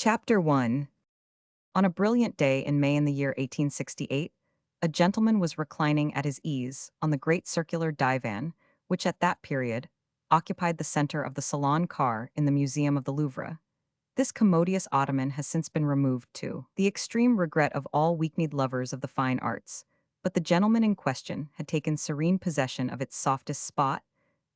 Chapter 1. On a brilliant day in May in the year 1868, a gentleman was reclining at his ease on the great circular divan, which at that period occupied the center of the salon car in the Museum of the Louvre. This commodious ottoman has since been removed to the extreme regret of all weak-kneed lovers of the fine arts, but the gentleman in question had taken serene possession of its softest spot,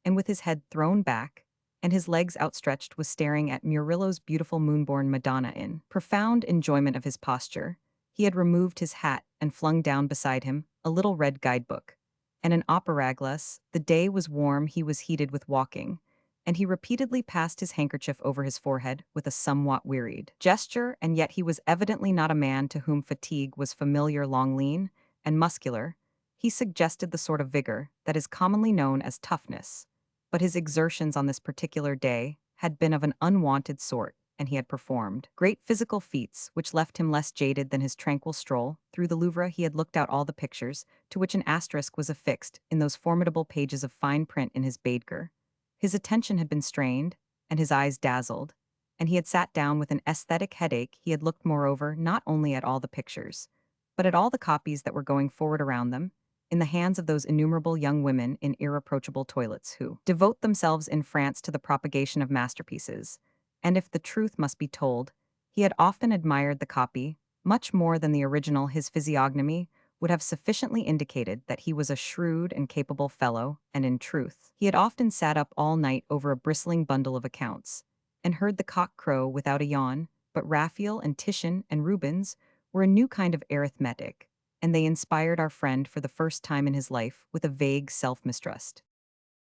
and with his head thrown back and his legs outstretched was staring at Murillo's beautiful moonborn Madonna in profound enjoyment of his posture. He had removed his hat and flung down beside him a little red guidebook. And an opera glass, the day was warm, he was heated with walking, and he repeatedly passed his handkerchief over his forehead with a somewhat wearied gesture, and yet he was evidently not a man to whom fatigue was familiar. Long, lean, and muscular, he suggested the sort of vigor that is commonly known as toughness. But his exertions on this particular day had been of an unwonted sort, and he had performed great physical feats which left him less jaded than his tranquil stroll through the Louvre. He had looked out all the pictures, to which an asterisk was affixed in those formidable pages of fine print in his Baedeker. His attention had been strained, and his eyes dazzled, and he had sat down with an aesthetic headache. He had looked, moreover, not only at all the pictures, but at all the copies that were going forward around them, in the hands of those innumerable young women in irreproachable toilets who devote themselves in France to the propagation of masterpieces. And if the truth must be told, he had often admired the copy, much more than the original. His physiognomy would have sufficiently indicated that he was a shrewd and capable fellow, and in truth, he had often sat up all night over a bristling bundle of accounts, and heard the cock crow without a yawn. But Raphael and Titian and Rubens were a new kind of arithmetic, and they inspired our friend for the first time in his life with a vague self-mistrust.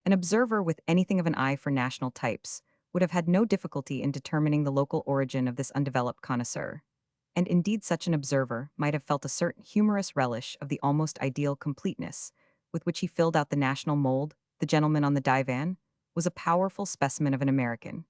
An observer with anything of an eye for national types would have had no difficulty in determining the local origin of this undeveloped connoisseur, and indeed such an observer might have felt a certain humorous relish of the almost ideal completeness with which he filled out the national mold. The gentleman on the divan was a powerful specimen of an American.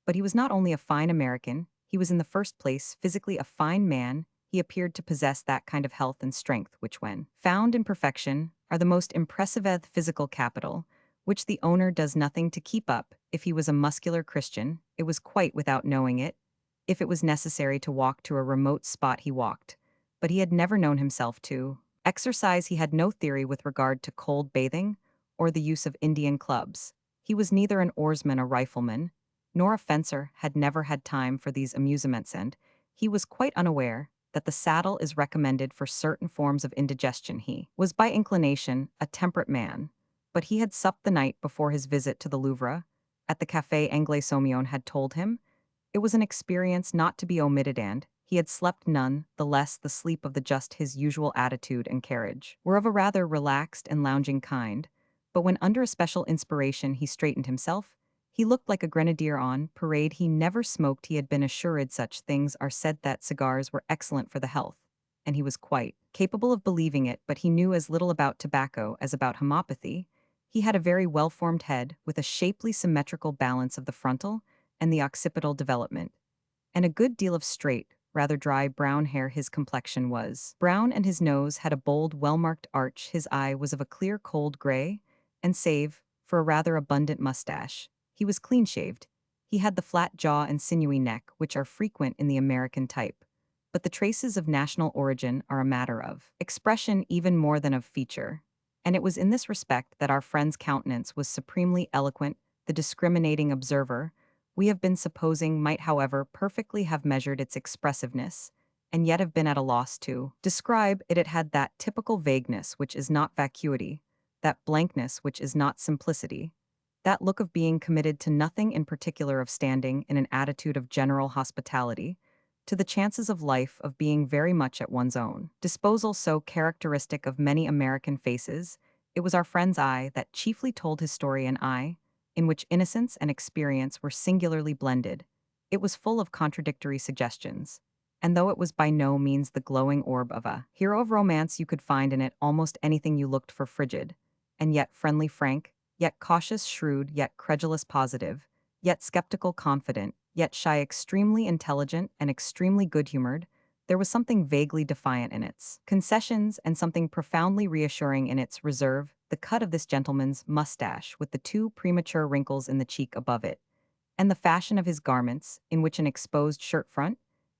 But he was not only a fine American, he was in the first place physically a fine man. He appeared to possess that kind of health and strength which, when found in perfection, are the most impressive physical capital, which the owner does nothing to keep up. If he was a muscular Christian, it was quite without knowing it. If it was necessary to walk to a remote spot, he walked. But he had never known himself to exercise. He had no theory with regard to cold bathing or the use of Indian clubs. He was neither an oarsman, a rifleman, nor a fencer, had never had time for these amusements, and he was quite unaware that the saddle is recommended for certain forms of indigestion. He was by inclination a temperate man, but he had supped the night before his visit to the Louvre at the Café Anglais. Sommelier had told him it was an experience not to be omitted, and he had slept none the less the sleep of the just. His usual attitude and carriage were of a rather relaxed and lounging kind, but when under a special inspiration he straightened himself, he looked like a grenadier on parade. He never smoked. He had been assured such things are said that cigars were excellent for the health, and he was quite capable of believing it, but he knew as little about tobacco as about homeopathy. He had a very well-formed head, with a shapely symmetrical balance of the frontal and the occipital development, and a good deal of straight, rather dry brown hair. His complexion was brown, and his nose had a bold, well-marked arch. His eye was of a clear, cold gray, and save for a rather abundant mustache, he was clean-shaved. He had the flat jaw and sinewy neck which are frequent in the American type, but the traces of national origin are a matter of expression even more than of feature, and it was in this respect that our friend's countenance was supremely eloquent. The discriminating observer, we have been supposing, might, however, perfectly have measured its expressiveness, and yet have been at a loss to describe it. It had that typical vagueness which is not vacuity, that blankness which is not simplicity, that look of being committed to nothing in particular, of standing in an attitude of general hospitality to the chances of life, of being very much at one's own disposal, so characteristic of many American faces. It was our friend's eye that chiefly told his story, an eye in which innocence and experience were singularly blended. It was full of contradictory suggestions, and though it was by no means the glowing orb of a hero of romance, you could find in it almost anything you looked for: frigid, and yet friendly, frank, yet cautious, shrewd, yet credulous, positive, yet skeptical, confident, yet shy, extremely intelligent and extremely good-humored. There was something vaguely defiant in its concessions and something profoundly reassuring in its reserve. The cut of this gentleman's mustache, with the two premature wrinkles in the cheek above it, and the fashion of his garments, in which an exposed shirt front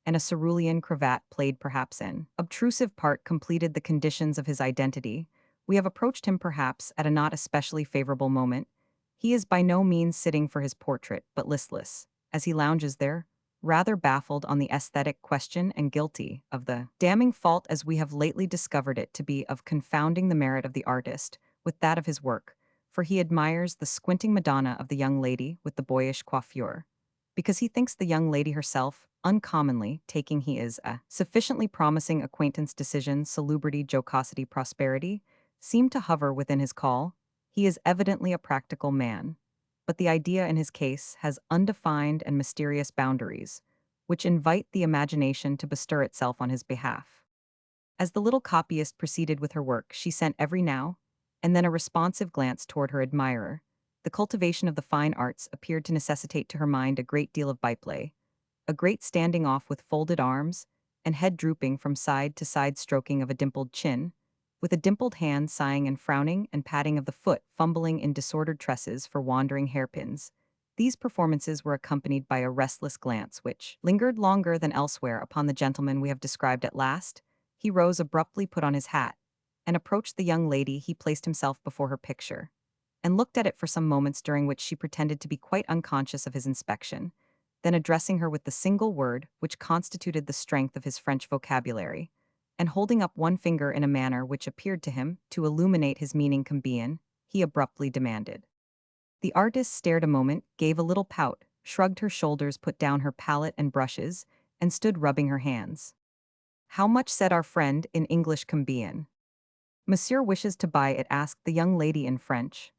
and a cerulean cravat played perhaps an obtrusive part completed the conditions of his identity. We have approached him perhaps at a not especially favorable moment. He is by no means sitting for his portrait, but listless, as he lounges there, rather baffled on the aesthetic question and guilty of the damning fault as we have lately discovered it to be of confounding the merit of the artist with that of his work, for he admires the squinting Madonna of the young lady with the boyish coiffure, because he thinks the young lady herself, uncommonly, taking he is a sufficiently promising acquaintance decision, salubrity, jocosity, prosperity, seem to hover within his call. He is evidently a practical man, but the idea in his case has undefined and mysterious boundaries, which invite the imagination to bestir itself on his behalf. As the little copyist proceeded with her work, she sent every now and then a responsive glance toward her admirer. The cultivation of the fine arts appeared to necessitate to her mind a great deal of byplay, a great standing off with folded arms, and head drooping from side to side stroking of a dimpled chin, with a dimpled hand sighing and frowning and patting of the foot, fumbling in disordered tresses for wandering hairpins. These performances were accompanied by a restless glance which lingered longer than elsewhere upon the gentleman we have described. At last, he rose abruptly, put on his hat, and approached the young lady. He placed himself before her picture, and looked at it for some moments during which she pretended to be quite unconscious of his inspection. Then addressing her with the single word which constituted the strength of his French vocabulary, and holding up one finger in a manner which appeared to him to illuminate his meaning, combien, he abruptly demanded. The artist stared a moment, gave a little pout, shrugged her shoulders, put down her palette and brushes, and stood rubbing her hands. How much, said our friend in English, combien? Monsieur wishes to buy it, asked the young lady in French.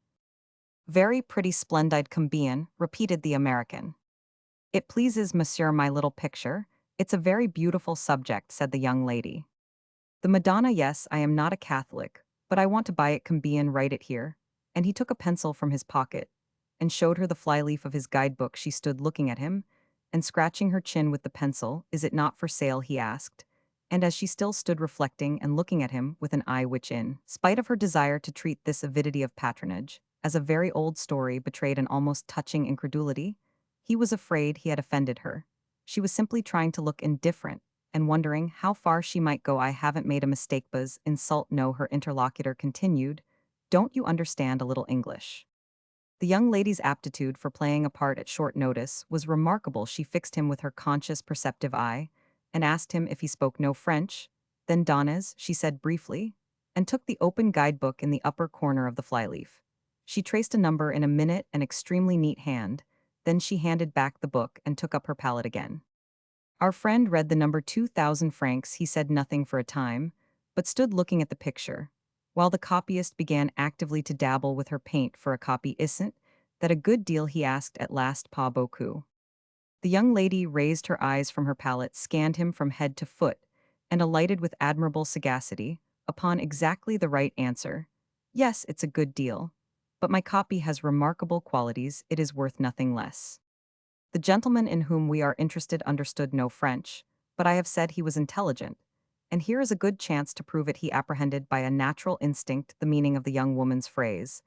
Very pretty, splendid, combien, repeated the American. It pleases Monsieur, my little picture. It's a very beautiful subject, said the young lady. The Madonna, yes, I am not a Catholic, but I want to buy it, combien, write it here. And he took a pencil from his pocket and showed her the flyleaf of his guidebook. She stood looking at him and scratching her chin with the pencil. Is it not for sale, he asked. And as she still stood reflecting and looking at him with an eye which, in spite of her desire to treat this avidity of patronage as a very old story, betrayed an almost touching incredulity, he was afraid he had offended her. She was simply trying to look indifferent and wondering how far she might go. I haven't made a mistake, Buzz. Insult, no, her interlocutor continued. Don't you understand a little English? The young lady's aptitude for playing a part at short notice was remarkable. She fixed him with her conscious, perceptive eye, and asked him if he spoke no French. Then Donnes, she said briefly, and took the open guidebook in the upper corner of the flyleaf. She traced a number in a minute, an extremely neat hand. Then she handed back the book and took up her palette again. Our friend read the number 2,000 francs. He said nothing for a time, but stood looking at the picture, while the copyist began actively to dabble with her paint. For a copy, isn't that a good deal, he asked at last. Pas beaucoup. The young lady raised her eyes from her palette, scanned him from head to foot, and alighted with admirable sagacity upon exactly the right answer. Yes, it's a good deal, but my copy has remarkable qualities. It is worth nothing less. The gentleman in whom we are interested understood no French, but I have said he was intelligent, and here is a good chance to prove it. He apprehended by a natural instinct the meaning of the young woman's phrase,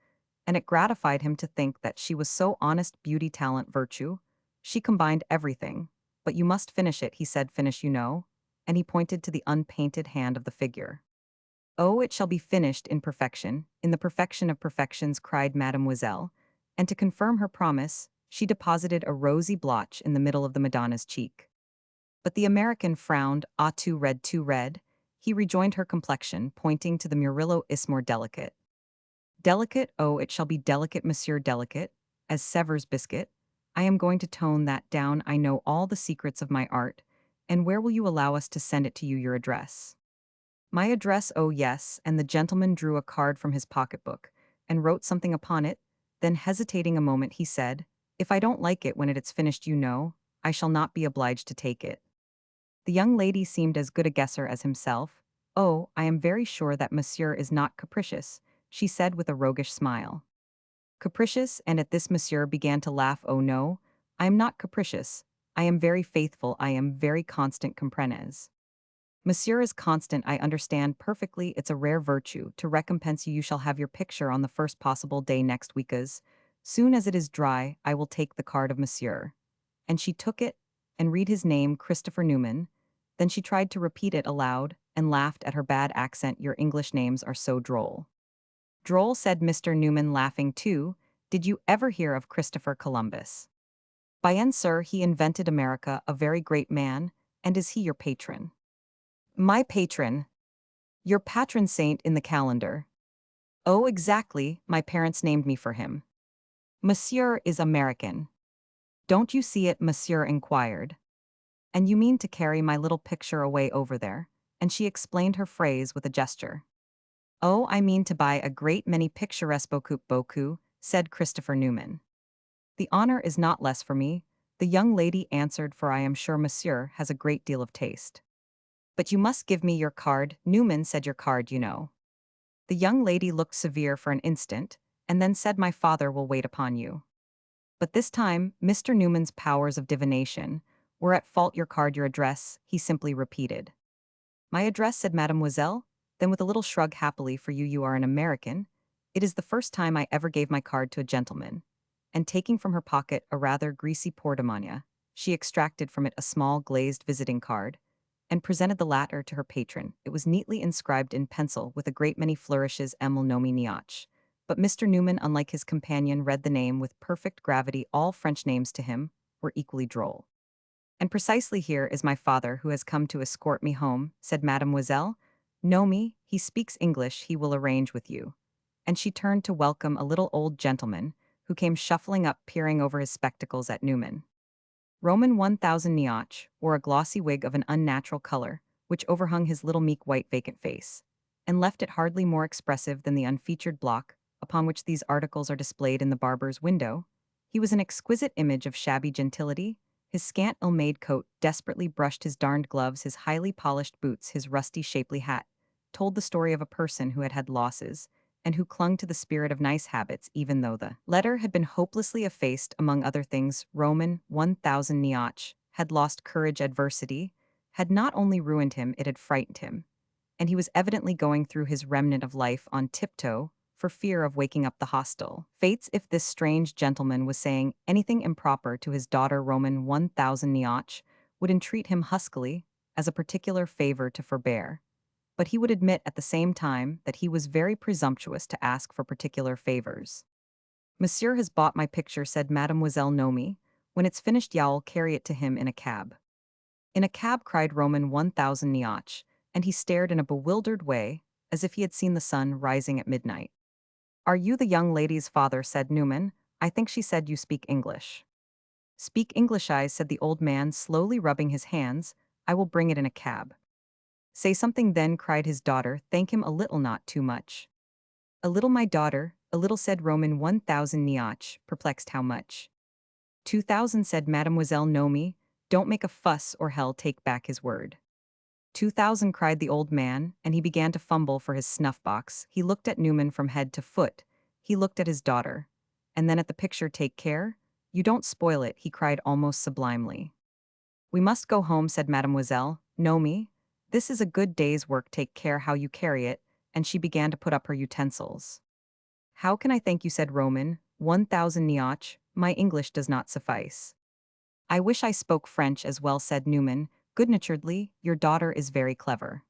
and it gratified him to think that she was so honest. Beauty, talent, virtue. She combined everything. But you must finish it, he said. Finish, you know, and he pointed to the unpainted hand of the figure. Oh, it shall be finished in perfection, in the perfection of perfections, cried Mademoiselle, and to confirm her promise, she deposited a rosy blotch in the middle of the Madonna's cheek. But the American frowned. Ah, too red, too red. He rejoined her complexion, pointing to the Murillo. Is more delicate. Delicate, oh, it shall be delicate, Monsieur, delicate, as Sevres biscuit. I am going to tone that down. I know all the secrets of my art, and where will you allow us to send it to you? Your address. My address, oh yes, and the gentleman drew a card from his pocketbook and wrote something upon it. Then hesitating a moment, he said, if I don't like it when it's finished, you know, I shall not be obliged to take it. The young lady seemed as good a guesser as himself. Oh, I am very sure that Monsieur is not capricious, she said with a roguish smile. Capricious, and at this Monsieur began to laugh. Oh no, I am not capricious. I am very faithful, I am very constant, comprenez. Monsieur is constant, I understand perfectly. It's a rare virtue. To recompense you, you shall have your picture on the first possible day next week. As soon as it is dry, I will take the card of Monsieur. And she took it, and read his name, Christopher Newman. Then she tried to repeat it aloud and laughed at her bad accent. Your English names are so droll. Droll, said Mr. Newman, laughing too. Did you ever hear of Christopher Columbus? Bien, sir, he invented America, a very great man, and is he your patron? My patron? Your patron saint in the calendar. Oh, exactly, my parents named me for him. Monsieur is American. Don't you see it, Monsieur inquired. And you mean to carry my little picture away over there? And she explained her phrase with a gesture. Oh, I mean to buy a great many picturesque beaucoup, said Christopher Newman. The honor is not less for me, the young lady answered, for I am sure Monsieur has a great deal of taste. But you must give me your card, Newman said. Your card, you know. The young lady looked severe for an instant, and then said, my father will wait upon you. But this time, Mr. Newman's powers of divination were at fault. Your card, your address, he simply repeated. My address, said Mademoiselle, then with a little shrug. Happily for you, you are an American. It is the first time I ever gave my card to a gentleman. And taking from her pocket a rather greasy portemonnaie, she extracted from it a small glazed visiting card, and presented the latter to her patron. It was neatly inscribed in pencil with a great many flourishes, emblem nomi niach. But Mr. Newman, unlike his companion, read the name with perfect gravity. All French names to him were equally droll. And precisely here is my father, who has come to escort me home, said Mademoiselle. Know me, he speaks English, he will arrange with you. And she turned to welcome a little old gentleman, who came shuffling up, peering over his spectacles at Newman. Roman 1000 Niach wore a glossy wig of an unnatural color, which overhung his little meek white vacant face, and left it hardly more expressive than the unfeatured block upon which these articles are displayed in the barber's window. He was an exquisite image of shabby gentility. His scant ill-made coat desperately brushed, his darned gloves, his highly polished boots, his rusty shapely hat, told the story of a person who had had losses, and who clung to the spirit of nice habits even though the letter had been hopelessly effaced. Among other things, Roman 1000 Niach had lost courage. Adversity had not only ruined him, it had frightened him, and he was evidently going through his remnant of life on tiptoe for fear of waking up the hostile fates. If this strange gentleman was saying anything improper to his daughter, Roman 1000 Niach would entreat him huskily, as a particular favor, to forbear. But he would admit at the same time that he was very presumptuous to ask for particular favors. Monsieur has bought my picture, said Mademoiselle Nomi. When it's finished, y'all carry it to him in a cab. In a cab, cried Roman 1000 Niach, and he stared in a bewildered way, as if he had seen the sun rising at midnight. Are you the young lady's father, said Newman. I think she said you speak English. Speak English, I, said the old man, slowly rubbing his hands. I will bring it in a cab. Say something then, cried his daughter. Thank him a little, not too much. A little, my daughter, a little, said Roman 1000 Niach, perplexed. How much? 2000, said Mademoiselle Nomi. Don't make a fuss or hell take back his word. 2000, cried the old man, and he began to fumble for his snuff-box. He looked at Newman from head to foot. He looked at his daughter. And then at the picture. Take care. You don't spoil it, he cried almost sublimely. We must go home, said Mademoiselle Nomi. This is a good day's work. Take care how you carry it. And she began to put up her utensils. How can I thank you, said Roman 1000 Niach. My English does not suffice. I wish I spoke French as well, said Newman good-naturedly. Your daughter is very clever.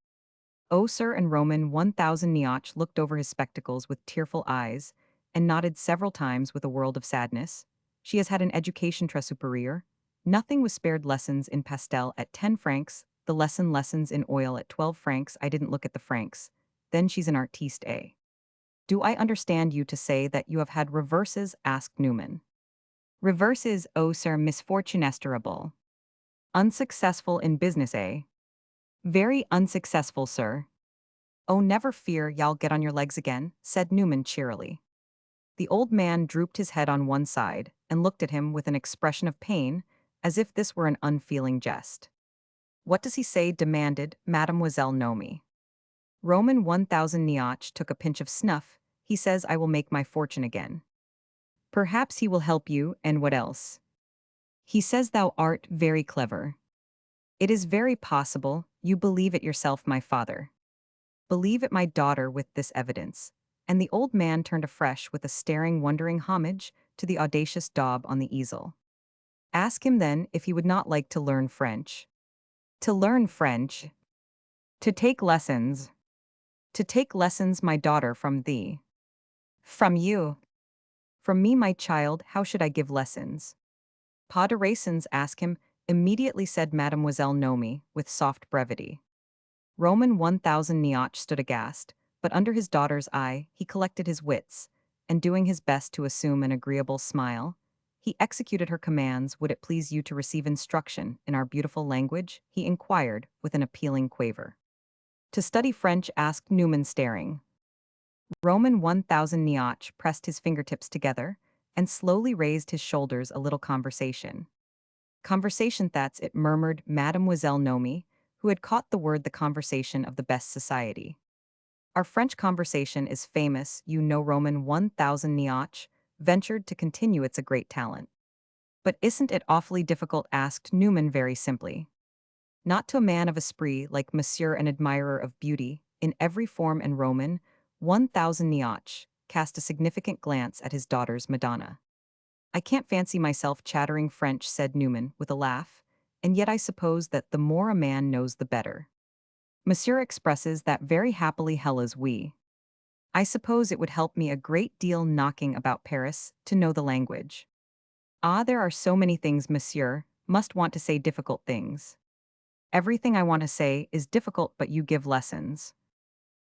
Oh, sir, and Roman 1000 Niach looked over his spectacles with tearful eyes, and nodded several times with a world of sadness. She has had an education très supérieure. Nothing was spared. Lessons in pastel at 10 francs, the lessons in oil at 12 francs. I didn't look at the francs. Then she's an artiste, eh? Do I understand you to say that you have had reverses? Asked Newman. Reverses, oh, sir, misfortunes terrible. Unsuccessful in business, eh? Very unsuccessful, sir. Oh, never fear, y'all get on your legs again, said Newman cheerily. The old man drooped his head on one side and looked at him with an expression of pain, as if this were an unfeeling jest. What does he say? Demanded Mademoiselle Nomi. Roman 1000 Niach took a pinch of snuff. He says I will make my fortune again. Perhaps he will help you, and what else? He says thou art very clever. It is very possible. You believe it yourself, my father. Believe it, my daughter, with this evidence. And the old man turned afresh with a staring, wondering homage to the audacious daub on the easel. Ask him then if he would not like to learn French. To learn French. To take lessons. To take lessons, my daughter, from thee. From you. From me, my child, how should I give lessons? Pas de raisons, ask him, immediately said Mademoiselle Nomi, with soft brevity. Roman 1000 Nioch stood aghast, but under his daughter's eye, he collected his wits, and doing his best to assume an agreeable smile, he executed her commands. Would it please you to receive instruction in our beautiful language? He inquired, with an appealing quaver. To study French, asked Newman, staring. Roman 1000 Nioch pressed his fingertips together and slowly raised his shoulders. A little conversation. Conversation, that's it, murmured Mademoiselle Nomi, who had caught the word, the conversation of the best society. Our French conversation is famous, you know. Roman 1000 Nioch ventured to continue. It's a great talent. But isn't it awfully difficult, asked Newman very simply. Not to a man of esprit like Monsieur, an admirer of beauty, in every form. And Roman 1000 Nioch cast a significant glance at his daughter's Madonna. I can't fancy myself chattering French, said Newman, with a laugh, and yet I suppose that the more a man knows the better. Monsieur expresses that very happily, Hella's we. I suppose it would help me a great deal knocking about Paris to know the language. Ah, there are so many things, Monsieur, must want to say difficult things. Everything I want to say is difficult, but you give lessons.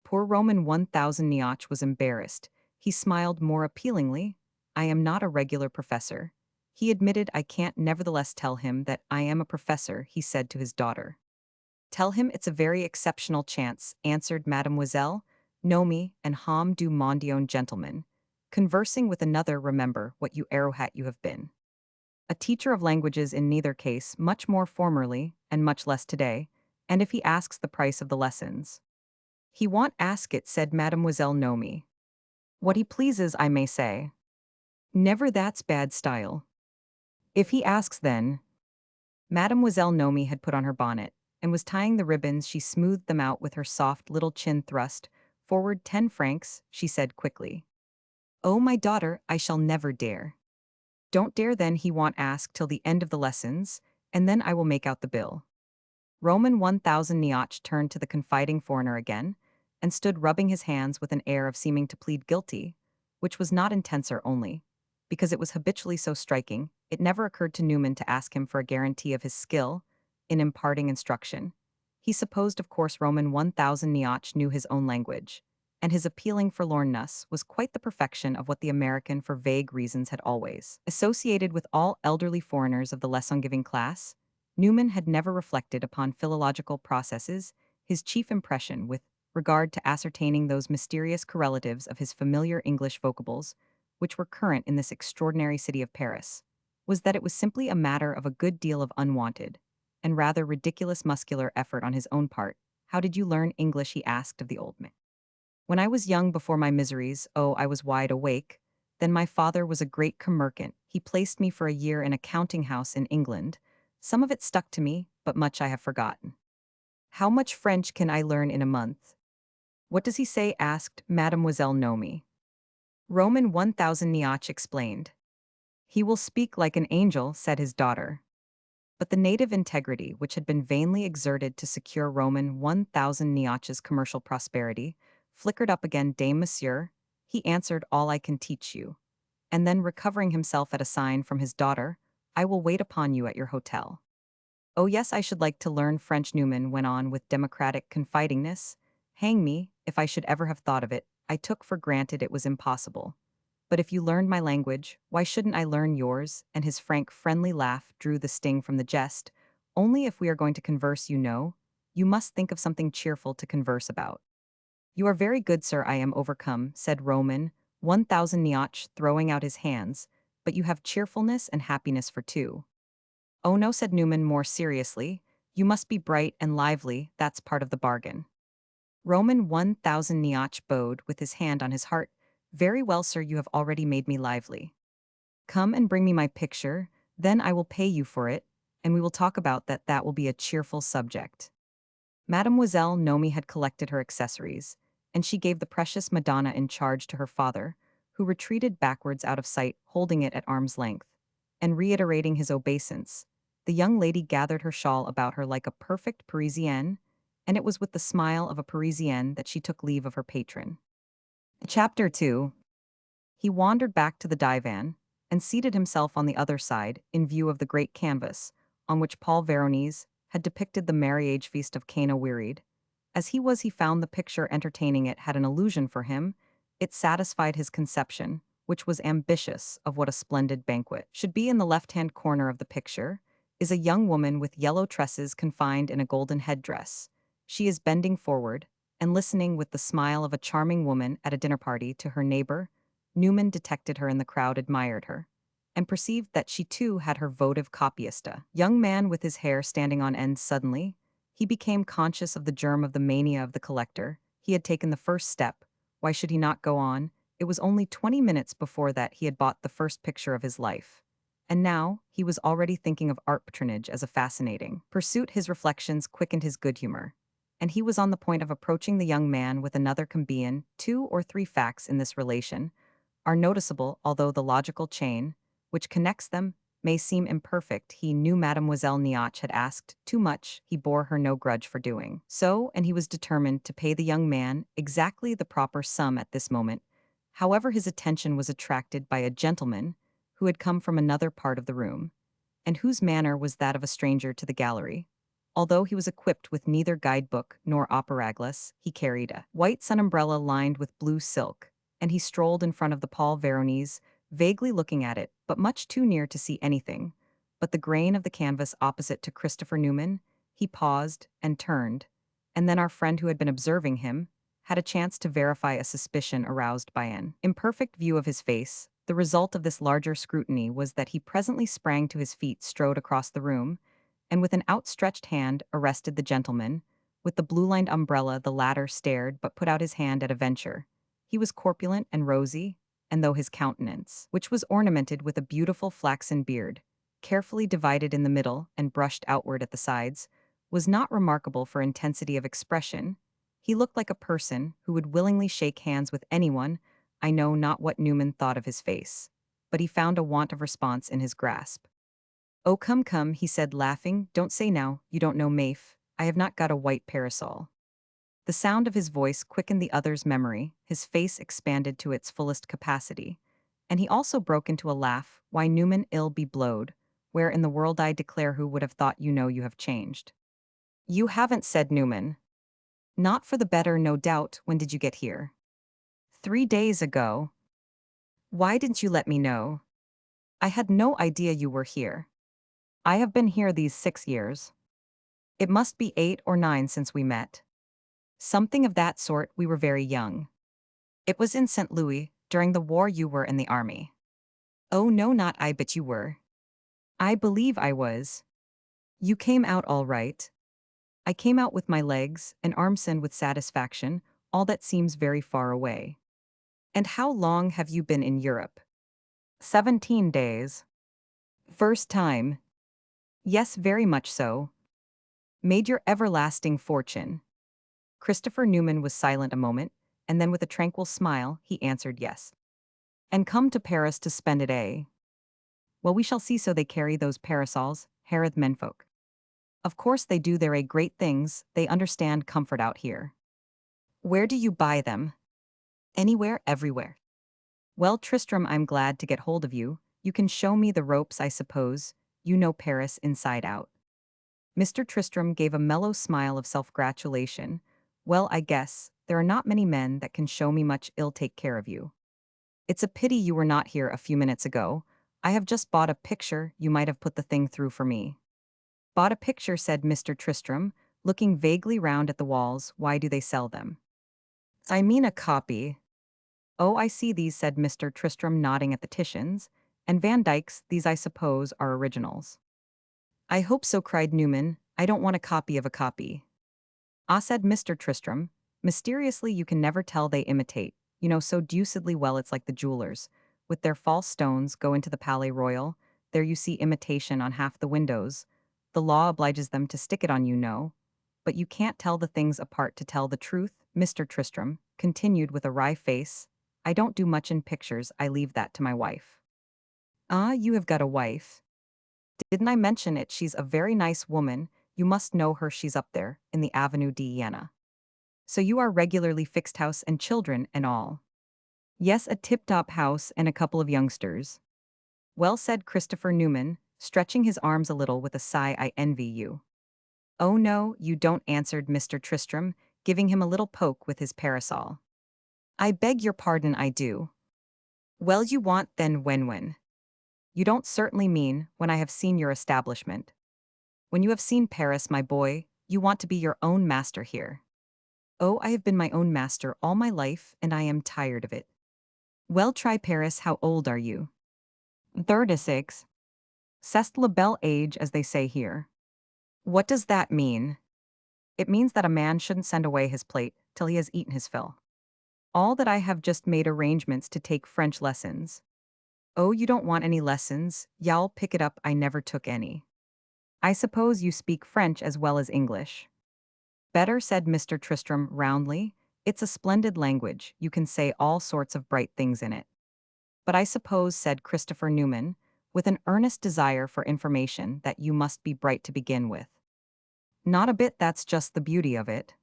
Poor Roman 1000 Nioch was embarrassed. He smiled more appealingly. I am not a regular professor. He admitted. I can't nevertheless tell him that I am a professor, he said to his daughter. Tell him it's a very exceptional chance, answered Mademoiselle Nomi, and Homme du Mondion gentleman. Conversing with another, remember what you arrowhat you have been. A teacher of languages in neither case, much more formerly, and much less today, and if he asks the price of the lessons. He won't ask it, said Mademoiselle Nomi. What he pleases, I may say. Never, that's bad style. If he asks then. Mademoiselle Nomi had put on her bonnet, and was tying the ribbons. She smoothed them out with her soft little chin thrust. Forward 10 francs, she said quickly. Oh, my daughter, I shall never dare. Don't dare then. He won't ask till the end of the lessons, and then I will make out the bill. Roman 1000 Nioch turned to the confiding foreigner again, and stood rubbing his hands with an air of seeming to plead guilty, which was not intenser only, because it was habitually so striking. It never occurred to Newman to ask him for a guarantee of his skill in imparting instruction. He supposed, of course, Roman 1000 Nioch knew his own language, and his appealing forlornness was quite the perfection of what the American, for vague reasons, had always associated with all elderly foreigners of the lesson-giving class. Newman had never reflected upon philological processes. His chief impression, with regard to ascertaining those mysterious correlatives of his familiar English vocables, which were current in this extraordinary city of Paris, was that it was simply a matter of a good deal of unwanted, and rather ridiculous muscular effort on his own part. How did you learn English? He asked of the old man. When I was young, before my miseries, oh, I was wide awake. Then my father was a great commercant. He placed me for a year in a counting house in England. Some of it stuck to me, but much I have forgotten. How much French can I learn in a month? What does he say? Asked Mademoiselle Nomi. Roman 1000 Nioch explained. He will speak like an angel, said his daughter. But the native integrity which had been vainly exerted to secure Roman 1000 Nioch's commercial prosperity flickered up again. Dame, Monsieur, he answered, all I can teach you. And then, recovering himself at a sign from his daughter, I will wait upon you at your hotel. Oh yes, I should like to learn French, Newman went on with democratic confidingness. Hang me, if I should ever have thought of it. I took for granted it was impossible. But if you learned my language, why shouldn't I learn yours? And his frank, friendly laugh drew the sting from the jest. Only if we are going to converse, you know, you must think of something cheerful to converse about. You are very good, sir. I am overcome, said Roman 1000 Nioch, throwing out his hands, but you have cheerfulness and happiness for two. Oh no, said Newman more seriously, you must be bright and lively, that's part of the bargain. Roman 1000 Nioch bowed with his hand on his heart. Very well, sir, you have already made me lively. Come and bring me my picture, then I will pay you for it, and we will talk about that. That will be a cheerful subject. Mademoiselle Nomi had collected her accessories, and she gave the precious Madonna in charge to her father, who retreated backwards out of sight, holding it at arm's length. and reiterating his obeisance, the young lady gathered her shawl about her like a perfect Parisienne, and it was with the smile of a Parisienne that she took leave of her patron. Chapter 2. He wandered back to the divan and seated himself on the other side in view of the great canvas on which Paul Veronese had depicted the marriage feast of Cana wearied. As he found the picture entertaining it had an illusion for him. It satisfied his conception, which was ambitious of what a splendid banquet should be. In the left-hand corner of the picture is a young woman with yellow tresses confined in a golden headdress. She is bending forward and listening with the smile of a charming woman at a dinner party to her neighbor. Newman detected her in the crowd, admired her, and perceived that she too had her votive copyista. Young man with his hair standing on end. Suddenly, he became conscious of the germ of the mania of the collector. He had taken the first step. Why should he not go on? It was only 20 minutes before that he had bought the first picture of his life. And now, he was already thinking of art patronage as a fascinating pursuit. His reflections quickened his good humor, and he was on the point of approaching the young man with another cambion. 2 or 3 facts in this relation are noticeable, although the logical chain, which connects them, may seem imperfect. He knew Mademoiselle Nioche had asked too much. He bore her no grudge for doing so, and he was determined to pay the young man exactly the proper sum at this moment. However, his attention was attracted by a gentleman who had come from another part of the room, and whose manner was that of a stranger to the gallery. Although he was equipped with neither guidebook nor opera-glass, he carried a white sun umbrella lined with blue silk, and he strolled in front of the Paul Veronese, vaguely looking at it, but much too near to see anything. But the grain of the canvas opposite to Christopher Newman, he paused and turned, and then our friend who had been observing him had a chance to verify a suspicion aroused by an imperfect view of his face. The result of this larger scrutiny was that he presently sprang to his feet, strode across the room, and with an outstretched hand arrested the gentleman. With the blue-lined umbrella, the latter stared but put out his hand at a venture. He was corpulent and rosy, and though his countenance, which was ornamented with a beautiful flaxen beard, carefully divided in the middle and brushed outward at the sides, was not remarkable for intensity of expression, he looked like a person who would willingly shake hands with anyone. I know not what Newman thought of his face, but he found a want of response in his grasp. "Oh, come, come," he said, laughing. "Don't say now, you don't know Maif. I have not got a white parasol." The sound of his voice quickened the other's memory, his face expanded to its fullest capacity, and he also broke into a laugh. "Why, Newman, ill be blowed. Where in the world, I declare, who would have thought you have changed?" "You haven't," said Newman. "Not for the better, no doubt. When did you get here?" "3 days ago." "Why didn't you let me know?" "I had no idea you were here." "I have been here these 6 years. It must be 8 or 9 since we met." "Something of that sort. We were very young." "It was in St. Louis. During the war you were in the army." "Oh no, not I, but you were." "I believe I was." "You came out all right." "I came out with my legs and arms in with satisfaction. All that seems very far away." "And how long have you been in Europe?" 17 days. "First time?" "Yes, very much so." "Made your everlasting fortune?" Christopher Newman was silent a moment, and then with a tranquil smile, he answered yes. "And come to Paris to spend it, eh?" "Well, we shall see. So they carry those parasols, Herod menfolk?" "Of course they do. They're great things. They understand comfort out here." "Where do you buy them?" "Anywhere, everywhere." "Well, Tristram, I'm glad to get hold of you. You can show me the ropes, I suppose. You know Paris inside out." Mr. Tristram gave a mellow smile of self-gratulation. "Well, I guess there are not many men that can show me much. I'll take care of you." "It's a pity you were not here a few minutes ago. I have just bought a picture. You might have put the thing through for me." "Bought a picture," said Mr. Tristram, looking vaguely round at the walls. "Why do they sell them?" "I mean a copy." "Oh, I see these," said Mr. Tristram, nodding at the Titians and Van Dycks. "These, I suppose, are originals." "I hope so," cried Newman. "I don't want a copy of a copy." "Ah," said Mr. Tristram, mysteriously, "you can never tell. They imitate, so deucedly well. It's like the jewelers, with their false stones, go into the Palais Royal. There you see imitation on half the windows. The law obliges them to stick it on, but you can't tell the things apart. To tell the truth," Mr. Tristram continued with a wry face, "I don't do much in pictures. I leave that to my wife." Ah, you have got a wife. Didn't I mention it? She's a very nice woman. You must know her. She's up there, in the Avenue di Iena. So you are regularly fixed house and children and all. Yes, a tip-top house and a couple of youngsters. Well said, Christopher Newman, stretching his arms a little with a sigh. I envy you. Oh no, you don't, answered Mr. Tristram, giving him a little poke with his parasol. I beg your pardon, I do. Well, you want then when? You don't certainly mean when I have seen your establishment. When you have seen Paris, my boy, you want to be your own master here. Oh, I have been my own master all my life, and I am tired of it. Well, try Paris. How old are you? 36. C'est la belle age, as they say here. What does that mean? It means that a man shouldn't send away his plate till he has eaten his fill. All that I have just made arrangements to take French lessons. Oh, you don't want any lessons? Y'all pick it up. I never took any. I suppose you speak French as well as English. Better, said Mr. Tristram roundly. It's a splendid language. You can say all sorts of bright things in it. But I suppose, said Christopher Newman, with an earnest desire for information, that you must be bright to begin with. Not a bit, that's just the beauty of it.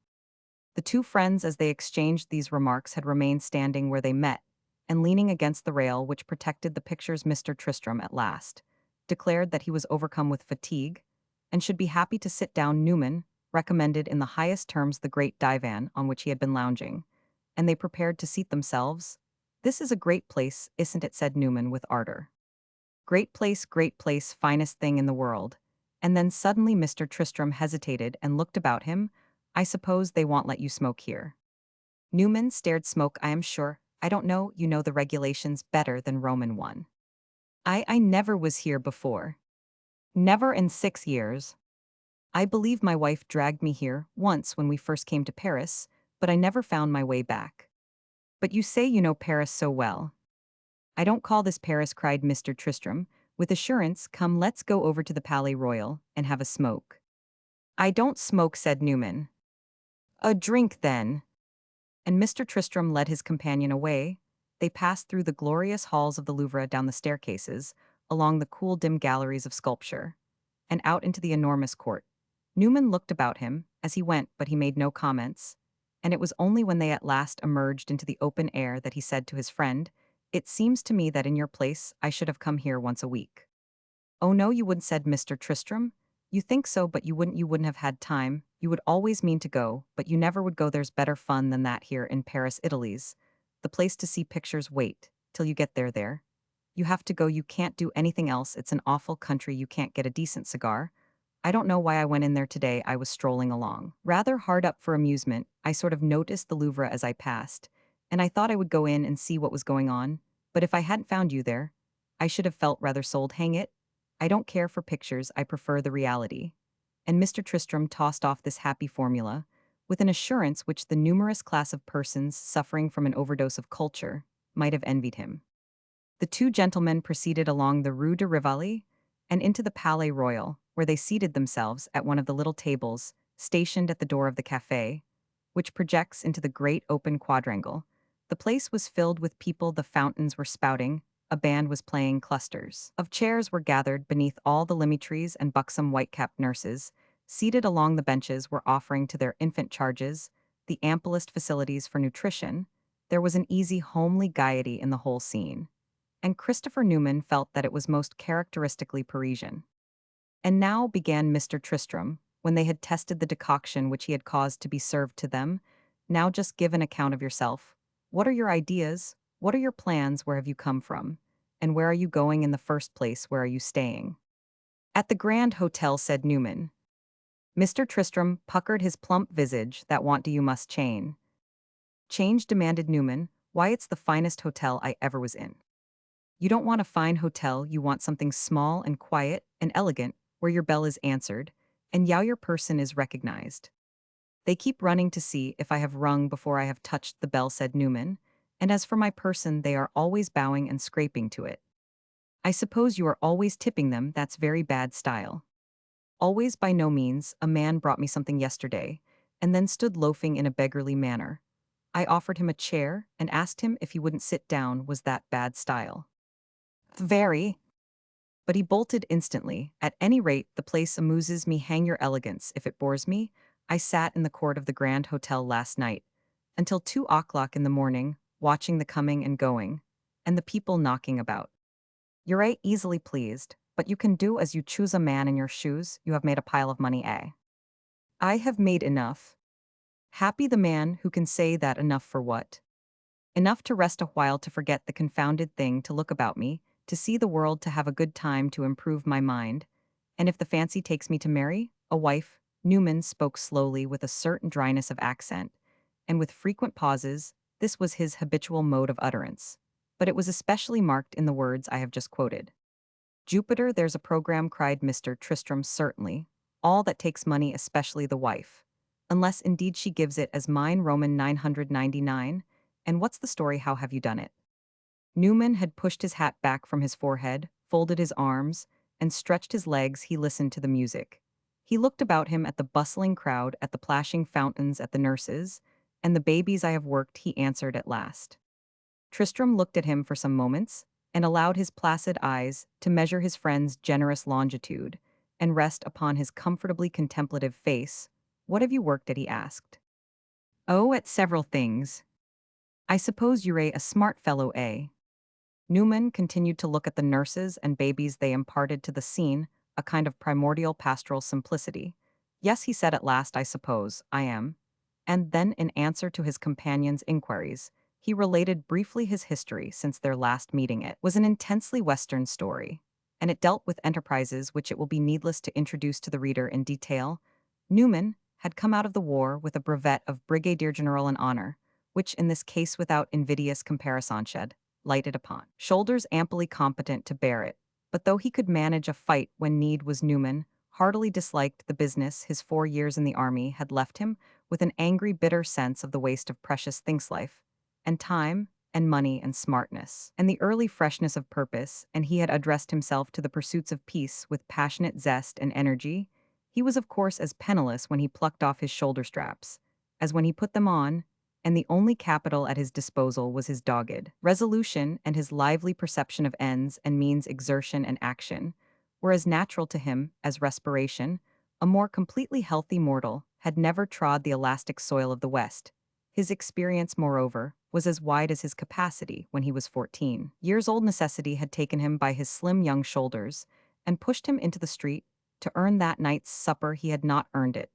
The two friends, as they exchanged these remarks, had remained standing where they met, and leaning against the rail which protected the pictures. Mr. Tristram at last declared that he was overcome with fatigue, and should be happy to sit down. Newman recommended in the highest terms the great divan on which he had been lounging, and they prepared to seat themselves. This is a great place, isn't it? Said Newman with ardor. Great place, finest thing in the world. And then suddenly Mr. Tristram hesitated and looked about him. I suppose they won't let you smoke here. Newman stared. Smoke, I am sure. I don't know, you know the regulations better than Roman one. I never was here before. Never in 6 years. I believe my wife dragged me here once when we first came to Paris, but I never found my way back. But you say you know Paris so well. I don't call this Paris, cried Mr. Tristram, with assurance. Come, let's go over to the Palais Royal and have a smoke. I don't smoke, said Newman. A drink, then. And Mr. Tristram led his companion away. They passed through the glorious halls of the Louvre, down the staircases, along the cool dim galleries of sculpture, and out into the enormous court. Newman looked about him as he went, but he made no comments, and it was only when they at last emerged into the open air that he said to his friend, It seems to me that in your place I should have come here once a week. Oh no, you wouldn't, said Mr. Tristram. You think so, but you wouldn't have had time. You would always mean to go, but you never would go. There's better fun than that here in Paris, Italy's. The place to see pictures. Wait till you get there. You have to go, you can't do anything else. It's an awful country. You can't get a decent cigar. I don't know why I went in there today. I was strolling along, rather hard up for amusement. I sort of noticed the Louvre as I passed, and I thought I would go in and see what was going on, but if I hadn't found you there, I should have felt rather sold. Hang it, I don't care for pictures, I prefer the reality. And Mr. Tristram tossed off this happy formula, with an assurance which the numerous class of persons suffering from an overdose of culture might have envied him. The two gentlemen proceeded along the Rue de Rivoli and into the Palais Royal, where they seated themselves at one of the little tables stationed at the door of the café, which projects into the great open quadrangle. The place was filled with people, the fountains were spouting, a band was playing, clusters of chairs were gathered beneath all the limy trees, and buxom white-capped nurses, seated along the benches, were offering to their infant charges the amplest facilities for nutrition. There was an easy, homely gaiety in the whole scene, and Christopher Newman felt that it was most characteristically Parisian. And now began Mr. Tristram, when they had tested the decoction which he had caused to be served to them. Now just give an account of yourself. What are your ideas? What are your plans? Where have you come from? And where are you going in the first place? Where are you staying? At the Grand Hotel, said Newman. Mr. Tristram puckered his plump visage. That want do you must chain. Change, demanded Newman. Why, it's the finest hotel I ever was in. You don't want a fine hotel, you want something small and quiet and elegant, where your bell is answered, and your person is recognized. They keep running to see if I have rung before I have touched the bell, said Newman, and as for my person, they are always bowing and scraping to it. I suppose you are always tipping them. That's very bad style. Always, by no means. A man brought me something yesterday, and then stood loafing in a beggarly manner. I offered him a chair and asked him if he wouldn't sit down. Was that bad style? Very. But he bolted instantly. At any rate, the place amuses me. Hang your elegance. If it bores me, I sat in the court of the Grand Hotel last night, until 2 o'clock in the morning, watching the coming and going, and the people knocking about. You're easily pleased, but you can do as you choose. A man in your shoes, you have made a pile of money. I have made enough. Happy the man who can say that. Enough for what? Enough to rest a while, to forget the confounded thing, to look about me, to see the world, to have a good time, to improve my mind. And if the fancy takes me to marry a wife, Newman spoke slowly with a certain dryness of accent, and with frequent pauses. This was his habitual mode of utterance. But it was especially marked in the words I have just quoted. Jupiter, there's a program, cried Mr. Tristram. Certainly. All that takes money, especially the wife. Unless indeed she gives it as mine. Roman 999. And what's the story? How have you done it? Newman had pushed his hat back from his forehead, folded his arms, and stretched his legs. He listened to the music. He looked about him at the bustling crowd, at the plashing fountains, at the nurses, and the babies. I have worked, he answered at last. Tristram looked at him for some moments, and allowed his placid eyes to measure his friend's generous longitude, and rest upon his comfortably contemplative face. What have you worked at? He asked. Oh, at several things. I suppose you're a smart fellow, eh? Newman continued to look at the nurses and babies. They imparted to the scene a kind of primordial pastoral simplicity. Yes, he said at last, I suppose I am. And then, in answer to his companion's inquiries, he related briefly his history since their last meeting. It was an intensely Western story, and it dealt with enterprises which it will be needless to introduce to the reader in detail. Newman had come out of the war with a brevet of brigadier general in honor, which in this case, without invidious comparison, shed lighted upon shoulders amply competent to bear it. But though he could manage a fight when need was, Newman heartily disliked the business. His 4 years in the army had left him with an angry, bitter sense of the waste of precious things, life, and time, and money, and smartness, and the early freshness of purpose, and he had addressed himself to the pursuits of peace with passionate zest and energy. He was, of course, as penniless when he plucked off his shoulder straps as when he put them on, and the only capital at his disposal was his dogged resolution, and his lively perception of ends and means. Exertion and action were as natural to him as respiration. A more completely healthy mortal had never trod the elastic soil of the West. His experience, moreover, was as wide as his capacity. When he was 14 years old, necessity had taken him by his slim young shoulders and pushed him into the street to earn that night's supper. He had not earned it,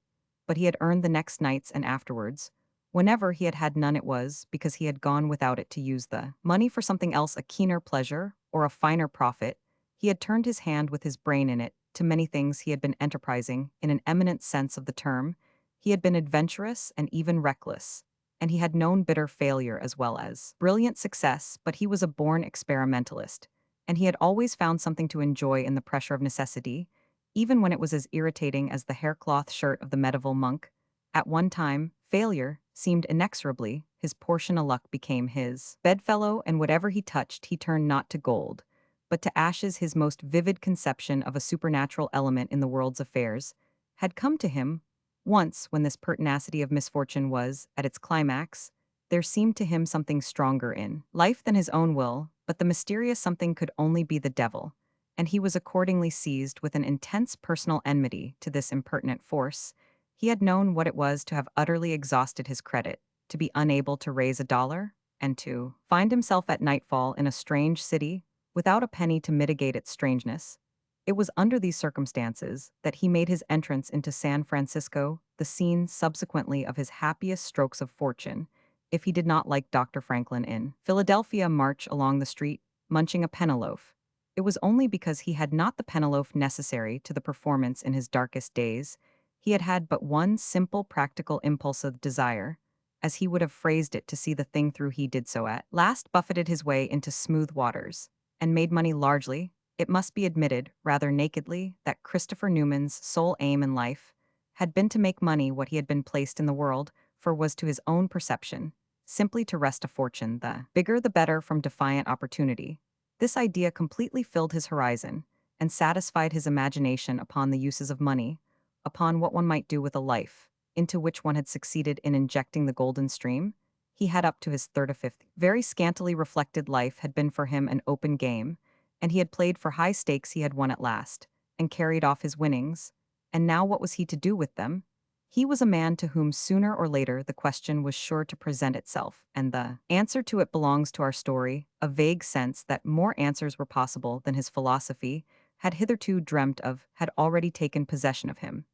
but he had earned the next night's, and afterwards, whenever he had had none, it was because he had gone without it to use the money for something else, a keener pleasure or a finer profit. He had turned his hand with his brain in it to many things. He had been enterprising in an eminent sense of the term. He had been adventurous and even reckless, and he had known bitter failure as well as brilliant success. But he was a born experimentalist, and he had always found something to enjoy in the pressure of necessity, even when it was as irritating as the haircloth shirt of the medieval monk. At one time, failure seemed inexorably his portion. A luck became his bedfellow, and whatever he touched he turned not to gold, but to ashes. His most vivid conception of a supernatural element in the world's affairs had come to him once when this pertinacity of misfortune was at its climax. There seemed to him something stronger in life than his own will, but the mysterious something could only be the devil, and he was accordingly seized with an intense personal enmity to this impertinent force. He had known what it was to have utterly exhausted his credit, to be unable to raise a dollar, and to find himself at nightfall in a strange city without a penny to mitigate its strangeness. It was under these circumstances that he made his entrance into San Francisco, the scene subsequently of his happiest strokes of fortune. If he did not, like Dr. Franklin in Philadelphia, march along the street, munching a pennyloaf, it was only because he had not the pennyloaf necessary to the performance in his darkest days. He had had but one simple practical impulse of desire, as he would have phrased it, to see the thing through. He did so at last, buffeted his way into smooth waters, and made money largely. It must be admitted, rather nakedly, that Christopher Newman's sole aim in life had been to make money. What he had been placed in the world for was, to his own perception, simply to wrest a fortune, the bigger the better, from defiant opportunity. This idea completely filled his horizon, and satisfied his imagination upon the uses of money, upon what one might do with a life into which one had succeeded in injecting the golden stream. He had, up to his third or fifth, very scantily reflected life, had been for him an open game, And he had played for high stakes he had won at last, and carried off his winnings. And now what was he to do with them? He was a man to whom sooner or later the question was sure to present itself, and the answer to it belongs to our story, a vague sense that more answers were possible than his philosophy had hitherto dreamt of had already taken possession of him.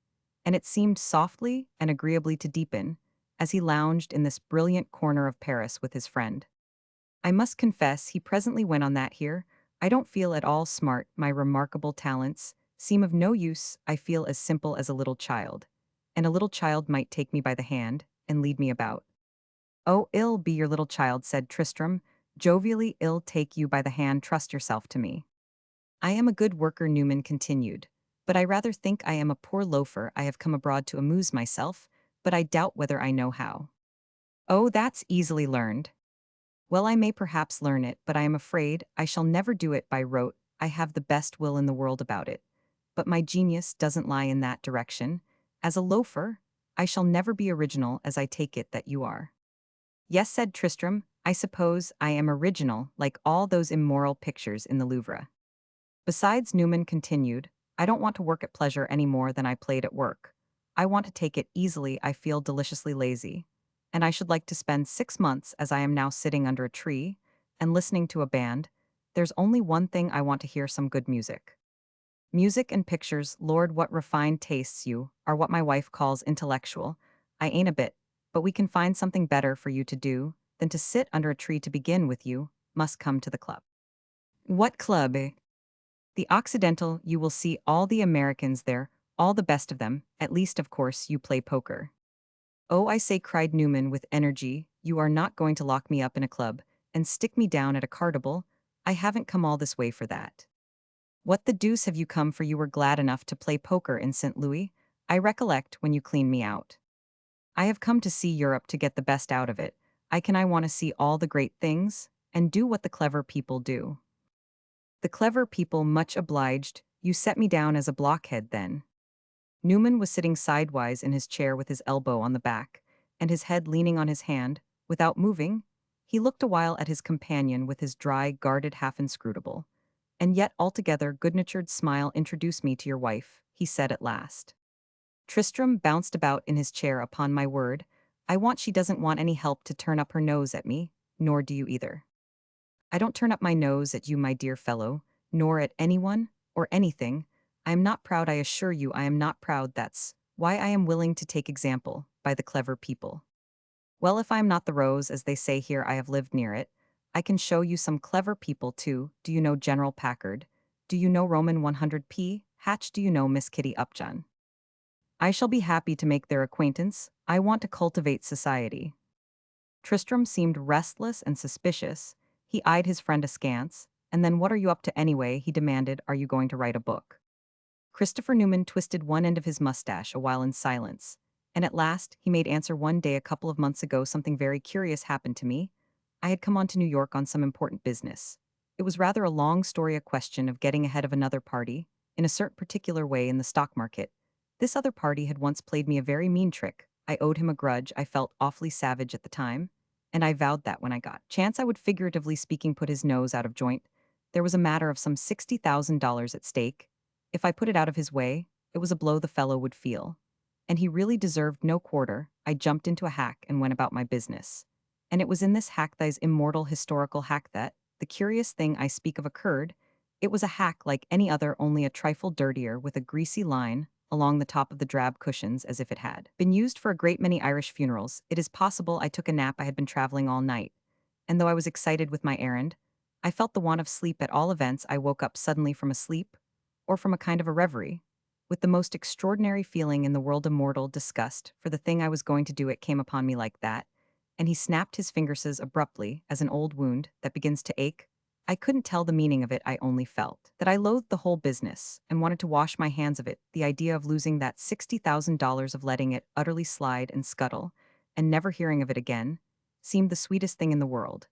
And it seemed softly and agreeably to deepen as he lounged in this brilliant corner of Paris with his friend. I must confess, he presently went on that here. I don't feel at all smart, my remarkable talents seem of no use, I feel as simple as a little child. And a little child might take me by the hand and lead me about. Oh, ill be your little child, said Tristram, jovially, ill take you by the hand, trust yourself to me. I am a good worker, Newman continued, but I rather think I am a poor loafer. I have come abroad to amuse myself, but I doubt whether I know how. Oh, that's easily learned. Well, I may perhaps learn it, but I am afraid I shall never do it by rote. I have the best will in the world about it. But my genius doesn't lie in that direction. As a loafer, I shall never be original as I take it that you are. Yes, said Tristram, I suppose I am original, like all those immoral pictures in the Louvre. Besides, Newman continued, I don't want to work at pleasure any more than I played at work. I want to take it easily, I feel deliciously lazy. And I should like to spend 6 months as I am now sitting under a tree and listening to a band. There's only one thing I want to hear, some good music. Music and pictures, Lord, what refined tastes you, are what my wife calls intellectual. I ain't a bit, but we can find something better for you to do than to sit under a tree to begin with. You must come to the club. What club? The Occidental, you will see all the Americans there, all the best of them, at least of course you play poker. Oh, I say, cried Newman with energy, you are not going to lock me up in a club and stick me down at a cartable. I haven't come all this way for that. What the deuce have you come for? You were glad enough to play poker in St. Louis, I recollect, when you cleaned me out. I have come to see Europe to get the best out of it. I want to see all the great things, and do what the clever people do. The clever people, much obliged, you set me down as a blockhead then. Newman was sitting sidewise in his chair with his elbow on the back, and his head leaning on his hand, without moving. He looked a while at his companion with his dry, guarded, half-inscrutable, and yet altogether good-natured smile. Introduce me to your wife, he said at last. Tristram bounced about in his chair. Upon my word, I want she doesn't want any help to turn up her nose at me, nor do you either. I don't turn up my nose at you, my dear fellow, nor at anyone, or anything. I am not proud, I assure you I am not proud. That's why I am willing to take example by the clever people. Well, if I am not the rose, as they say here, I have lived near it. I can show you some clever people, too. Do you know General Packard? Do you know Roman 100p? Hatch, do you know Miss Kitty Upjohn? I shall be happy to make their acquaintance. I want to cultivate society. Tristram seemed restless and suspicious. He eyed his friend askance. And then what are you up to anyway? He demanded. Are you going to write a book? Christopher Newman twisted one end of his mustache a while in silence, and at last he made answer. One day a couple of months ago something very curious happened to me. I had come on to New York on some important business. It was rather a long story, a question of getting ahead of another party, in a certain particular way in the stock market. This other party had once played me a very mean trick. I owed him a grudge. I felt awfully savage at the time, and I vowed that when I got chance I would, figuratively speaking, put his nose out of joint. There was a matter of some $60,000 at stake. If I put it out of his way, it was a blow the fellow would feel. And he really deserved no quarter. I jumped into a hack and went about my business. And it was in this hack, thy immortal historical hack, that the curious thing I speak of occurred. It was a hack like any other, only a trifle dirtier, with a greasy line along the top of the drab cushions, as if it had been used for a great many Irish funerals. It is possible I took a nap. I had been traveling all night, and though I was excited with my errand, I felt the want of sleep. At all events, I woke up suddenly from a sleep, or from a kind of a reverie, with the most extraordinary feeling in the world, immortal disgust for the thing I was going to do. It came upon me like that, and he snapped his fingers abruptly, as an old wound that begins to ache. I couldn't tell the meaning of it. I only felt that I loathed the whole business and wanted to wash my hands of it. The idea of losing that $60,000, of letting it utterly slide and scuttle, and never hearing of it again, seemed the sweetest thing in the world.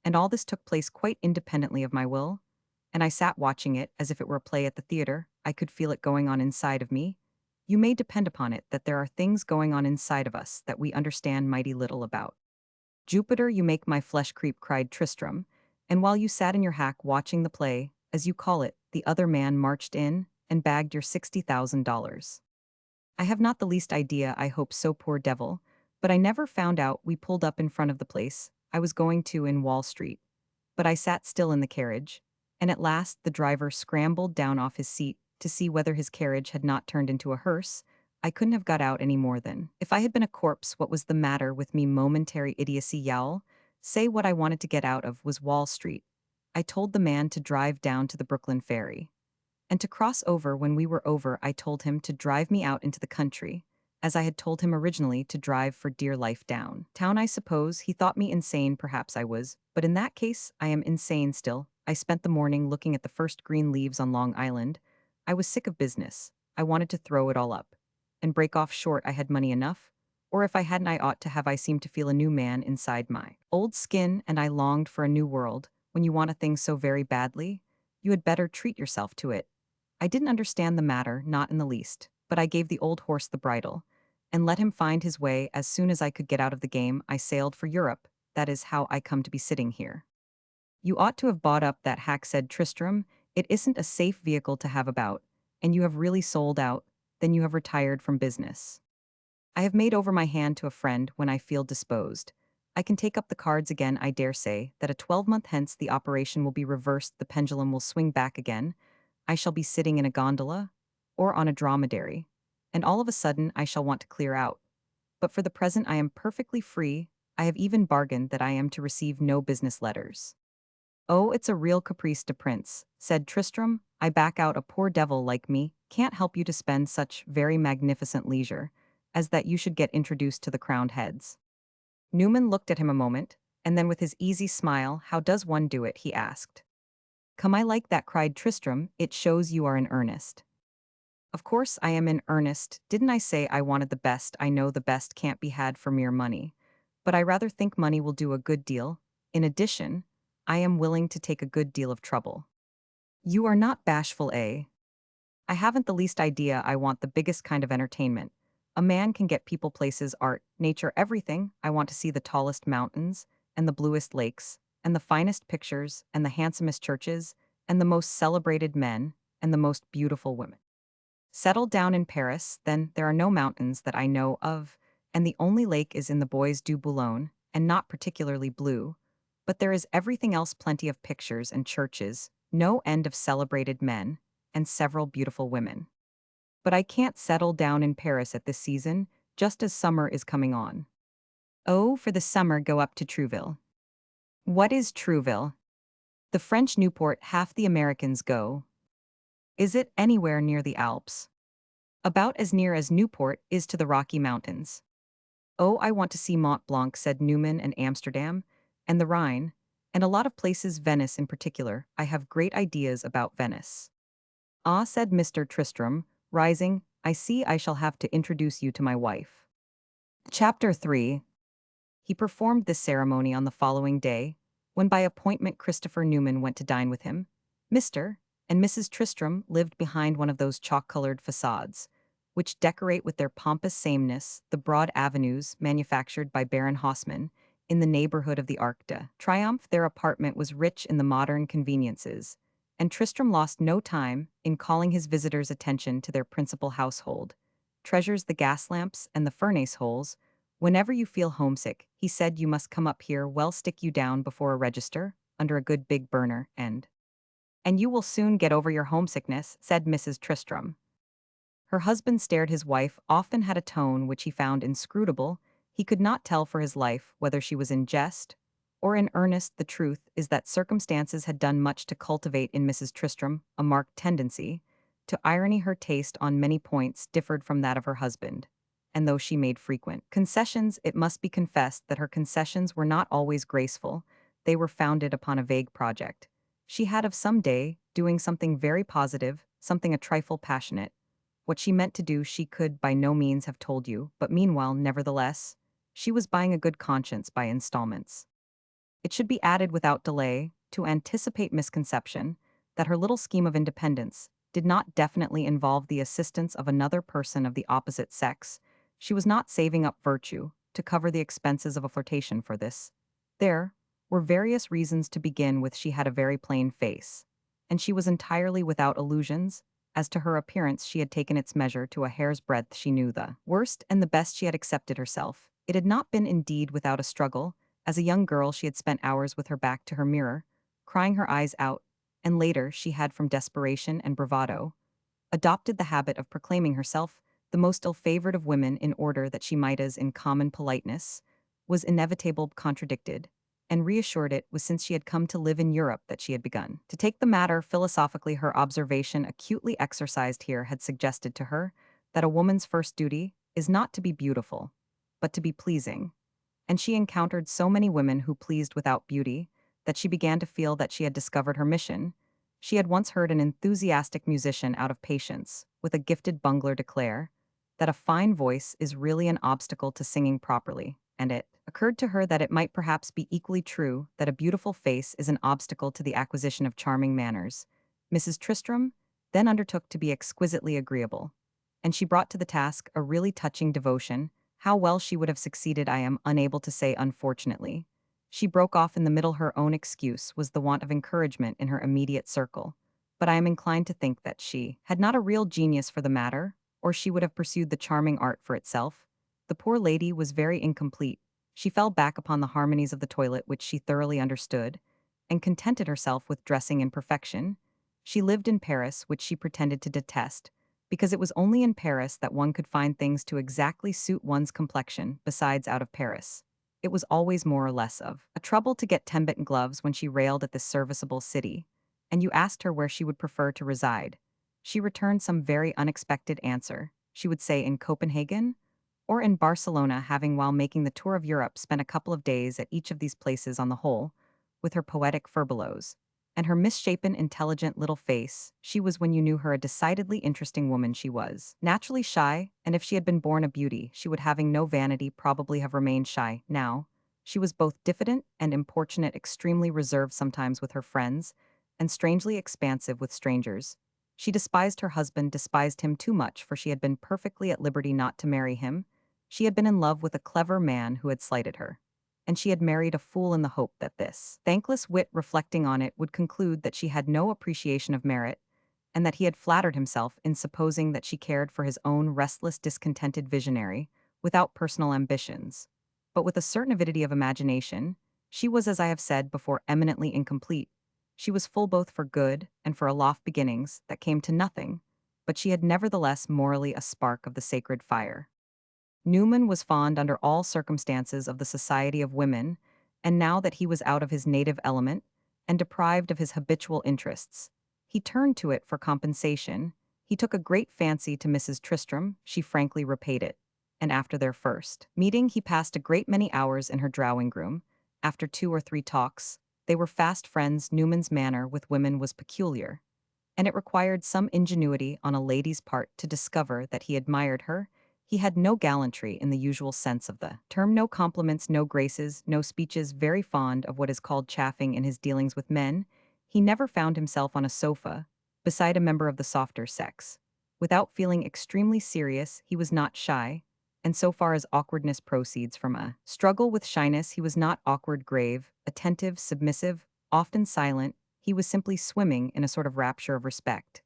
And all this took place quite independently of my will, and I sat watching it as if it were a play at the theater. I could feel it going on inside of me. You may depend upon it that there are things going on inside of us that we understand mighty little about. Jupiter, you make my flesh creep, cried Tristram, and while you sat in your hack watching the play, as you call it, the other man marched in and bagged your $60,000. I have not the least idea, I hope so, poor devil, but I never found out. We pulled up in front of the place I was going to in Wall Street, but I sat still in the carriage, and at last the driver scrambled down off his seat to see whether his carriage had not turned into a hearse. I couldn't have got out any more than. If I had been a corpse, what was the matter with me? Momentary idiocy, yowl. Say what I wanted to get out of was Wall Street. I told the man to drive down to the Brooklyn ferry and to cross over. When we were over, I told him to drive me out into the country, as I had told him originally to drive for dear life down town. I suppose he thought me insane, perhaps I was, but in that case, I am insane still. I spent the morning looking at the first green leaves on Long Island. I was sick of business. I wanted to throw it all up and break off short. I had money enough, or if I hadn't, I ought to have. I seemed to feel a new man inside my old skin, and I longed for a new world. When you want a thing so very badly, you had better treat yourself to it. I didn't understand the matter, not in the least, but I gave the old horse the bridle and let him find his way. As soon as I could get out of the game, I sailed for Europe. That is how I come to be sitting here. You ought to have bought up that hack, said Tristram. It isn't a safe vehicle to have about, and you have really sold out. Then you have retired from business. I have made over my hand to a friend when I feel disposed. I can take up the cards again. I dare say that a 12-month hence the operation will be reversed, the pendulum will swing back again. I shall be sitting in a gondola or on a dromedary, and all of a sudden I shall want to clear out. But for the present I am perfectly free. I have even bargained that I am to receive no business letters. Oh, it's a real caprice de prince, said Tristram. I back out. A poor devil like me can't help you to spend such very magnificent leisure as that you should get introduced to the crowned heads. Newman looked at him a moment, and then with his easy smile, how does one do it, he asked. Come, I like that, cried Tristram. It shows you are in earnest. Of course I am in earnest. Didn't I say I wanted the best? I know the best can't be had for mere money, but I rather think money will do a good deal. In addition, I am willing to take a good deal of trouble. You are not bashful, eh? I haven't the least idea. I want the biggest kind of entertainment. A man can get people, places, art, nature, everything. I want to see the tallest mountains, and the bluest lakes, and the finest pictures, and the handsomest churches, and the most celebrated men, and the most beautiful women. Settled down in Paris, then there are no mountains that I know of, and the only lake is in the Bois du Boulogne, and not particularly blue. But there is everything else, plenty of pictures and churches, no end of celebrated men, and several beautiful women. But I can't settle down in Paris at this season, just as summer is coming on. Oh, for the summer go up to Trouville. What is Trouville? The French Newport. Half the Americans go. Is it anywhere near the Alps? About as near as Newport is to the Rocky Mountains. Oh, I want to see Mont Blanc, said Newman, and Amsterdam, and the Rhine, and a lot of places, Venice in particular. I have great ideas about Venice. Ah, said Mr. Tristram, rising, I see I shall have to introduce you to my wife. Chapter 3. He performed this ceremony on the following day, when by appointment Christopher Newman went to dine with him. Mr. and Mrs. Tristram lived behind one of those chalk-colored facades, which decorate with their pompous sameness the broad avenues manufactured by Baron Haussmann in the neighborhood of the Arc de Triomphe. Their apartment was rich in the modern conveniences, and Tristram lost no time in calling his visitors' attention to their principal household treasures, the gas lamps and the furnace holes. Whenever you feel homesick, he said, you must come up here. Well, stick you down before a register, under a good big burner, and you will soon get over your homesickness, said Mrs. Tristram. Her husband stared. His wife often had a tone which he found inscrutable. He could not tell for his life whether she was in jest or in earnest. The truth is that circumstances had done much to cultivate in Mrs. Tristram a marked tendency to irony. Her taste on many points differed from that of her husband, and though she made frequent concessions, it must be confessed that her concessions were not always graceful. They were founded upon a vague project she had of some day doing something very positive, something a trifle passionate. What she meant to do she could by no means have told you, but meanwhile, nevertheless, she was buying a good conscience by installments. It should be added without delay, to anticipate misconception, that her little scheme of independence did not definitely involve the assistance of another person of the opposite sex. She was not saving up virtue to cover the expenses of a flirtation for this. There were various reasons. To begin with, she had a very plain face, and she was entirely without illusions. As to her appearance, she had taken its measure to a hair's breadth. She knew the worst and the best. She had accepted herself. It had not been indeed without a struggle. As a young girl, she had spent hours with her back to her mirror, crying her eyes out, and later she had, from desperation and bravado, adopted the habit of proclaiming herself the most ill-favored of women in order that she might, as in common politeness, was inevitable contradicted, and reassured it was since she had come to live in Europe that she had begun to take the matter philosophically. Her observation, acutely exercised here, had suggested to her that a woman's first duty is not to be beautiful, but to be pleasing, and she encountered so many women who pleased without beauty that she began to feel that she had discovered her mission. She had once heard an enthusiastic musician out of patience with a gifted bungler declare that a fine voice is really an obstacle to singing properly, and it occurred to her that it might perhaps be equally true that a beautiful face is an obstacle to the acquisition of charming manners. Mrs. Tristram then undertook to be exquisitely agreeable, and she brought to the task a really touching devotion. How well she would have succeeded I am unable to say, unfortunately. She broke off in the middle. Her own excuse was the want of encouragement in her immediate circle, but I am inclined to think that she had not a real genius for the matter, or she would have pursued the charming art for itself. The poor lady was very incomplete. She fell back upon the harmonies of the toilet, which she thoroughly understood, and contented herself with dressing in perfection. She lived in Paris, which she pretended to detest, because it was only in Paris that one could find things to exactly suit one's complexion. Besides, out of Paris, it was always more or less of a trouble to get Timbit gloves. When she railed at this serviceable city, and you asked her where she would prefer to reside, she returned some very unexpected answer. She would say in Copenhagen or in Barcelona, having, while making the tour of Europe, spent a couple of days at each of these places. On the whole, with her poetic furbelows and her misshapen, intelligent little face, she was, when you knew her, a decidedly interesting woman. She was naturally shy, and if she had been born a beauty, she would, having no vanity, probably have remained shy. Now, she was both diffident and importunate, extremely reserved sometimes with her friends, and strangely expansive with strangers. She despised her husband, despised him too much, for she had been perfectly at liberty not to marry him. She had been in love with a clever man who had slighted her, and she had married a fool in the hope that this thankless wit, reflecting on it, would conclude that she had no appreciation of merit, and that he had flattered himself in supposing that she cared for his own restless, discontented visionary, without personal ambitions. But with a certain avidity of imagination, she was, as I have said before, eminently incomplete. She was full both for good and for aloft beginnings that came to nothing, but she had nevertheless morally a spark of the sacred fire. Newman was fond under all circumstances of the society of women, and now that he was out of his native element and deprived of his habitual interests, he turned to it for compensation. He took a great fancy to Mrs. Tristram. She frankly repaid it, and after their first meeting he passed a great many hours in her drawing-room. After 2 or 3 talks, they were fast friends. Newman's manner with women was peculiar, and it required some ingenuity on a lady's part to discover that he admired her. He had no gallantry in the usual sense of the term, no compliments, no graces, no speeches, very fond of what is called chaffing in his dealings with men. He never found himself on a sofa, beside a member of the softer sex, without feeling extremely serious. He was not shy, and so far as awkwardness proceeds from a struggle with shyness, he was not awkward, grave, attentive, submissive, often silent. He was simply swimming in a sort of rapture of respect.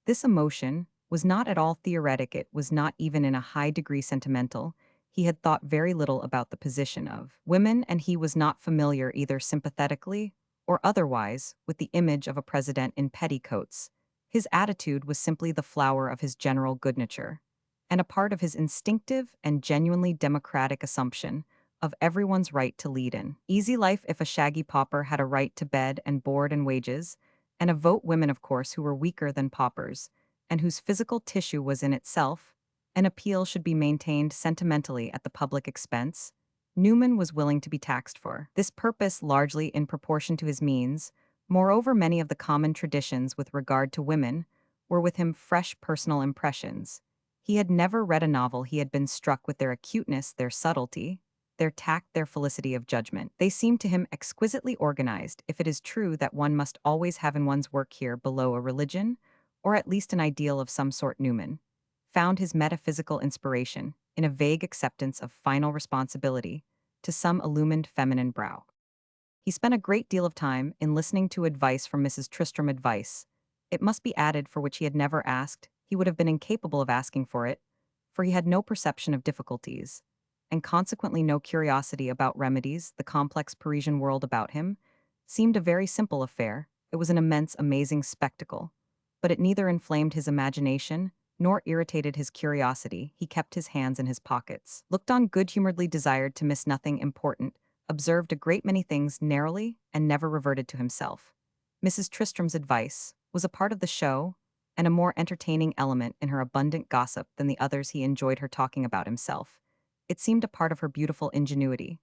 This emotion was not at all theoretic, it was not even in a high degree sentimental. He had thought very little about the position of women, and he was not familiar, either sympathetically or otherwise, with the image of a president in petticoats. His attitude was simply the flower of his general good nature, and a part of his instinctive and genuinely democratic assumption of everyone's right to lead an easy life. If a shaggy pauper had a right to bed and board and wages, and a vote, women, of course, who were weaker than paupers, and whose physical tissue was in itself an appeal, should be maintained sentimentally at the public expense, Newman was willing to be taxed for this purpose largely in proportion to his means. Moreover, many of the common traditions with regard to women were with him fresh personal impressions. He had never read a novel. He had been struck with their acuteness, their subtlety, their tact, their felicity of judgment. They seemed to him exquisitely organized. If it is true that one must always have in one's work here below a religion, or at least an ideal of some sort, Newman found his metaphysical inspiration in a vague acceptance of final responsibility to some illumined feminine brow. He spent a great deal of time in listening to advice from Mrs. Tristram advice. It must be added for which he had never asked, he would have been incapable of asking for it, for he had no perception of difficulties, and consequently no curiosity about remedies. The complex Parisian world about him seemed a very simple affair. It was an immense, amazing spectacle. But it neither inflamed his imagination nor irritated his curiosity. He kept his hands in his pockets, looked on good-humoredly, desired to miss nothing important, observed a great many things narrowly, and never reverted to himself. Mrs. Tristram's advice was a part of the show and a more entertaining element in her abundant gossip than the others he enjoyed her talking about himself. It seemed a part of her beautiful ingenuity.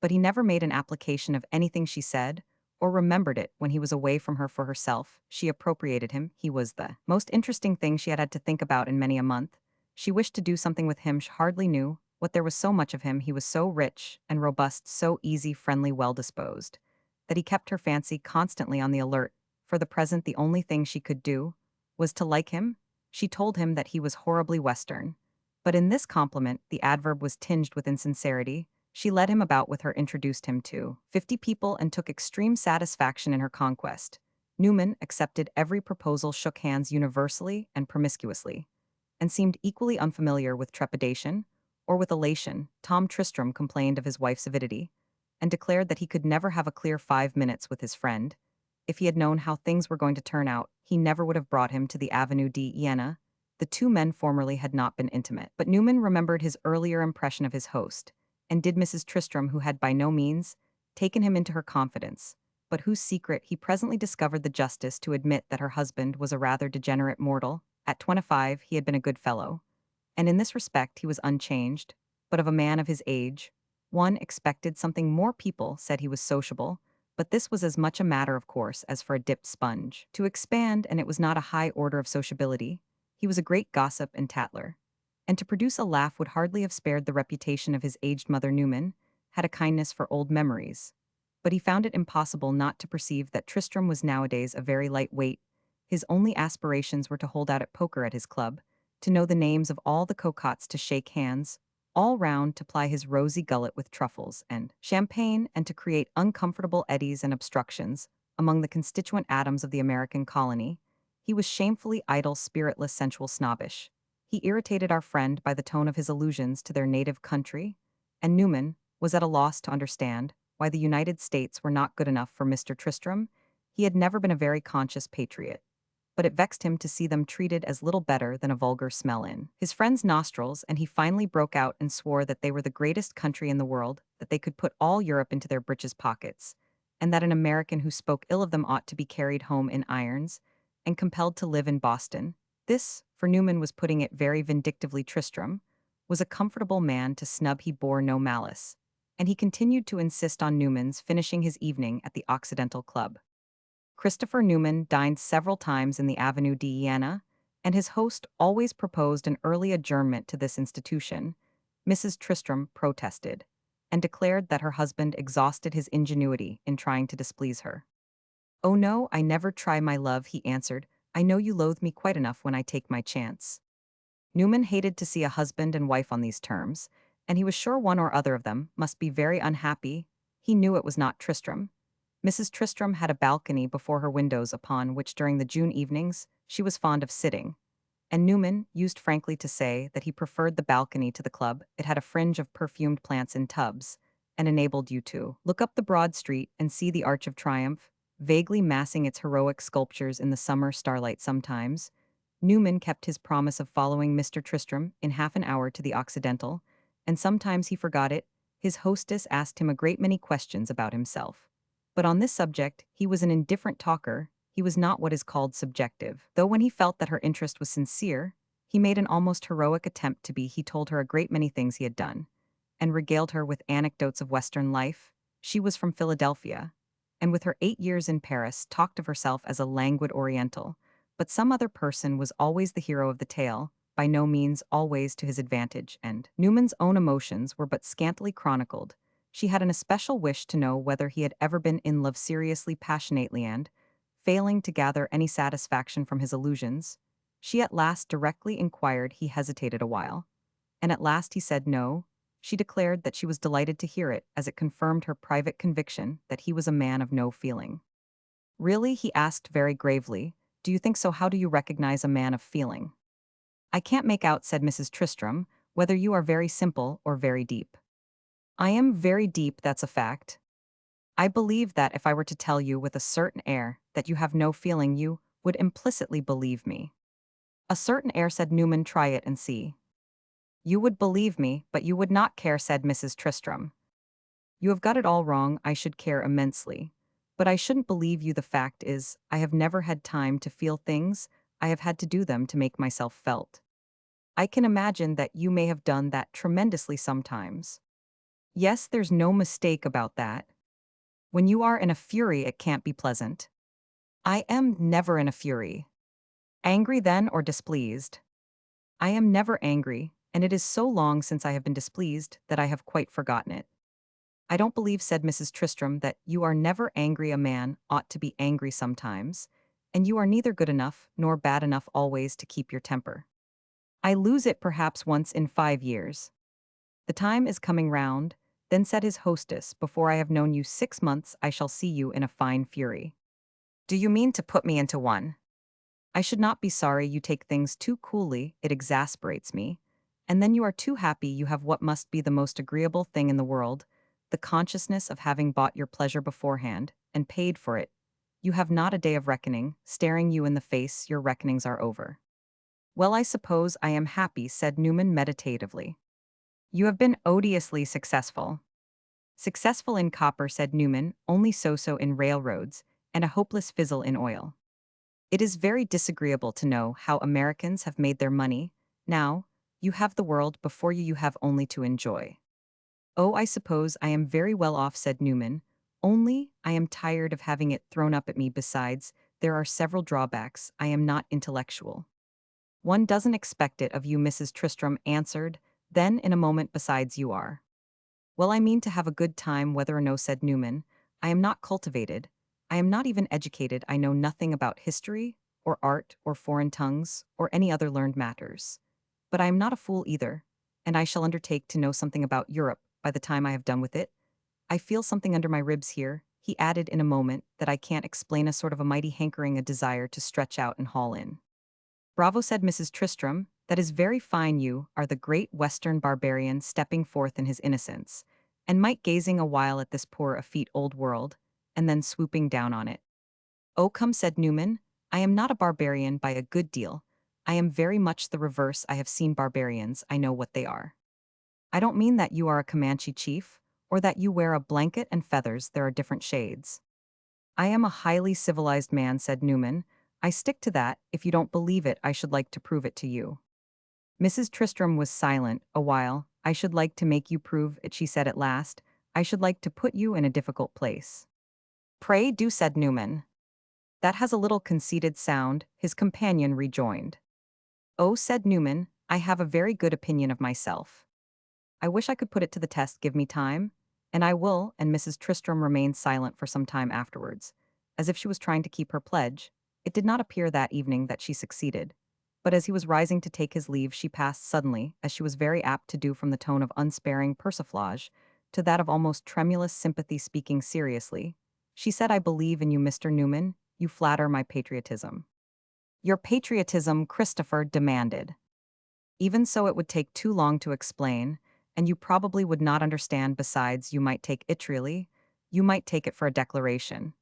But he never made an application of anything she said, or remembered it when he was away from her for herself. She appropriated him. He was the most interesting thing she had had to think about in many a month. She wished to do something with him. She hardly knew what. There was so much of him. He was so rich and robust, so easy, friendly, well-disposed, that he kept her fancy constantly on the alert. For the present, the only thing she could do was to like him. She told him that he was horribly Western. But in this compliment, the adverb was tinged with insincerity. She led him about with her, introduced him to 50 people, and took extreme satisfaction in her conquest. Newman accepted every proposal, shook hands universally and promiscuously, and seemed equally unfamiliar with trepidation or with elation. Tom Tristram complained of his wife's avidity, and declared that he could never have a clear 5 minutes with his friend. If he had known how things were going to turn out, he never would have brought him to the Avenue de Iena. The two men formerly had not been intimate, but Newman remembered his earlier impression of his host, and did Mrs. Tristram, who had by no means taken him into her confidence, but whose secret he presently discovered the justice to admit that her husband was a rather degenerate mortal. At 25 he had been a good fellow, and in this respect he was unchanged, but of a man of his age. One expected something more. People said he was sociable, but this was as much a matter of course as for a dipped sponge to expand, and it was not a high order of sociability. He was a great gossip and tattler, and to produce a laugh would hardly have spared the reputation of his aged mother. Newman had a kindness for old memories, but he found it impossible not to perceive that Tristram was nowadays a very light weight. His only aspirations were to hold out at poker at his club, to know the names of all the cocottes, to shake hands all round, to ply his rosy gullet with truffles and champagne, and to create uncomfortable eddies and obstructions among the constituent atoms of the American colony. He was shamefully idle, spiritless, sensual, snobbish. He irritated our friend by the tone of his allusions to their native country, and Newman was at a loss to understand why the United States were not good enough for Mr. Tristram. He had never been a very conscious patriot, but it vexed him to see them treated as little better than a vulgar smell in his friend's nostrils, and he finally broke out and swore that they were the greatest country in the world, that they could put all Europe into their breeches pockets, and that an American who spoke ill of them ought to be carried home in irons and compelled to live in Boston. This, for Newman was putting it very vindictively, Tristram was a comfortable man to snub. He bore no malice, and he continued to insist on Newman's finishing his evening at the Occidental Club. Christopher Newman dined several times in the Avenue de Iena, and his host always proposed an early adjournment to this institution. Mrs. Tristram protested, and declared that her husband exhausted his ingenuity in trying to displease her. "Oh no, I never try, my love," he answered. "I know you loathe me quite enough when I take my chance." Newman hated to see a husband and wife on these terms, and he was sure one or other of them must be very unhappy. He knew it was not Tristram. Mrs. Tristram had a balcony before her windows upon which during the June evenings she was fond of sitting, and Newman used frankly to say that he preferred the balcony to the club. It had a fringe of perfumed plants in tubs, and enabled you to look up the broad street and see the Arch of Triumph, vaguely massing its heroic sculptures in the summer starlight. Sometimes Newman kept his promise of following Mr. Tristram in half an hour to the Occidental, and sometimes he forgot it. His hostess asked him a great many questions about himself, but on this subject he was an indifferent talker. He was not what is called subjective, though when he felt that her interest was sincere, he made an almost heroic attempt to be. He told her a great many things he had done, and regaled her with anecdotes of Western life. She was from Philadelphia, and with her 8 years in Paris talked of herself as a languid Oriental, but some other person was always the hero of the tale, by no means always to his advantage, and Newman's own emotions were but scantily chronicled. She had an especial wish to know whether he had ever been in love seriously, passionately, and, failing to gather any satisfaction from his allusions, she at last directly inquired. He hesitated a while, and at last he said no. She declared that she was delighted to hear it, as it confirmed her private conviction that he was a man of no feeling. Really? He asked very gravely. Do you think so? How do you recognize a man of feeling? I can't make out, said Mrs. Tristram, whether you are very simple or very deep. I am very deep, that's a fact. I believe that if I were to tell you with a certain air that you have no feeling, you would implicitly believe me. A certain air, said Newman. Try it and see. You would believe me, but you would not care, said Mrs. Tristram. You have got it all wrong. I should care immensely. But I shouldn't believe you. The fact is, I have never had time to feel things. I have had to do them to make myself felt. I can imagine that you may have done that tremendously sometimes. Yes, there's no mistake about that. When you are in a fury, it can't be pleasant. I am never in a fury. Angry then or displeased? I am never angry, and it is so long since I have been displeased that I have quite forgotten it. I don't believe, said Mrs. Tristram, that you are never angry. A man ought to be angry sometimes, and you are neither good enough nor bad enough always to keep your temper. I lose it perhaps once in 5 years. The time is coming round, then said his hostess, before I have known you 6 months I shall see you in a fine fury. Do you mean to put me into one? I should not be sorry. You take things too coolly, it exasperates me. And then you are too happy. You have what must be the most agreeable thing in the world, the consciousness of having bought your pleasure beforehand, and paid for it. You have not a day of reckoning. Staring you in the face, your reckonings are over. Well, I suppose I am happy, said Newman meditatively. You have been odiously successful. Successful in copper, said Newman, only so-so in railroads, and a hopeless fizzle in oil. It is very disagreeable to know how Americans have made their money. Now, you have the world before you have only to enjoy. Oh, I suppose I am very well off, said Newman, only I am tired of having it thrown up at me. Besides, there are several drawbacks. I am not intellectual. One doesn't expect it of you, Mrs. Tristram answered. Then, in a moment, besides, you are. Well, I mean to have a good time, whether or no, said Newman. I am not cultivated. I am not even educated. I know nothing about history, or art, or foreign tongues, or any other learned matters. But I am not a fool either, and I shall undertake to know something about Europe by the time I have done with it. I feel something under my ribs here, he added in a moment, that I can't explain, a sort of a mighty hankering, a desire to stretch out and haul in. Bravo, said Mrs. Tristram, that is very fine. You are the great Western barbarian stepping forth in his innocence, and Mike gazing a while at this poor effete old world, and then swooping down on it. Oh, come, said Newman, I am not a barbarian by a good deal. I am very much the reverse. I have seen barbarians. I know what they are. I don't mean that you are a Comanche chief, or that you wear a blanket and feathers. There are different shades. I am a highly civilized man, said Newman. I stick to that. If you don't believe it, I should like to prove it to you. Mrs. Tristram was silent a while. I should like to make you prove it, she said at last. I should like to put you in a difficult place. Pray do, said Newman. That has a little conceited sound, his companion rejoined. Oh, said Newman, I have a very good opinion of myself. I wish I could put it to the test. Give me time, and I will. And Mrs. Tristram remained silent for some time afterwards, as if she was trying to keep her pledge. It did not appear that evening that she succeeded. But as he was rising to take his leave, she passed suddenly, as she was very apt to do, from the tone of unsparing persiflage to that of almost tremulous sympathy. Speaking seriously, she said, I believe in you, Mr. Newman. You flatter my patriotism. Your patriotism, Christopher demanded. Even so, it would take too long to explain, and you probably would not understand. Besides, you might take it really. You might take it for a declaration.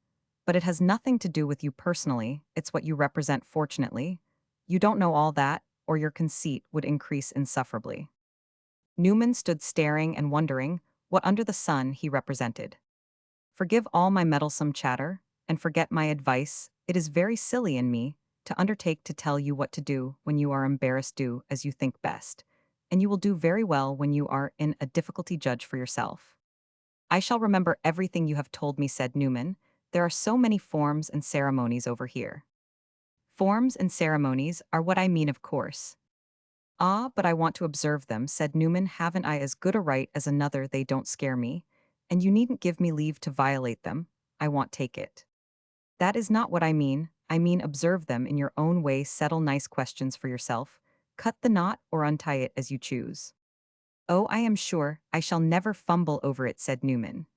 But it has nothing to do with you personally. It's what you represent. Fortunately, you don't know all that, or your conceit would increase insufferably. Newman stood staring and wondering what under the sun he represented. Forgive all my meddlesome chatter, and forget my advice. It is very silly in me to undertake to tell you what to do when you are embarrassed. Do as you think best, and you will do very well when you are in a difficulty. Judge for yourself. I shall remember everything you have told me, said Newman. There are so many forms and ceremonies over here. Forms and ceremonies are what I mean, of course. Ah, but I want to observe them, said Newman. Haven't I as good a right as another? They don't scare me, and you needn't give me leave to violate them. I won't take it. That is not what I mean. I mean observe them in your own way. Settle nice questions for yourself. Cut the knot or untie it as you choose. "Oh, I am sure I shall never fumble over it," said Newman.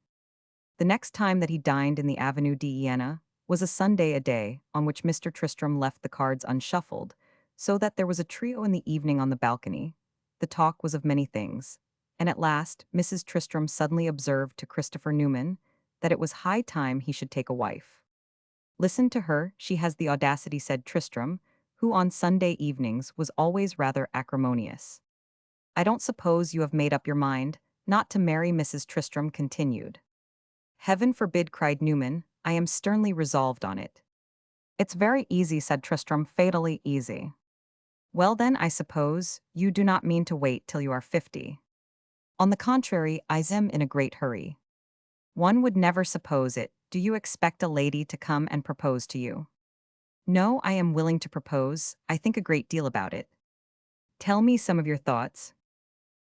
The next time that he dined in the Avenue di Iena was a Sunday a day on which Mr. Tristram left the cards unshuffled, so that there was a trio in the evening on the balcony. The talk was of many things, and at last Mrs. Tristram suddenly observed to Christopher Newman that it was high time he should take a wife. "Listen to her, she has the audacity," said Tristram, who on Sunday evenings was always rather acrimonious. "I don't suppose you have made up your mind not to marry," Mrs. Tristram continued. "Heaven forbid," cried Newman. "I am sternly resolved on it." "It's very easy," said Tristram, "fatally easy." "Well then, I suppose, you do not mean to wait till you are 50. On the contrary, I am in a great hurry." "One would never suppose it. Do you expect a lady to come and propose to you?" "No, I am willing to propose. I think a great deal about it." "Tell me some of your thoughts."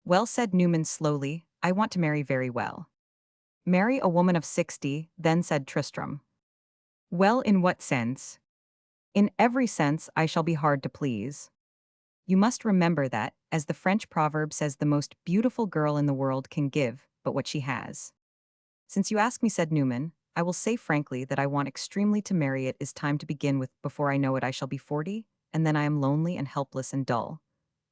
"Well," said Newman slowly, "I want to marry very well." "Marry a woman of 60, then," said Tristram. "Well, in what sense?" "In every sense I shall be hard to please. You must remember that, as the French proverb says, the most beautiful girl in the world can give but what she has." "Since you ask me," said Newman, "I will say frankly that I want extremely to marry. It is time to begin with. Before I know it I shall be 40, and then I am lonely and helpless and dull.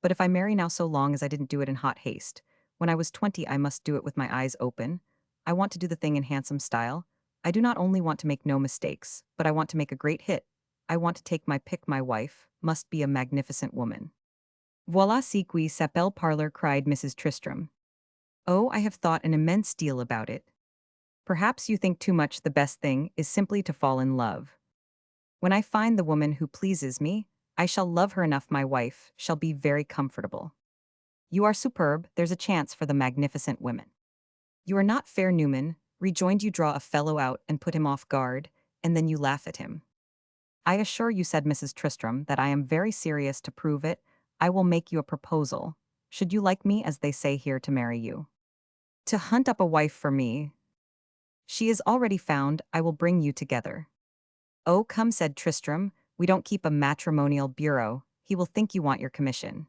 But if I marry now, so long as I didn't do it in hot haste, when I was 20 I must do it with my eyes open. I want to do the thing in handsome style. I do not only want to make no mistakes, but I want to make a great hit. I want to take my pick. My wife must be a magnificent woman." "Voilà ce qui s'appelle parlor," cried Mrs. Tristram. "Oh, I have thought an immense deal about it. Perhaps you think too much. The best thing is simply to fall in love. When I find the woman who pleases me, I shall love her enough. My wife shall be very comfortable." "You are superb. There's a chance for the magnificent women." "You are not fair, Newman," rejoined. "You draw a fellow out and put him off guard, and then you laugh at him." "I assure you," said Mrs. Tristram, "that I am very serious. To prove it, I will make you a proposal. Should you like me, as they say here, to marry you?" "To hunt up a wife for me?" "She is already found. I will bring you together." "Oh, come," said Tristram, "we don't keep a matrimonial bureau. He will think you want your commission."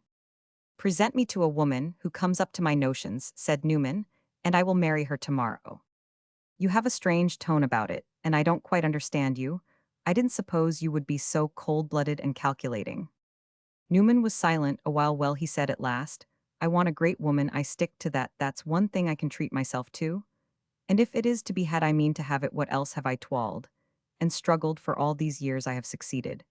"Present me to a woman who comes up to my notions," said Newman, "and I will marry her tomorrow." "You have a strange tone about it, and I don't quite understand you. I didn't suppose you would be so cold-blooded and calculating." Newman was silent a while. "Well," he said at last, "I want a great woman. I stick to that. That's one thing I can treat myself to. And if it is to be had, I mean to have it. What else have I toiled and struggled for all these years? I have succeeded.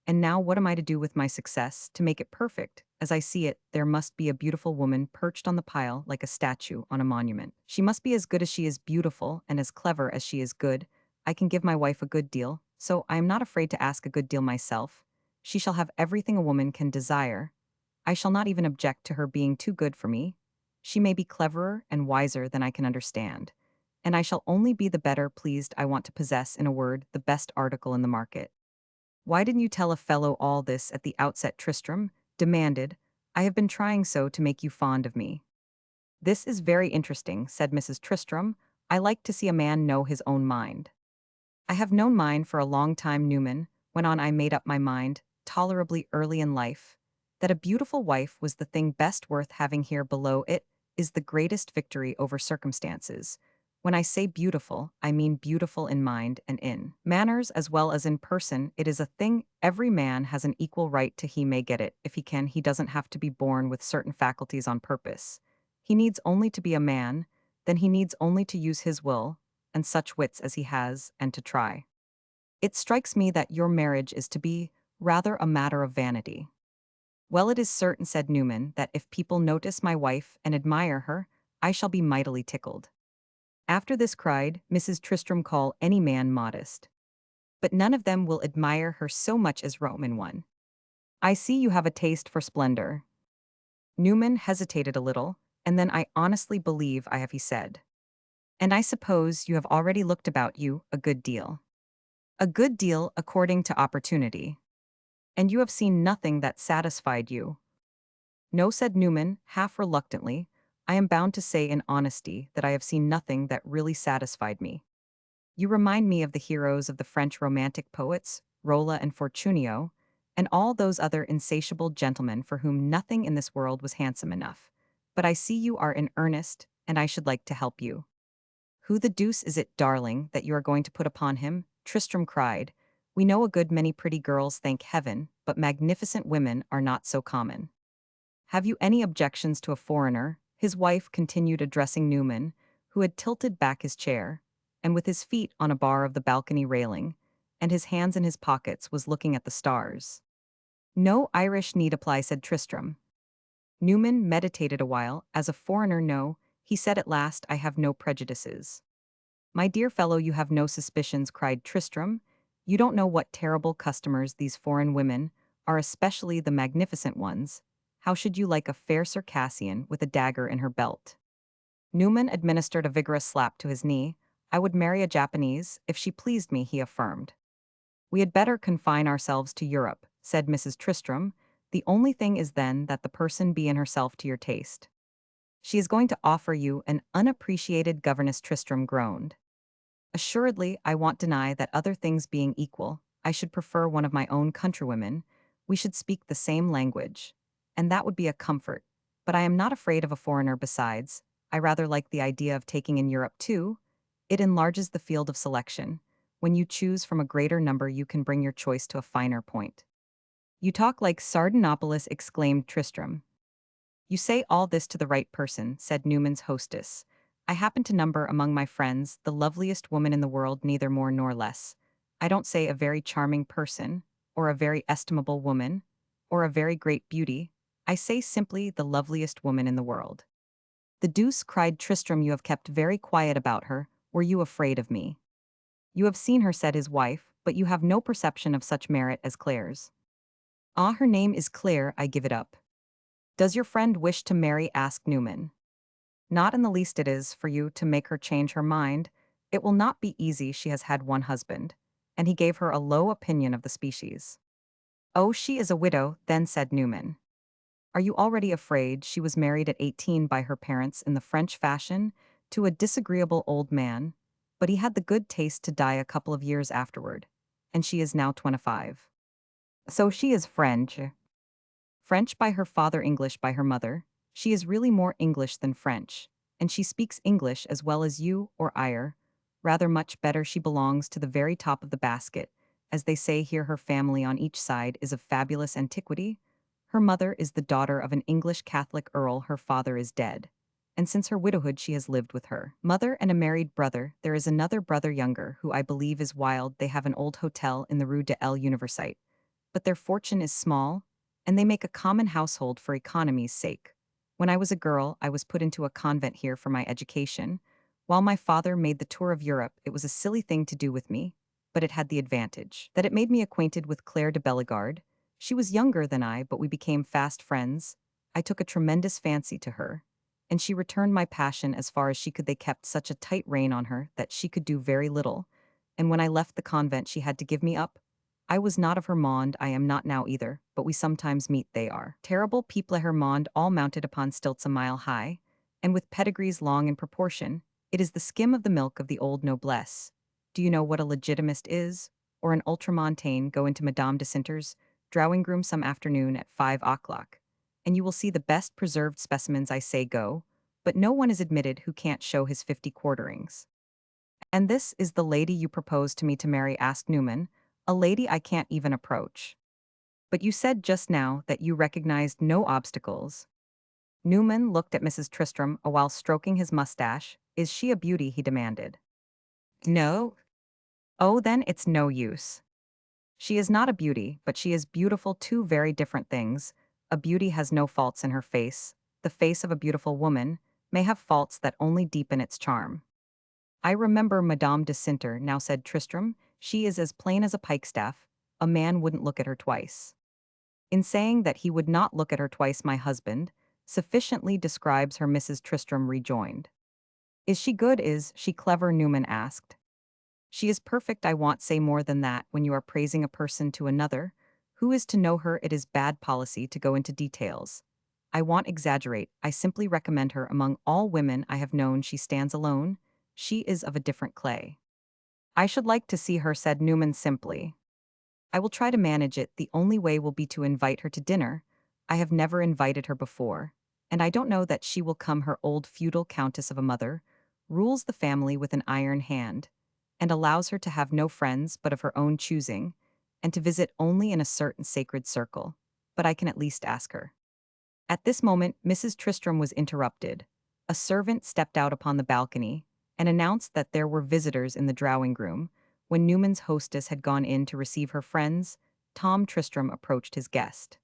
And now what am I to do with my success, to make it perfect? As I see it, there must be a beautiful woman perched on the pile like a statue on a monument. She must be as good as she is beautiful and as clever as she is good. I can give my wife a good deal, so I am not afraid to ask a good deal myself. She shall have everything a woman can desire. I shall not even object to her being too good for me. She may be cleverer and wiser than I can understand. And I shall only be the better pleased. I want to possess, in a word, the best article in the market." "Why didn't you tell a fellow all this at the outset?" Tristram demanded. "I have been trying so to make you fond of me." "This is very interesting," said Mrs. Tristram. "I like to see a man know his own mind." "I have known mine for a long time," Newman went on. "I made up my mind, tolerably early in life, that a beautiful wife was the thing best worth having. Here below it is the greatest victory over circumstances. When I say beautiful, I mean beautiful in mind and in manners as well as in person. It is a thing every man has an equal right to. He may get it if he can. He doesn't have to be born with certain faculties on purpose. He needs only to be a man, then he needs only to use his will and such wits as he has, and to try. It strikes me that your marriage is to be rather a matter of vanity." "Well, it is certain," said Newman, "that if people notice my wife and admire her, I shall be mightily tickled." After this, cried Mrs. Tristram, "call any man modest. But none of them will admire her so much as Roman one. I see you have a taste for splendor." Newman hesitated a little, and then, "I honestly believe I have," he said. "And I suppose you have already looked about you a good deal." "A good deal, according to opportunity." "And you have seen nothing that satisfied you?" "No," said Newman, half reluctantly. "I am bound to say in honesty that I have seen nothing that really satisfied me. You remind me of the heroes of the French romantic poets, Rolla and Fortunio, and all those other insatiable gentlemen for whom nothing in this world was handsome enough. But I see you are in earnest, and I should like to help you. Who the deuce is it, darling, that you are going to put upon him? Tristram cried. We know a good many pretty girls, thank heaven, but magnificent women are not so common. Have you any objections to a foreigner? His wife continued, addressing Newman, who had tilted back his chair, and with his feet on a bar of the balcony railing, and his hands in his pockets, was looking at the stars. No Irish need apply, said Tristram. Newman meditated a while. As a foreigner, no, he said at last, I have no prejudices. My dear fellow, you have no suspicions, cried Tristram. You don't know what terrible customers these foreign women are, especially the magnificent ones. How should you like a fair Circassian with a dagger in her belt? Newman administered a vigorous slap to his knee. I would marry a Japanese, if she pleased me, he affirmed. We had better confine ourselves to Europe, said Mrs. Tristram. The only thing is then that the person be in herself to your taste. She is going to offer you an unappreciated governess, Tristram groaned. Assuredly, I won't deny that other things being equal, I should prefer one of my own countrywomen. We should speak the same language. And that would be a comfort. But I am not afraid of a foreigner besides. I rather like the idea of taking in Europe too. It enlarges the field of selection. When you choose from a greater number, you can bring your choice to a finer point. You talk like Sardanapalus, exclaimed Tristram. You say all this to the right person, said Newman's hostess. I happen to number among my friends the loveliest woman in the world, neither more nor less. I don't say a very charming person, or a very estimable woman, or a very great beauty. I say simply the loveliest woman in the world. The deuce, cried Tristram, you have kept very quiet about her. Were you afraid of me? You have seen her, said his wife, but you have no perception of such merit as Claire's. Ah, her name is Claire, I give it up. Does your friend wish to marry? Asked Newman. Not in the least. It is for you to make her change her mind. It will not be easy, she has had one husband, and he gave her a low opinion of the species. Oh, she is a widow, then, said Newman. Are you already afraid? She was married at 18 by her parents in the French fashion to a disagreeable old man, but he had the good taste to die a couple of years afterward, and she is now 25. So she is French. French by her father, English by her mother. She is really more English than French, and she speaks English as well as you or Ire. Rather much better. She belongs to the very top of the basket. As they say here, her family on each side is of fabulous antiquity. Her mother is the daughter of an English Catholic earl, her father is dead. And since her widowhood she has lived with her mother and a married brother. There is another brother younger, who I believe is wild. They have an old hotel in the Rue de l'Université. But their fortune is small, and they make a common household for economy's sake. When I was a girl, I was put into a convent here for my education. While my father made the tour of Europe, it was a silly thing to do with me, but it had the advantage that it made me acquainted with Claire de Bellegarde. She was younger than I, but we became fast friends. I took a tremendous fancy to her, and she returned my passion as far as she could. They kept such a tight rein on her that she could do very little, and when I left the convent she had to give me up. I was not of her monde, I am not now either, but we sometimes meet. They are terrible people, her monde, all mounted upon stilts a mile high, and with pedigrees long in proportion. It is the skim of the milk of the old noblesse. Do you know what a legitimist is? Or an ultramontane? Go into Madame de Sinter's drawing room some afternoon at 5 o'clock, and you will see the best preserved specimens. I say go, but no one is admitted who can't show his 50 quarterings. And this is the lady you proposed to me to marry? Asked Newman. A lady I can't even approach. But you said just now that you recognized no obstacles. Newman looked at Mrs. Tristram a while, stroking his mustache. Is she a beauty? He demanded. No. Oh, then it's no use. She is not a beauty, but she is beautiful, two very different things. A beauty has no faults in her face. The face of a beautiful woman may have faults that only deepen its charm. I remember Madame de Sinter now, said Tristram. She is as plain as a pikestaff. A man wouldn't look at her twice. In saying that he would not look at her twice, my husband sufficiently describes her, Mrs. Tristram rejoined. Is she good? Is she clever? Newman asked. She is perfect. I won't say more than that. When you are praising a person to another, who is to know her, it is bad policy to go into details. I won't exaggerate. I simply recommend her among all women I have known. She stands alone. She is of a different clay. I should like to see her, said Newman simply. I will try to manage it. The only way will be to invite her to dinner. I have never invited her before. and I don't know that she will come her old feudal countess of a mother, rules the family with an iron hand, and allows her to have no friends but of her own choosing, and to visit only in a certain sacred circle. But I can at least ask her. At this moment, Mrs. Tristram was interrupted. A servant stepped out upon the balcony and announced that there were visitors in the drawing room. When Newman's hostess had gone in to receive her friends, Tom Tristram approached his guest.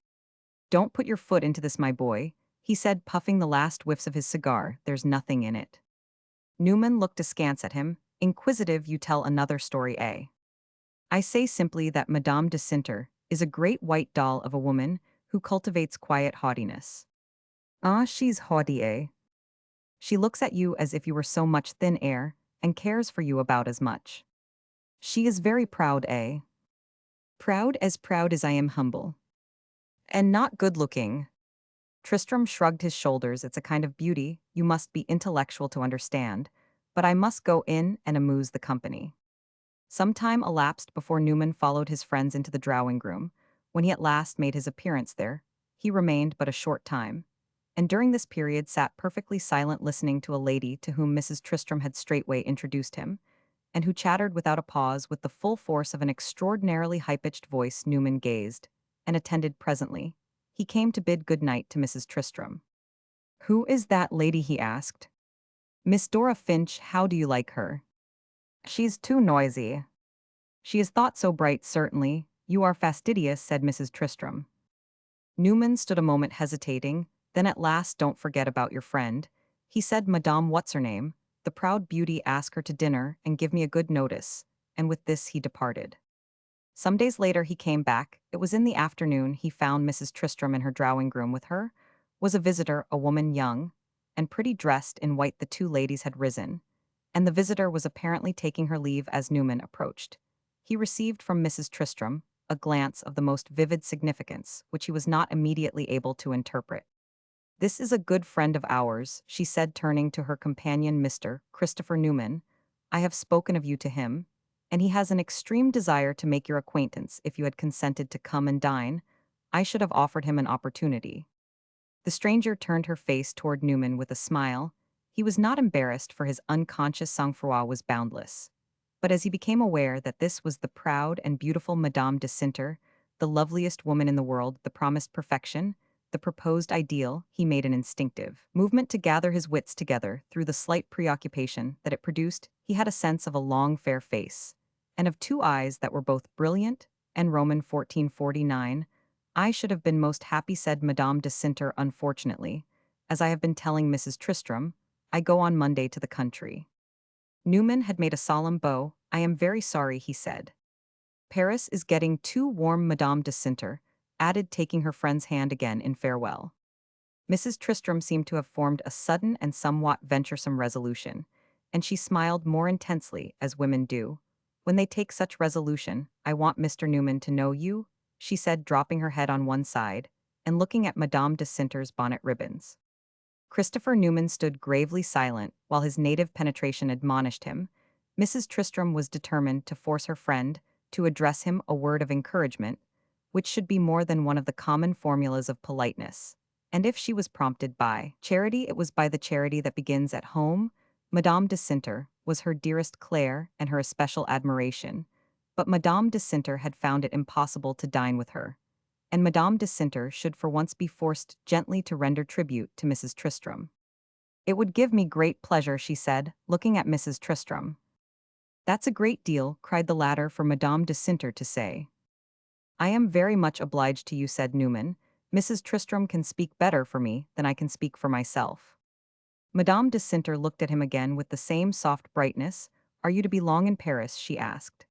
"Don't put your foot into this, my boy," he said, puffing the last whiffs of his cigar. "There's nothing in it." Newman looked askance at him. "Inquisitive, you tell another story, eh?" "I say simply that Madame de Cinter is a great white doll of a woman who cultivates quiet haughtiness." "Ah, she's haughty, eh? She looks at you as if you were so much thin air, and cares for you about as much. She is very proud, eh?" Proud as I am humble. And not good-looking." Tristram shrugged his shoulders. "It's a kind of beauty you must be intellectual to understand, but I must go in and amuse the company." Some time elapsed before Newman followed his friends into the drawing room. When he at last made his appearance there, he remained but a short time, and during this period sat perfectly silent, listening to a lady to whom Mrs. Tristram had straightway introduced him, and who chattered without a pause with the full force of an extraordinarily high-pitched voice. Newman gazed, and attended presently. He came to bid good night to Mrs. Tristram. "Who is that lady?" he asked. "Miss Dora Finch. How do you like her?" "She's too noisy." "She is thought so bright, certainly. You are fastidious," said Mrs. Tristram. Newman stood a moment hesitating, then at last, "Don't forget about your friend," he said. "Madame What's-her-name, the proud beauty, ask her to dinner and give me a good notice," and with this he departed. Some days later he came back. It was in the afternoon. He found Mrs. Tristram in her drawing room. With her was a visitor, a woman young and pretty, dressed in white. The two ladies had risen, and the visitor was apparently taking her leave as Newman approached. He received from Mrs. Tristram a glance of the most vivid significance, which he was not immediately able to interpret. "This is a good friend of ours," she said, turning to her companion, "Mr. Christopher Newman. I have spoken of you to him, and he has an extreme desire to make your acquaintance. If you had consented to come and dine, I should have offered him an opportunity." The stranger turned her face toward Newman with a smile. He was not embarrassed, for his unconscious sang-froid was boundless. But as he became aware that this was the proud and beautiful Madame de Cinter, the loveliest woman in the world, the promised perfection, the proposed ideal, he made an instinctive movement to gather his wits together. Through the slight preoccupation that it produced, he had a sense of a long, fair face, and of two eyes that were both brilliant and Roman. 1449. "I should have been most happy," said Madame de Cinter. "Unfortunately, as I have been telling Mrs. Tristram, I go on Monday to the country." Newman had made a solemn bow. "I am very sorry," he said. "Paris is getting too warm," Madame de Cinter added, taking her friend's hand again in farewell. Mrs. Tristram seemed to have formed a sudden and somewhat venturesome resolution, and she smiled more intensely, as women do when they take such resolution. "I want Mr. Newman to know you," she said, dropping her head on one side and looking at Madame de Cinter's bonnet ribbons. Christopher Newman stood gravely silent while his native penetration admonished him. Mrs. Tristram was determined to force her friend to address him a word of encouragement, which should be more than one of the common formulas of politeness. And if she was prompted by charity, it was by the charity that begins at home. Madame de Cinter was her dearest Claire and her especial admiration, but Madame de Cinter had found it impossible to dine with her, and Madame de Cinter should for once be forced gently to render tribute to Mrs. Tristram. "It would give me great pleasure," she said, looking at Mrs. Tristram. "That's a great deal," cried the latter, for Madame de Cinter to say. "I am very much obliged to you," said Newman. "Mrs. Tristram can speak better for me than I can speak for myself." Madame de Cinter looked at him again with the same soft brightness. "Are you to be long in Paris?" she asked.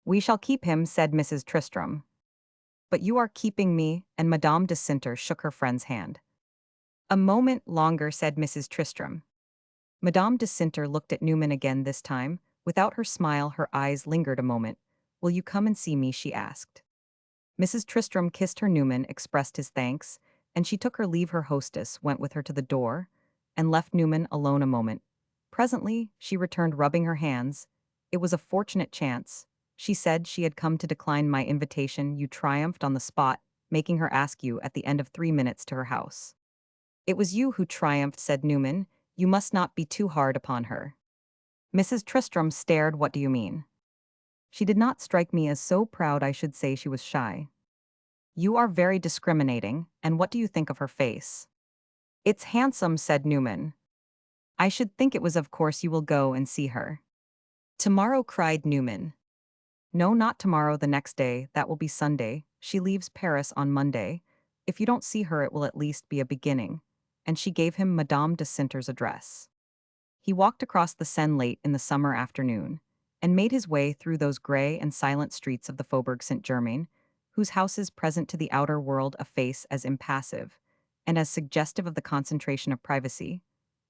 "We shall keep him," said Mrs. Tristram. "But you are keeping me," and Madame de Cinter shook her friend's hand. "A moment longer," said Mrs. Tristram. Madame de Cinter looked at Newman again. This time, without her smile, her eyes lingered a moment. "Will you come and see me?" she asked. Mrs. Tristram kissed her. Newman expressed his thanks, and she took her leave. Her hostess went with her to the door, and left Newman alone a moment. Presently, she returned, rubbing her hands. "It was a fortunate chance," she said. "She had come to decline my invitation. You triumphed on the spot, making her ask you at the end of 3 minutes to her house." It was you who triumphed, said Newman. You must not be too hard upon her. Mrs. Tristram stared. What do you mean? She did not strike me as so proud I should say she was shy. You are very discriminating, and what do you think of her face? It's handsome, said Newman. I should think it was. Of course you will go and see her. Tomorrow, cried Newman. No, not tomorrow, the next day, that will be Sunday. She leaves Paris on Monday. If you don't see her, it will at least be a beginning. And she gave him Madame de Cinter's address. He walked across the Seine late in the summer afternoon, and made his way through those gray and silent streets of the Faubourg Saint-Germain, whose houses present to the outer world a face as impassive, and as suggestive of the concentration of privacy.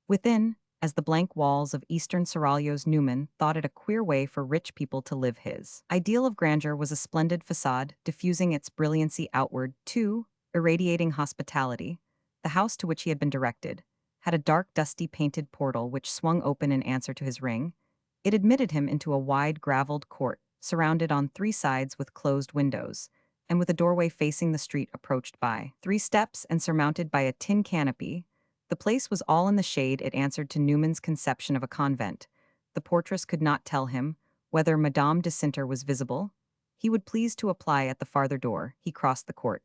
Within, as the blank walls of Eastern seraglios, Newman thought it a queer way for rich people to live. His ideal of grandeur was a splendid facade, diffusing its brilliancy outward, too, irradiating hospitality. The house to which he had been directed had a dark, dusty painted portal which swung open in answer to his ring. It admitted him into a wide, gravelled court, surrounded on three sides with closed windows, and with a doorway facing the street approached by 3 steps and surmounted by a tin canopy. The place was all in the shade. It answered to Newman's conception of a convent. The portress could not tell him whether Madame de Cinter was visible. He would please to apply at the farther door. He crossed the court.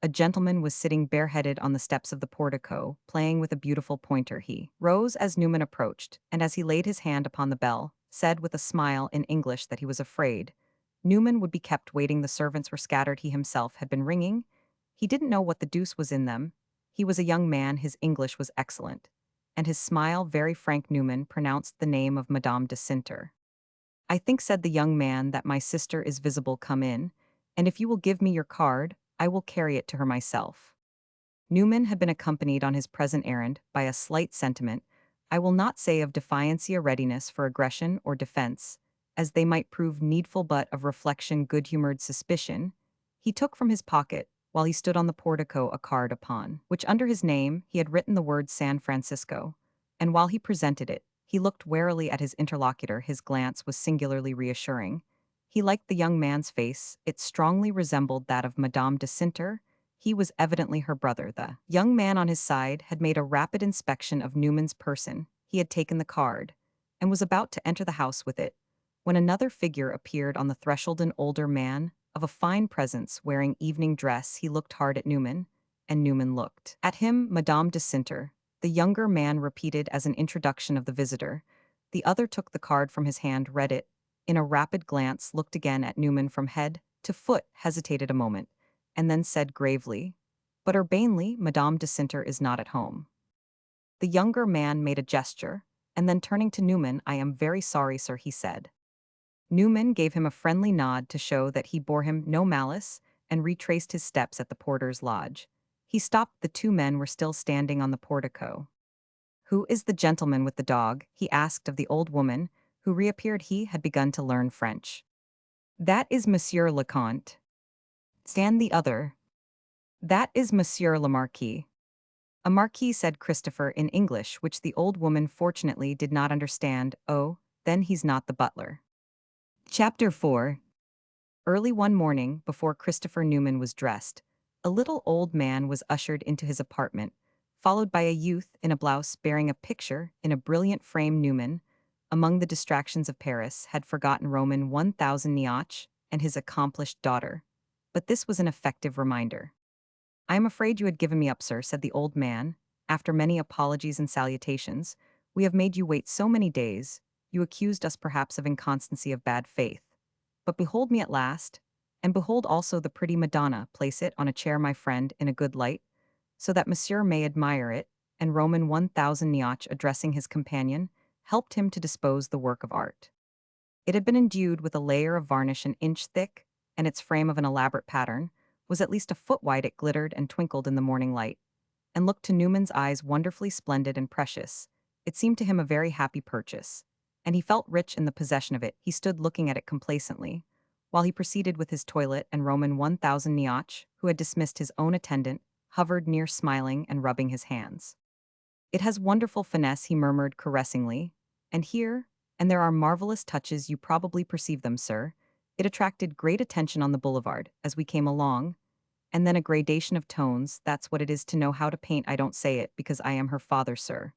A gentleman was sitting bareheaded on the steps of the portico, playing with a beautiful pointer. He rose as Newman approached, and as he laid his hand upon the bell, said with a smile in English that he was afraid Newman would be kept waiting. The servants were scattered. He himself had been ringing. He didn't know what the deuce was in them. He was a young man. His English was excellent, and his smile very frank. Newman pronounced the name of Madame de Cinter. I think, said the young man, that my sister is visible. Come in, and if you will give me your card, I will carry it to her myself. Newman had been accompanied on his present errand by a slight sentiment, I will not say of defiance, a readiness for aggression or defense, as they might prove needful, but of reflection, good-humored suspicion. He took from his pocket, while he stood on the portico, a card upon which, under his name, he had written the word San Francisco, and while he presented it, he looked warily at his interlocutor. His glance was singularly reassuring. He liked the young man's face. It strongly resembled that of Madame de Cinter. He was evidently her brother. The young man on his side had made a rapid inspection of Newman's person. He had taken the card, and was about to enter the house with it, when another figure appeared on the threshold, an older man, of a fine presence, wearing evening dress. He looked hard at Newman, and Newman looked at him. Madame de Cinter, the younger man repeated as an introduction of the visitor. The other took the card from his hand, read it, in a rapid glance, looked again at Newman from head to foot, hesitated a moment, and then said gravely, but urbanely, Madame de Cinter is not at home. The younger man made a gesture, and then turning to Newman, I am very sorry, sir, he said. Newman gave him a friendly nod to show that he bore him no malice, and retraced his steps at the porter's lodge. He stopped. The two men were still standing on the portico. Who is the gentleman with the dog? He asked of the old woman, who reappeared. He had begun to learn French. That is Monsieur le Comte. And the other? That is Monsieur le Marquis. A marquis, said Christopher in English, which the old woman fortunately did not understand. Oh, then he's not the butler. Chapter 4. Early one morning, before Christopher Newman was dressed, a little old man was ushered into his apartment, followed by a youth in a blouse bearing a picture in a brilliant frame. Newman, among the distractions of Paris, had forgotten Roman 1000 Nioche and his accomplished daughter. But this was an effective reminder. I am afraid you had given me up, sir, said the old man, after many apologies and salutations. We have made you wait so many days. You accused us perhaps of inconstancy, of bad faith. But behold me at last, and behold also the pretty Madonna. Place it on a chair, my friend, in a good light, so that monsieur may admire it. And Roman 1000 Nioche, addressing his companion, helped him to dispose the work of art. It had been endued with a layer of varnish an inch thick, and its frame of an elaborate pattern was at least a foot wide. It glittered and twinkled in the morning light, and looked to Newman's eyes wonderfully splendid and precious. It seemed to him a very happy purchase, and he felt rich in the possession of it. He stood looking at it complacently, while he proceeded with his toilet, and Roman 1000 Nioche, who had dismissed his own attendant, hovered near, smiling and rubbing his hands. It has wonderful finesse, he murmured caressingly, and there are marvelous touches. You probably perceive them, sir. It attracted great attention on the boulevard as we came along, And then a gradation of tones, that's what it is to know how to paint. I don't say it because I am her father, sir.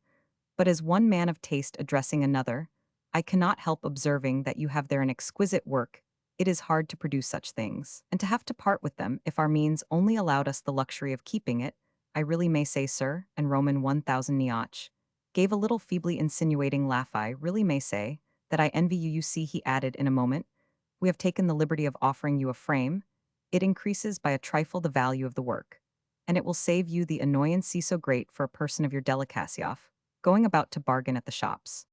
But as one man of taste addressing another, I cannot help observing that you have there an exquisite work. It is hard to produce such things, and to have to part with them if our means only allowed us the luxury of keeping it, I really may say, sir, and Roman 1000 Niach gave a little feebly insinuating laugh. I really may say that I envy you. You see, he added in a moment, we have taken the liberty of offering you a frame. It increases by a trifle the value of the work, and it will save you the annoyance so great for a person of your delicacy off going about to bargain at the shops.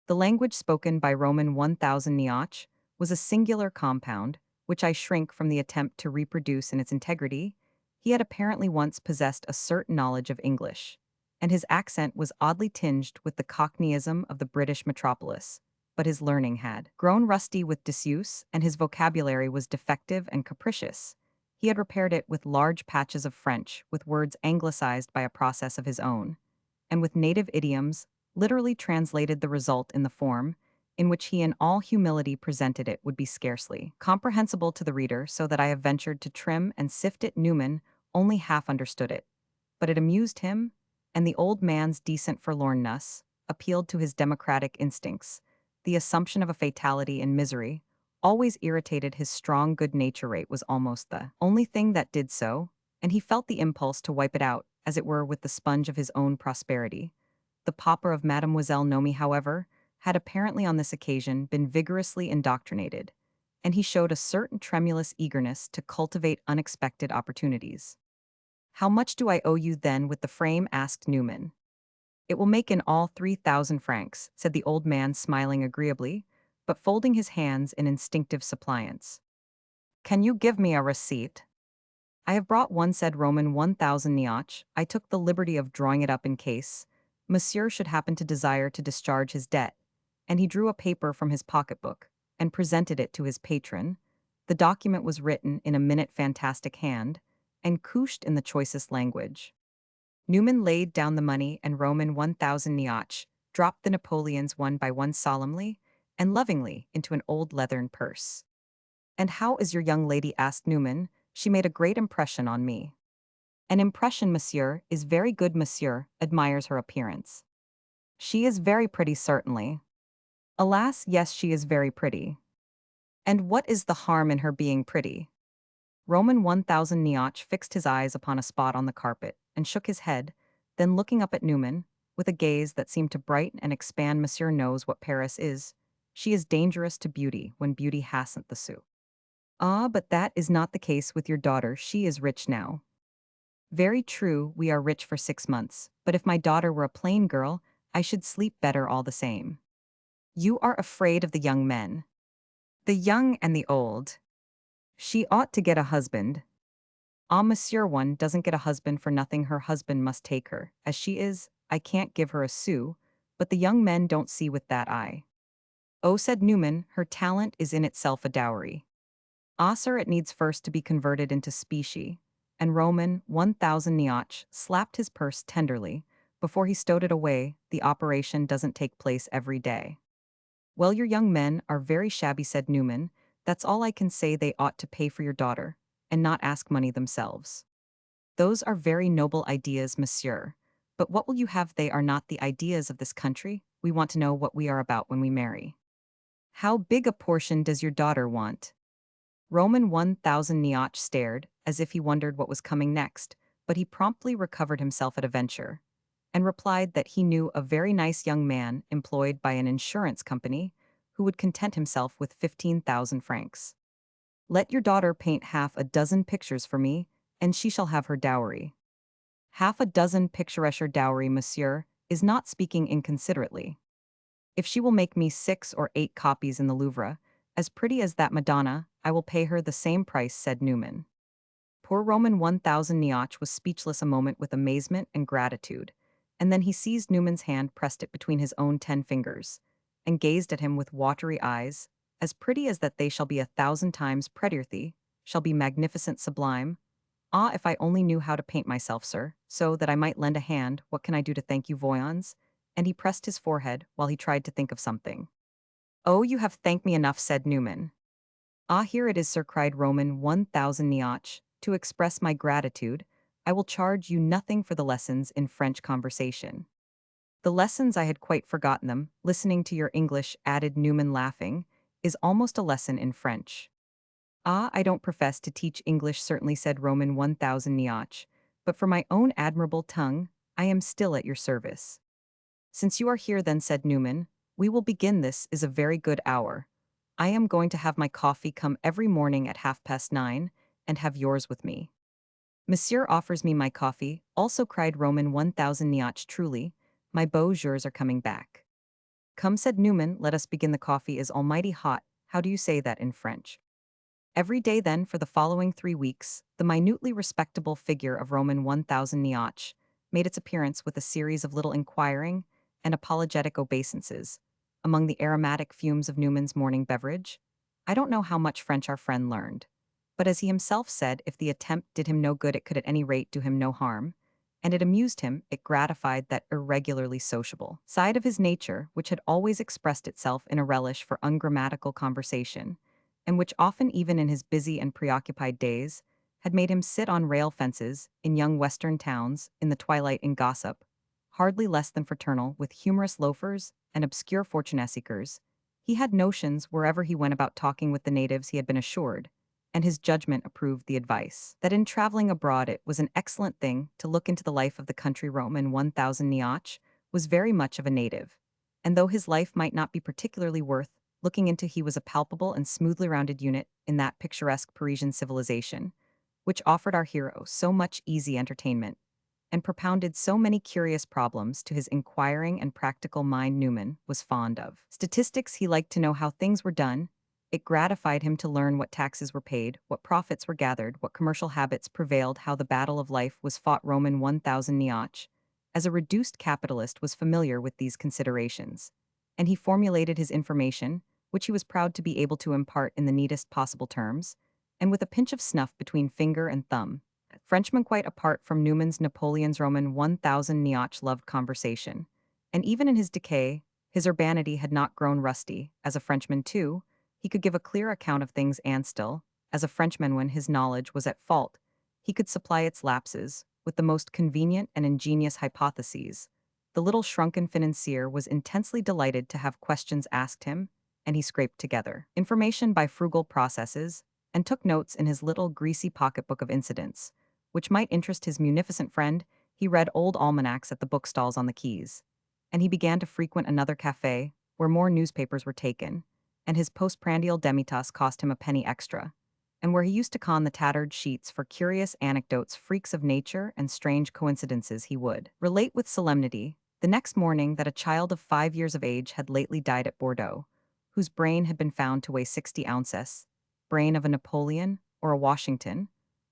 The language spoken by Roman 1000 Niach was a singular compound, which I shrink from the attempt to reproduce in its integrity. He had apparently once possessed a certain knowledge of English, and his accent was oddly tinged with the cockneyism of the British metropolis, but his learning had grown rusty with disuse, and his vocabulary was defective and capricious. He had repaired it with large patches of French, with words anglicized by a process of his own, and with native idioms, literally translated the result in the form in which he in all humility presented it would be scarcely comprehensible to the reader, so that I have ventured to trim and sift it. Newman only half understood it, but it amused him, and the old man's decent forlornness appealed to his democratic instincts. The assumption of a fatality in misery always irritated his strong good nature. Rate was almost the only thing that did so, and he felt the impulse to wipe it out, as it were, with the sponge of his own prosperity. The pauper of Mademoiselle Nomi, however, had apparently on this occasion been vigorously indoctrinated, and he showed a certain tremulous eagerness to cultivate unexpected opportunities. How much do I owe you then with the frame? Asked Newman. It will make in all 3,000 francs, said the old man, smiling agreeably, but folding his hands in instinctive suppliance. Can you give me a receipt? I have brought one, said Roman 1000 Niach. I took the liberty of drawing it up in case Monsieur should happen to desire to discharge his debt, and he drew a paper from his pocketbook and presented it to his patron. The document was written in a minute fantastic hand and couched in the choicest language. Newman laid down the money, and Roman 1000 Niach dropped the Napoleons one by one solemnly and lovingly into an old leathern purse. And how is your young lady? Asked Newman. She made a great impression on me. An impression, monsieur, is very good. Monsieur admires her appearance. She is very pretty, certainly. Alas, yes, she is very pretty. And what is the harm in her being pretty? Roman 1000 Niach fixed his eyes upon a spot on the carpet and shook his head, then looking up at Newman, with a gaze that seemed to brighten and expand. Monsieur knows what Paris is. She is dangerous to beauty when beauty hasn't the sou. Ah, but that is not the case with your daughter. She is rich now. Very true, we are rich for 6 months, but if my daughter were a plain girl, I should sleep better all the same. You are afraid of the young men. The young and the old. She ought to get a husband. Ah, monsieur, one doesn't get a husband for nothing. Her husband must take her. As she is, I can't give her a sou, but the young men don't see with that eye. Oh, said Newman, her talent is in itself a dowry. Ah, sir, it needs first to be converted into specie. And Roman 1000 Niach slapped his purse tenderly before he stowed it away. The operation doesn't take place every day. Well, your young men are very shabby, said Newman. That's all I can say. They ought to pay for your daughter, and not ask money themselves. Those are very noble ideas, monsieur. But what will you have? They are not the ideas of this country. We want to know what we are about when we marry. How big a portion does your daughter want? Roman 1000 Niach stared, as if he wondered what was coming next, but he promptly recovered himself at a venture, and replied that he knew a very nice young man employed by an insurance company who would content himself with 15,000 francs. Let your daughter paint half a dozen pictures for me, and she shall have her dowry. Half a dozen picturesque dowry, monsieur, is not speaking inconsiderately. If she will make me 6 or 8 copies in the Louvre, as pretty as that Madonna, I will pay her the same price, said Newman. Poor Roman 1000 Niach was speechless a moment with amazement and gratitude, and then he seized Newman's hand, pressed it between his own 10 fingers, and gazed at him with watery eyes. As pretty as that, they shall be 1,000 times prettier, shall be magnificent, sublime. Ah, if I only knew how to paint myself, sir, so that I might lend a hand. What can I do to thank you, voyons? And he pressed his forehead while he tried to think of something. Oh, you have thanked me enough, said Newman. Ah, here it is, sir, cried Roman 1000 Niach. To express my gratitude, I will charge you nothing for the lessons in French conversation. The lessons I had quite forgotten them, listening to your English, added Newman laughing, is almost a lesson in French. Ah, I don't profess to teach English, certainly, said Roman 1000 Niach, but for my own admirable tongue, I am still at your service. Since you are here then, said Newman, we will begin. This is a very good hour. I am going to have my coffee come every morning at 9:30, and have yours with me. Monsieur offers me my coffee, also, cried Roman 1000 Niach, truly, my beaux jours are coming back. Come, said Newman, let us begin. The coffee is almighty hot. How do you say that in French? Every day then for the following 3 weeks, the minutely respectable figure of Roman 1000 Niach made its appearance with a series of little inquiring and apologetic obeisances. Among the aromatic fumes of Newman's morning beverage, I don't know how much French our friend learned. But as he himself said, if the attempt did him no good, it could at any rate do him no harm. And it amused him, it gratified that irregularly sociable side of his nature which had always expressed itself in a relish for ungrammatical conversation, and which often, even in his busy and preoccupied days, had made him sit on rail fences in young western towns in the twilight in gossip, hardly less than fraternal, with humorous loafers and obscure fortune-seekers. He had notions wherever he went about talking with the natives, he had been assured, and his judgment approved the advice, that in traveling abroad it was an excellent thing to look into the life of the country. Roman 1000 Niach was very much of a native, and though his life might not be particularly worth looking into, he was a palpable and smoothly rounded unit in that picturesque Parisian civilization, which offered our hero so much easy entertainment, and propounded so many curious problems to his inquiring and practical mind. Newman was fond of statistics. He liked to know how things were done. It gratified him to learn what taxes were paid, what profits were gathered, what commercial habits prevailed, how the battle of life was fought. Roman 1000 Niach, as a reduced capitalist, was familiar with these considerations, and he formulated his information, which he was proud to be able to impart in the neatest possible terms, and with a pinch of snuff between finger and thumb. Frenchman, quite apart from Newman's Napoleon's Roman 1000 Niach loved conversation, and even in his decay, his urbanity had not grown rusty. As a Frenchman, too, he could give a clear account of things, and still, as a Frenchman, when his knowledge was at fault, he could supply its lapses with the most convenient and ingenious hypotheses. The little shrunken financier was intensely delighted to have questions asked him, and he scraped together information by frugal processes and took notes in his little greasy pocketbook of incidents, which might interest his munificent friend. He read old almanacs at the bookstalls on the quays, and he began to frequent another cafe where more newspapers were taken, and his postprandial demitasse cost him a penny extra, and where he used to con the tattered sheets for curious anecdotes, freaks of nature, and strange coincidences. He would relate with solemnity the next morning that a child of 5 years of age had lately died at Bordeaux, whose brain had been found to weigh 60 ounces, brain of a Napoleon or a Washington,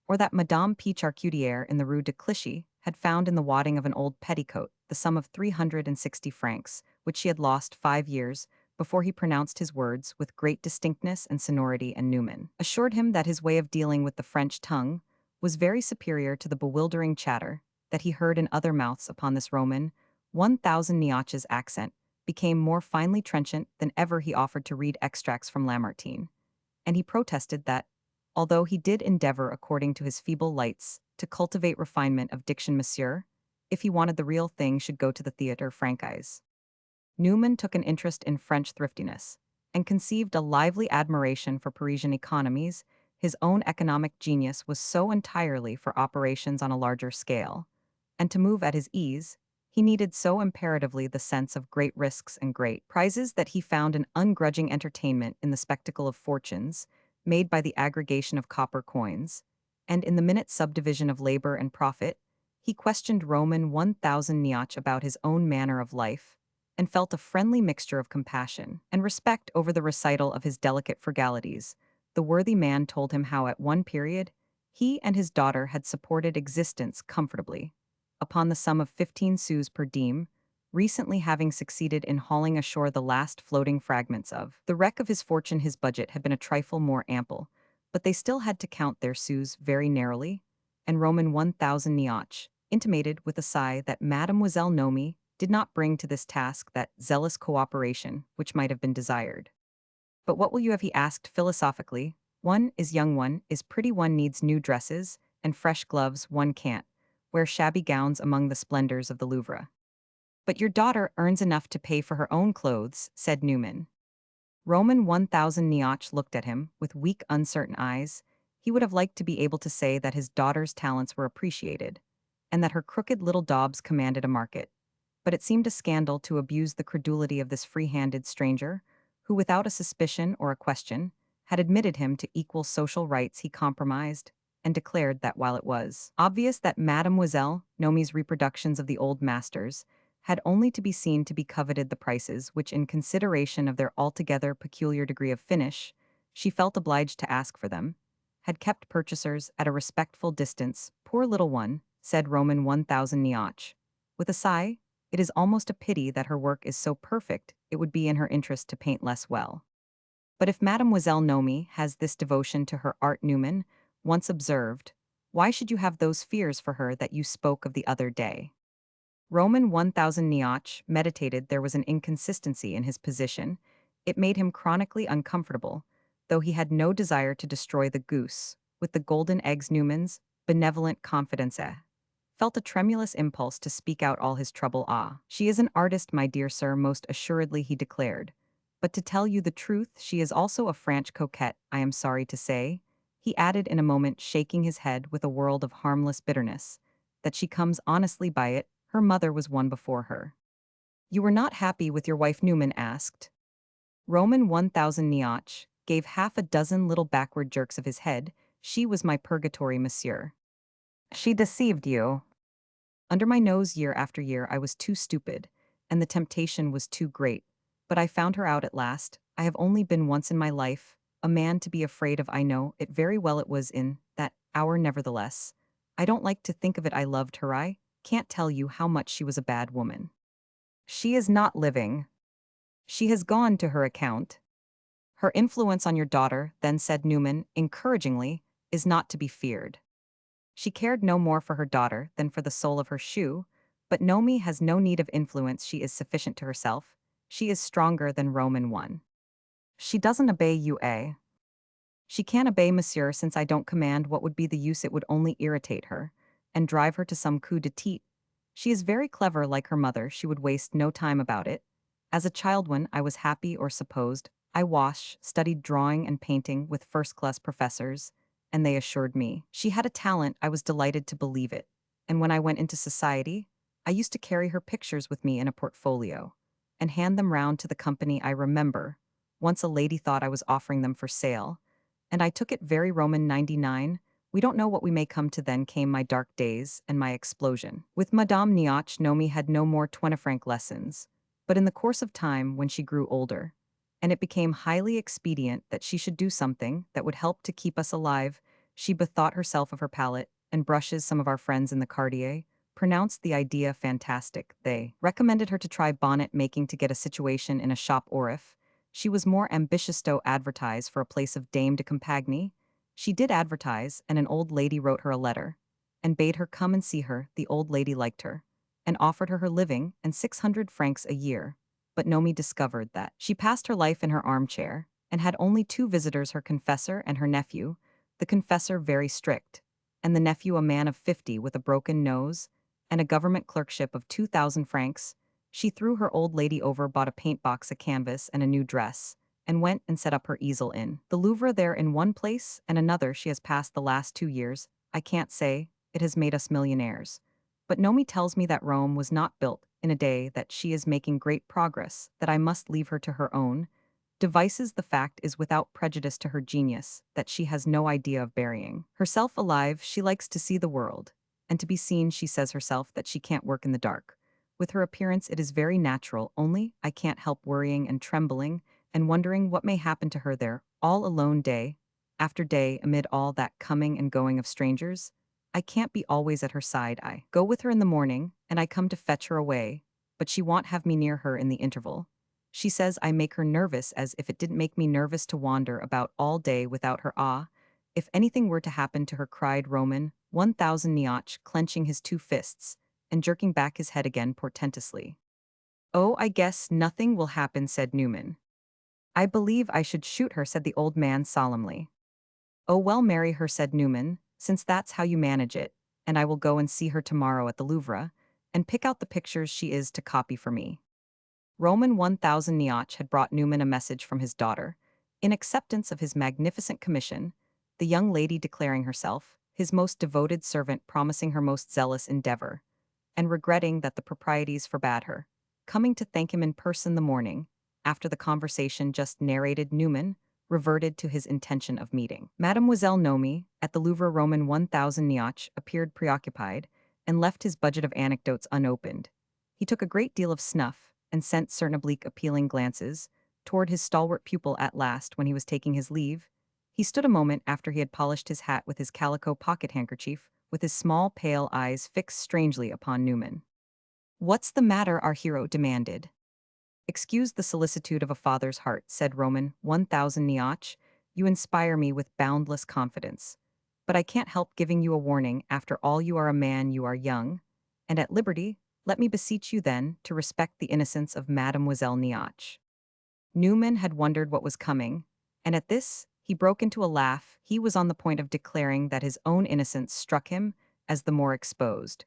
or that Madame P. Charcutier in the Rue de Clichy had found in the wadding of an old petticoat the sum of 360 francs, which she had lost 5 years before. He pronounced his words with great distinctness and sonority, and Newman assured him that his way of dealing with the French tongue was very superior to the bewildering chatter that he heard in other mouths. Upon this, Roman 1000 Niach's accent became more finely trenchant than ever. He offered to read extracts from Lamartine, and he protested that, although he did endeavor according to his feeble lights to cultivate refinement of diction, monsieur, if he wanted the real thing, should go to the Theatre Francais. Newman took an interest in French thriftiness, and conceived a lively admiration for Parisian economies. His own economic genius was so entirely for operations on a larger scale, and to move at his ease, he needed so imperatively the sense of great risks and great prizes, that he found an ungrudging entertainment in the spectacle of fortunes made by the aggregation of copper coins, and in the minute subdivision of labor and profit. He questioned Roman 1000 Niach about his own manner of life, and felt a friendly mixture of compassion and respect over the recital of his delicate frugalities. The worthy man told him how at one period he and his daughter had supported existence comfortably upon the sum of 15 sous per diem, recently having succeeded in hauling ashore the last floating fragments of the wreck of his fortune. His budget had been a trifle more ample, but they still had to count their sous very narrowly, and Roman 1000 Niach intimated with a sigh that Mademoiselle Nomi did not bring to this task that zealous cooperation which might have been desired. But what will you have? He asked philosophically, One is young, one is pretty, one needs new dresses and fresh gloves, one can't wear shabby gowns among the splendors of the Louvre. But your daughter earns enough to pay for her own clothes, said Newman. Roman 1000 Nioch looked at him with weak, uncertain eyes. He would have liked to be able to say that his daughter's talents were appreciated, and that her crooked little daubs commanded a market. But it seemed a scandal to abuse the credulity of this free-handed stranger, who without a suspicion or a question, had admitted him to equal social rights he compromised, and declared that while it was obvious that Mademoiselle Nomi's reproductions of the old masters had only to be seen to be coveted the prices which, in consideration of their altogether peculiar degree of finish, she felt obliged to ask for them, had kept purchasers at a respectful distance. Poor little one, said Roman 1000 Nioch. With a sigh, it is almost a pity that her work is so perfect, it would be in her interest to paint less well. But if Mademoiselle Nomi has this devotion to her art, Newman once observed, why should you have those fears for her that you spoke of the other day? Roman 1000 Nioch meditated. There was an inconsistency in his position. It made him chronically uncomfortable, though he had no desire to destroy the goose. With the golden eggs, Newman's benevolent confidence felt a tremulous impulse to speak out all his trouble. Ah, she is an artist, my dear sir, most assuredly he declared. But to tell you the truth, she is also a French coquette, I am sorry to say, he added in a moment, shaking his head with a world of harmless bitterness, that she comes honestly by it. Her mother was one before her. You were not happy with your wife, Newman asked. Roman 1000 Nioch gave half a dozen little backward jerks of his head. She was my purgatory, monsieur. She deceived you. Under my nose year after year I was too stupid, and the temptation was too great. But I found her out at last. I have only been once in my life a man to be afraid of. I know it very well. It was in that hour, nevertheless. I don't like to think of it. I loved her. I can't tell you how much she was a bad woman. She is not living. She has gone to her account. Her influence on your daughter, then said Newman, encouragingly, is not to be feared. She cared no more for her daughter than for the sole of her shoe, but Nomi has no need of influence. She is sufficient to herself. She is stronger than Roman 1. She doesn't obey you, eh? She can't obey, monsieur, since I don't command. What would be the use? It would only irritate her, and drive her to some coup d'etat. She is very clever, like her mother. She would waste no time about it. As a child, when I was happy or supposed, I studied drawing and painting with first-class professors, and they assured me she had a talent. I was delighted to believe it. And when I went into society, I used to carry her pictures with me in a portfolio, and hand them round to the company. I remember, once a lady thought I was offering them for sale, and I took it very. Roman 99. We don't know what we may come to. Then came my dark days and my explosion. With Madame Nioch, Nomi had no more 20 franc lessons, but in the course of time, when she grew older, and it became highly expedient that she should do something that would help to keep us alive, she bethought herself of her palette and brushes. Some of our friends in the quartier pronounced the idea fantastic. They recommended her to try bonnet making to get a situation in a shop, or if she was more ambitious to advertise for a place of dame de compagnie. She did advertise, and an old lady wrote her a letter and bade her come and see her. The old lady liked her and offered her her living and 600 francs a year. But Nomi discovered that she passed her life in her armchair and had only two visitors, her confessor and her nephew, the confessor very strict, and the nephew a man of 50 with a broken nose and a government clerkship of 2,000 francs. She threw her old lady over, bought a paint box, a canvas, and a new dress, and went and set up her easel in the Louvre. There, in one place and another, she has passed the last 2 years. I can't say it has made us millionaires. But Nomi tells me that Rome was not built in a day, that she is making great progress, that I must leave her to her own devices. The fact is, without prejudice to her genius, that she has no idea of burying herself alive. She likes to see the world, and to be seen. She says herself that she can't work in the dark. With her appearance, it is very natural, only I can't help worrying and trembling and wondering what may happen to her there, all alone, day after day, amid all that coming and going of strangers. I can't be always at her side. I go with her in the morning, and I come to fetch her away, but she won't have me near her in the interval. She says I make her nervous, as if it didn't make me nervous to wander about all day without her. Ah, if anything were to happen to her, cried Roman 1000 Nioch, clenching his two fists and jerking back his head again portentously. Oh, I guess nothing will happen, said Newman. I believe I should shoot her, said the old man solemnly. "Oh well, marry her," said Newman, "since that's how you manage it, and I will go and see her tomorrow at the Louvre, and pick out the pictures she is to copy for me." Roman 1000 Nioch had brought Newman a message from his daughter. In acceptance of his magnificent commission, the young lady declaring herself his most devoted servant, promising her most zealous endeavor, and regretting that the proprieties forbade her coming to thank him in person the morning after the conversation just narrated. Newman reverted to his intention of meeting Mademoiselle Nomi at the Louvre. Roman 1000 Nioch appeared preoccupied and left his budget of anecdotes unopened. He took a great deal of snuff and sent certain oblique appealing glances toward his stalwart pupil. At last, when he was taking his leave, he stood a moment after he had polished his hat with his calico pocket handkerchief, with his small pale eyes fixed strangely upon Newman. "What's the matter?" our hero demanded. "Excuse the solicitude of a father's heart," said Roman 1000 Nioch. "You inspire me with boundless confidence. But I can't help giving you a warning. After all, you are a man, you are young, and at liberty. Let me beseech you, then, to respect the innocence of Mademoiselle Nioch." Newman had wondered what was coming, and at this, he broke into a laugh. He was on the point of declaring that his own innocence struck him as the more exposed.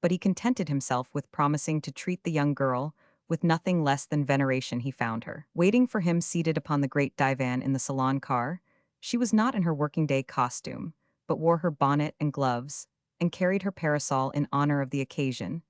But he contented himself with promising to treat the young girl with nothing less than veneration. He found her waiting for him seated upon the great divan in the salon car. She was not in her working day costume, but wore her bonnet and gloves, and carried her parasol in honor of the occasion.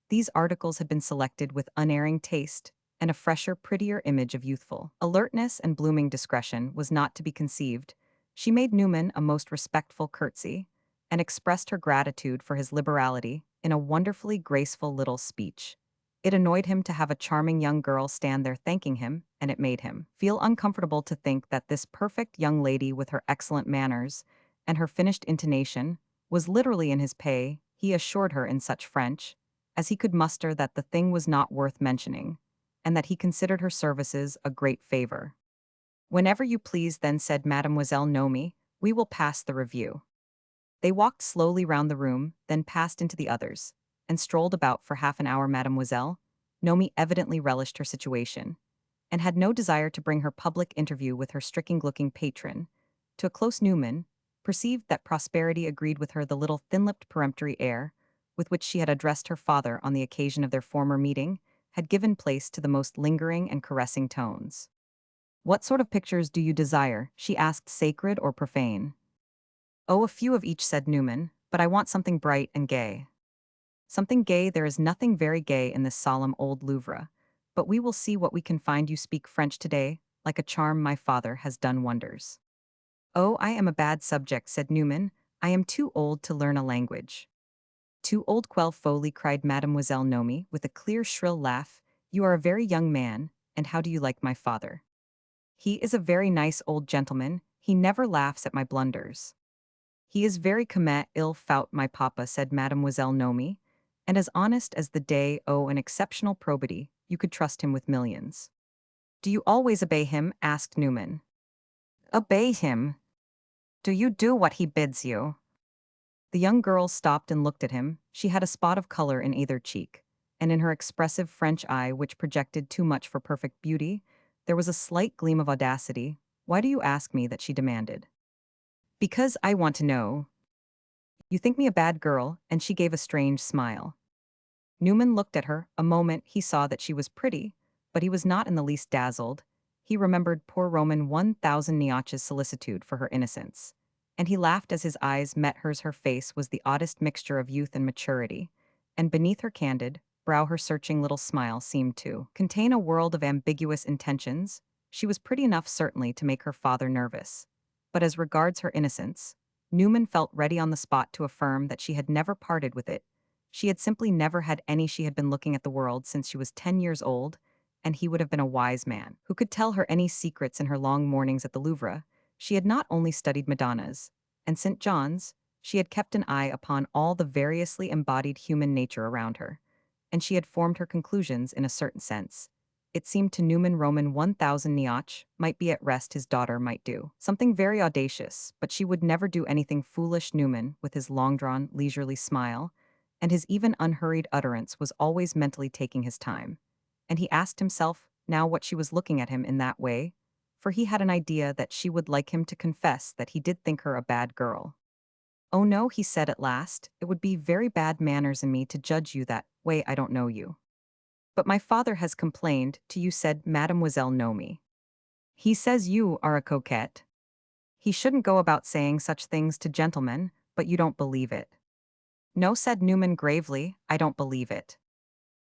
These articles had been selected with unerring taste, and a fresher, prettier image of youthful alertness and blooming discretion was not to be conceived. She made Newman a most respectful curtsy, and expressed her gratitude for his liberality in a wonderfully graceful little speech. It annoyed him to have a charming young girl stand there thanking him, and it made him feel uncomfortable to think that this perfect young lady, with her excellent manners and her finished intonation, was literally in his pay. He assured her in such French as he could muster that the thing was not worth mentioning, and that he considered her services a great favor. "Whenever you please, then," said Mademoiselle Nomi, "we will pass the review." They walked slowly round the room, then passed into the others, and strolled about for half an hour. Mademoiselle Nomi evidently relished her situation, and had no desire to bring her public interview with her stricken-looking patron to a close. Newman perceived that prosperity agreed with her. The little thin-lipped peremptory air with which she had addressed her father on the occasion of their former meeting had given place to the most lingering and caressing tones. "What sort of pictures do you desire?" she asked, "sacred or profane?" "Oh, a few of each," said Newman, "but I want something bright and gay." "Something gay? There is nothing very gay in this solemn old Louvre, but we will see what we can find. You speak French today, like a charm. My father has done wonders." "Oh, I am a bad subject," said Newman. "I am too old to learn a language." "Too old, quelle folie!" cried Mademoiselle Nomi, with a clear, shrill laugh. "You are a very young man, and how do you like my father?" "He is a very nice old gentleman. He never laughs at my blunders." "He is very comme il faut, my papa," said Mademoiselle Nomi, "and as honest as the day. Oh, an exceptional probity. You could trust him with millions." "Do you always obey him?" asked Newman. "Obey him? Do you do what he bids you?" The young girl stopped and looked at him. She had a spot of color in either cheek, and in her expressive French eye, which projected too much for perfect beauty, there was a slight gleam of audacity. "Why do you ask me that?" she demanded. "Because I want to know. You think me a bad girl," and she gave a strange smile. Newman looked at her. A moment he saw that she was pretty, but he was not in the least dazzled. He remembered poor Roman 1000 Nioch's solicitude for her innocence, and he laughed as his eyes met hers. Her face was the oddest mixture of youth and maturity, and beneath her candid brow her searching little smile seemed to contain a world of ambiguous intentions. She was pretty enough, certainly, to make her father nervous, but as regards her innocence, Newman felt ready on the spot to affirm that she had never parted with it. She had simply never had any. She had been looking at the world since she was 10 years old, and he would have been a wise man who could tell her any secrets. In her long mornings at the Louvre, she had not only studied Madonnas and St. John's, she had kept an eye upon all the variously embodied human nature around her, and she had formed her conclusions in a certain sense. It seemed to Newman Roman 1000 Nioch might be at rest. His daughter might do something very audacious, but she would never do anything foolish. Newman, with his long-drawn, leisurely smile, and his even unhurried utterance, was always mentally taking his time, and he asked himself now what she was looking at him in that way for he had an idea that she would like him to confess that he did think her a bad girl. "Oh no," he said at last, "it would be very bad manners in me to judge you that way. I don't know you. But my father has complained to you," said Mademoiselle Nomi. "He says you are a coquette. He shouldn't go about saying such things to gentlemen, but you don't believe it." "No," said Newman gravely, "I don't believe it."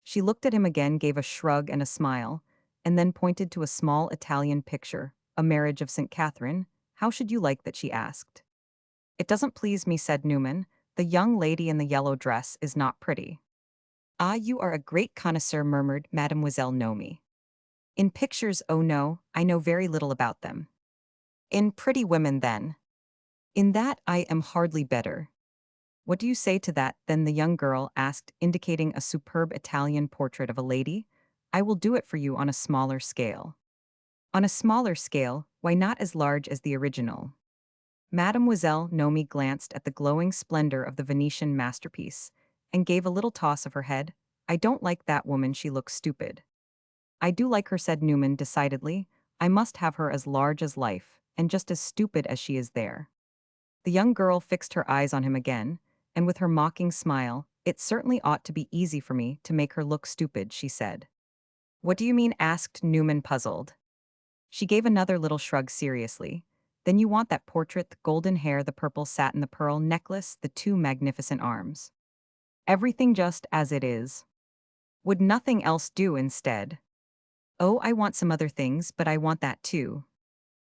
She looked at him again, gave a shrug and a smile, and then pointed to a small Italian picture, a marriage of St. Catherine. "How should you like that?" she asked. "It doesn't please me," said Newman. "The young lady in the yellow dress is not pretty." "Ah, you are a great connoisseur," murmured Mademoiselle Nomi. "In pictures, oh no, I know very little about them." "In pretty women, then?" "In that I am hardly better." "What do you say to that, then?" the young girl asked, indicating a superb Italian portrait of a lady. "I will do it for you on a smaller scale." "On a smaller scale, why not as large as the original?" Mademoiselle Nomi glanced at the glowing splendor of the Venetian masterpiece and gave a little toss of her head. "I don't like that woman, she looks stupid." "I do like her," said Newman decidedly. "I must have her as large as life, and just as stupid as she is there." The young girl fixed her eyes on him again, and with her mocking smile, "It certainly ought to be easy for me to make her look stupid," she said. "What do you mean?" asked Newman, puzzled. She gave another little shrug seriously. "Then you want that portrait, the golden hair, the purple satin, the pearl necklace, the two magnificent arms. Everything just as it is. Would nothing else do instead?" "Oh, I want some other things, but I want that too."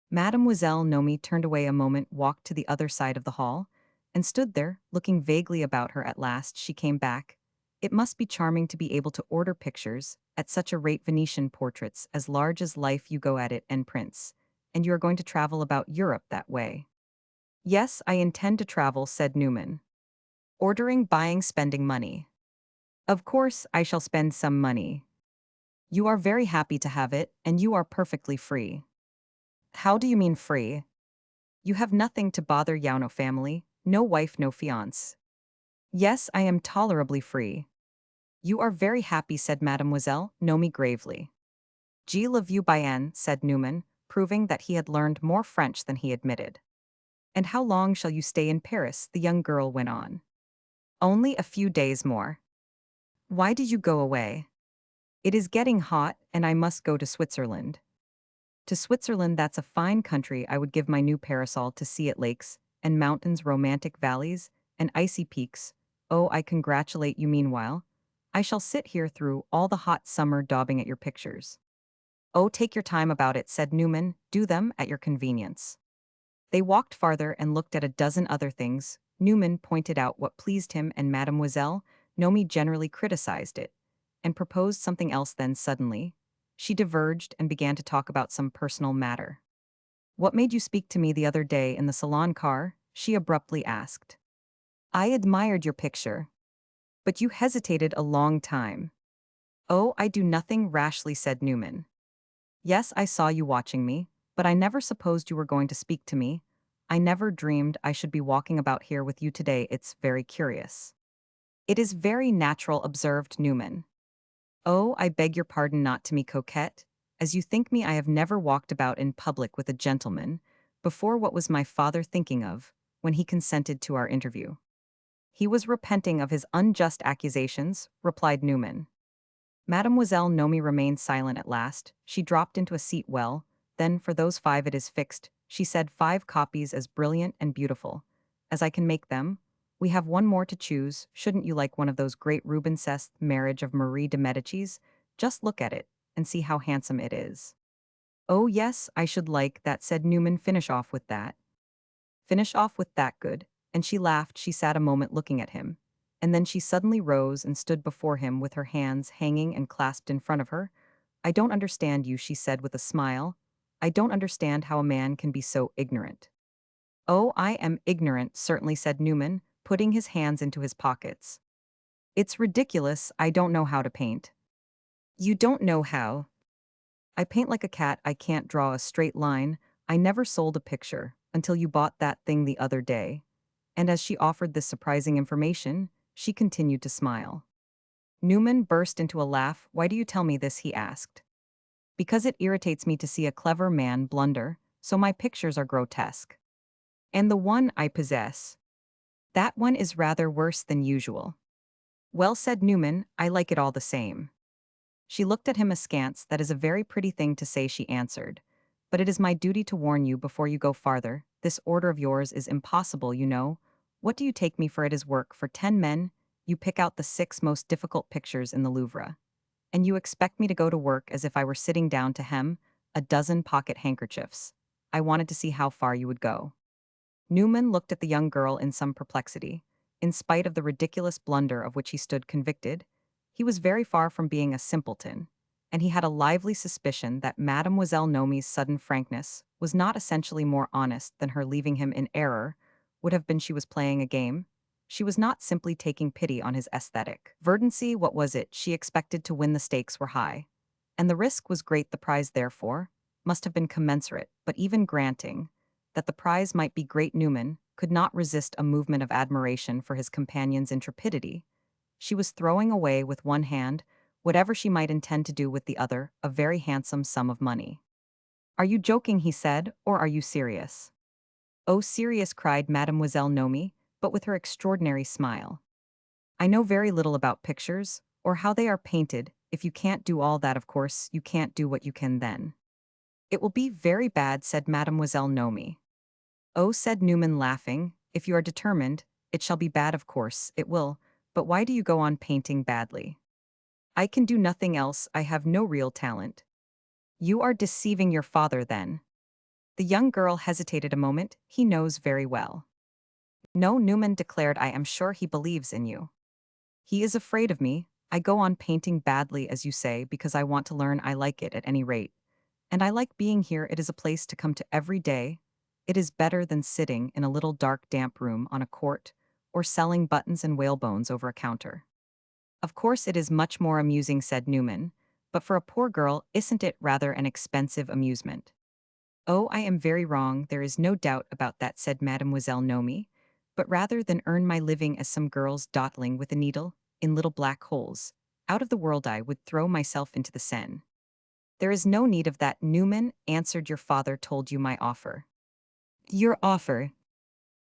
Mademoiselle Nomi turned away a moment, walked to the other side of the hall, and stood there, looking vaguely about her. At last she came back. "It must be charming to be able to order pictures, at such a rate, Venetian portraits, as large as life. You go at it and prints. And you are going to travel about Europe that way?" "Yes, I intend to travel," said Newman. "Ordering, buying, spending money." "Of course, I shall spend some money." "You are very happy to have it, and you are perfectly free." "How do you mean free?" "You have nothing to bother you, no family, no wife, no fiancé." "Yes, I am tolerably free." "You are very happy," said Mademoiselle Nomi gravely. "Je le veux bien," said Newman, proving that he had learned more French than he admitted. "And how long shall you stay in Paris?" the young girl went on. "Only a few days more." "Why did you go away?" "It is getting hot, and I must go to Switzerland." "To Switzerland? That's a fine country. I would give my new parasol to see it. Lakes and mountains, romantic valleys and icy peaks. Oh, I congratulate you. Meanwhile, I shall sit here through all the hot summer daubing at your pictures." "Oh, take your time about it," said Newman. "Do them at your convenience." They walked farther and looked at a dozen other things. Newman pointed out what pleased him, and Mademoiselle Nomi generally criticized it, and proposed something else. Then suddenly, she diverged and began to talk about some personal matter. "What made you speak to me the other day in the salon car?" she abruptly asked. "I admired your picture." "But you hesitated a long time." "Oh, I do nothing rashly," said Newman. "Yes, I saw you watching me, but I never supposed you were going to speak to me. I never dreamed I should be walking about here with you today. It's very curious." "It is very natural," observed Newman. "Oh, I beg your pardon, not to me coquette. As you think me, I have never walked about in public with a gentleman before. What was my father thinking of when he consented to our interview?" "He was repenting of his unjust accusations," replied Newman. Mademoiselle Nomi remained silent at last. She dropped into a seat. "Well, then, for those 5 it is fixed," she said. "5 copies as brilliant and beautiful as I can make them. We have one more to choose. Shouldn't you like one of those great Rubens's Marriage of Marie de Medicis? Just look at it, and see how handsome it is." "Oh yes, I should like that," said Newman. "Finish off with that." "Finish off with that, good." And she laughed. She sat a moment looking at him, and then she suddenly rose and stood before him with her hands hanging and clasped in front of her. "I don't understand you," she said with a smile. "I don't understand how a man can be so ignorant." "Oh, I am ignorant, certainly," said Newman, putting his hands into his pockets. "It's ridiculous. I don't know how to paint." "You don't know how?" "I paint like a cat. I can't draw a straight line. I never sold a picture until you bought that thing the other day." And as she offered this surprising information, she continued to smile. Newman burst into a laugh. "Why do you tell me this?" he asked. Because it irritates me to see a clever man blunder, so my pictures are grotesque. And the one I possess, that one is rather worse than usual. Well said Newman, I like it all the same. She looked at him askance. That is a very pretty thing to say, she answered. But it is my duty to warn you before you go farther. This order of yours is impossible, you know. What do you take me for? It is work for 10 men. You pick out the 6 most difficult pictures in the Louvre. And you expect me to go to work as if I were sitting down to hem a dozen pocket handkerchiefs. I wanted to see how far you would go. Newman looked at the young girl in some perplexity. In spite of the ridiculous blunder of which he stood convicted, he was very far from being a simpleton, and he had a lively suspicion that Mademoiselle Nomi's sudden frankness was not essentially more honest than her leaving him in error would have been. She was playing a game. She was not simply taking pity on his aesthetic verdancy. What was it? She expected to win. The stakes were high, and the risk was great. The prize, therefore, must have been commensurate, but even granting that the prize might be great, Newman could not resist a movement of admiration for his companion's intrepidity. She was throwing away with one hand whatever she might intend to do with the other, a very handsome sum of money. Are you joking, he said, or are you serious? Oh, serious, cried Mademoiselle Nomi, but with her extraordinary smile. I know very little about pictures, or how they are painted. If you can't do all that, of course, you can't do what you can then. It will be very bad, said Mademoiselle Nomi. Oh, said Newman, laughing, if you are determined, it shall be bad, of course, it will, but why do you go on painting badly? I can do nothing else, I have no real talent. You are deceiving your father, then. The young girl hesitated a moment. He knows very well. No, Newman declared, I am sure he believes in you. He is afraid of me. I go on painting badly, as you say, because I want to learn. I like it at any rate. And I like being here. It is a place to come to every day. It is better than sitting in a little dark damp room on a court, or selling buttons and whalebones over a counter. Of course it is much more amusing, said Newman, but for a poor girl, isn't it rather an expensive amusement? Oh, I am very wrong, there is no doubt about that, said Mademoiselle Nomi, but rather than earn my living as some girls dawdling with a needle, in little black holes, out of the world I would throw myself into the Seine. There is no need of that, Newman answered. Your father told you my offer. Your offer?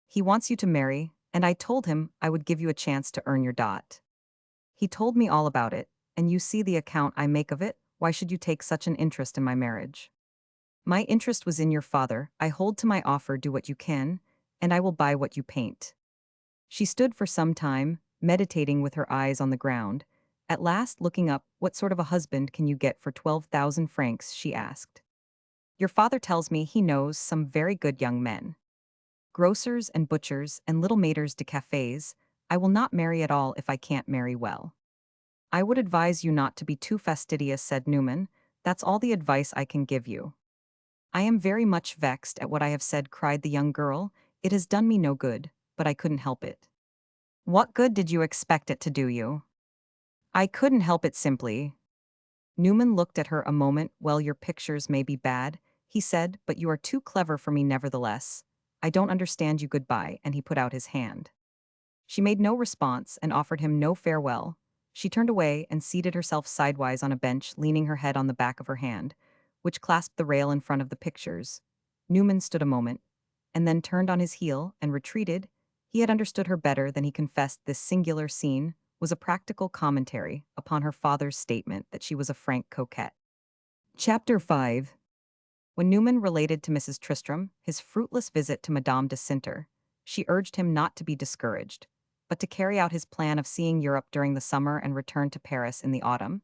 He wants you to marry, and I told him I would give you a chance to earn your dot. He told me all about it, and you see the account I make of it. Why should you take such an interest in my marriage? My interest was in your father. I hold to my offer. Do what you can, and I will buy what you paint. She stood for some time, meditating with her eyes on the ground. At last, looking up, what sort of a husband can you get for 12,000 francs, she asked. Your father tells me he knows some very good young men. Grocers and butchers and little maîtres de cafés. I will not marry at all if I can't marry well. I would advise you not to be too fastidious, said Newman. That's all the advice I can give you. I am very much vexed at what I have said, cried the young girl. It has done me no good, but I couldn't help it. What good did you expect it to do you? I couldn't help it, simply. Newman looked at her a moment. Well, your pictures may be bad, he said, but you are too clever for me nevertheless. I don't understand you. Goodbye, and he put out his hand. She made no response and offered him no farewell. She turned away and seated herself sidewise on a bench, leaning her head on the back of her hand, which clasped the rail in front of the pictures. Newman stood a moment, and then turned on his heel and retreated. He had understood her better than he confessed. This singular scene was a practical commentary upon her father's statement that she was a frank coquette. Chapter 5. When Newman related to Mrs. Tristram his fruitless visit to Madame de Cinter, she urged him not to be discouraged, but to carry out his plan of seeing Europe during the summer and return to Paris in the autumn,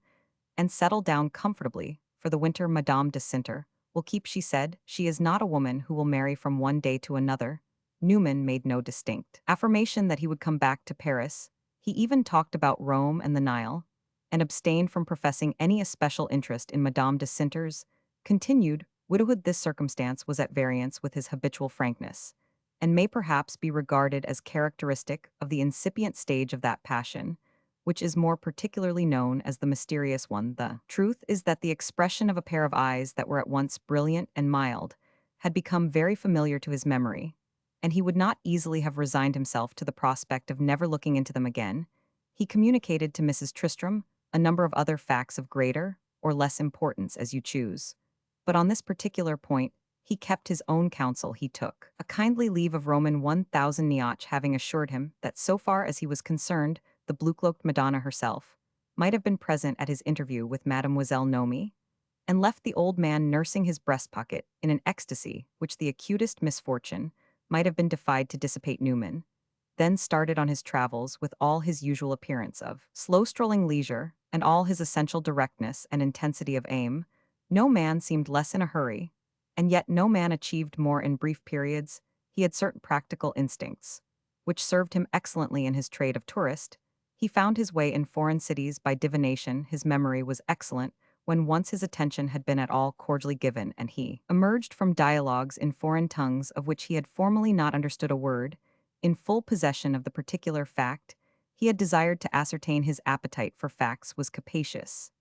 and settle down comfortably for the winter. Madame de Cinter will keep, she said. She is not a woman who will marry from one day to another. Newman made no distinct affirmation that he would come back to Paris. He even talked about Rome and the Nile, and abstained from professing any especial interest in Madame de Cinter's continued widowhood. This circumstance was at variance with his habitual frankness, and may perhaps be regarded as characteristic of the incipient stage of that passion, which is more particularly known as the mysterious one. The truth is that the expression of a pair of eyes that were at once brilliant and mild had become very familiar to his memory, and he would not easily have resigned himself to the prospect of never looking into them again. He communicated to Mrs. Tristram a number of other facts of greater or less importance as you choose. But on this particular point, he kept his own counsel he took. A kindly leave of Roman 1000 Niach having assured him that so far as he was concerned, the blue-cloaked Madonna herself might have been present at his interview with Mademoiselle Nomi, and left the old man nursing his breast pocket in an ecstasy which the acutest misfortune might have been defied to dissipate. Newman then started on his travels with all his usual appearance of slow-strolling leisure and all his essential directness and intensity of aim. No man seemed less in a hurry, and yet no man achieved more in brief periods. He had certain practical instincts, which served him excellently in his trade of tourist. He found his way in foreign cities by divination. His memory was excellent when once his attention had been at all cordially given, and he emerged from dialogues in foreign tongues of which he had formerly not understood a word, in full possession of the particular fact he had desired to ascertain. His appetite for facts was capacious,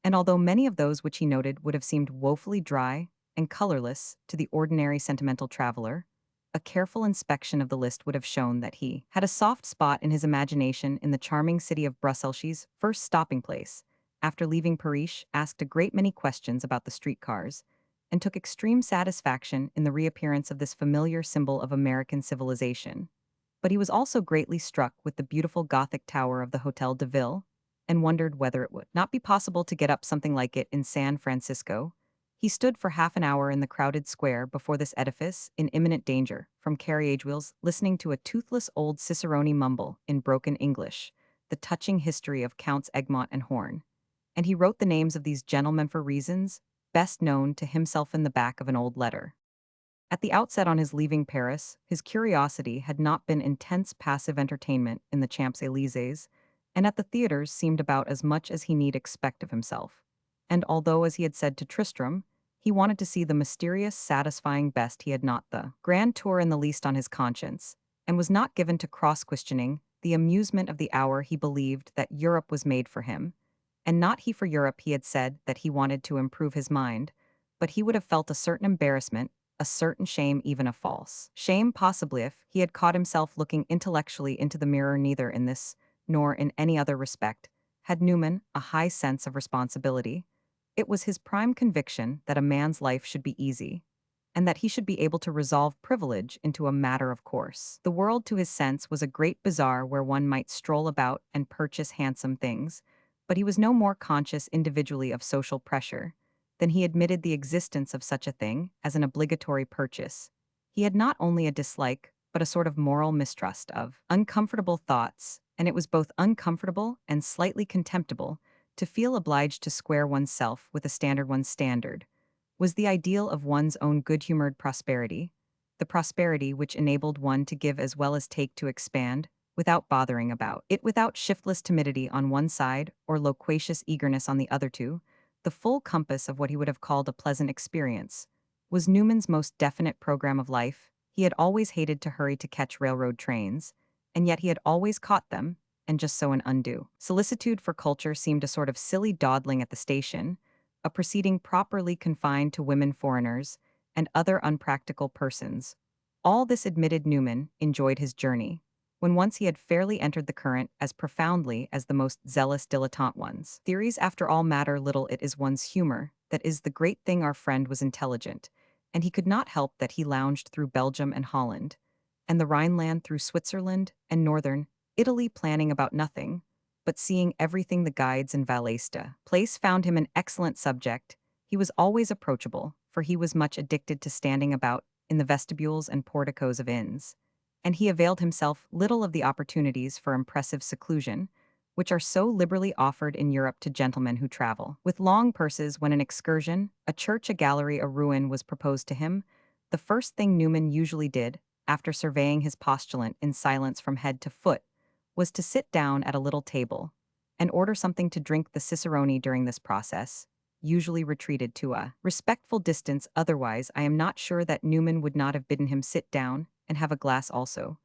and although many of those which he noted would have seemed woefully dry and colorless to the ordinary sentimental traveler, a careful inspection of the list would have shown that he had a soft spot in his imagination in the charming city of Brussels. First stopping place, after leaving Paris, asked a great many questions about the streetcars, and took extreme satisfaction in the reappearance of this familiar symbol of American civilization. But he was also greatly struck with the beautiful Gothic tower of the Hotel de Ville, and wondered whether it would not be possible to get up something like it in San Francisco. He stood for half an hour in the crowded square before this edifice, in imminent danger from carriage wheels, listening to a toothless old cicerone mumble, in broken English, the touching history of Counts Egmont and Horn. And he wrote the names of these gentlemen for reasons best known to himself in the back of an old letter. At the outset on his leaving Paris, his curiosity had not been intense passive entertainment in the Champs-Élysées, and at the theaters seemed about as much as he need expect of himself. And although, as he had said to Tristram, he wanted to see the mysterious, satisfying best, he had not the grand tour in the least on his conscience, and was not given to cross-questioning the amusement of the hour. He believed that Europe was made for him, and not he for Europe. He had said that he wanted to improve his mind, but he would have felt a certain embarrassment, a certain shame, even a false shame possibly, if he had caught himself looking intellectually into the mirror. Neither in this, nor in any other respect, had Newman a high sense of responsibility. It was his prime conviction that a man's life should be easy, and that he should be able to resolve privilege into a matter of course. The world, to his sense, was a great bazaar where one might stroll about and purchase handsome things, but he was no more conscious individually of social pressure than he admitted the existence of such a thing as an obligatory purchase. He had not only a dislike, but a sort of moral mistrust of uncomfortable thoughts, and it was both uncomfortable and slightly contemptible to feel obliged to square oneself with a standard. One's standard was the ideal of one's own good-humored prosperity, the prosperity which enabled one to give as well as take, to expand, without bothering about it, without shiftless timidity on one side or loquacious eagerness on the other. Two, the full compass of what he would have called a pleasant experience was Newman's most definite program of life. He had always hated to hurry to catch railroad trains, and yet he had always caught them, and just so an undue solicitude for culture seemed a sort of silly dawdling at the station, a proceeding properly confined to women foreigners and other unpractical persons. All this, admitted Newman, enjoyed his journey, when once he had fairly entered the current, as profoundly as the most zealous dilettante ones. Theories, after all, matter little. It is one's humor that is the great thing. Our friend was intelligent, and he could not help that he lounged through Belgium and Holland, and the Rhineland, through Switzerland and northern Italy, planning about nothing, but seeing everything. The guides in Valesta place found him an excellent subject. He was always approachable, for he was much addicted to standing about in the vestibules and porticos of inns, and he availed himself little of the opportunities for impressive seclusion, which are so liberally offered in Europe to gentlemen who travel with long purses. When an excursion, a church, a gallery, a ruin was proposed to him, the first thing Newman usually did, after surveying his postulant in silence from head to foot, was to sit down at a little table and order something to drink. The cicerone, during this process, usually retreated to a respectful distance. Otherwise, I am not sure that Newman would not have bidden him sit down and have a glass also,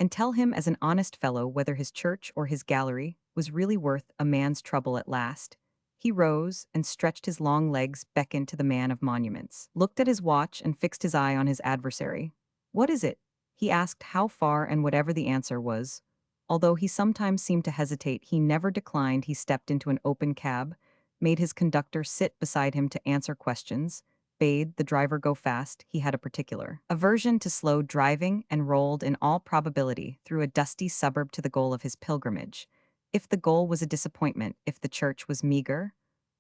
and tell him as an honest fellow whether his church or his gallery was really worth a man's trouble. At last, he rose and stretched his long legs, beckoned to the man of monuments, looked at his watch, and fixed his eye on his adversary. "What is it?" he asked. How far? And whatever the answer was, although he sometimes seemed to hesitate, he never declined. He stepped into an open cab, made his conductor sit beside him to answer questions, bade the driver go fast. He had a particular aversion to slow driving and rolled in all probability through a dusty suburb to the goal of his pilgrimage. If the goal was a disappointment, if the church was meager,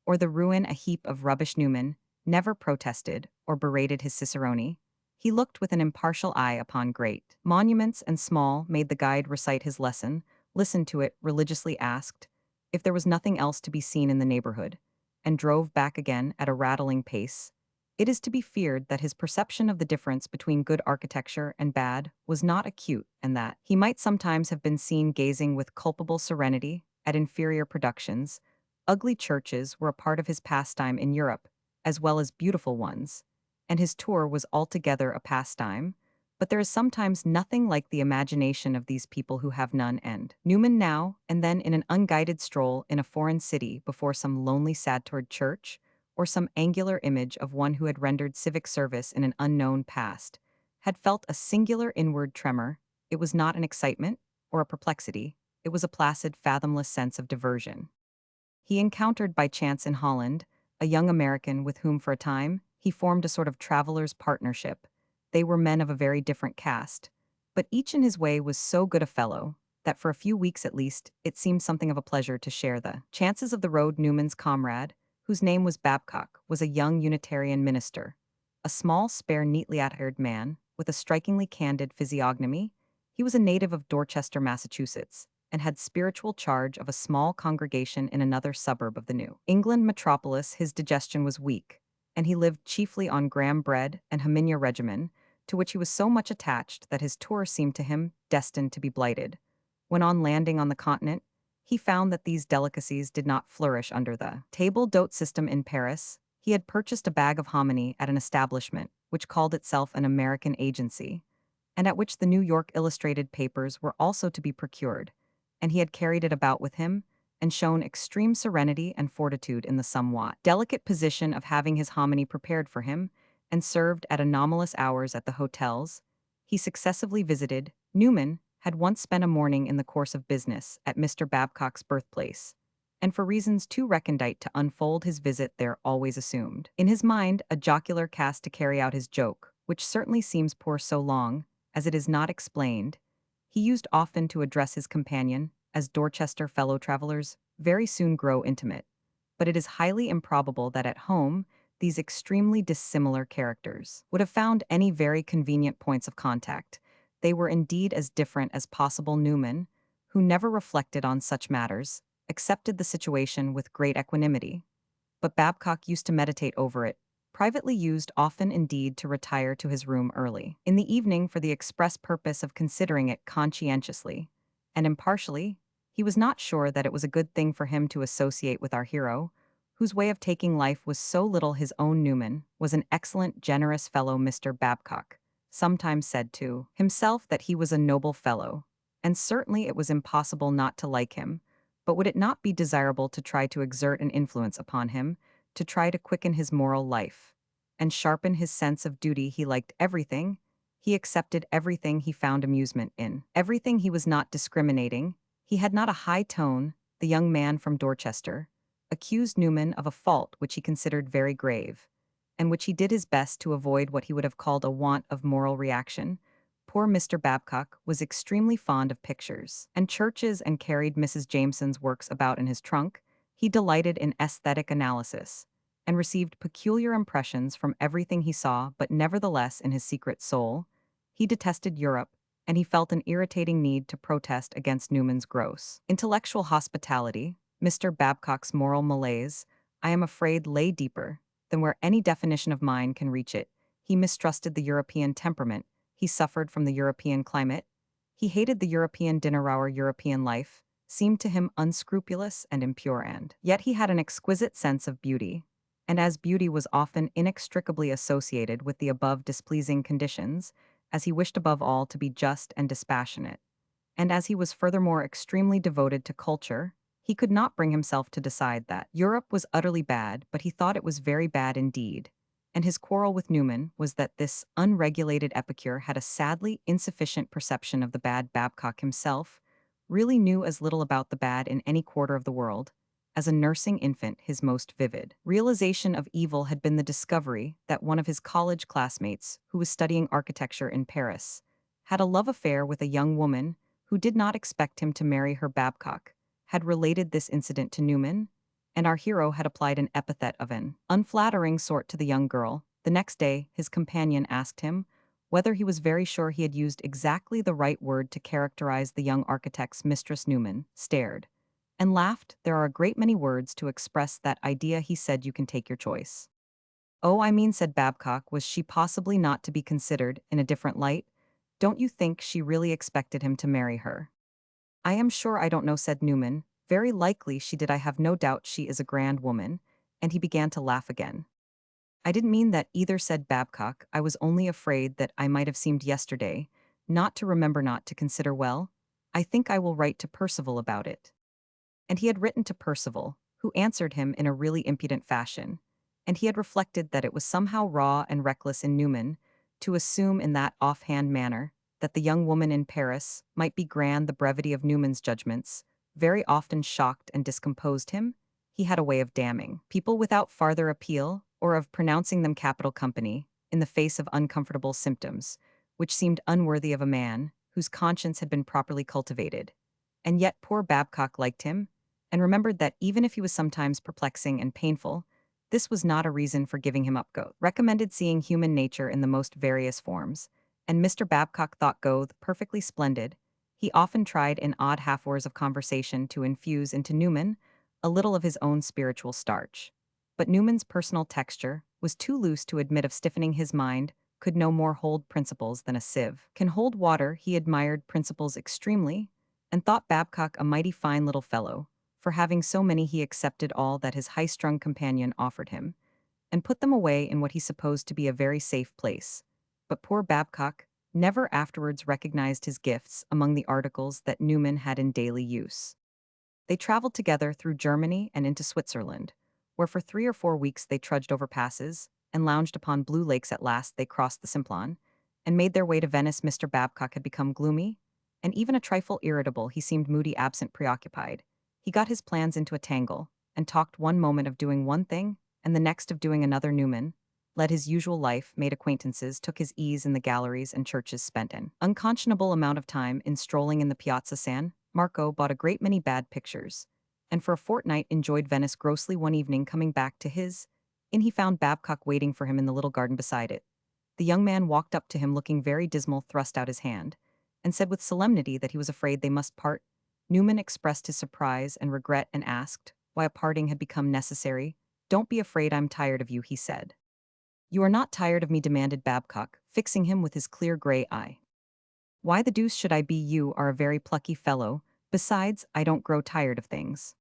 or the ruin a heap of rubbish, Newman never protested or berated his cicerone. He looked with an impartial eye upon great monuments and small, made the guide recite his lesson, listened to it, religiously asked if there was nothing else to be seen in the neighborhood, and drove back again at a rattling pace. It is to be feared that his perception of the difference between good architecture and bad was not acute, and that he might sometimes have been seen gazing with culpable serenity at inferior productions. Ugly churches were a part of his pastime in Europe, as well as beautiful ones, and his tour was altogether a pastime, but there is sometimes nothing like the imagination of these people who have none end. Newman now and then in an unguided stroll in a foreign city before some lonely sad-toured church, or some angular image of one who had rendered civic service in an unknown past, had felt a singular inward tremor. It was not an excitement or a perplexity, it was a placid, fathomless sense of diversion. He encountered by chance in Holland a young American with whom for a time he formed a sort of traveler's partnership. They were men of a very different caste, but each in his way was so good a fellow that for a few weeks at least it seemed something of a pleasure to share the chances of the road. Newman's comrade, whose name was Babcock, was a young Unitarian minister, a small, spare, neatly haired man with a strikingly candid physiognomy. He was a native of Dorchester, Massachusetts, and had spiritual charge of a small congregation in another suburb of the New England metropolis. His digestion was weak, and he lived chiefly on graham bread and Haminia regimen, to which he was so much attached that his tour seemed to him destined to be blighted. When on landing on the continent, he found that these delicacies did not flourish under the table d'hote system in Paris. He had purchased a bag of hominy at an establishment which called itself an American agency, and at which the New York illustrated papers were also to be procured, and he had carried it about with him, and shown extreme serenity and fortitude in the somewhat delicate position of having his hominy prepared for him, and served at anomalous hours at the hotels he successively visited. Newman had once spent a morning in the course of business at Mr. Babcock's birthplace, and for reasons too recondite to unfold his visit there always assumed in his mind a jocular cast to carry out his joke, which certainly seems poor so long as it is not explained. He used often to address his companion as Dorchester fellow travelers very soon grow intimate, but it is highly improbable that at home these extremely dissimilar characters would have found any very convenient points of contact. They were indeed as different as possible. Newman, who never reflected on such matters, accepted the situation with great equanimity, but Babcock used to meditate over it, privately used often indeed to retire to his room early in the evening for the express purpose of considering it conscientiously and impartially. He was not sure that it was a good thing for him to associate with our hero, whose way of taking life was so little his own. Newman was an excellent, generous fellow. Mr. Babcock sometimes said to himself that he was a noble fellow, and certainly it was impossible not to like him, but would it not be desirable to try to exert an influence upon him, to try to quicken his moral life, and sharpen his sense of duty? He liked everything, he accepted everything, he found amusement in everything. He was not discriminating, he had not a high tone. The young man from Dorchester accused Newman of a fault which he considered very grave, and which he did his best to avoid, what he would have called a want of moral reaction. Poor Mr. Babcock was extremely fond of pictures and churches and carried Mrs. Jameson's works about in his trunk. He delighted in aesthetic analysis and received peculiar impressions from everything he saw, but nevertheless in his secret soul he detested Europe, and he felt an irritating need to protest against Newman's gross intellectual hospitality. Mr. Babcock's moral malaise, I am afraid, lay deeper than where any definition of mine can reach it. He mistrusted the European temperament, he suffered from the European climate, he hated the European dinner. Our European life seemed to him unscrupulous and impure, and yet he had an exquisite sense of beauty, and as beauty was often inextricably associated with the above displeasing conditions, as he wished above all to be just and dispassionate, and as he was furthermore extremely devoted to culture, he could not bring himself to decide that Europe was utterly bad, but he thought it was very bad indeed. And his quarrel with Newman was that this unregulated epicure had a sadly insufficient perception of the bad. Babcock himself really knew as little about the bad in any quarter of the world as a nursing infant his most vivid realization of evil had been the discovery that one of his college classmates, who was studying architecture in Paris, had a love affair with a young woman who did not expect him to marry her. Babcock had related this incident to Newman, and our hero had applied an epithet of an unflattering sort to the young girl. The next day, his companion asked him whether he was very sure he had used exactly the right word to characterize the young architect's mistress. Newman stared and laughed. There are a great many words to express that idea, he said. You can take your choice. Oh, I mean, said Babcock, was she possibly not to be considered in a different light? Don't you think she really expected him to marry her? I am sure I don't know, said Newman. Very likely she did. I have no doubt she is a grand woman. And he began to laugh again. I didn't mean that either, said Babcock. I was only afraid that I might have seemed yesterday not to remember, not to consider well. I think I will write to Percival about it. And he had written to Percival, who answered him in a really impudent fashion, and he had reflected that it was somehow raw and reckless in Newman to assume in that offhand manner that the young woman in Paris might be grand. The brevity of Newman's judgments very often shocked and discomposed him. He had a way of damning people without farther appeal, or of pronouncing them capital company, in the face of uncomfortable symptoms, which seemed unworthy of a man whose conscience had been properly cultivated. And yet poor Babcock liked him, and remembered that even if he was sometimes perplexing and painful, this was not a reason for giving him up. Goethe recommended seeing human nature in the most various forms, and Mr. Babcock thought Goethe perfectly splendid. He often tried in odd half-hours of conversation to infuse into Newman a little of his own spiritual starch. But Newman's personal texture was too loose to admit of stiffening. His mind could no more hold principles than a sieve can hold water. He admired principles extremely, and thought Babcock a mighty fine little fellow. For having so many, he accepted all that his high-strung companion offered him, and put them away in what he supposed to be a very safe place. But poor Babcock never afterwards recognized his gifts among the articles that Newman had in daily use. They traveled together through Germany and into Switzerland, where for 3 or 4 weeks they trudged over passes and lounged upon blue lakes. At last they crossed the Simplon and made their way to Venice. Mr. Babcock had become gloomy, and even a trifle irritable. He seemed moody, absent, preoccupied. He got his plans into a tangle, and talked one moment of doing one thing, and the next of doing another. Newman led his usual life, made acquaintances, took his ease in the galleries and churches, spent an unconscionable amount of time in strolling in the Piazza San Marco, bought a great many bad pictures, and for a fortnight enjoyed Venice grossly. One evening, coming back to his inn, he found Babcock waiting for him in the little garden beside it. The young man walked up to him looking very dismal, thrust out his hand, and said with solemnity that he was afraid they must part. Newman expressed his surprise and regret and asked why a parting had become necessary. Don't be afraid, I'm tired of you, he said. You are not tired of me, demanded Babcock, fixing him with his clear gray eye. Why the deuce should I be? You are a very plucky fellow. Besides, I don't grow tired of things.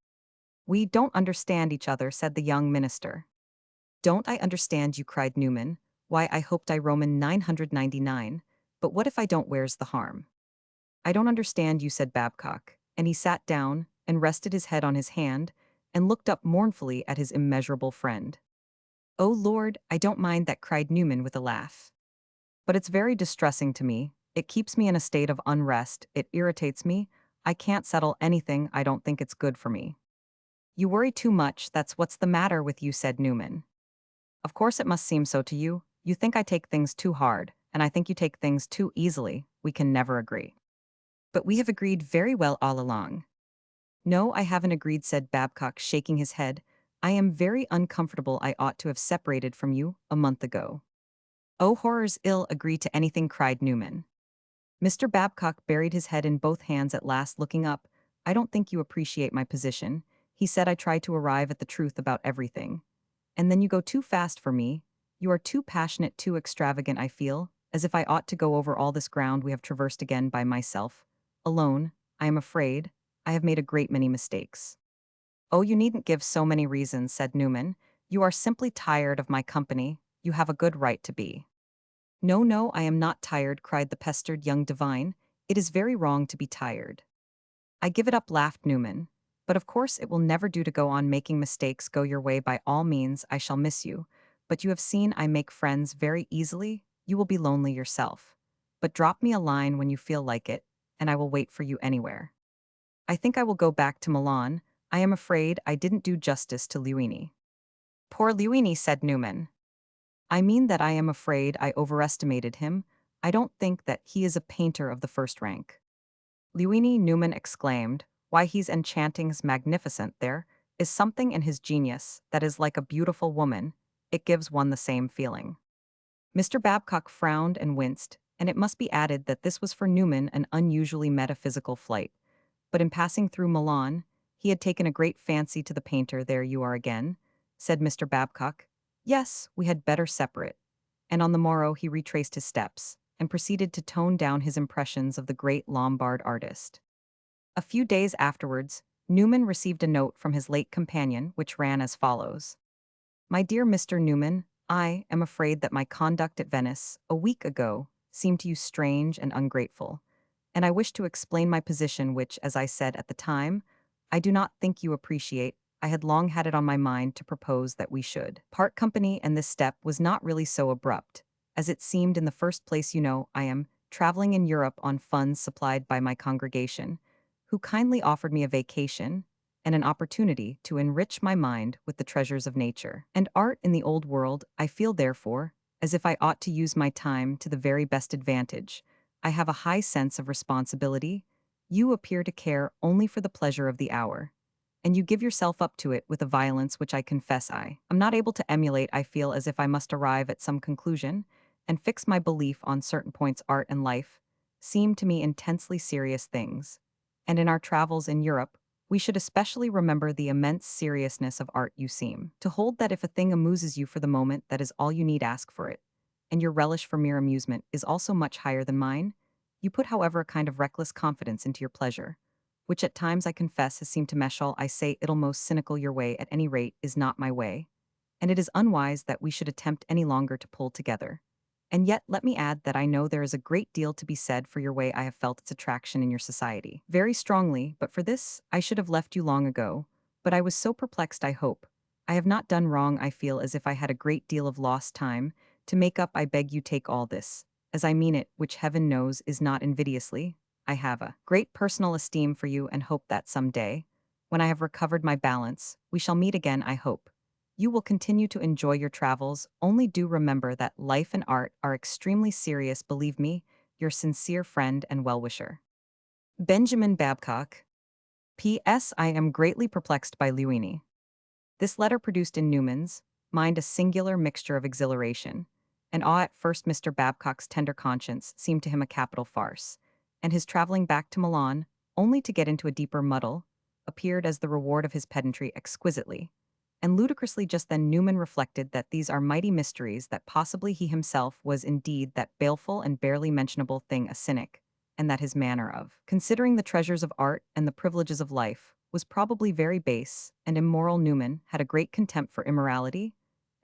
We don't understand each other, said the young minister. Don't I understand you? Cried Newman. Why, I hoped I Roman 999, but what if I don't? Where's the harm? I don't understand you, said Babcock, and he sat down and rested his head on his hand and looked up mournfully at his immeasurable friend. Oh Lord, I don't mind that, cried Newman with a laugh. But it's very distressing to me. It keeps me in a state of unrest, it irritates me. I can't settle anything. I don't think it's good for me. You worry too much, that's what's the matter with you, said Newman. Of course it must seem so to you. You think I take things too hard, and I think you take things too easily. We can never agree. But we have agreed very well all along. No, I haven't agreed, said Babcock, shaking his head. I am very uncomfortable. I ought to have separated from you a month ago. Oh, horrors, ill agree to anything, cried Newman. Mr. Babcock buried his head in both hands at last, looking up. I don't think you appreciate my position, he said. I try to arrive at the truth about everything. And then you go too fast for me. You are too passionate, too extravagant. I feel as if I ought to go over all this ground we have traversed again by myself. Alone, I am afraid. I have made a great many mistakes. Oh, you needn't give so many reasons, said Newman. You are simply tired of my company. You have a good right to be. No, no, I am not tired, cried the pestered young divine. It is very wrong to be tired. I give it up, laughed Newman. But of course it will never do to go on making mistakes. Go your way by all means. I shall miss you. But you have seen I make friends very easily. You will be lonely yourself. But drop me a line when you feel like it, and I will wait for you anywhere. I think I will go back to Milan. I am afraid I didn't do justice to Luini. Poor Luini, said Newman. I mean that I am afraid I overestimated him. I don't think that he is a painter of the first rank. Luini, Newman exclaimed, why he's enchanting's magnificent there is something in his genius that is like a beautiful woman. It gives one the same feeling. Mr. Babcock frowned and winced, and it must be added that this was for Newman an unusually metaphysical flight. But in passing through Milan, he had taken a great fancy to the painter. There you are again, said Mr. Babcock. Yes, we had better separate. And on the morrow he retraced his steps, and proceeded to tone down his impressions of the great Lombard artist. A few days afterwards, Newman received a note from his late companion, which ran as follows. My dear Mr. Newman, I am afraid that my conduct at Venice, a week ago, seemed to you strange and ungrateful, and I wish to explain my position which, as I said at the time, I do not think you appreciate. I had long had it on my mind to propose that we should part company, and this step was not really so abrupt, as it seemed. In the first place, you know, I am traveling in Europe on funds supplied by my congregation, who kindly offered me a vacation and an opportunity to enrich my mind with the treasures of nature and art in the old world. I feel, therefore, as if I ought to use my time to the very best advantage. I have a high sense of responsibility. You appear to care only for the pleasure of the hour, and you give yourself up to it with a violence which I confess I am not able to emulate. I feel as if I must arrive at some conclusion and fix my belief on certain points. Art and life seem to me intensely serious things, and in our travels in Europe, we should especially remember the immense seriousness of art. You seem to hold that if a thing amuses you for the moment, that is all you need ask for it, and your relish for mere amusement is also much higher than mine. You put, however, a kind of reckless confidence into your pleasure, which at times I confess has seemed to mesh all I say it'll most cynical. Your way, at any rate, is not my way, and it is unwise that we should attempt any longer to pull together. And yet, let me add that I know there is a great deal to be said for your way. I have felt its attraction in your society very strongly, but for this I should have left you long ago. But I was so perplexed. I hope I have not done wrong. I feel as if I had a great deal of lost time to make up. I beg you take all this, as I mean it, which heaven knows is not invidiously. I have a great personal esteem for you and hope that some day, when I have recovered my balance, we shall meet again. I hope you will continue to enjoy your travels. Only do remember that life and art are extremely serious. Believe me, your sincere friend and well-wisher, Benjamin Babcock. P.S. I am greatly perplexed by Luini. This letter produced in Newman's mind a singular mixture of exhilaration and awe. At first, Mr. Babcock's tender conscience seemed to him a capital farce, and his traveling back to Milan, only to get into a deeper muddle, appeared as the reward of his pedantry exquisitely and ludicrously. Just then Newman reflected that these are mighty mysteries, that possibly he himself was indeed that baleful and barely mentionable thing, a cynic, and that his manner of considering the treasures of art and the privileges of life was probably very base and immoral. Newman had a great contempt for immorality,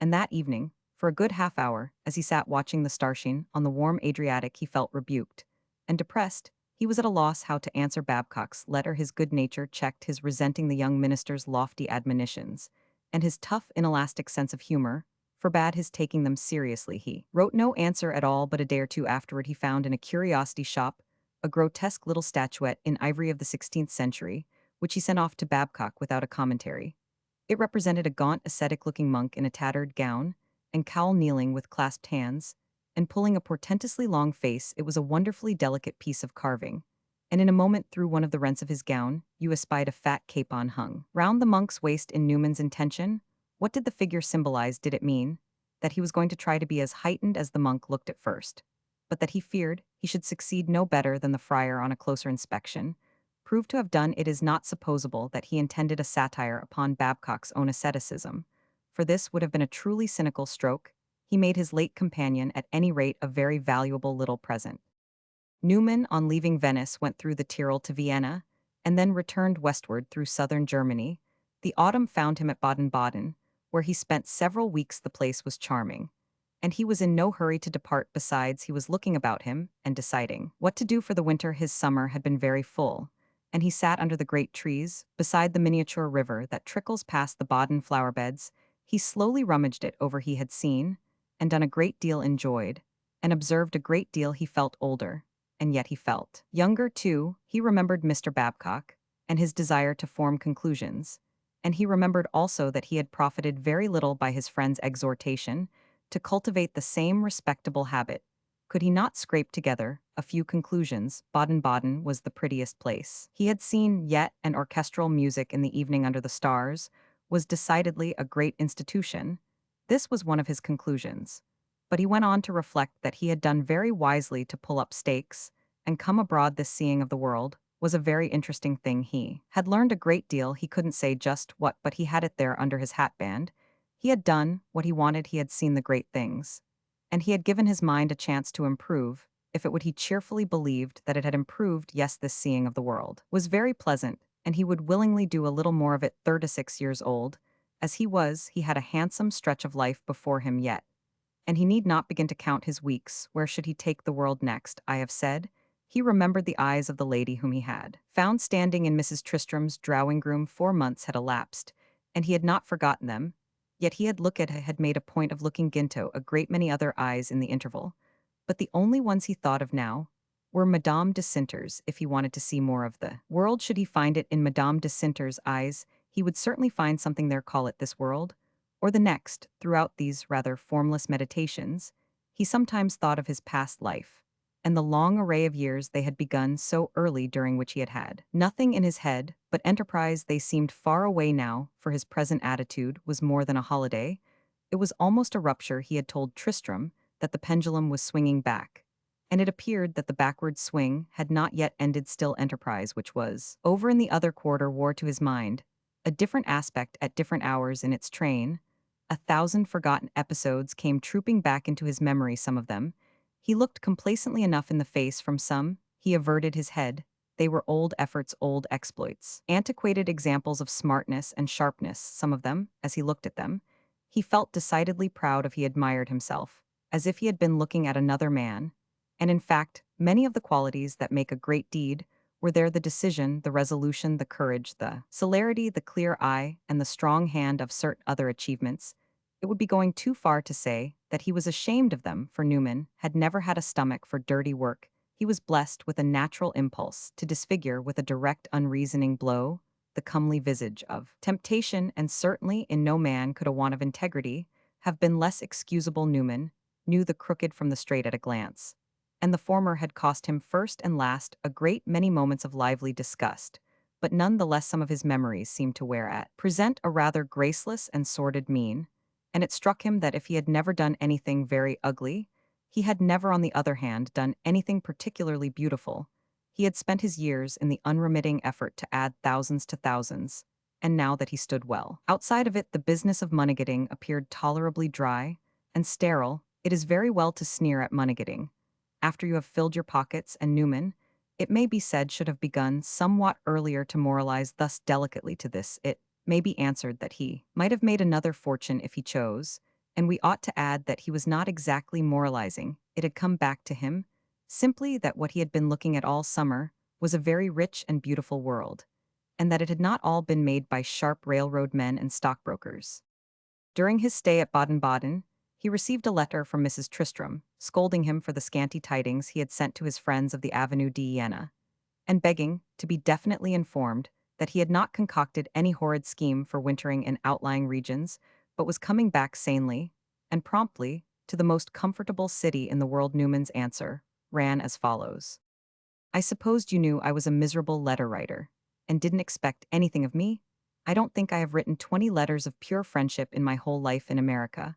and that evening, for a good half hour, as he sat watching the starshine on the warm Adriatic, he felt rebuked and depressed. He was at a loss how to answer Babcock's letter. His good nature checked his resenting the young minister's lofty admonitions, and his tough, inelastic sense of humor forbade his taking them seriously. He wrote no answer at all, but a day or two afterward he found in a curiosity shop a grotesque little statuette in ivory of the 16th century, which he sent off to Babcock without a commentary. It represented a gaunt, ascetic-looking monk in a tattered gown and cowl, kneeling with clasped hands and pulling a portentously long face. It was a wonderfully delicate piece of carving, and in a moment, through one of the rents of his gown, you espied a fat capon hung round the monk's waist. In Newman's intention, what did the figure symbolize? Did it mean that he was going to try to be as heightened as the monk looked at first, but that he feared he should succeed no better than the friar on a closer inspection proved to have done? It is not supposable that he intended a satire upon Babcock's own asceticism, for this would have been a truly cynical stroke. He made his late companion, at any rate, a very valuable little present. Newman, on leaving Venice, went through the Tyrol to Vienna, and then returned westward through southern Germany. The autumn found him at Baden-Baden, where he spent several weeks. The place was charming, and he was in no hurry to depart. Besides, he was looking about him and deciding what to do for the winter. His summer had been very full, and he sat under the great trees, beside the miniature river that trickles past the Baden flower beds. He slowly rummaged it over. He had seen and done a great deal, enjoyed and observed a great deal. He felt older, and yet he felt younger too. He remembered Mr. Babcock, and his desire to form conclusions, and he remembered also that he had profited very little by his friend's exhortation to cultivate the same respectable habit. Could he not scrape together a few conclusions? Baden-Baden was the prettiest place. He had seen yet and orchestral music in the evening under the stars, was decidedly a great institution. This was one of his conclusions. But he went on to reflect that he had done very wisely to pull up stakes and come abroad. This seeing of the world was a very interesting thing. He had learned a great deal, he couldn't say just what, but he had it there under his hatband. He had done what he wanted, he had seen the great things. And he had given his mind a chance to improve, if it would. He cheerfully believed that it had improved. Yes, this seeing of the world was very pleasant, and he would willingly do a little more of it. 36 years old, as he was, he had a handsome stretch of life before him yet, and he need not begin to count his weeks. Where should he take the world next? I have said. He remembered the eyes of the lady whom he had found standing in Mrs. Tristram's drawing-room. 4 months had elapsed, and he had not forgotten them, yet he had made a point of looking into a great many other eyes in the interval, but the only ones he thought of now were Madame de Sinter's. If he wanted to see more of the world, should he find it in Madame de Sinter's eyes, he would certainly find something there. Call it this world or the next. Throughout these rather formless meditations, he sometimes thought of his past life, and the long array of years they had begun so early, during which he had had nothing in his head but enterprise. They seemed far away now, for his present attitude was more than a holiday. It was almost a rupture. He had told Tristram that the pendulum was swinging back, and it appeared that the backward swing had not yet ended. Still, enterprise, which was over in the other quarter, wore to his mind a different aspect at different hours in its train. 1,000 forgotten episodes came trooping back into his memory. Some of them he looked complacently enough in the face, from some he averted his head. They were old efforts, old exploits, antiquated examples of smartness and sharpness. Some of them, as he looked at them, he felt decidedly proud of. He admired himself, as if he had been looking at another man, and in fact, many of the qualities that make a great deed were there: the decision, the resolution, the courage, the celerity, the clear eye, and the strong hand. Of certain other achievements, it would be going too far to say that he was ashamed of them, for Newman had never had a stomach for dirty work. He was blessed with a natural impulse to disfigure with a direct, unreasoning blow the comely visage of temptation, and certainly in no man could a want of integrity have been less excusable. Newman knew the crooked from the straight at a glance, and the former had cost him first and last a great many moments of lively disgust, but none the less some of his memories seemed to wear at present a rather graceless and sordid mien, and it struck him that if he had never done anything very ugly, he had never, on the other hand, done anything particularly beautiful. He had spent his years in the unremitting effort to add thousands to thousands, and now that he stood well outside of it, the business of money-getting appeared tolerably dry and sterile. It is very well to sneer at money-getting after you have filled your pockets, and Newman, it may be said, should have begun somewhat earlier to moralize. Thus delicately to this it may be answered that he might have made another fortune if he chose, and we ought to add that he was not exactly moralizing. It had come back to him simply that what he had been looking at all summer was a very rich and beautiful world, and that it had not all been made by sharp railroad men and stockbrokers. During his stay at Baden-Baden, he received a letter from Mrs. Tristram, scolding him for the scanty tidings he had sent to his friends of the Avenue de Iena, and begging to be definitely informed that he had not concocted any horrid scheme for wintering in outlying regions, but was coming back sanely and promptly to the most comfortable city in the world. Newman's answer ran as follows: I supposed you knew I was a miserable letter writer, and didn't expect anything of me. I don't think I have written 20 letters of pure friendship in my whole life in America.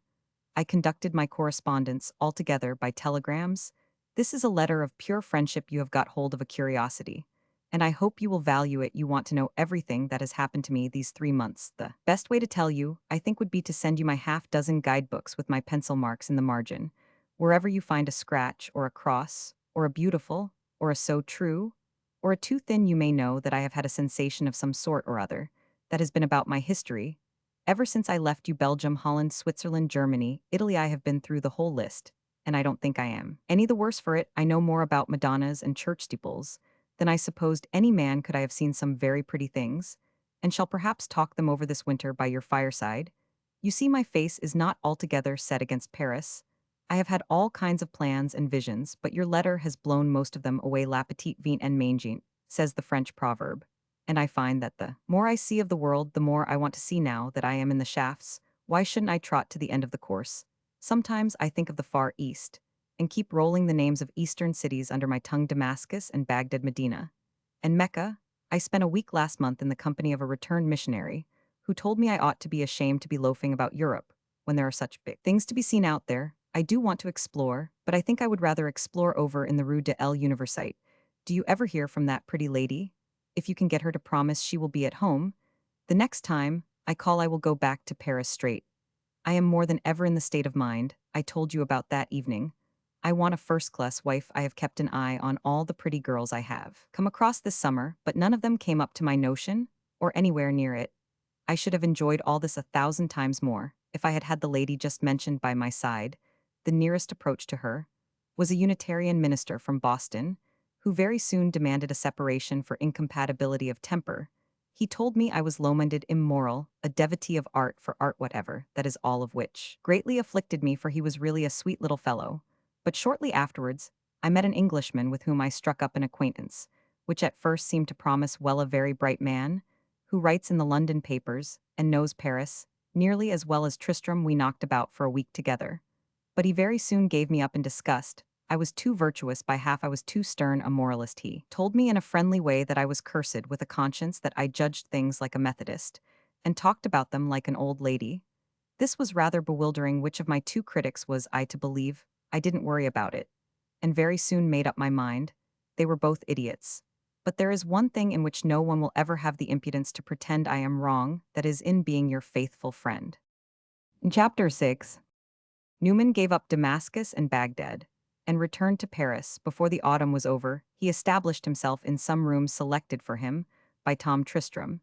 I conducted my correspondence altogether by telegrams. This is a letter of pure friendship. You have got hold of a curiosity, and I hope you will value it. You want to know everything that has happened to me these 3 months. The best way to tell you, I think, would be to send you my half-dozen guidebooks with my pencil marks in the margin. Wherever you find a scratch or a cross or a beautiful or a so true or a too thin, you may know that I have had a sensation of some sort or other that has been about my history. Ever since I left you, Belgium, Holland, Switzerland, Germany, Italy, I have been through the whole list, and I don't think I am any the worse for it. I know more about Madonnas and church steeples than I supposed any man could. I have seen some very pretty things, and shall perhaps talk them over this winter by your fireside. You see, my face is not altogether set against Paris. I have had all kinds of plans and visions, but your letter has blown most of them away. La petite vient en mangint, says the French proverb, and I find that the more I see of the world, the more I want to see now that I am in the shafts. Why shouldn't I trot to the end of the course? Sometimes I think of the Far East, and keep rolling the names of eastern cities under my tongue: Damascus and Baghdad, Medina. And Mecca. I spent a week last month in the company of a returned missionary, who told me I ought to be ashamed to be loafing about Europe, when there are such big things to be seen out there. I do want to explore, but I think I would rather explore over in the Rue de l'Université. Do you ever hear from that pretty lady? If you can get her to promise she will be at home, the next time I call I will go back to Paris straight. I am more than ever in the state of mind I told you about that evening. I want a first-class wife. I have kept an eye on all the pretty girls I have come across this summer, but none of them came up to my notion, or anywhere near it. I should have enjoyed all this 1,000 times more if I had had the lady just mentioned by my side. The nearest approach to her was a Unitarian minister from Boston, who very soon demanded a separation for incompatibility of temper. He told me I was low-minded, immoral, a devotee of art for art, whatever, that is, all of which greatly afflicted me, for he was really a sweet little fellow. But shortly afterwards, I met an Englishman with whom I struck up an acquaintance, which at first seemed to promise well. A very bright man, who writes in the London papers and knows Paris nearly as well as Tristram. We knocked about for a week together. But he very soon gave me up in disgust. I was too virtuous by half, I was too stern a moralist. He told me in a friendly way that I was cursed with a conscience, that I judged things like a Methodist, and talked about them like an old lady. This was rather bewildering. Which of my two critics was I to believe? I didn't worry about it, and very soon made up my mind. They were both idiots. But there is one thing in which no one will ever have the impudence to pretend I am wrong, that is, in being your faithful friend. In Chapter 6, Newman gave up Damascus and Baghdad, and returned to Paris. Before the autumn was over, he established himself in some rooms selected for him by Tom Tristram,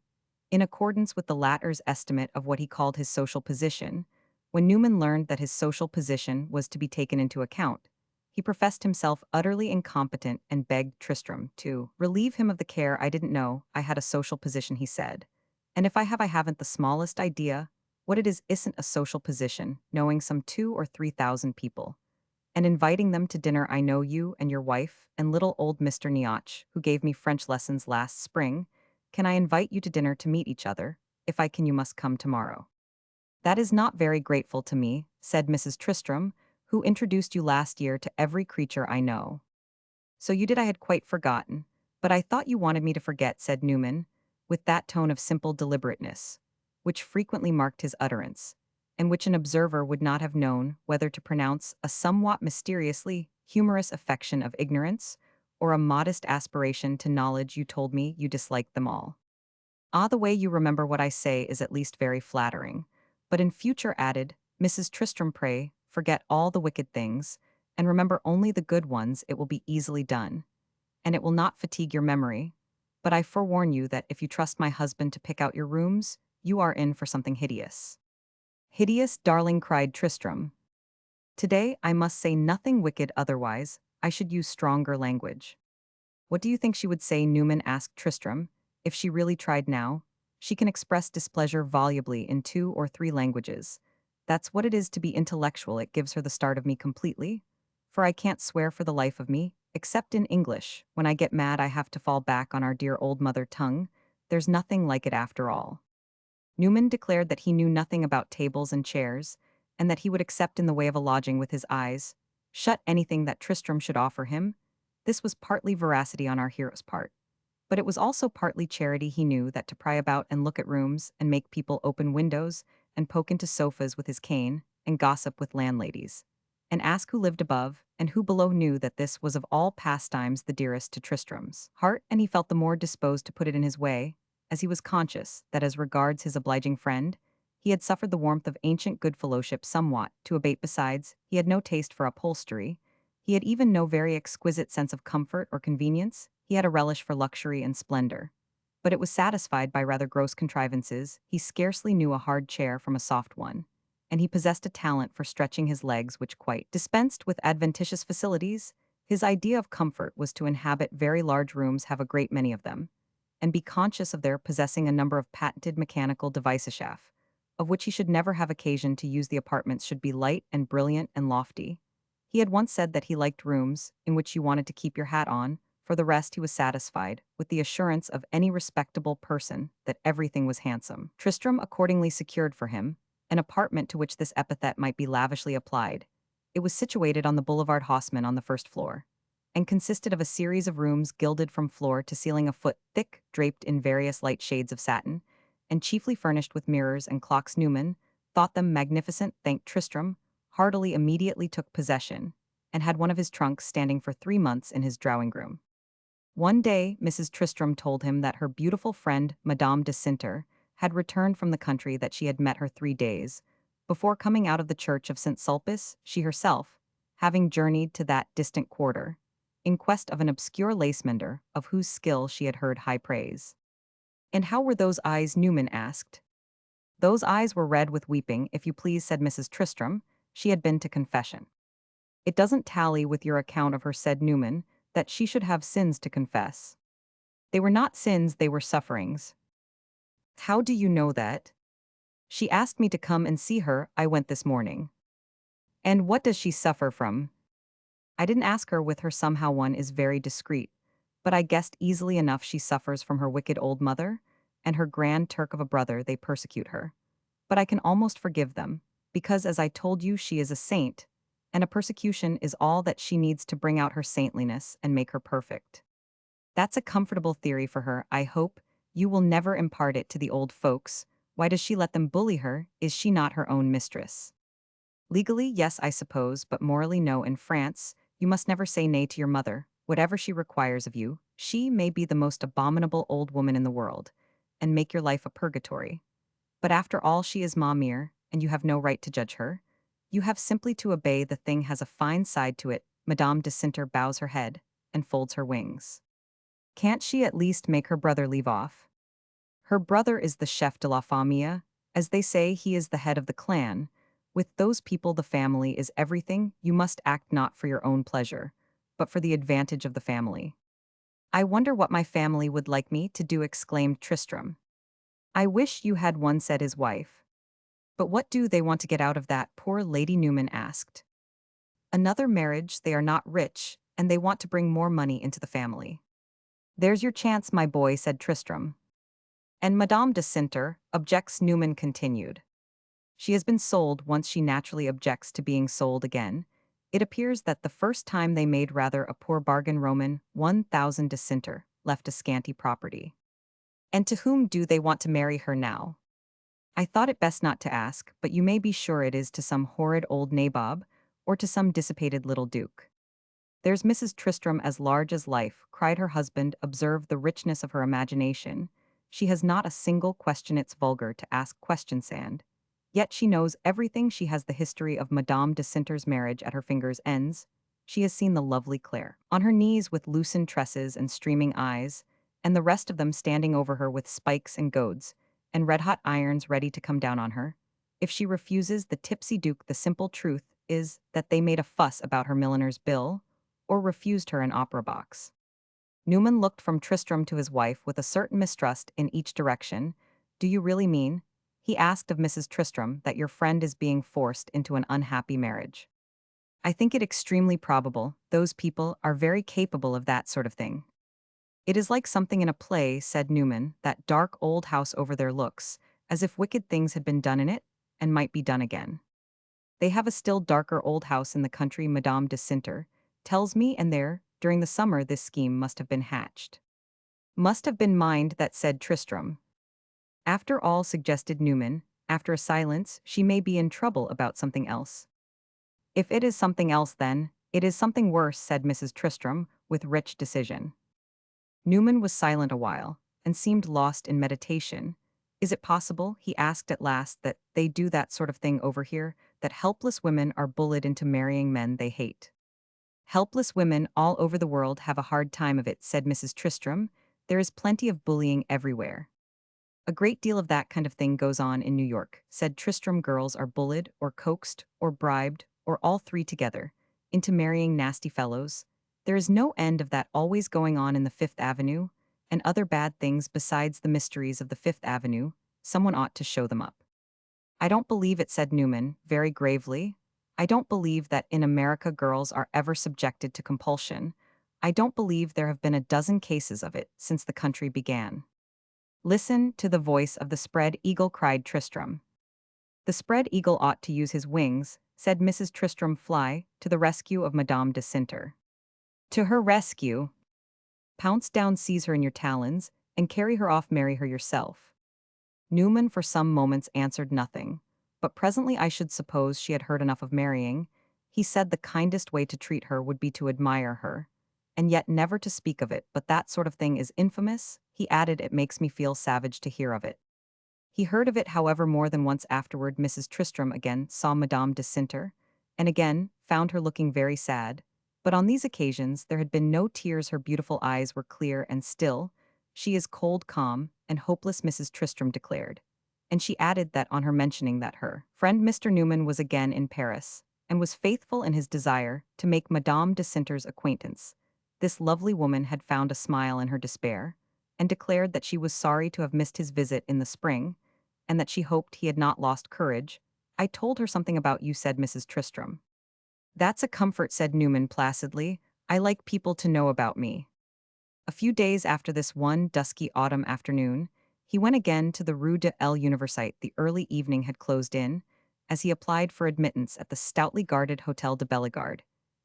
in accordance with the latter's estimate of what he called his social position. When Newman learned that his social position was to be taken into account, he professed himself utterly incompetent and begged Tristram to relieve him of the care. I didn't know I had a social position, he said. And if I have, I haven't the smallest idea what it is. Isn't a social position knowing some 2 or 3 thousand people and inviting them to dinner? I know you and your wife and little old Mr. Nioch, who gave me French lessons last spring. Can I invite you to dinner to meet each other? If I can, you must come tomorrow. That is not very grateful to me, said Mrs. Tristram, who introduced you last year to every creature I know. So you did. I had quite forgotten. But I thought you wanted me to forget, said Newman, with that tone of simple deliberateness, which frequently marked his utterance, and which an observer would not have known whether to pronounce a somewhat mysteriously humorous affection of ignorance, or a modest aspiration to knowledge. You told me you disliked them all. Ah, the way you remember what I say is at least very flattering. But in future, added Mrs. Tristram, pray forget all the wicked things, and remember only the good ones. It will be easily done, and it will not fatigue your memory. But I forewarn you that if you trust my husband to pick out your rooms, you are in for something hideous. Hideous, darling, cried Tristram. Today I must say nothing wicked, otherwise I should use stronger language. What do you think she would say? Newman asked Tristram. If she really tried now, she can express displeasure volubly in 2 or 3 languages. That's what it is to be intellectual. It gives her the start of me completely. For I can't swear for the life of me, except in English. When I get mad, I have to fall back on our dear old mother tongue. There's nothing like it after all. Newman declared that he knew nothing about tables and chairs, and that he would accept in the way of a lodging with his eyes shut anything that Tristram should offer him. This was partly veracity on our hero's part, but it was also partly charity. He knew that to pry about and look at rooms and make people open windows and poke into sofas with his cane and gossip with landladies and ask who lived above and who below, knew that this was of all pastimes the dearest to Tristram's heart, and he felt the more disposed to put it in his way, as he was conscious that as regards his obliging friend, he had suffered the warmth of ancient good fellowship somewhat to abate. Besides, he had no taste for upholstery. He had even no very exquisite sense of comfort or convenience. He had a relish for luxury and splendor, but it was satisfied by rather gross contrivances. He scarcely knew a hard chair from a soft one, and he possessed a talent for stretching his legs which quite dispensed with adventitious facilities. His idea of comfort was to inhabit very large rooms, have a great many of them, and be conscious of their possessing a number of patented mechanical devices, of which he should never have occasion to use. The apartments should be light and brilliant and lofty. He had once said that he liked rooms in which you wanted to keep your hat on, For the rest, he was satisfied, with the assurance of any respectable person that everything was handsome. Tristram accordingly secured for him an apartment to which this epithet might be lavishly applied. It was situated on the Boulevard Haussmann on the first floor, and consisted of a series of rooms gilded from floor to ceiling a foot thick, draped in various light shades of satin, and chiefly furnished with mirrors and clocks. Newman thought them magnificent, thanked Tristram, heartily immediately took possession, and had one of his trunks standing for 3 months in his drawing-room. One day, Mrs. Tristram told him that her beautiful friend, Madame de Sinter, had returned from the country, that she had met her 3 days. Before coming out of the church of St. Sulpice, she herself, having journeyed to that distant quarter, in quest of an obscure lace-mender, of whose skill she had heard high praise. "And how were those eyes?" Newman asked. "Those eyes were red with weeping, if you please," said Mrs. Tristram. "She had been to confession." "It doesn't tally with your account of her," said Newman, "that she should have sins to confess." "They were not sins, they were sufferings." "How do you know that?" "She asked me to come and see her, I went this morning." "And what does she suffer from?" "I didn't ask her. With her somehow one is very discreet, but I guessed easily enough she suffers from her wicked old mother, and her grand Turk of a brother. They persecute her. But I can almost forgive them, because as I told you she is a saint, and a persecution is all that she needs to bring out her saintliness and make her perfect. That's a comfortable theory for her. I hope you will never impart it to the old folks. Why does she let them bully her? Is she not her own mistress?" "Legally, yes, I suppose, but morally, no. In France, you must never say nay to your mother, whatever she requires of you. She may be the most abominable old woman in the world, and make your life a purgatory. But after all, she is ma mère, and you have no right to judge her. You have simply to obey. The thing has a fine side to it." Madame de Sinter bows her head and folds her wings. "Can't she at least make her brother leave off?" "Her brother is the chef de la famille. As they say, he is the head of the clan. With those people the family is everything. You must act not for your own pleasure, but for the advantage of the family." "I wonder what my family would like me to do," exclaimed Tristram. "I wish you had one," said his wife. "But what do they want to get out of that?" poor Lady Newman asked. "Another marriage. They are not rich, and they want to bring more money into the family." "There's your chance, my boy," said Tristram. "And Madame de Sinter objects," Newman continued. "She has been sold once, she naturally objects to being sold again. It appears that the first time they made rather a poor bargain. Roman 1,000 de Sinter left a scanty property." "And to whom do they want to marry her now?" "I thought it best not to ask, but you may be sure it is to some horrid old nabob, or to some dissipated little duke." "There's Mrs. Tristram as large as life," cried her husband. "Observe the richness of her imagination. She has not a single question. It's vulgar to ask questions, and yet she knows everything. She has the history of Madame de Sinter's marriage at her fingers' ends. She has seen the lovely Claire on her knees with loosened tresses and streaming eyes, and the rest of them standing over her with spikes and goads, and red-hot irons ready to come down on her. If she refuses the tipsy duke, the simple truth is that they made a fuss about her milliner's bill, or refused her an opera box." Newman looked from Tristram to his wife with a certain mistrust in each direction. "Do you really mean," he asked of Mrs. Tristram, "that your friend is being forced into an unhappy marriage?" "I think it extremely probable. Those people are very capable of that sort of thing." "It is like something in a play," said Newman. "That dark old house over there looks as if wicked things had been done in it, and might be done again." "They have a still darker old house in the country, Madame de Sinter tells me, and there, during the summer, this scheme must have been hatched." "Must have been mind that," said Tristram. "After all," suggested Newman, after a silence, "she may be in trouble about something else." "If it is something else, then it is something worse," said Mrs. Tristram, with rich decision. Newman was silent a while, and seemed lost in meditation. "Is it possible," he asked at last, "that they do that sort of thing over here, that helpless women are bullied into marrying men they hate?" "Helpless women all over the world have a hard time of it," said Mrs. Tristram. "There is plenty of bullying everywhere." "A great deal of that kind of thing goes on in New York," said Tristram. "Girls are bullied, or coaxed, or bribed, or all three together, into marrying nasty fellows. There is no end of that always going on in the Fifth Avenue, and other bad things besides. The mysteries of the Fifth Avenue, someone ought to show them up." "I don't believe it," said Newman, very gravely. "I don't believe that in America girls are ever subjected to compulsion. I don't believe there have been a dozen cases of it since the country began. Listen to the voice of the spread eagle, cried Tristram. The spread eagle ought to use his wings, said Mrs. Tristram. Fly to the rescue of Madame de Cinter. To her rescue. Pounce down, seize her in your talons, and carry her off. Marry her yourself. Newman for some moments answered nothing, but presently, I should suppose she had heard enough of marrying. He said the kindest way to treat her would be to admire her, and yet never to speak of it. But that sort of thing is infamous, he added. It makes me feel savage to hear of it. He heard of it, however, more than once afterward. Mrs. Tristram again saw Madame de Cinter, and again found her looking very sad. But on these occasions there had been no tears. Her beautiful eyes were clear and still. She is cold, calm, and hopeless, Mrs. Tristram declared. And she added that on her mentioning that her friend Mr. Newman was again in Paris, and was faithful in his desire to make Madame de Cinter's acquaintance, this lovely woman had found a smile in her despair, and declared that she was sorry to have missed his visit in the spring, and that she hoped he had not lost courage. I told her something about you, said Mrs. Tristram. That's a comfort, said Newman placidly. I like people to know about me. A few days after this, one dusky autumn afternoon, he went again to the Rue de l'Université. The early evening had closed in, as he applied for admittance at the stoutly guarded Hôtel de Bellegarde.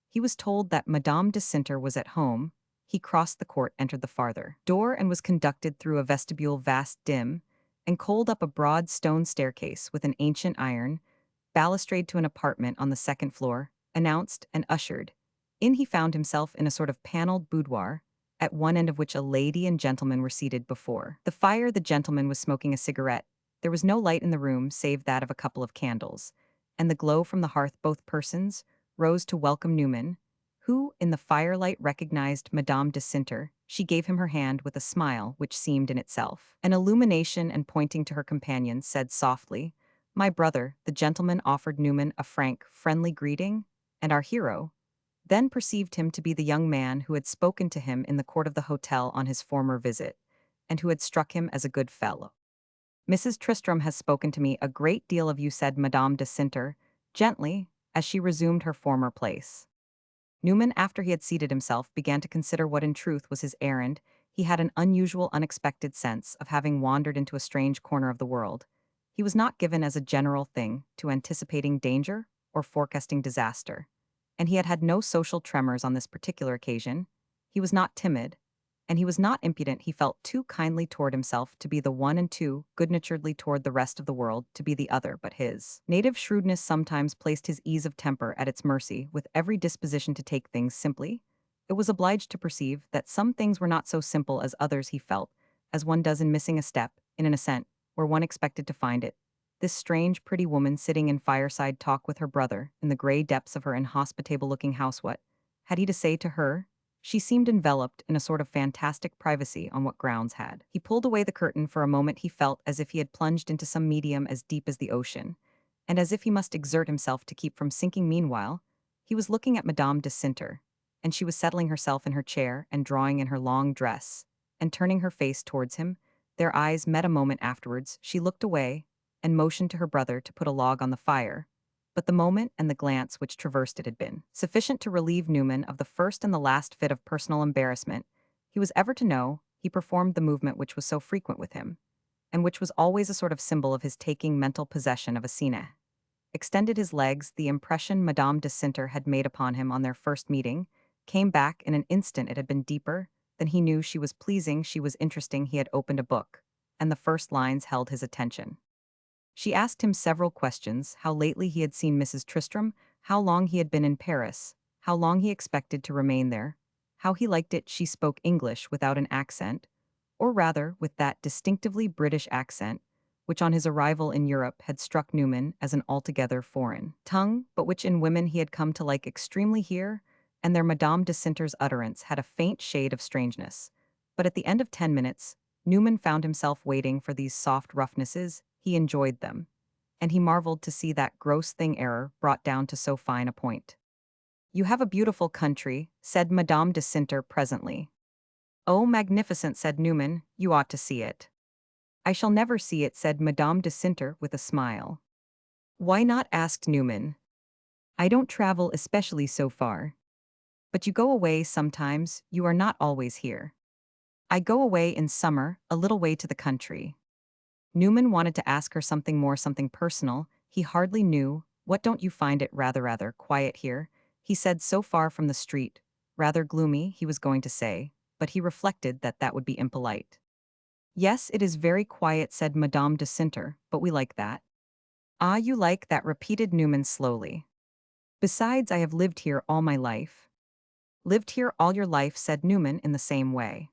He was told that Madame de Cinter was at home. He crossed the court, entered the farther door, and was conducted through a vestibule vast, dim, and cold, up a broad stone staircase with an ancient iron balustrade to an apartment on the second floor, announced and ushered. In he found himself in a sort of paneled boudoir, at one end of which a lady and gentleman were seated before the fire. The gentleman was smoking a cigarette. There was no light in the room save that of a couple of candles, and the glow from the hearth. Both persons rose to welcome Newman, who, in the firelight, recognized Madame de Cinter. She gave him her hand with a smile which seemed in itself an illumination, and pointing to her companion, said softly, "My brother." The gentleman offered Newman a frank, friendly greeting, and our hero then perceived him to be the young man who had spoken to him in the court of the hotel on his former visit, and who had struck him as a good fellow. "Mrs. Tristram has spoken to me a great deal of you," said Madame de Cinter, gently, as she resumed her former place. Newman, after he had seated himself, began to consider what in truth was his errand. He had an unusual, unexpected sense of having wandered into a strange corner of the world. He was not given, as a general thing, to anticipating danger or forecasting disaster, and he had had no social tremors on this particular occasion. He was not timid, and he was not impudent. He felt too kindly toward himself to be the one, and too good-naturedly toward the rest of the world to be the other. But his native shrewdness sometimes placed his ease of temper at its mercy. With every disposition to take things simply, it was obliged to perceive that some things were not so simple as others. He felt, as one does in missing a step, in an ascent, where one expected to find it. This strange, pretty woman sitting in fireside talk with her brother in the gray depths of her inhospitable-looking house. What had he to say to her? She seemed enveloped in a sort of fantastic privacy. On what grounds had he pulled away the curtain? For a moment he felt as if he had plunged into some medium as deep as the ocean, and as if he must exert himself to keep from sinking. Meanwhile, he was looking at Madame de Cinter, and she was settling herself in her chair and drawing in her long dress, and turning her face towards him. Their eyes met a moment afterwards. She looked away, and motioned to her brother to put a log on the fire, but the moment and the glance which traversed it had been sufficient to relieve Newman of the first and the last fit of personal embarrassment he was ever to know. He performed the movement which was so frequent with him, and which was always a sort of symbol of his taking mental possession of a scene. Extended his legs. The impression Madame de Cinter had made upon him on their first meeting came back in an instant. It had been deeper than he knew. She was pleasing, she was interesting. He had opened a book, and the first lines held his attention. She asked him several questions: how lately he had seen Mrs. Tristram, how long he had been in Paris, how long he expected to remain there, how he liked it. She spoke English without an accent, or rather with that distinctively British accent, which on his arrival in Europe had struck Newman as an altogether foreign tongue, but which in women he had come to like extremely here, and their Madame de Cinter's utterance had a faint shade of strangeness. But at the end of 10 minutes, Newman found himself waiting for these soft roughnesses. He enjoyed them, and he marveled to see that gross thing error brought down to so fine a point. "You have a beautiful country," said Madame de Cinter presently. "Oh, magnificent," said Newman. "You ought to see it." "I shall never see it," said Madame de Cinter with a smile. "Why not?" asked Newman. "I don't travel especially so far." But you go away sometimes, you are not always here. I go away in summer, a little way to the country. Newman wanted to ask her something more, something personal. He hardly knew. What, don't you find it rather quiet here? He said, so far from the street. Rather gloomy, he was going to say, but he reflected that that would be impolite. Yes, it is very quiet, said Madame de Cinter, but we like that. Ah, you like that, repeated Newman slowly. Besides, I have lived here all my life. Lived here all your life, said Newman in the same way.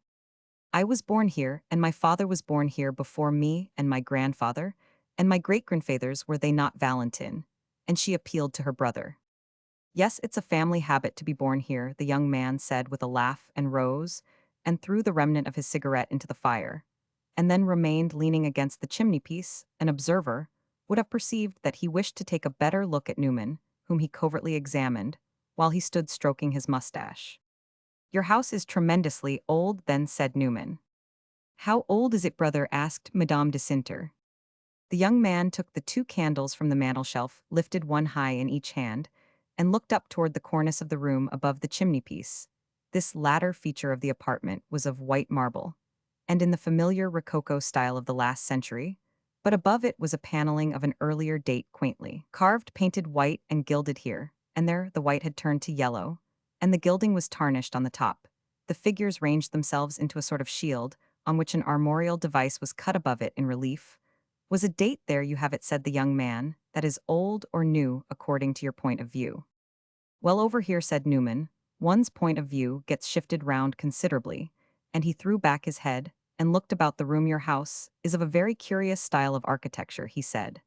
I was born here, and my father was born here before me, and my grandfather, and my great-grandfathers, were they not, Valentin? And she appealed to her brother. Yes, it's a family habit to be born here, the young man said with a laugh, and rose, and threw the remnant of his cigarette into the fire, and then remained leaning against the chimney-piece. An observer would have perceived that he wished to take a better look at Newman, whom he covertly examined, while he stood stroking his mustache. Your house is tremendously old, then, said Newman. How old is it, brother? Asked Madame de Cinter. The young man took the two candles from the mantelshelf, lifted one high in each hand, and looked up toward the cornice of the room above the chimney-piece. This latter feature of the apartment was of white marble, and in the familiar Rococo style of the last century, but above it was a paneling of an earlier date, quaintly carved, painted white and gilded here, and there the white had turned to yellow, and the gilding was tarnished on the top. The figures ranged themselves into a sort of shield, on which an armorial device was cut above it in relief. Was a date there, you have it, said the young man, that is old or new according to your point of view. Well, over here, said Newman, one's point of view gets shifted round considerably, and he threw back his head and looked about the room. Your house is of a very curious style of architecture, he said.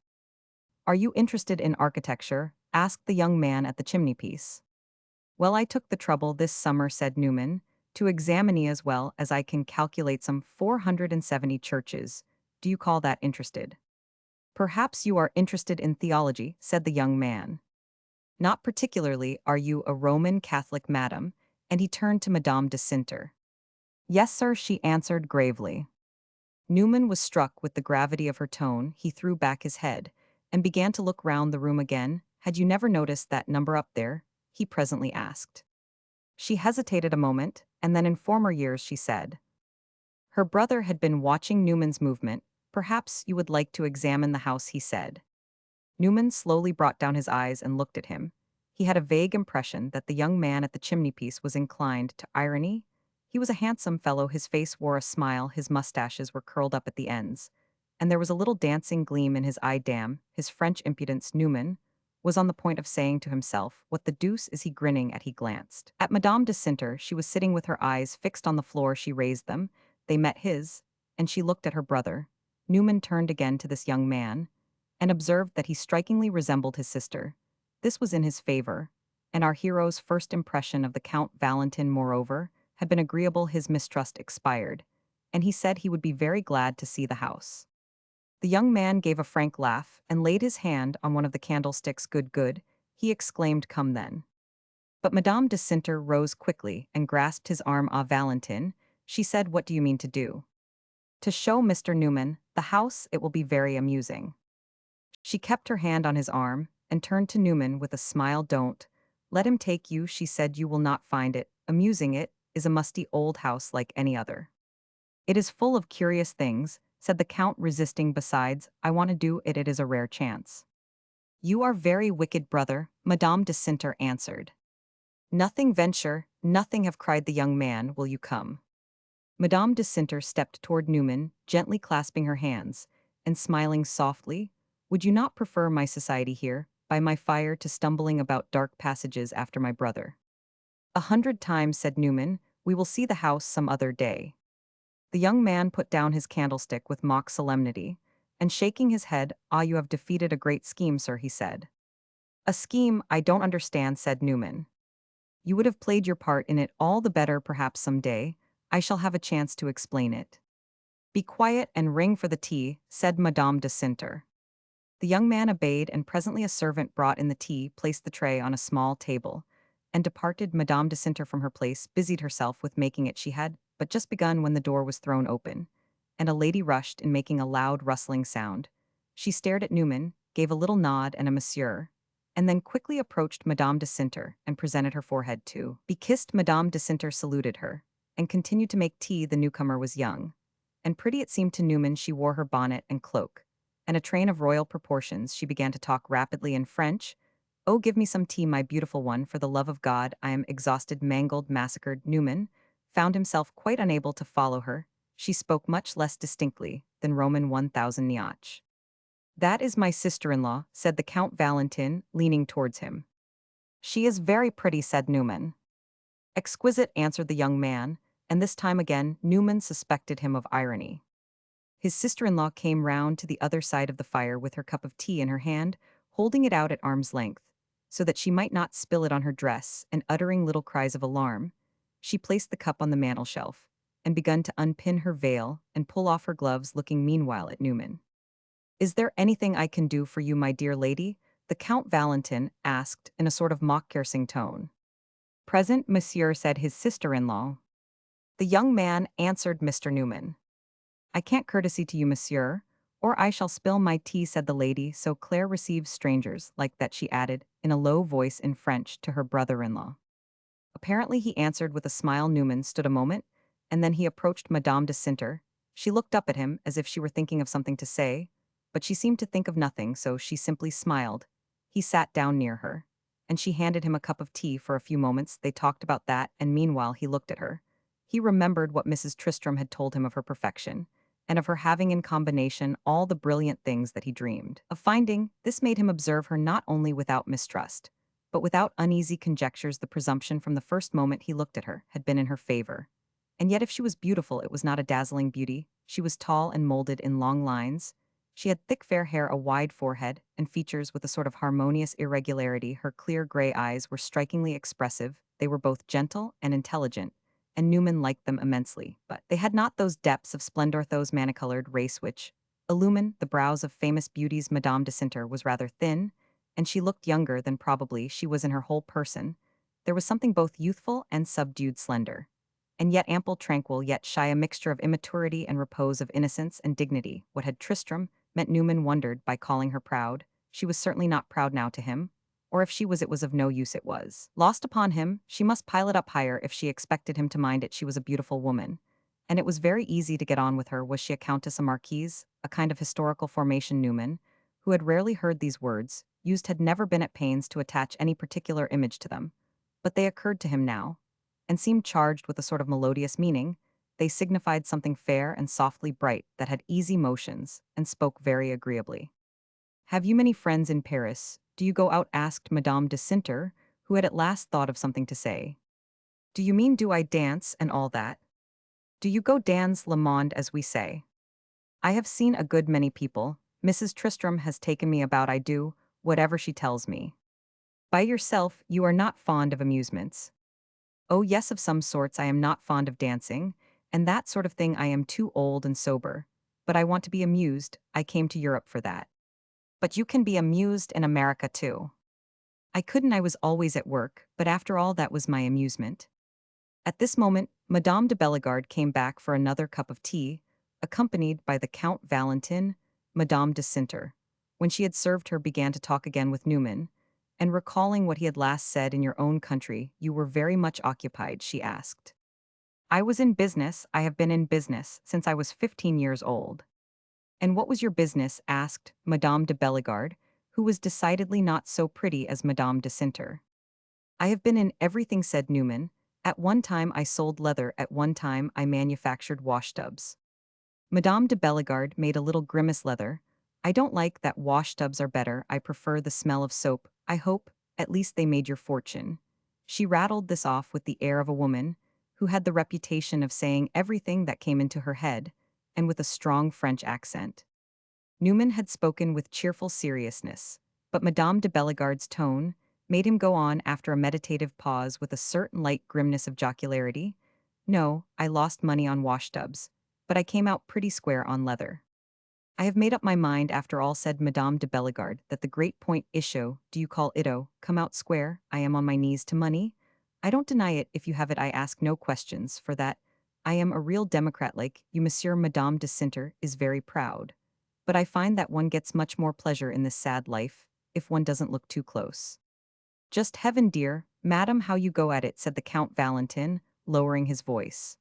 Are you interested in architecture? Asked the young man at the chimney-piece. Well, I took the trouble this summer, said Newman, to examine as well as I can calculate some 470 churches. Do you call that interested? Perhaps you are interested in theology, said the young man. Not particularly. Are you a Roman Catholic, madam? And he turned to Madame de Cinter. Yes, sir, she answered gravely. Newman was struck with the gravity of her tone. He threw back his head and began to look round the room again. Had you never noticed that number up there? He presently asked. She hesitated a moment, and then in former years she said. Her brother had been watching Newman's movement. Perhaps you would like to examine the house, he said. Newman slowly brought down his eyes and looked at him. He had a vague impression that the young man at the chimney-piece was inclined to irony. He was a handsome fellow, his face wore a smile, his mustaches were curled up at the ends, and there was a little dancing gleam in his eye. Damn, his French impudence, Newman was on the point of saying to himself, what the deuce is he grinning at? He glanced at Madame de Cinter. She was sitting with her eyes fixed on the floor. She raised them, they met his, and she looked at her brother. Newman turned again to this young man, and observed that he strikingly resembled his sister. This was in his favor, and our hero's first impression of the Count Valentin, moreover, had been agreeable. His mistrust expired, and he said he would be very glad to see the house. The young man gave a frank laugh and laid his hand on one of the candlesticks. Good, good, he exclaimed, come then. But Madame de Cinter rose quickly and grasped his arm. Ah, Valentin, she said, what do you mean to do? To show Mr. Newman the house. It will be very amusing. She kept her hand on his arm and turned to Newman with a smile. Don't let him take you, she said. You will not find it amusing. It is a musty old house like any other. It is full of curious things, said the Count, resisting. Besides, I want to do it. It is a rare chance. You are very wicked, brother, Madame de Cinter answered. Nothing venture, nothing have, cried the young man. Will you come? Madame de Cinter stepped toward Newman, gently clasping her hands, and smiling softly. Would you not prefer my society here, by my fire, to stumbling about dark passages after my brother? 100 times, said Newman. We will see the house some other day. The young man put down his candlestick with mock solemnity, and shaking his head, ah, you have defeated a great scheme, sir, he said. A scheme? I don't understand, said Newman. You would have played your part in it all the better. Perhaps some day I shall have a chance to explain it. Be quiet and ring for the tea, said Madame de Cinter. The young man obeyed, and presently a servant brought in the tea, placed the tray on a small table, and departed. Madame de Cinter from her place busied herself with making it. She had but just begun when the door was thrown open, and a lady rushed in, making a loud rustling sound. She stared at Newman, gave a little nod and a monsieur, and then quickly approached Madame de Cinter and presented her forehead to be kissed. Madame de Cinter saluted her, and continued to make tea. The newcomer was young and pretty it seemed to Newman. She wore her bonnet and cloak, and a train of royal proportions. She began to talk rapidly in French. "Oh, give me some tea, my beautiful one, for the love of God, I am exhausted, mangled, massacred." Newman found himself quite unable to follow her. She spoke much less distinctly than Roman 1000 Niach. "That is my sister-in-law," said the Count Valentin, leaning towards him. "She is very pretty," said Newman. "Exquisite," answered the young man, and this time again Newman suspected him of irony. His sister-in-law came round to the other side of the fire with her cup of tea in her hand, holding it out at arm's length, so that she might not spill it on her dress, and uttering little cries of alarm. She placed the cup on the mantel shelf, and begun to unpin her veil and pull off her gloves, looking meanwhile at Newman. "Is there anything I can do for you, my dear lady?" the Count Valentin asked in a sort of mock-cursing tone. "Present, monsieur," said his sister-in-law. The young man answered Mr. Newman. "I can't courtesy to you, monsieur, or I shall spill my tea," said the lady. "So Claire receives strangers like that," she added, in a low voice in French to her brother-in-law. Apparently he answered with a smile. Newman stood a moment, and then he approached Madame de Cinter. She looked up at him as if she were thinking of something to say, but she seemed to think of nothing, so she simply smiled. He sat down near her, and she handed him a cup of tea. For a few moments they talked about that, and meanwhile he looked at her. He remembered what Mrs. Tristram had told him of her perfection, and of her having in combination all the brilliant things that he dreamed of finding. This made him observe her not only without mistrust, but without uneasy conjectures. The presumption from the first moment he looked at her had been in her favor. And yet if she was beautiful, it was not a dazzling beauty. She was tall and molded in long lines. She had thick fair hair, a wide forehead, and features with a sort of harmonious irregularity. Her clear gray eyes were strikingly expressive. They were both gentle and intelligent, and Newman liked them immensely, but they had not those depths of splendor, those many-colored race which illumine the brows of famous beauties. Madame de Cinter was rather thin, and she looked younger than probably she was in her whole person. There was something both youthful and subdued, slender, and yet ample, tranquil, yet shy, a mixture of immaturity and repose, of innocence and dignity. What had Tristram meant, Newman wondered, by calling her proud? She was certainly not proud now to him, or if she was, it was of no use. It was lost upon him. She must pile it up higher if she expected him to mind it. She was a beautiful woman, and it was very easy to get on with her. Was she a countess, a marquise, a kind of historical formation? Newman, who had rarely heard these words used, had never been at pains to attach any particular image to them, but they occurred to him now, and seemed charged with a sort of melodious meaning. They signified something fair and softly bright, that had easy motions, and spoke very agreeably. "Have you many friends in Paris? Do you go out?" asked Madame de Cinter, who had at last thought of something to say. "Do you mean, do I dance and all that? Do you go dans le monde, as we say?" "I have seen a good many people. Mrs. Tristram has taken me about. I do whatever she tells me." "By yourself, you are not fond of amusements?" "Oh yes, of some sorts. I am not fond of dancing, and that sort of thing. I am too old and sober. But I want to be amused. I came to Europe for that." "But you can be amused in America too." "I couldn't. I was always at work, but after all that was my amusement." At this moment, Madame de Bellegarde came back for another cup of tea, accompanied by the Count Valentin. Madame de Cinter, when she had served her, began to talk again with Newman, and recalling what he had last said, "In your own country, you were very much occupied," she asked. "I was in business. I have been in business since I was 15 years old." "And what was your business?" asked Madame de Bellegarde, who was decidedly not so pretty as Madame de Cinter. "I have been in everything," said Newman. "At one time I sold leather, at one time I manufactured washtubs." Madame de Bellegarde made a little grimace. "Leather? I don't like that. Washtubs are better. I prefer the smell of soap. I hope, at least, they made your fortune." She rattled this off with the air of a woman who had the reputation of saying everything that came into her head, and with a strong French accent. Newman had spoken with cheerful seriousness, but Madame de Bellegarde's tone made him go on after a meditative pause with a certain light grimness of jocularity. "No, I lost money on washtubs, but I came out pretty square on leather." "I have made up my mind after all," said Madame de Bellegarde, "that the great point issue, do you call ito, come out square. I am on my knees to money. I don't deny it. If you have it, I ask no questions, for that I am a real democrat like you." Monsieur Madame de Cinter is very proud, but I find that one gets much more pleasure in this sad life if one doesn't look too close. Just heaven, dear, madam, how you go at it, said the Count Valentin, lowering his voice.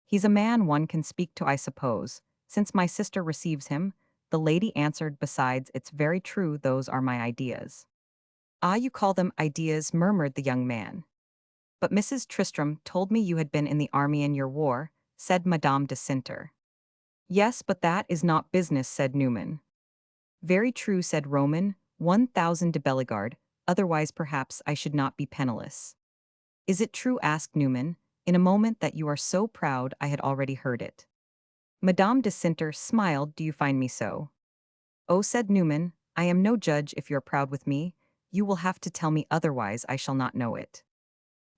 He's a man one can speak to, I suppose, since my sister receives him, the lady answered. Besides, it's very true, those are my ideas. Ah, you call them ideas, murmured the young man. But Mrs. Tristram told me you had been in the army in your war, said Madame de Cinter. Yes, but that is not business, said Newman. Very true, said Roman, 1000 de Bellegarde, otherwise perhaps I should not be penniless. Is it true, asked Newman, in a moment that you are so proud I had already heard it. Madame de Cinter smiled. Do you find me so? Oh, said Newman, I am no judge if you're proud with me. You will have to tell me, otherwise I shall not know it.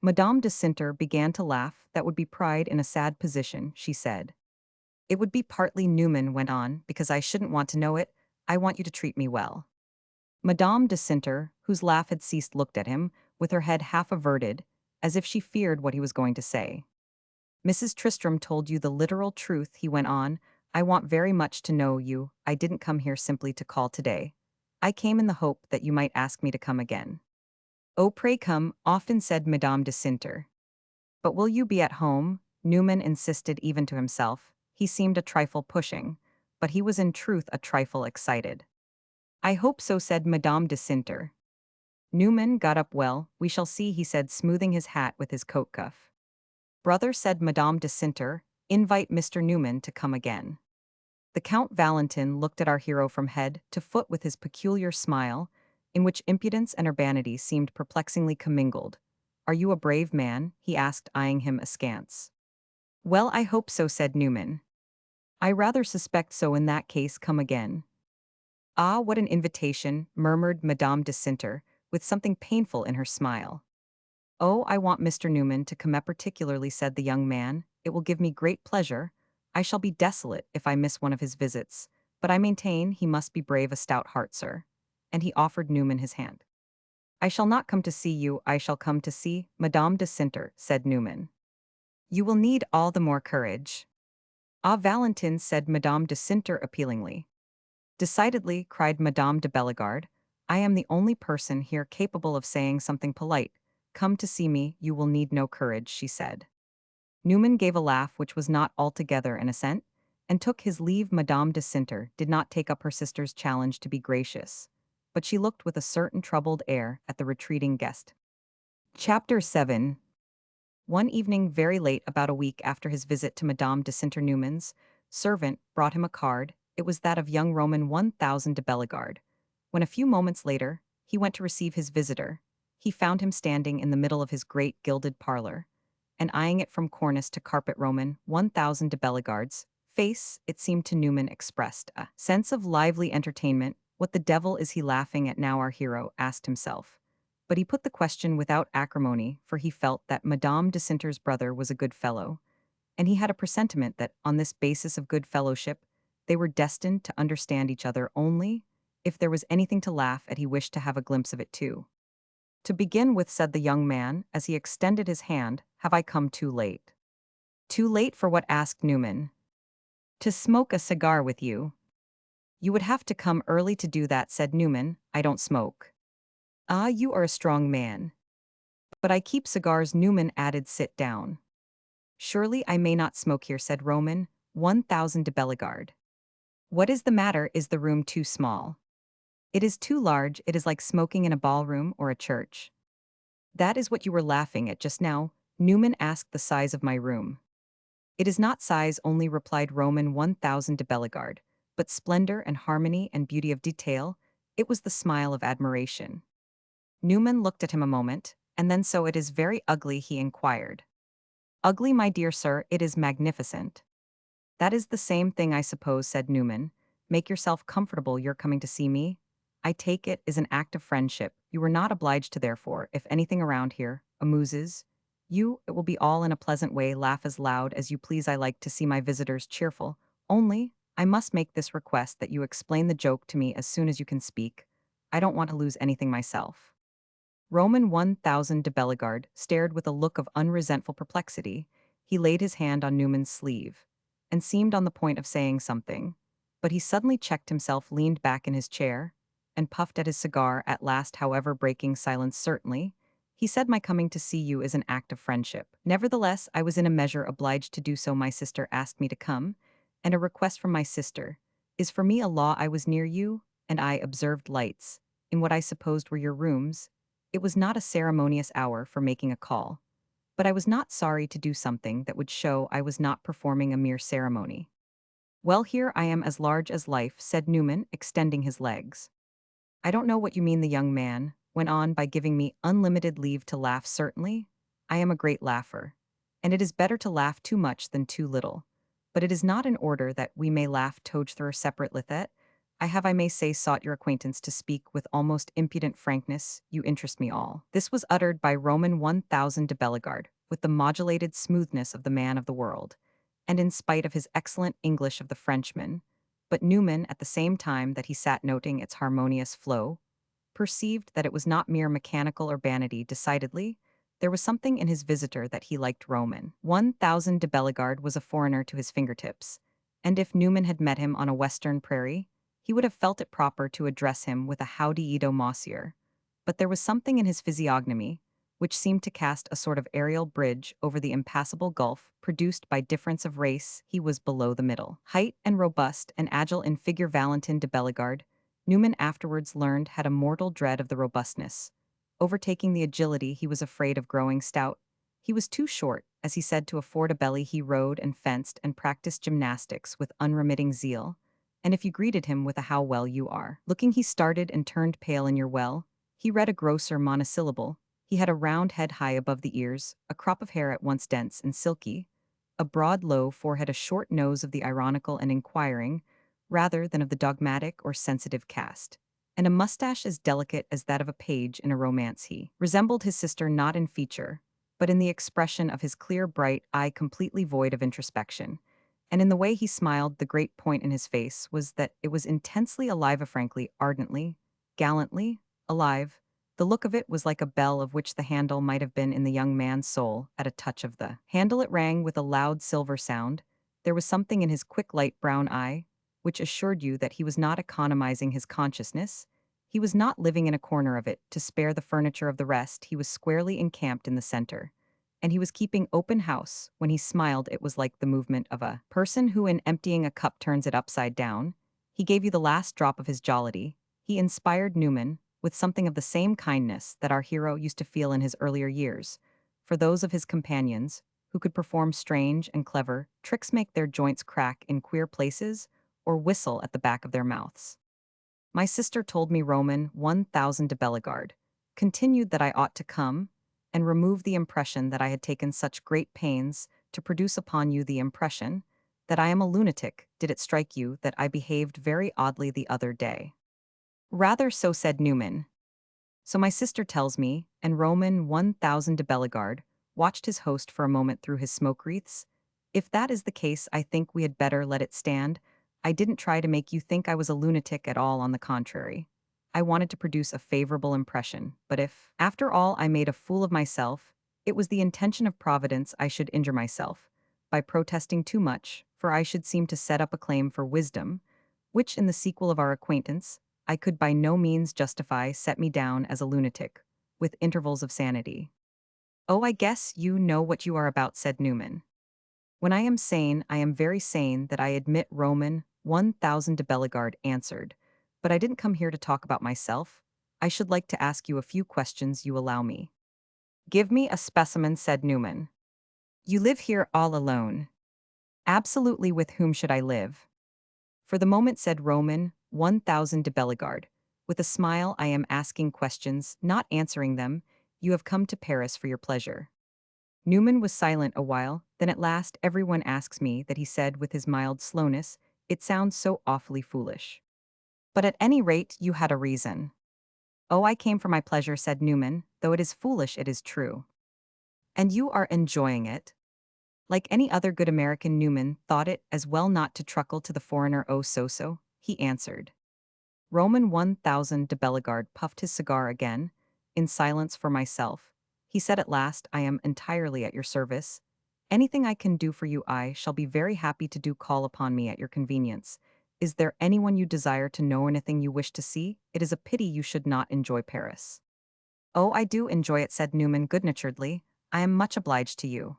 Madame de Cinter began to laugh. That would be pride in a sad position, she said. It would be partly, Newman went on, because I shouldn't want to know it. I want you to treat me well. Madame de Cinter, whose laugh had ceased, looked at him, with her head half averted, as if she feared what he was going to say. Mrs. Tristram told you the literal truth, he went on. I want very much to know you. I didn't come here simply to call today. I came in the hope that you might ask me to come again. Oh, pray come, often, said Madame de Cinter. But will you be at home? Newman insisted, even to himself. He seemed a trifle pushing, but he was in truth a trifle excited. I hope so, said Madame de Cinter. Newman got up. Well, we shall see, he said, smoothing his hat with his coat cuff. Brother, said Madame de Cinter, invite Mr. Newman to come again. The Count Valentin looked at our hero from head to foot with his peculiar smile, in which impudence and urbanity seemed perplexingly commingled. Are you a brave man? He asked, eyeing him askance. Well, I hope so, said Newman. I rather suspect so. In that case, come again. Ah, what an invitation, murmured Madame de Cinter, with something painful in her smile. Oh, I want Mr. Newman to come particularly, said the young man. It will give me great pleasure. I shall be desolate if I miss one of his visits, but I maintain he must be brave, a stout heart, sir. And he offered Newman his hand. I shall not come to see you, I shall come to see Madame de Cinter, said Newman. You will need all the more courage. Ah, Valentin, said Madame de Cinter appealingly. Decidedly, cried Madame de Bellegarde, I am the only person here capable of saying something polite. Come to see me, you will need no courage, she said. Newman gave a laugh which was not altogether an assent, and took his leave. Madame de Cinter did not take up her sister's challenge to be gracious, but she looked with a certain troubled air at the retreating guest. Chapter 7. One evening very late, about a week after his visit to Madame de Cinter, Newman's servant brought him a card. It was that of young Roman 1000 de Bellegarde. When a few moments later, he went to receive his visitor, he found him standing in the middle of his great gilded parlor, and eyeing it from cornice to carpet. Roman 1000 de Bellegarde's face, it seemed to Newman, expressed a sense of lively entertainment. What the devil is he laughing at now, our hero asked himself. But he put the question without acrimony, for he felt that Madame de Cinter's brother was a good fellow, and he had a presentiment that, on this basis of good fellowship, they were destined to understand each other. Only, if there was anything to laugh at, he wished to have a glimpse of it too. To begin with, said the young man, as he extended his hand, have I come too late? Too late for what? Asked Newman. To smoke a cigar with you. You would have to come early to do that, said Newman. I don't smoke. Ah, you are a strong man. But I keep cigars, Newman added. Sit down. Surely I may not smoke here, said Roman 1000 de Bellegarde. What is the matter? Is the room too small? It is too large. It is like smoking in a ballroom or a church. That is what you were laughing at just now. Newman asked the size of my room. It is not size only, replied Roman 1000 de Bellegarde, but splendor and harmony and beauty of detail. It was the smile of admiration. Newman looked at him a moment, and then, so it is very ugly, he inquired. Ugly, my dear sir, it is magnificent. That is the same thing, I suppose, said Newman. Make yourself comfortable, you're coming to see me. I take it is an act of friendship. You were not obliged to, therefore, if anything around here amuses you, it will be all in a pleasant way. Laugh as loud as you please. I like to see my visitors cheerful. Only, I must make this request that you explain the joke to me as soon as you can speak. I don't want to lose anything myself. Roman 1000 de Bellegarde stared with a look of unresentful perplexity. He laid his hand on Newman's sleeve, and seemed on the point of saying something, but he suddenly checked himself, leaned back in his chair, and puffed at his cigar at last, however, breaking silence certainly. He said my coming to see you is an act of friendship. Nevertheless, I was in a measure obliged to do so. My sister asked me to come, and a request from my sister is for me a law. I was near you, and I observed lights, in what I supposed were your rooms. It was not a ceremonious hour for making a call, but I was not sorry to do something that would show I was not performing a mere ceremony. Well, here I am as large as life, said Newman, extending his legs. I don't know what you mean, the young man went on, by giving me unlimited leave to laugh. Certainly, I am a great laugher, and it is better to laugh too much than too little. But it is not in order that we may laugh together separate lithet. I have, I may say, sought your acquaintance to speak with almost impudent frankness. You interest me all. This was uttered by Roman 1000 de Bellegarde, with the modulated smoothness of the man of the world, and in spite of his excellent English of the Frenchman. But Newman, at the same time that he sat noting its harmonious flow, perceived that it was not mere mechanical urbanity. Decidedly, there was something in his visitor that he liked. Roman 1000 de Bellegarde was a foreigner to his fingertips, and if Newman had met him on a western prairie, he would have felt it proper to address him with a howdy Edo Mossier. But there was something in his physiognomy which seemed to cast a sort of aerial bridge over the impassable gulf produced by difference of race. He was below the middle height and robust and agile in figure. Valentin de Bellegarde, Newman afterwards learned, had a mortal dread of the robustness. Overtaking the agility, he was afraid of growing stout. He was too short, as he said, to afford a belly. He rode and fenced and practiced gymnastics with unremitting zeal. And if you greeted him with a "how well you are," looking, he started and turned pale. In your well, he read a grosser monosyllable. He had a round head high above the ears, a crop of hair at once dense and silky, a broad low forehead, a short nose of the ironical and inquiring, rather than of the dogmatic or sensitive cast, and a mustache as delicate as that of a page in a romance. He resembled his sister not in feature, but in the expression of his clear, bright eye, completely void of introspection. And in the way he smiled. The great point in his face was that it was intensely alive, frankly, ardently, gallantly alive. The look of it was like a bell of which the handle might have been in the young man's soul. At a touch of the handle it rang with a loud silver sound. There was something in his quick light brown eye which assured you that he was not economizing his consciousness. He was not living in a corner of it to spare the furniture of the rest. He was squarely encamped in the center, and he was keeping open house. When he smiled, it was like the movement of a person who, in emptying a cup, turns it upside down. He gave you the last drop of his jollity. He inspired Newman with something of the same kindness that our hero used to feel in his earlier years for those of his companions who could perform strange and clever tricks, make their joints crack in queer places, or whistle at the back of their mouths. My sister told me, Roman 1000 de Bellegarde continued, that I ought to come and remove the impression that I had taken such great pains to produce upon you, the impression that I am a lunatic. Did it strike you that I behaved very oddly the other day? Rather so, said Newman. So my sister tells me, and Roman 1000 de Bellegarde watched his host for a moment through his smoke wreaths. If that is the case, I think we had better let it stand. I didn't try to make you think I was a lunatic at all. On the contrary, I wanted to produce a favorable impression. But if, after all, I made a fool of myself, it was the intention of Providence I should injure myself by protesting too much, for I should seem to set up a claim for wisdom, which, in the sequel of our acquaintance, I could by no means justify. Set me down as a lunatic, with intervals of sanity. Oh, I guess you know what you are about, said Newman. When I am sane, I am very sane, that I admit, Roman 1000 de Bellegarde answered. But I didn't come here to talk about myself. I should like to ask you a few questions. You allow me? Give me a specimen, said Newman. You live here all alone? Absolutely. With whom should I live? For the moment, said Roman 1000 de Bellegarde, with a smile, I am asking questions, not answering them. You have come to Paris for your pleasure. Newman was silent a while, then at last, everyone asks me that, he said with his mild slowness. It sounds so awfully foolish. But at any rate, you had a reason. Oh, I came for my pleasure, said Newman, though it is foolish, it is true. And you are enjoying it? Like any other good American, Newman thought it as well not to truckle to the foreigner. Oh, so, he answered. Roman 1000 de Bellegarde puffed his cigar again, in silence. For myself, he said at last, I am entirely at your service. Anything I can do for you I shall be very happy to do. Call upon me at your convenience. Is there anyone you desire to know, anything you wish to see? It is a pity you should not enjoy Paris. Oh, I do enjoy it, said Newman good-naturedly. I am much obliged to you.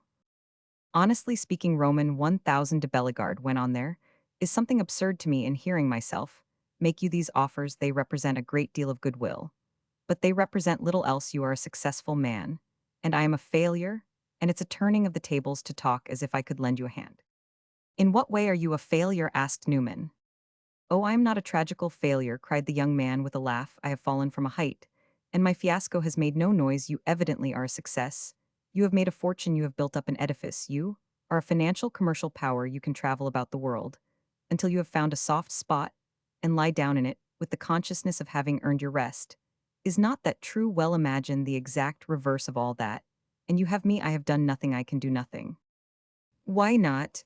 Honestly speaking, Roman 1000 de Bellegarde went on there, is something absurd to me in hearing myself. Make you these offers, they represent a great deal of goodwill. But they represent little else. You are a successful man, and I am a failure, and it's a turning of the tables to talk as if I could lend you a hand. In what way are you a failure? Asked Newman. Oh, I am not a tragical failure, cried the young man with a laugh. I have fallen from a height, and my fiasco has made no noise. You evidently are a success. You have made a fortune, you have built up an edifice. You are a financial commercial power. You can travel about the world until you have found a soft spot and lie down in it with the consciousness of having earned your rest. Is not that true? Well, imagine the exact reverse of all that, and you have me. I have done nothing, I can do nothing. Why not?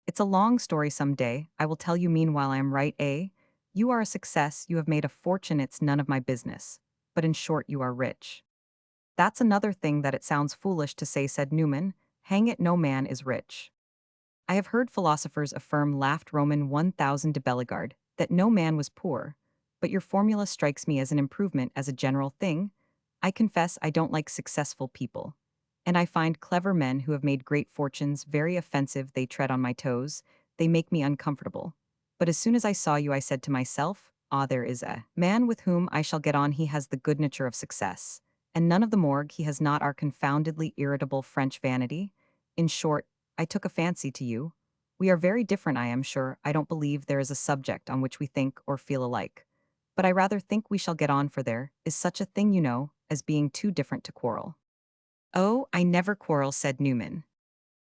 It's a long story. Some day I will tell you. Meanwhile, I am right, eh? You are a success, you have made a fortune, it's none of my business. But in short, you are rich. That's another thing that it sounds foolish to say, said Newman. Hang it, no man is rich. I have heard philosophers affirm, laughed Roman 1000 de Bellegarde, that no man was poor. But your formula strikes me as an improvement as a general thing. I confess I don't like successful people. And I find clever men who have made great fortunes very offensive. They tread on my toes, they make me uncomfortable. But as soon as I saw you, I said to myself, ah, there is a man with whom I shall get on. He has the good nature of success. And none of the morgue. He has not our confoundedly irritable French vanity. In short, I took a fancy to you. We are very different, I am sure. I don't believe there is a subject on which we think or feel alike. But I rather think we shall get on, for there is such a thing, you know, as being too different to quarrel. Oh, I never quarrel, said Newman.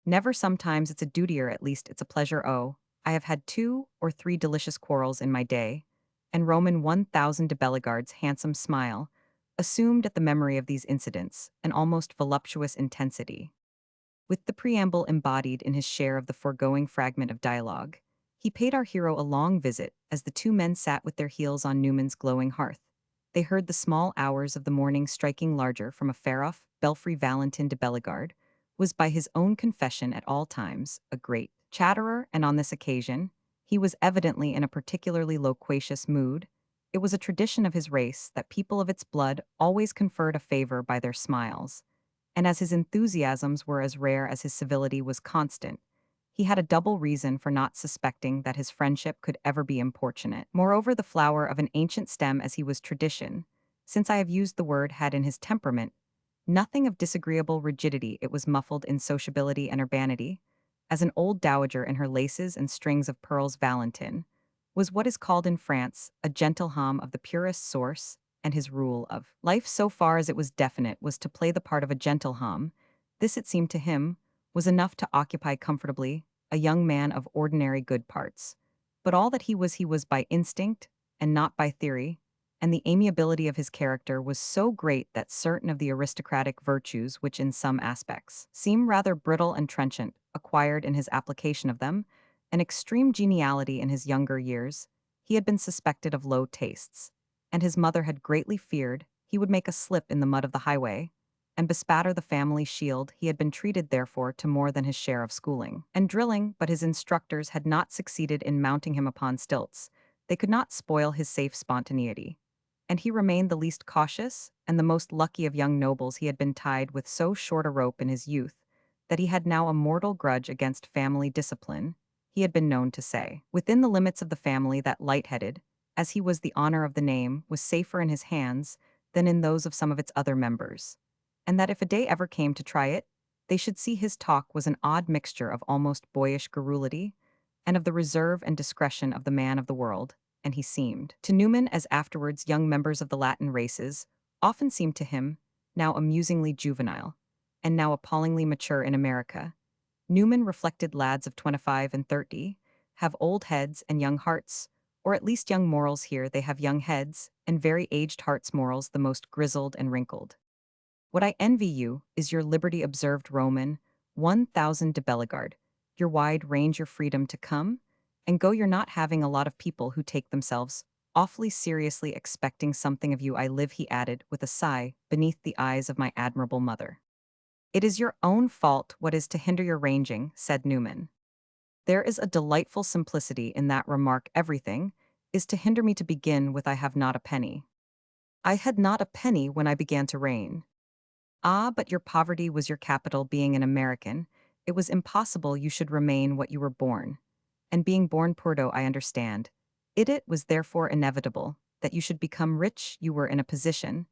Never. Sometimes it's a duty, or at least it's a pleasure. Oh, I have had 2 or 3 delicious quarrels in my day. And Roman 1000 de Bellegarde's handsome smile assumed at the memory of these incidents an almost voluptuous intensity. With the preamble embodied in his share of the foregoing fragment of dialogue, he paid our hero a long visit as the 2 men sat with their heels on Newman's glowing hearth. They heard the small hours of the morning striking larger from a far-off belfry. Valentin de Bellegarde was, by his own confession, at all times a great chatterer, and on this occasion he was evidently in a particularly loquacious mood. It was a tradition of his race that people of its blood always conferred a favor by their smiles, and as his enthusiasms were as rare as his civility was constant, he had a double reason for not suspecting that his friendship could ever be importunate. Moreover, the flower of an ancient stem as he was, tradition, since I have used the word, had in his temperament nothing of disagreeable rigidity. It was muffled in sociability and urbanity. As an old dowager in her laces and strings of pearls, Valentin was what is called in France a gentilhomme of the purest source, and his rule of life, so far as it was definite, was to play the part of a gentilhomme. This, it seemed to him, was enough to occupy comfortably a young man of ordinary good parts. But all that he was by instinct and not by theory, and the amiability of his character was so great that certain of the aristocratic virtues, which in some aspects seem rather brittle and trenchant, acquired in his application of them an extreme geniality in his younger years. He had been suspected of low tastes, and his mother had greatly feared he would make a slip in the mud of the highway, and bespatter the family shield. He had been treated, therefore, to more than his share of schooling and drilling, but his instructors had not succeeded in mounting him upon stilts. They could not spoil his safe spontaneity, and he remained the least cautious and the most lucky of young nobles. He had been tied with so short a rope in his youth that he had now a mortal grudge against family discipline. He had been known to say, within the limits of the family, that light-headed, as he was, the honor of the name was safer in his hands than in those of some of its other members, and that if a day ever came to try it, they should see his talk was an odd mixture of almost boyish garrulity and of the reserve and discretion of the man of the world. And he seemed to Newman, as afterwards young members of the Latin races often seemed to him, now amusingly juvenile, and now appallingly mature in America. Newman reflected lads of 25 and 30 have old heads and young hearts, or at least young morals. Here they have young heads and very aged hearts, morals the most grizzled and wrinkled. What I envy you is your liberty, observed Roman 1000 de Bellegarde, your wide range, your freedom to come and go. You're not having a lot of people who take themselves awfully seriously, expecting something of you. I live, he added with a sigh, beneath the eyes of my admirable mother. It is your own fault. What is to hinder your ranging, said Newman. There is a delightful simplicity in that remark. Everything is to hinder me to begin with. I have not a penny. I had not a penny when I began to reign. Ah, but your poverty was your capital. Being an American, it was impossible you should remain what you were born. And being born Porto, I understand. It was therefore inevitable that you should become rich. You were in a position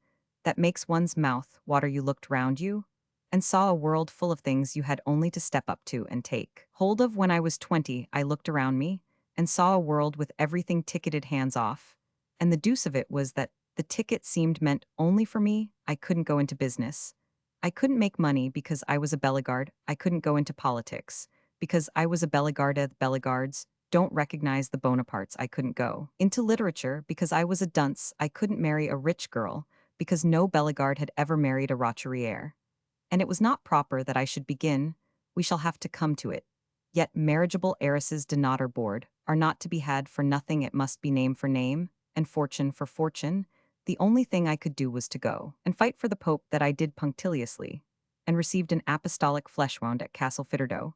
that makes one's mouth water. You looked round you and saw a world full of things you had only to step up to and take hold of. When I was 20, I looked around me and saw a world with everything ticketed, hands off. And the deuce of it was that the ticket seemed meant only for me. I couldn't go into business. I couldn't make money because I was a Bellegarde. I couldn't go into politics because I was a Bellegarde. Bellegardes don't recognize the Bonapartes. I couldn't go into literature because I was a dunce. I couldn't marry a rich girl because no Bellegarde had ever married a roturière. And it was not proper that I should begin. We shall have to come to it. Yet marriageable heiresses do not are bored, are not to be had for nothing. It must be name for name, and fortune for fortune. The only thing I could do was to go and fight for the Pope. That I did punctiliously, and received an apostolic flesh wound at Castle Fitterdo.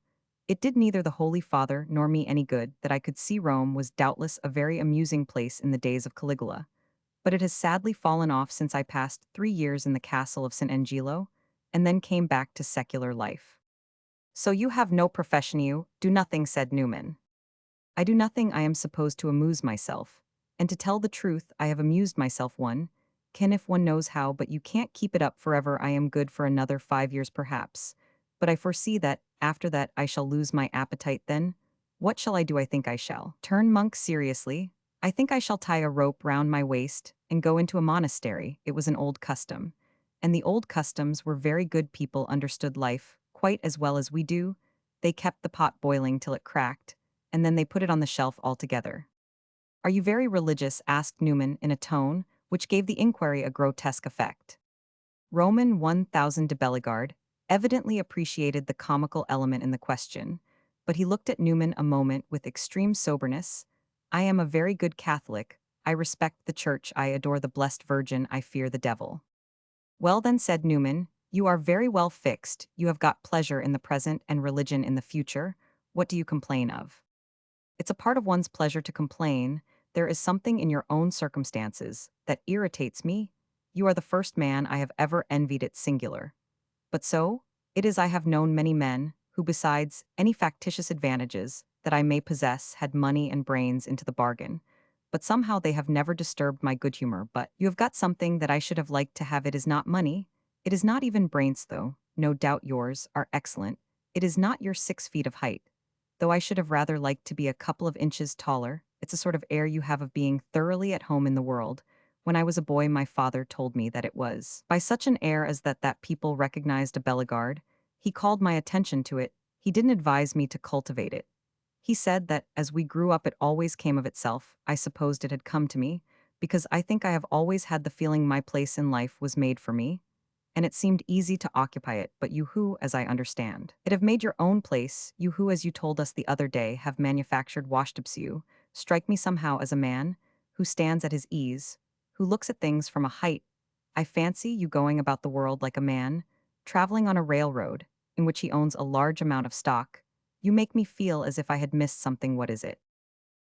It did neither the Holy Father nor me any good. That I could see Rome was doubtless a very amusing place in the days of Caligula, but it has sadly fallen off since I passed 3 years in the castle of St. Angelo, and then came back to secular life. So you have no profession, you do nothing, said Newman. I do nothing. I am supposed to amuse myself. And to tell the truth, I have amused myself. One can if one knows how, but you can't keep it up forever. I am good for another 5 years perhaps. But I foresee that, after that, I shall lose my appetite. Then, what shall I do? I think I shall turn monk. Seriously, I think I shall tie a rope round my waist and go into a monastery. It was an old custom. And the old customs were very good. People understood life quite as well as we do. They kept the pot boiling till it cracked, and then they put it on the shelf altogether. Are you very religious? Asked Newman in a tone which gave the inquiry a grotesque effect. Roman 1000 de Bellegarde evidently appreciated the comical element in the question, but he looked at Newman a moment with extreme soberness. I am a very good Catholic. I respect the Church. I adore the Blessed Virgin. I fear the devil. Well then, said Newman, you are very well fixed. You have got pleasure in the present and religion in the future. What do you complain of? It's a part of one's pleasure to complain. There is something in your own circumstances that irritates me. You are the first man I have ever envied. It singular. But so it is. I have known many men who, besides any factitious advantages that I may possess, had money and brains into the bargain. But somehow they have never disturbed my good humor. But you have got something that I should have liked to have. It is not money. It is not even brains, though. No doubt yours are excellent. It is not your 6 feet of height, though I should have rather liked to be a couple of inches taller. It's a sort of air you have of being thoroughly at home in the world. When I was a boy, my father told me that it was by such an air as that people recognized a Bellegarde. He called my attention to it. He didn't advise me to cultivate it. He said that, as we grew up, it always came of itself. I supposed it had come to me, because I think I have always had the feeling my place in life was made for me, and it seemed easy to occupy it. But you who, as I understand it, have made your own place, you who, as you told us the other day, have manufactured washtubs, strike me somehow as a man who stands at his ease, who looks at things from a height. I fancy you going about the world like a man traveling on a railroad in which he owns a large amount of stock. You make me feel as if I had missed something. What is it?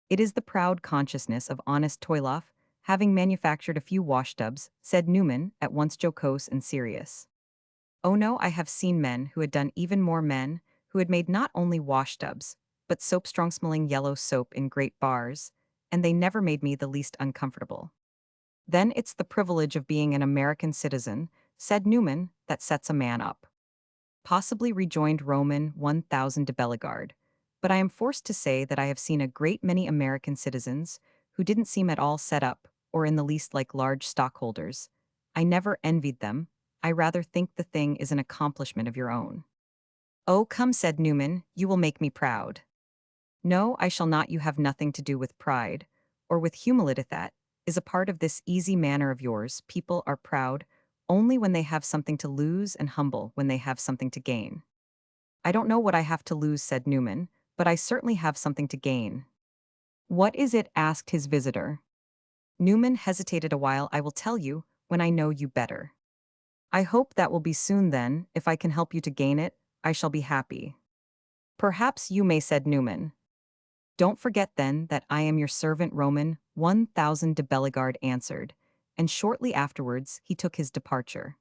It is the proud consciousness of honest Toiloff, having manufactured a few washtubs, said Newman, at once jocose and serious. Oh no, I have seen men who had done even more, men who had made not only washtubs, but soap, strong-smelling yellow soap in great bars, and they never made me the least uncomfortable. Then it's the privilege of being an American citizen, said Newman, that sets a man up. Possibly, rejoined Roman 1000 de Bellegarde, but I am forced to say that I have seen a great many American citizens who didn't seem at all set up, or in the least like large stockholders. I never envied them. I rather think the thing is an accomplishment of your own. Oh, come, said Newman, you will make me proud. No, I shall not. You have nothing to do with pride, or with humility. That is a part of this easy manner of yours. People are proud only when they have something to lose, and humble when they have something to gain. I don't know what I have to lose, said Newman, but I certainly have something to gain. What is it? Asked his visitor. Newman hesitated a while. I will tell you when I know you better. I hope that will be soon then. If I can help you to gain it, I shall be happy. Perhaps you may, said Newman. Don't forget then that I am your servant Roman, 1,000 de Bellegarde answered, and shortly afterwards he took his departure.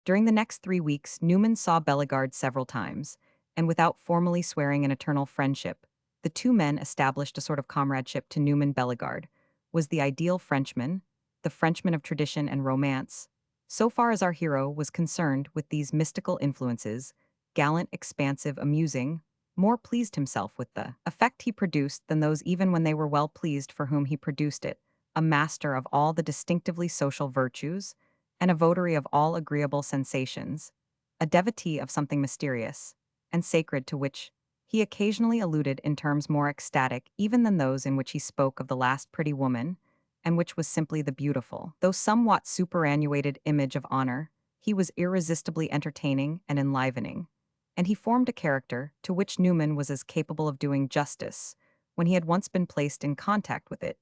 During the next 3 weeks, Newman saw Bellegarde several times, and without formally swearing an eternal friendship, the two men established a sort of comradeship to Newman. Bellegarde was the ideal Frenchman, the Frenchman of tradition and romance. So far as our hero was concerned with these mystical influences, gallant, expansive, amusing, more pleased himself with the effect he produced than those even when they were well pleased for whom he produced it, a master of all the distinctively social virtues, and a votary of all agreeable sensations, a devotee of something mysterious and sacred to which he occasionally alluded in terms more ecstatic even than those in which he spoke of the last pretty woman, and which was simply the beautiful, though somewhat superannuated image of honor. He was irresistibly entertaining and enlivening, and he formed a character to which Newman was as capable of doing justice, when he had once been placed in contact with it,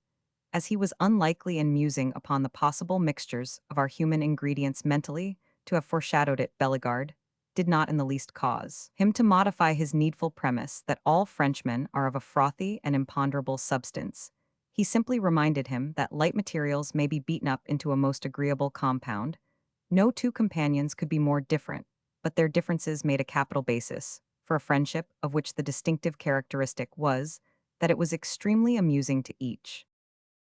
as he was unlikely in musing upon the possible mixtures of our human ingredients mentally to have foreshadowed it. Bellegarde did not in the least cause him to modify his needful premise that all Frenchmen are of a frothy and imponderable substance. He simply reminded him that light materials may be beaten up into a most agreeable compound. No two companions could be more different, but their differences made a capital basis for a friendship of which the distinctive characteristic was that it was extremely amusing to each.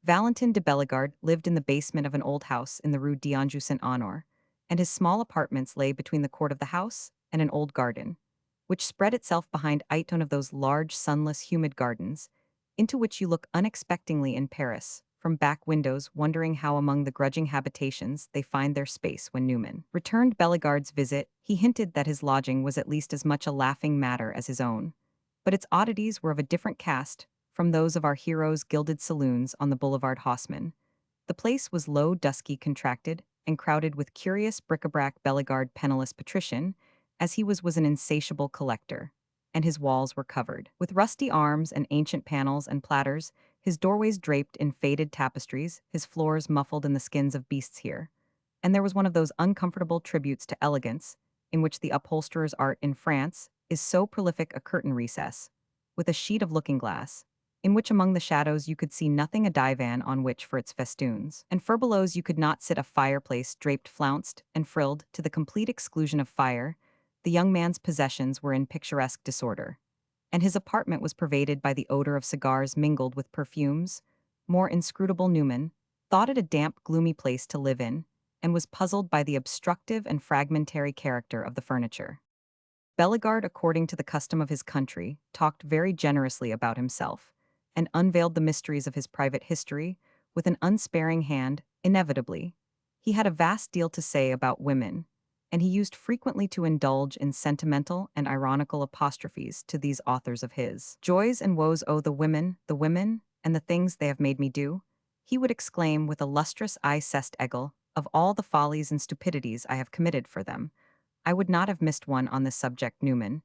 Valentin de Bellegarde lived in the basement of an old house in the Rue d'Anjou Saint Honor, and his small apartments lay between the court of the house and an old garden, which spread itself behind one of those large, sunless, humid gardens, into which you look unexpectedly in Paris, from back windows, wondering how among the grudging habitations they find their space. When Newman returned Bellegarde's visit, he hinted that his lodging was at least as much a laughing matter as his own, but its oddities were of a different cast from those of our hero's gilded saloons on the Boulevard Haussmann. The place was low, dusky, contracted, and crowded with curious bric-a-brac. Bellegarde, penniless patrician, as he was an insatiable collector, and his walls were covered with rusty arms and ancient panels and platters, his doorways draped in faded tapestries, his floors muffled in the skins of beasts here. And there was one of those uncomfortable tributes to elegance, in which the upholsterer's art in France is so prolific, a curtain recess, with a sheet of looking-glass, in which among the shadows you could see nothing, a divan on which for its festoons and furbelows you could not sit, a fireplace draped, flounced, and frilled to the complete exclusion of fire. The young man's possessions were in picturesque disorder, and his apartment was pervaded by the odor of cigars mingled with perfumes. More inscrutable, Newman thought it a damp, gloomy place to live in, and was puzzled by the obstructive and fragmentary character of the furniture. Bellegarde, according to the custom of his country, talked very generously about himself, and unveiled the mysteries of his private history with an unsparing hand. Inevitably, he had a vast deal to say about women, and he used frequently to indulge in sentimental and ironical apostrophes to these authors of his joys and woes. "Oh, the women, and the things they have made me do," he would exclaim with a lustrous eye, "cest egal, of all the follies and stupidities I have committed for them, I would not have missed one." On this subject, Newman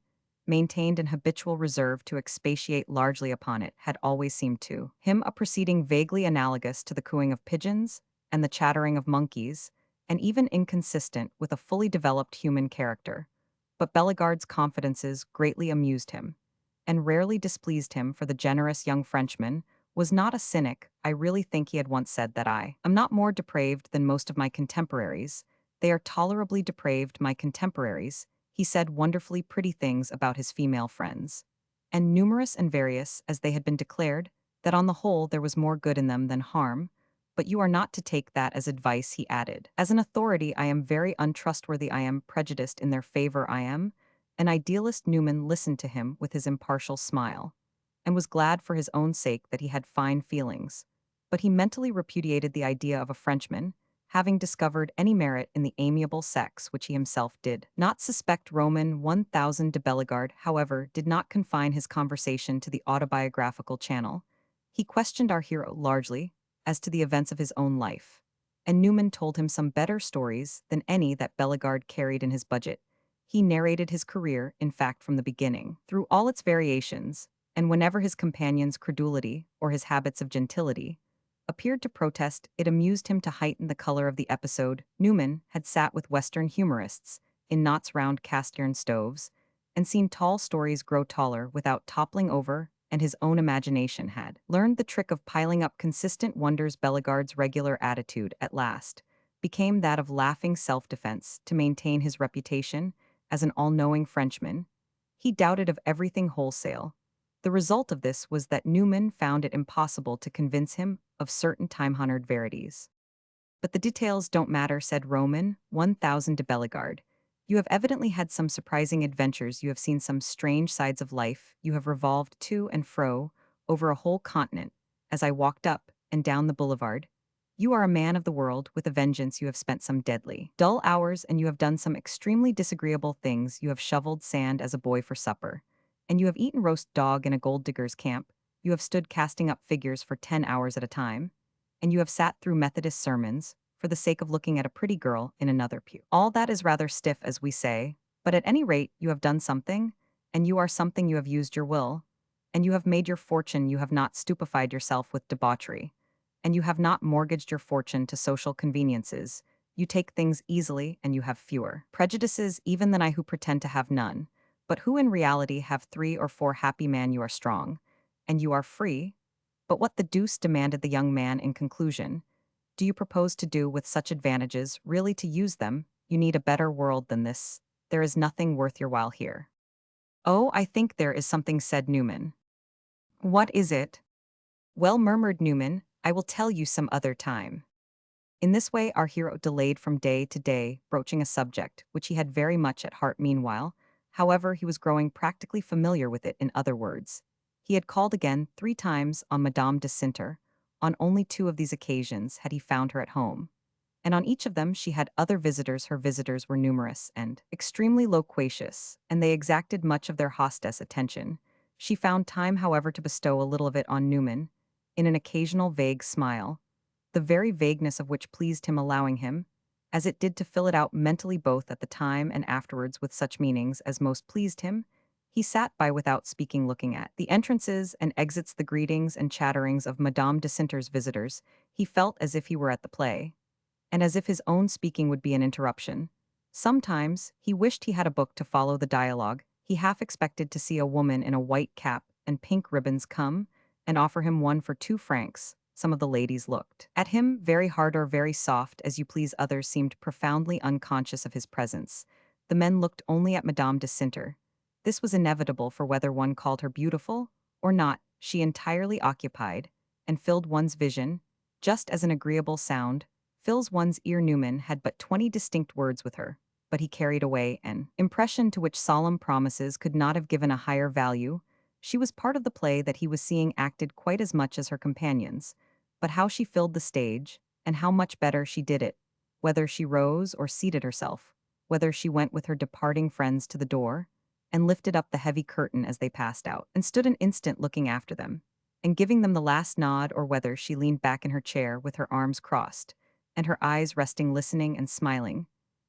maintained an habitual reserve to expatiate largely upon it, had always seemed to him a proceeding vaguely analogous to the cooing of pigeons and the chattering of monkeys, and even inconsistent with a fully developed human character. But Bellegarde's confidences greatly amused him, and rarely displeased him, for the generous young Frenchman was not a cynic. "I really think," he had once said, "that I am not more depraved than most of my contemporaries. They are tolerably depraved, my contemporaries." He said wonderfully pretty things about his female friends, and numerous and various as they had been declared, that on the whole there was more good in them than harm. "But you are not to take that as advice," he added. "As an authority I am very untrustworthy. I am prejudiced in their favor. I am an idealist." Newman listened to him with his impartial smile, and was glad for his own sake that he had fine feelings, but he mentally repudiated the idea of a Frenchman having discovered any merit in the amiable sex which he himself did not suspect. Roman 1000 de Bellegarde, however, did not confine his conversation to the autobiographical channel. He questioned our hero largely as to the events of his own life, and Newman told him some better stories than any that Bellegarde carried in his budget. He narrated his career, in fact, from the beginning, through all its variations, and whenever his companion's credulity or his habits of gentility appeared to protest, it amused him to heighten the color of the episode. Newman had sat with Western humorists in knots round cast-iron stoves, and seen tall stories grow taller without toppling over and his own imagination had learned the trick of piling up consistent wonders. Bellegarde's regular attitude, at last, became that of laughing self-defense to maintain his reputation as an all-knowing Frenchman. He doubted of everything wholesale. The result of this was that Newman found it impossible to convince him of certain time-honored verities. But the details don't matter, said Roman 1000 de Bellegarde. You have evidently had some surprising adventures. You have seen some strange sides of life. You have revolved to and fro over a whole continent. As I walked up and down the boulevard, you are a man of the world with a vengeance. You have spent some deadly, dull hours, and you have done some extremely disagreeable things. You have shoveled sand as a boy for supper, and you have eaten roast dog in a gold digger's camp. You have stood casting up figures for 10 hours at a time, and you have sat through Methodist sermons for the sake of looking at a pretty girl in another pew. All that is rather stiff, as we say, but at any rate you have done something, and you are something. You have used your will, and you have made your fortune. You have not stupefied yourself with debauchery, and you have not mortgaged your fortune to social conveniences. You take things easily, and you have fewer prejudices even than I, who pretend to have none, but who in reality have 3 or 4 happy men. You are strong, and you are free. But what the deuce, demanded the young man in conclusion, do you propose to do with such advantages? Really, to use them, you need a better world than this. There is nothing worth your while here. Oh, I think there is something, said Newman. What is it? Well, murmured Newman, I will tell you some other time. In this way our hero delayed from day to day, broaching a subject which he had very much at heart. Meanwhile, however, he was growing practically familiar with it. In other words, he had called again 3 times on Madame de Cinter. On only 2 of these occasions had he found her at home, and on each of them she had other visitors. Her visitors were numerous and extremely loquacious, and they exacted much of their hostess' attention. She found time, however, to bestow a little of it on Newman, in an occasional vague smile, the very vagueness of which pleased him, allowing him, as it did, to fill it out mentally both at the time and afterwards with such meanings as most pleased him. He sat by without speaking, looking at the entrances and exits, the greetings and chatterings of Madame de Cinter's visitors. He felt as if he were at the play, and as if his own speaking would be an interruption. Sometimes he wished he had a book to follow the dialogue. He half expected to see a woman in a white cap and pink ribbons come and offer him one for 2 francs. Some of the ladies looked at him very hard or very soft, as you please. Others seemed profoundly unconscious of his presence. The men looked only at Madame de Cinter. This was inevitable, for whether one called her beautiful or not, she entirely occupied and filled one's vision, just as an agreeable sound fills one's ear. Newman had but 20 distinct words with her, but he carried away an impression to which solemn promises could not have given a higher value. She was part of the play that he was seeing acted quite as much as her companions, but how she filled the stage, and how much better she did it, whether she rose or seated herself, whether she went with her departing friends to the door, and lifted up the heavy curtain as they passed out, and stood an instant looking after them, and giving them the last nod, or whether she leaned back in her chair with her arms crossed, and her eyes resting, listening and smiling.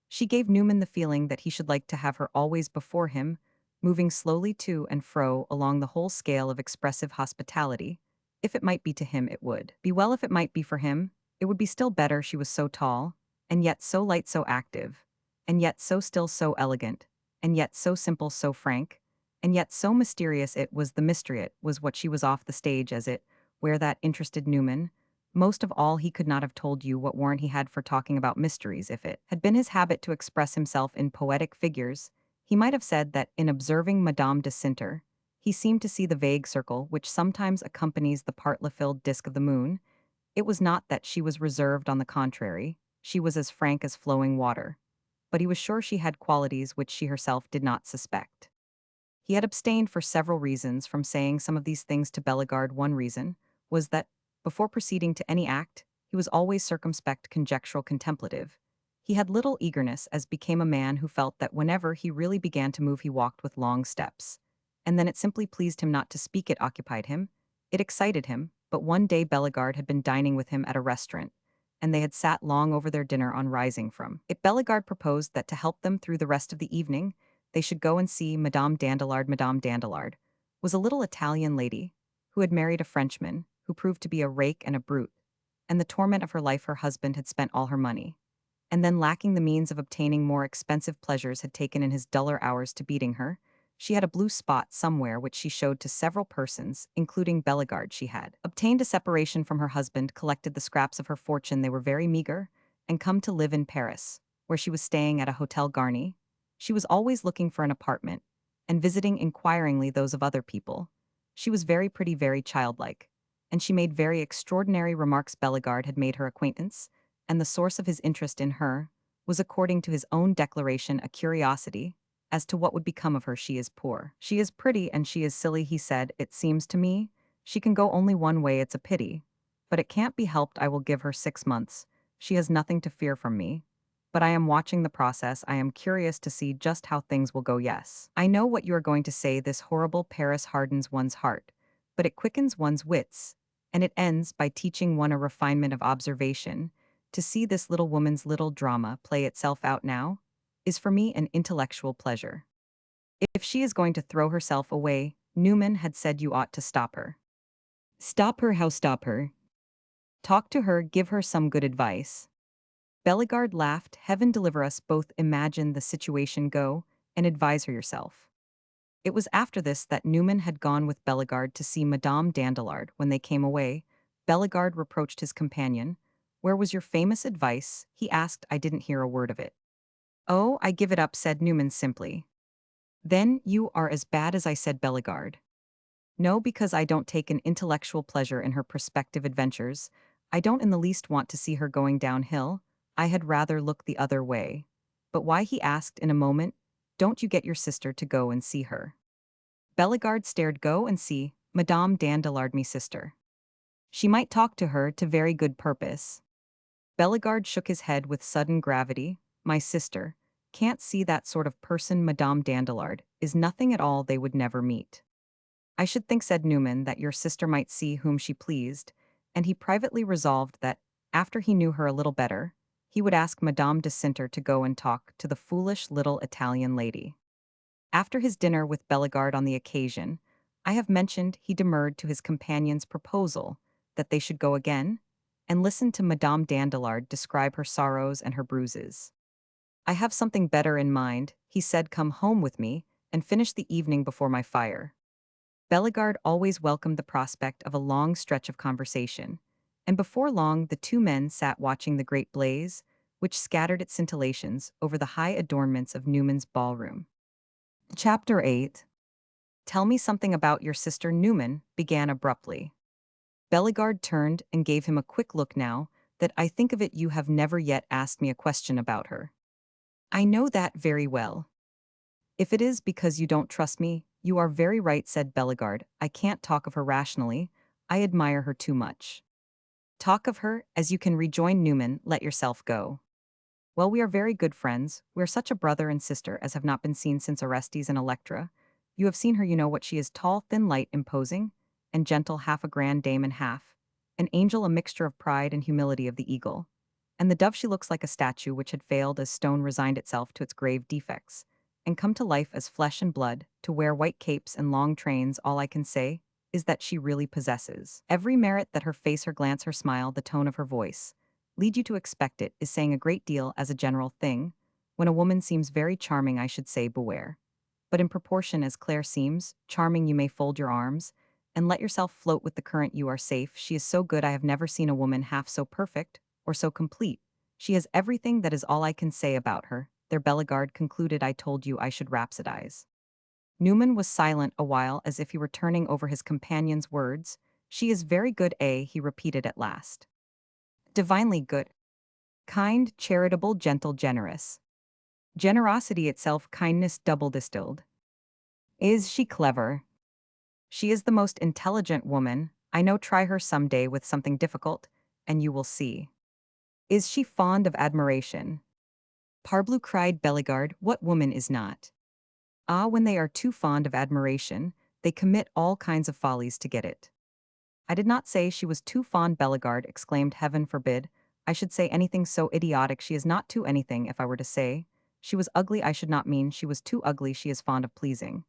She gave Newman the feeling that he should like to have her always before him, moving slowly to and fro along the whole scale of expressive hospitality. If it might be to him, it would be well. If it might be for him, it would be still better. She was so tall, and yet so light, so active, and yet so still, so elegant, and yet so simple, so frank, and yet so mysterious. It was the mystery, it was what she was off the stage as it, where that interested Newman. Most of all, he could not have told you what warrant he had for talking about mysteries. If it had been his habit to express himself in poetic figures, he might have said that, in observing Madame de Cinter, he seemed to see the vague circle which sometimes accompanies the partly filled disk of the moon. It was not that she was reserved; on the contrary, she was as frank as flowing water. But he was sure she had qualities which she herself did not suspect. He had abstained for several reasons from saying some of these things to Bellegarde. One reason was that, before proceeding to any act, he was always circumspect, conjectural, contemplative. He had little eagerness, as became a man who felt that whenever he really began to move he walked with long steps. And then it simply pleased him not to speak. It occupied him. It excited him. But one day Bellegarde had been dining with him at a restaurant, and they had sat long over their dinner. On rising from it, Bellegarde proposed that, to help them through the rest of the evening, they should go and see Madame Dandelard. Madame Dandelard was a little Italian lady who had married a Frenchman who proved to be a rake and a brute, and the torment of her life, her husband had spent all her money, and then, lacking the means of obtaining more expensive pleasures, had taken in his duller hours to beating her. She had a blue spot somewhere which she showed to several persons, including Bellegarde. She had obtained a separation from her husband, collected the scraps of her fortune, they were very meager, and come to live in Paris, where she was staying at a Hotel Garni. She was always looking for an apartment, and visiting inquiringly those of other people. She was very pretty, very childlike, and she made very extraordinary remarks. Bellegarde had made her acquaintance, and the source of his interest in her was, according to his own declaration, a curiosity as to what would become of her. She is poor. She is pretty and she is silly, he said. It seems to me she can go only one way. It's a pity. But it can't be helped. I will give her 6 months. She has nothing to fear from me. But I am watching the process. I am curious to see just how things will go. Yes, I know what you are going to say. This horrible Paris hardens one's heart, but it quickens one's wits, and it ends by teaching one a refinement of observation. To see this little woman's little drama play itself out now is for me an intellectual pleasure. If she is going to throw herself away, Newman had said, you ought to stop her. Stop her? How stop her? Talk to her, give her some good advice. Bellegarde laughed. Heaven deliver us both. Imagine the situation. Go and advise her yourself. It was after this that Newman had gone with Bellegarde to see Madame Dandelard. When they came away, Bellegarde reproached his companion. Where was your famous advice? He asked. I didn't hear a word of it. Oh, I give it up, said Newman simply. Then you are as bad as I, said Bellegarde. No, because I don't take an intellectual pleasure in her prospective adventures. I don't in the least want to see her going downhill. I had rather look the other way. But why? He asked in a moment. Don't you get your sister to go and see her? Bellegarde stared. Go and see Madame Dandelard, me sister. She might talk to her to very good purpose. Bellegarde shook his head with sudden gravity. My sister can't see that sort of person. Madame Dandelard is nothing at all. They would never meet. I should think, said Newman, that your sister might see whom she pleased, and he privately resolved that, after he knew her a little better, he would ask Madame de Sinter to go and talk to the foolish little Italian lady. After his dinner with Bellegarde on the occasion I have mentioned, he demurred to his companion's proposal that they should go again and listen to Madame Dandelard describe her sorrows and her bruises. I have something better in mind, he said. Come home with me and finish the evening before my fire. Bellegarde always welcomed the prospect of a long stretch of conversation, and before long the two men sat watching the great blaze, which scattered its scintillations over the high adornments of Newman's ballroom. Chapter 8. Tell me something about your sister. Newman began abruptly. Bellegarde turned and gave him a quick look. Now that I think of it, you have never yet asked me a question about her. I know that very well. If it is because you don't trust me, you are very right, said Bellegarde. I can't talk of her rationally. I admire her too much. Talk of her as you can, rejoined Newman. Let yourself go. Well, we are very good friends. We are such a brother and sister as have not been seen since Orestes and Electra. You have seen her, you know what she is: tall, thin, light, imposing, and gentle, half a grand dame and half an angel, a mixture of pride and humility of the eagle. And the dove, she looks like a statue which had failed as stone resigned itself to its grave defects, and come to life as flesh and blood, to wear white capes and long trains. All I can say is that she really possesses every merit, that her face, her glance, her smile, the tone of her voice lead you to expect it, is saying a great deal as a general thing. When a woman seems very charming, I should say beware. But in proportion as Claire seems charming, you may fold your arms and let yourself float with the current. You are safe. She is so good. I have never seen a woman half so perfect or so complete. She has everything. That is all I can say about her. There, Bellegarde concluded. I told you I should rhapsodize. Newman was silent a while, as if he were turning over his companion's words. She is very good, he repeated at last. Divinely good. Kind, charitable, gentle, generous. Generosity itself, kindness double distilled. Is she clever? She is the most intelligent woman I know. Try her some day with something difficult, and you will see. Is she fond of admiration? Parbleu, cried Bellegarde, what woman is not? Ah, when they are too fond of admiration, they commit all kinds of follies to get it. I did not say she was too fond, Bellegarde exclaimed. Heaven forbid I should say anything so idiotic. She is not too anything. If I were to say she was ugly, I should not mean she was too ugly. She is fond of pleasing.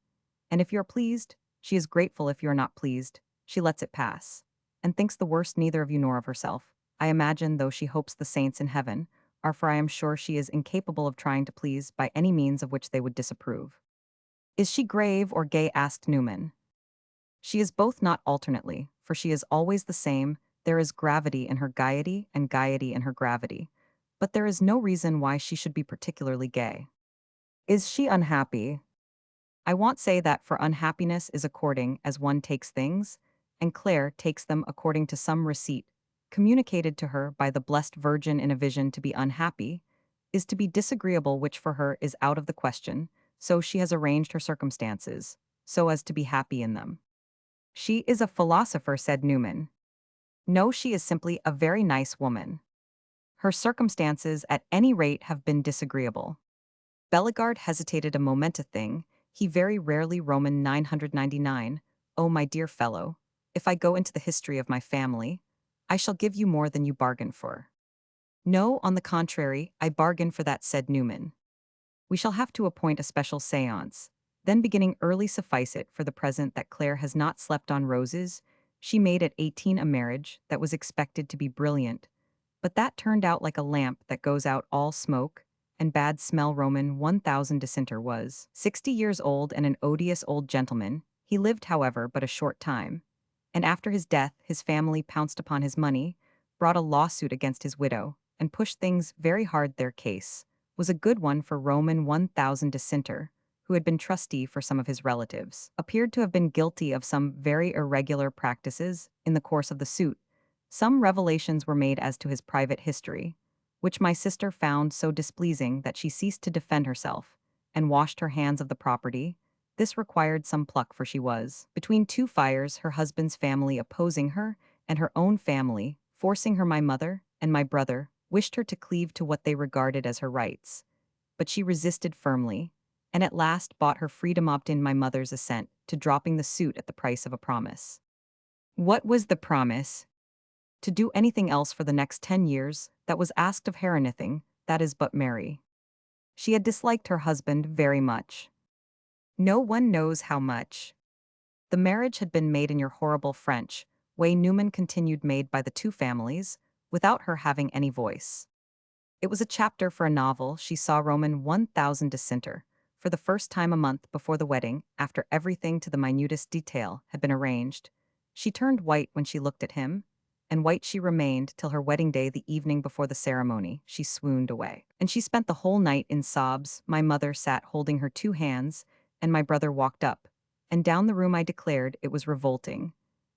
And if you're pleased, she is grateful. If you're not pleased, she lets it pass, and thinks the worst neither of you nor of herself. I imagine, though she hopes the saints in heaven are, for I am sure she is incapable of trying to please by any means of which they would disapprove. Is she grave or gay? Asked Newman. She is both, not alternately, for she is always the same. There is gravity in her gaiety and gaiety in her gravity. But there is no reason why she should be particularly gay. Is she unhappy? I won't say that, for unhappiness is according as one takes things, and Claire takes them according to some receipt, communicated to her by the blessed Virgin in a vision. To be unhappy is to be disagreeable, which for her is out of the question, so she has arranged her circumstances, so as to be happy in them. She is a philosopher, said Newman. No, she is simply a very nice woman. Her circumstances, at any rate, have been disagreeable. Bellegarde hesitated a moment. A thing, he very rarely. Roman 999. Oh, my dear fellow, if I go into the history of my family, I shall give you more than you bargain for. No, on the contrary, I bargain for that, said Newman. We shall have to appoint a special séance. Then, beginning early, suffice it for the present that Claire has not slept on roses. She made at 18 a marriage that was expected to be brilliant, but that turned out like a lamp that goes out all smoke and bad smell. Roman 1000 Dissenter was 60 years old and an odious old gentleman. He lived, however, but a short time, and after his death his family pounced upon his money, brought a lawsuit against his widow, and pushed things very hard. Their case was a good one, for Roman 1000 Dissenter, who had been trustee for some of his relatives, appeared to have been guilty of some very irregular practices in the course of the suit. Some revelations were made as to his private history, which my sister found so displeasing that she ceased to defend herself, and washed her hands of the property. This required some pluck, for she was between two fires, her husband's family opposing her, and her own family forcing her. My mother and my brother wished her to cleave to what they regarded as her rights, but she resisted firmly, and at last bought her freedom. Obtained my mother's assent to dropping the suit at the price of a promise. What was the promise? To do anything else for the next 10 years that was asked of her, anything, that is, but marry. She had disliked her husband very much. No one knows how much. The marriage had been made in your horrible French way, Newman continued, made by the two families, without her having any voice. It was a chapter for a novel. She saw Roman 1000 Dissenter for the first time a month before the wedding, after everything to the minutest detail had been arranged. She turned white when she looked at him, and white she remained till her wedding day. The evening before the ceremony, she swooned away, and she spent the whole night in sobs. My mother sat holding her two hands, and my brother walked up and down the room. I declared it was revolting,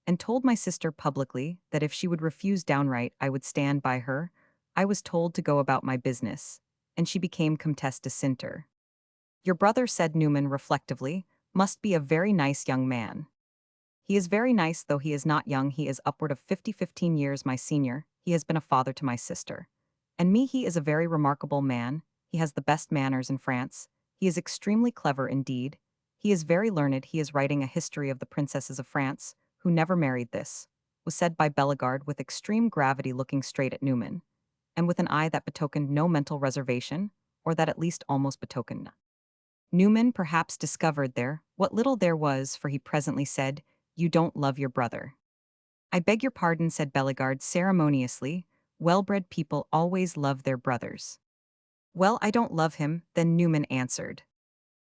and told my sister publicly that if she would refuse downright, I would stand by her. I was told to go about my business, and she became Comtesse de Sinter. Your brother, said Newman reflectively, must be a very nice young man. He is very nice, though he is not young. He is upward of 15 years my senior. He has been a father to my sister. And me. He is a very remarkable man. He has the best manners in France. He is extremely clever indeed. He is very learned. He is writing a history of the princesses of France, who never married. This was said by Bellegarde with extreme gravity, looking straight at Newman, and with an eye that betokened no mental reservation, or that at least almost betokened none. Newman perhaps discovered there what little there was, for he presently said, "You don't love your brother." "I beg your pardon," said Bellegarde ceremoniously. "Well-bred people always love their brothers." "Well, I don't love him," then Newman answered.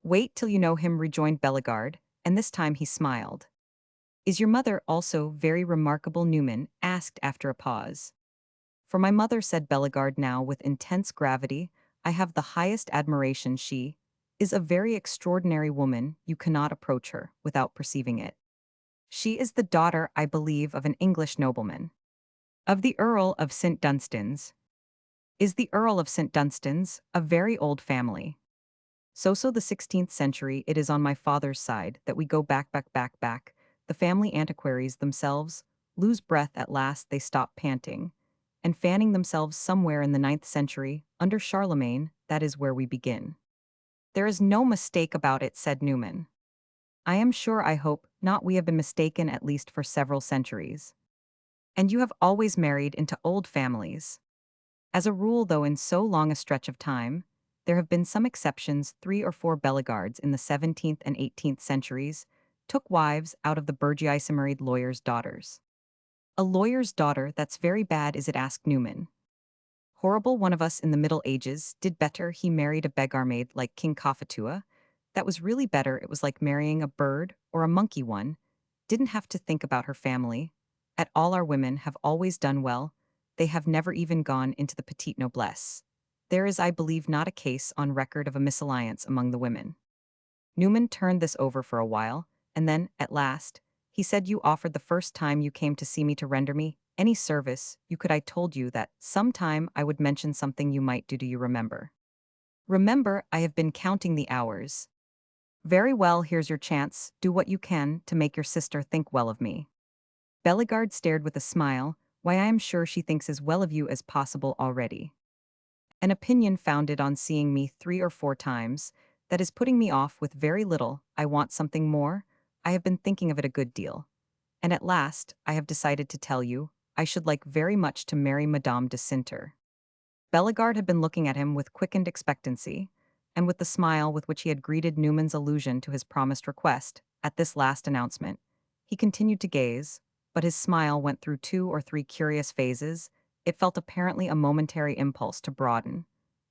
"Wait till you know him," rejoined Bellegarde, and this time he smiled. "Is your mother also very remarkable?" Newman asked after a pause. "For my mother," said Bellegarde now with intense gravity, "I have the highest admiration. She is a very extraordinary woman. You cannot approach her without perceiving it. She is the daughter, I believe, of an English nobleman. Of the Earl of St. Dunstan's. Is the Earl of St. Dunstan's a very old family? So the 16th century. It is on my father's side that we go back. The family antiquaries themselves lose breath at last. They stop panting and fanning themselves somewhere in the 9th century, under Charlemagne. That is where we begin." "There is no mistake about it," said Newman. "I am sure, I hope not. We have been mistaken at least for several centuries. And you have always married into old families." "As a rule, though in so long a stretch of time, there have been some exceptions. 3 or 4 Bellegardes in the 17th and 18th centuries took wives out of the burgesses, married lawyers' daughters." "A lawyer's daughter? That's very bad, is it?" asked Newman. "Horrible. One of us in the Middle Ages did better. He married a beggar maid like King Cophetua. That was really better. It was like marrying a bird or a monkey one. Didn't have to think about her family. At all our women have always done well. They have never even gone into the petite noblesse. There is, I believe, not a case on record of a misalliance among the women. Newman turned this over for a while, and then, at last, he said you offered the first time you came to see me to render me any service you could. I told you that some time I would mention something you might do. Do you remember? Remember, I have been counting the hours. Very well, here's your chance. Do what you can to make your sister think well of me. Bellegarde stared with a smile. Why, I am sure she thinks as well of you as possible already. An opinion founded on seeing me 3 or 4 times, that is putting me off with very little. I want something more. I have been thinking of it a good deal. And at last, I have decided to tell you, I should like very much to marry Madame de Cinter. Bellegarde had been looking at him with quickened expectancy, and with the smile with which he had greeted Newman's allusion to his promised request, at this last announcement, he continued to gaze, but his smile went through 2 or 3 curious phases. It felt apparently a momentary impulse to broaden.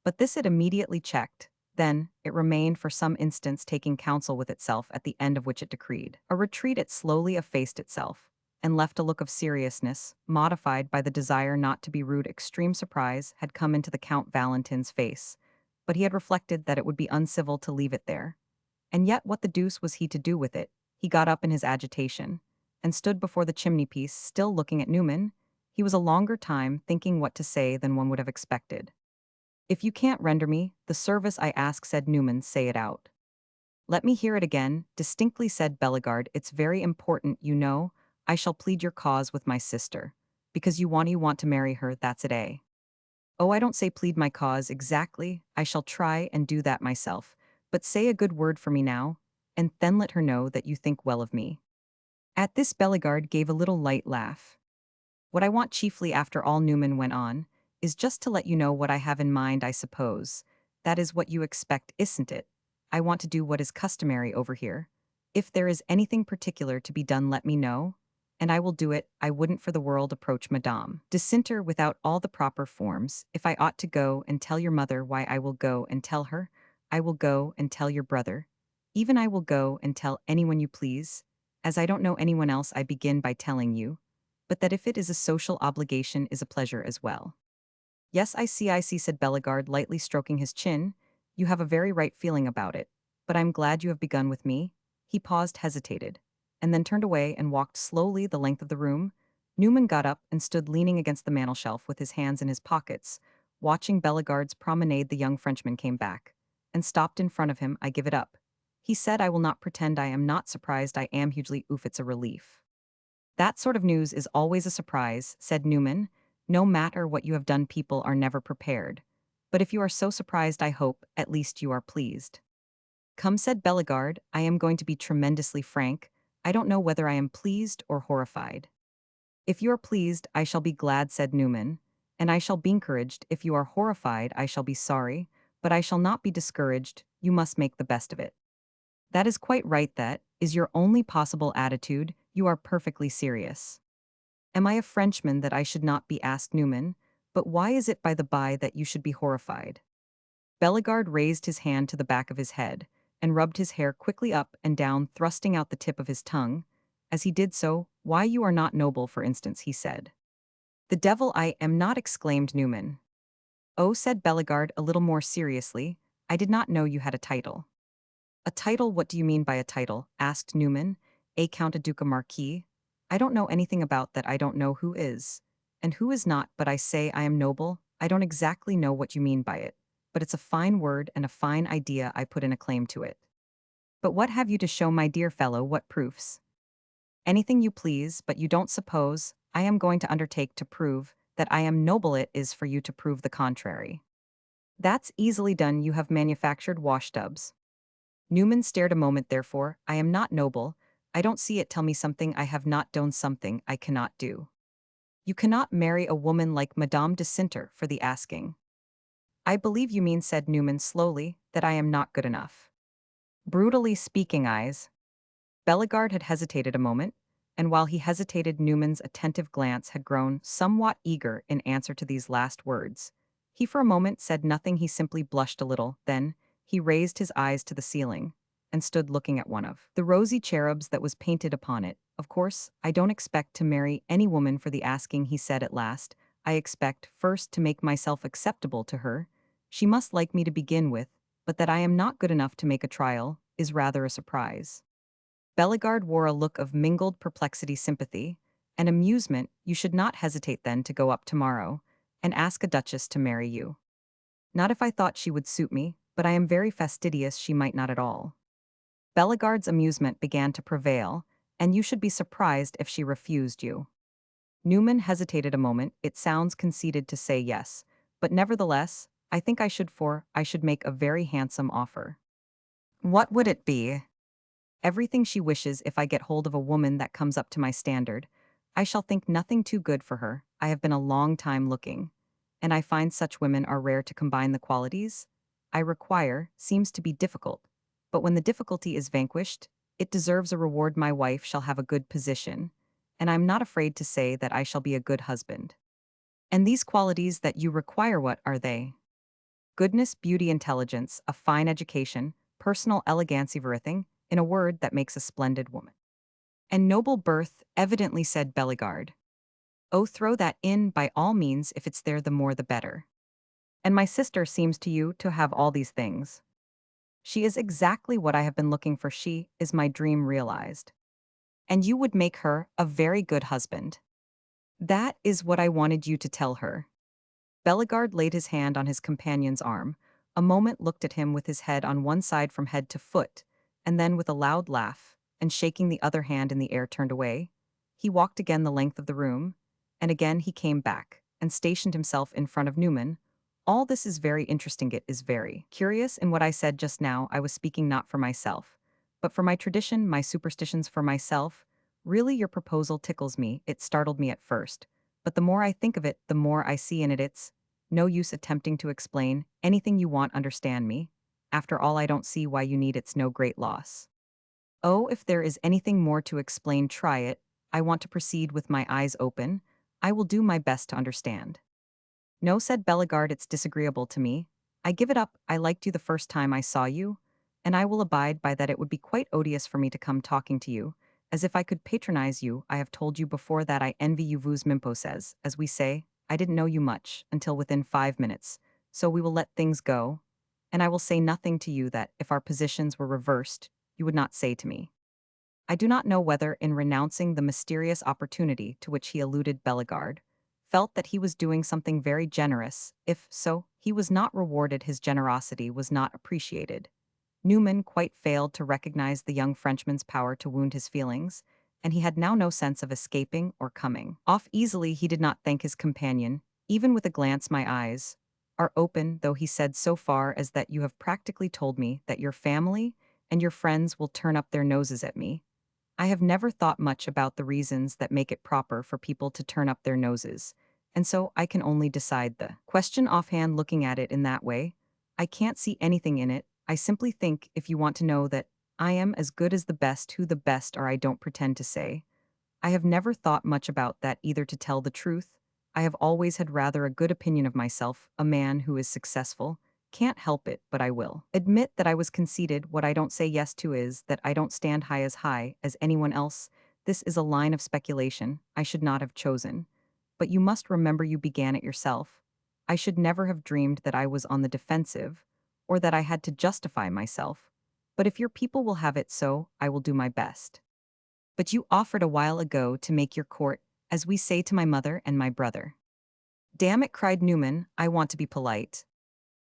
But this it immediately checked. Then, it remained for some instants taking counsel with itself, at the end of which it decreed a retreat. It slowly effaced itself, and left a look of seriousness, modified by the desire not to be rude. Extreme surprise had come into the Count Valentin's face, but he had reflected that it would be uncivil to leave it there. And yet what the deuce was he to do with it? He got up in his agitation, and stood before the chimney-piece, still looking at Newman. He was a longer time thinking what to say than one would have expected. If you can't render me the service I ask, said Newman, say it out. Let me hear it again, distinctly, said Bellegarde. It's very important, you know. I shall plead your cause with my sister. Because you want to marry her, that's it, eh? Oh, I don't say plead my cause exactly. I shall try and do that myself. But say a good word for me now, and then let her know that you think well of me. At this Bellegarde gave a little light laugh. What I want chiefly, after all, Newman went on, is just to let you know what I have in mind, I suppose. That is what you expect, isn't it? I want to do what is customary over here. If there is anything particular to be done, let me know, and I will do it. I wouldn't for the world approach Madame de Cinter without all the proper forms. If I ought to go and tell your mother, why, I will go and tell her. I will go and tell your brother. Even I will go and tell anyone you please. As I don't know anyone else, I begin by telling you, but that if it is a social obligation is a pleasure as well. Yes, I see, said Bellegarde, lightly stroking his chin. You have a very right feeling about it, but I'm glad you have begun with me. He paused, hesitated, and then turned away and walked slowly the length of the room. Newman got up and stood leaning against the mantelshelf with his hands in his pockets, watching Bellegarde's promenade. The young Frenchman came back and stopped in front of him. I give it up, he said. I will not pretend I am not surprised. I am hugely. Oof, it's a relief. That sort of news is always a surprise, said Newman. No matter what you have done, people are never prepared. But if you are so surprised, I hope, at least, you are pleased. Come, said Bellegarde, I am going to be tremendously frank. I don't know whether I am pleased or horrified. If you are pleased, I shall be glad, said Newman, and I shall be encouraged. If you are horrified, I shall be sorry, but I shall not be discouraged. You must make the best of it. That is quite right. That is your only possible attitude. You are perfectly serious. Am I a Frenchman that I should not be, asked Newman, but why is it, by the by, that you should be horrified? Bellegarde raised his hand to the back of his head and rubbed his hair quickly up and down, thrusting out the tip of his tongue. As he did so, why, you are not noble, for instance, he said. The devil, I am not, exclaimed Newman. Oh, said Bellegarde a little more seriously, I did not know you had a title. A title? What do you mean by a title? Asked Newman. A Count, a Duke, a Marquis? I don't know anything about that. I don't know who is and who is not, but I say I am noble. I don't exactly know what you mean by it, but it's a fine word and a fine idea. I put in a claim to it. But what have you to show, my dear fellow? What proofs? Anything you please, but you don't suppose I am going to undertake to prove that I am noble. It is for you to prove the contrary. That's easily done. You have manufactured washtubs. Newman stared a moment. Therefore, I am not noble. I don't see it. Tell me something I have not done, something I cannot do. You cannot marry a woman like Madame de Cinter for the asking. I believe you mean, said Newman slowly, that I am not good enough. Brutally speaking, eyes. Bellegarde had hesitated a moment, and while he hesitated, Newman's attentive glance had grown somewhat eager in answer to these last words. He for a moment said nothing. He simply blushed a little. Then he raised his eyes to the ceiling, and stood looking at one of the rosy cherubs that was painted upon it. Of course, I don't expect to marry any woman for the asking, he said at last. I expect first to make myself acceptable to her. She must like me to begin with, but that I am not good enough to make a trial is rather a surprise. Bellegarde wore a look of mingled perplexity, sympathy, and amusement. You should not hesitate then to go up tomorrow and ask a duchess to marry you. Not if I thought she would suit me, but I am very fastidious, she might not at all. Bellegarde's amusement began to prevail, and you should be surprised if she refused you. Newman hesitated a moment. It sounds conceited to say yes, but nevertheless, I think I should make a very handsome offer. What would it be? Everything she wishes. If I get hold of a woman that comes up to my standard, I shall think nothing too good for her. I have been a long time looking, and I find such women are rare to combine the qualities I require. Seems to be difficult, but when the difficulty is vanquished, it deserves a reward. My wife shall have a good position, and I'm not afraid to say that I shall be a good husband. And these qualities that you require, what are they? Goodness, beauty, intelligence, a fine education, personal elegance, everything, in a word, that makes a splendid woman. And noble birth, evidently, said Bellegarde. Oh, throw that in by all means, if it's there the more the better. And my sister seems to you to have all these things. She is exactly what I have been looking for. She is my dream realized. And you would make her a very good husband. That is what I wanted you to tell her. Bellegarde laid his hand on his companion's arm, a moment looked at him with his head on one side from head to foot, and then with a loud laugh, and shaking the other hand in the air, turned away. He walked again the length of the room, and again he came back, and stationed himself in front of Newman. All this is very interesting. It is very curious. In what I said just now, I was speaking not for myself, but for my tradition, my superstitions, for myself. Really, your proposal tickles me. It startled me at first, but the more I think of it, the more I see in it. It's no use attempting to explain anything. You want understand me. After all, I don't see why you need. It's no great loss. Oh, if there is anything more to explain, try it. I want to proceed with my eyes open. I will do my best to understand. No, said Bellegarde, it's disagreeable to me. I give it up. I liked you the first time I saw you, and I will abide by that. It would be quite odious for me to come talking to you, as if I could patronize you. I have told you before that I envy you. Vous m'imposez, as we say. I didn't know you much, until within 5 minutes, so we will let things go, and I will say nothing to you that, if our positions were reversed, you would not say to me. I do not know whether, in renouncing the mysterious opportunity to which he alluded, Bellegarde felt that he was doing something very generous. If so, he was not rewarded. His generosity was not appreciated. Newman quite failed to recognize the young Frenchman's power to wound his feelings, and he had now no sense of escaping or coming off easily. He did not thank his companion, even with a glance. My eyes are open, though, he said, so far as that you have practically told me that your family and your friends will turn up their noses at me. I have never thought much about the reasons that make it proper for people to turn up their noses, and so I can only decide the question offhand. Looking at it in that way, I can't see anything in it. I simply think, if you want to know, that I am as good as the best. Who the best are I don't pretend to say. I have never thought much about that either, to tell the truth. I have always had rather a good opinion of myself. A man who is successful can't help it, but I will admit that I was conceited. What I don't say yes to is that I don't stand high as anyone else. This is a line of speculation I should not have chosen. But you must remember you began it yourself. I should never have dreamed that I was on the defensive, or that I had to justify myself. But if your people will have it so, I will do my best. But you offered a while ago to make your court, as we say to my mother and my brother. Damn it, cried Newman, I want to be polite.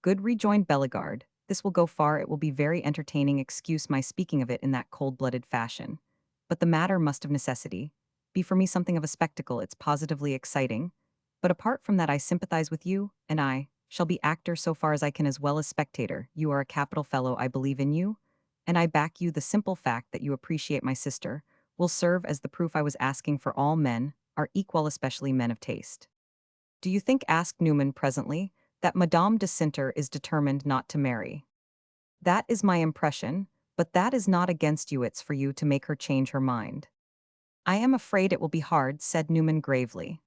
Good, rejoined Bellegarde. This will go far. It will be very entertaining. Excuse my speaking of it in that cold-blooded fashion. But the matter must of necessity be for me something of a spectacle. It's positively exciting. But apart from that, I sympathize with you, and I shall be actor so far as I can, as well as spectator. You are a capital fellow. I believe in you, and I back you. The simple fact that you appreciate my sister will serve as the proof I was asking for. All men are equal, especially men of taste. Do you think, asked Newman presently, that Madame de Cinter is determined not to marry? That is my impression, but that is not against you. It's for you to make her change her mind. I am afraid it will be hard, said Newman gravely.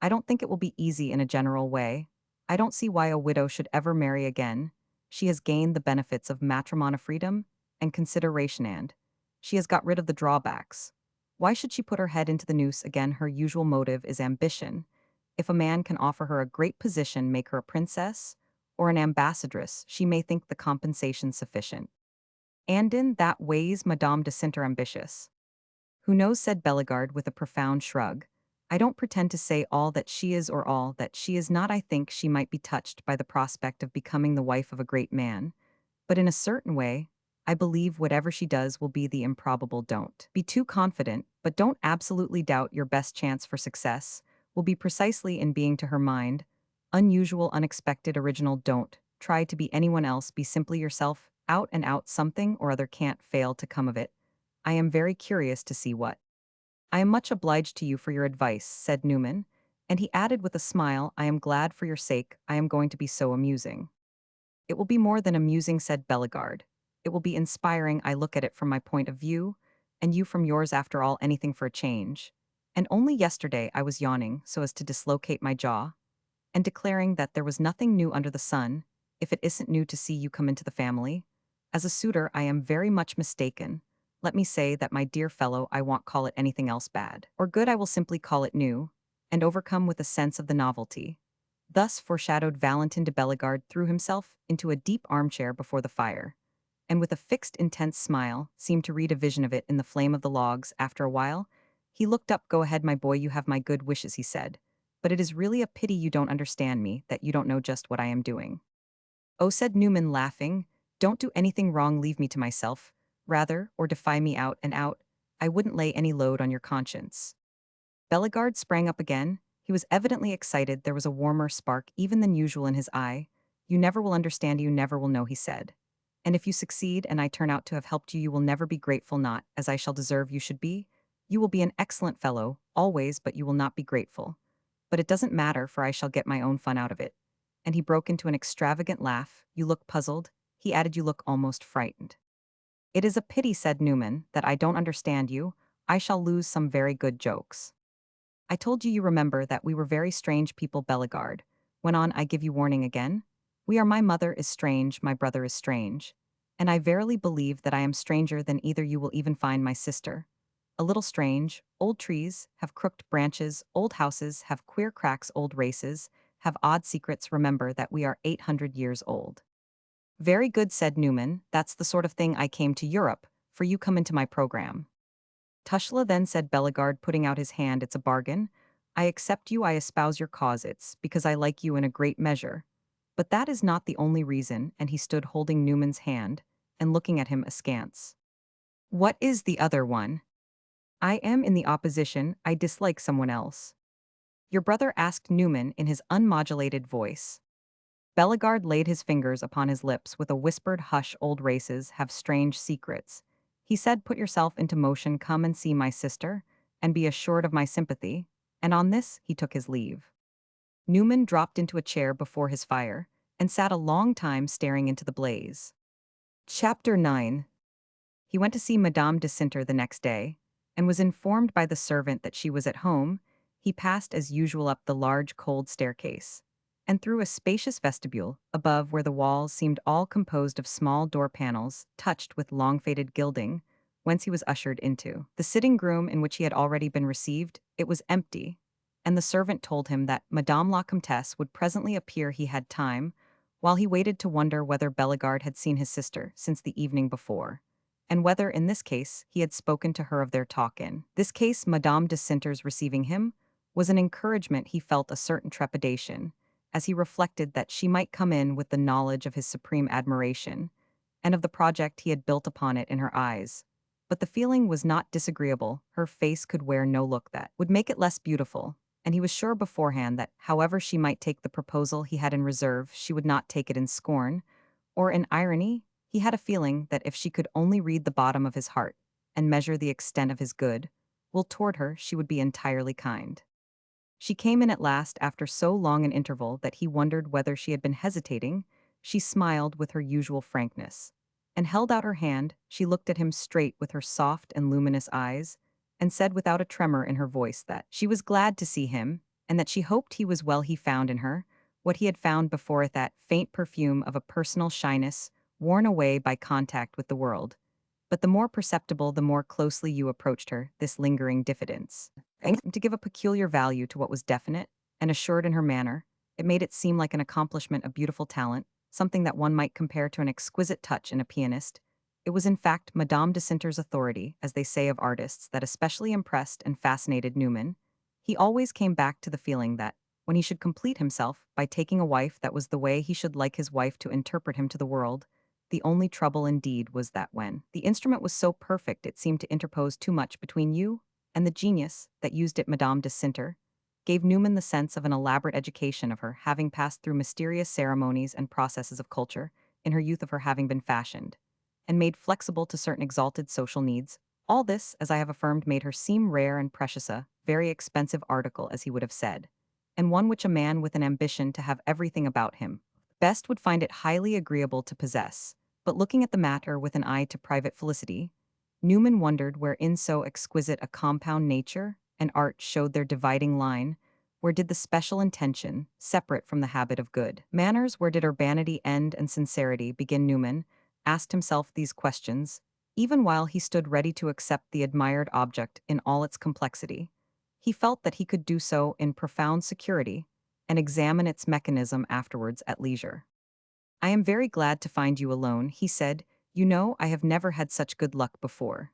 I don't think it will be easy in a general way. I don't see why a widow should ever marry again. She has gained the benefits of matrimony freedom, and consideration, and she has got rid of the drawbacks. Why should she put her head into the noose again? Her usual motive is ambition. If a man can offer her a great position, make her a princess or an ambassadress, she may think the compensation sufficient. And in that ways Madame de Cinter ambitious. Who knows, said Bellegarde with a profound shrug. I don't pretend to say all that she is or all that she is not. I think she might be touched by the prospect of becoming the wife of a great man, but in a certain way, I believe whatever she does will be the improbable. Don't be too confident, but don't absolutely doubt your best chance for success will be precisely in being to her mind unusual, unexpected, original. Don't try to be anyone else, be simply yourself, out and out. Something or other can't fail to come of it. I am very curious to see what. I am much obliged to you for your advice, said Newman, and he added with a smile, I am glad for your sake. I am going to be so amusing. It will be more than amusing, said Bellegarde. It will be inspiring. I look at it from my point of view, and you from yours. After all, anything for a change. And only yesterday I was yawning so as to dislocate my jaw, and declaring that there was nothing new under the sun, if it isn't new to see you come into the family. As a suitor, I am very much mistaken. Let me say that, my dear fellow, I won't call it anything else bad or good. I will simply call it new, and overcome with a sense of the novelty. Thus foreshadowed, Valentin de Bellegarde threw himself into a deep armchair before the fire, and with a fixed, intense smile, seemed to read a vision of it in the flame of the logs. After a while, he looked up. Go ahead, my boy, you have my good wishes, he said. But it is really a pity you don't understand me, that you don't know just what I am doing. Oh, said Newman, laughing, don't do anything wrong, leave me to myself, rather, or defy me out and out. I wouldn't lay any load on your conscience. Bellegarde sprang up again. He was evidently excited. There was a warmer spark even than usual in his eye. You never will understand, you never will know, he said. And if you succeed and I turn out to have helped you, you will never be grateful, not, as I shall deserve you should be. You will be an excellent fellow, always, but you will not be grateful. But it doesn't matter, for I shall get my own fun out of it. And he broke into an extravagant laugh. You look puzzled, he added, you look almost frightened. It is a pity, said Newman, that I don't understand you. I shall lose some very good jokes. I told you, you remember, that we were very strange people. Bellegarde went on, I give you warning again. We are, my mother is strange, my brother is strange. And I verily believe that I am stranger than either. You will even find my sister a little strange. Old trees have crooked branches, old houses have queer cracks, old races have odd secrets. Remember that we are 800 years old. Very good, said Newman, that's the sort of thing I came to Europe, for you come into my program. Tushla, then, said Bellegarde, putting out his hand, it's a bargain. I accept you, I espouse your cause, it's because I like you in a great measure. But that is not the only reason, and he stood holding Newman's hand and looking at him askance. What is the other one? I am in the opposition, I dislike someone else. Your brother, asked Newman in his unmodulated voice. Bellegarde laid his fingers upon his lips with a whispered hush. Old races have strange secrets. He said, put yourself into motion, come and see my sister, and be assured of my sympathy, and on this he took his leave. Newman dropped into a chair before his fire, and sat a long time staring into the blaze. Chapter 9. He went to see Madame de Cinter the next day, and was informed by the servant that she was at home. He passed as usual up the large cold staircase, and through a spacious vestibule, above, where the walls seemed all composed of small door panels touched with long-faded gilding, whence he was ushered into the sitting room in which he had already been received. It was empty, and the servant told him that Madame la Comtesse would presently appear. He had time, while he waited, to wonder whether Bellegarde had seen his sister since the evening before, and whether, in this case, he had spoken to her of their talk. In this case, Madame de Cinter's receiving him was an encouragement. He felt a certain trepidation, as he reflected that she might come in with the knowledge of his supreme admiration, and of the project he had built upon it in her eyes. But the feeling was not disagreeable. Her face could wear no look that would make it less beautiful, and he was sure beforehand that, however she might take the proposal he had in reserve, she would not take it in scorn, or in irony. He had a feeling that if she could only read the bottom of his heart, and measure the extent of his good will toward her, she would be entirely kind. She came in at last after so long an interval that he wondered whether she had been hesitating. She smiled with her usual frankness, and held out her hand. She looked at him straight with her soft and luminous eyes, and said without a tremor in her voice that she was glad to see him, and that she hoped he was well. He found in her what he had found before it, that faint perfume of a personal shyness worn away by contact with the world. but the more perceptible the more closely you approached her, this lingering diffidence. And to give a peculiar value to what was definite and assured in her manner, it made it seem like an accomplishment of beautiful talent, something that one might compare to an exquisite touch in a pianist. It was in fact Madame de Sinter's authority, as they say of artists, that especially impressed and fascinated Newman. He always came back to the feeling that, when he should complete himself by taking a wife that was the way he should like his wife to interpret him to the world, the only trouble indeed was that when the instrument was so perfect it seemed to interpose too much between you and the genius that used it. Madame de Sinter gave Newman the sense of an elaborate education of her having passed through mysterious ceremonies and processes of culture, in her youth of her having been fashioned, and made flexible to certain exalted social needs. All this, as I have affirmed, made her seem rare and precious, a very expensive article, as he would have said, and one which a man with an ambition to have everything about him best would find it highly agreeable to possess. But looking at the matter with an eye to private felicity, Newman wondered where in so exquisite a compound nature and art showed their dividing line, where did the special intention, separate from the habit of good manners, where did urbanity end and sincerity begin? Newman asked himself these questions, even while he stood ready to accept the admired object in all its complexity. He felt that he could do so in profound security and examine its mechanism afterwards at leisure. "I am very glad to find you alone," he said. "You know, I have never had such good luck before."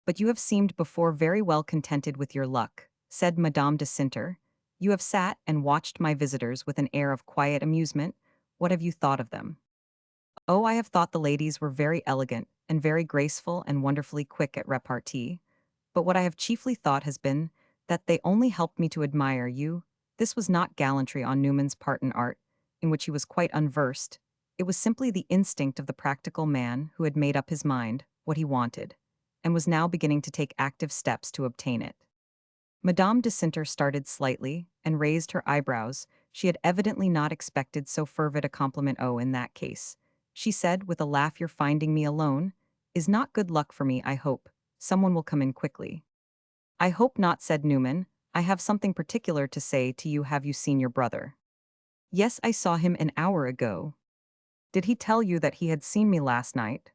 "But you have seemed before very well contented with your luck," said Madame de Sinter. "You have sat and watched my visitors with an air of quiet amusement. What have you thought of them?" "Oh, I have thought the ladies were very elegant, and very graceful and wonderfully quick at repartee. But what I have chiefly thought has been that they only helped me to admire you." This was not gallantry on Newman's part in art, in which he was quite unversed. It was simply the instinct of the practical man who had made up his mind what he wanted, and was now beginning to take active steps to obtain it. Madame de Sinter started slightly and raised her eyebrows. She had evidently not expected so fervid a compliment. "Oh, in that case," she said with a laugh, "your finding me alone is not good luck for me. I hope someone will come in quickly." "I hope not," said Newman. "I have something particular to say to you. Have you seen your brother?" "Yes, I saw him an hour ago." "Did he tell you that he had seen me last night?"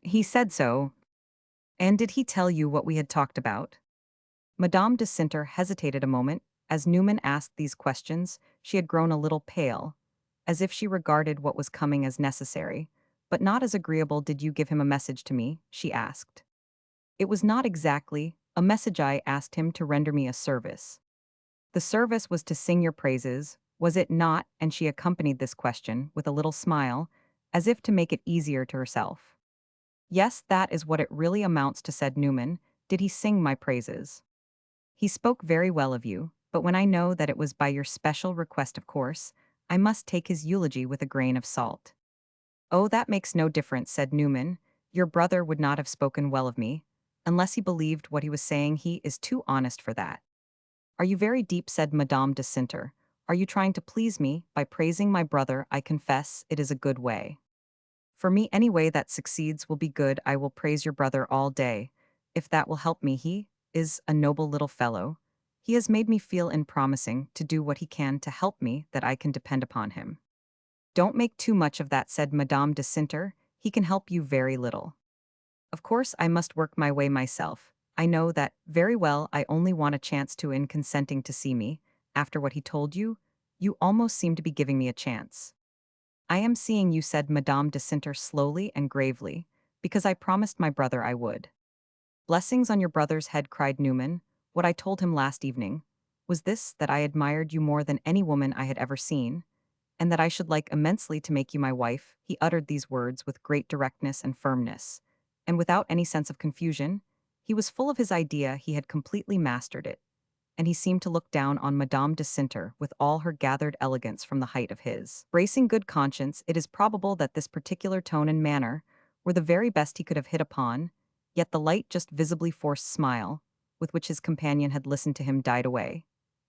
"He said so." "And did he tell you what we had talked about?" Madame de Sinter hesitated a moment. As Newman asked these questions, she had grown a little pale, as if she regarded what was coming as necessary, but not as agreeable. "Did you give him a message to me?" she asked. "It was not exactly a message. I asked him to render me a service." "The service was to sing your praises, was it not?" And she accompanied this question with a little smile, as if to make it easier to herself. "Yes, that is what it really amounts to," said Newman. "Did he sing my praises?" "He spoke very well of you, but when I know that it was by your special request, of course, I must take his eulogy with a grain of salt." "Oh, that makes no difference," said Newman. "Your brother would not have spoken well of me, unless he believed what he was saying. He is too honest for that." "Are you very deep?" said Madame de Sinter. "Are you trying to please me by praising my brother?" "I confess it is a good way. For me, any way that succeeds will be good. I will praise your brother all day, if that will help me. He is a noble little fellow. He has made me feel in promising to do what he can to help me that I can depend upon him." "Don't make too much of that," said Madame de Sinter. "He can help you very little. Of course, I must work my way myself. I know that very well. I only want a chance to in consenting to see me. After what he told you, you almost seem to be giving me a chance." "I am seeing you," said Madame de Sinter slowly and gravely, "because I promised my brother I would." "Blessings on your brother's head," cried Newman. "What I told him last evening was this, that I admired you more than any woman I had ever seen, and that I should like immensely to make you my wife." He uttered these words with great directness and firmness, and without any sense of confusion. He was full of his idea. He had completely mastered it, and he seemed to look down on Madame de Sinter with all her gathered elegance from the height of his bracing good conscience. It is probable that this particular tone and manner were the very best he could have hit upon, yet the light, just visibly forced smile, with which his companion had listened to him, died away,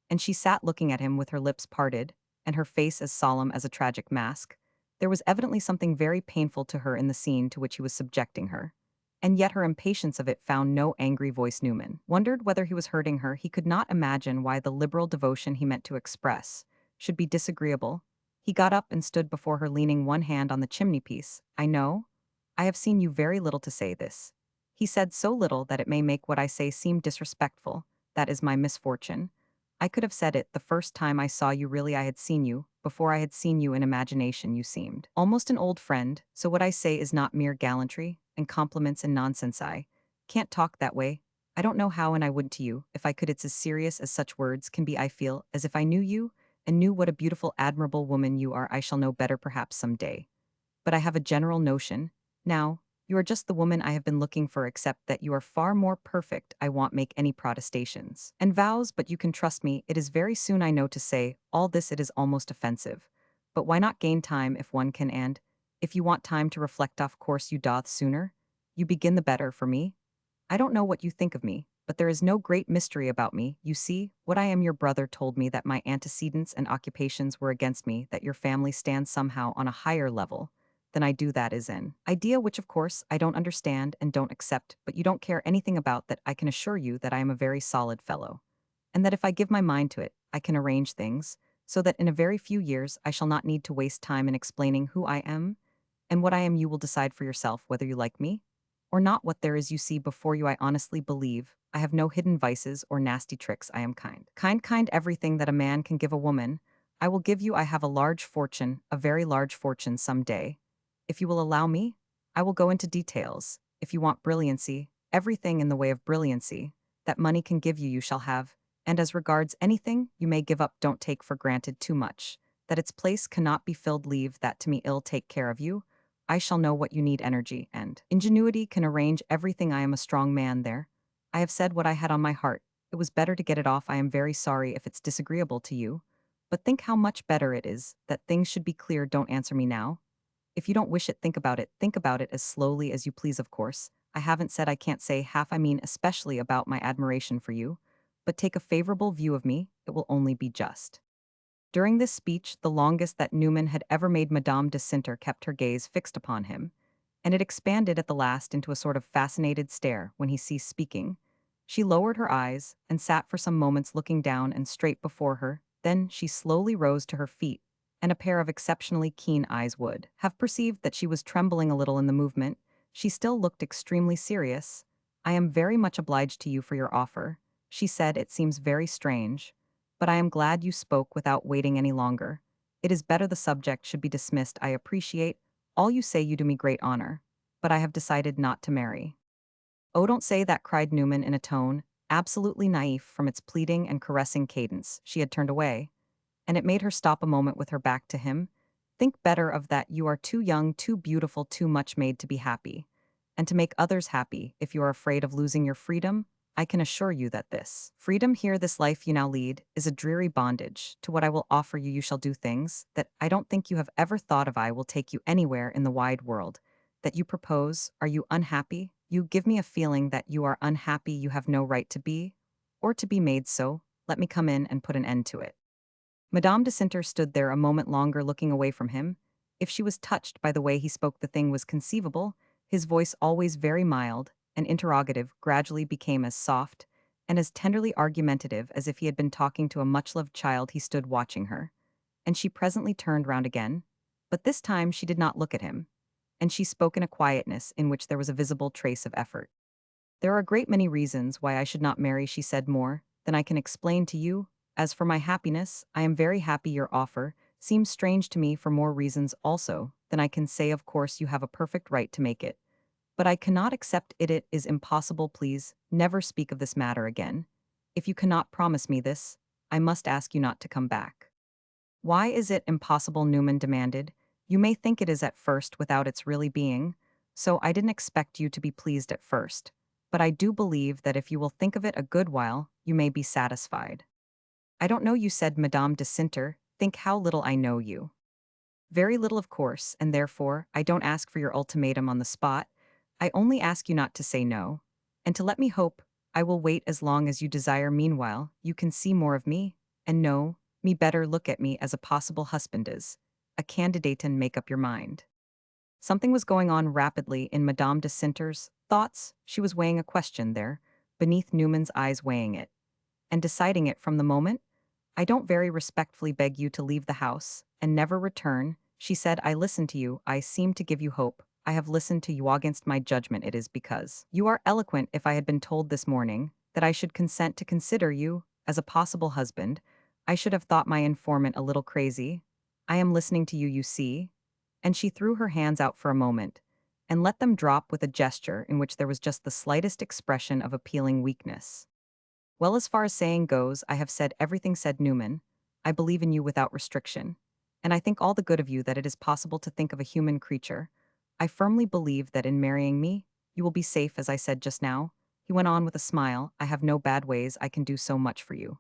and she sat looking at him with her lips parted, and her face as solemn as a tragic mask. There was evidently something very painful to her in the scene to which he was subjecting her, and yet her impatience of it found no angry voice. Newman wondered whether he was hurting her. He could not imagine why the liberal devotion he meant to express should be disagreeable. He got up and stood before her, leaning one hand on the chimney-piece. "I know I have seen you very little to say this. He said so little that it may make what I say seem disrespectful. That is my misfortune. I could have said it the first time I saw you really I had seen you, before I had seen you in imagination you seemed. Almost an old friend, so what I say is not mere gallantry, and compliments and nonsense I can't talk that way. I don't know how and I wouldn't to you, if I could it's as serious as such words can be I feel, as if I knew you, and knew what a beautiful admirable woman you are I shall know better perhaps some day. But I have a general notion. Now, you are just the woman I have been looking for except that you are far more perfect I won't make any protestations. And vows but you can trust me it is very soon I know to say, all this it is almost offensive. But why not gain time if one can and, if you want time to reflect of course you doth sooner? You begin the better for me. I don't know what you think of me, but there is no great mystery about me. You see, what I am your brother told me that my antecedents and occupations were against me, that your family stands somehow on a higher level than I do that is an idea which of course I don't understand and don't accept, but you don't care anything about that I can assure you that I am a very solid fellow. And that if I give my mind to it, I can arrange things, so that in a very few years I shall not need to waste time in explaining who I am, and what I am you will decide for yourself whether you like me or not what there is you see before you I honestly believe. I have no hidden vices or nasty tricks. I am kind. Kind everything that a man can give a woman. I will give you I have a large fortune, a very large fortune some day. If you will allow me, I will go into details. If you want brilliancy, everything in the way of brilliancy that money can give you shall have, and as regards anything you may give up don't take for granted too much. That its place cannot be filled leave that to me ill take care of you. I shall know what you need energy and ingenuity can arrange everything I am a strong man there. I have said what I had on my heart. It was better to get it off I am very sorry if it's disagreeable to you. But think how much better it is that things should be clear don't answer me now. If you don't wish it think about it as slowly as you please of course. I haven't said I can't say half I mean especially about my admiration for you. But take a favorable view of me, it will only be just. During this speech, the longest that Newman had ever made, Madame de Cinter kept her gaze fixed upon him, and it expanded at the last into a sort of fascinated stare when he ceased speaking. She lowered her eyes and sat for some moments looking down and straight before her, then she slowly rose to her feet, and a pair of exceptionally keen eyes would have perceived that she was trembling a little in the movement. She still looked extremely serious. I am very much obliged to you for your offer, she said. It seems very strange, but I am glad you spoke without waiting any longer. It is better the subject should be dismissed. I appreciate all you say, you do me great honor, but I have decided not to marry. Oh, don't say that, cried Newman in a tone absolutely naïf from its pleading and caressing cadence. She had turned away, and it made her stop a moment with her back to him. Think better of that. You are too young, too beautiful, too much made to be happy. And to make others happy, if you are afraid of losing your freedom, I can assure you that this freedom here, this life you now lead, is a dreary bondage. To what I will offer you, you shall do things that I don't think you have ever thought of. I will take you anywhere in the wide world that you propose. Are you unhappy? You give me a feeling that you are unhappy. You have no right to be, or to be made so. Let me come in and put an end to it. Madame de Cinter stood there a moment longer looking away from him. If she was touched by the way he spoke, the thing was conceivable. His voice, always very mild and interrogative, gradually became as soft and as tenderly argumentative as if he had been talking to a much-loved child. He stood watching her, and she presently turned round again. But this time she did not look at him, and she spoke in a quietness in which there was a visible trace of effort. There are a great many reasons why I should not marry, she said, more than I can explain to you. As for my happiness, I am very happy. Your offer seems strange to me for more reasons also than I can say. Of course, you have a perfect right to make it, but I cannot accept it. It is impossible. Please, never speak of this matter again. If you cannot promise me this, I must ask you not to come back. Why is it impossible? Newman demanded. You may think it is at first without its really being, so I didn't expect you to be pleased at first. But I do believe that if you will think of it a good while, you may be satisfied. I don't know you, said Madame de Cinter. Think how little I know you. Very little, of course, and therefore I don't ask for your ultimatum on the spot. I only ask you not to say no, and to let me hope. I will wait as long as you desire. Meanwhile, you can see more of me, and know me better. Look at me as a possible husband, as a candidate, and make up your mind. Something was going on rapidly in Madame de Cinter's thoughts. She was weighing a question there, beneath Newman's eyes, weighing it, and deciding it from the moment. I don't very respectfully beg you to leave the house, and never return, she said. I listen to you, I seem to give you hope. I have listened to you against my judgment. It is because you are eloquent. If I had been told this morning that I should consent to consider you as a possible husband, I should have thought my informant a little crazy. I am listening to you, you see. And she threw her hands out for a moment and let them drop with a gesture in which there was just the slightest expression of appealing weakness. Well, as far as saying goes, I have said everything, said Newman. I believe in you without restriction. And I think all the good of you that it is possible to think of a human creature. I firmly believe that in marrying me, you will be safe, as I said just now. He went on with a smile. I have no bad ways. I can do so much for you.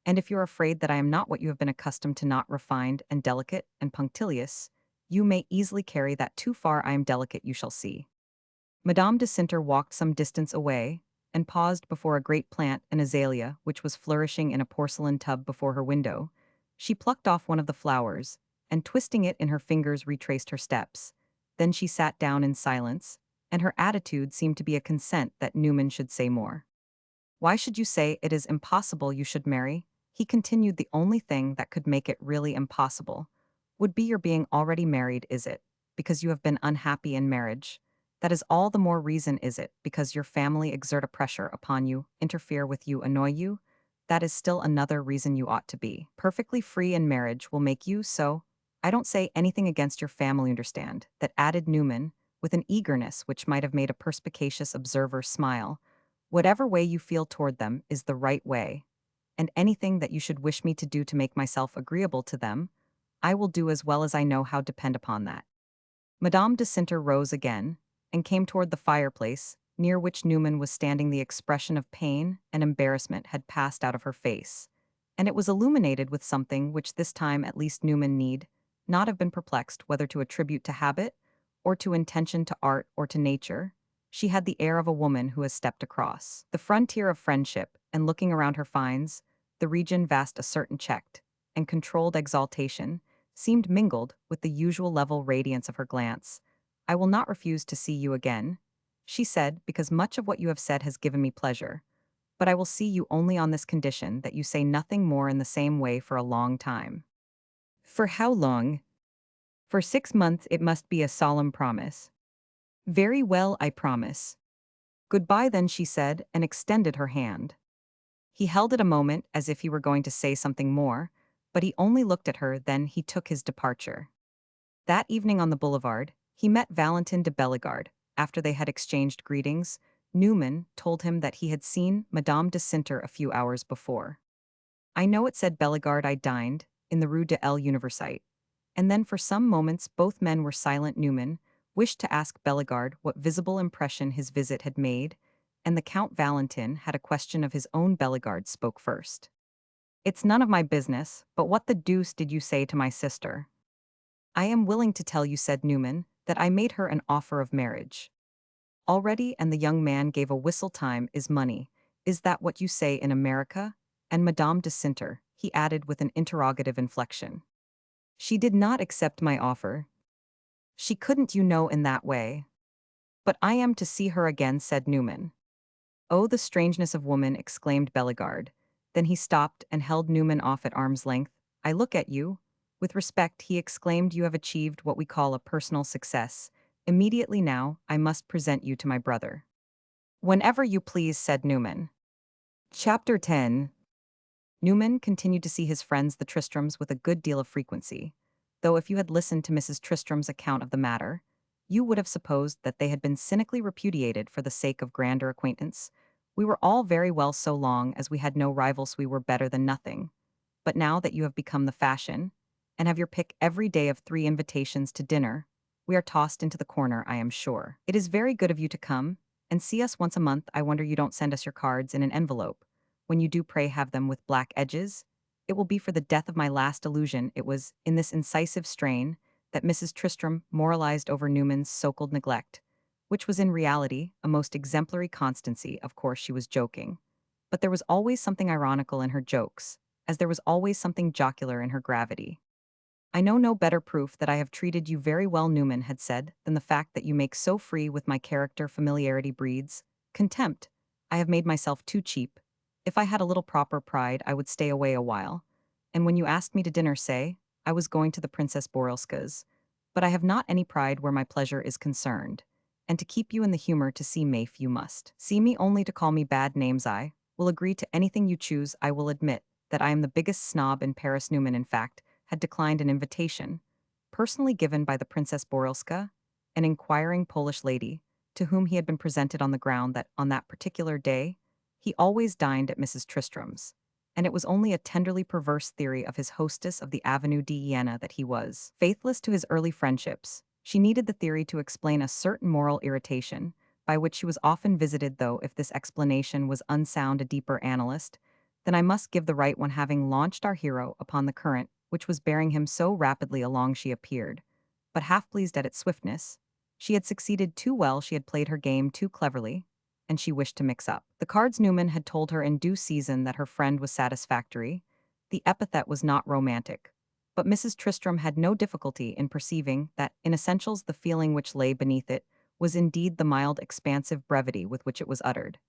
And if you're afraid that I am not what you have been accustomed to, not refined and delicate and punctilious, you may easily carry that too far. I am delicate, you shall see. Madame de Cinter walked some distance away and paused before a great plant, an azalea, which was flourishing in a porcelain tub before her window. She plucked off one of the flowers and, twisting it in her fingers, retraced her steps. Then she sat down in silence, and her attitude seemed to be a consent that Newman should say more. Why should you say it is impossible you should marry? He continued. The only thing that could make it really impossible would be your being already married, is it? Because you have been unhappy in marriage. That is all the more reason, is it? Because your family exert a pressure upon you, interfere with you, annoy you? That is still another reason you ought to be perfectly free in marriage will make you so. I don't say anything against your family, understand, that added Newman, with an eagerness which might have made a perspicacious observer smile. Whatever way you feel toward them is the right way, and anything that you should wish me to do to make myself agreeable to them, I will do as well as I know how. Depend upon that. Madame de Cinter rose again and came toward the fireplace, near which Newman was standing. The expression of pain and embarrassment had passed out of her face, and it was illuminated with something which this time at least Newman need not have been perplexed whether to attribute to habit, or to intention, to art, or to nature. She had the air of a woman who has stepped across the frontier of friendship, and looking around her finds the region vast. A certain checked and controlled exaltation seemed mingled with the usual level radiance of her glance. I will not refuse to see you again, she said, because much of what you have said has given me pleasure. But I will see you only on this condition, that you say nothing more in the same way for a long time. For how long? For 6 months. It must be a solemn promise. Very well, I promise. Goodbye then, she said, and extended her hand. He held it a moment as if he were going to say something more, but he only looked at her. Then he took his departure. That evening on the boulevard, he met Valentin de Bellegarde. After they had exchanged greetings, Newman told him that he had seen Madame de Cinter a few hours before. I know it, said Bellegarde. I dined in the Rue de l'Université. And then for some moments both men were silent. Newman wished to ask Bellegarde what visible impression his visit had made, and the Count Valentin had a question of his own. Bellegarde spoke first. It's none of my business, but what the deuce did you say to my sister? I am willing to tell you, said Newman, that I made her an offer of marriage. Already, and the young man gave a whistle. Time is money. Is that what you say in America? And Madame de Cinter, he added with an interrogative inflection. She did not accept my offer. She couldn't, you know, in that way. But I am to see her again, said Newman. Oh, the strangeness of woman, exclaimed Bellegarde. Then he stopped and held Newman off at arm's length. I look at you. With respect, he exclaimed, you have achieved what we call a personal success. Immediately now, I must present you to my brother. Whenever you please, said Newman. Chapter 10. Newman continued to see his friends the Tristrams with a good deal of frequency, though if you had listened to Mrs. Tristram's account of the matter, you would have supposed that they had been cynically repudiated for the sake of grander acquaintance. We were all very well so long as we had no rivals. We were better than nothing. But now that you have become the fashion, and have your pick every day of 3 invitations to dinner, we are tossed into the corner, I am sure. It is very good of you to come and see us once a month. I wonder you don't send us your cards in an envelope. When you do, pray have them with black edges. It will be for the death of my last illusion. It was in this incisive strain that Mrs. Tristram moralized over Newman's so-called neglect, which was in reality a most exemplary constancy. Of course she was joking, but there was always something ironical in her jokes, as there was always something jocular in her gravity. I know no better proof that I have treated you very well, Newman had said, than the fact that you make so free with my character. Familiarity breeds contempt. I have made myself too cheap. If I had a little proper pride, I would stay away a while. And when you asked me to dinner, say, I was going to the Princess Borilska's. but I have not any pride where my pleasure is concerned. And to keep you in the humor to see Mafe you must. See me only to call me bad names I will agree to anything you choose I will admit that I am the biggest snob in Paris. Newman in fact had declined an invitation, personally given by the Princess Borilska, an inquiring Polish lady, to whom he had been presented on the ground that on that particular day he always dined at Mrs. Tristram's, and it was only a tenderly perverse theory of his hostess of the Avenue de Iena that he was faithless to his early friendships. She needed the theory to explain a certain moral irritation, by which she was often visited, though if this explanation was unsound a deeper analyst, then I must give the right one. Having launched our hero upon the current which was bearing him so rapidly along, she appeared, but half pleased at its swiftness. She had succeeded too well, she had played her game too cleverly, and she wished to mix up the cards. Newman had told her in due season that her friend was satisfactory. The epithet was not romantic, but Mrs. Tristram had no difficulty in perceiving that, in essentials, the feeling which lay beneath it was indeed the mild, expansive brevity with which it was uttered,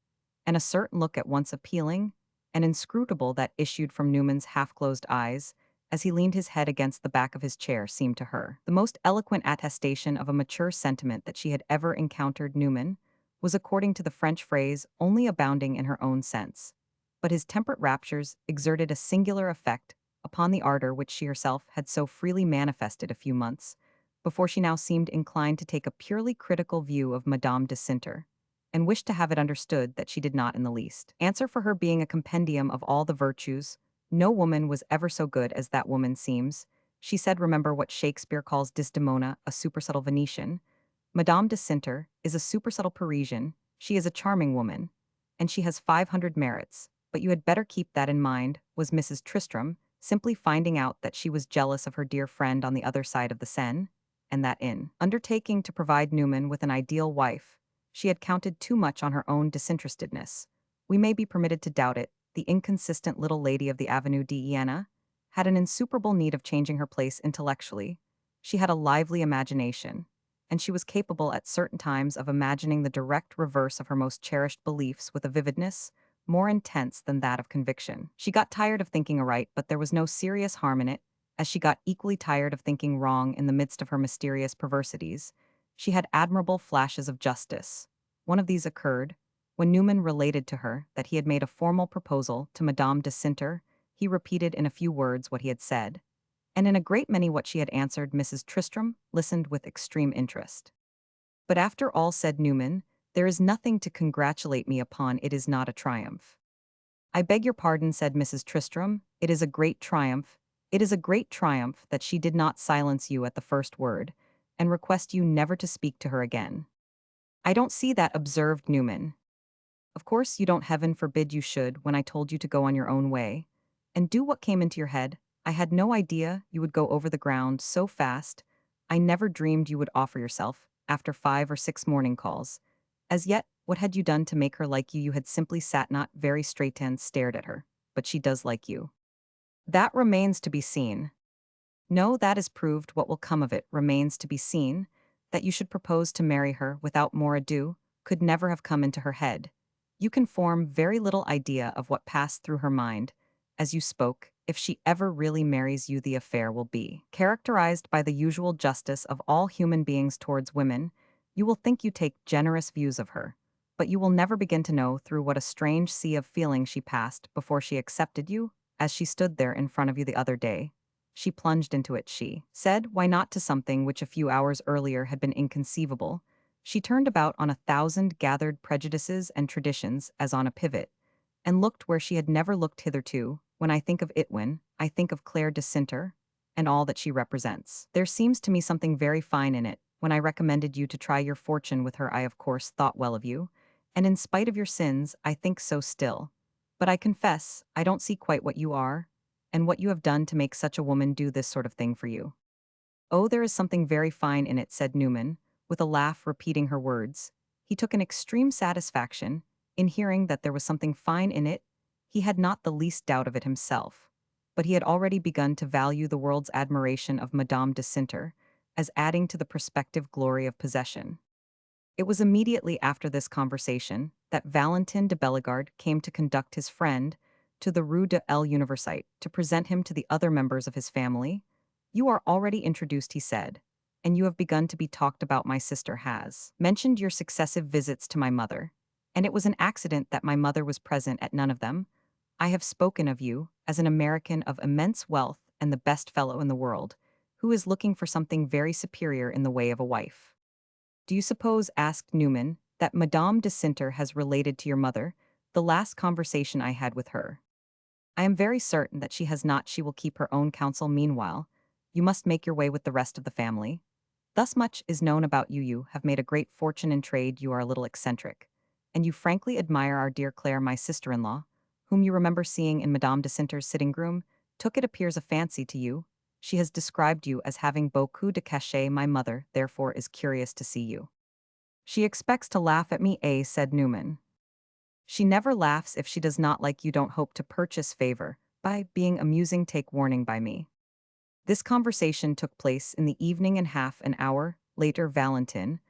and a certain look at once appealing and inscrutable that issued from Newman's half-closed eyes, as he leaned his head against the back of his chair, seemed to her the most eloquent attestation of a mature sentiment that she had ever encountered. Newman was, according to the French phrase, only abounding in her own sense, but his temperate raptures exerted a singular effect upon the ardor which she herself had so freely manifested a few months before. She now seemed inclined to take a purely critical view of Madame de Cinter, and wished to have it understood that she did not in the least answer for her being a compendium of all the virtues. No woman was ever so good as that woman seems. She said, remember what Shakespeare calls Desdemona, a supersubtle Venetian. Madame de Cinter is a supersubtle Parisian. She is a charming woman, and she has 500 merits, but you had better keep that in mind, was Mrs. Tristram, simply finding out that she was jealous of her dear friend on the other side of the Seine, and that in undertaking to provide Newman with an ideal wife, she had counted too much on her own disinterestedness. We may be permitted to doubt it. The inconsistent little lady of the Avenue de Iena had an insuperable need of changing her place intellectually. She had a lively imagination, and she was capable at certain times of imagining the direct reverse of her most cherished beliefs with a vividness more intense than that of conviction. She got tired of thinking aright, but there was no serious harm in it, as she got equally tired of thinking wrong in the midst of her mysterious perversities. She had admirable flashes of justice. One of these occurred when Newman related to her that he had made a formal proposal to Madame de Cinter. He repeated in a few words what he had said, and in a great many what she had answered. Mrs. Tristram listened with extreme interest. But after all, said Newman, there is nothing to congratulate me upon. It is not a triumph. I beg your pardon, said Mrs. Tristram. It is a great triumph. It is a great triumph that she did not silence you at the first word, and request you never to speak to her again. I don't see that, observed Newman. Of course you don't, heaven forbid you should, when I told you to go on your own way, and do what came into your head. I had no idea you would go over the ground so fast. I never dreamed you would offer yourself, after 5 or 6 morning calls. As yet, what had you done to make her like you? You had simply sat not very straight and stared at her, but she does like you. That remains to be seen. No, that is proved. What will come of it remains to be seen. That you should propose to marry her without more ado could never have come into her head. You can form very little idea of what passed through her mind as you spoke. If she ever really marries you, the affair will be characterized by the usual justice of all human beings towards women. You will think you take generous views of her, but you will never begin to know through what a strange sea of feeling she passed before she accepted you. As she stood there in front of you the other day, she plunged into it. She said, why not, to something which a few hours earlier had been inconceivable. She turned about on 1,000 gathered prejudices and traditions as on a pivot, and looked where she had never looked hitherto. When I think of Itwin, I think of Claire de Cinter, and all that she represents. There seems to me something very fine in it. When I recommended you to try your fortune with her, I of course thought well of you, and in spite of your sins, I think so still. But I confess, I don't see quite what you are, and what you have done to make such a woman do this sort of thing for you. Oh, there is something very fine in it, said Newman, with a laugh, repeating her words. He took an extreme satisfaction in hearing that there was something fine in it. He had not the least doubt of it himself, but he had already begun to value the world's admiration of Madame de Cinter as adding to the prospective glory of possession. It was immediately after this conversation that Valentin de Bellegarde came to conduct his friend to the Rue de l'Université to present him to the other members of his family. You are already introduced, he said. and you have begun to be talked about. My sister has mentioned your successive visits to my mother, and it was an accident that my mother was present at none of them. I have spoken of you as an American of immense wealth and the best fellow in the world, who is looking for something very superior in the way of a wife. Do you suppose, asked Newman, that Madame de Sinter has related to your mother the last conversation I had with her? I am very certain that she has not. She will keep her own counsel meanwhile. You must make your way with the rest of the family. Thus much is known about you. You have made a great fortune in trade. You are a little eccentric. And you frankly admire our dear Claire, my sister-in-law, whom you remember seeing in Madame de Sinter's sitting room. Took it appears a fancy to you. She has described you as having beaucoup de cachet. My mother, therefore, is curious to see you. She expects to laugh at me, said Newman. She never laughs if she does not like you. Don't hope to purchase favor by being amusing. Take warning by me. This conversation took place in the evening, and half an hour later Valentin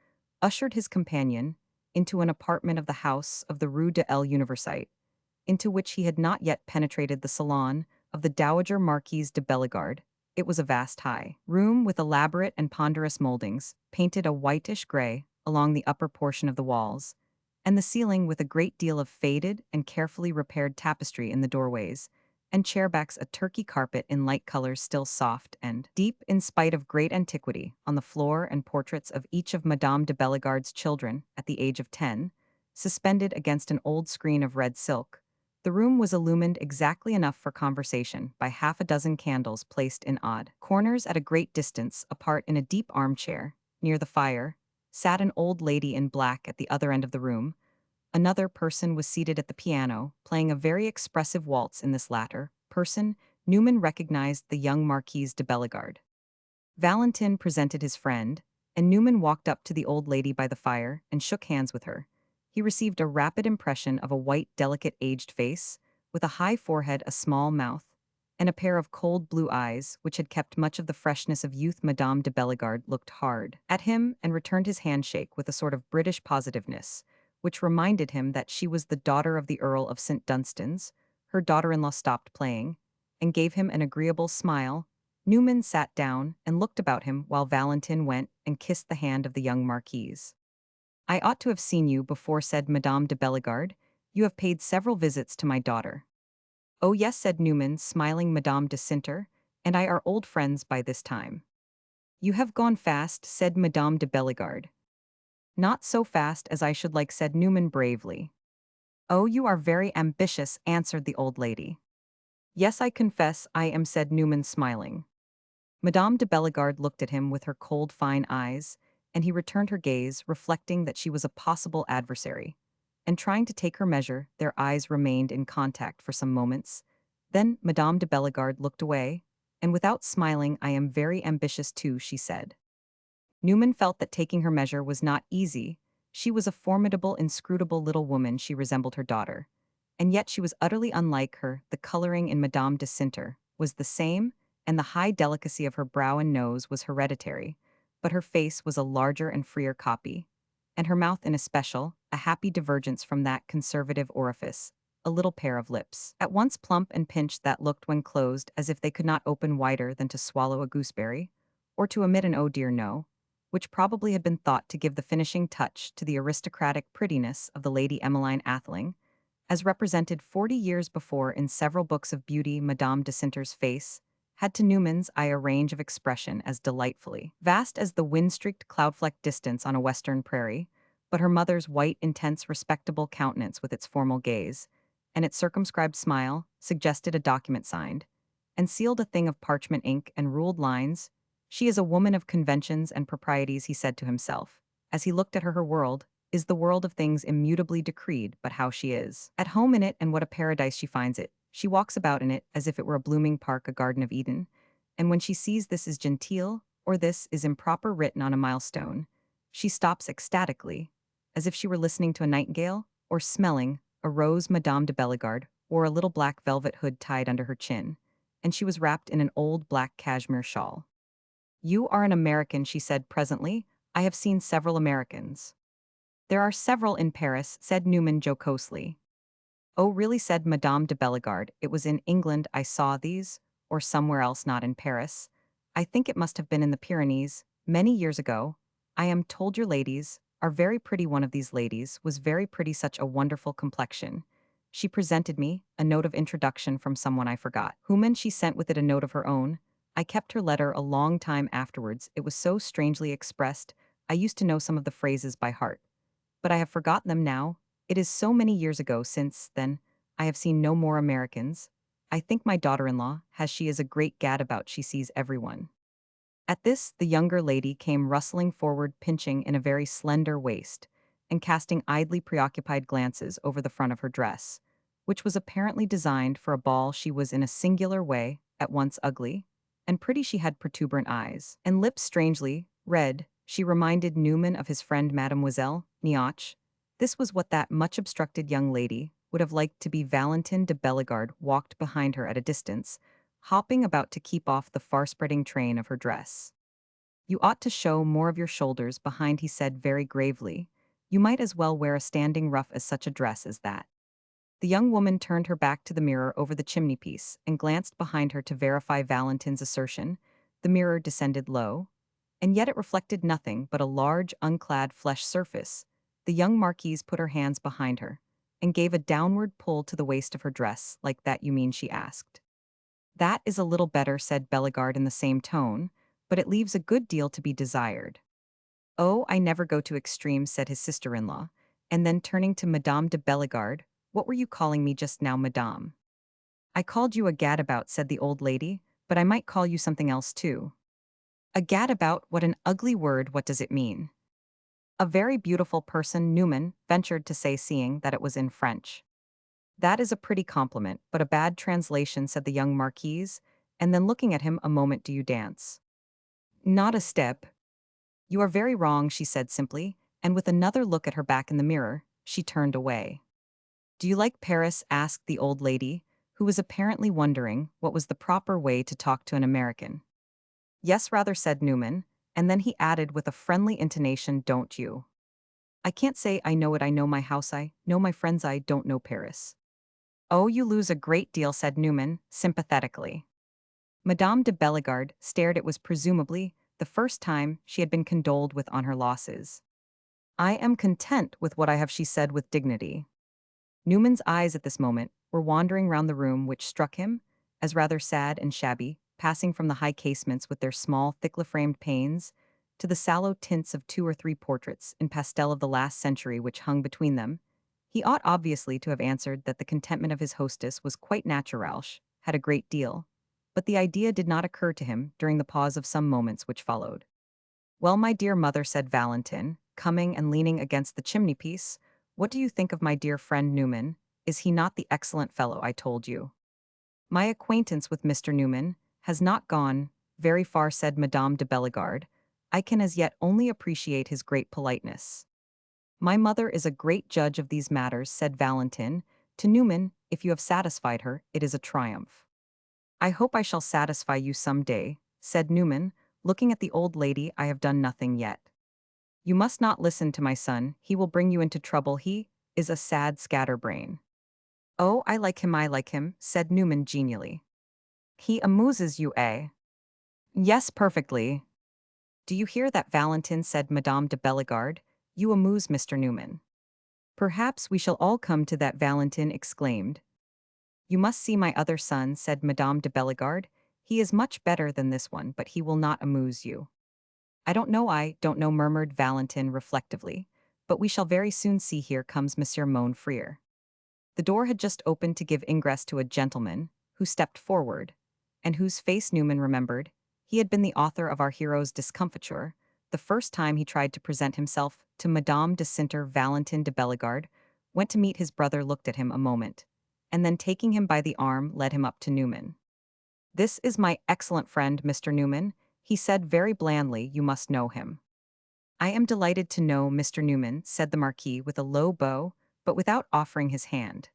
ushered his companion into an apartment of the house of the Rue de l'Université, into which he had not yet penetrated. The salon of the Dowager Marquise de Bellegarde. It was a vast high room with elaborate and ponderous moldings, painted a whitish gray along the upper portion of the walls, and the ceiling with a great deal of faded and carefully repaired tapestry in the doorways, and chairbacks a Turkey carpet in light colors still soft and deep in spite of great antiquity. On the floor and portraits of each of Madame de Bellegarde's children at the age of 10, suspended against an old screen of red silk. The room was illumined exactly enough for conversation by half a dozen candles placed in odd corners at a great distance apart. In a deep armchair, near the fire, sat an old lady in black. At the other end of the room, another person was seated at the piano, playing a very expressive waltz. In this latter person, Newman recognized the young Marquise de Bellegarde. Valentin presented his friend, and Newman walked up to the old lady by the fire and shook hands with her. He received a rapid impression of a white, delicate, aged face, with a high forehead, a small mouth, and a pair of cold blue eyes which had kept much of the freshness of youth. Madame de Bellegarde looked hard at him and returned his handshake with a sort of British positiveness, which reminded him that she was the daughter of the Earl of St. Dunstan's. Her daughter-in-law stopped playing and gave him an agreeable smile. Newman sat down and looked about him while Valentin went and kissed the hand of the young marquise. I ought to have seen you before, said Madame de Bellegarde. You have paid several visits to my daughter. Oh yes, said Newman, smiling. Madame de Sinter and I are old friends by this time. You have gone fast, said Madame de Bellegarde. Not so fast as I should like, said Newman bravely. Oh, you are very ambitious, answered the old lady. Yes, I confess I am, said Newman, smiling. Madame de Bellegarde looked at him with her cold, fine eyes, and he returned her gaze, reflecting that she was a possible adversary. And trying to take her measure, their eyes remained in contact for some moments. Then Madame de Bellegarde looked away, and without smiling, I am very ambitious too, she said. Newman felt that taking her measure was not easy. She was a formidable, inscrutable little woman. She resembled her daughter. And yet she was utterly unlike her. The coloring in Madame de Sinter was the same, and the high delicacy of her brow and nose was hereditary, but her face was a larger and freer copy, and her mouth in especial, a happy divergence from that conservative orifice, a little pair of lips, at once plump and pinched, that looked when closed as if they could not open wider than to swallow a gooseberry, or to emit an oh dear no, which probably had been thought to give the finishing touch to the aristocratic prettiness of the Lady Emmeline Atheling, as represented 40 years before in several books of beauty. Madame de Sinter's face had to Newman's eye a range of expression as delightfully vast as the wind-streaked cloud-flecked distance on a western prairie, but her mother's white, intense, respectable countenance with its formal gaze, and its circumscribed smile, suggested a document signed and sealed, a thing of parchment ink and ruled lines. She is a woman of conventions and proprieties, he said to himself, as he looked at her. Her world is the world of things immutably decreed, but how she is at home in it, and what a paradise she finds it. She walks about in it as if it were a blooming park, a garden of Eden, and when she sees this is genteel, or this is improper written on a milestone, she stops ecstatically, as if she were listening to a nightingale, or smelling a rose. Madame de Bellegarde wore a little black velvet hood tied under her chin, and she was wrapped in an old black cashmere shawl. You are an American, she said presently. I have seen several Americans. There are several in Paris, said Newman jocosely. Oh, really, said Madame de Bellegarde. It was in England I saw these, or somewhere else, not in Paris. I think it must have been in the Pyrenees. Many years ago, I am told your ladies are very pretty. One of these ladies was very pretty, such a wonderful complexion. She presented me a note of introduction from someone I forgot. Whom she sent with it a note of her own. I kept her letter a long time afterwards. It was so strangely expressed. I used to know some of the phrases by heart, but I have forgotten them now. It is so many years ago since then. I have seen no more Americans. I think my daughter-in-law has she is a great gadabout. She sees everyone. At this, the younger lady came rustling forward, pinching in a very slender waist, and casting idly preoccupied glances over the front of her dress, which was apparently designed for a ball. She was in a singular way at once ugly and pretty. She had protuberant eyes and lips strangely red. She reminded Newman of his friend Mademoiselle Nioche. This was what that much obstructed young lady would have liked to be. Valentin de Bellegarde walked behind her at a distance, hopping about to keep off the far-spreading train of her dress. You ought to show more of your shoulders behind, he said very gravely. You might as well wear a standing ruff as such a dress as that. The young woman turned her back to the mirror over the chimney-piece and glanced behind her to verify Valentin's assertion. The mirror descended low, and yet it reflected nothing but a large, unclad flesh surface. The young marquise put her hands behind her and gave a downward pull to the waist of her dress. Like that, you mean? She asked. That is a little better, said Bellegarde in the same tone, but it leaves a good deal to be desired. Oh, I never go to extremes, said his sister-in-law, and then turning to Madame de Bellegarde, what were you calling me just now, madame? I called you a gadabout, said the old lady, but I might call you something else too. A gadabout, what an ugly word, what does it mean? A very beautiful person, Newman ventured to say, seeing that it was in French. That is a pretty compliment, but a bad translation, said the young marquise, and then looking at him a moment. Do you dance? Not a step. You are very wrong, she said simply, and with another look at her back in the mirror, she turned away. Do you like Paris? Asked the old lady, who was apparently wondering what was the proper way to talk to an American. Yes, rather, said Newman, and then he added with a friendly intonation, don't you? I can't say I know it. I know my house, I know my friends, I don't know Paris. Oh, you lose a great deal, said Newman, sympathetically. Madame de Bellegarde stared. It was presumably the first time she had been condoled with on her losses. I am content with what I have, she said with dignity. Newman's eyes at this moment were wandering round the room, which struck him as rather sad and shabby, passing from the high casements with their small, thickly-framed panes to the sallow tints of 2 or 3 portraits in pastel of the last century which hung between them. He ought obviously to have answered that the contentment of his hostess was quite natural, had a great deal, but the idea did not occur to him during the pause of some moments which followed. Well, my dear mother, said Valentin, coming and leaning against the chimney-piece, what do you think of my dear friend Newman? Is he not the excellent fellow I told you? My acquaintance with Mr. Newman has not gone very far, said Madame de Bellegarde. I can as yet only appreciate his great politeness. My mother is a great judge of these matters, said Valentin. To Newman, if you have satisfied her, it is a triumph. I hope I shall satisfy you some day, said Newman, looking at the old lady. I have done nothing yet. You must not listen to my son, he will bring you into trouble. He is a sad scatterbrain. Oh, I like him, said Newman genially. He amuses you, eh? Yes, perfectly. Do you hear that, Valentin, said Madame de Bellegarde. You amuse Mr. Newman. Perhaps we shall all come to that, Valentin exclaimed. You must see my other son, said Madame de Bellegarde. He is much better than this one, but he will not amuse you. I don't know, murmured Valentin reflectively, but we shall very soon see. Here comes Monsieur Monfrere. The door had just opened to give ingress to a gentleman, who stepped forward, and whose face Newman remembered. He had been the author of our hero's discomfiture, the first time he tried to present himself to Madame de Sinter. Valentin de Bellegarde went to meet his brother, looked at him a moment, and then taking him by the arm led him up to Newman. This is my excellent friend, Mr. Newman, he said very blandly. You must know him. I am delighted to know Mr. Newman, said the Marquis with a low bow, but without offering his hand.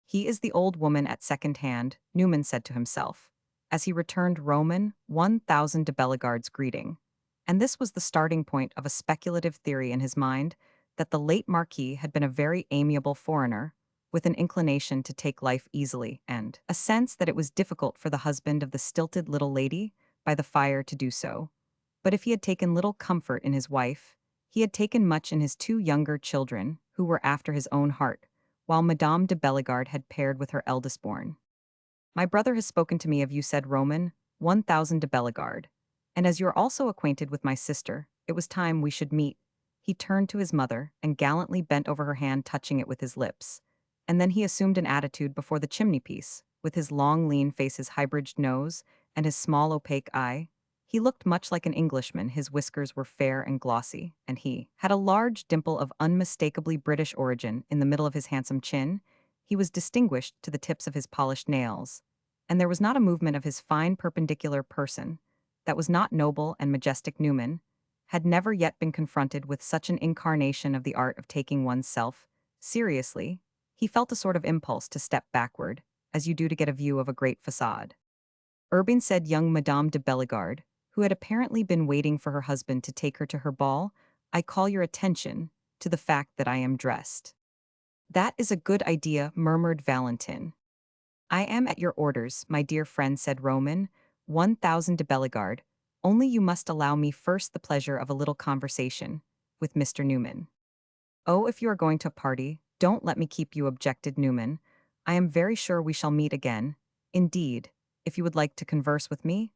He is the old woman at second hand, Newman said to himself, as he returned Roman 1000 de Bellegarde's greeting. And this was the starting point of a speculative theory in his mind that the late Marquis had been a very amiable foreigner, with an inclination to take life easily and a sense that it was difficult for the husband of the stilted little lady by the fire to do so, But if he had taken little comfort in his wife, he had taken much in his two younger children, who were after his own heart, while Madame de Bellegarde had paired with her eldest born. My brother has spoken to me of you, said Roman, 1000 de Bellegarde. And as you are also acquainted with my sister, it was time we should meet. He turned to his mother and gallantly bent over her hand, touching it with his lips. And then he assumed an attitude before the chimney-piece, with his long, lean face, his high-bridged nose, and his small, opaque eye. He looked much like an Englishman. His whiskers were fair and glossy, and he had a large dimple of unmistakably British origin in the middle of his handsome chin. He was distinguished to the tips of his polished nails, and there was not a movement of his fine perpendicular person that was not noble and majestic. Newman had never yet been confronted with such an incarnation of the art of taking one's self seriously. He felt a sort of impulse to step backward, as you do to get a view of a great facade. Urbain, said young Madame de Bellegarde, who had apparently been waiting for her husband to take her to her ball, I call your attention to the fact that I am dressed. That is a good idea, murmured Valentin. I am at your orders, my dear friend, said Roman, 1000 de Bellegarde, only you must allow me first the pleasure of a little conversation with Mr. Newman. Oh, if you are going to a party, don't let me keep you, objected Newman. I am very sure we shall meet again. Indeed, if you would like to converse with me,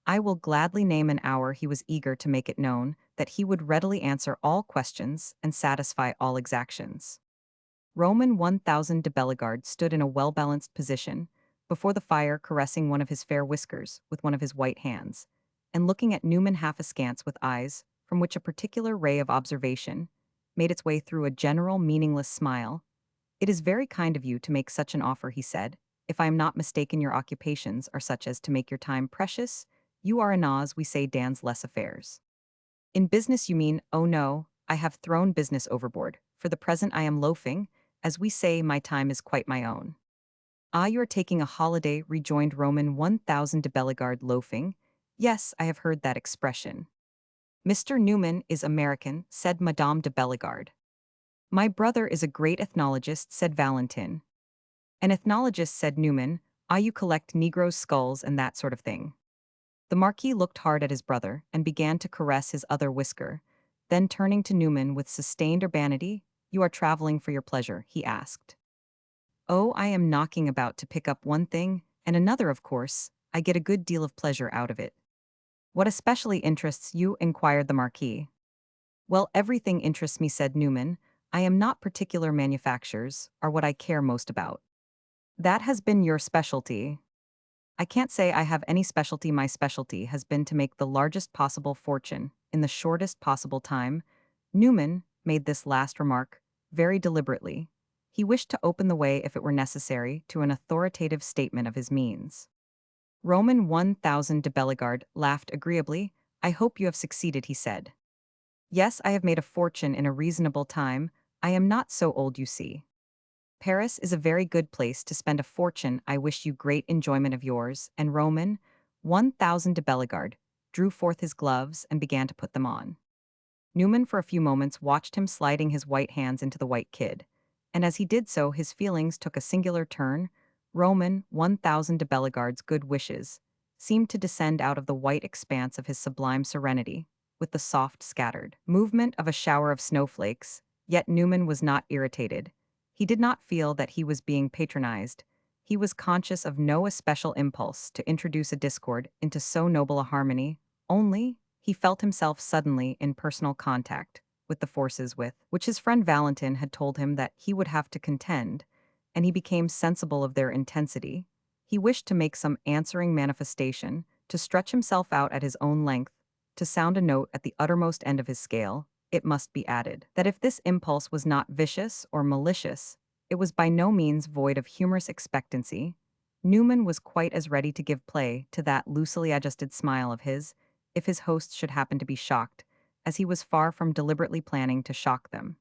I will gladly name an hour. He was eager to make it known that he would readily answer all questions and satisfy all exactions. Roman 1000 de Bellegarde stood in a well-balanced position, before the fire, caressing one of his fair whiskers with one of his white hands, and looking at Newman half askance with eyes from which a particular ray of observation made its way through a general meaningless smile. It is very kind of you to make such an offer, he said. If I am not mistaken, your occupations are such as to make your time precious. You are in Oz, we say, Dan's less affairs. In business, you mean? Oh no, I have thrown business overboard. For the present I am loafing. As we say, my time is quite my own. Ah, you are taking a holiday, rejoined Roman 1000 de Bellegarde. Loafing? Yes, I have heard that expression. Mr. Newman is American, said Madame de Bellegarde. My brother is a great ethnologist, said Valentin. An ethnologist, said Newman. Ah, you collect Negroes' skulls and that sort of thing. The Marquis looked hard at his brother and began to caress his other whisker. Then, turning to Newman with sustained urbanity, you are traveling for your pleasure, he asked. Oh, I am knocking about to pick up one thing and another, of course. I get a good deal of pleasure out of it. What especially interests you? Inquired the Marquis. Well, everything interests me, said Newman. I am not particular. Manufactures are what I care most about. That has been your specialty. I can't say I have any specialty. My specialty has been to make the largest possible fortune in the shortest possible time. Newman made this last remark very deliberately. He wished to open the way, if it were necessary, to an authoritative statement of his means. Roman 1000 de Bellegarde laughed agreeably. I hope you have succeeded, he said. Yes, I have made a fortune in a reasonable time. I am not so old, you see. Paris is a very good place to spend a fortune. I wish you great enjoyment of yours. And Roman 1000 de Bellegarde drew forth his gloves and began to put them on. Newman for a few moments watched him sliding his white hands into the white kid, and as he did so his feelings took a singular turn. Roman 1000 de Bellegarde's good wishes seemed to descend out of the white expanse of his sublime serenity, with the soft scattered movement of a shower of snowflakes. Yet Newman was not irritated. He did not feel that he was being patronized. He was conscious of no especial impulse to introduce a discord into so noble a harmony. Only, he felt himself suddenly in personal contact with the forces with which his friend Valentin had told him that he would have to contend, and he became sensible of their intensity. He wished to make some answering manifestation, to stretch himself out at his own length, to sound a note at the uttermost end of his scale. It must be added that if this impulse was not vicious or malicious, it was by no means void of humorous expectancy. Newman was quite as ready to give play to that loosely adjusted smile of his, if his hosts should happen to be shocked, as he was far from deliberately planning to shock them.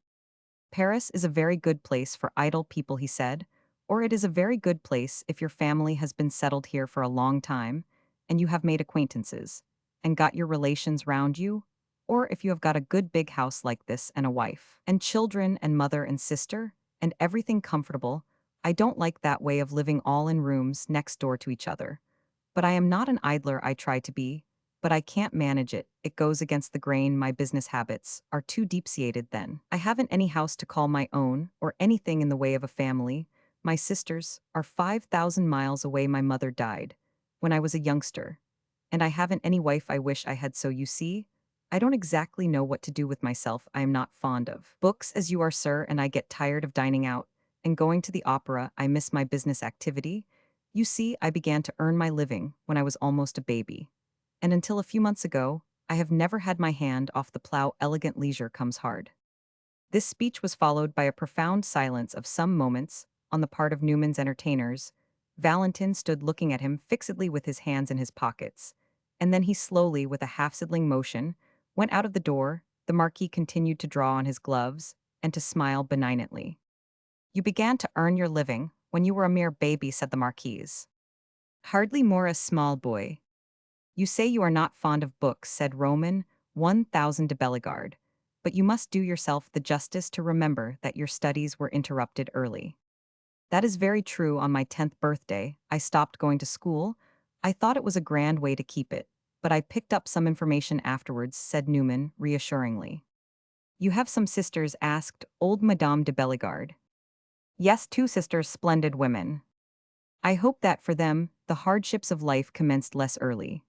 Paris is a very good place for idle people, he said, or it is a very good place if your family has been settled here for a long time, and you have made acquaintances, and got your relations round you, or if you have got a good big house like this and a wife, and children and mother and sister, and everything comfortable. I don't like that way of living all in rooms next door to each other. But I am not an idler, I try to be. but I can't manage it. It goes against the grain. My business habits are too deep-seated then. I haven't any house to call my own or anything in the way of a family. My sisters are 5,000 miles away. My mother died when I was a youngster, and I haven't any wife. I wish I had. So you see, I don't exactly know what to do with myself. I am not fond of books as you are, sir, and I get tired of dining out and going to the opera. I miss my business activity. You see, I began to earn my living when I was almost a baby, and until a few months ago, I have never had my hand off the plow. Elegant leisure comes hard. This speech was followed by a profound silence of some moments on the part of Newman's entertainers. Valentin stood looking at him fixedly with his hands in his pockets, and then he slowly, with a half-sidling motion, went out of the door. The Marquis continued to draw on his gloves and to smile benignantly. "You began to earn your living when you were a mere baby," said the Marquise. "Hardly more a small boy. You say you are not fond of books," said Roman 1000 de Bellegarde, "but you must do yourself the justice to remember that your studies were interrupted early." "That is very true. On my 10th birthday, I stopped going to school. I thought it was a grand way to keep it, but I picked up some information afterwards," said Newman reassuringly. "You have some sisters?" asked old Madame de Bellegarde. "Yes, 2 sisters, splendid women. I hope that for them, the hardships of life commenced less early.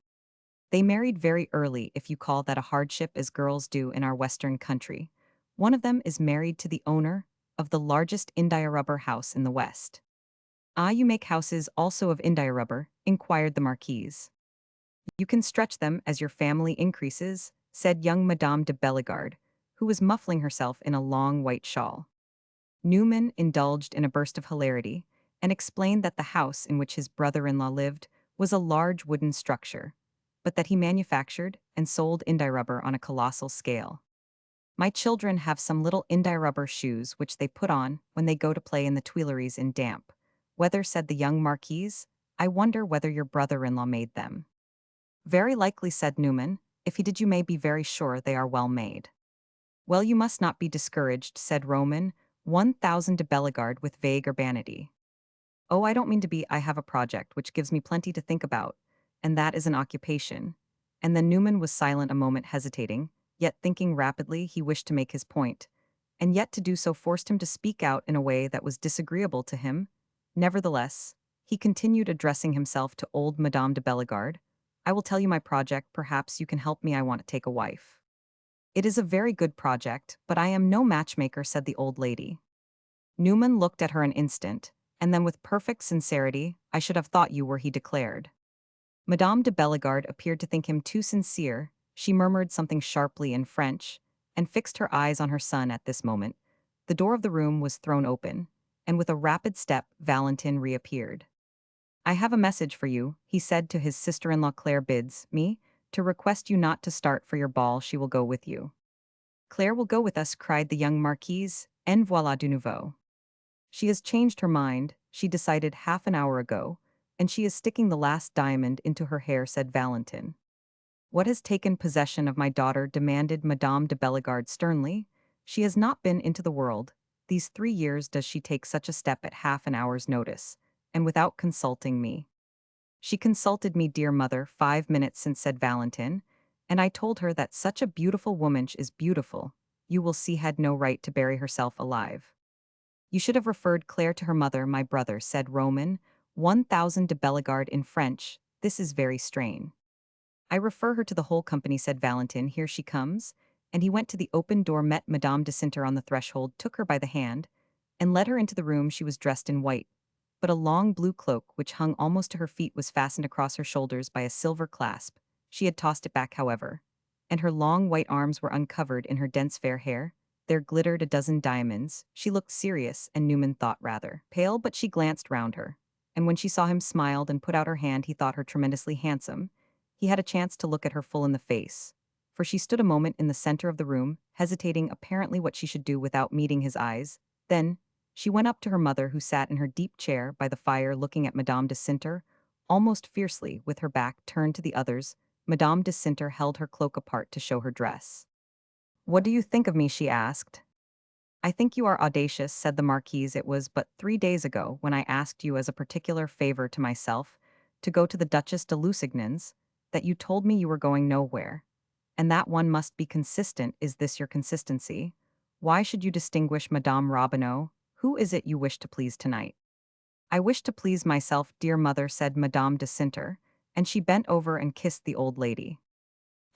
They married very early, if you call that a hardship, as girls do in our Western country. One of them is married to the owner of the largest India rubber house in the West." "Ah, you make houses also of India rubber?" inquired the Marquise. "You can stretch them as your family increases," said young Madame de Bellegarde, who was muffling herself in a long white shawl. Newman indulged in a burst of hilarity and explained that the house in which his brother-in-law lived was a large wooden structure, but that he manufactured and sold India rubber on a colossal scale. "My children have some little India rubber shoes which they put on when they go to play in the Tuileries in damp weather," said the young Marquise. "I wonder whether your brother-in-law made them." "Very likely," said Newman. "If he did, you may be very sure they are well made." "Well, you must not be discouraged," said Roman 1000 de Bellegarde with vague urbanity. "Oh, I don't mean to be. I have a project which gives me plenty to think about, and that is an occupation." And then Newman was silent a moment, hesitating, yet thinking rapidly. He wished to make his point, and yet to do so forced him to speak out in a way that was disagreeable to him. Nevertheless, he continued, addressing himself to old Madame de Bellegarde, "I will tell you my project. Perhaps you can help me. I want to take a wife." "It is a very good project, but I am no matchmaker," said the old lady. Newman looked at her an instant, and then with perfect sincerity, "I should have thought you were," he declared. Madame de Bellegarde appeared to think him too sincere. She murmured something sharply in French, and fixed her eyes on her son. At this moment, the door of the room was thrown open, and with a rapid step, Valentin reappeared. "I have a message for you," he said to his sister-in-law. "Claire bids me to request you not to start for your ball. She will go with you." "Claire will go with us," cried the young Marquise. "En voilà de nouveau. She has changed her mind, she decided half an hour ago, and she is sticking the last diamond into her hair," said Valentin. "What has taken possession of my daughter?" demanded Madame de Bellegarde sternly. "She has not been into the world. These 3 years does she take such a step at half an hour's notice, and without consulting me?" "She consulted me, dear mother, 5 minutes since," said Valentin, "and I told her that such a beautiful woman is beautiful. You will see, had no right to bury herself alive." "You should have referred Claire to her mother, my brother," said Roman 1000 de Bellegarde in French. "This is very strange." "I refer her to the whole company," said Valentin. "Here she comes." And he went to the open door, met Madame de Sinter on the threshold, took her by the hand, and led her into the room. She was dressed in white, but a long blue cloak, which hung almost to her feet, was fastened across her shoulders by a silver clasp. She had tossed it back, however, and her long white arms were uncovered. In her dense fair hair there glittered a dozen diamonds. She looked serious, and Newman thought rather pale, but she glanced round her, and when she saw him, smiled and put out her hand. He thought her tremendously handsome. He had a chance to look at her full in the face, for she stood a moment in the center of the room, hesitating apparently what she should do without meeting his eyes. Then she went up to her mother, who sat in her deep chair by the fire, looking at Madame de Sinter almost fiercely, with her back turned to the others. Madame de Sinter held her cloak apart to show her dress. "What do you think of me?" she asked. "I think you are audacious," said the Marquise. "It was but 3 days ago when I asked you as a particular favor to myself to go to the Duchess de Lusignan's. that you told me you were going nowhere. And that one must be consistent. Is this your consistency? Why should you distinguish Madame Robineau? Who is it you wish to please tonight? I wish to please myself, dear mother, said Madame de Cinter, and she bent over and kissed the old lady.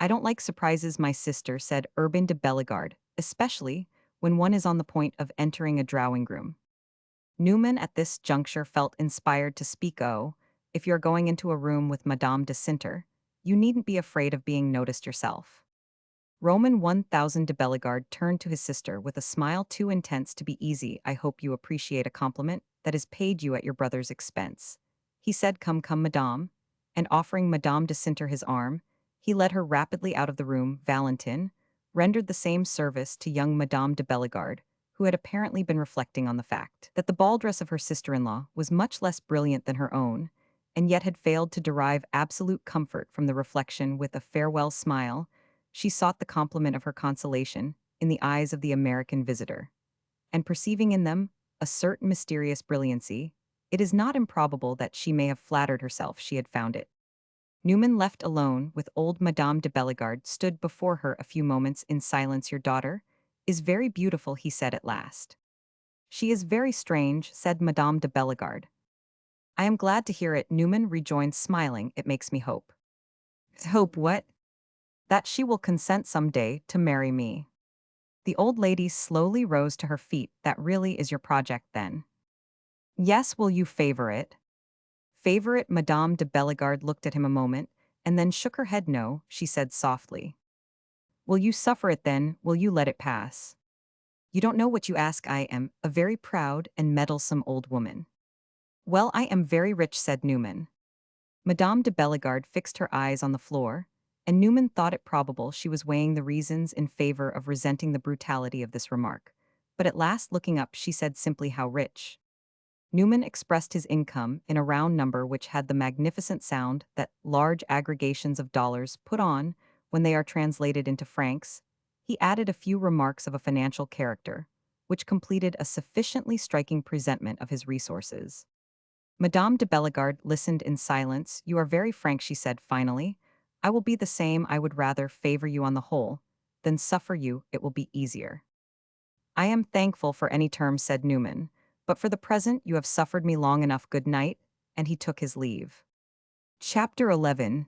I don't like surprises, my sister, said Urbain de Bellegarde, especially when one is on the point of entering a drawing room. Newman at this juncture felt inspired to speak. Oh, if you're going into a room with Madame de Cinter, you needn't be afraid of being noticed yourself. Roman 1000 de Bellegarde turned to his sister with a smile too intense to be easy. I hope you appreciate a compliment that is paid you at your brother's expense. He said, come, come, madame, and offering Madame de Cinter his arm, he led her rapidly out of the room. Valentin rendered the same service to young Madame de Bellegarde, who had apparently been reflecting on the fact that the ball dress of her sister-in-law was much less brilliant than her own, and yet had failed to derive absolute comfort from the reflection. With a farewell smile, she sought the compliment of her consolation in the eyes of the American visitor, and perceiving in them a certain mysterious brilliancy, it is not improbable that she may have flattered herself she had found it. Newman, left alone with old Madame de Bellegarde, stood before her a few moments in silence. Your daughter is very beautiful, he said at last. She is very strange, said Madame de Bellegarde. I am glad to hear it, Newman rejoined, smiling. It makes me hope. Hope what? That she will consent some day to marry me. The old lady slowly rose to her feet. That really is your project, then? Yes, will you favor it? Favor it? Madame de Bellegarde looked at him a moment, and then shook her head. No, she said softly. Will you suffer it then? Will you let it pass? You don't know what you ask. I am a very proud and meddlesome old woman. Well, I am very rich, said Newman. Madame de Bellegarde fixed her eyes on the floor, and Newman thought it probable she was weighing the reasons in favor of resenting the brutality of this remark. But at last, looking up, she said simply, how rich? Newman expressed his income in a round number which had the magnificent sound that large aggregations of dollars put on when they are translated into francs. He added a few remarks of a financial character, which completed a sufficiently striking presentment of his resources. Madame de Bellegarde listened in silence. You are very frank, she said finally. I will be the same. I would rather favor you on the whole than suffer you. It will be easier. I am thankful for any terms, said Newman, but for the present you have suffered me long enough. Good night, and he took his leave. Chapter 11.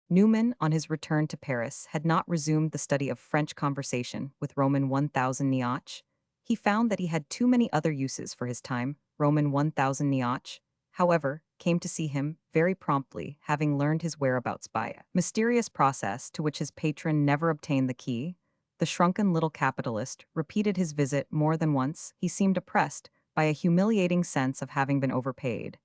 Newman, on his return to Paris, had not resumed the study of French conversation with Roman 1000 Nioche. He found that he had too many other uses for his time. Roman 1000 Nioche, however, came to see him very promptly, having learned his whereabouts by a mysterious process to which his patron never obtained the key. The shrunken little capitalist repeated his visit more than once. He seemed oppressed by a humiliating sense of having been overpaid,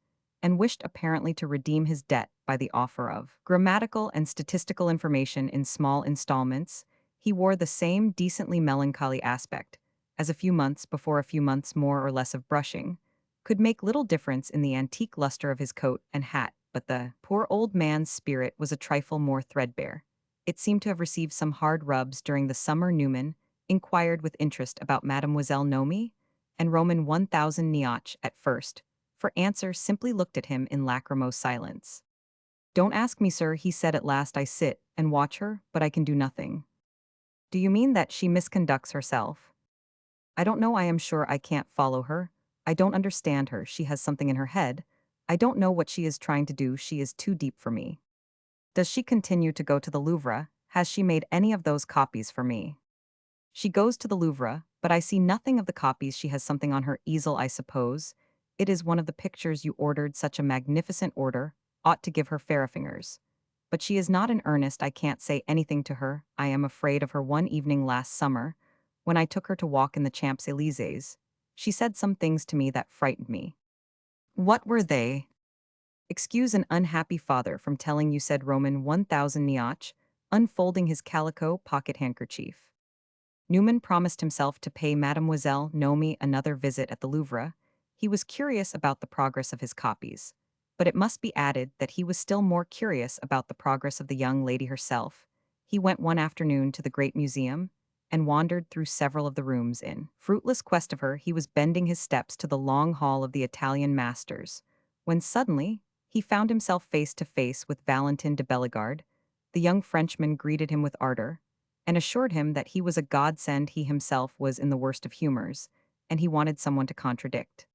and wished apparently to redeem his debt by the offer of grammatical and statistical information in small installments. He wore the same decently melancholy aspect, as a few months before. A few months more or less of brushing could make little difference in the antique luster of his coat and hat, but the poor old man's spirit was a trifle more threadbare. It seemed to have received some hard rubs during the summer. Newman inquired with interest about Mademoiselle Nomi, and Roman 1000 Nioche at first, for answer, simply looked at him in lachrymose silence. Don't ask me, sir, he said at last. I sit and watch her, but I can do nothing. Do you mean that she misconducts herself? I don't know. I am sure I can't follow her. I don't understand her. She has something in her head. I don't know what she is trying to do. She is too deep for me. Does she continue to go to the Louvre? Has she made any of those copies for me? She goes to the Louvre, but I see nothing of the copies. She has something on her easel, I suppose. It is one of the pictures you ordered. Such a magnificent order ought to give her fairer fingers. But she is not in earnest. I can't say anything to her. I am afraid of her. One evening last summer, when I took her to walk in the Champs-Élysées, she said some things to me that frightened me. What were they? Excuse an unhappy father from telling you, said Roman 1000 Nioche, unfolding his calico pocket handkerchief. Newman promised himself to pay Mademoiselle Nomi another visit at the Louvre. He was curious about the progress of his copies, but it must be added that he was still more curious about the progress of the young lady herself. He went one afternoon to the great museum and wandered through several of the rooms. In fruitless quest of her, he was bending his steps to the long hall of the Italian masters, when suddenly He found himself face to face with Valentin de Bellegarde. The young Frenchman greeted him with ardor and assured him that he was a godsend. He himself was in the worst of humors, and he wanted someone to contradict.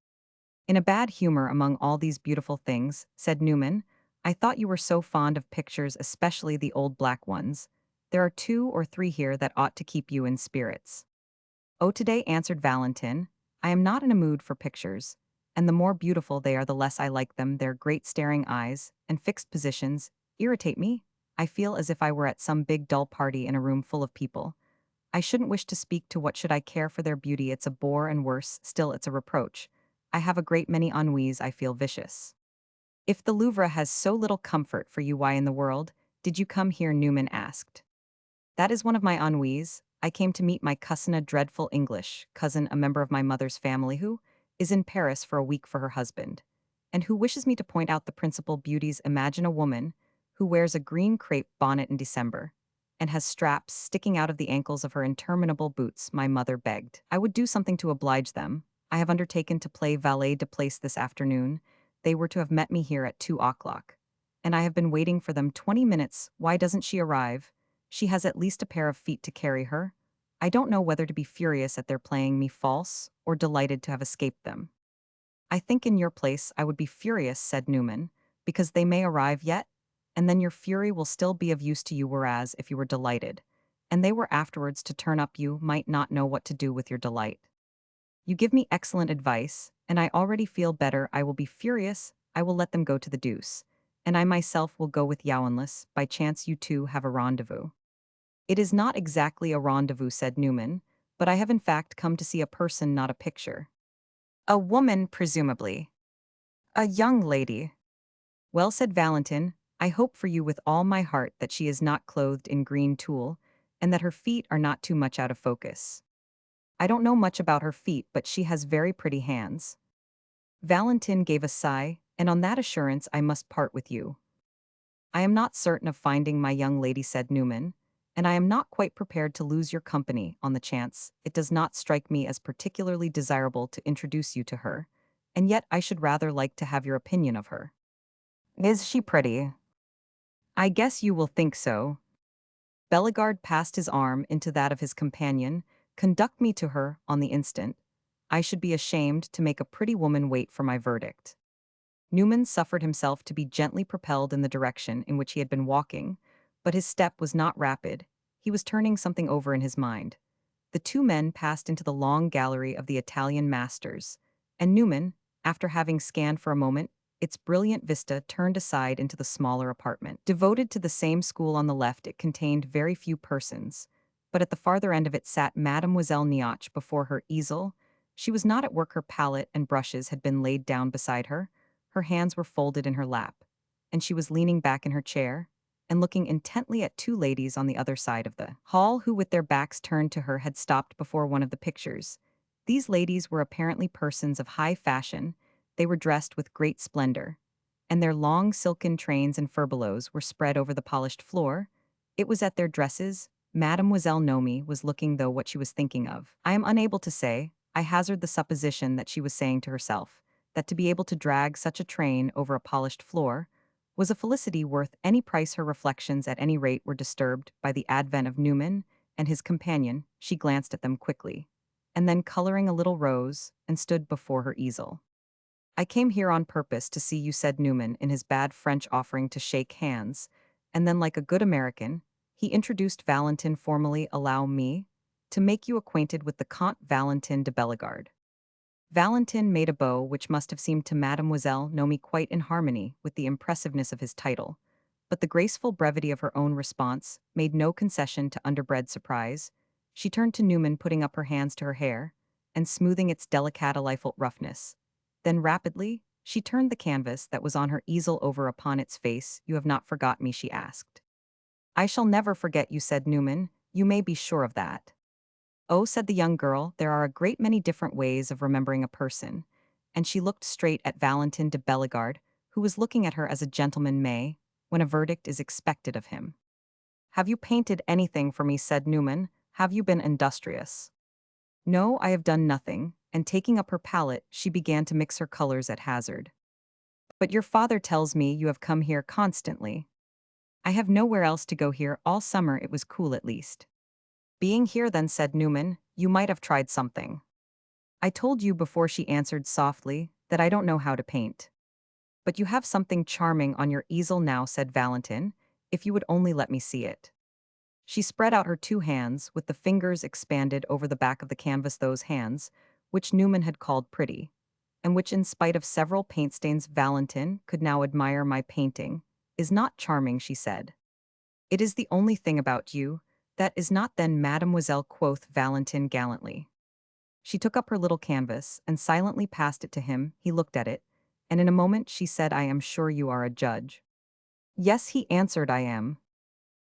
In a bad humor among all these beautiful things, said Newman, I thought you were so fond of pictures, especially the old black ones. There are 2 or 3 here that ought to keep you in spirits. Oh, today, answered Valentin, I am not in a mood for pictures, and the more beautiful they are, the less I like them. Their great staring eyes and fixed positions irritate me. I feel as if I were at some big dull party in a room full of people. I shouldn't wish to speak to what should I care for their beauty. It's a bore, and worse still, it's a reproach. I have a great many ennuis. I feel vicious. If the Louvre has so little comfort for you, why in the world did you come here? Newman asked. That is one of my ennuis. I came to meet my cousin, a dreadful English cousin, a member of my mother's family who is in Paris for a week for her husband, and who wishes me to point out the principal beauties. Imagine a woman who wears a green crepe bonnet in December and has straps sticking out of the ankles of her interminable boots. My mother begged I would do something to oblige them. I have undertaken to play valet de place this afternoon. They were to have met me here at 2 o'clock, and I have been waiting for them 20 minutes. Why doesn't she arrive? She has at least a pair of feet to carry her. I don't know whether to be furious at their playing me false or delighted to have escaped them. I think in your place I would be furious, said Newman, because they may arrive yet, and then your fury will still be of use to you, whereas if you were delighted, and they were afterwards to turn up, you might not know what to do with your delight. You give me excellent advice, and I already feel better. I will be furious, I will let them go to the deuce, and I myself will go with Yowanless. By chance you two have a rendezvous. It is not exactly a rendezvous, said Newman, but I have in fact come to see a person, not a picture. A woman, presumably. A young lady. Well, said Valentin, I hope for you with all my heart that she is not clothed in green tulle, and that her feet are not too much out of focus. I don't know much about her feet, but she has very pretty hands. Valentin gave a sigh, and on that assurance I must part with you. I am not certain of finding my young lady, said Newman, and I am not quite prepared to lose your company on the chance. It does not strike me as particularly desirable to introduce you to her, and yet I should rather like to have your opinion of her. Is she pretty? I guess you will think so. Bellegarde passed his arm into that of his companion. Conduct me to her on the instant. I should be ashamed to make a pretty woman wait for my verdict. Newman suffered himself to be gently propelled in the direction in which he had been walking, but his step was not rapid. He was turning something over in his mind. The 2 men passed into the long gallery of the Italian masters, and Newman, after having scanned for a moment its brilliant vista, turned aside into the smaller apartment. Devoted to the same school on the left, it contained very few persons, but at the farther end of it sat Mademoiselle Nioche before her easel. She was not at work. Her palette and brushes had been laid down beside her. Her hands were folded in her lap, and she was leaning back in her chair and looking intently at 2 ladies on the other side of the hall who, with their backs turned to her, had stopped before one of the pictures. These ladies were apparently persons of high fashion. They were dressed with great splendor, and their long silken trains and furbelows were spread over the polished floor. It was at their dresses Mademoiselle Nomi was looking, though what she was thinking of I am unable to say. I hazard the supposition that she was saying to herself that to be able to drag such a train over a polished floor was a felicity worth any price. Her reflections at any rate were disturbed by the advent of Newman and his companion. She glanced at them quickly, and then, coloring a little, rose and stood before her easel. I came here on purpose to see you, said Newman in his bad French, offering to shake hands, and then, like a good American, he introduced Valentin formally. Allow me to make you acquainted with the Comte Valentin de Bellegarde. Valentin made a bow which must have seemed to Mademoiselle Nomi quite in harmony with the impressiveness of his title, but the graceful brevity of her own response made no concession to underbred surprise. She turned to Newman, putting up her hands to her hair and smoothing its delicate roughness. Then rapidly, she turned the canvas that was on her easel over upon its face. You have not forgot me, she asked. I shall never forget you, said Newman. You may be sure of that. Oh, said the young girl, there are a great many different ways of remembering a person, and she looked straight at Valentin de Bellegarde, who was looking at her as a gentleman may, when a verdict is expected of him. Have you painted anything for me, said Newman. Have you been industrious? No, I have done nothing, and taking up her palette, she began to mix her colors at hazard. But your father tells me you have come here constantly. I have nowhere else to go here all summer, it was cool at least. Being here then, said Newman, you might have tried something. I told you before, she answered softly, that I don't know how to paint. But you have something charming on your easel now, said Valentin, if you would only let me see it. She spread out her two hands, with the fingers expanded over the back of the canvas, those hands, which Newman had called pretty, and which, in spite of several paint stains, Valentin could now admire. My painting is not charming, she said. It is the only thing about you that is not, then, mademoiselle, quoth Valentin gallantly. She took up her little canvas and silently passed it to him. He looked at it, and in a moment she said, I am sure you are a judge. Yes, he answered, I am.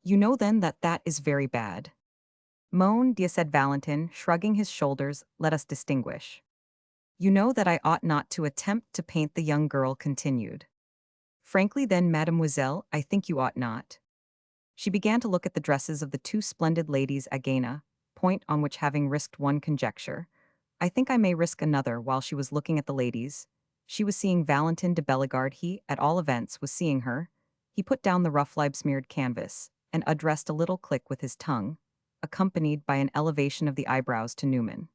You know then that that is very bad. Mon Dieu, said Valentin, shrugging his shoulders, let us distinguish. You know that I ought not to attempt to paint, the young girl continued. Frankly then, mademoiselle, I think you ought not. She began to look at the dresses of the two splendid ladies again, point on which, having risked one conjecture, I think I may risk another. While she was looking at the ladies, she was seeing Valentin de Bellegarde. He, at all events, was seeing her. He put down the rough lime-smeared canvas and addressed a little click with his tongue, accompanied by an elevation of the eyebrows, to Newman.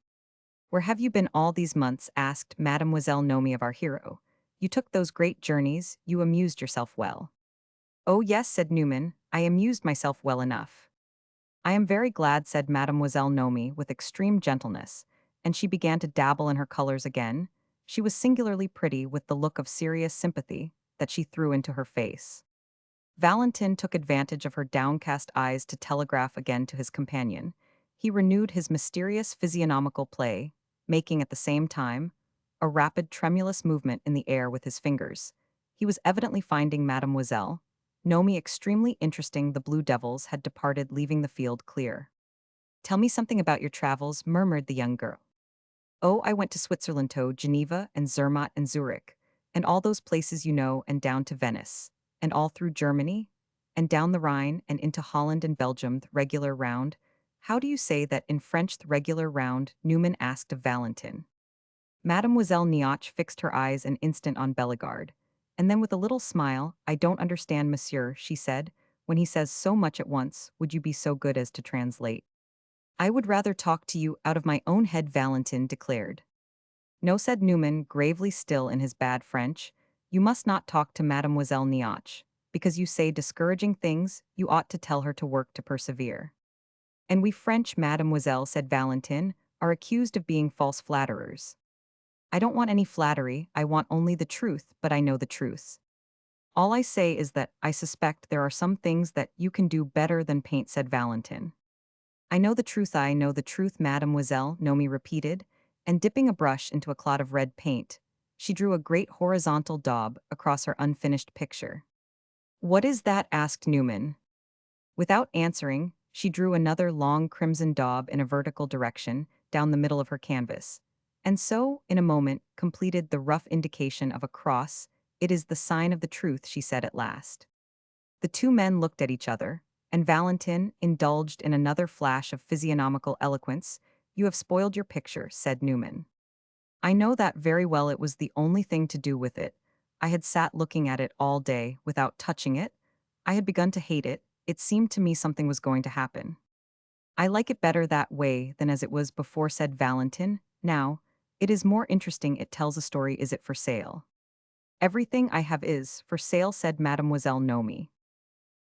Where have you been all these months? Asked Mademoiselle Nomi of our hero. You took those great journeys, you amused yourself well. Oh yes, said Newman, I amused myself well enough. I am very glad, said Mademoiselle Nomi with extreme gentleness, and she began to dabble in her colors again. She was singularly pretty, with the look of serious sympathy that she threw into her face. Valentin took advantage of her downcast eyes to telegraph again to his companion. He renewed his mysterious physiognomical play, making at the same time a rapid tremulous movement in the air with his fingers. He was evidently finding Mademoiselle Nomi extremely interesting. The Blue Devils had departed, leaving the field clear. Tell me something about your travels, murmured the young girl. Oh, I went to Switzerland, to Geneva and Zermatt and Zurich, and all those places you know, and down to Venice, and all through Germany, and down the Rhine and into Holland and Belgium, the regular round. How do you say that in French, the regular round? Newman asked of Valentin. Mademoiselle Nioche fixed her eyes an instant on Bellegarde, and then with a little smile, I don't understand, monsieur, she said, when he says so much at once, would you be so good as to translate? I would rather talk to you out of my own head, Valentin declared. No, said Newman, gravely still in his bad French, you must not talk to Mademoiselle Nioche, because you say discouraging things, you ought to tell her to work, to persevere. And we French, mademoiselle, said Valentin, are accused of being false flatterers. I don't want any flattery, I want only the truth, but I know the truth. All I say is that I suspect there are some things that you can do better than paint, said Valentin. I know the truth, mademoiselle, Nomi repeated, and dipping a brush into a clot of red paint, she drew a great horizontal daub across her unfinished picture. What is that? Asked Newman. Without answering, she drew another long crimson daub in a vertical direction down the middle of her canvas, and so, in a moment, completed the rough indication of a cross. It is the sign of the truth, she said at last. The two men looked at each other, and Valentin indulged in another flash of physiognomical eloquence. You have spoiled your picture, said Newman. I know that very well, it was the only thing to do with it. I had sat looking at it all day, without touching it. I had begun to hate it. It seemed to me something was going to happen. I like it better that way than as it was before, said Valentin. Now, it is more interesting, it tells a story. Is it for sale? Everything I have is for sale, said Mademoiselle Nomi.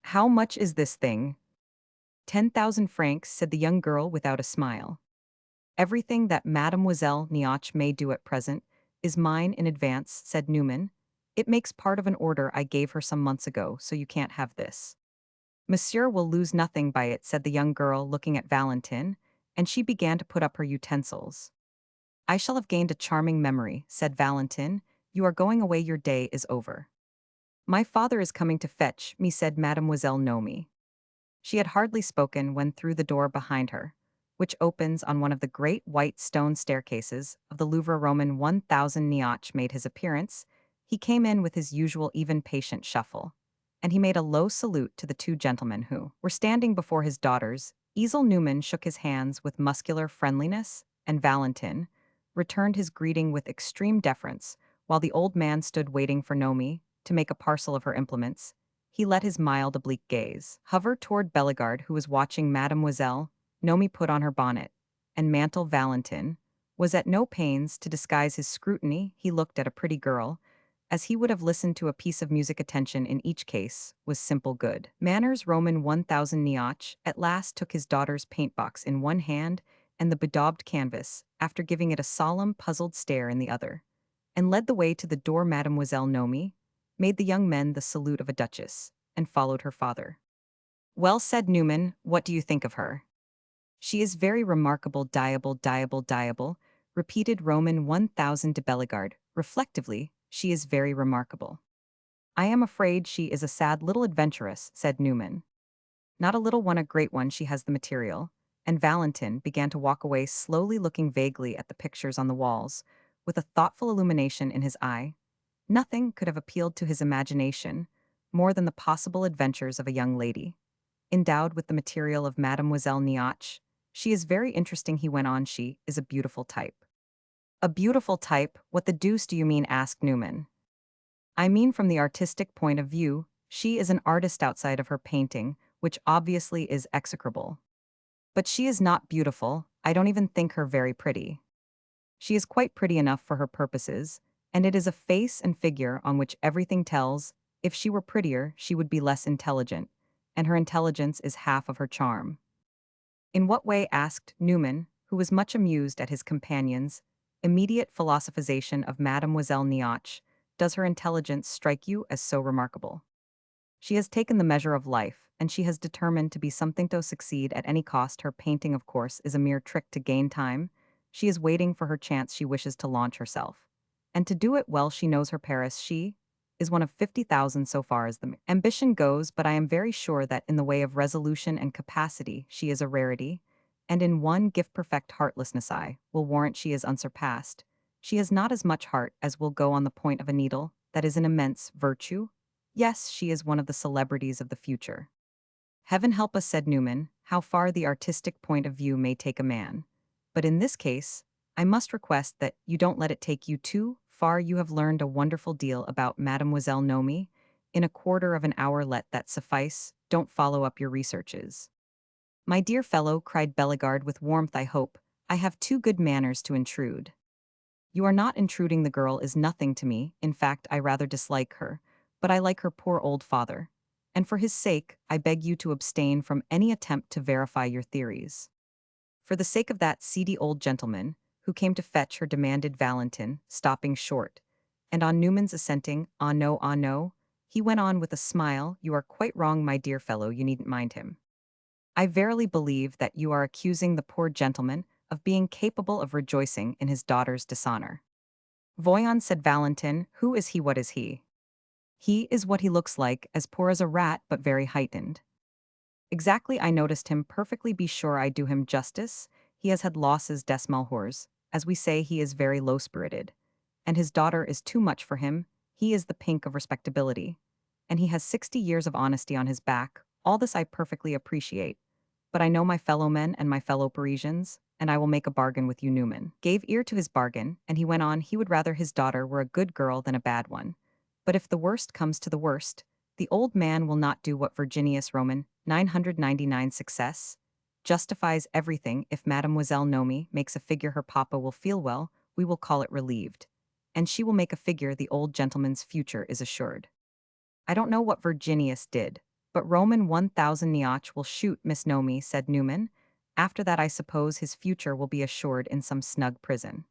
How much is this thing? 10,000 francs, said the young girl without a smile. Everything that Mademoiselle Nioche may do at present is mine in advance, said Newman. It makes part of an order I gave her some months ago, so you can't have this. Monsieur will lose nothing by it, said the young girl, looking at Valentin, and she began to put up her utensils. I shall have gained a charming memory, said Valentin. You are going away, your day is over. My father is coming to fetch me, said Mademoiselle Nomi. She had hardly spoken when through the door behind her, which opens on one of the great white stone staircases of the Louvre, Roman 1000, Nioche made his appearance. He came in with his usual even patient shuffle, and he made a low salute to the two gentlemen who were standing before his daughter's easel. Newman shook his hands with muscular friendliness, and Valentin returned his greeting with extreme deference, While the old man stood waiting for Nomi to make a parcel of her implements, he let his mild oblique gaze hover toward Bellegarde, who was watching Mademoiselle. Nomi put on her bonnet and mantle. Valentin was at no pains to disguise his scrutiny. He looked at a pretty girl, as he would have listened to a piece of music. Attention in each case was simple good manners. Roman 1000 Nioch at last took his daughter's paintbox in one hand and the bedaubed canvas, after giving it a solemn, puzzled stare in the other, and led the way to the door. Mademoiselle Nomi made the young men the salute of a duchess, and followed her father. "Well," said Newman, "what do you think of her?" "She is very remarkable." Diable, repeated Roman 1000 de Bellegarde, reflectively. "She is very remarkable." "I am afraid she is a sad little adventuress," said Newman. "Not a little one, a great one. She has the material." And Valentin began to walk away slowly, looking vaguely at the pictures on the walls, with a thoughtful illumination in his eye. Nothing could have appealed to his imagination more than the possible adventures of a young lady endowed with the material of Mademoiselle Nioch. "She is very interesting," he went on. "She is a beautiful type." "A beautiful type? What the deuce do you mean?" asked Newman. "I mean from the artistic point of view. She is an artist outside of her painting, which obviously is execrable. But she is not beautiful. I don't even think her very pretty. She is quite pretty enough for her purposes, and it is a face and figure on which everything tells. If she were prettier, she would be less intelligent, and her intelligence is half of her charm." "In what way?" asked Newman, who was much amused at his companion's immediate philosophization of Mademoiselle Nioch. "Does her intelligence strike you as so remarkable?" "She has taken the measure of life, and she has determined to be something to succeed at any cost. Her painting, of course, is a mere trick to gain time. She is waiting for her chance. She wishes to launch herself, and to do it well. She knows her Paris. She is one of 50,000 so far as the ambition goes, but I am very sure that in the way of resolution and capacity she is a rarity, and in one gift perfect heartlessness I will warrant she is unsurpassed. She has not as much heart as will go on the point of a needle. That is an immense virtue. Yes, she is one of the celebrities of the future." "Heaven help us," said Newman, "how far the artistic point of view may take a man. But in this case, I must request that you don't let it take you too far. You have learned a wonderful deal about Mademoiselle Nomi. In a quarter of an hour let that suffice. Don't follow up your researches." "My dear fellow," cried Bellegarde with warmth, "I hope I have too good manners to intrude." "You are not intruding. The girl is nothing to me. In fact, I rather dislike her, but I like her poor old father, and for his sake, I beg you to abstain from any attempt to verify your theories." "For the sake of that seedy old gentleman who came to fetch her," demanded Valentin, stopping short. And on Newman's assenting, ah no," he went on with a smile, "you are quite wrong, my dear fellow. You needn't mind him. I verily believe that you are accusing the poor gentleman of being capable of rejoicing in his daughter's dishonor." "Voyons," said Valentin, "who is he? What is he?" "He is what he looks like, as poor as a rat, but very heightened." "Exactly, I noticed him perfectly. Be sure I do him justice. He has had losses des malheurs. As we say, he is very low-spirited. And his daughter is too much for him. He is the pink of respectability. And he has 60 years of honesty on his back. All this I perfectly appreciate. But I know my fellow men and my fellow Parisians, and I will make a bargain with you." Newman gave ear to his bargain, and he went on. He would rather his daughter were a good girl than a bad one. But if the worst comes to the worst, the old man will not do what Virginius Roman 999 success justifies everything. If Mademoiselle Nomi makes a figure her papa will feel well, we will call it relieved. And she will make a figure the old gentleman's future is assured. I don't know what Virginius did, but Roman 1000 Nioch will shoot Miss Nomi," said Newman. "After that I suppose his future will be assured in some snug prison."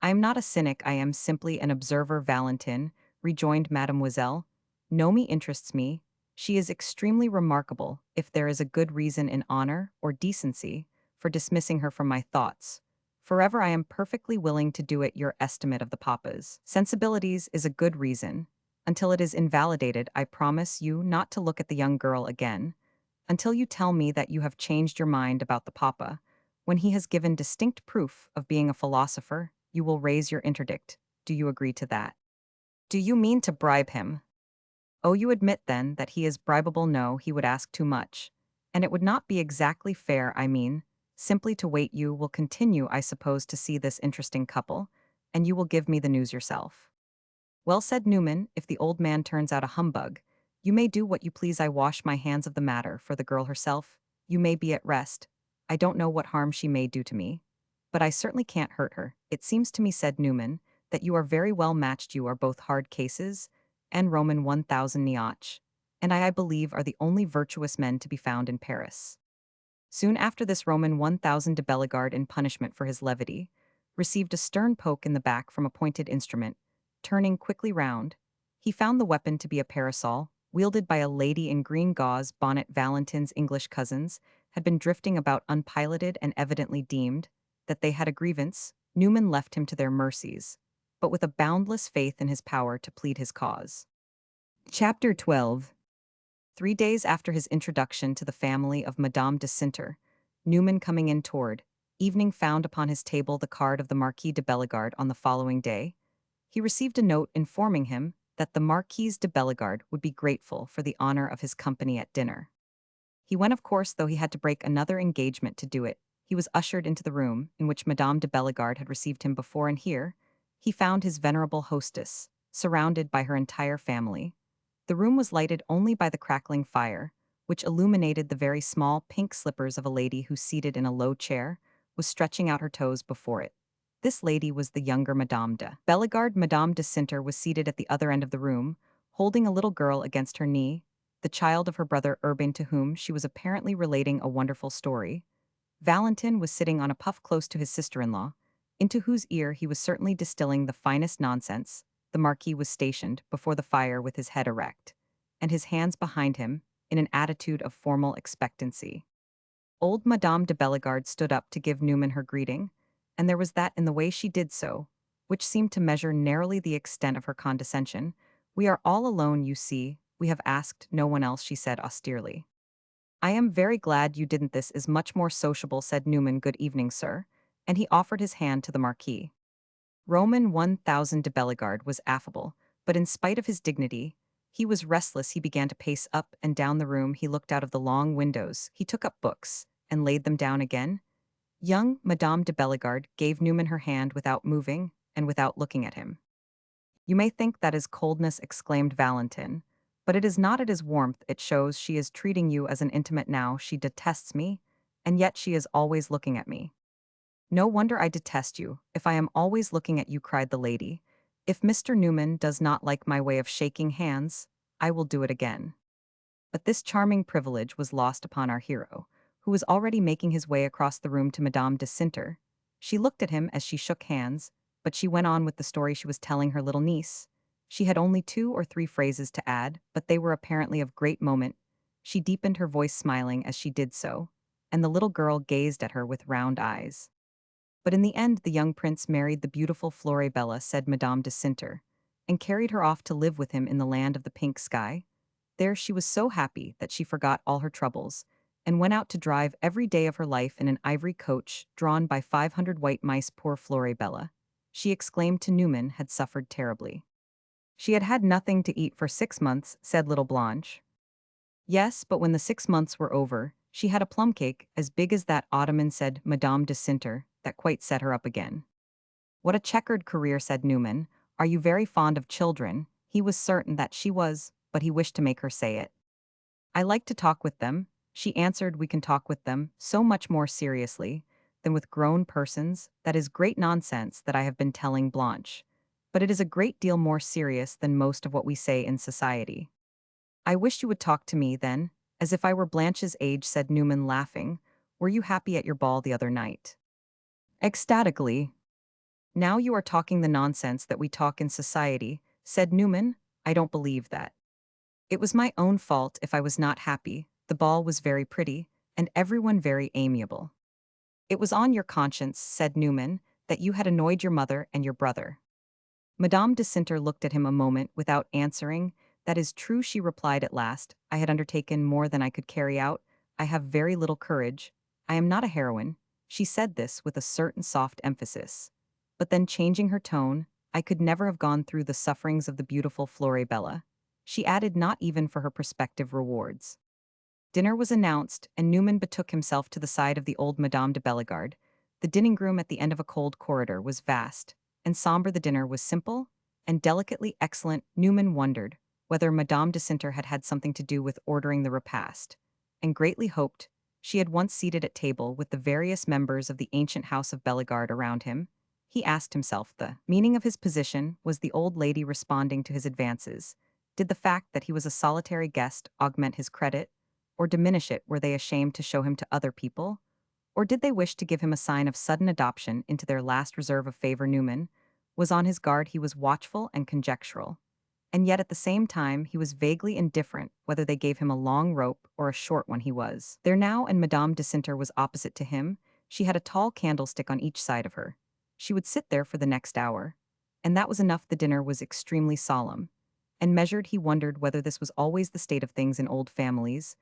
"I am not a cynic, I am simply an observer." Valentin rejoined. "Mademoiselle Nomi interests me. She is extremely remarkable. If there is a good reason in honor or decency for dismissing her from my thoughts, forever I am perfectly willing to do it. Your estimate of the papa's sensibilities is a good reason. Until it is invalidated, I promise you not to look at the young girl again, until you tell me that you have changed your mind about the papa. When he has given distinct proof of being a philosopher, you will raise your interdict. Do you agree to that?" "Do you mean to bribe him?" "Oh, you admit then that he is bribable?" "No, he would ask too much. And it would not be exactly fair. I mean, simply to wait. You will continue, I suppose, to see this interesting couple, and you will give me the news yourself." Well said, Newman, if the old man turns out a humbug. You may do what you please, I wash my hands of the matter. For the girl herself, you may be at rest. I don't know what harm she may do to me. But I certainly can't hurt her. It seems to me, said Newman, that you are very well matched. You are both hard cases and Roman 1000 Niach, and I believe are the only virtuous men to be found in Paris. Soon after this, Roman 1000 de Bellegarde, in punishment for his levity, received a stern poke in the back from a pointed instrument. Turning quickly round, he found the weapon to be a parasol, wielded by a lady in green gauze bonnet. Valentin's English cousins had been drifting about unpiloted and evidently deemed that they had a grievance. Newman left him to their mercies, but with a boundless faith in his power to plead his cause. Chapter 12. 3 days after his introduction to the family of Madame de Sinter, Newman, coming in toward evening, found upon his table the card of the Marquis de Bellegarde. On the following day, he received a note informing him that the Marquise de Bellegarde would be grateful for the honor of his company at dinner. He went, of course, though he had to break another engagement to do it. He was ushered into the room in which Madame de Bellegarde had received him before, and here he found his venerable hostess, surrounded by her entire family. The room was lighted only by the crackling fire, which illuminated the very small pink slippers of a lady who, seated in a low chair, was stretching out her toes before it. This lady was the younger Madame de Bellegarde. Madame de Sinter was seated at the other end of the room, holding a little girl against her knee, the child of her brother Urbain, to whom she was apparently relating a wonderful story. Valentin was sitting on a puff close to his sister-in-law, into whose ear he was certainly distilling the finest nonsense. The Marquis was stationed before the fire with his head erect, and his hands behind him, in an attitude of formal expectancy. Old Madame de Bellegarde stood up to give Newman her greeting, and there was that in the way she did so, which seemed to measure narrowly the extent of her condescension. We are all alone, you see. We have asked no one else, she said austerely. I am very glad you didn't. This is much more sociable, said Newman. Good evening, sir. And he offered his hand to the Marquis. Roman 1000 de Bellegarde was affable, but in spite of his dignity, he was restless. He began to pace up and down the room. He looked out of the long windows. He took up books and laid them down again. Young Madame de Bellegarde gave Newman her hand without moving and without looking at him. You may think that is coldness, exclaimed Valentin, but it is not. It is warmth. It shows she is treating you as an intimate now. She detests me, and yet she is always looking at me. No wonder I detest you, if I am always looking at you, cried the lady. If Mr. Newman does not like my way of shaking hands, I will do it again. But this charming privilege was lost upon our hero, who was already making his way across the room to Madame de Sinter. She looked at him as she shook hands, but she went on with the story she was telling her little niece. She had only 2 or 3 phrases to add, but they were apparently of great moment. She deepened her voice, smiling as she did so, and the little girl gazed at her with round eyes. But in the end the young prince married the beautiful Floribella, said Madame de Sinter, and carried her off to live with him in the land of the pink sky. There she was so happy that she forgot all her troubles, and went out to drive every day of her life in an ivory coach drawn by 500 white mice. Poor Floribella, she exclaimed to Newman, had suffered terribly. She had had nothing to eat for 6 months, said little Blanche. Yes, but when the 6 months were over, she had a plum cake as big as that ottoman, said Madame de Sinter, that quite set her up again. What a checkered career, said Newman. Are you very fond of children? He was certain that she was, but he wished to make her say it. I like to talk with them, she answered. We can talk with them so much more seriously than with grown persons. That is great nonsense that I have been telling Blanche. But it is a great deal more serious than most of what we say in society. I wish you would talk to me, then, as if I were Blanche's age, said Newman, laughing. Were you happy at your ball the other night? Ecstatically. Now you are talking the nonsense that we talk in society, said Newman. I don't believe that. It was my own fault if I was not happy. The ball was very pretty, and everyone very amiable. It was on your conscience, said Newman, that you had annoyed your mother and your brother. Madame de Sinter looked at him a moment without answering. That is true, she replied at last. I had undertaken more than I could carry out. I have very little courage. I am not a heroine. She said this with a certain soft emphasis. But then, changing her tone, I could never have gone through the sufferings of the beautiful Floribella. She added, not even for her prospective rewards. Dinner was announced, and Newman betook himself to the side of the old Madame de Bellegarde. The dining room at the end of a cold corridor was vast and somber. The dinner was simple and delicately excellent. Newman wondered whether Madame de Sinter had had something to do with ordering the repast, and greatly hoped she had once seated at table with the various members of the ancient house of Bellegarde around him. He asked himself the meaning of his position. Was the old lady responding to his advances? Did the fact that he was a solitary guest augment his credit, or diminish it? Were they ashamed to show him to other people? Or did they wish to give him a sign of sudden adoption into their last reserve of favor? Newman was on his guard. He was watchful and conjectural. And yet at the same time he was vaguely indifferent whether they gave him a long rope or a short one. He was there now, and Madame de Sinter was opposite to him. She had a tall candlestick on each side of her. She would sit there for the next hour. And that was enough. The dinner was extremely solemn and measured. He wondered whether this was always the state of things in old families.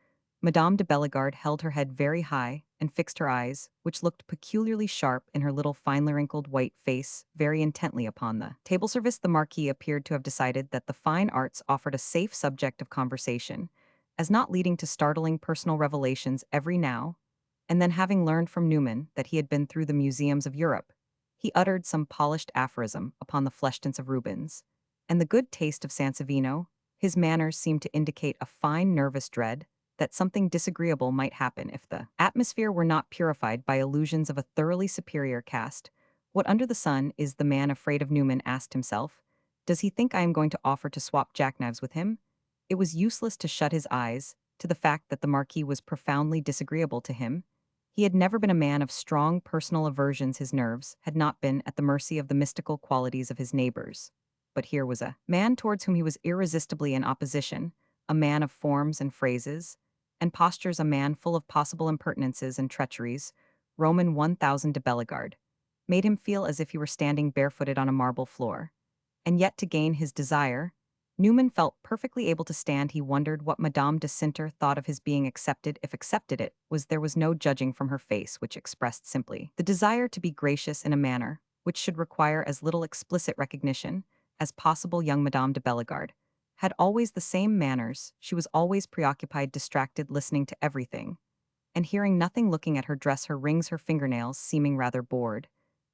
Madame de Bellegarde held her head very high and fixed her eyes, which looked peculiarly sharp in her little finely wrinkled white face, very intently upon the table service. The Marquis appeared to have decided that the fine arts offered a safe subject of conversation, as not leading to startling personal revelations every now and then. Having learned from Newman that he had been through the museums of Europe, he uttered some polished aphorism upon the fleshtints of Rubens and the good taste of Sansovino. His manners seemed to indicate a fine nervous dread that something disagreeable might happen if the atmosphere were not purified by illusions of a thoroughly superior caste. What under the sun is the man afraid of? Newman asked himself. Does he think I am going to offer to swap jackknives with him? It was useless to shut his eyes to the fact that the Marquis was profoundly disagreeable to him. He had never been a man of strong personal aversions. His nerves had not been at the mercy of the mystical qualities of his neighbors. But here was a man towards whom he was irresistibly in opposition, a man of forms and phrases and postures, a man full of possible impertinences and treacheries. Roman 1000 de Bellegarde made him feel as if he were standing barefooted on a marble floor. And yet to gain his desire, Newman felt perfectly able to stand. He wondered what Madame de Sinter thought of his being accepted. If accepted it was, there was no judging from her face, which expressed simply the desire to be gracious in a manner which should require as little explicit recognition as possible. Young Madame de Bellegarde had always the same manners. She was always preoccupied, distracted, listening to everything and hearing nothing, looking at her dress, her rings, her fingernails, seeming rather bored,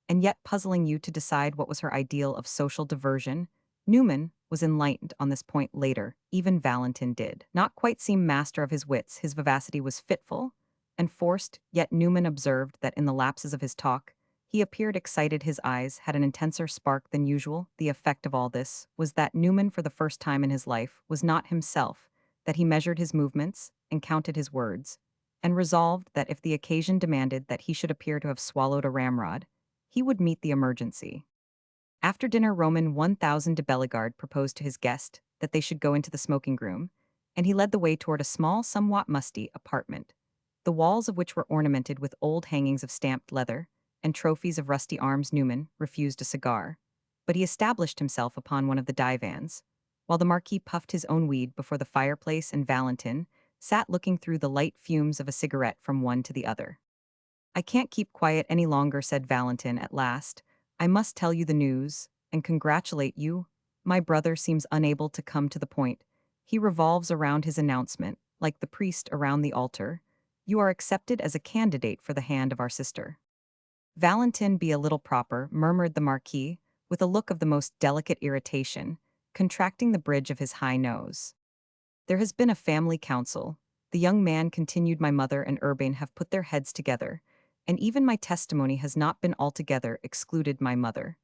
and yet puzzling you to decide what was her ideal of social diversion. Newman was enlightened on this point later. Even Valentin did not quite seem master of his wits. His vivacity was fitful and forced, yet Newman observed that in the lapses of his talk, he appeared excited. His eyes had an intenser spark than usual. The effect of all this was that Newman, for the first time in his life, was not himself, that he measured his movements and counted his words, and resolved that if the occasion demanded that he should appear to have swallowed a ramrod, he would meet the emergency. After dinner, Roman 1000 de Bellegarde proposed to his guest that they should go into the smoking room, and he led the way toward a small, somewhat musty apartment, the walls of which were ornamented with old hangings of stamped leather and trophies of rusty arms. Newman refused a cigar, but he established himself upon one of the divans, while the Marquis puffed his own weed before the fireplace, and Valentin sat looking through the light fumes of a cigarette from one to the other. I can't keep quiet any longer, said Valentin at last. I must tell you the news, and congratulate you. My brother seems unable to come to the point. He revolves around his announcement, like the priest around the altar. You are accepted as a candidate for the hand of our sister. Valentin, be a little proper, murmured the Marquis, with a look of the most delicate irritation, contracting the bridge of his high nose. There has been a family council. The young man continued. My mother and Urbain have put their heads together, and even my testimony has not been altogether excluded. My mother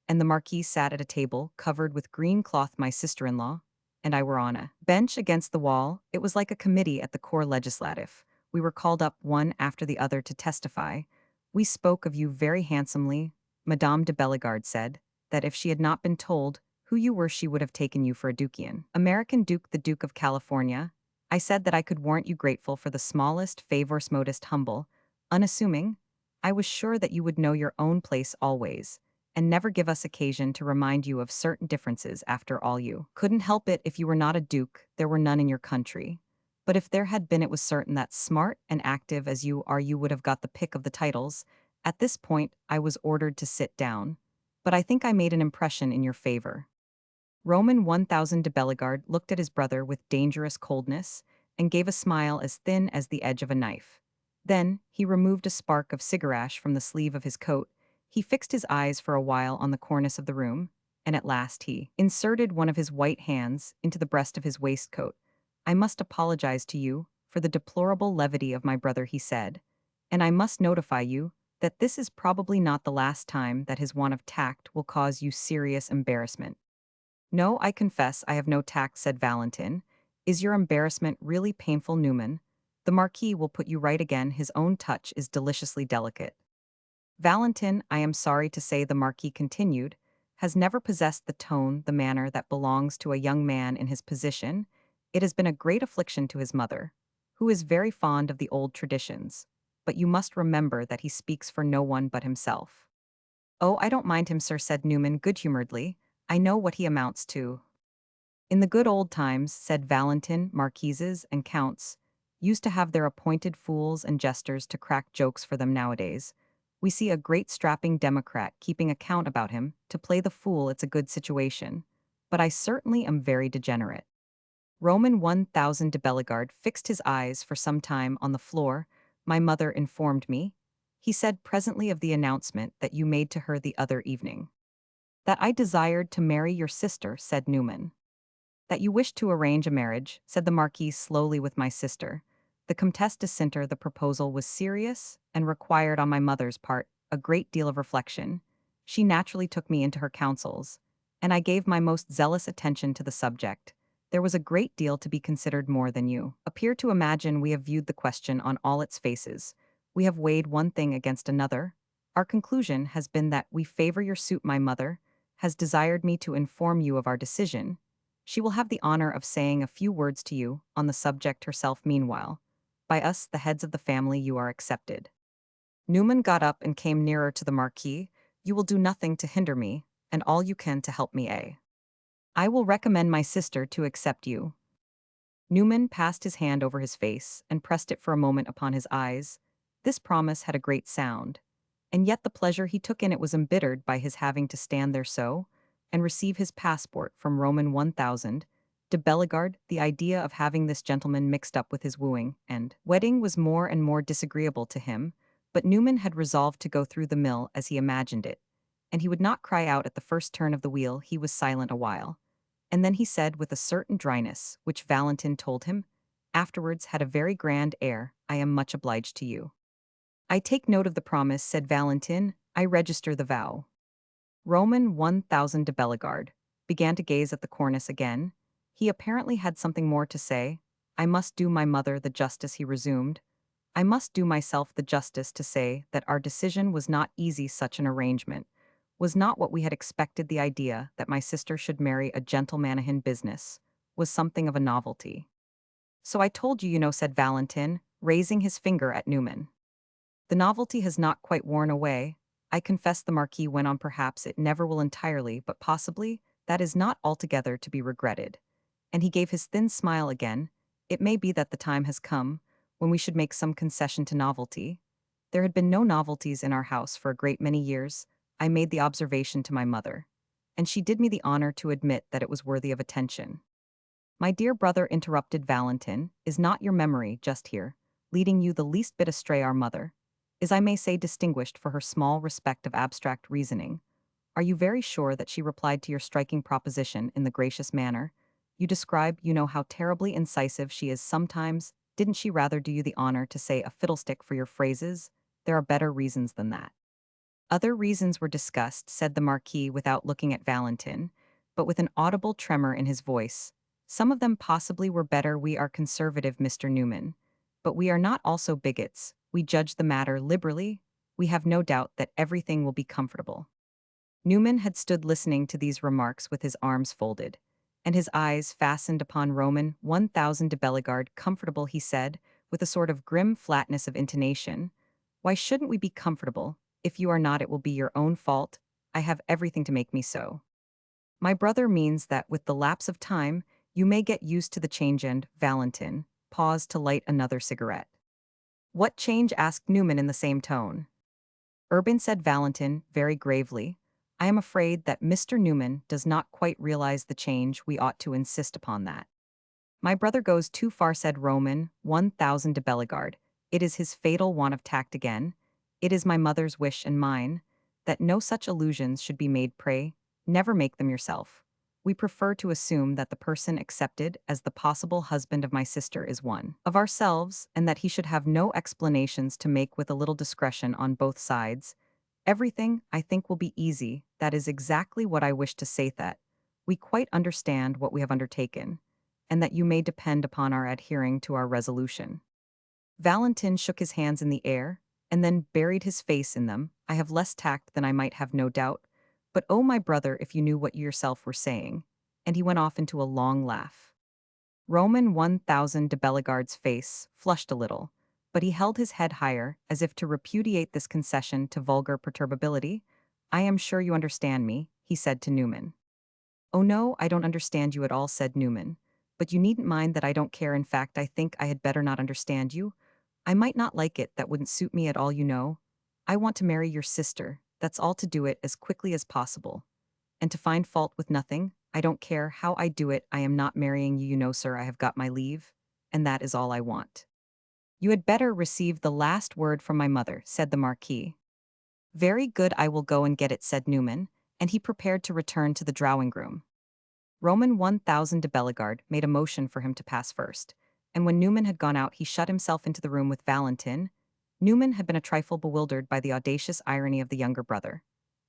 and the Marquis sat at a table covered with green cloth. My sister-in-law and I were on a bench against the wall. It was like a committee at the Corps Legislatif. We were called up one after the other to testify. We spoke of you very handsomely. Madame de Bellegarde said that if she had not been told who you were, she would have taken you for a Dukean American Duke, the Duke of California. I said that I could warrant you grateful for the smallest favors, modest, humble, unassuming. I was sure that you would know your own place always, and never give us occasion to remind you of certain differences. After all, you couldn't help it. If you were not a duke, there were none in your country. But if there had been, it was certain that, smart and active as you are, you would have got the pick of the titles. At this point, I was ordered to sit down, but I think I made an impression in your favor. Roman 1000 de Bellegarde looked at his brother with dangerous coldness and gave a smile as thin as the edge of a knife. Then he removed a spark of cigarash from the sleeve of his coat. He fixed his eyes for a while on the cornice of the room, and at last he inserted one of his white hands into the breast of his waistcoat. I must apologize to you for the deplorable levity of my brother, he said, and I must notify you that this is probably not the last time that his want of tact will cause you serious embarrassment. No, I confess I have no tact, said Valentin. Is your embarrassment really painful, Newman? The Marquis will put you right again. His own touch is deliciously delicate. Valentin, I am sorry to say, the Marquis continued, has never possessed the tone, the manner that belongs to a young man in his position. It has been a great affliction to his mother, who is very fond of the old traditions. But you must remember that he speaks for no one but himself. Oh, I don't mind him, sir, said Newman good-humoredly. I know what he amounts to. In the good old times, said Valentin, marquises and counts used to have their appointed fools and jesters to crack jokes for them. Nowadays we see a great strapping democrat keeping account about him to play the fool. It's a good situation. But I certainly am very degenerate. Roman 1000 de Bellegarde fixed his eyes for some time on the floor. My mother informed me, he said presently, of the announcement that you made to her the other evening. That I desired to marry your sister, said Newman. That you wished to arrange a marriage, said the Marquis slowly, with my sister. The Comtesse de Sinter. The proposal was serious and required on my mother's part a great deal of reflection. She naturally took me into her counsels, and I gave my most zealous attention to the subject. There was a great deal to be considered, more than you appear to imagine. We have viewed the question on all its faces. We have weighed one thing against another. Our conclusion has been that we favor your suit. My mother has desired me to inform you of our decision. She will have the honor of saying a few words to you on the subject herself. Meanwhile, by us, the heads of the family, you are accepted. Newman got up and came nearer to the Marquis. You will do nothing to hinder me, and all you can to help me, eh? I will recommend my sister to accept you. Newman passed his hand over his face and pressed it for a moment upon his eyes. This promise had a great sound, and yet the pleasure he took in it was embittered by his having to stand there so, and receive his passport from Roman 1000. De Bellegarde, the idea of having this gentleman mixed up with his wooing and wedding was more and more disagreeable to him, but Newman had resolved to go through the mill as he imagined it, and he would not cry out at the first turn of the wheel. He was silent a while, and then he said with a certain dryness, which Valentin told him afterwards had a very grand air, I am much obliged to you. I take note of the promise, said Valentin. I register the vow. Roman 1000 de Bellegarde began to gaze at the cornice again. He apparently had something more to say. I must do my mother the justice, he resumed. I must do myself the justice to say that our decision was not easy. Such an arrangement was not what we had expected. The idea that my sister should marry a gentleman in business was something of a novelty. So I told you, said Valentin, raising his finger at Newman. The novelty has not quite worn away. I confess, the Marquis went on, perhaps it never will entirely, but possibly that is not altogether to be regretted. And he gave his thin smile again. It may be that the time has come when we should make some concession to novelty. There had been no novelties in our house for a great many years. I made the observation to my mother, and she did me the honor to admit that it was worthy of attention. My dear brother, interrupted Valentin, is not your memory just here leading you the least bit astray? Our mother is, I may say, distinguished for her small respect of abstract reasoning. Are you very sure that she replied to your striking proposition in the gracious manner you describe? You know how terribly incisive she is sometimes. Didn't she rather do you the honor to say a fiddlestick for your phrases? There are better reasons than that. Other reasons were discussed, said the Marquis without looking at Valentin, but with an audible tremor in his voice. Some of them possibly were better. We are conservative, Mr. Newman, but we are not also bigots. We judge the matter liberally. We have no doubt that everything will be comfortable. Newman had stood listening to these remarks with his arms folded, and his eyes fastened upon Roman 1000 de Bellegarde. Comfortable, he said, with a sort of grim flatness of intonation. Why shouldn't we be comfortable? If you are not, it will be your own fault. I have everything to make me so. My brother means that with the lapse of time, you may get used to the change. And Valentin paused to light another cigarette. What change? Asked Newman in the same tone. Urban, said Valentin very gravely. I am afraid that Mr. Newman does not quite realize the change. We ought to insist upon that. My brother goes too far, said Roman 1000 de Bellegarde. It is his fatal want of tact again. It is my mother's wish and mine that no such allusions should be made. Pray, Never make them yourself. We prefer to assume that the person accepted as the possible husband of my sister is one of ourselves, and that he should have no explanations to make with a little discretion on both sides. Everything, I think, will be easy. That is exactly what I wish to say, that we quite understand what we have undertaken, and that you may depend upon our adhering to our resolution. Valentin shook his hands in the air, and then buried his face in them. I have less tact than I might have, no doubt, but oh, my brother, if you knew what you yourself were saying. And he went off into a long laugh. Roman 1000 de Bellegarde's face flushed a little, but he held his head higher, as if to repudiate this concession to vulgar perturbability. I am sure you understand me, he said to Newman. Oh no, I don't understand you at all, said Newman. But you needn't mind that I don't care. In fact, I think I had better not understand you. I might not like it, that wouldn't suit me at all, you know. I want to marry your sister, that's all, to do it as quickly as possible. And to find fault with nothing, I don't care how I do it, I am not marrying you, you know, sir, I have got my leave, and that is all I want. You had better receive the last word from my mother, said the Marquis. Very good, I will go and get it, said Newman, and he prepared to return to the drawing-room. Roman 1000 de Bellegarde made a motion for him to pass first, and when Newman had gone out he shut himself into the room with Valentin. Newman had been a trifle bewildered by the audacious irony of the younger brother,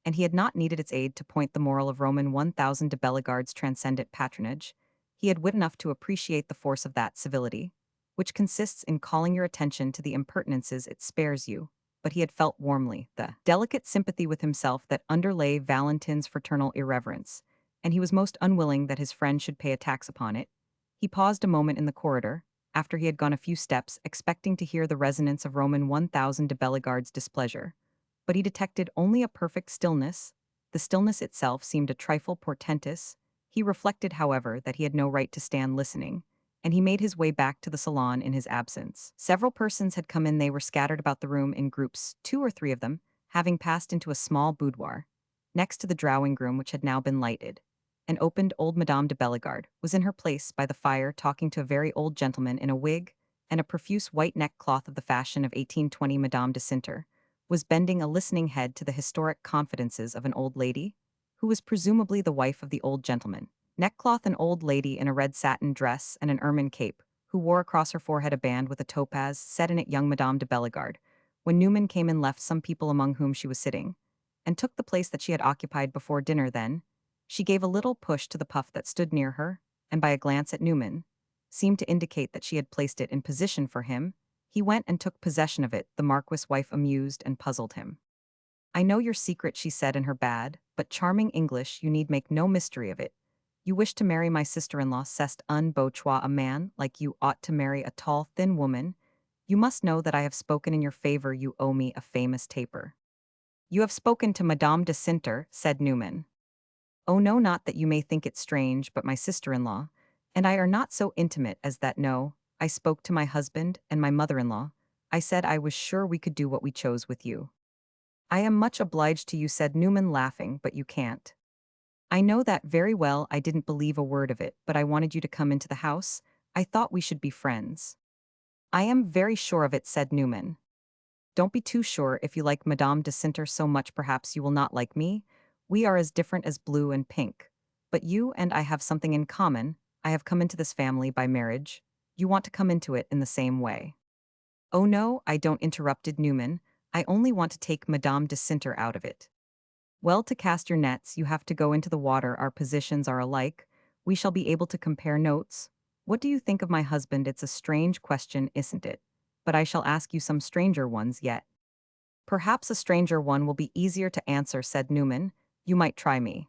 and he had not needed its aid to point the moral of Roman 1000 de Bellegarde's transcendent patronage. He had wit enough to appreciate the force of that civility, which consists in calling your attention to the impertinences it spares you, but he had felt warmly the delicate sympathy with himself that underlay Valentin's fraternal irreverence, and he was most unwilling that his friend should pay a tax upon it. He paused a moment in the corridor, after he had gone a few steps, expecting to hear the resonance of Roman 1000 de Bellegarde's displeasure. But he detected only a perfect stillness. The stillness itself seemed a trifle portentous. He reflected, however, that he had no right to stand listening, and he made his way back to the salon in his absence. Several persons had come in. They were scattered about the room in groups, 2 or 3 of them having passed into a small boudoir, next to the drawing-room, which had now been lighted. An opened old Madame de Bellegarde was in her place by the fire, talking to a very old gentleman in a wig and a profuse white neckcloth of the fashion of 1820. Madame de Sinter was bending a listening head to the historic confidences of an old lady, who was presumably the wife of the old gentleman. Neckcloth, an old lady in a red satin dress and an ermine cape, who wore across her forehead a band with a topaz set in it. Young Madame de Bellegarde, when Newman came in, left some people among whom she was sitting, and took the place that she had occupied before dinner. Then she gave a little push to the puff that stood near her, and by a glance at Newman, seemed to indicate that she had placed it in position for him. He went and took possession of it. The Marquis' wife amused and puzzled him. I know your secret, she said in her bad but charming English. You need make no mystery of it. You wish to marry my sister-in-law, c'est un beau choix. A man like you ought to marry a tall, thin woman. You must know that I have spoken in your favor. You owe me a famous taper. You have spoken to Madame de Sinter, said Newman. Oh no, not that you may think it strange, but my sister-in-law and I are not so intimate as that. No, I spoke to my husband and my mother-in-law. I said I was sure we could do what we chose with you. I am much obliged to you, said Newman, laughing, but you can't. I know that very well. I didn't believe a word of it, but I wanted you to come into the house. I thought we should be friends. I am very sure of it, said Newman. Don't be too sure. If you like Madame de Sinter so much, perhaps you will not like me. We are as different as blue and pink. But you and I have something in common. I have come into this family by marriage. You want to come into it in the same way. Oh no, I don't, interrupted Newman. I only want to take Madame de Sinter out of it. Well, to cast your nets, you have to go into the water. Our positions are alike. We shall be able to compare notes. What do you think of my husband? It's a strange question, isn't it? But I shall ask you some stranger ones yet. Perhaps a stranger one will be easier to answer, said Newman. You might try me.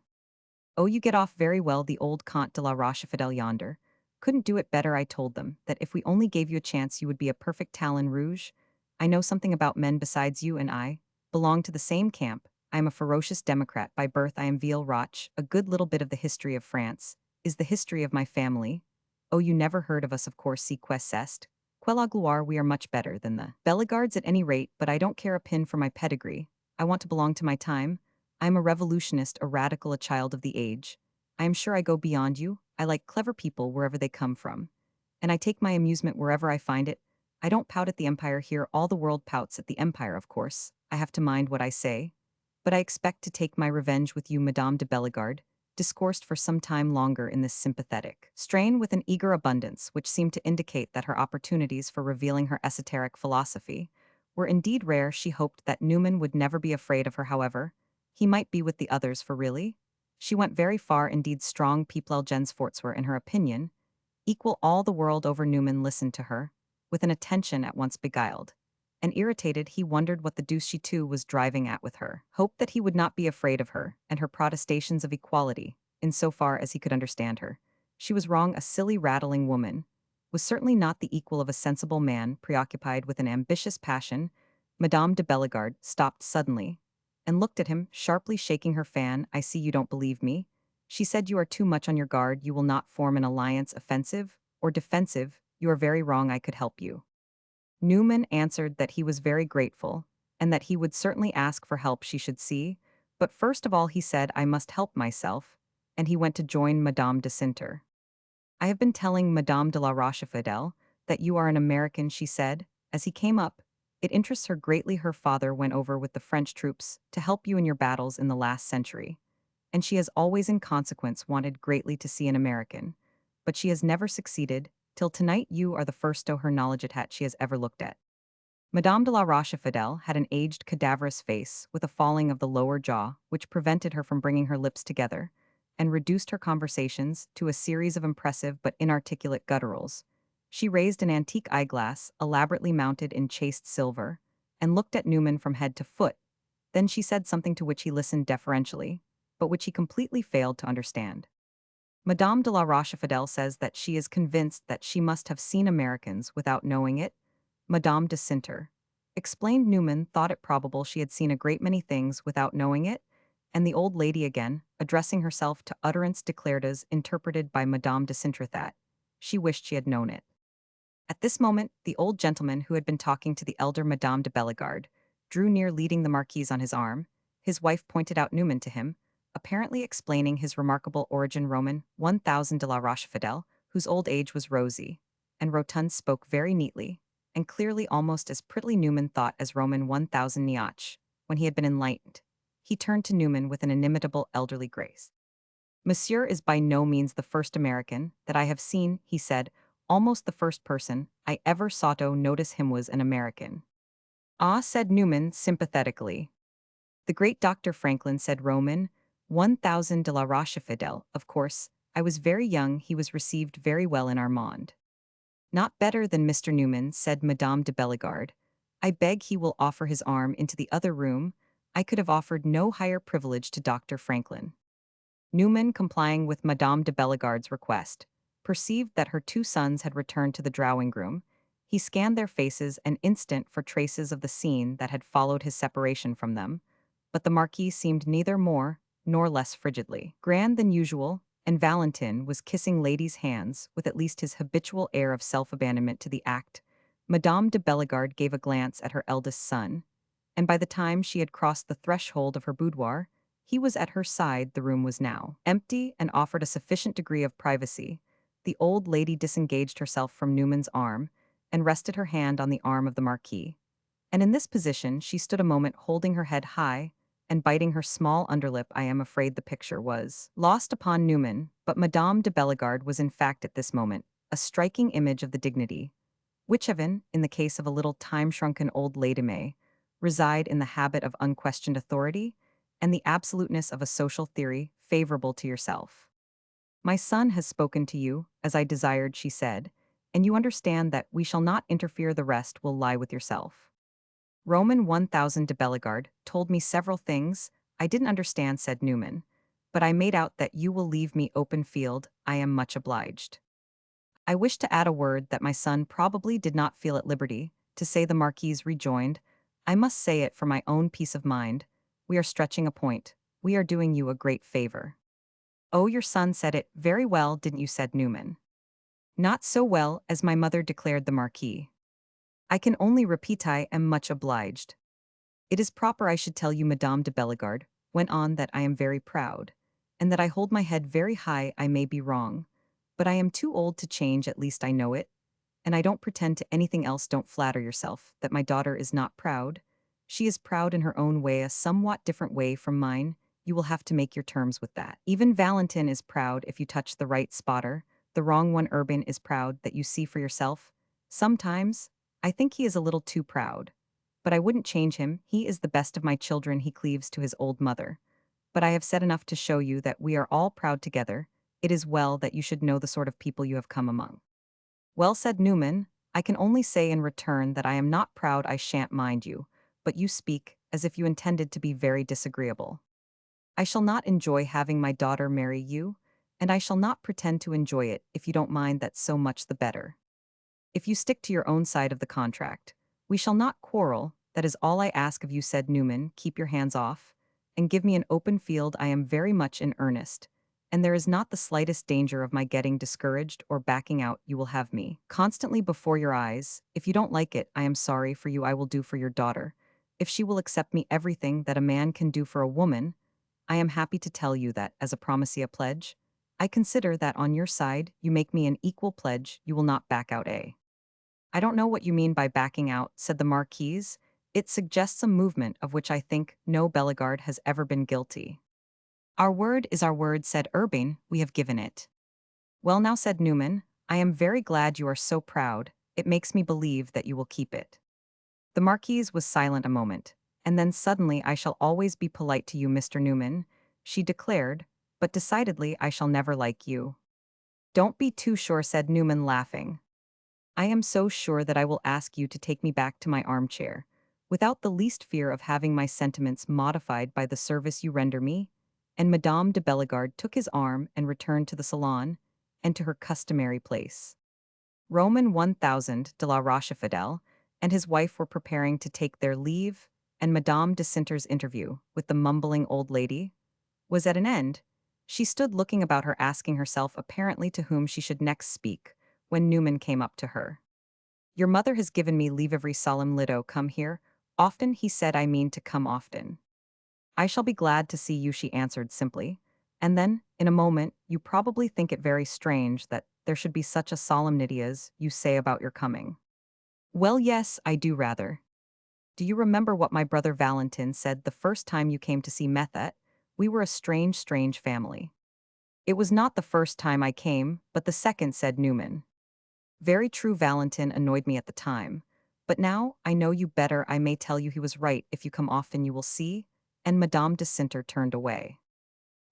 Oh, you get off very well. The old Comte de la Rochefidèle yonder couldn't do it better. I told them that if we only gave you a chance you would be a perfect talon rouge. I know something about men besides. You and I belong to the same camp. I am a ferocious Democrat by birth. I am Ville Roch. A good little bit of the history of France is the history of my family. Oh, you never heard of us, of course. Si que cest. Que la gloire, we are much better than the Bellegardes at any rate, but I don't care a pin for my pedigree. I want to belong to my time. I am a revolutionist, a radical, a child of the age. I am sure I go beyond you. I like clever people wherever they come from. And I take my amusement wherever I find it. I don't pout at the empire here. All the world pouts at the empire, of course. I have to mind what I say. but I expect to take my revenge with you, Madame de Bellegarde, discoursed for some time longer in this sympathetic strain with an eager abundance which seemed to indicate that her opportunities for revealing her esoteric philosophy were indeed rare. She hoped that Newman would never be afraid of her, however. He might be with the others, for really? She went very far indeed. Strong people gens forts were, in her opinion, equal all the world over. Newman listened to her, with an attention at once beguiled and irritated. He wondered what the deuce she too was driving at with her. Hoped that he would not be afraid of her, and her protestations of equality, in so far as he could understand her. She was wrong. A silly, rattling woman was certainly not the equal of a sensible man preoccupied with an ambitious passion. Madame de Bellegarde stopped suddenly and looked at him, sharply shaking her fan. I see you don't believe me. She said, you are too much on your guard. You will not form an alliance, offensive or defensive. You are very wrong. I could help you. Newman answered that he was very grateful, and that he would certainly ask for help. She should see, but first of all he said, I must help myself, and he went to join Madame de Cinter. I have been telling Madame de la Rochefidèle that you are an American, she said, as he came up. It interests her greatly. Her father went over with the French troops to help you in your battles in the last century, and she has always in consequence wanted greatly to see an American, but she has never succeeded. Till tonight you are the first to her knowledge at hat she has ever looked at. Madame de la Rochefidèle had an aged, cadaverous face, with a falling of the lower jaw, which prevented her from bringing her lips together, and reduced her conversations to a series of impressive but inarticulate gutturals. She raised an antique eyeglass, elaborately mounted in chased silver, and looked at Newman from head to foot. Then she said something to which he listened deferentially, but which he completely failed to understand. Madame de la Rochefidèle says that she is convinced that she must have seen Americans without knowing it. Madame de Cinter explained. Newman thought it probable she had seen a great many things without knowing it, and the old lady, again addressing herself to utterance, declared, as interpreted by Madame de Cinter, that she wished she had known it. At this moment, the old gentleman who had been talking to the elder Madame de Bellegarde drew near, leading the Marquise on his arm. His wife pointed out Newman to him, apparently explaining his remarkable origin. Roman 1000 de la Rochefidèle, whose old age was rosy and rotund, spoke very neatly and clearly, almost as prettily Newman thought as Roman 1000 Nioche, when he had been enlightened. He turned to Newman with an inimitable elderly grace. Monsieur is by no means the first American that I have seen, he said. Almost the first person I ever saw to notice him was an American. Ah, said Newman sympathetically. The great Dr. Franklin, said Roman 1000 de la Rochefidèle. Of course, I was very young. He was received very well in Armand. Not better than Mr. Newman, said Madame de Bellegarde. I beg he will offer his arm into the other room. I could have offered no higher privilege to Dr. Franklin. Newman, complying with Madame de Bellegarde's request, perceived that her two sons had returned to the drawing-room. He scanned their faces an instant for traces of the scene that had followed his separation from them, but the Marquis seemed neither more nor less frigidly grand than usual, and Valentin was kissing ladies' hands with at least his habitual air of self-abandonment to the act. Madame de Bellegarde gave a glance at her eldest son, and by the time she had crossed the threshold of her boudoir, he was at her side. The room was now empty and offered a sufficient degree of privacy. The old lady disengaged herself from Newman's arm and rested her hand on the arm of the Marquis, and in this position she stood a moment, holding her head high and biting her small underlip. I am afraid the picture was lost upon Newman, but Madame de Bellegarde was in fact at this moment a striking image of the dignity which even, in the case of a little time-shrunken old lady, may reside in the habit of unquestioned authority and the absoluteness of a social theory favorable to yourself. My son has spoken to you, as I desired, she said, and you understand that we shall not interfere. The rest will lie with yourself. Roman 1000 de Bellegarde told me several things I didn't understand, said Newman, but I made out that you will leave me open field. I am much obliged. I wish to add a word that my son probably did not feel at liberty to say. The Marquise rejoined, I must say it for my own peace of mind. We are stretching a point. We are doing you a great favor. Oh, your son said it very well, didn't you, said Newman. Not so well as my mother, declared the Marquis. I can only repeat I am much obliged. It is proper I should tell you, Madame de Bellegarde went on, that I am very proud, and that I hold my head very high. I may be wrong, but I am too old to change, at least I know it, and I don't pretend to anything else. Don't flatter yourself that my daughter is not proud. She is proud in her own way, a somewhat different way from mine. You will have to make your terms with that. Even Valentin is proud if you touch the right spotter. The wrong one. Urban is proud that you see for yourself. Sometimes, I think he is a little too proud. But I wouldn't change him. He is the best of my children. He cleaves to his old mother. But I have said enough to show you that we are all proud together. It is well that you should know the sort of people you have come among. Well said, Newman. I can only say in return that I am not proud. I shan't mind you, but you speak as if you intended to be very disagreeable. I shall not enjoy having my daughter marry you, and I shall not pretend to enjoy it if you don't mind that so much the better. If you stick to your own side of the contract, we shall not quarrel. That is all I ask of you, said Newman. Keep your hands off, and give me an open field. I am very much in earnest, and there is not the slightest danger of my getting discouraged or backing out. You will have me constantly before your eyes. If you don't like it, I am sorry for you. I will do for your daughter. If she will accept me everything that a man can do for a woman, I am happy to tell you that, as a promissory pledge, I consider that on your side you make me an equal pledge. You will not back out, eh? I don't know what you mean by backing out, said the Marquise. It suggests a movement of which I think no Bellegarde has ever been guilty. Our word is our word, said Urbain. We have given it. Well now, said Newman, I am very glad you are so proud. It makes me believe that you will keep it. The Marquise was silent a moment, and then suddenly, I shall always be polite to you, Mr. Newman, she declared, but decidedly I shall never like you. Don't be too sure, said Newman, laughing. I am so sure that I will ask you to take me back to my armchair, without the least fear of having my sentiments modified by the service you render me. And Madame de Bellegarde took his arm and returned to the salon, and to her customary place. Roman 1000 de la Rochefidèle and his wife were preparing to take their leave, and Madame de Cinter's interview with the mumbling old lady was at an end. She stood looking about her, asking herself apparently to whom she should next speak, when Newman came up to her. Your mother has given me leave every solemn lido come here. Often, he said. I mean to come often. I shall be glad to see you, she answered simply. And then, in a moment, you probably think it very strange that there should be such a solemnity as you say about your coming. Well, yes, I do rather. Do you remember what my brother Valentin said the first time you came to see Methet? We were a strange, strange family. It was not the first time I came, but the second, said Newman. Very true. Valentin annoyed me at the time. But now I know you better. I may tell you he was right. If you come often you will see. And Madame de Cinter turned away.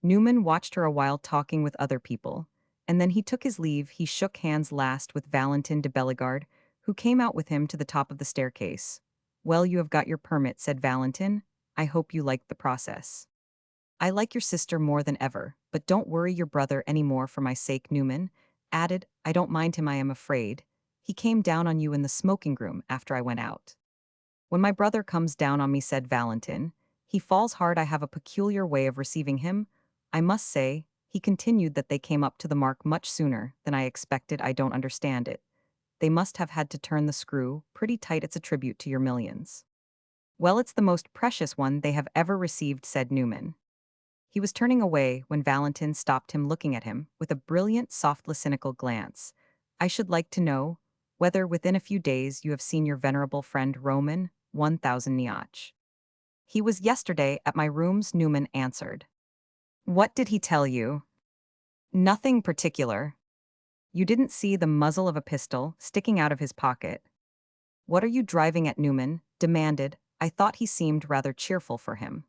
Newman watched her a while talking with other people, and then he took his leave. He shook hands last with Valentin de Bellegarde, who came out with him to the top of the staircase. Well, you have got your permit, said Valentin. I hope you liked the process. I like your sister more than ever, but don't worry your brother any more for my sake. Newman added, I don't mind him, I am afraid. He came down on you in the smoking room after I went out. When my brother comes down on me, said Valentin, he falls hard. I have a peculiar way of receiving him. I must say, he continued, that they came up to the mark much sooner than I expected. I don't understand it. They must have had to turn the screw pretty tight. It's a tribute to your millions. Well, it's the most precious one they have ever received, said Newman. He was turning away when Valentin stopped him, looking at him with a brilliant, softly cynical glance. I should like to know whether within a few days you have seen your venerable friend Roman 1000 Niach. He was yesterday at my rooms, Newman answered. What did he tell you? Nothing particular. You didn't see the muzzle of a pistol sticking out of his pocket? What are you driving at? Newman demanded. I thought he seemed rather cheerful for him.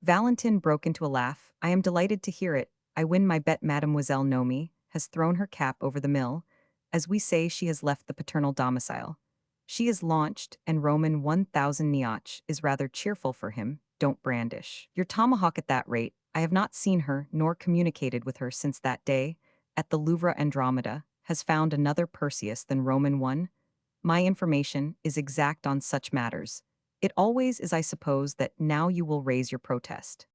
Valentin broke into a laugh. I am delighted to hear it. I win my bet. Mademoiselle Nomi has thrown her cap over the mill. As we say, she has left the paternal domicile. She is launched, and Roman 1000 Niach is rather cheerful for him. Don't brandish your tomahawk at that rate. I have not seen her nor communicated with her since that day at the Louvre. Andromeda has found another Perseus than Roman one. My information is exact on such matters. It always is. I suppose that now you will raise your protest.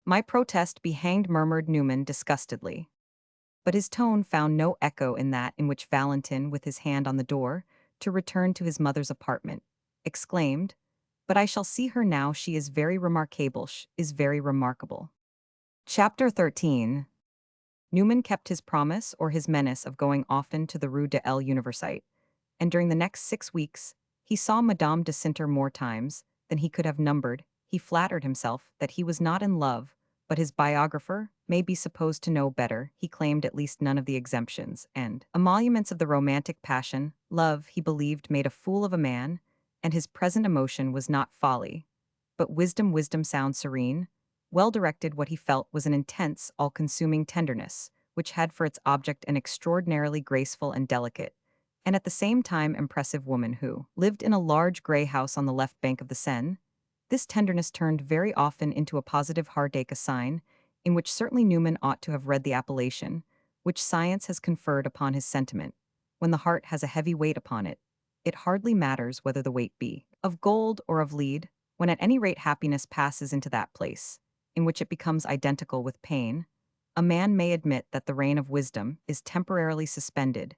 My protest be hanged, murmured Newman disgustedly. But his tone found no echo in that in which Valentin, with his hand on the door, to return to his mother's apartment, exclaimed, But I shall see her now. She is very remarkable. She is very remarkable. Chapter 13. Newman kept his promise or his menace of going often to the Rue de l'Université, and during the next 6 weeks, he saw Madame de Cinter more times than he could have numbered, he flattered himself that he was not in love, but his biographer may be supposed to know better. He claimed at least none of the exemptions and emoluments of the romantic passion. Love, he believed, made a fool of a man, and his present emotion was not folly, but wisdom. Wisdom sounds serene. Well directed, what he felt was an intense, all-consuming tenderness, which had for its object an extraordinarily graceful and delicate, and at the same time impressive woman who lived in a large gray house on the left bank of the Seine. This tenderness turned very often into a positive heartache, a sign in which certainly Newman ought to have read the appellation, which science has conferred upon his sentiment. When the heart has a heavy weight upon it, it hardly matters whether the weight be of gold or of lead, when at any rate happiness passes into that place, in which it becomes identical with pain, a man may admit that the reign of wisdom is temporarily suspended.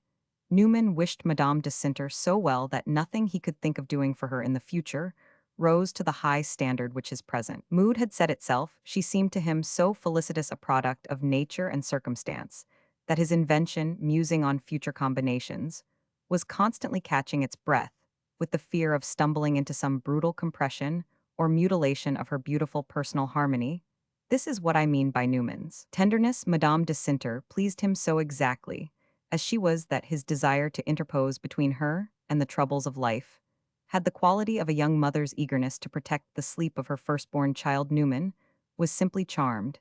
Newman wished Madame de Sinter so well that nothing he could think of doing for her in the future rose to the high standard which his present mood had set itself. She seemed to him so felicitous a product of nature and circumstance that his invention, musing on future combinations, was constantly catching its breath, with the fear of stumbling into some brutal compression or mutilation of her beautiful personal harmony. This is what I mean by Newman's tenderness. Madame de Sinter pleased him so exactly as she was that his desire to interpose between her and the troubles of life had the quality of a young mother's eagerness to protect the sleep of her firstborn child. Newman was simply charmed,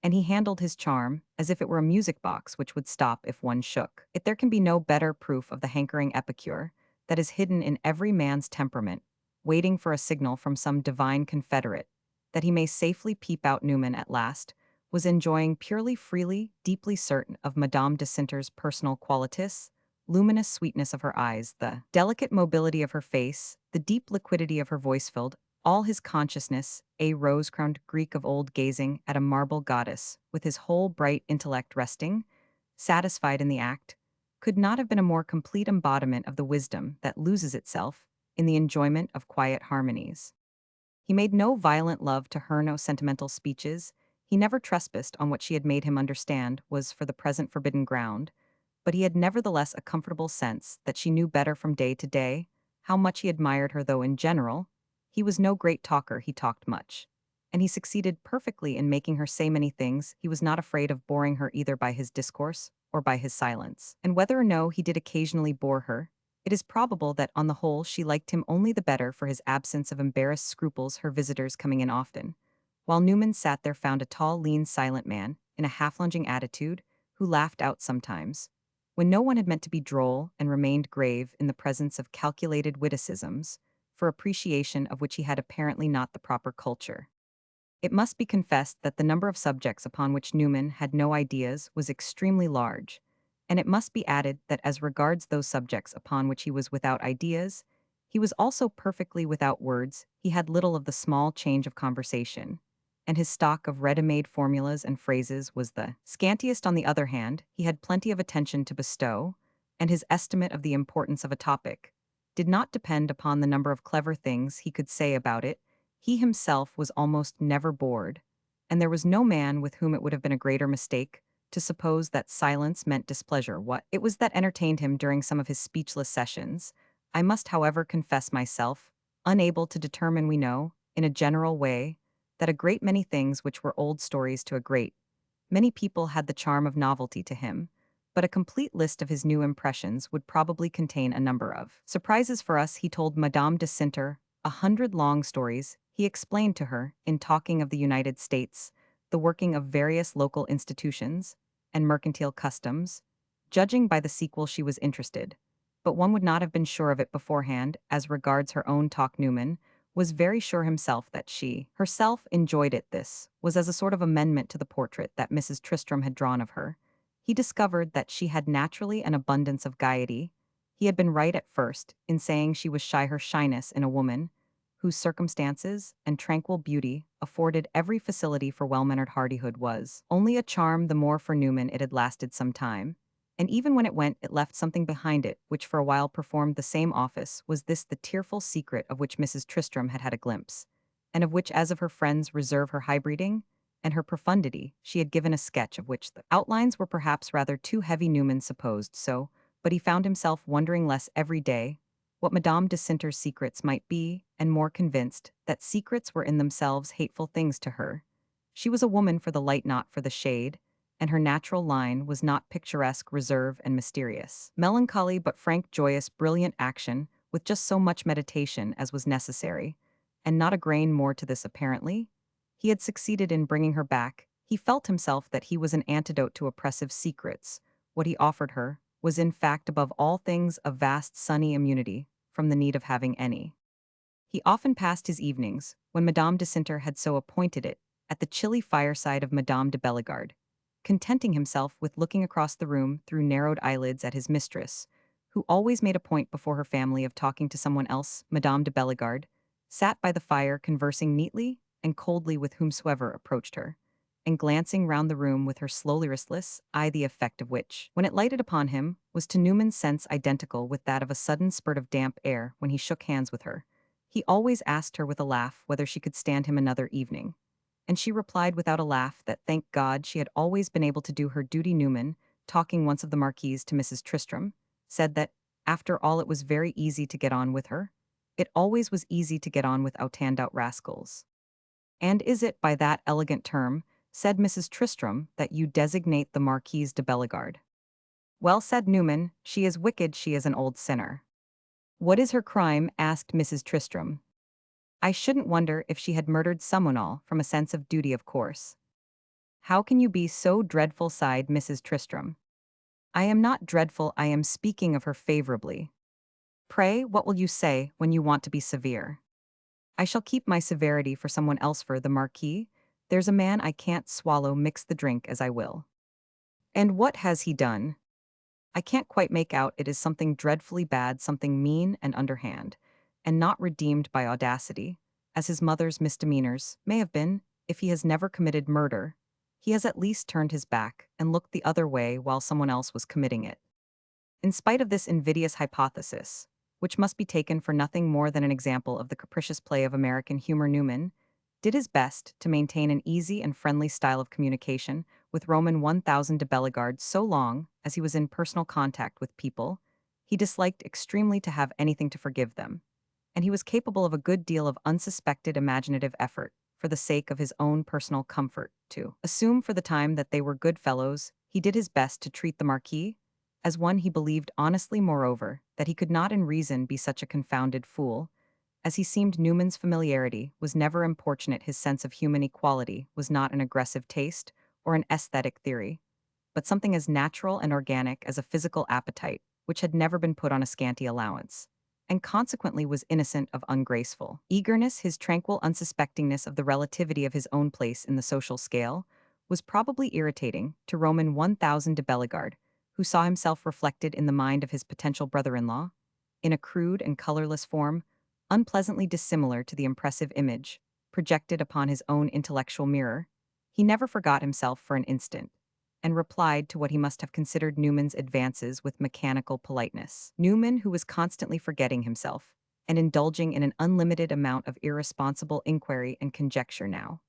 and he handled his charm as if it were a music box which would stop if one shook it. There can be no better proof of the hankering epicure that is hidden in every man's temperament, waiting for a signal from some divine confederate, that he may safely peep out. Newman at last was enjoying purely, freely, deeply certain of Madame de Sinter's personal qualities, luminous sweetness of her eyes, the delicate mobility of her face, the deep liquidity of her voice filled all his consciousness. A rose-crowned Greek of old, gazing at a marble goddess, with his whole bright intellect resting, satisfied in the act, could not have been a more complete embodiment of the wisdom that loses itself in the enjoyment of quiet harmonies. He made no violent love to her, no sentimental speeches. He never trespassed on what she had made him understand was for the present forbidden ground, but he had nevertheless a comfortable sense that she knew better from day to day how much he admired her, though in general he was no great talker. He talked much, and he succeeded perfectly in making her say many things. He was not afraid of boring her either by his discourse or by his silence. And whether or no he did occasionally bore her, it is probable that on the whole she liked him only the better for his absence of embarrassed scruples, her visitors coming in often. While Newman sat there, found a tall, lean, silent man, in a half-lunging attitude, who laughed out sometimes, when no one had meant to be droll, and remained grave in the presence of calculated witticisms, for appreciation of which he had apparently not the proper culture. It must be confessed that the number of subjects upon which Newman had no ideas was extremely large, and it must be added that as regards those subjects upon which he was without ideas, he was also perfectly without words. He had little of the small change of conversation, and his stock of ready-made formulas and phrases was the scantiest. On the other hand, he had plenty of attention to bestow, and his estimate of the importance of a topic did not depend upon the number of clever things he could say about it. He himself was almost never bored, and there was no man with whom it would have been a greater mistake to suppose that silence meant displeasure. What it was that entertained him during some of his speechless sessions, I must, however, confess myself unable to determine. We know, in a general way, that a great many things which were old stories to a great many people had the charm of novelty to him, but a complete list of his new impressions would probably contain a number of surprises for us. He told Madame de Sinter 100 long stories. He explained to her, in talking of the United States, the working of various local institutions and mercantile customs. Judging by the sequel, she was interested, but one would not have been sure of it beforehand. As regards her own talk, Newman was very sure himself that she herself enjoyed it. This was as a sort of amendment to the portrait that Mrs. Tristram had drawn of her. He discovered that she had naturally an abundance of gaiety. He had been right at first in saying she was shy. Her shyness in a woman whose circumstances and tranquil beauty afforded every facility for well-mannered hardihood was only a charm the more for Newman. It had lasted some time, and even when it went, it left something behind it which for a while performed the same office. Was this the tearful secret of which Mrs. Tristram had had a glimpse, and of which, as of her friends' reserve, her high breeding, and her profundity, she had given a sketch of which the outlines were perhaps rather too heavy? Newman supposed so, but he found himself wondering less every day what Madame de Cinter's secrets might be, and more convinced that secrets were in themselves hateful things to her. She was a woman for the light, not for the shade, and her natural line was not picturesque, reserve, and mysterious. Melancholy but frank, joyous, brilliant action, with just so much meditation as was necessary, and not a grain more to this apparently. He had succeeded in bringing her back. He felt himself that he was an antidote to oppressive secrets. What he offered her was in fact above all things a vast sunny immunity from the need of having any. He often passed his evenings, when Madame de Cinter had so appointed it, at the chilly fireside of Madame de Bellegarde, contenting himself with looking across the room through narrowed eyelids at his mistress, who always made a point before her family of talking to someone else. Madame de Bellegarde sat by the fire conversing neatly and coldly with whomsoever approached her, and glancing round the room with her slowly restless eye, the effect of which, when it lighted upon him, was to Newman's sense identical with that of a sudden spurt of damp air when he shook hands with her. He always asked her with a laugh whether she could stand him another evening, and she replied without a laugh that thank God she had always been able to do her duty. Newman, talking once of the Marquise to Mrs. Tristram, said that, after all, it was very easy to get on with her. It always was easy to get on with outanded rascals. And is it by that elegant term, said Mrs. Tristram, that you designate the Marquise de Bellegarde? Well, said Newman, she is wicked, she is an old sinner. What is her crime? Asked Mrs. Tristram. I shouldn't wonder if she had murdered someone, all from a sense of duty, of course. How can you be so dreadful? Sighed Mrs. Tristram. I am not dreadful, I am speaking of her favorably. Pray, what will you say when you want to be severe? I shall keep my severity for someone else. For the Marquis, there's a man I can't swallow, mix the drink as I will. And what has he done? I can't quite make out. It is something dreadfully bad, something mean and underhand, and not redeemed by audacity, as his mother's misdemeanors may have been. If he has never committed murder, he has at least turned his back and looked the other way while someone else was committing it. In spite of this invidious hypothesis, which must be taken for nothing more than an example of the capricious play of American humor, Newman did his best to maintain an easy and friendly style of communication with Roman 1000 de Bellegarde. So long as he was in personal contact with people, he disliked extremely to have anything to forgive them, and he was capable of a good deal of unsuspected imaginative effort for the sake of his own personal comfort, to assume for the time that they were good fellows. He did his best to treat the Marquis as one he believed honestly, moreover, that he could not in reason be such a confounded fool as he seemed. Newman's familiarity was never importunate. His sense of human equality was not an aggressive taste or an aesthetic theory, but something as natural and organic as a physical appetite, which had never been put on a scanty allowance, and consequently was innocent of ungraceful eagerness. His tranquil unsuspectingness of the relativity of his own place in the social scale was probably irritating to Roman 1000 de Bellegarde, who saw himself reflected in the mind of his potential brother-in-law, in a crude and colorless form, unpleasantly dissimilar to the impressive image projected upon his own intellectual mirror. He never forgot himself for an instant, and replied to what he must have considered Newman's advances with mechanical politeness. Newman, who was constantly forgetting himself and indulging in an unlimited amount of irresponsible inquiry and conjecture now,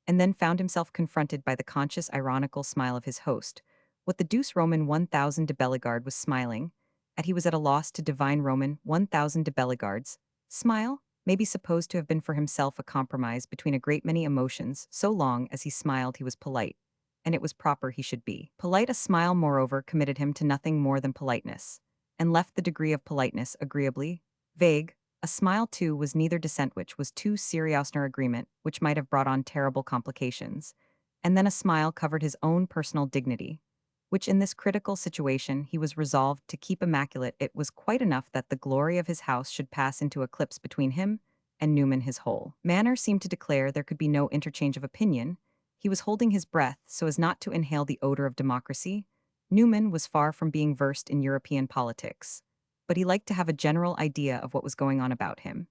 and then found himself confronted by the conscious ironical smile of his host. What the deuce Roman 1000 de Bellegarde was smiling at, he was at a loss to divine. Roman 1000 de Bellegarde's smile may be supposed to have been for himself a compromise between a great many emotions. So long as he smiled, he was polite, and it was proper he should be polite. A smile, moreover, committed him to nothing more than politeness, and left the degree of politeness agreeably vague. A smile, too, was neither dissent, which was too serious, nor agreement, which might have brought on terrible complications. And then a smile covered his own personal dignity, which in this critical situation he was resolved to keep immaculate. It was quite enough that the glory of his house should pass into eclipse between him and Newman. His whole manner seemed to declare there could be no interchange of opinion. He was holding his breath so as not to inhale the odor of democracy. Newman was far from being versed in European politics, but he liked to have a general idea of what was going on about him,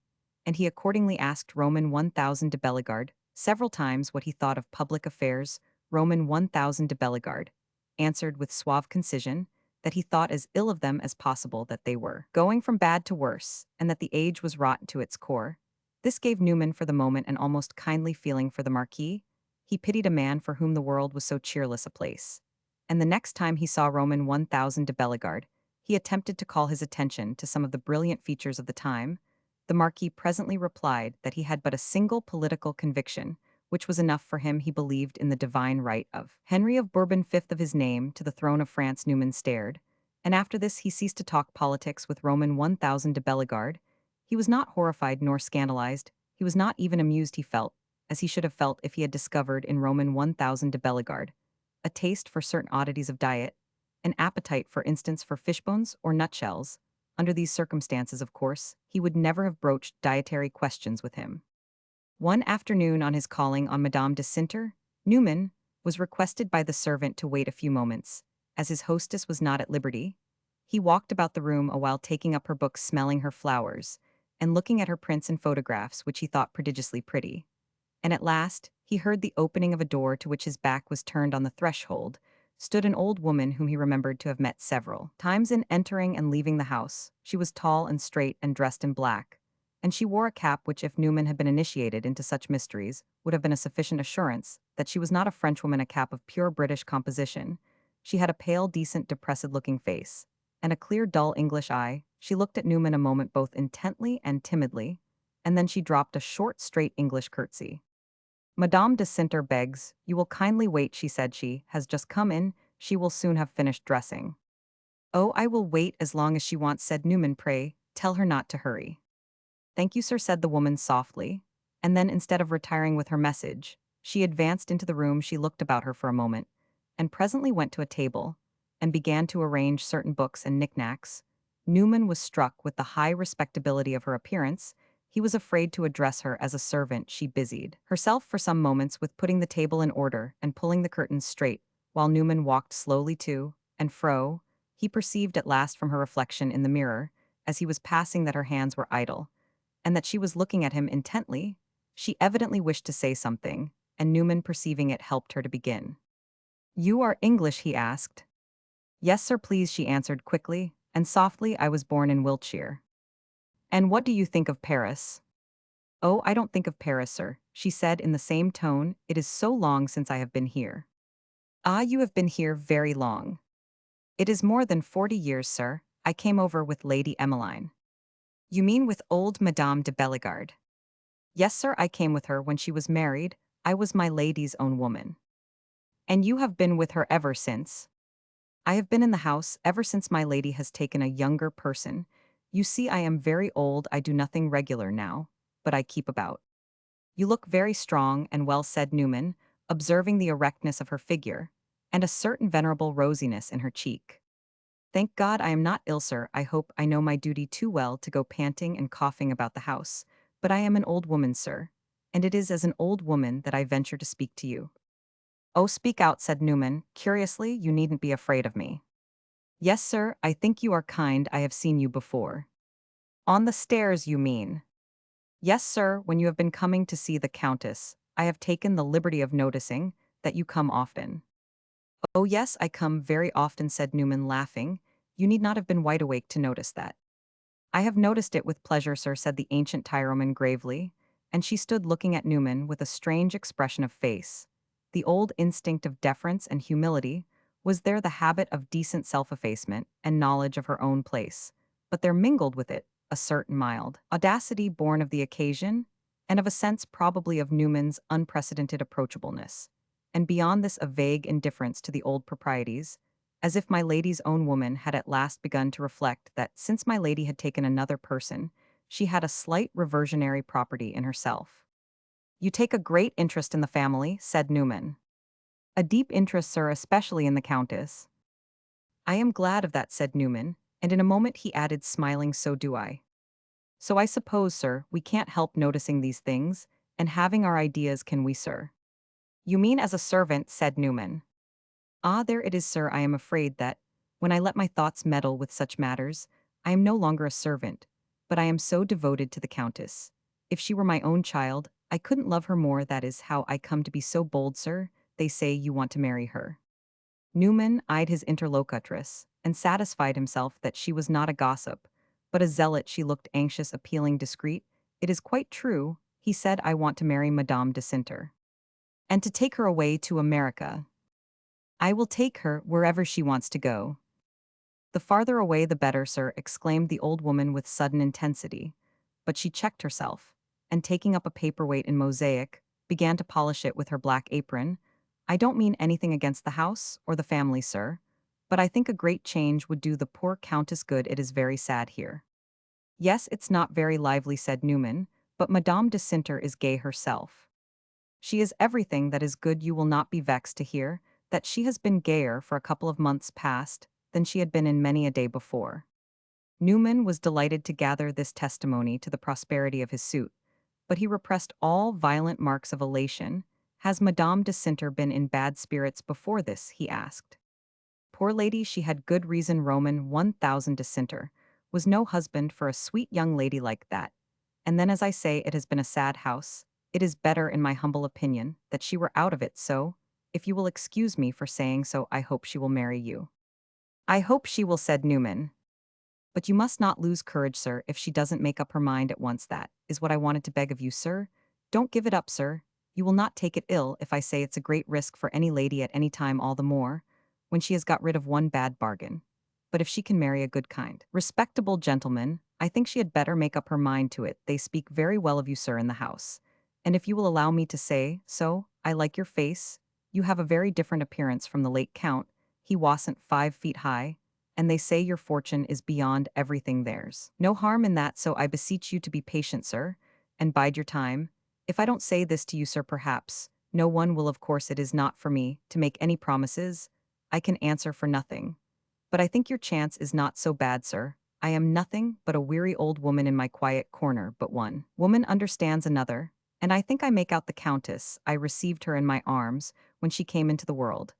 and he accordingly asked Roman 1000 de Bellegarde several times what he thought of public affairs. Roman 1000 de Bellegarde answered with suave concision that he thought as ill of them as possible, that they were going from bad to worse, and that the age was rotten to its core. This gave Newman for the moment an almost kindly feeling for the Marquis. He pitied a man for whom the world was so cheerless a place. And the next time he saw Roman 1000 de Bellegarde, he attempted to call his attention to some of the brilliant features of the time, the Marquis presently replied that he had but a single political conviction, which was enough for him. He believed in the divine right of Henry of Bourbon, fifth of his name, to the throne of France. Newman stared, and after this he ceased to talk politics with Roman 1000 de Bellegarde. He was not horrified nor scandalized, he was not even amused. He felt, as he should have felt if he had discovered in Roman 1000 de Bellegarde, a taste for certain oddities of diet, an appetite, for instance, for fishbones or nutshells. Under these circumstances, of course, he would never have broached dietary questions with him. One afternoon, on his calling on Madame de Sinter, Newman was requested by the servant to wait a few moments, as his hostess was not at liberty. He walked about the room a while, taking up her books, smelling her flowers, and looking at her prints and photographs, which he thought prodigiously pretty. And at last, he heard the opening of a door to which his back was turned. On the threshold stood an old woman whom he remembered to have met several times in entering and leaving the house. She was tall and straight and dressed in black, and she wore a cap which, if Newman had been initiated into such mysteries, would have been a sufficient assurance that she was not a Frenchwoman, a cap of pure British composition. She had a pale, decent, depressed-looking face, and a clear, dull English eye. She looked at Newman a moment both intently and timidly, and then she dropped a short, straight English curtsy. Madame de Sinter begs, you will kindly wait, she said. She has just come in, she will soon have finished dressing. Oh, I will wait as long as she wants, said Newman. Pray, tell her not to hurry. Thank you, sir, said the woman softly, and then instead of retiring with her message, she advanced into the room. She looked about her for a moment, and presently went to a table, and began to arrange certain books and knickknacks. Newman was struck with the high respectability of her appearance. He was afraid to address her as a servant. She busied herself for some moments with putting the table in order and pulling the curtains straight, while Newman walked slowly to and fro. He perceived at last from her reflection in the mirror, as he was passing, that her hands were idle, and that she was looking at him intently. She evidently wished to say something, and Newman, perceiving it, helped her to begin. You are English? He asked. Yes, sir, please, she answered quickly and softly. I was born in Wiltshire. And what do you think of Paris? Oh, I don't think of Paris, sir, she said in the same tone. It is so long since I have been here. Ah, you have been here very long. It is more than 40 years, sir. I came over with Lady Emmeline. You mean with old Madame de Bellegarde? Yes, sir, I came with her when she was married. I was my lady's own woman. And you have been with her ever since? I have been in the house ever since my lady has taken a younger person. You see, I am very old. I do nothing regular now, but I keep about. You look very strong and well, said Newman, observing the erectness of her figure, and a certain venerable rosiness in her cheek. Thank God I am not ill, sir. I hope I know my duty too well to go panting and coughing about the house, but I am an old woman, sir, and it is as an old woman that I venture to speak to you. Oh, speak out, said Newman, curiously. You needn't be afraid of me. Yes, sir, I think you are kind. I have seen you before. On the stairs, you mean? Yes, sir, when you have been coming to see the Countess. I have taken the liberty of noticing that you come often. Oh, yes, I come very often, said Newman, laughing. You need not have been wide awake to notice that. I have noticed it with pleasure, sir, said the ancient tirewoman gravely, and she stood looking at Newman with a strange expression of face. The old instinct of deference and humility was there, the habit of decent self-effacement and knowledge of her own place, but there mingled with it a certain mild audacity born of the occasion and of a sense probably of Newman's unprecedented approachableness, and beyond this a vague indifference to the old proprieties, as if my lady's own woman had at last begun to reflect that since my lady had taken another person, she had a slight reversionary property in herself. You take a great interest in the family, said Newman. A deep interest, sir, especially in the Countess. I am glad of that, said Newman, and in a moment he added, smiling, so do I. So I suppose, sir, we can't help noticing these things, and having our ideas, can we, sir? You mean as a servant, said Newman. Ah, there it is, sir. I am afraid that, when I let my thoughts meddle with such matters, I am no longer a servant, but I am so devoted to the Countess. If she were my own child, I couldn't love her more. That is how I come to be so bold, sir. They say you want to marry her. Newman eyed his interlocutress, and satisfied himself that she was not a gossip, but a zealot. She looked anxious, appealing, discreet. It is quite true, he said. I want to marry Madame de Sinter. And to take her away to America. I will take her wherever she wants to go. The farther away the better, sir, exclaimed the old woman with sudden intensity. But she checked herself, and taking up a paperweight in mosaic, began to polish it with her black apron. I don't mean anything against the house or the family, sir, but I think a great change would do the poor countess good. It is very sad here. Yes, it's not very lively, said Newman, but Madame de Sinter is gay herself. She is everything that is good. You will not be vexed to hear that she has been gayer for a couple of months past than she had been in many a day before. Newman was delighted to gather this testimony to the prosperity of his suit, but he repressed all violent marks of elation. Has Madame de Sinter been in bad spirits before this? He asked. Poor lady, she had good reason. Roman 1000 de Sinter was no husband for a sweet young lady like that. And then, as I say, it has been a sad house. It is better, in my humble opinion, that she were out of it, so, if you will excuse me for saying so, I hope she will marry you. I hope she will, said Newman. But you must not lose courage, sir, if she doesn't make up her mind at once. That is what I wanted to beg of you, sir. Don't give it up, sir. You will not take it ill if I say it's a great risk for any lady at any time, all the more when she has got rid of one bad bargain. But if she can marry a good, kind, respectable gentleman, I think she had better make up her mind to it. They speak very well of you, sir, in the house. And if you will allow me to say so, I like your face. You have a very different appearance from the late Count. He wasn't 5 feet high, and they say your fortune is beyond everything theirs. No harm in that, so I beseech you to be patient, sir, and bide your time. If I don't say this to you, sir, perhaps no one will. Of course, it is not for me to make any promises. I can answer for nothing. But I think your chance is not so bad, sir. I am nothing but a weary old woman in my quiet corner, but one woman understands another, and I think I make out the countess. I received her in my arms when she came into the world,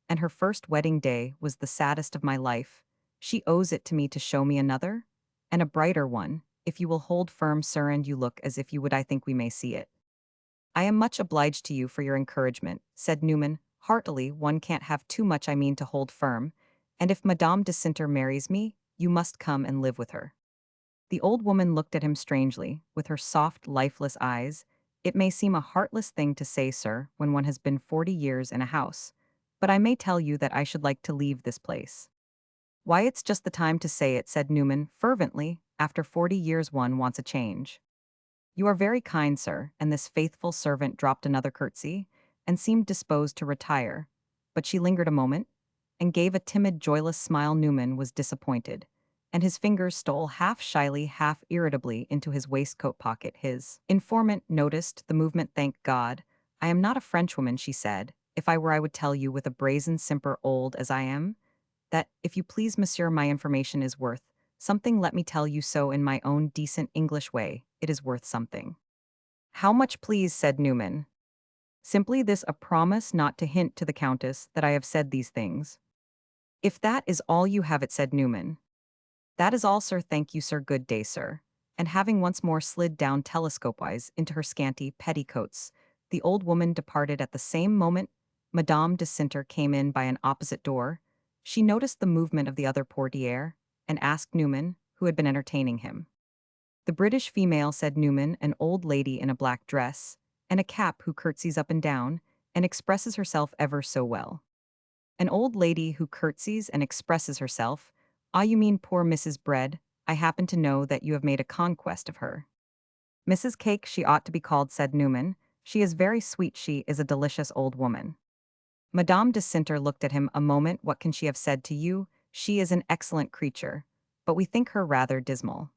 and her first wedding day was the saddest of my life. She owes it to me to show me another, and a brighter one. If you will hold firm, sir, and you look as if you would, I think we may see it. I am much obliged to you for your encouragement, said Newman, heartily. One can't have too much. I mean to hold firm, and if Madame de Sinter marries me, you must come and live with her. The old woman looked at him strangely, with her soft, lifeless eyes. It may seem a heartless thing to say, sir, when one has been 40 years in a house, but I may tell you that I should like to leave this place. Why, it's just the time to say it, said Newman, fervently. After 40 years one wants a change. You are very kind, sir, and this faithful servant dropped another curtsy, and seemed disposed to retire. But she lingered a moment, and gave a timid, joyless smile. Newman was disappointed, and his fingers stole half shyly, half irritably into his waistcoat pocket. His informant noticed the movement. Thank God, I am not a Frenchwoman, she said. If I were, I would tell you with a brazen simper, old as I am, that, if you please, monsieur, my information is worth something. Let me tell you so in my own decent English way. It is worth something. How much, please? Said Newman. Simply this, a promise not to hint to the countess that I have said these things. If that is all you have, it, said Newman. That is all, sir. Thank you, sir. Good day, sir. And having once more slid down telescope-wise into her scanty petticoats, the old woman departed. At the same moment, Madame de Sinter came in by an opposite door. She noticed the movement of the other portiere, and asked Newman, who had been entertaining him. The British female, said Newman, an old lady in a black dress, and a cap, who curtsies up and down, and expresses herself ever so well. An old lady who curtsies and expresses herself? Ah, you mean poor Mrs. Bread. I happen to know that you have made a conquest of her. Mrs. Cake she ought to be called, said Newman. She is very sweet. She is a delicious old woman. Madame de Sinter looked at him a moment. What can she have said to you? She is an excellent creature, but we think her rather dismal.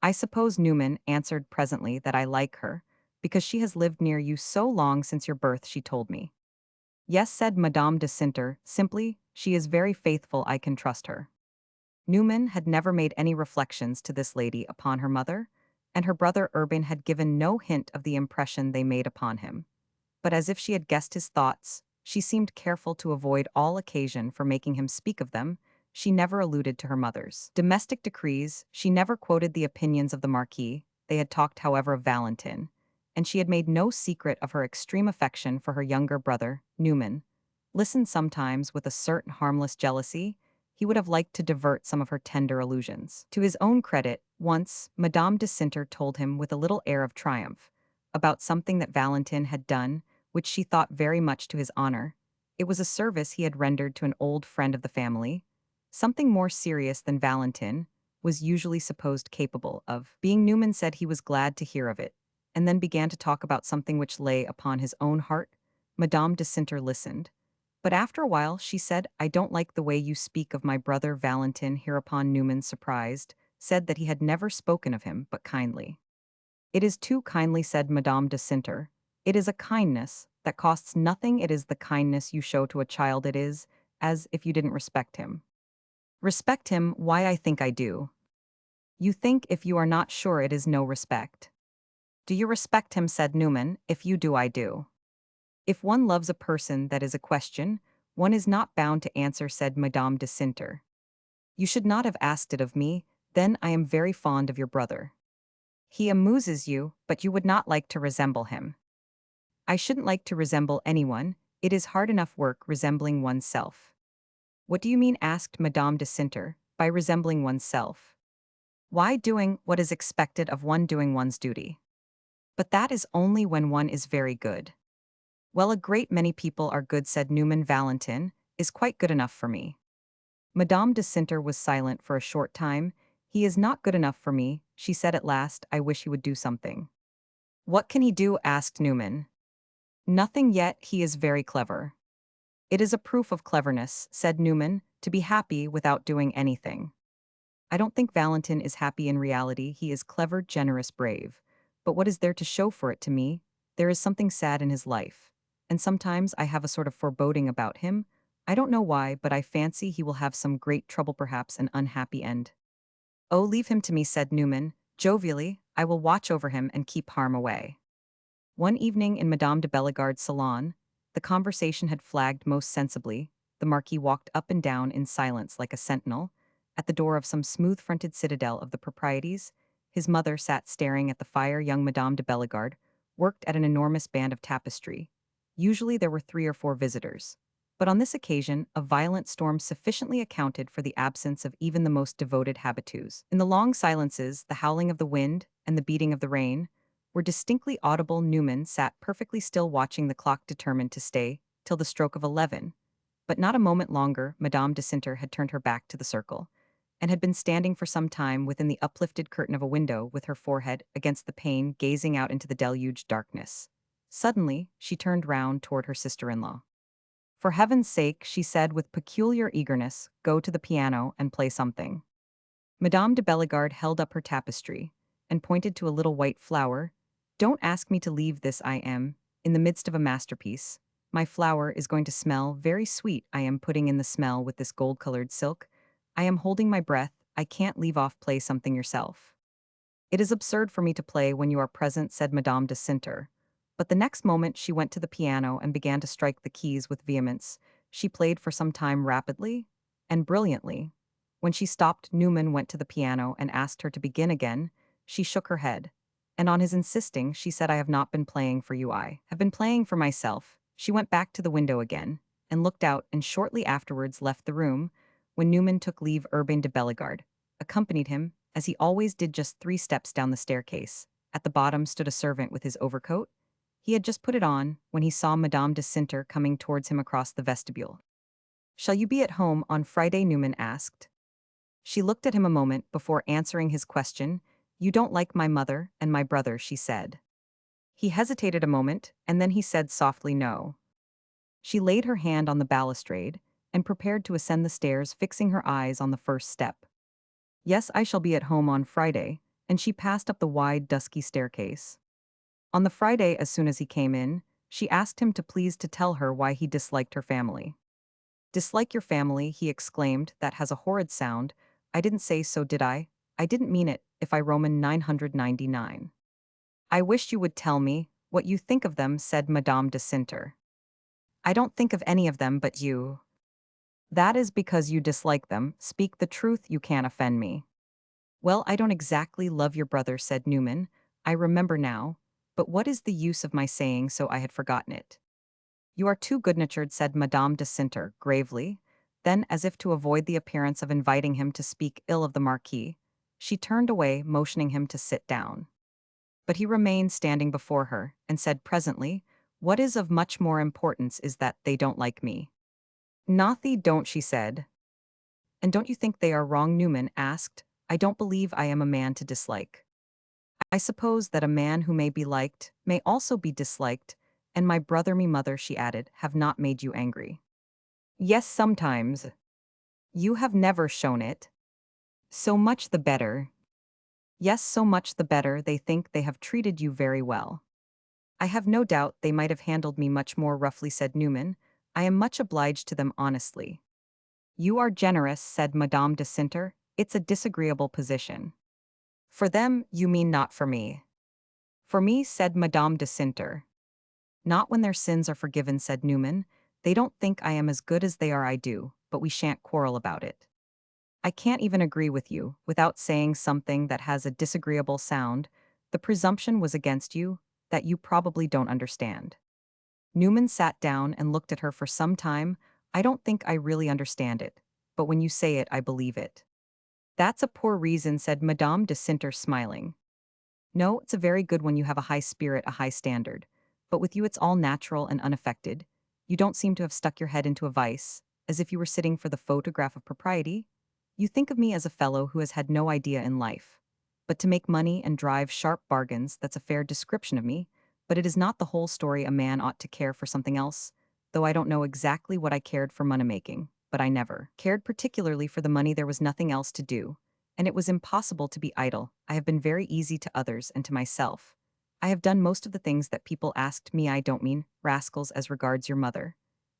I suppose, Newman answered presently, that I like her, because she has lived near you so long. Since your birth, she told me. Yes, said Madame de Sinter, simply, she is very faithful. I can trust her. Newman had never made any reflections to this lady upon her mother, and her brother Urban had given no hint of the impression they made upon him. But as if she had guessed his thoughts, she seemed careful to avoid all occasion for making him speak of them. She never alluded to her mother's domestic decrees, she never quoted the opinions of the Marquis. They had talked, however, of Valentin, and she had made no secret of her extreme affection for her younger brother, Newman. Listened sometimes with a certain harmless jealousy. He would have liked to divert some of her tender allusions. To his own credit, once, Madame de Sinter told him with a little air of triumph about something that Valentin had done, which she thought very much to his honor. It was a service he had rendered to an old friend of the family. something more serious than Valentin was usually supposed capable of being. Newman said he was glad to hear of it, and then began to talk about something which lay upon his own heart. Madame de Sinter listened. But after a while she said, "I don't like the way you speak of my brother Valentin." Hereupon Newman, surprised, said that he had never spoken of him but kindly. "It is too kindly," said Madame de Sinter. "It is a kindness that costs nothing. It is the kindness you show to a child. It is as if you didn't respect him." "Respect him? Why, I think I do." "You think? If you are not sure, it is no respect." "Do you respect him?" said Newman. "If you do, I do." "If one loves a person, that is a question. One is not bound to answer," said Madame de Sinter. "You should not have asked it of me. Then I am very fond of your brother. He amuses you, but you would not like to resemble him." "I shouldn't like to resemble anyone. It is hard enough work resembling oneself." "What do you mean?" asked Madame de Sinter, "by resembling oneself?" "Why, doing what is expected of one, doing one's duty." "But that is only when one is very good." "Well, a great many people are good," said Newman. "Valentin is quite good enough for me." Madame de Sinter was silent for a short time. "He is not good enough for me," she said at last. "I wish he would do something." "What can he do?" asked Newman. "Nothing yet. He is very clever." "It is a proof of cleverness," said Newman, "to be happy without doing anything." "I don't think Valentin is happy in reality. He is clever, generous, brave. But what is there to show for it to me? There is something sad in his life. And sometimes I have a sort of foreboding about him. I don't know why, but I fancy he will have some great trouble, perhaps an unhappy end." "Oh, leave him to me," said Newman, jovially. "I will watch over him and keep harm away." One evening in Madame de Bellegarde's salon, the conversation had flagged most sensibly. The Marquis walked up and down in silence like a sentinel, at the door of some smooth-fronted citadel of the proprieties. His mother sat staring at the fire. Young Madame de Bellegarde worked at an enormous band of tapestry. Usually there were 3 or 4 visitors. But on this occasion, a violent storm sufficiently accounted for the absence of even the most devoted habitués. In the long silences, the howling of the wind and the beating of the rain were distinctly audible. Newman sat perfectly still, watching the clock, determined to stay till the stroke of 11. But not a moment longer. Madame de Sinter had turned her back to the circle, and had been standing for some time within the uplifted curtain of a window, with her forehead against the pane, gazing out into the deluged darkness. Suddenly, she turned round toward her sister-in-law. "For heaven's sake," she said with peculiar eagerness, "go to the piano and play something." Madame de Bellegarde held up her tapestry, and pointed to a little white flower. "Don't ask me to leave this. I am in the midst of a masterpiece. My flower is going to smell very sweet. I am putting in the smell with this gold-colored silk. I am holding my breath. I can't leave off. Play something yourself." "It is absurd for me to play when you are present," said Madame de Sinter. But the next moment she went to the piano and began to strike the keys with vehemence. She played for some time rapidly and brilliantly. When she stopped, Newman went to the piano and asked her to begin again. She shook her head, and on his insisting, she said, "I have not been playing for you. I have been playing for myself." She went back to the window again and looked out, and shortly afterwards left the room. When Newman took leave, Urbain de Bellegarde accompanied him, as he always did, just 3 steps down the staircase. At the bottom stood a servant with his overcoat. He had just put it on when he saw Madame de Sinter coming towards him across the vestibule. "Shall you be at home on Friday?" Newman asked. She looked at him a moment before answering his question. "You don't like my mother and my brother," she said. He hesitated a moment, and then he said softly, "No." She laid her hand on the balustrade and prepared to ascend the stairs, fixing her eyes on the first step. "Yes, I shall be at home on Friday," and she passed up the wide, dusky staircase. On the Friday, as soon as he came in, she asked him to please to tell her why he disliked her family. "Dislike your family?" he exclaimed. "That has a horrid sound. I didn't say so, did I? I didn't mean it, if I Roman 999. "I wish you would tell me what you think of them," said Madame de Sinter. "I don't think of any of them but you." "That is because you dislike them. Speak the truth, you can't offend me." "Well, I don't exactly love your brother," said Newman. "I remember now. But what is the use of my saying so? I had forgotten it." "You are too good-natured," said Madame de Sinter, gravely. Then, as if to avoid the appearance of inviting him to speak ill of the Marquis, she turned away, motioning him to sit down. But he remained standing before her, and said presently, "What is of much more importance is that they don't like me." "Not they don't," she said. And don't you think they are wrong? Newman asked. I don't believe I am a man to dislike. I suppose that a man who may be liked may also be disliked, and my brother me mother, she added, have not made you angry. Yes, sometimes. You have never shown it. So much the better. Yes, so much the better. They think they have treated you very well. I have no doubt they might have handled me much more roughly, said Newman. I am much obliged to them, honestly. You are generous, said Madame de Sinter. It's a disagreeable position. For them, you mean, not for me. For me, said Madame de Sinter. Not when their sins are forgiven, said Newman. They don't think I am as good as they are, I do, but we shan't quarrel about it. I can't even agree with you, without saying something that has a disagreeable sound. The presumption was against you, that you probably don't understand. Newman sat down and looked at her for some time. I don't think I really understand it, but when you say it, I believe it. That's a poor reason, said Madame de Sinter, smiling. No, it's a very good one. You have a high spirit, a high standard. But with you, it's all natural and unaffected. You don't seem to have stuck your head into a vice, as if you were sitting for the photograph of propriety. You think of me as a fellow who has had no idea in life. But to make money and drive sharp bargains, that's a fair description of me. But it is not the whole story. A man ought to care for something else, though I don't know exactly what I cared for money making, but I never cared particularly for the money. There was nothing else to do, and it was impossible to be idle. I have been very easy to others and to myself. I have done most of the things that people asked me. I don't mean rascals as regards your mother.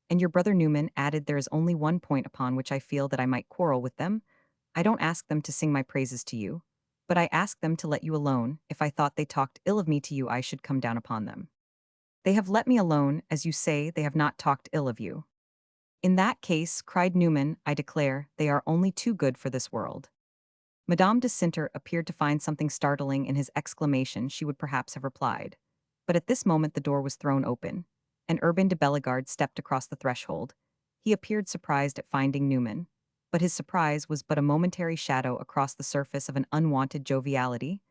And your brother Newman added, there is only one point upon which I feel that I might quarrel with them. I don't ask them to sing my praises to you, but I ask them to let you alone. If I thought they talked ill of me to you, I should come down upon them. They have let me alone, as you say. They have not talked ill of you. In that case, cried Newman, I declare, they are only too good for this world. Madame de Sinter appeared to find something startling in his exclamation. She would perhaps have replied. But at this moment the door was thrown open, and Urbain de Bellegarde stepped across the threshold. He appeared surprised at finding Newman, but his surprise was but a momentary shadow across the surface of an unwonted joviality.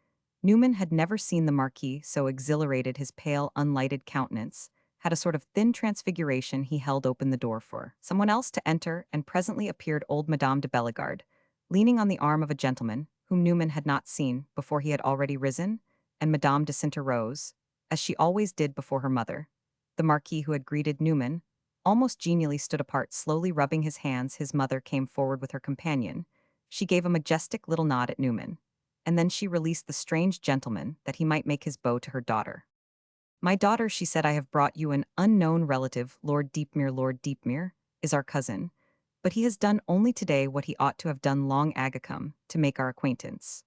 Newman had never seen the Marquis so exhilarated. His pale, unlighted countenance had a sort of thin transfiguration. He held open the door for someone else to enter, and presently appeared old Madame de Bellegarde, leaning on the arm of a gentleman whom Newman had not seen before he had already risen, and Madame de Sinter rose, as she always did before her mother. The Marquis, who had greeted Newman, almost genially stood apart, slowly rubbing his hands. His mother came forward with her companion. She gave a majestic little nod at Newman, and then she released the strange gentleman that he might make his bow to her daughter. My daughter, she said, I have brought you an unknown relative, Lord Deepmere. Lord Deepmere is our cousin, but he has done only today what he ought to have done long ago, to make our acquaintance.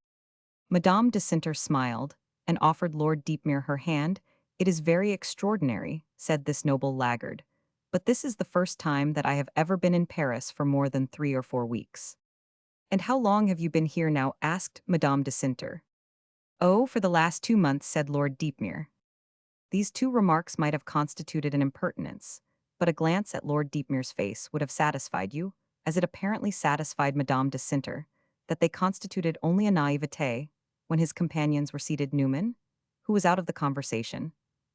Madame de Sinter smiled, and offered Lord Deepmere her hand. It is very extraordinary, said this noble laggard, but this is the first time that I have ever been in Paris for more than 3 or 4 weeks. And how long have you been here now? Asked Madame de Sinter. Oh, for the last 2 months, said Lord Deepmere. These two remarks might have constituted an impertinence, but a glance at Lord Deepmere's face would have satisfied you, as it apparently satisfied Madame de Sinter, that they constituted only a naivete. When his companions were seated, Newman, who was out of the conversation,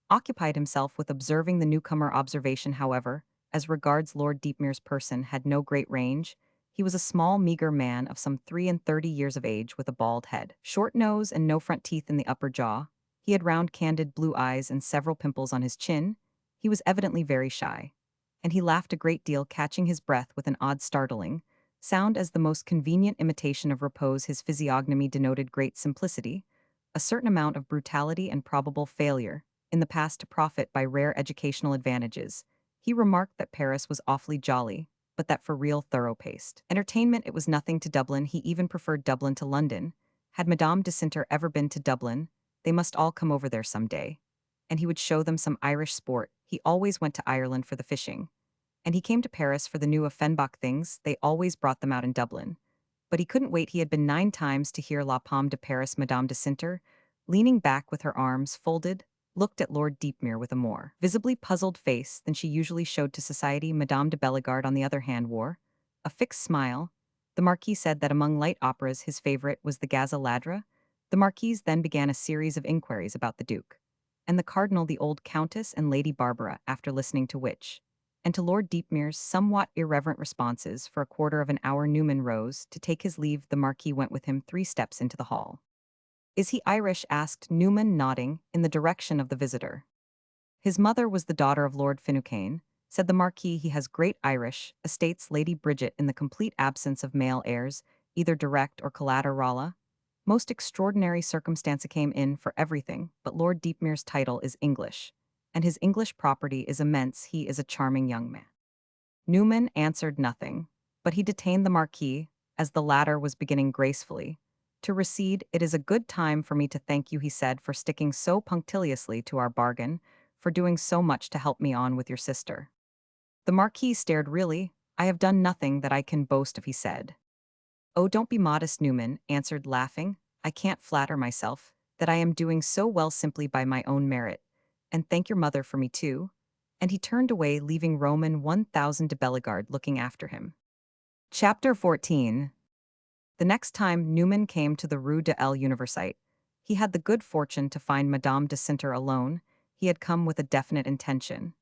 occupied himself with observing the newcomer. Observation, however, as regards Lord Deepmere's person, had no great range. He was a small, meagre man of some 33 years of age, with a bald head, short nose, and no front teeth in the upper jaw. He had round, candid blue eyes and several pimples on his chin. He was evidently very shy, and he laughed a great deal, catching his breath with an odd, startling sound as the most convenient imitation of repose. His physiognomy denoted great simplicity, a certain amount of brutality, and probable failure in the past to profit by rare educational advantages. He remarked that Paris was awfully jolly, but that for real thorough-paced entertainment it was nothing to Dublin. He even preferred Dublin to London. Had Madame de Sinter ever been to Dublin, they must all come over there some day, and he would show them some Irish sport. He always went to Ireland for the fishing, and he came to Paris for the new Offenbach things. They always brought them out in Dublin. But he couldn't wait. He had been 9 times to hear La Pomme de Paris. Madame de Sinter, leaning back with her arms folded, looked at Lord Deepmere with a more visibly puzzled face than she usually showed to society. Madame de Bellegarde, on the other hand, wore a fixed smile. The Marquis said that among light operas his favorite was the Gaza Ladra. The Marquise then began a series of inquiries about the Duke and the Cardinal, the old Countess, and Lady Barbara, after listening to which, and to Lord Deepmere's somewhat irreverent responses for a quarter of an hour Newman rose. To take his leave, the Marquis went with him 3 steps into the hall. "Is he Irish?" asked Newman, nodding in the direction of the visitor. "His mother was the daughter of Lord Finucane," said the Marquis. "He has great Irish estates." Lady Bridget, in the complete absence of male heirs, either direct or collateral. "Most extraordinary circumstance came in for everything, but Lord Deepmere's title is English, and his English property is immense. He is a charming young man." Newman answered nothing, but he detained the Marquis, as the latter was beginning gracefully to recede. "It is a good time for me to thank you," he said, "for sticking so punctiliously to our bargain, for doing so much to help me on with your sister." The Marquis stared. "Really, I have done nothing that I can boast of," he said. "Oh, don't be modest," Newman answered, laughing. "I can't flatter myself that I am doing so well simply by my own merit. And thank your mother for me too." And he turned away, leaving Roman 1000 de Bellegarde looking after him. Chapter 14. The next time Newman came to the Rue de l'Université, he had the good fortune to find Madame de Sinter alone. He had come with a definite intention,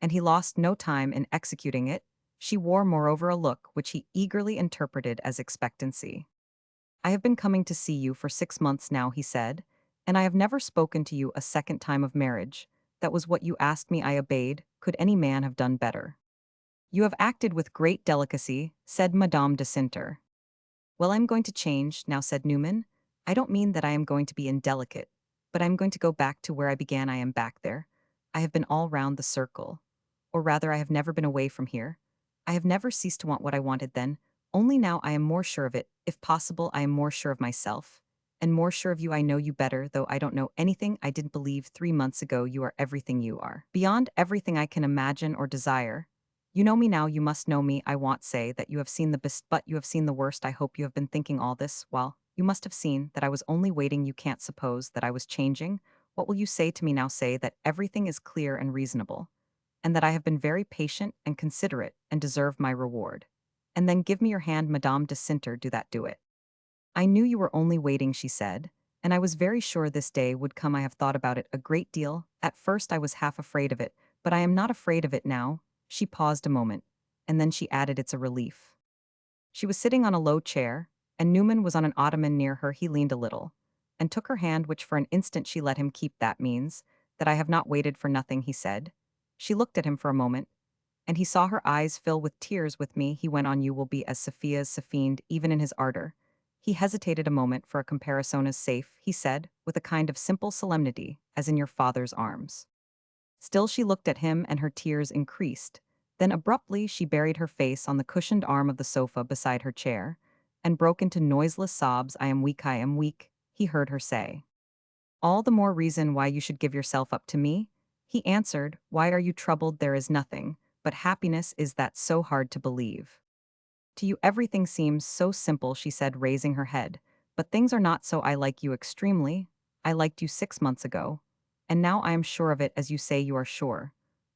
and he lost no time in executing it. She wore moreover a look which he eagerly interpreted as expectancy. "I have been coming to see you for 6 months now," he said, "and I have never spoken to you a second time of marriage. That was what you asked me. I obeyed. Could any man have done better?" "You have acted with great delicacy," said Madame de Sinter. "Well, I'm going to change now," said Newman. "I don't mean that I am going to be indelicate, but I'm going to go back to where I began. I am back there. I have been all round the circle. Or rather, I have never been away from here. I have never ceased to want what I wanted then, only now I am more sure of it. If possible, I am more sure of myself. And more sure of you. I know you better, though I don't know anything I didn't believe 3 months ago. You are everything you are. Beyond everything I can imagine or desire. You know me now, you must know me. I won't say that you have seen the best, but you have seen the worst. I hope you have been thinking all this while. You must have seen that I was only waiting. You can't suppose that I was changing. What will you say to me now? Say that everything is clear and reasonable, and that I have been very patient and considerate and deserve my reward. And then give me your hand, Madame de Sinter. Do that, do it." "I knew you were only waiting," she said, "and I was very sure this day would come. I have thought about it a great deal. At first I was half afraid of it, but I am not afraid of it now." She paused a moment, and then she added, "It's a relief." She was sitting on a low chair, and Newman was on an ottoman near her. He leaned a little, and took her hand, which for an instant she let him keep. "That means that I have not waited for nothing," he said. She looked at him for a moment, and he saw her eyes fill with tears. "With me," he went on, "you will be as Sophia's Sophiend, even in his ardor." He hesitated a moment. "For a comparison as safe," he said, with a kind of simple solemnity, "as in your father's arms." Still she looked at him, and her tears increased. Then abruptly she buried her face on the cushioned arm of the sofa beside her chair, and broke into noiseless sobs. "I am weak, I am weak," he heard her say. "All the more reason why you should give yourself up to me," he answered. "Why are you troubled? There is nothing but happiness. Is that so hard to believe? To you everything seems so simple," she said, raising her head. "But things are not so. I like you extremely. I liked you 6 months ago. And now I am sure of it, as you say you are sure.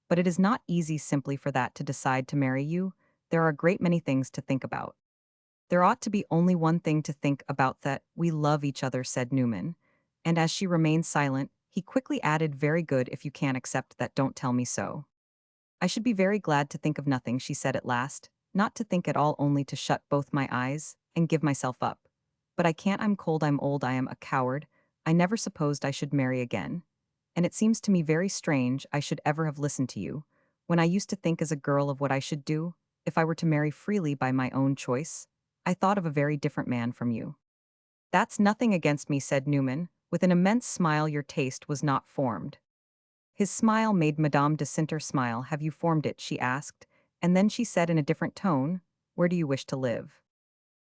But it is not easy simply for that to decide to marry you. There are a great many things to think about." "There ought to be only one thing to think about, that we love each other," said Newman. And as she remained silent, he quickly added, "Very good. If you can't accept that, don't tell me so." "I should be very glad to think of nothing," she said at last. "Not to think at all, only to shut both my eyes and give myself up. But I can't. I'm cold, I'm old, I am a coward. I never supposed I should marry again. And it seems to me very strange I should ever have listened to you, when I used to think as a girl of what I should do, if I were to marry freely by my own choice. I thought of a very different man from you." "That's nothing against me," said Newman, with an immense smile. "Your taste was not formed." His smile made Madame de Sinter smile. "Have you formed it?" she asked, and then she said in a different tone, "Where do you wish to live?"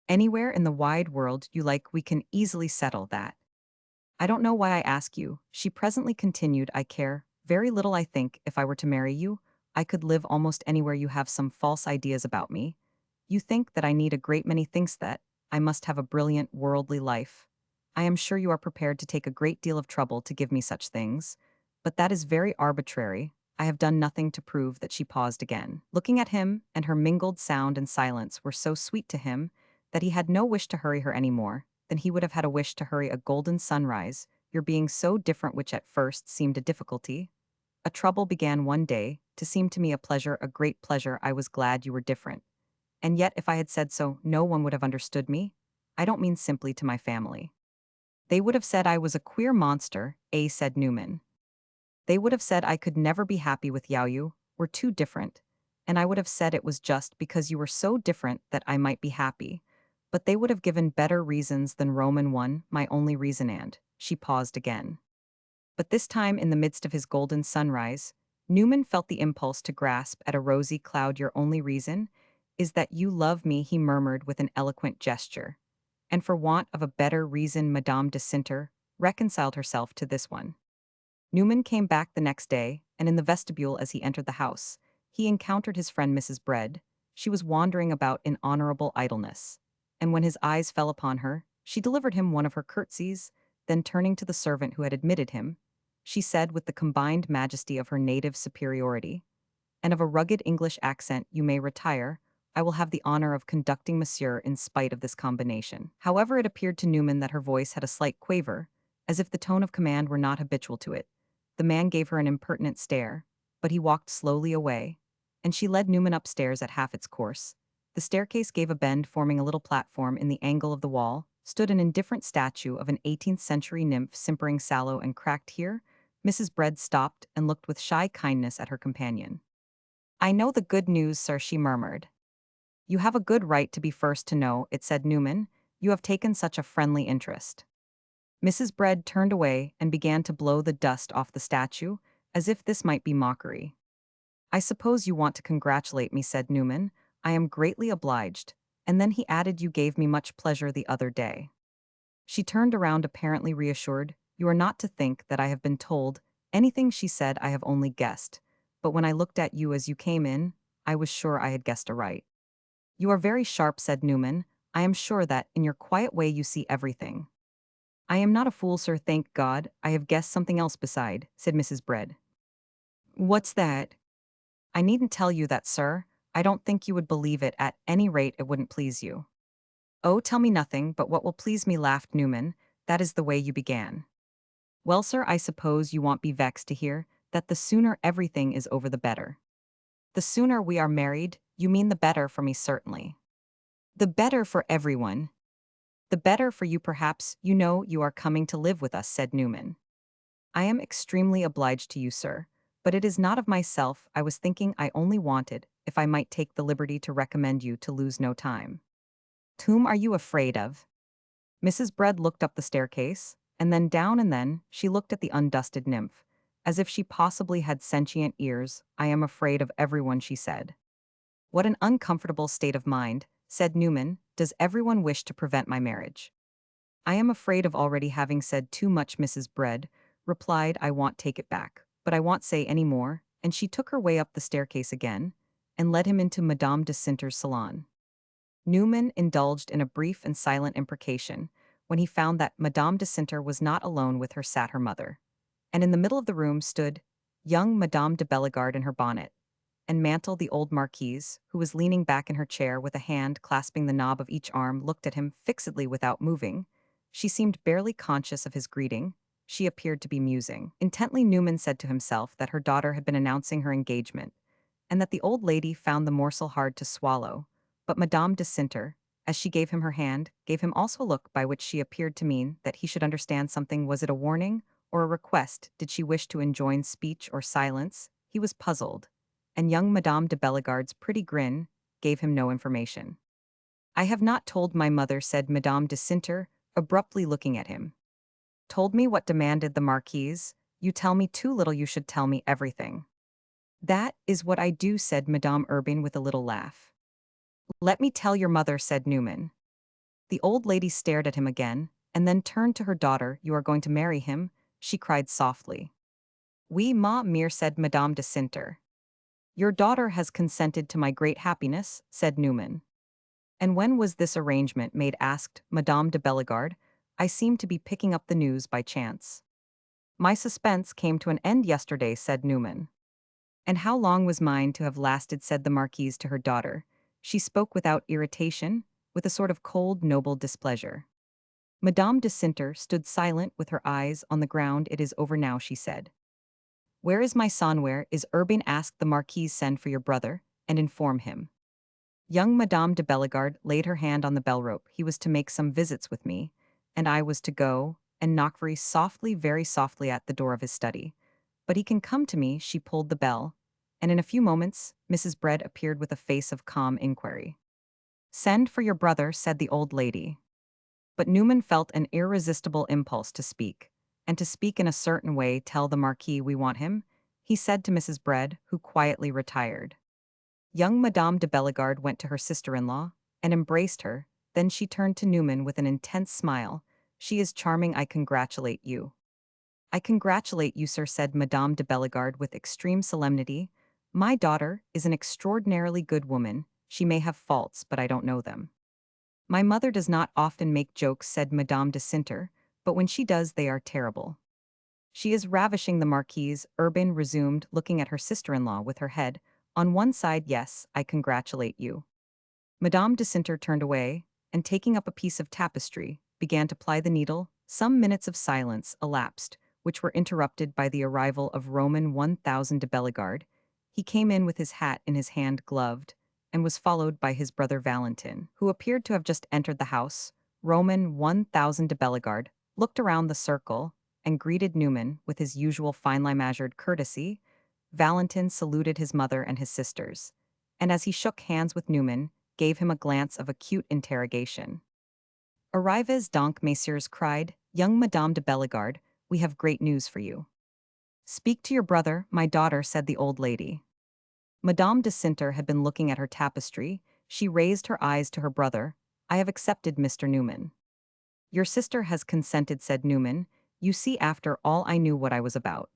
"Anywhere in the wide world you like. We can easily settle that." "I don't know why I ask you," she presently continued. "I care very little. I think, if I were to marry you, I could live almost anywhere. You have some false ideas about me. You think that I need a great many things, that I must have a brilliant, worldly life. I am sure you are prepared to take a great deal of trouble to give me such things. But that is very arbitrary. I have done nothing to prove that." She paused again, looking at him, and her mingled sound and silence were so sweet to him that he had no wish to hurry her any more than he would have had a wish to hurry a golden sunrise. "Your being so different, which at first seemed a difficulty, a trouble, began one day to seem to me a pleasure, a great pleasure. I was glad you were different. And yet, if I had said so, no one would have understood me. I don't mean simply to my family. They would have said I was a queer monster, said Newman. They would have said I could never be happy with Yaoyu, we're too different. And I would have said it was just because you were so different that I might be happy. But they would have given better reasons than Roman one, my only reason. And she paused again. But this time, in the midst of his golden sunrise, Newman felt the impulse to grasp at a rosy cloud. Your only reason is that you love me, he murmured with an eloquent gesture. And for want of a better reason, Madame de Sinter reconciled herself to this one. Newman came back the next day, and in the vestibule as he entered the house, he encountered his friend Mrs. Bread. She was wandering about in honorable idleness. And when his eyes fell upon her, she delivered him one of her curtsies, then turning to the servant who had admitted him, she said with the combined majesty of her native superiority, and of a rugged English accent, you may retire. I will have the honor of conducting monsieur in spite of this combination. However, it appeared to Newman that her voice had a slight quaver, as if the tone of command were not habitual to it. The man gave her an impertinent stare, but he walked slowly away, and she led Newman upstairs at half its course. The staircase gave a bend, forming a little platform. In the angle of the wall stood an indifferent statue of an 18th-century nymph, simpering sallow and cracked. Here, Mrs. Bread stopped and looked with shy kindness at her companion. I know the good news, sir, she murmured. You have a good right to be first to know it, said Newman. You have taken such a friendly interest. Mrs. Bread turned away and began to blow the dust off the statue, as if this might be mockery. I suppose you want to congratulate me, said Newman. I am greatly obliged. And then he added, you gave me much pleasure the other day. She turned around apparently reassured. You are not to think that I have been told anything, she said. I have only guessed. But when I looked at you as you came in, I was sure I had guessed aright. You are very sharp, said Newman. I am sure that, in your quiet way, you see everything. I am not a fool, sir, thank God. I have guessed something else beside, said Mrs. Bread. What's that? I needn't tell you that, sir. I don't think you would believe it. At any rate, it wouldn't please you. Oh, tell me nothing but what will please me, laughed Newman. That is the way you began. Well, sir, I suppose you won't be vexed to hear that the sooner everything is over, the better. The sooner we are married, you mean the better for me, certainly. The better for everyone. The better for you, perhaps. You know you are coming to live with us, said Newman. I am extremely obliged to you, sir, but it is not of myself I was thinking. I only wanted, if I might take the liberty, to recommend you to lose no time. Whom are you afraid of? Mrs. Bread looked up the staircase, and then she looked at the undusted nymph, as if she possibly had sentient ears. I am afraid of everyone, she said. What an uncomfortable state of mind, said Newman. Does everyone wish to prevent my marriage? I am afraid of already having said too much, Mrs. Bread replied. I won't take it back, but I won't say any more, and she took her way up the staircase again, and led him into Madame de Sinter's salon. Newman indulged in a brief and silent imprecation when he found that Madame de Sinter was not alone. With her sat her mother, and in the middle of the room stood young Madame de Bellegarde in her bonnet and mantle. The old marquise, who was leaning back in her chair with a hand clasping the knob of each arm, looked at him fixedly without moving. She seemed barely conscious of his greeting. She appeared to be musing intently. Newman said to himself that her daughter had been announcing her engagement, and that the old lady found the morsel hard to swallow. But Madame de Sinter, as she gave him her hand, gave him also a look by which she appeared to mean that he should understand something. Was it a warning or a request? Did she wish to enjoin speech or silence? He was puzzled, and young Madame de Bellegarde's pretty grin gave him no information. I have not told my mother, said Madame de Sinter, abruptly looking at him. Told me what? Demanded the marquise. You tell me too little. You should tell me everything. That is what I do, said Madame Urbain with a little laugh. Let me tell your mother, said Newman. The old lady stared at him again, and then turned to her daughter. You are going to marry him? She cried softly. Oui, ma mère, said Madame de Sinter. Your daughter has consented to my great happiness, said Newman. And when was this arrangement made? Asked Madame de Bellegarde. I seem to be picking up the news by chance. My suspense came to an end yesterday, said Newman. And how long was mine to have lasted? Said the marquise to her daughter. She spoke without irritation, with a sort of cold, noble displeasure. Madame de Sinter stood silent with her eyes on the ground. It is over now, she said. "Where is my son? Where is Urbain?" asked the Marquise. "Send for your brother, and inform him." Young Madame de Bellegarde laid her hand on the bell rope. "He was to make some visits with me, and I was to go and knock very softly at the door of his study. But he can come to me." She pulled the bell, and in a few moments, Mrs. Bread appeared with a face of calm inquiry. "Send for your brother," said the old lady. But Newman felt an irresistible impulse to speak, and to speak in a certain way. "Tell the Marquis we want him," he said to Mrs. Bread, who quietly retired. Young Madame de Bellegarde went to her sister-in-law and embraced her. Then she turned to Newman with an intense smile. "She is charming. I congratulate you." "I congratulate you, sir," said Madame de Bellegarde with extreme solemnity. "My daughter is an extraordinarily good woman. She may have faults, but I don't know them." "My mother does not often make jokes," said Madame de Cinter, "but when she does they are terrible." "She is ravishing." The Marquise, Urbain resumed, looking at her sister-in-law with her head on one side. "Yes, I congratulate you." Madame de Cinter turned away, and taking up a piece of tapestry, began to ply the needle. Some minutes of silence elapsed, which were interrupted by the arrival of Roman 1000 de Bellegarde. He came in with his hat in his hand gloved, and was followed by his brother Valentin, who appeared to have just entered the house. Roman 1000 de Bellegarde looked around the circle and greeted Newman with his usual finely measured courtesy. Valentin saluted his mother and his sisters, and as he shook hands with Newman, gave him a glance of acute interrogation. "Arrivez donc, messieurs," cried young Madame de Bellegarde, "we have great news for you." "Speak to your brother, my daughter," said the old lady. Madame de Cinter had been looking at her tapestry. She raised her eyes to her brother. "I have accepted, Mr. Newman." "Your sister has consented," said Newman. "You see, after all I knew what I was about."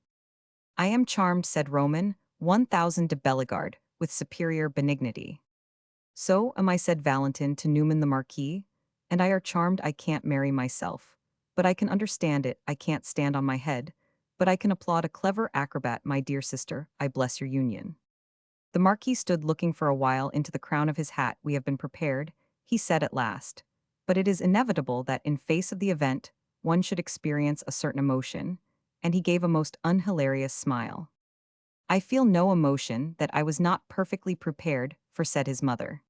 "I am charmed," said Roman 1000 de Bellegarde, with superior benignity. "So am I," said Valentin to Newman. "The Marquis and I are charmed. I can't marry myself, but I can understand it. I can't stand on my head, but I can applaud a clever acrobat. My dear sister, I bless your union." The Marquis stood looking for a while into the crown of his hat. "We have been prepared," he said at last. "But it is inevitable that in face of the event, one should experience a certain emotion," and he gave a most unhilarious smile. "I feel no emotion that I was not perfectly prepared for," said his mother.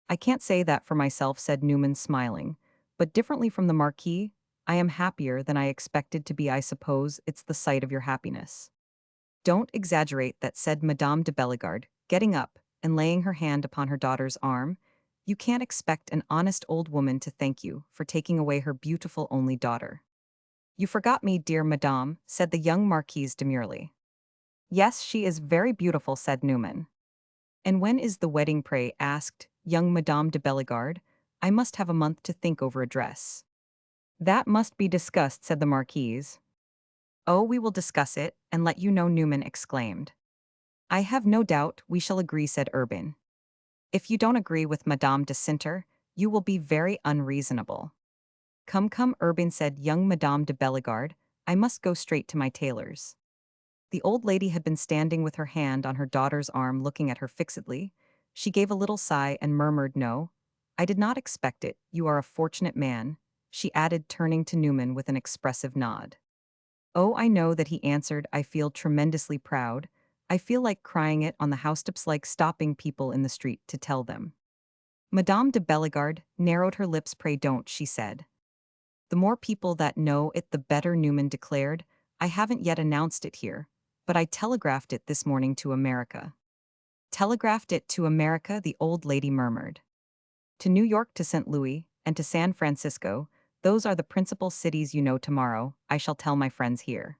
"I can't say that for myself," said Newman, smiling, "but differently from the Marquis, I am happier than I expected to be. I suppose it's the sight of your happiness." "Don't exaggerate that," said Madame de Bellegarde, getting up and laying her hand upon her daughter's arm. "You can't expect an honest old woman to thank you for taking away her beautiful only daughter." "You forgot me, dear madame," said the young Marquise demurely. "Yes, she is very beautiful," said Newman. "And when is the wedding, pray?" asked young Madame de Bellegarde. "I must have a month to think over a dress." "That must be discussed," said the Marquise. "Oh, we will discuss it, and let you know," Newman exclaimed. "I have no doubt we shall agree," said Urbain. "If you don't agree with Madame de Cinter, you will be very unreasonable." "Come, come," Urbain said young Madame de Bellegarde, "I must go straight to my tailor's." The old lady had been standing with her hand on her daughter's arm looking at her fixedly. She gave a little sigh and murmured, "No, I did not expect it. You are a fortunate man," she added, turning to Newman with an expressive nod. "Oh, I know that," he answered. "I feel tremendously proud. I feel like crying it on the housetops, like stopping people in the street to tell them." Madame de Bellegarde narrowed her lips. "Pray don't," she said. "The more people that know it, the better," Newman declared. "I haven't yet announced it here, but I telegraphed it this morning to America." "Telegraphed it to America?" the old lady murmured. "To New York, to St. Louis, and to San Francisco. Those are the principal cities, you know. Tomorrow I shall tell my friends here."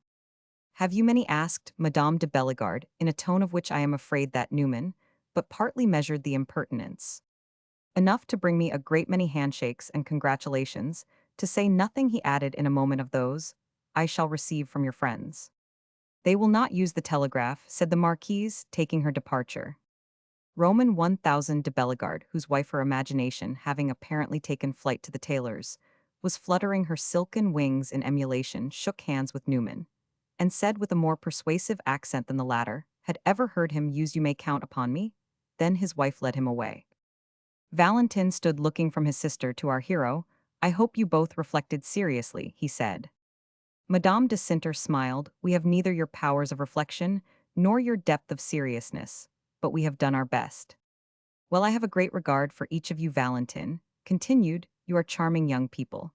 "Have you many?" asked Madame de Bellegarde, in a tone of which I am afraid that Newman but partly measured the impertinence. "Enough to bring me a great many handshakes and congratulations, to say nothing," he added in a moment, "of those I shall receive from your friends." "They will not use the telegraph," said the Marquise, taking her departure. Roman 1000 de Bellegarde, whose wife, her imagination having apparently taken flight to the tailor's, was fluttering her silken wings in emulation, shook hands with Newman, and said with a more persuasive accent than the latter had ever heard him use, "You may count upon me." Then his wife led him away. Valentin stood looking from his sister to our hero. "I hope you both reflected seriously," he said. Madame de Cinter smiled. We have neither your powers of reflection nor your depth of seriousness, but we have done our best. Well, I have a great regard for each of you, Valentin. Continued, you are charming young people.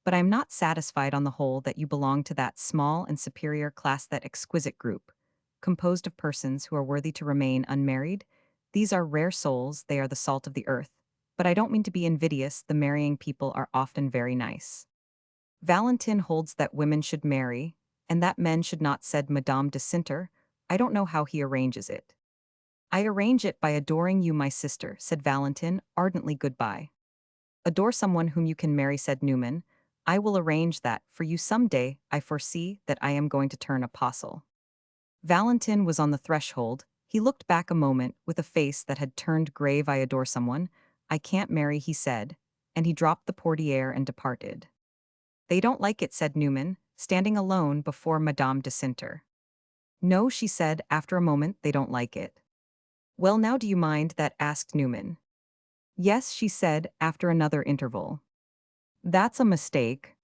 But I am not satisfied on the whole that you belong to that small and superior class, that exquisite group, composed of persons who are worthy to remain unmarried. These are rare souls, they are the salt of the earth. But I don't mean to be invidious, the marrying people are often very nice. Valentin holds that women should marry, and that men should not, said Madame de Cinter. I don't know how he arranges it. I arrange it by adoring you, my sister, said Valentin, ardently. Goodbye. Adore someone whom you can marry, said Newman. I will arrange that for you some day. I foresee that I am going to turn apostle. Valentin was on the threshold. He looked back a moment with a face that had turned grave. I adore someone. I can't marry, he said, and he dropped the portiere and departed. They don't like it, said Newman, standing alone before Madame de Cinter. No, she said after a moment, they don't like it. Well, now do you mind that? Asked Newman. Yes, she said after another interval. That's a mistake.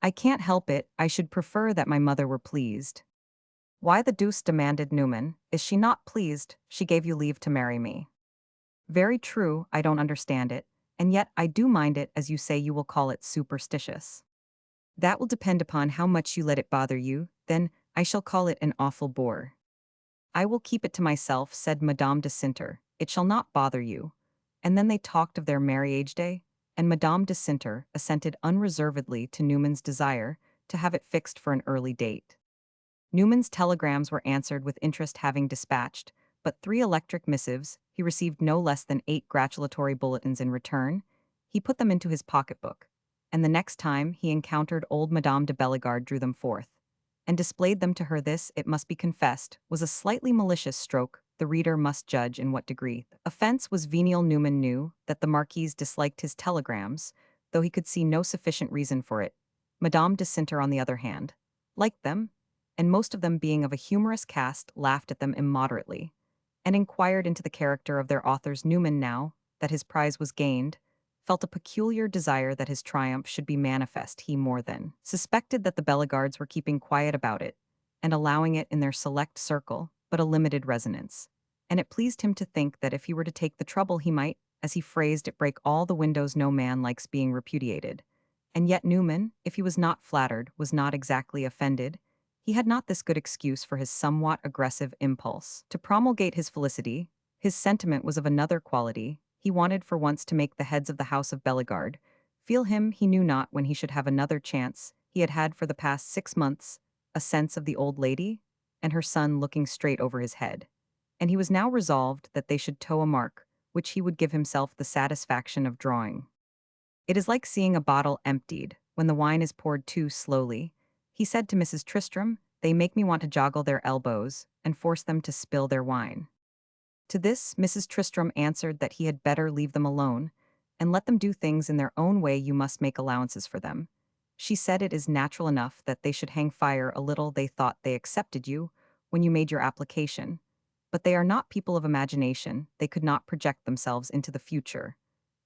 I can't help it, I should prefer that my mother were pleased. Why the deuce, demanded Newman, is she not pleased? She gave you leave to marry me. Very true, I don't understand it, and yet I do mind it. As you say, you will call it superstitious. That will depend upon how much you let it bother you, then I shall call it an awful bore. I will keep it to myself, said Madame de Cinter. It shall not bother you. And then they talked of their marriage day, and Madame de Cinter assented unreservedly to Newman's desire to have it fixed for an early date. Newman's telegrams were answered with interest. Having dispatched but 3 electric missives, he received no less than 8 gratulatory bulletins in return. He put them into his pocketbook, and the next time he encountered old Madame de Bellegarde drew them forth and displayed them to her. This, it must be confessed, was a slightly malicious stroke. The reader must judge in what degree the offense was venial. Newman knew that the Marquise disliked his telegrams, though he could see no sufficient reason for it. Madame de Cinter, on the other hand, liked them, and most of them, being of a humorous cast, laughed at them immoderately, and inquired into the character of their authors. Newman, now that his prize was gained, felt a peculiar desire that his triumph should be manifest. He more than suspected that the Bellegardes were keeping quiet about it, and allowing it in their select circle, but a limited resonance. And it pleased him to think that if he were to take the trouble, he might, as he phrased it, break all the windows. No man likes being repudiated. And yet Newman, if he was not flattered, was not exactly offended. He had not this good excuse for his somewhat aggressive impulse to promulgate his felicity. His sentiment was of another quality. He wanted for once to make the heads of the house of Bellegarde feel him. He knew not when he should have another chance. He had had for the past 6 months a sense of the old lady and her son looking straight over his head, and he was now resolved that they should toe a mark which he would give himself the satisfaction of drawing. It is like seeing a bottle emptied when the wine is poured too slowly, he said to Mrs. Tristram. They make me want to joggle their elbows and force them to spill their wine. To this, Mrs. Tristram answered that he had better leave them alone and let them do things in their own way. You must make allowances for them. She said it is natural enough that they should hang fire a little. They thought they accepted you when you made your application, but they are not people of imagination. They could not project themselves into the future,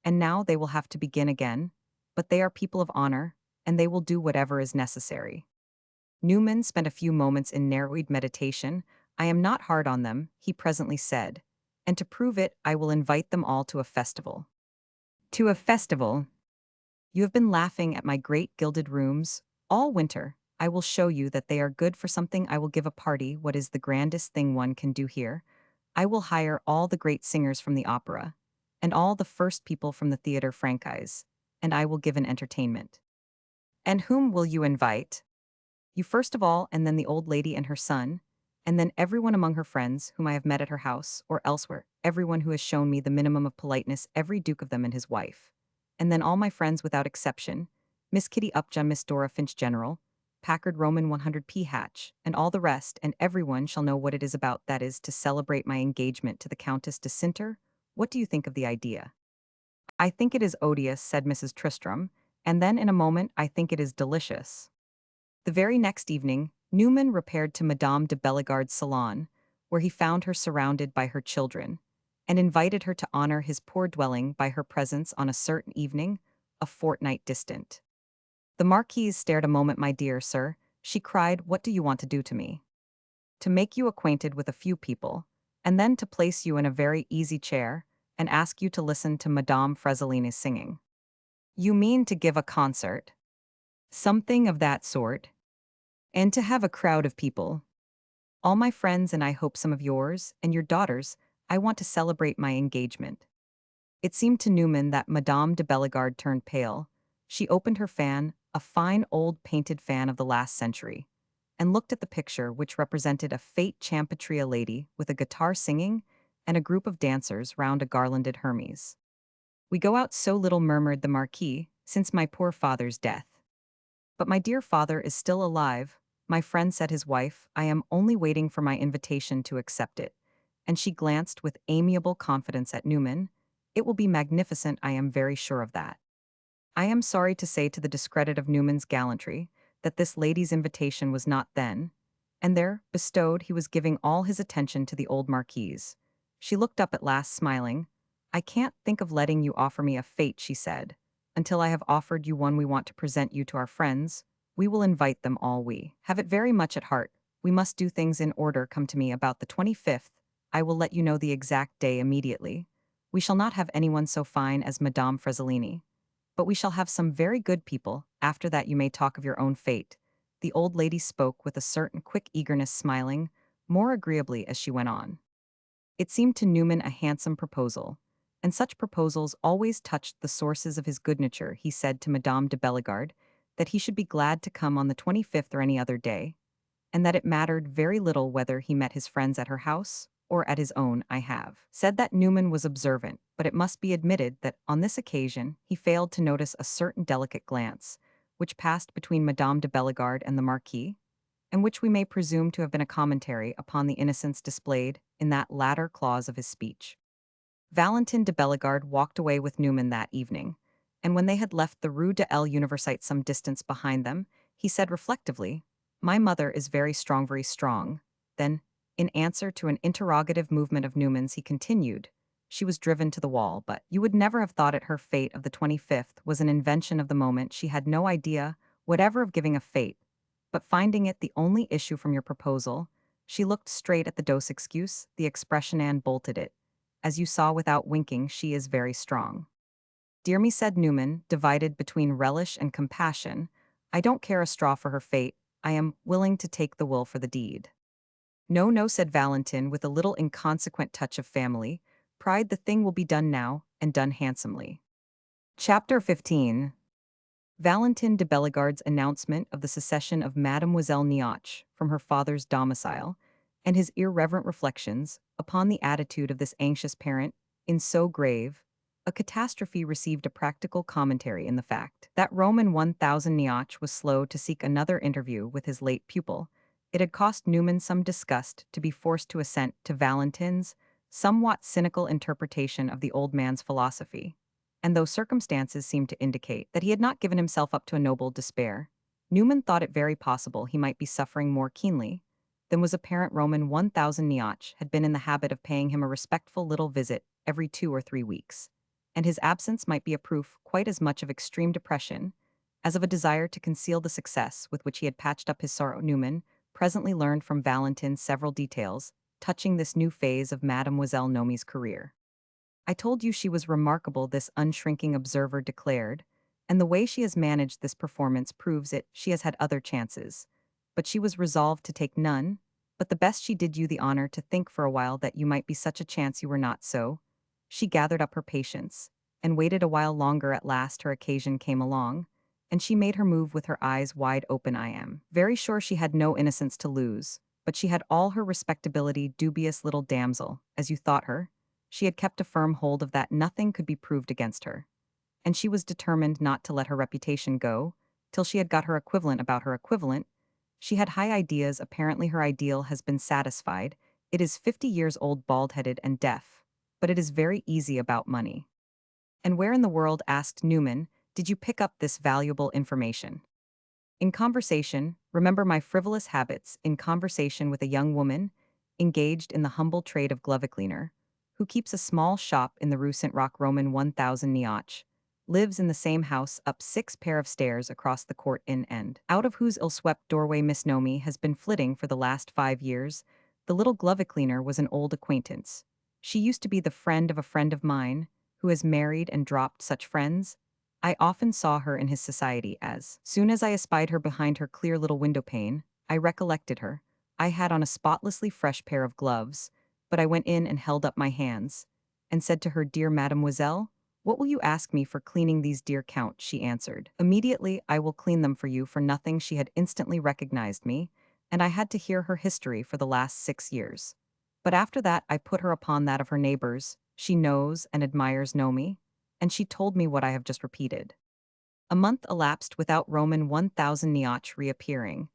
and now they will have to begin again, but they are people of honor, and they will do whatever is necessary. Newman spent a few moments in narrowed meditation. I am not hard on them, he presently said, and to prove it, I will invite them all to a festival. To a festival? You have been laughing at my great gilded rooms all winter. I will show you that they are good for something. I will give a party. What is the grandest thing one can do here? I will hire all the great singers from the opera, and all the first people from the theatre franchise, and I will give an entertainment. And whom will you invite? You first of all, and then the old lady and her son, and then everyone among her friends whom I have met at her house or elsewhere, everyone who has shown me the minimum of politeness, every duke of them and his wife. And then all my friends without exception, Miss Kitty Upjohn, Miss Dora Finch General, Packard Roman 100p Hatch, and all the rest, and everyone shall know what it is about, that is, to celebrate my engagement to the Countess de Cinter. What do you think of the idea? I think it is odious, said Mrs. Tristram, and then in a moment I think it is delicious. The very next evening, Newman repaired to Madame de Bellegarde's salon, where he found her surrounded by her children, and invited her to honor his poor dwelling by her presence on a certain evening, a fortnight distant. The Marquise stared a moment. My dear sir, She cried, "What do you want to do to me?" "To make you acquainted with a few people, and then to place you in a very easy chair and ask you to listen to Madame Frezzolini's singing." "You mean to give a concert?" "Something of that sort. And to have a crowd of people. All my friends and I hope some of yours, and your daughters. I want to celebrate my engagement." It seemed to Newman that Madame de Bellegarde turned pale. She opened her fan, a fine old painted fan of the last century, and looked at the picture which represented a fete champetria lady with a guitar singing and a group of dancers round a garlanded Hermes. "We go out so little," murmured the Marquis, "since my poor father's death." "But my dear father is still alive," my friend said his wife. "I am only waiting for my invitation to accept it." And she glanced with amiable confidence at Newman. "It will be magnificent, I am very sure of that." I am sorry to say, to the discredit of Newman's gallantry, that this lady's invitation was not then and there bestowed. He was giving all his attention to the old marquise. She looked up at last, smiling. "I can't think of letting you offer me a fete," she said, "until I have offered you one. We want to present you to our friends. We will invite them all. We have it very much at heart. We must do things in order. Come to me about the 25th. I will let you know the exact day immediately. We shall not have anyone so fine as Madame Frezzolini, but we shall have some very good people. After that you may talk of your own fate." The old lady spoke with a certain quick eagerness, smiling more agreeably as she went on. It seemed to Newman a handsome proposal, and such proposals always touched the sources of his good nature. He said to Madame de Bellegarde that he should be glad to come on the 25th or any other day, and that it mattered very little whether he met his friends at her house or at his own. I have said that Newman was observant, but it must be admitted that on this occasion he failed to notice a certain delicate glance which passed between Madame de Bellegarde and the Marquis, and which we may presume to have been a commentary upon the innocence displayed in that latter clause of his speech. Valentin de Bellegarde walked away with Newman that evening, and when they had left the Rue de l'Université some distance behind them, he said reflectively, "My mother is very strong, very strong." Then, in answer to an interrogative movement of Newman's, he continued, "She was driven to the wall, but you would never have thought it. Her fate of the 25th was an invention of the moment. She had no idea whatever of giving a fate, but finding it the only issue from your proposal, she looked straight at the dose excuse, the expression, and bolted it. As you saw without winking, she is very strong." "Dear me," said Newman, divided between relish and compassion. "I don't care a straw for her fate. I am willing to take the will for the deed." "No, no," said Valentin with a little inconsequent touch of family pride. "The thing will be done now, and done handsomely." Chapter 15. Valentin de Bellegarde's announcement of the secession of Mademoiselle Nioche from her father's domicile, and his irreverent reflections upon the attitude of this anxious parent in so grave a catastrophe, received a practical commentary in the fact that Roman 1000 Nioche was slow to seek another interview with his late pupil. It had cost Newman some disgust to be forced to assent to Valentin's somewhat cynical interpretation of the old man's philosophy, and though circumstances seemed to indicate that he had not given himself up to a noble despair, Newman thought it very possible he might be suffering more keenly than was apparent. Roman 1000 Nioche had been in the habit of paying him a respectful little visit every 2 or 3 weeks, and his absence might be a proof quite as much of extreme depression as of a desire to conceal the success with which he had patched up his sorrow. Newman presently learned from Valentin several details touching this new phase of Mademoiselle Nomi's career. "I told you she was remarkable," this unshrinking observer declared, "and the way she has managed this performance proves it. She has had other chances, but she was resolved to take none. But the best, she did you the honor to think for a while that you might be such a chance. You were not so. She gathered up her patience, and waited a while longer. At last her occasion came along, and she made her move with her eyes wide open. I am very sure she had no innocence to lose, but she had all her respectability. Dubious little damsel, as you thought her, she had kept a firm hold of that. Nothing could be proved against her, and she was determined not to let her reputation go till she had got her equivalent. About her equivalent, she had high ideas. Apparently her ideal has been satisfied. It is 50 years old, bald-headed and deaf, but it is very easy about money." "And where in the world," asked Newman, "did you pick up this valuable information?" "In conversation. Remember my frivolous habits. In conversation with a young woman engaged in the humble trade of glove cleaner, who keeps a small shop in the Rue Saint Roch. Roman 1000 Nioche. lives in the same house up 6 pair of stairs across the court in end, out of whose ill-swept doorway Miss Nomi has been flitting for the last 5 years. The little glove cleaner was an old acquaintance. She used to be the friend of a friend of mine, who has married and dropped such friends. I often saw her in his society. As soon as I espied her behind her clear little window pane, I recollected her. I had on a spotlessly fresh pair of gloves, but I went in and held up my hands, and said to her, "Dear mademoiselle, what will you ask me for cleaning these, dear count?" She answered, "Immediately I will clean them for you for nothing." She had instantly recognized me, and I had to hear her history for the last 6 years. But after that I put her upon that of her neighbors. She knows and admires Nomi, and she told me what I have just repeated. A month elapsed without Roman 1000 Niach reappearing,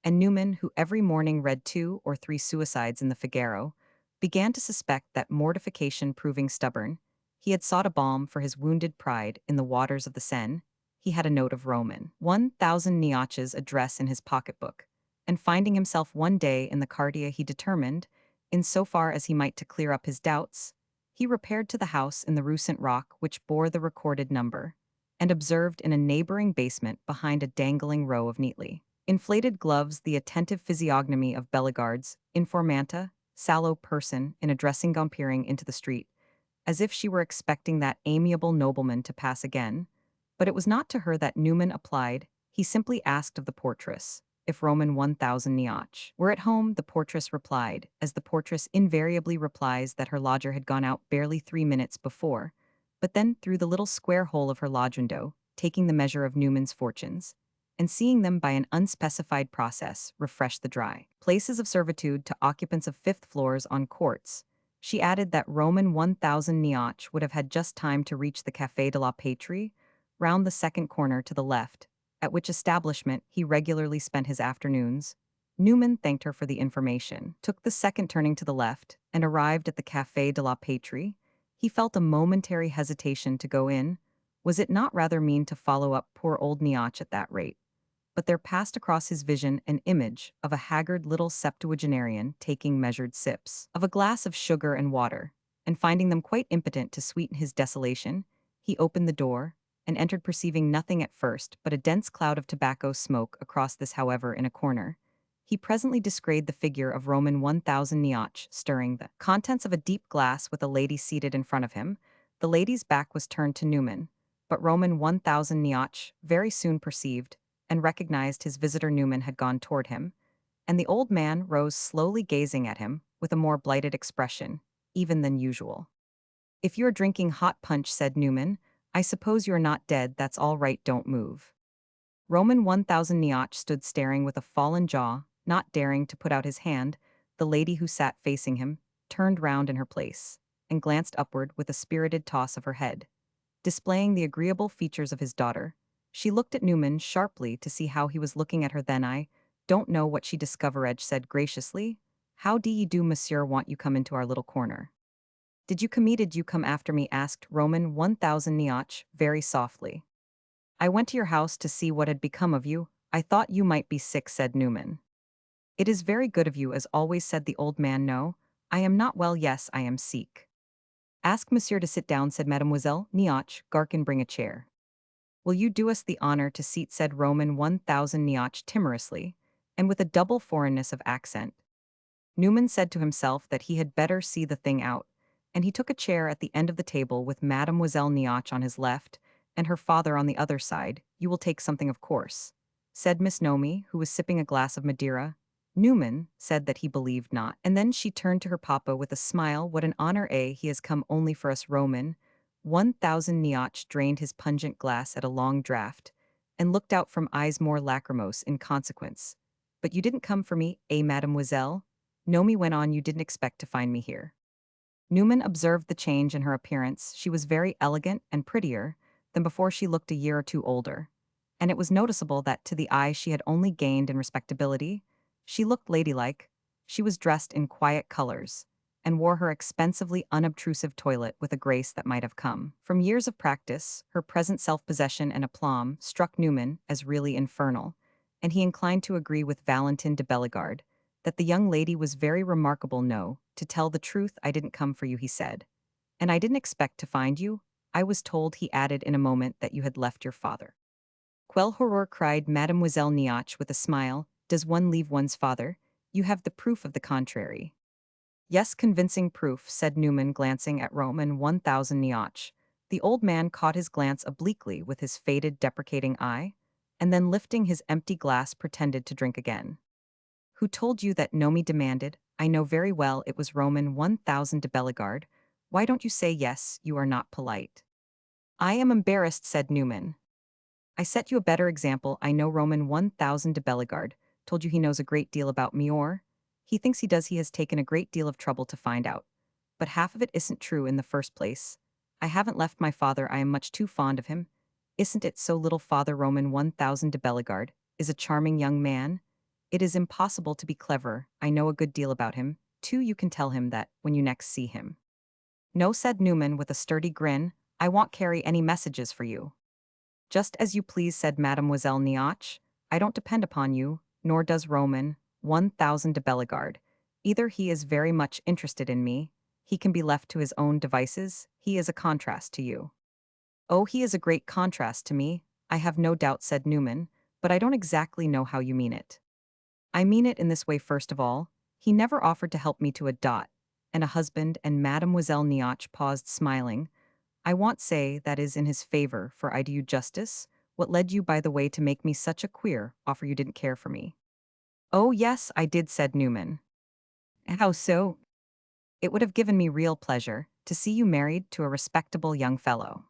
and Newman, who every morning read 2 or 3 suicides in the Figaro, began to suspect that, mortification proving stubborn, he had sought a balm for his wounded pride in the waters of the Seine. He had a note of Roman 1000 Niach's address in his pocketbook, and finding himself one day in the Cardia, he determined, in so far as he might, to clear up his doubts. He repaired to the house in the Rue Saint Roch which bore the recorded number, and observed in a neighboring basement, behind a dangling row of neatly inflated gloves, the attentive physiognomy of Bellegarde's informata, sallow person in a dressing gown, peering into the street, as if she were expecting that amiable nobleman to pass again. But it was not to her that Newman applied. He simply asked of the portress if Roman 1000 Niach were at home. The portress replied, as the portress invariably replies, that her lodger had gone out barely 3 minutes before, but then through the little square hole of her lodge window, taking the measure of Newman's fortunes, and seeing them by an unspecified process refresh the dry places of servitude to occupants of fifth floors on courts. She added that Roman 1000 Niach would have had just time to reach the Café de la Patrie, round the second corner to the left, at which establishment he regularly spent his afternoons. Newman thanked her for the information, took the second turning to the left, and arrived at the Café de la Patrie. He felt a momentary hesitation to go in. Was it not rather mean to follow up poor old Niach at that rate? But there passed across his vision an image of a haggard little septuagenarian taking measured sips of a glass of sugar and water, and finding them quite impotent to sweeten his desolation, he opened the door and entered, perceiving nothing at first but a dense cloud of tobacco smoke across this. However, in a corner, he presently descried the figure of Roman 1000 Niach stirring the contents of a deep glass with a lady seated in front of him. The lady's back was turned to Newman, but Roman 1000 Niach very soon perceived and recognized his visitor. Newman had gone toward him, and the old man rose slowly, gazing at him with a more blighted expression even than usual. "If you're drinking hot punch," said Newman, "I suppose you're not dead. That's all right, don't move." Roman 1000 Niach stood staring with a fallen jaw, not daring to put out his hand. The lady, who sat facing him, turned round in her place and glanced upward with a spirited toss of her head, displaying the agreeable features of his daughter. She looked at Newman sharply to see how he was looking at her. Then, "I don't know what she discovered," said graciously. "How do ye do, monsieur? Want you come into our little corner?" Did you come after me?" asked Roman 1000 Niach very softly. "I went to your house to see what had become of you. I thought you might be sick," said Newman. "It is very good of you, as always," said the old man. "No, I am not well. Yes, I am sick." "Ask monsieur to sit down," said Mademoiselle Niach. "Garcon, bring a chair." "Will you do us the honor to seat?" said Roman 1000 Niach timorously, and with a double foreignness of accent. Newman said to himself that he had better see the thing out, and he took a chair at the end of the table with Mademoiselle Niach on his left and her father on the other side. "You will take something, of course," said Miss Nomi, who was sipping a glass of Madeira. Newman said that he believed not, and then she turned to her papa with a smile. "What an honor, eh? He has come only for us." Roman 1000 Niach drained his pungent glass at a long draught, and looked out from eyes more lachrymose in consequence. "But you didn't come for me, eh, mademoiselle?" Nomi went on. "You didn't expect to find me here." Newman observed the change in her appearance. She was very elegant and prettier than before. She looked a year or two older, and it was noticeable that to the eye she had only gained in respectability. She looked ladylike. She was dressed in quiet colors, and wore her expensively unobtrusive toilet with a grace that might have come from years of practice. Her present self-possession and aplomb struck Newman as really infernal, and he inclined to agree with Valentin de Bellegarde that the young lady was very remarkable. "No, to tell the truth, I didn't come for you," he said. "And I didn't expect to find you. I was told, he added in a moment, that you had left your father. Quel horror, cried Mademoiselle Nioche with a smile. Does one leave one's father? You have the proof of the contrary. Yes, convincing proof, said Newman, glancing at Roman 1000 Nioche. The old man caught his glance obliquely with his faded, deprecating eye, and then lifting his empty glass pretended to drink again. Who told you that? Nomi demanded. I know very well it was Roman 1000 de Bellegarde. Why don't you say yes? You are not polite. I am embarrassed, said Newman. I set you a better example. I know Roman 1000 de Bellegarde. Told you he knows a great deal about me, or he thinks he does. He has taken a great deal of trouble to find out. But half of it isn't true in the first place. I haven't left my father. I am much too fond of him. Isn't it so? Little Father Roman 1000 de Bellegarde is a charming young man. It is impossible to be clever. I know a good deal about him. Too, you can tell him that when you next see him. No, said Newman with a sturdy grin. I won't carry any messages for you. Just as you please, said Mademoiselle Nioche. I don't depend upon you, nor does Roman 1000 de Bellegarde. Either he is very much interested in me, he can be left to his own devices, he is a contrast to you. Oh, he is a great contrast to me, I have no doubt, said Newman, but I don't exactly know how you mean it. I mean it in this way. First of all, he never offered to help me to a dot, and a husband. And Mademoiselle Nioche paused, smiling. I won't say that is in his favor, for I do you justice. What led you, by the way, to make me such a queer offer? You didn't care for me. Oh, yes, I did, said Newman. How so? It would have given me real pleasure to see you married to a respectable young fellow.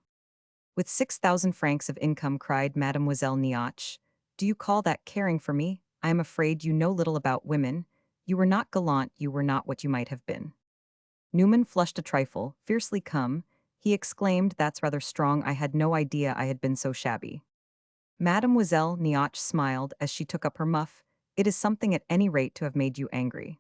With 6,000 francs of income, cried Mademoiselle Nioche. Do you call that caring for me? I am afraid you know little about women. You were not gallant, you were not what you might have been. Newman flushed a trifle, fiercely. Come, he exclaimed, that's rather strong. I had no idea I had been so shabby. Mademoiselle Nioche smiled as she took up her muff. It is something at any rate to have made you angry.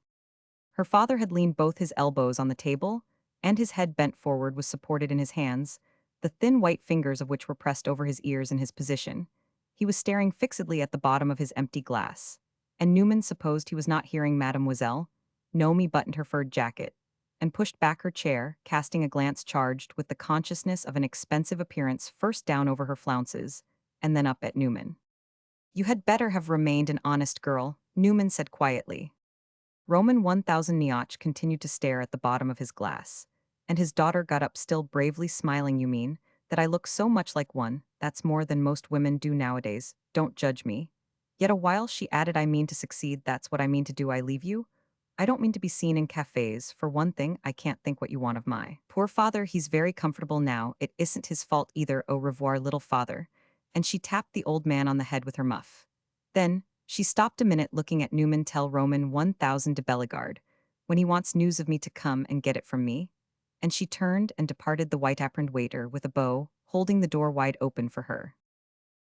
Her father had leaned both his elbows on the table, and his head bent forward was supported in his hands, the thin white fingers of which were pressed over his ears in his position. He was staring fixedly at the bottom of his empty glass, and Newman supposed he was not hearing Mademoiselle. Nomi buttoned her furred jacket and pushed back her chair, casting a glance charged with the consciousness of an expensive appearance first down over her flounces, and then up at Newman. You had better have remained an honest girl, Newman said quietly. Roman 1000 Nioche continued to stare at the bottom of his glass, and his daughter got up, still bravely smiling. You mean that I look so much like one? That's more than most women do nowadays. Don't judge me. Yet a while she added, I mean to succeed, that's what I mean to do. I leave you? I don't mean to be seen in cafes. For one thing, I can't think what you want of my poor father. He's very comfortable now. It isn't his fault either. Au revoir, little father. And she tapped the old man on the head with her muff. Then, she stopped a minute, looking at Newman. Tell Roman 1000 de Bellegarde, when he wants news of me, to come and get it from me. And she turned and departed, the white-aproned waiter with a bow, holding the door wide open for her.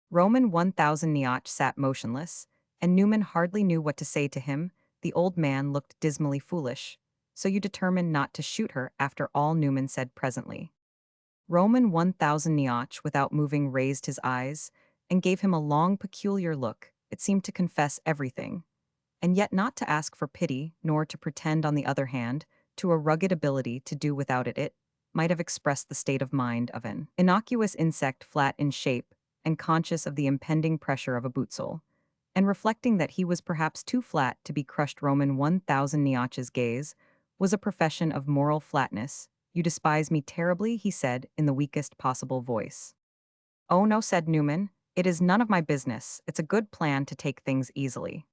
Roman 1000 Nioche sat motionless, and Newman hardly knew what to say to him. The old man looked dismally foolish. So you determined not to shoot her after all? Newman said presently. Roman 1000 Nioche, without moving, raised his eyes and gave him a long, peculiar look. It seemed to confess everything, and yet not to ask for pity, nor to pretend, on the other hand, to a rugged ability to do without it. It might have expressed the state of mind of an innocuous insect, flat in shape and conscious of the impending pressure of a bootsole, and reflecting that he was perhaps too flat to be crushed. Roman 1000 Nioche's gaze was a profession of moral flatness. You despise me terribly, he said in the weakest possible voice. Oh no, said Newman. It is none of my business. It's a good plan to take things easily.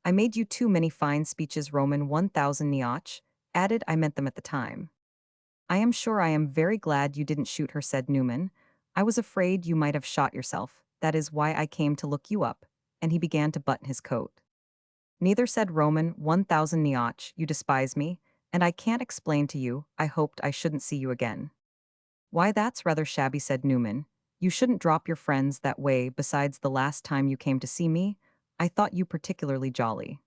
I made you too many fine speeches. Roman 1000 Nioche added, I meant them at the time. I am sure I am very glad you didn't shoot her, said Newman. I was afraid you might have shot yourself. That is why I came to look you up. And he began to button his coat. Neither, said Roman 1000 Nioche. You despise me, and I can't explain to you. I hoped I shouldn't see you again. Why, that's rather shabby, said Newman. You shouldn't drop your friends that way. Besides, the last time you came to see me, I thought you particularly jolly.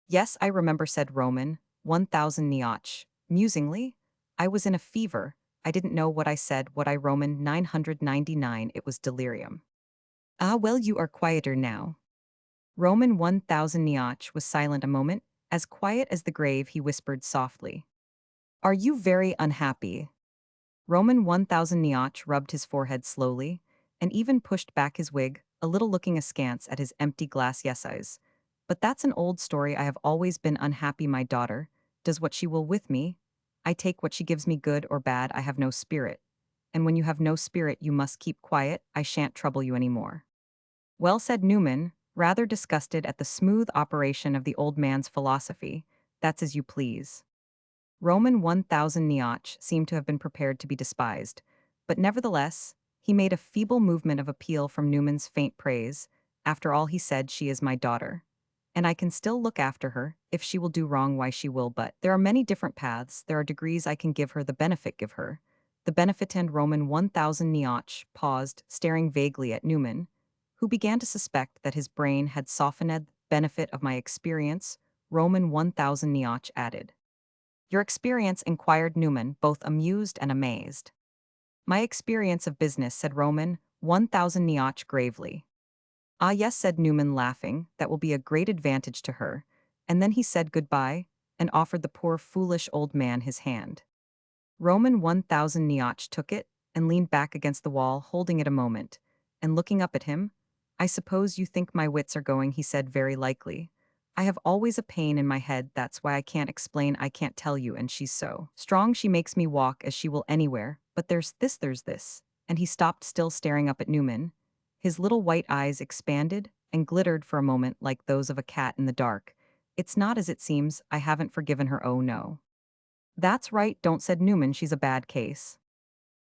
Yes, I remember, said Roman 1000 Nioche musingly. I was in a fever. I didn't know what I said. What I Roman 999. It was delirium. Ah, well, you are quieter now. Roman 1000 Nioche was silent a moment. As quiet as the grave, he whispered softly. Are you very unhappy? Roman 1000 Niach rubbed his forehead slowly, and even pushed back his wig, a little looking askance at his empty glass yes eyes. But that's an old story. I have always been unhappy. My daughter does what she will with me. I take what she gives me, good or bad. I have no spirit. And when you have no spirit, you must keep quiet. I shan't trouble you any more. Well, said Newman, rather disgusted at the smooth operation of the old man's philosophy. That's as you please. Roman 1000 Niach seemed to have been prepared to be despised, but nevertheless, he made a feeble movement of appeal from Newman's faint praise. After all, he said, she is my daughter. And I can still look after her. If she will do wrong, why she will, but there are many different paths. There are degrees I can give her, the benefit give her. The benefit. And Roman 1000 Niach paused, staring vaguely at Newman, who began to suspect that his brain had softened. The benefit of my experience, Roman 1000 Niach added. Your experience, inquired Newman, both amused and amazed. My experience of business, said Roman 1000 Niach gravely. Ah, yes, said Newman, laughing, that will be a great advantage to her. And then he said goodbye, and offered the poor foolish old man his hand. Roman 1000 Niach took it, and leaned back against the wall, holding it a moment, and looking up at him. I suppose you think my wits are going, he said, very likely. I have always a pain in my head, that's why I can't explain, I can't tell you, and she's so strong she makes me walk as she will anywhere, but there's this. And he stopped, still staring up at Newman. His little white eyes expanded and glittered for a moment like those of a cat in the dark. It's not as it seems, I haven't forgiven her, oh no. That's right, don't, said Newman, she's a bad case.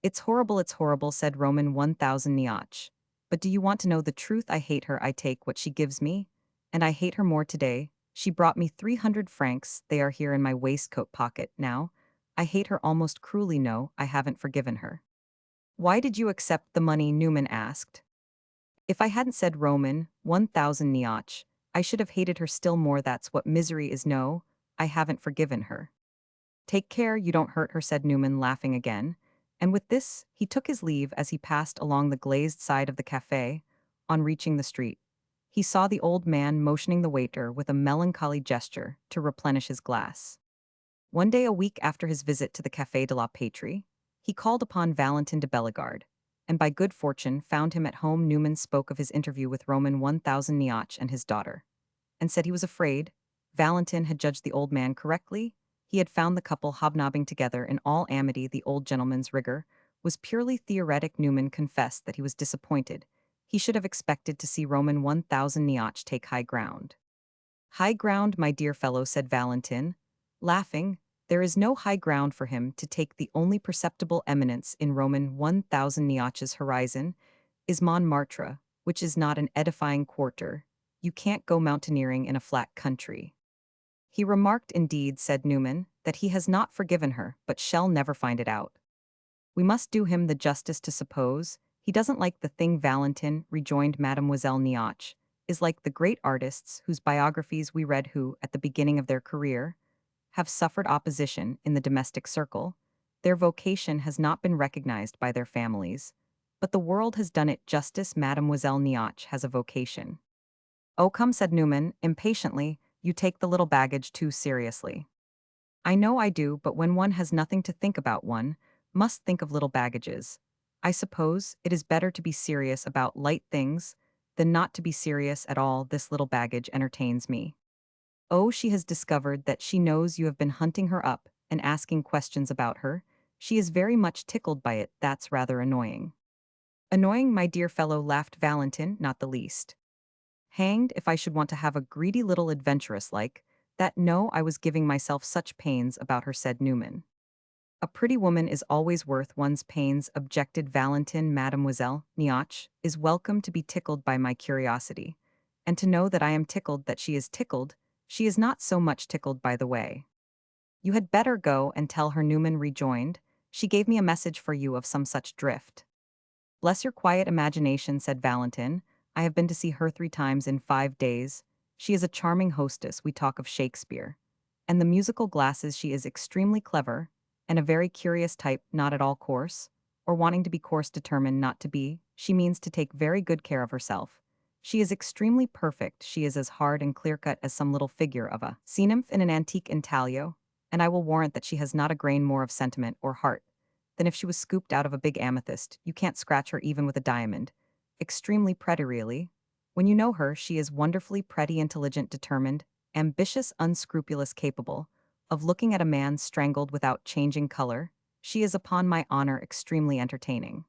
It's horrible, said Roman 1000 Niach. But do you want to know the truth? I hate her, I take what she gives me. And I hate her more today. She brought me 300 francs, they are here in my waistcoat pocket now. I hate her almost cruelly, no, I haven't forgiven her. Why did you accept the money? Newman asked. If I hadn't said Roman 1000 Niach, I should have hated her still more. That's what misery is. No, I haven't forgiven her. Take care you don't hurt her, said Newman, laughing again. And with this, he took his leave as he passed along the glazed side of the café. On reaching the street, he saw the old man motioning the waiter with a melancholy gesture to replenish his glass. One day, a week after his visit to the Café de la Patrie, he called upon Valentin de Bellegarde, and by good fortune found him at home. Newman spoke of his interview with Roman 1000 Niach and his daughter, and said he was afraid Valentin had judged the old man correctly. He had found the couple hobnobbing together in all amity. The old gentleman's rigor was purely theoretic. Newman confessed that he was disappointed. He should have expected to see Roman 1000 Niach take high ground. High ground, my dear fellow, said Valentin, laughing. There is no high ground for him to take. The only perceptible eminence in Roman 1000 Niach's horizon is Montmartre, which is not an edifying quarter. You can't go mountaineering in a flat country. He remarked, indeed, said Newman, that he has not forgiven her, but shall never find it out. We must do him the justice to suppose he doesn't like the thing. Valentin, rejoined Mademoiselle Niach, is like the great artists whose biographies we read, who, at the beginning of their career, have suffered opposition in the domestic circle. Their vocation has not been recognized by their families, but the world has done it justice. Mademoiselle Niach has a vocation. Oh, come, said Newman, impatiently, you take the little baggage too seriously. I know I do, but when one has nothing to think about, one must think of little baggages. I suppose it is better to be serious about light things than not to be serious at all. This little baggage entertains me. Oh, she has discovered that she knows you have been hunting her up and asking questions about her. She is very much tickled by it. That's rather annoying. Annoying, my dear fellow, laughed Valentin, not the least. Hanged if I should want to have a greedy little adventuress like that. No, I was giving myself such pains about her, said Newman. A pretty woman is always worth one's pains, objected Valentin. Mademoiselle Niach is welcome to be tickled by my curiosity, and to know that I am tickled that she is tickled. She is not so much tickled, by the way. You had better go and tell her, Newman rejoined. She gave me a message for you of some such drift. Bless your quiet imagination, said Valentin. I have been to see her 3 times in 5 days. She is a charming hostess. We talk of Shakespeare. And the musical glasses. She is extremely clever, and a very curious type, not at all coarse, or wanting to be coarse, determined not to be. She means to take very good care of herself. She is extremely perfect. She is as hard and clear-cut as some little figure of a sea nymph in an antique intaglio, and I will warrant that she has not a grain more of sentiment or heart than if she was scooped out of a big amethyst. You can't scratch her even with a diamond. Extremely pretty, really. When you know her, she is wonderfully pretty, intelligent, determined, ambitious, unscrupulous, capable of looking at a man strangled without changing color. She is, upon my honor, extremely entertaining.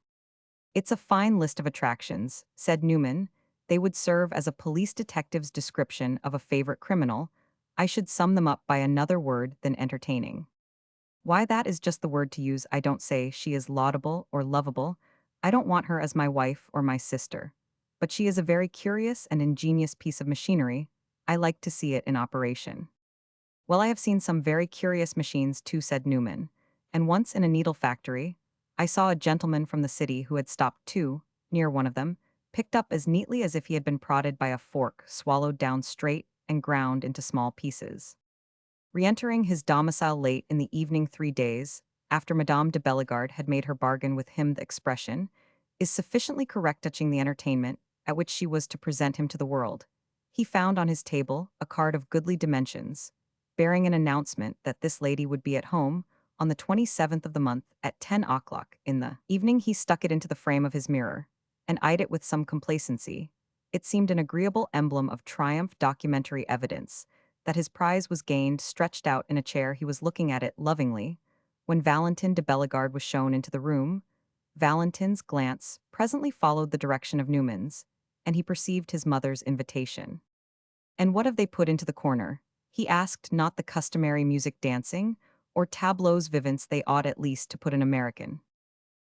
It's a fine list of attractions, said Newman. They would serve as a police detective's description of a favorite criminal. I should sum them up by another word than entertaining. Why, that is just the word to use. I don't say she is laudable or lovable. I don't want her as my wife or my sister. But she is a very curious and ingenious piece of machinery. I like to see it in operation. Well, I have seen some very curious machines too, said Newman. And once in a needle factory, I saw a gentleman from the city who had stopped too, near one of them, picked up as neatly as if he had been prodded by a fork, swallowed down straight, and ground into small pieces. Re-entering his domicile late in the evening 3 days, after Madame de Bellegarde had made her bargain with him, the expression is sufficiently correct touching the entertainment at which she was to present him to the world. He found on his table a card of goodly dimensions, bearing an announcement that this lady would be at home on the 27th of the month at 10 o'clock in the evening. He stuck it into the frame of his mirror and eyed it with some complacency. It seemed an agreeable emblem of triumph, documentary evidence that his prize was gained. Stretched out in a chair, he was looking at it lovingly when Valentin de Bellegarde was shown into the room. Valentin's glance presently followed the direction of Newman's, and he perceived his mother's invitation. "And what have they put into the corner?" he asked. "Not the customary music, dancing, or tableaux vivants? They ought at least to put an American."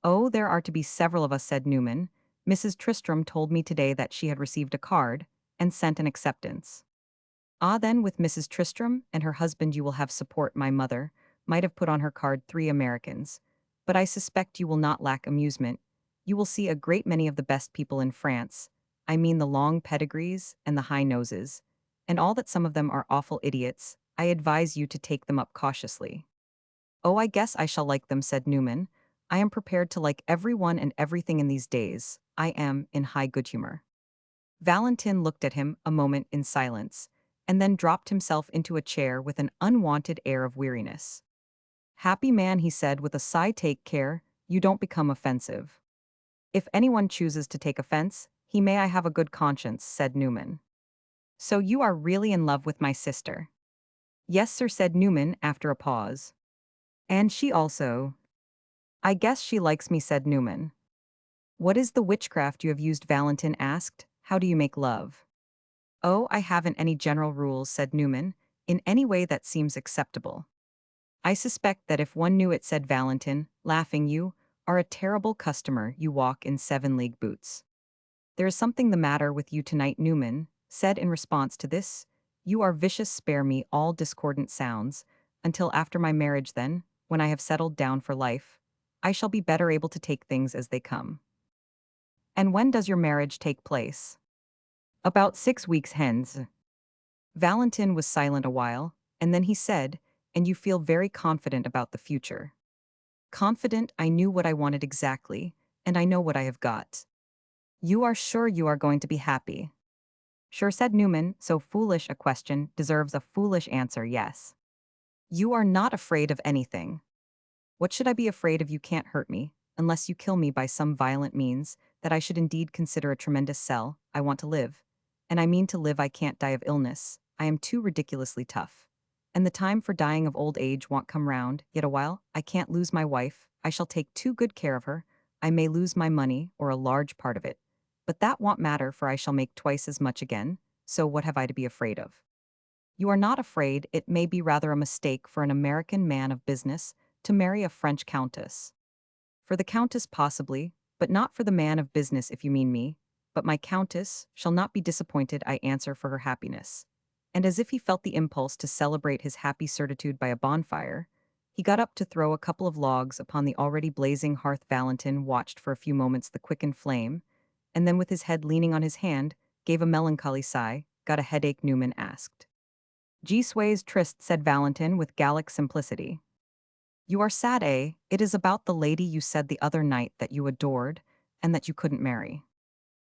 "Oh, there are to be several of us," said Newman. "Mrs. Tristram told me today that she had received a card and sent an acceptance." "Ah, then, with Mrs. Tristram and her husband you will have support. My mother might have put on her card 3 Americans. But I suspect you will not lack amusement. You will see a great many of the best people in France. I mean the long pedigrees and the high noses. And all that some of them are awful idiots. I advise you to take them up cautiously." "Oh, I guess I shall like them," said Newman. "I am prepared to like everyone and everything in these days. I am in high good humor." Valentin looked at him a moment in silence, and then dropped himself into a chair with an unwonted air of weariness. "Happy man," he said with a sigh, "take care you don't become offensive." "If anyone chooses to take offense, he may. I have a good conscience," said Newman. "So you are really in love with my sister?" "Yes, sir," said Newman after a pause. "And she also?" "I guess she likes me," said Newman. "What is the witchcraft you have used?" Valentin asked. "How do you make love?" "Oh, I haven't any general rules," said Newman, "in any way that seems acceptable." "I suspect that if one knew it," said Valentin, laughing. "You are a terrible customer. You walk in 7-league boots." "There is something the matter with you tonight," Newman said in response to this. "You are vicious. Spare me all discordant sounds until after my marriage. Then, when I have settled down for life, I shall be better able to take things as they come." "And when does your marriage take place?" "About 6 weeks hence." Valentin was silent a while, and then he said, "And you feel very confident about the future?" "Confident? I knew what I wanted exactly, and I know what I have got." "You are sure you are going to be happy?" "Sure," said Newman. "So foolish a question deserves a foolish answer, yes." "You are not afraid of anything?" "What should I be afraid of? You can't hurt me, unless you kill me by some violent means, that I should indeed consider a tremendous sell. I want to live. And I mean to live. I can't die of illness. I am too ridiculously tough. And the time for dying of old age won't come round yet a while. I can't lose my wife. I shall take too good care of her. I may lose my money, or a large part of it. But that won't matter, for I shall make twice as much again. So what have I to be afraid of?" "You are not afraid. It may be rather a mistake for an American man of business to marry a French countess." "For the countess possibly, but not for the man of business, if you mean me. But my countess shall not be disappointed, I answer, for her happiness." And as if he felt the impulse to celebrate his happy certitude by a bonfire, he got up to throw a couple of logs upon the already blazing hearth. Valentin watched for a few moments the quickened flame, and then with his head leaning on his hand, gave a melancholy sigh. "Got a headache?" Newman asked. "J'y suis triste," said Valentin with Gallic simplicity. "You are sad, eh? It is about the lady you said the other night that you adored, and that you couldn't marry."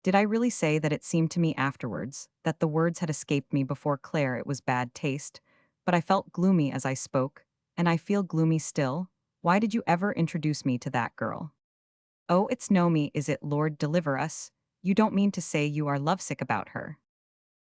"Did I really say that? It seemed to me afterwards that the words had escaped me. Before Claire it was bad taste, but I felt gloomy as I spoke, and I feel gloomy still. Why did you ever introduce me to that girl? Oh, it's Nomi, is it, Lord deliver us? You don't mean to say you are lovesick about her.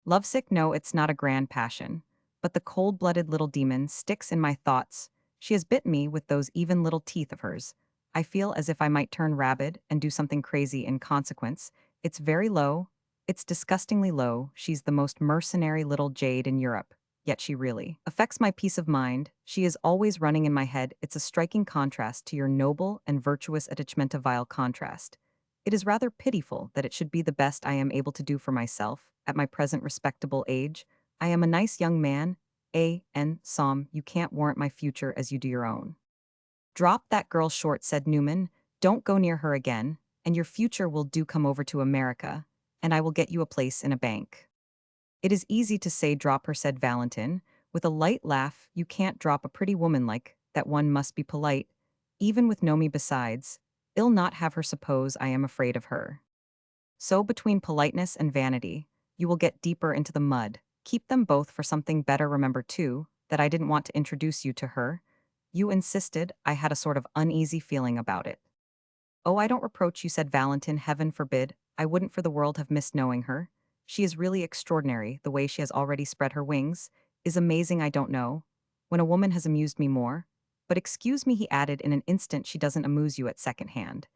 Lovesick, no, it's not a grand passion. But the cold-blooded little demon sticks in my thoughts. She has bit me with those even little teeth of hers. I feel as if I might turn rabid and do something crazy in consequence. It's very low. It's disgustingly low. She's the most mercenary little jade in Europe. Yet she really affects my peace of mind. She is always running in my head. It's a striking contrast to your noble and virtuous attachment, a vile contrast. It is rather pitiful that it should be the best I am able to do for myself, at my present respectable age. I am a nice young man, and Psalm, you can't warrant my future as you do your own. Drop that girl short, said Newman. Don't go near her again, and your future will do come over to America, and I will get you a place in a bank. It is easy to say drop her, said Valentin, with a light laugh. You can't drop a pretty woman like that, one must be polite, even with Nomi besides. I'll not have her suppose I am afraid of her. So between politeness and vanity, you will get deeper into the mud. Keep them both for something better. Remember, too, that I didn't want to introduce you to her. You insisted. I had a sort of uneasy feeling about it. Oh, I don't reproach you, said Valentin. Heaven forbid. I wouldn't for the world have missed knowing her. She is really extraordinary. The way she has already spread her wings is amazing. I don't know when a woman has amused me more. But excuse me, he added in an instant, she doesn't amuse you at second hand.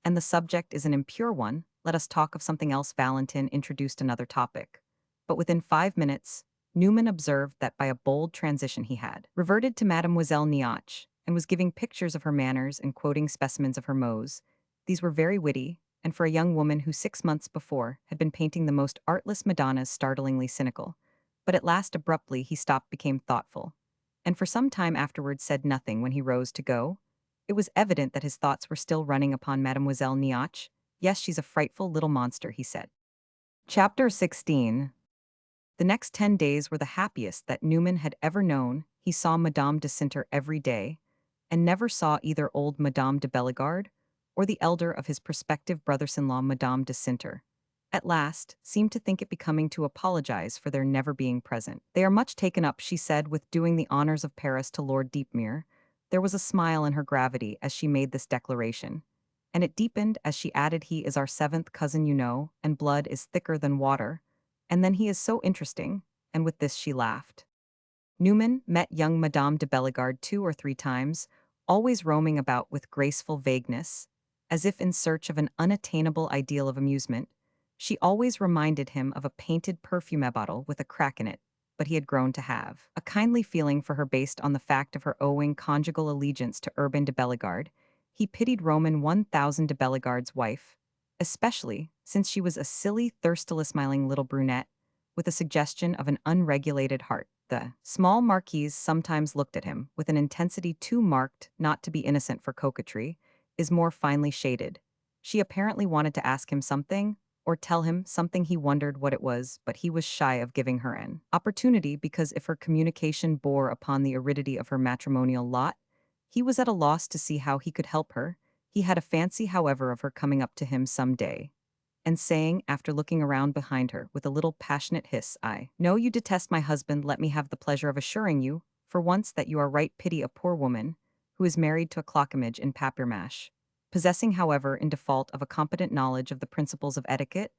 And the subject is an impure one. Let us talk of something else. Valentin introduced another topic. But within 5 minutes, Newman observed that by a bold transition he had reverted to Mademoiselle Nioche, and was giving pictures of her manners and quoting specimens of her mots. These were very witty, and for a young woman who 6 months before had been painting the most artless Madonnas, startlingly cynical. But at last abruptly he stopped, became thoughtful, and for some time afterwards said nothing. When he rose to go, it was evident that his thoughts were still running upon Mademoiselle Nioche. Yes, she's a frightful little monster, he said. Chapter 16. The next 10 days were the happiest that Newman had ever known. He saw Madame de Sinter every day, and never saw either old Madame de Bellegarde or the elder of his prospective brothers-in-law, Madame de Sinter. At last, seemed to think it becoming to apologize for their never being present. They are much taken up, she said, with doing the honors of Paris to Lord Deepmere. There was a smile in her gravity as she made this declaration, and it deepened as she added, he is our seventh cousin, you know, and blood is thicker than water. And then he is so interesting, and with this she laughed. Newman met young Madame de Bellegarde 2 or 3 times, always roaming about with graceful vagueness, as if in search of an unattainable ideal of amusement. She always reminded him of a painted perfume bottle with a crack in it, but he had grown to have a kindly feeling for her based on the fact of her owing conjugal allegiance to Urbain de Bellegarde. He pitied Roman 1000 de Bellegarde's wife, especially since she was a silly, thirstily smiling little brunette with a suggestion of an unregulated heart. The small marquise sometimes looked at him with an intensity too marked not to be innocent for coquetry, is more finely shaded. She apparently wanted to ask him something, or tell him something. He wondered what it was, but he was shy of giving her an opportunity because if her communication bore upon the aridity of her matrimonial lot, he was at a loss to see how he could help her. He had a fancy, however, of her coming up to him some day and saying, after looking around behind her with a little passionate hiss, I know you detest my husband. Let me have the pleasure of assuring you, for once, that you are right. Pity a poor woman who is married to a clockimage in papier-mâche, possessing, however, in default of a competent knowledge of the principles of etiquette,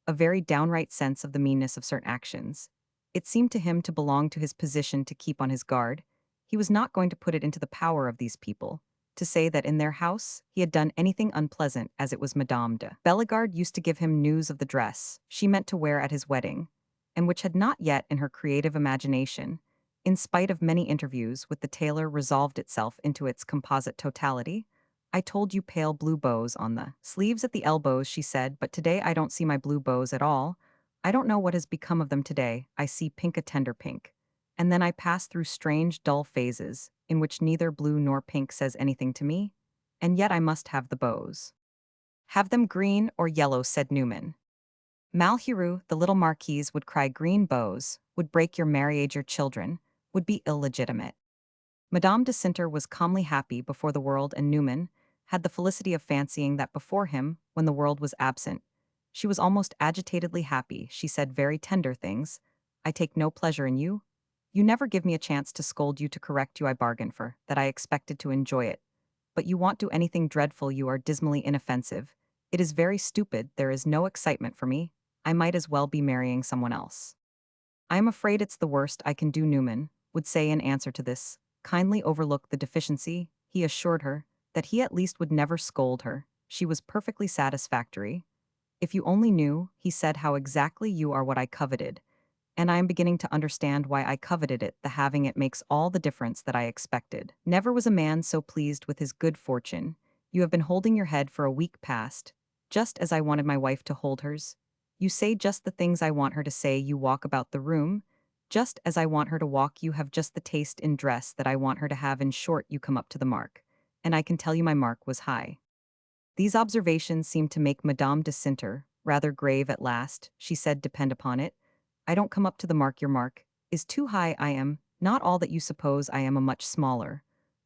a very downright sense of the meanness of certain actions. It seemed to him to belong to his position to keep on his guard. He was not going to put it into the power of these people to say that in their house he had done anything unpleasant, as it was Madame de Bellegarde used to give him news of the dress she meant to wear at his wedding, and which had not yet, in her creative imagination, in spite of many interviews with the tailor, resolved itself into its composite totality. I told you, pale blue bows on the sleeves at the elbows, she said, but today I don't see my blue bows at all. I don't know what has become of them today. I see pink, a tender pink. And then I pass through strange, dull phases, in which neither blue nor pink says anything to me, and yet I must have the bows. Have them green or yellow, said Newman. Malheureux, the little marquise, would cry green bows, would break your marriage, your children, would be illegitimate. Madame de Sinter was calmly happy before the world, and Newman had the felicity of fancying that before him, when the world was absent, she was almost agitatedly happy. She said very tender things. I take no pleasure in you. You never give me a chance to scold you, to correct you. I bargain for that. I expected to enjoy it. But you won't do anything dreadful, you are dismally inoffensive. It is very stupid, there is no excitement for me. I might as well be marrying someone else. I am afraid it's the worst I can do, Newman would say in answer to this. Kindly overlook the deficiency, he assured her, that he at least would never scold her. She was perfectly satisfactory. If you only knew, he said, how exactly you are what I coveted. And I am beginning to understand why I coveted it. The having it makes all the difference that I expected. Never was a man so pleased with his good fortune. You have been holding your head for a week past, just as I wanted my wife to hold hers. You say just the things I want her to say. You walk about the room, just as I want her to walk. You have just the taste in dress that I want her to have. In short, you come up to the mark. And I can tell you my mark was high. These observations seemed to make Madame de Cinter rather grave at last. She said, depend upon it, I don't come up to the mark. Your mark is too high. I am not all that you suppose. I am a much smaller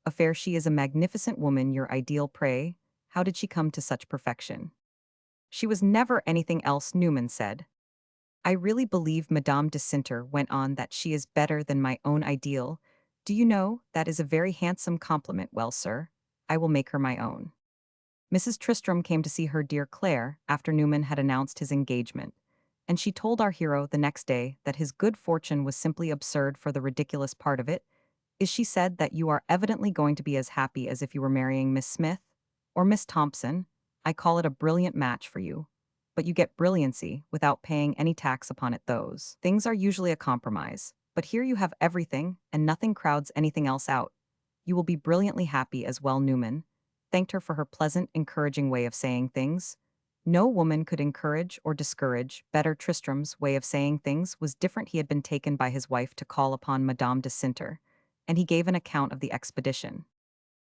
affair. She is a magnificent woman, your ideal prey. How did she come to such perfection? She was never anything else, Newman said. I really believe, Madame de Cinter went on, that she is better than my own ideal. Do you know, that is a very handsome compliment. Well, sir, I will make her my own. Mrs. Tristram came to see her dear Claire after Newman had announced his engagement, and she told our hero the next day that his good fortune was simply absurd. For the ridiculous part of it is, she said, that you are evidently going to be as happy as if you were marrying Miss Smith or Miss Thompson. I call it a brilliant match for you. But you get brilliancy without paying any tax upon it. Those things are usually a compromise. But here you have everything, and nothing crowds anything else out. You will be brilliantly happy as well. Newman thanked her for her pleasant, encouraging way of saying things. No woman could encourage or discourage better. Tristram's way of saying things was different. He had been taken by his wife to call upon Madame de Cinter, and he gave an account of the expedition.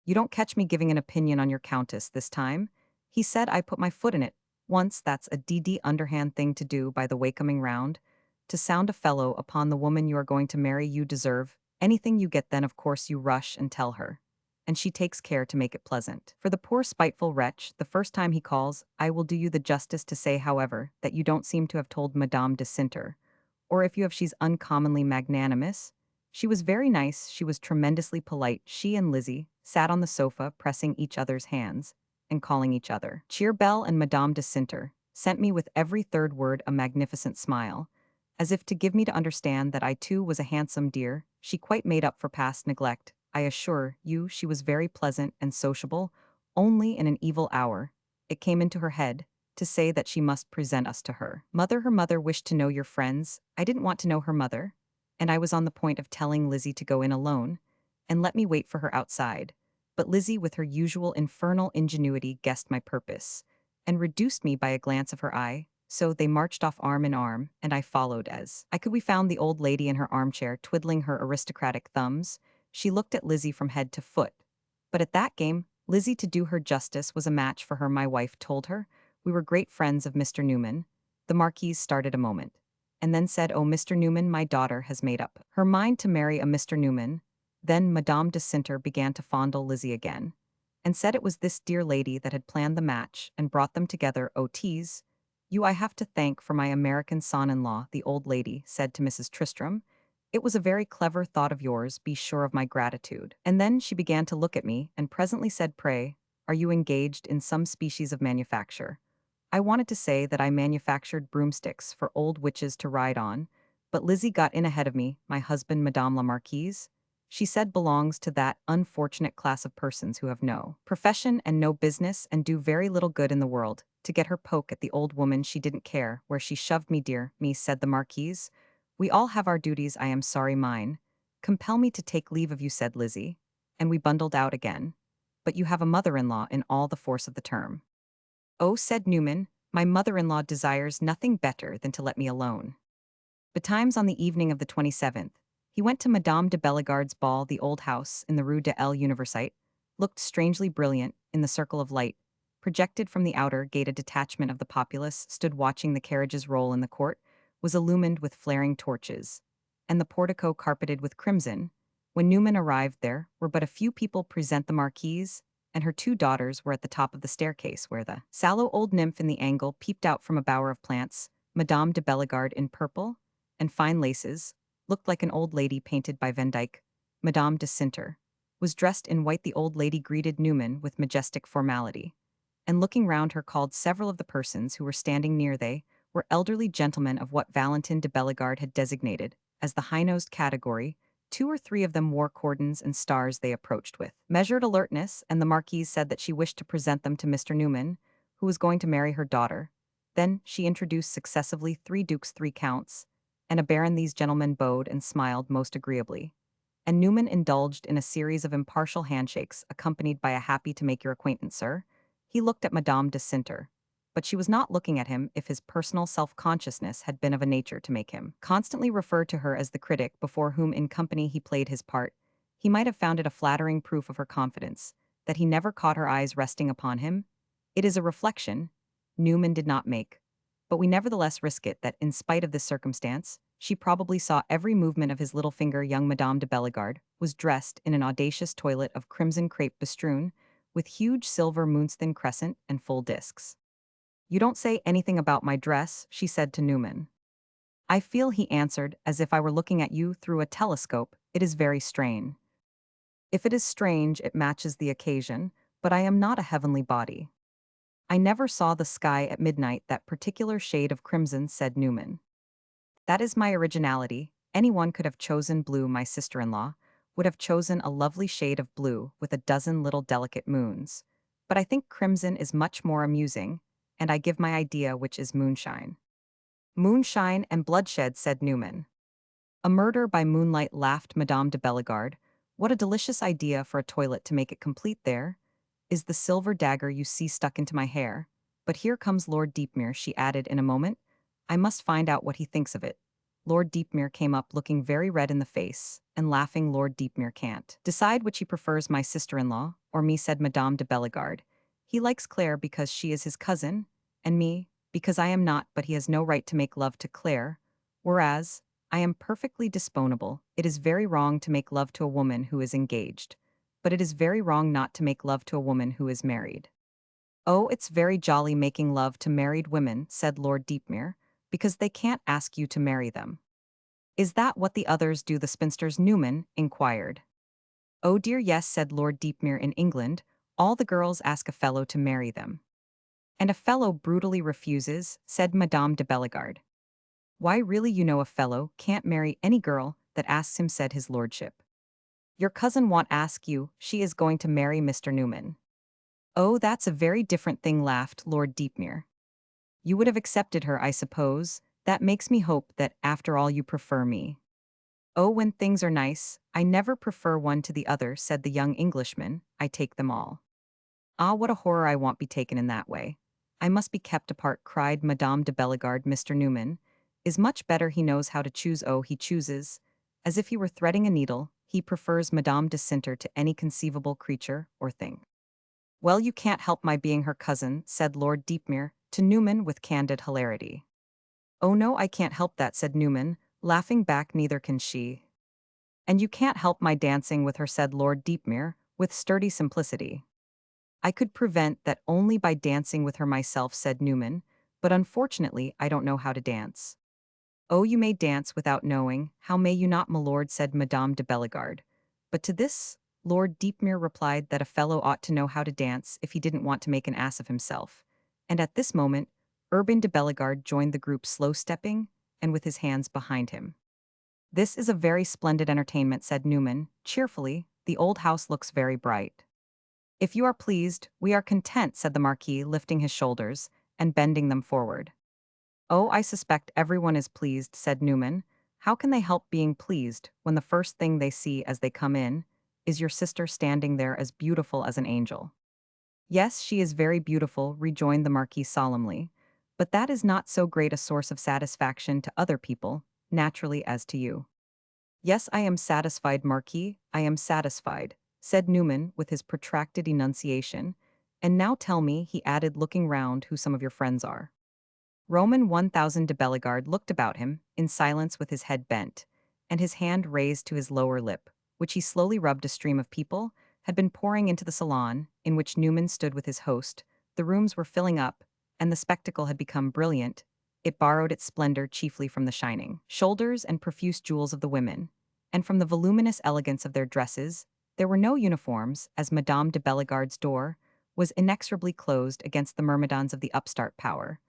You don't catch me giving an opinion on your countess this time, he said. I put my foot in it once. That's a underhand thing to do, by the way, coming round to sound a fellow upon the woman you are going to marry. You deserve anything you get. Then of course you rush and tell her, and she takes care to make it pleasant for the poor spiteful wretch the first time he calls. I will do you the justice to say, however, that you don't seem to have told Madame de Cinter, or if you have, she's uncommonly magnanimous. She was very nice, she was tremendously polite. She and Lizzie sat on the sofa, pressing each other's hands and calling each other Cheer Belle, and Madame de Cinter sent me with every third word a magnificent smile, as if to give me to understand that I too was a handsome dear. She quite made up for past neglect. I assure you she was very pleasant and sociable. Only in an evil hour it came into her head to say that she must present us to her mother. Her mother wished to know your friends. I didn't want to know her mother, and I was on the point of telling Lizzie to go in alone and let me wait for her outside. But Lizzie, with her usual infernal ingenuity, guessed my purpose and reduced me by a glance of her eye. So they marched off arm in arm, and I followed as I could. We found the old lady in her armchair, twiddling her aristocratic thumbs. She looked at Lizzie from head to foot. But at that game, Lizzie, to do her justice, was a match for her. My wife told her we were great friends of Mr. Newman. The Marquise started a moment, and then said, oh, Mr. Newman, my daughter has made up her mind to marry a Mr. Newman. Then Madame de Cinter began to fondle Lizzie again, and said it was this dear lady that had planned the match and brought them together. Oh, tease you I have to thank for my American son-in-law, the old lady said to Mrs. Tristram. It was a very clever thought of yours, be sure of my gratitude. And then she began to look at me, and presently said, pray, are you engaged in some species of manufacture? I wanted to say that I manufactured broomsticks for old witches to ride on, but Lizzie got in ahead of me. My husband, Madame la Marquise, she said, belongs to that unfortunate class of persons who have no profession and no business and do very little good in the world. To get her poke at the old woman, she didn't care where she shoved me, dear me, said the Marquise. We all have our duties. I am sorry mine compel me to take leave of you, said Lizzie, and we bundled out again. But you have a mother-in-law in all the force of the term. Oh, said Newman, my mother-in-law desires nothing better than to let me alone. Betimes on the evening of the 27th, he went to Madame de Bellegarde's ball. The old house in the Rue de l'Université looked strangely brilliant in the circle of light projected from the outer gate. A detachment of the populace stood watching the carriages roll, in the court was illumined with flaring torches, and the portico carpeted with crimson. When Newman arrived, there were but a few people present. The Marquise and her two daughters were at the top of the staircase, where the sallow old nymph in the angle peeped out from a bower of plants. Madame de Bellegarde, in purple and fine laces, looked like an old lady painted by Van Dyck. Madame de Cinter was dressed in white. The old lady greeted Newman with majestic formality, and looking round her called several of the persons who were standing near. They were elderly gentlemen of what Valentin de Bellegarde had designated as the high-nosed category. Two or three of them wore cordons and stars. They approached with measured alertness, and the Marquise said that she wished to present them to Mr. Newman, who was going to marry her daughter. Then she introduced successively 3 dukes, 3 counts, and a baron. These gentlemen bowed and smiled most agreeably, and Newman indulged in a series of impartial handshakes, accompanied by a happy to make your acquaintance, sir. He looked at Madame de Cinter, but she was not looking at him. If his personal self-consciousness had been of a nature to make him constantly refer to her as the critic before whom in company he played his part, he might have found it a flattering proof of her confidence that he never caught her eyes resting upon him. It is a reflection Newman did not make, but we nevertheless risk it that, in spite of this circumstance, she probably saw every movement of his little finger. Young Madame de Bellegarde was dressed in an audacious toilet of crimson crepe bestrewn with huge silver moonstone crescent and full discs. "You don't say anything about my dress," she said to Newman. "I feel," he answered, "as if I were looking at you through a telescope. It is very strange. If it is strange, it matches the occasion, but I am not a heavenly body. I never saw the sky at midnight that particular shade of crimson," said Newman. "That is my originality. Anyone could have chosen blue. My sister-in-law would have chosen a lovely shade of blue with a dozen little delicate moons. But I think crimson is much more amusing, and I give my idea, which is moonshine." "Moonshine and bloodshed," said Newman. "A murder by moonlight," laughed Madame de Bellegarde. "What a delicious idea for a toilet to make it complete. There is the silver dagger you see stuck into my hair. But here comes Lord Deepmere," she added in a moment. "I must find out what he thinks of it." Lord Deepmere came up looking very red in the face, and laughing. "Lord Deepmere can't decide which he prefers, my sister-in-law or me," said Madame de Bellegarde. "He likes Claire because she is his cousin, and me because I am not, but he has no right to make love to Claire, whereas I am perfectly disposable. It is very wrong to make love to a woman who is engaged, but it is very wrong not to make love to a woman who is married." "Oh, it's very jolly making love to married women," said Lord Deepmere, "because they can't ask you to marry them." "Is that what the others do, the spinsters?" Newman inquired. "Oh dear, yes," said Lord Deepmere. "In England, all the girls ask a fellow to marry them." "And a fellow brutally refuses," said Madame de Bellegarde. "Why, really, you know, a fellow can't marry any girl that asks him," said his lordship. "Your cousin won't ask you. She is going to marry Mr. Newman." "Oh, that's a very different thing," laughed Lord Deepmere. "You would have accepted her, I suppose. That makes me hope that, after all, you prefer me." "Oh, when things are nice, I never prefer one to the other," said the young Englishman. "I take them all." "Ah, what a horror! I won't be taken in that way. I must be kept apart," cried Madame de Bellegarde. "Mr. Newman is much better. He knows how to choose. Oh, he chooses as if he were threading a needle. He prefers Madame de Cinter to any conceivable creature or thing." "Well, you can't help my being her cousin," said Lord Deepmere to Newman with candid hilarity. "Oh no, I can't help that," said Newman, laughing back. "Neither can she." "And you can't help my dancing with her," said Lord Deepmere with sturdy simplicity. "I could prevent that only by dancing with her myself," said Newman, "but unfortunately I don't know how to dance." "Oh, you may dance without knowing. How may you not, my lord?" said Madame de Bellegarde. But to this, Lord Deepmere replied that a fellow ought to know how to dance if he didn't want to make an ass of himself. And at this moment, Urbain de Bellegarde joined the group, slow-stepping and with his hands behind him. "This is a very splendid entertainment," said Newman cheerfully. "The old house looks very bright." "If you are pleased, we are content," said the Marquis, lifting his shoulders and bending them forward. "Oh, I suspect everyone is pleased," said Newman. "How can they help being pleased when the first thing they see as they come in is your sister standing there as beautiful as an angel?" "Yes, she is very beautiful," rejoined the Marquis solemnly, "but that is not so great a source of satisfaction to other people, naturally, as to you." "Yes, I am satisfied, Marquis, I am satisfied," said Newman with his protracted enunciation. "And now tell me," he added, looking round, "who some of your friends are." Roman 1000 de Bellegarde looked about him, in silence with his head bent, and his hand raised to his lower lip, which he slowly rubbed. A stream of people had been pouring into the salon, in which Newman stood with his host. The rooms were filling up, and the spectacle had become brilliant. It borrowed its splendor chiefly from the shining shoulders and profuse jewels of the women, and from the voluminous elegance of their dresses, There were no uniforms, as Madame de Bellegarde's door was inexorably closed against the myrmidons of the upstart power,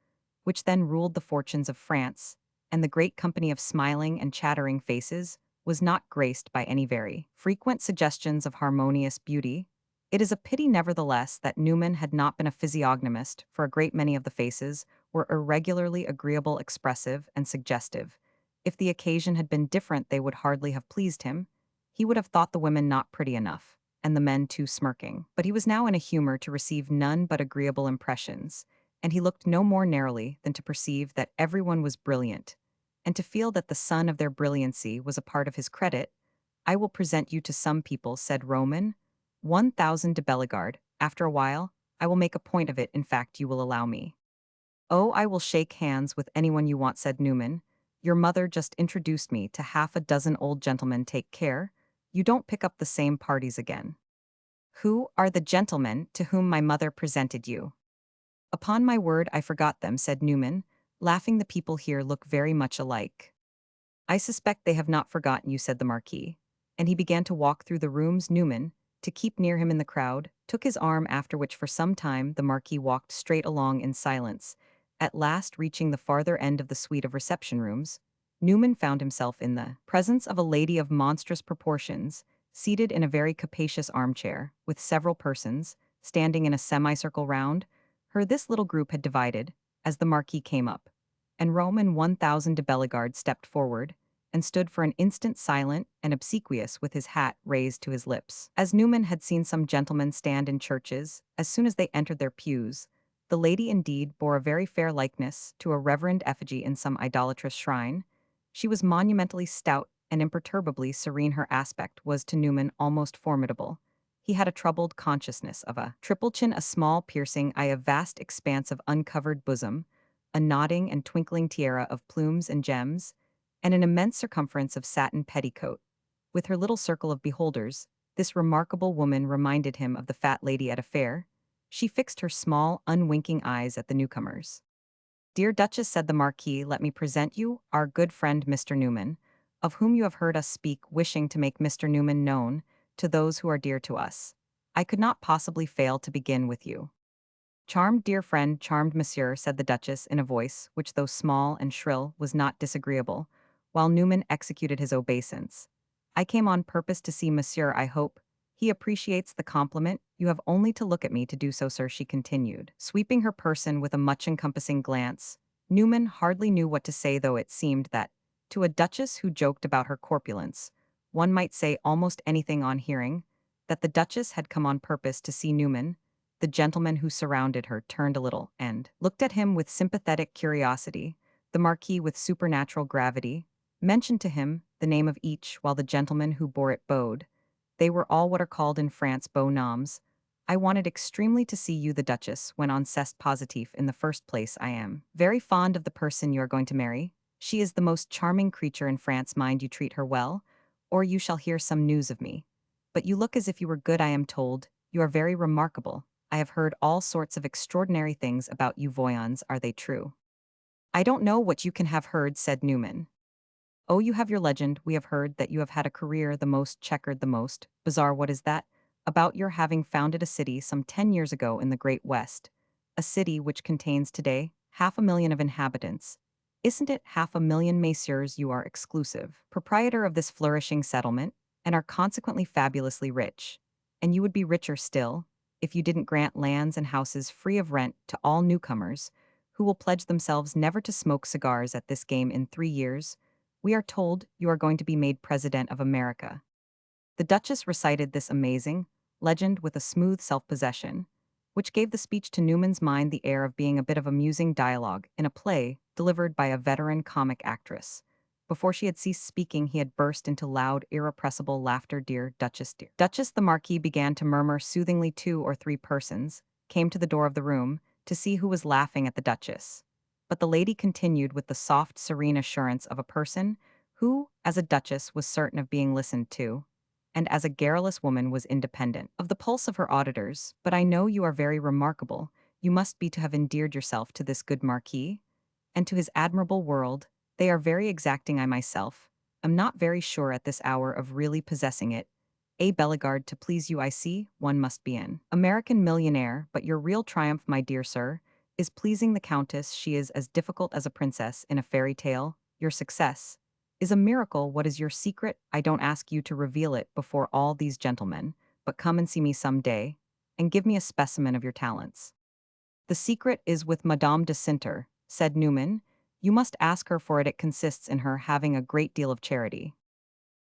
which then ruled the fortunes of France, and the great company of smiling and chattering faces was not graced by any very frequent suggestions of harmonious beauty. It is a pity, nevertheless, that Newman had not been a physiognomist, for a great many of the faces were irregularly agreeable, expressive, and suggestive. If the occasion had been different, they would hardly have pleased him. He would have thought the women not pretty enough, and the men too smirking. But he was now in a humor to receive none but agreeable impressions, and he looked no more narrowly than to perceive that everyone was brilliant, and to feel that the sun of their brilliancy was a part of his credit. "I will present you to some people," said Roman. 1,000 de Bellegarde. After a while, I will make a point of it, in fact, you will allow me. "Oh, I will shake hands with anyone you want," said Newman. "Your mother just introduced me to half a dozen old gentlemen. Take care you don't pick up the same parties again." "Who are the gentlemen to whom my mother presented you?" "Upon my word, I forgot them," said Newman, laughing. "The people here look very much alike." "I suspect they have not forgotten you," said the Marquis. And he began to walk through the rooms. Newman, to keep near him in the crowd, took his arm, after which for some time the Marquis walked straight along in silence. At last, reaching the farther end of the suite of reception rooms, Newman found himself in the presence of a lady of monstrous proportions, seated in a very capacious armchair, with several persons standing in a semicircle round her. This little group had divided, as the Marquis came up, and Roman 1,000 de Bellegarde stepped forward, and stood for an instant silent and obsequious with his hat raised to his lips. As Newman had seen some gentlemen stand in churches, as soon as they entered their pews, the lady indeed bore a very fair likeness to a reverend effigy in some idolatrous shrine. She was monumentally stout and imperturbably serene. Her aspect was to Newman almost formidable. He had a troubled consciousness of a triple chin, a small piercing eye, a vast expanse of uncovered bosom, a nodding and twinkling tiara of plumes and gems, and an immense circumference of satin petticoat. With her little circle of beholders, this remarkable woman reminded him of the fat lady at a fair. She fixed her small, unwinking eyes at the newcomers. "Dear Duchess," said the Marquis, "let me present you our good friend Mr. Newman, of whom you have heard us speak, wishing to make Mr. Newman known to those who are dear to us. I could not possibly fail to begin with you." "Charmed, dear friend, charmed, monsieur," said the Duchess in a voice which, though small and shrill, was not disagreeable, while Newman executed his obeisance. "I came on purpose to see monsieur. I hope he appreciates the compliment. You have only to look at me to do so, sir," she continued, sweeping her person with a much-encompassing glance. Newman hardly knew what to say, though it seemed that, to a duchess who joked about her corpulence, one might say almost anything on hearing that the Duchess had come on purpose to see Newman. The gentlemen who surrounded her turned a little and looked at him with sympathetic curiosity. The Marquis, with supernatural gravity, mentioned to him the name of each, while the gentleman who bore it bowed. They were all what are called in France beaux noms. "I wanted extremely to see you," the Duchess went on. "C'est positif. In the first place, I am very fond of the person you are going to marry. She is the most charming creature in France. Mind you treat her well, or you shall hear some news of me. But you look as if you were good, I am told. You are very remarkable. I have heard all sorts of extraordinary things about you. Voyons, are they true?" "I don't know what you can have heard," said Newman. "Oh, you have your legend. We have heard that you have had a career the most checkered, the most bizarre." "What is that?" "About your having founded a city some 10 years ago in the Great West. A city which contains today 500,000 of inhabitants. Isn't it 500,000, messieurs? You are exclusive proprietor of this flourishing settlement, and are consequently fabulously rich. And you would be richer still if you didn't grant lands and houses free of rent to all newcomers, who will pledge themselves never to smoke cigars at this game in 3 years. We are told you are going to be made President of America." The Duchess recited this amazing legend with a smooth self-possession, which gave the speech to Newman's mind the air of being a bit of amusing dialogue in a play delivered by a veteran comic actress. Before she had ceased speaking, he had burst into loud, irrepressible laughter. "Dear Duchess, dear Duchess," the Marquis began to murmur soothingly. 2 or 3 persons came to the door of the room to see who was laughing at the Duchess. But the lady continued with the soft, serene assurance of a person who, as a duchess, was certain of being listened to, and as a garrulous woman was independent of the pulse of her auditors. "But I know you are very remarkable. You must be to have endeared yourself to this good Marquis, and to his admirable world. They are very exacting. I myself am not very sure at this hour of really possessing it. A Bellegarde, to please you I see, one must be in. American millionaire, but your real triumph, my dear sir, is pleasing the Countess. She is as difficult as a princess in a fairy tale. Your success is a miracle. What is your secret? I don't ask you to reveal it before all these gentlemen, but come and see me some day, and give me a specimen of your talents. The secret is with Madame de Cinter, said Newman. You must ask her for it. It consists in her having a great deal of charity.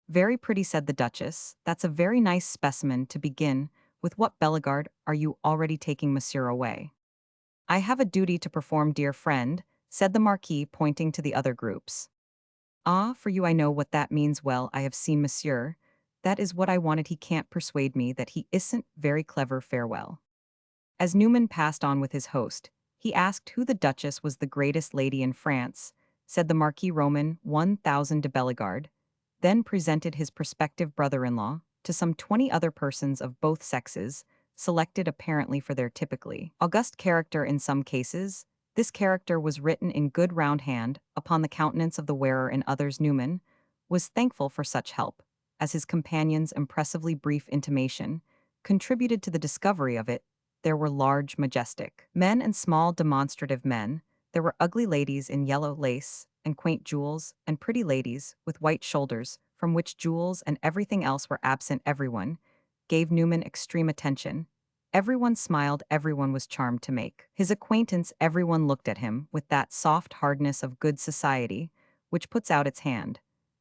Very pretty, said the Duchess. That's a very nice specimen to begin. With what, Bellegarde, are you already taking Monsieur away? I have a duty to perform, dear friend, said the Marquis, pointing to the other groups. Ah, for you I know what that means. Well, I have seen Monsieur. That is what I wanted. He can't persuade me that he isn't very clever. Farewell. As Newman passed on with his host, he asked who the Duchess was. The greatest lady in France, said the Marquis. Roman 1000 de Bellegarde, then presented his prospective brother-in-law to some 20 other persons of both sexes, selected apparently for their typically august character in some cases. This character was written in good round hand upon the countenance of the wearer. In others, Newman was thankful for such help, as his companion's impressively brief intimation contributed to the discovery of it. There were large, majestic men and small, demonstrative men. There were ugly ladies in yellow lace and quaint jewels, and pretty ladies with white shoulders, from which jewels and everything else were absent. Everyone gave Newman extreme attention. Everyone smiled, everyone was charmed to make his acquaintance. Everyone looked at him with that soft hardness of good society which puts out its hand,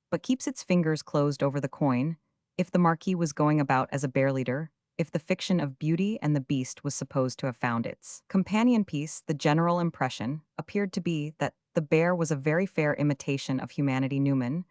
but keeps its fingers closed over the coin. If the Marquis was going about as a bear leader, if the fiction of Beauty and the Beast was supposed to have found its companion piece, the general impression appeared to be that the bear was a very fair imitation of humanity. Newman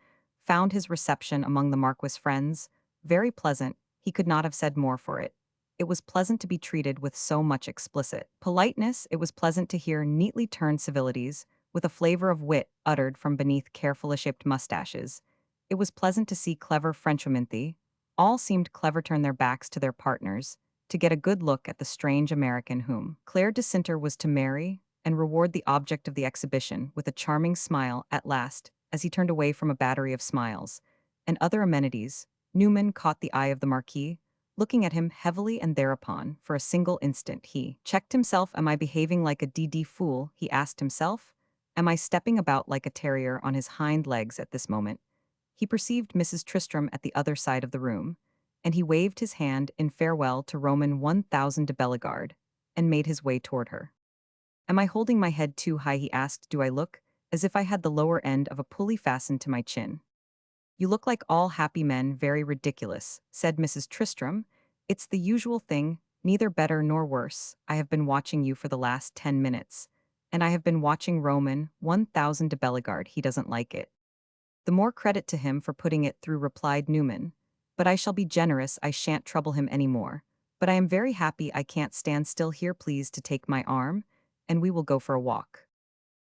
found his reception among the Marquis' friends very pleasant. He could not have said more for it. It was pleasant to be treated with so much explicit politeness. It was pleasant to hear neatly turned civilities, with a flavor of wit uttered from beneath carefully shaped mustaches. It was pleasant to see clever Frenchwomen. All seemed clever, turn their backs to their partners, to get a good look at the strange American whom Claire de Cinter was to marry, and reward the object of the exhibition with a charming smile. At last, as he turned away from a battery of smiles and other amenities, Newman caught the eye of the Marquis, looking at him heavily, and thereupon, for a single instant, he checked himself. Am I behaving like a fool? He asked himself. Am I stepping about like a terrier on his hind legs? At this moment he perceived Mrs. Tristram at the other side of the room, and he waved his hand in farewell to Roman 1000 de Bellegarde, and made his way toward her. Am I holding my head too high? He asked. Do I look as if I had the lower end of a pulley fastened to my chin? You look like all happy men. Very ridiculous, said Mrs. Tristram. It's the usual thing, neither better nor worse. I have been watching you for the last 10 minutes, and I have been watching Roman 1000 de Bellegarde. He doesn't like it. The more credit to him for putting it through, replied Newman. But I shall be generous. I shan't trouble him any more. But I am very happy. I can't stand still here. Please to take my arm, and we will go for a walk.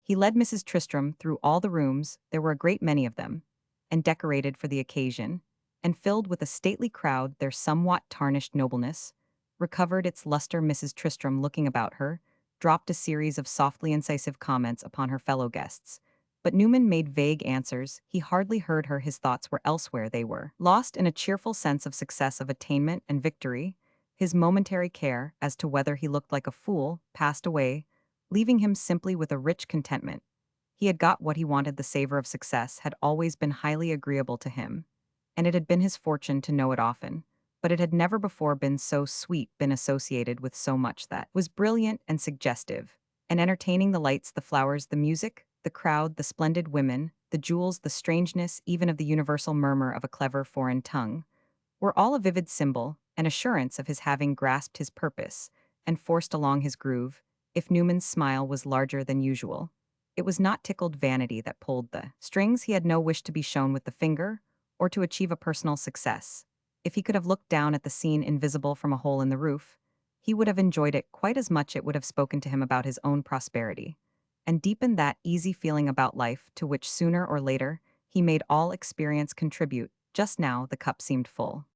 He led Mrs. Tristram through all the rooms. There were a great many of them, and decorated for the occasion, and filled with a stately crowd. Their somewhat tarnished nobleness recovered its luster. Mrs. Tristram, looking about her, dropped a series of softly incisive comments upon her fellow guests, but Newman made vague answers. He hardly heard her. His thoughts were elsewhere. They were lost in a cheerful sense of success, of attainment and victory. His momentary care as to whether he looked like a fool passed away, leaving him simply with a rich contentment. He had got what he wanted. The savor of success had always been highly agreeable to him, and it had been his fortune to know it often, but it had never before been so sweet, been associated with so much that was brilliant and suggestive and entertaining. The lights, the flowers, the music, the crowd, the splendid women, the jewels, the strangeness even of the universal murmur of a clever foreign tongue, were all a vivid symbol, an assurance of his having grasped his purpose and forced along his groove. If Newman's smile was larger than usual, it was not tickled vanity that pulled the strings. He had no wish to be shown with the finger, or to achieve a personal success. If he could have looked down at the scene invisible from a hole in the roof, he would have enjoyed it quite as much. It would have spoken to him about his own prosperity, and deepened that easy feeling about life to which sooner or later he made all experience contribute. Just now the cup seemed full.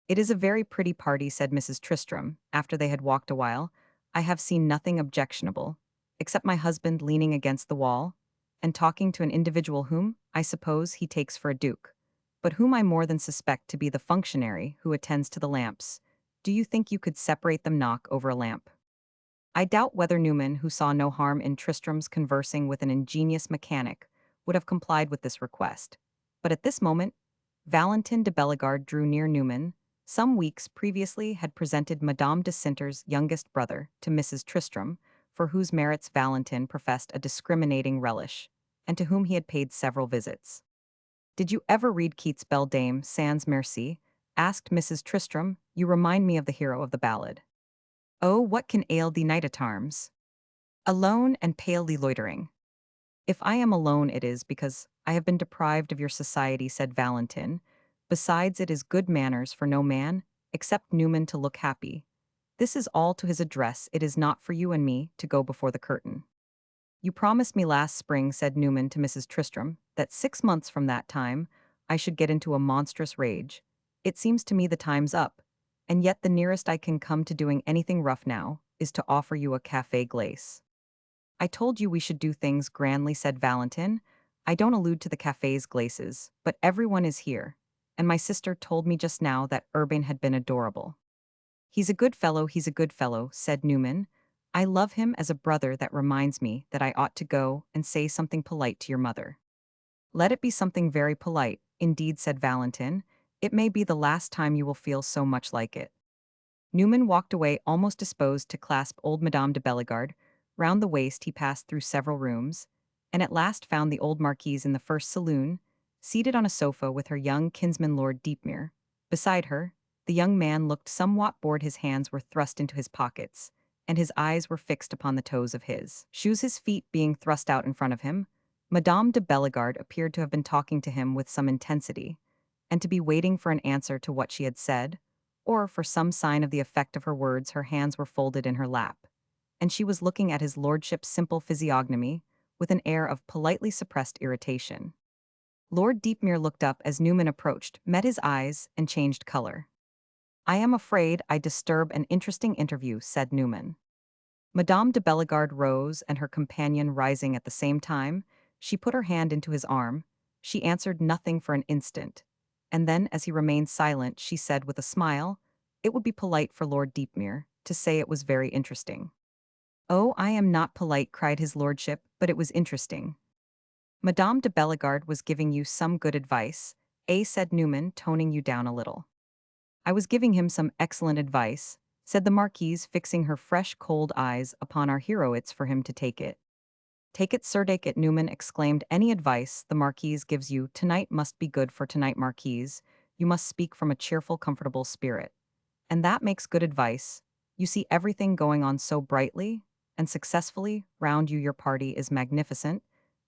It is a very pretty party, said Mrs. Tristram, after they had walked a while. I have seen nothing objectionable, except my husband leaning against the wall and talking to an individual whom, I suppose, he takes for a duke. but whom I more than suspect to be the functionary who attends to the lamps. Do you think you could separate them knock over a lamp? I doubt whether Newman, who saw no harm in Tristram's conversing with an ingenious mechanic, would have complied with this request. But at this moment, Valentin de Bellegarde drew near Newman. Some weeks previously had presented Madame de Cinter's youngest brother to Mrs. Tristram, for whose merits Valentin professed a discriminating relish, and to whom he had paid several visits. "Did you ever read Keats' Beldame Sans Merci?" asked Mrs. Tristram. "You remind me of the hero of the ballad. Oh, what can ail thee, knight at arms? Alone and palely loitering." "If I am alone, it is because I have been deprived of your society," said Valentin. "Besides, it is good manners for no man, except Newman, to look happy. This is all to his address. It is not for you and me to go before the curtain." "You promised me last spring," said Newman to Mrs. Tristram, "that 6 months from that time I should get into a monstrous rage. It seems to me the time's up, and yet the nearest I can come to doing anything rough now is to offer you a café glace." "I told you we should do things grandly," said Valentin. "I don't allude to the cafés glaces, but everyone is here, and my sister told me just now that Urbain had been adorable." He's a good fellow," said Newman. "I love him as a brother. That reminds me that I ought to go and say something polite to your mother." "Let it be something very polite, indeed," said Valentin. "It may be the last time you will feel so much like it." Newman walked away almost disposed to clasp old Madame de Bellegarde. Round the waist he passed through several rooms, and at last found the old marquise in the first saloon, seated on a sofa with her young kinsman Lord Deepmere. Beside her, the young man looked somewhat bored. His hands were thrust into his pockets, and his eyes were fixed upon the toes of his shoes, his feet being thrust out in front of him. Madame de Bellegarde appeared to have been talking to him with some intensity, and to be waiting for an answer to what she had said, or for some sign of the effect of her words. Her hands were folded in her lap, and she was looking at his lordship's simple physiognomy with an air of politely suppressed irritation. Lord Deepmere looked up as Newman approached, met his eyes, and changed color. "I am afraid I disturb an interesting interview," said Newman. Madame de Bellegarde rose, and her companion rising at the same time, she put her hand into his arm. She answered nothing for an instant, and then, as he remained silent, she said with a smile, "It would be polite for Lord Deepmere to say it was very interesting." "Oh, I am not polite," cried his lordship, "but it was interesting." "Madame de Bellegarde was giving you some good advice, said Newman, toning you down a little. "I was giving him some excellent advice," said the marquise, fixing her fresh, cold eyes upon our hero. "It's for him to take it." "Take it, sir, take it," Newman exclaimed. "Any advice the marquise gives you tonight must be good for tonight, marquise. You must speak from a cheerful, comfortable spirit. And that makes good advice. You see everything going on so brightly and successfully round you. Your party is magnificent.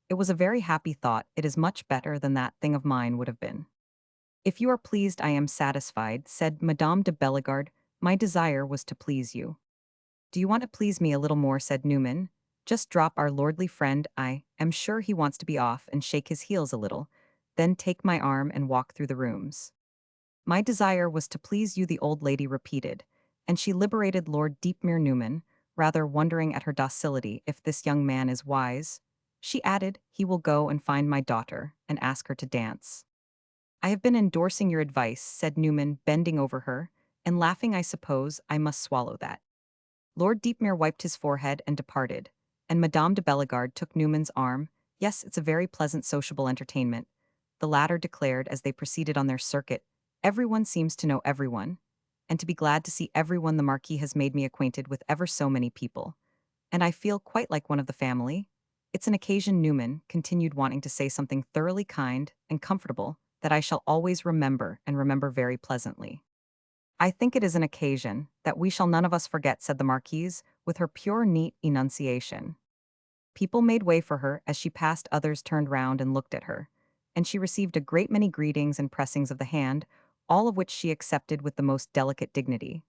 It was a very happy thought. It is much better than that thing of mine would have been." "If you are pleased, I am satisfied," said Madame de Bellegarde. "My desire was to please you." "Do you want to please me a little more?" said Newman. "Just drop our lordly friend. I am sure he wants to be off and shake his heels a little. Then take my arm and walk through the rooms." "My desire was to please you," the old lady repeated, and she liberated Lord Deepmere. Newman, rather wondering at her docility. "If this young man is wise," she added, "he will go and find my daughter and ask her to dance." "I have been endorsing your advice," said Newman, bending over her, and laughing. "I suppose I must swallow that." Lord Deepmere wiped his forehead and departed, and Madame de Bellegarde took Newman's arm. "Yes, it's a very pleasant sociable entertainment," the latter declared as they proceeded on their circuit. "Everyone seems to know everyone, and to be glad to see everyone. The Marquis has made me acquainted with ever so many people, and I feel quite like one of the family. It's an occasion," Newman continued, wanting to say something thoroughly kind and comfortable, "that I shall always remember, and remember very pleasantly." "I think it is an occasion that we shall none of us forget," said the marquise, with her pure, neat enunciation. People made way for her as she passed, others turned round and looked at her, and she received a great many greetings and pressings of the hand, all of which she accepted with the most delicate dignity.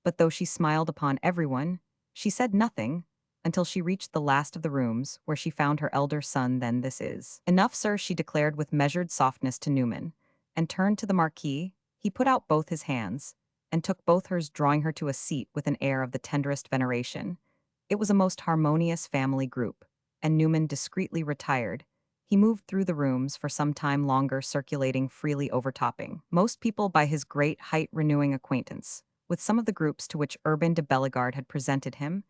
But though she smiled upon everyone, she said nothing until she reached the last of the rooms, where she found her elder son. "Then this is enough, sir," she declared with measured softness to Newman, and turned to the marquis. He put out both his hands, and took both hers, drawing her to a seat with an air of the tenderest veneration. It was a most harmonious family group, and Newman discreetly retired, He moved through the rooms for some time longer, circulating freely, overtopping most people by his great height, renewing acquaintance with some of the groups to which Urbain de Bellegarde had presented him,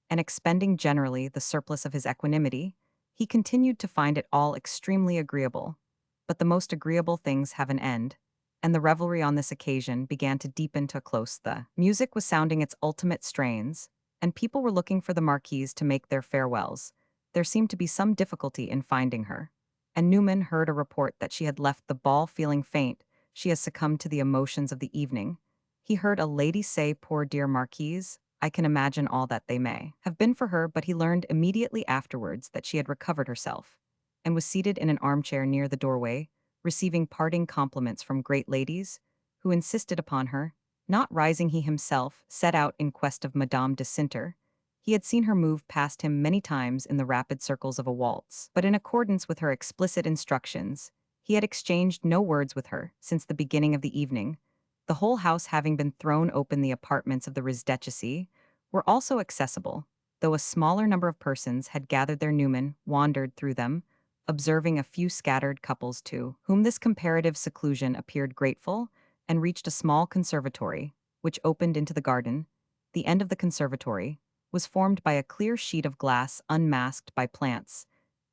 and expending generally the surplus of his equanimity. He continued to find it all extremely agreeable. But the most agreeable things have an end, and the revelry on this occasion began to deepen to a close. The music was sounding its ultimate strains, and people were looking for the marquise to make their farewells. There seemed to be some difficulty in finding her, and Newman heard a report that she had left the ball feeling faint. She has succumbed to the emotions of the evening. He heard a lady say, "Poor dear marquise, I can imagine all that they may have been for her," but he learned immediately afterwards that she had recovered herself, and was seated in an armchair near the doorway, receiving parting compliments from great ladies, who insisted upon her not rising. He himself set out in quest of Madame de Cinter. He had seen her move past him many times in the rapid circles of a waltz, but in accordance with her explicit instructions, he had exchanged no words with her since the beginning of the evening. The whole house having been thrown open, the apartments of the Rizdecisi were also accessible, though a smaller number of persons had gathered there. Newman wandered through them, observing a few scattered couples to whom this comparative seclusion appeared grateful, and reached a small conservatory, which opened into the garden. The end of the conservatory was formed by a clear sheet of glass unmasked by plants,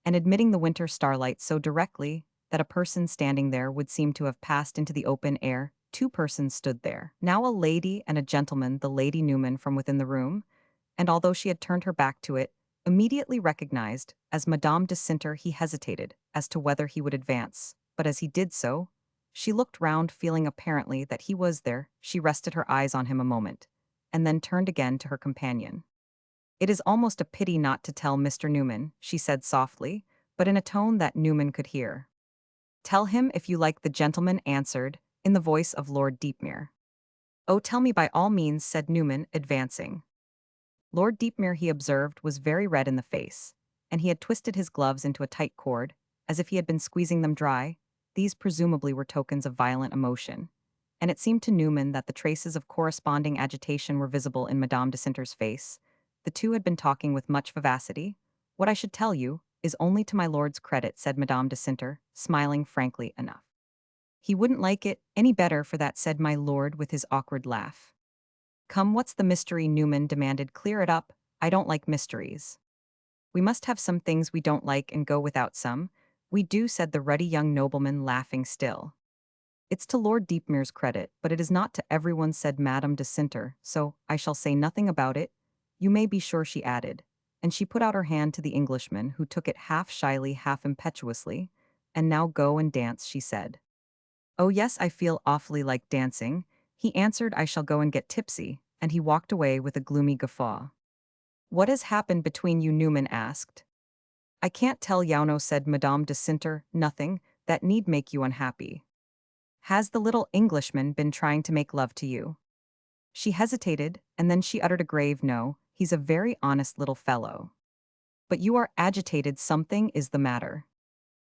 and admitting the winter starlight so directly that a person standing there would seem to have passed into the open air. Two persons stood there, now a lady and a gentleman. The lady Newman from within the room, and although she had turned her back to it, immediately recognized as Madame de Cinter. He hesitated as to whether he would advance, but as he did so, she looked round, feeling apparently that he was there. She rested her eyes on him a moment, and then turned again to her companion. "It is almost a pity not to tell Mr. Newman," she said softly, but in a tone that Newman could hear. "Tell him if you like," the gentleman answered, in the voice of Lord Deepmere. "Oh, tell me by all means," said Newman, advancing. Lord Deepmere, he observed, was very red in the face, and he had twisted his gloves into a tight cord, as if he had been squeezing them dry. These presumably were tokens of violent emotion, and it seemed to Newman that the traces of corresponding agitation were visible in Madame de Cinter's face. The two had been talking with much vivacity. "What I should tell you is only to my lord's credit," said Madame de Cinter, smiling frankly enough. "He wouldn't like it any better for that," said my lord with his awkward laugh. "Come, what's the mystery?" Newman demanded. "Clear it up. I don't like mysteries." "We must have some things we don't like and go without some." "We do," said the ruddy young nobleman, laughing still. "It's to Lord Deepmere's credit, but it is not to everyone," said Madame de Cinter, "so I shall say nothing about it. You may be sure," she added, and she put out her hand to the Englishman, who took it half shyly, half impetuously. "And now go and dance," she said. "Oh yes, I feel awfully like dancing," he answered. "I shall go and get tipsy," and he walked away with a gloomy guffaw. "What has happened between you?" Newman asked. "I can't tell, Yauno," said Madame de Cinter. "Nothing that need make you unhappy." "Has the little Englishman been trying to make love to you?" She hesitated, and then she uttered a grave no. "He's a very honest little fellow." "But you are agitated. Something is the matter."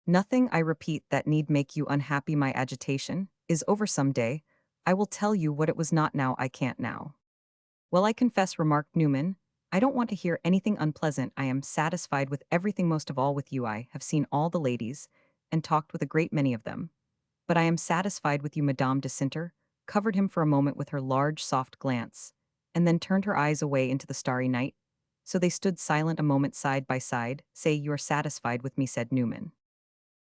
"Nothing, I repeat, that need make you unhappy. My agitation is over some day. I will tell you what it was. Not now. I can't now." "Well, I confess," remarked Newman, "I don't want to hear anything unpleasant. I am satisfied with everything, most of all with you. I have seen all the ladies, and talked with a great many of them. But I am satisfied with you." Madame de Cinter covered him for a moment with her large, soft glance, and then turned her eyes away into the starry night. So they stood silent a moment side by side. "Say you are satisfied with me," said Newman.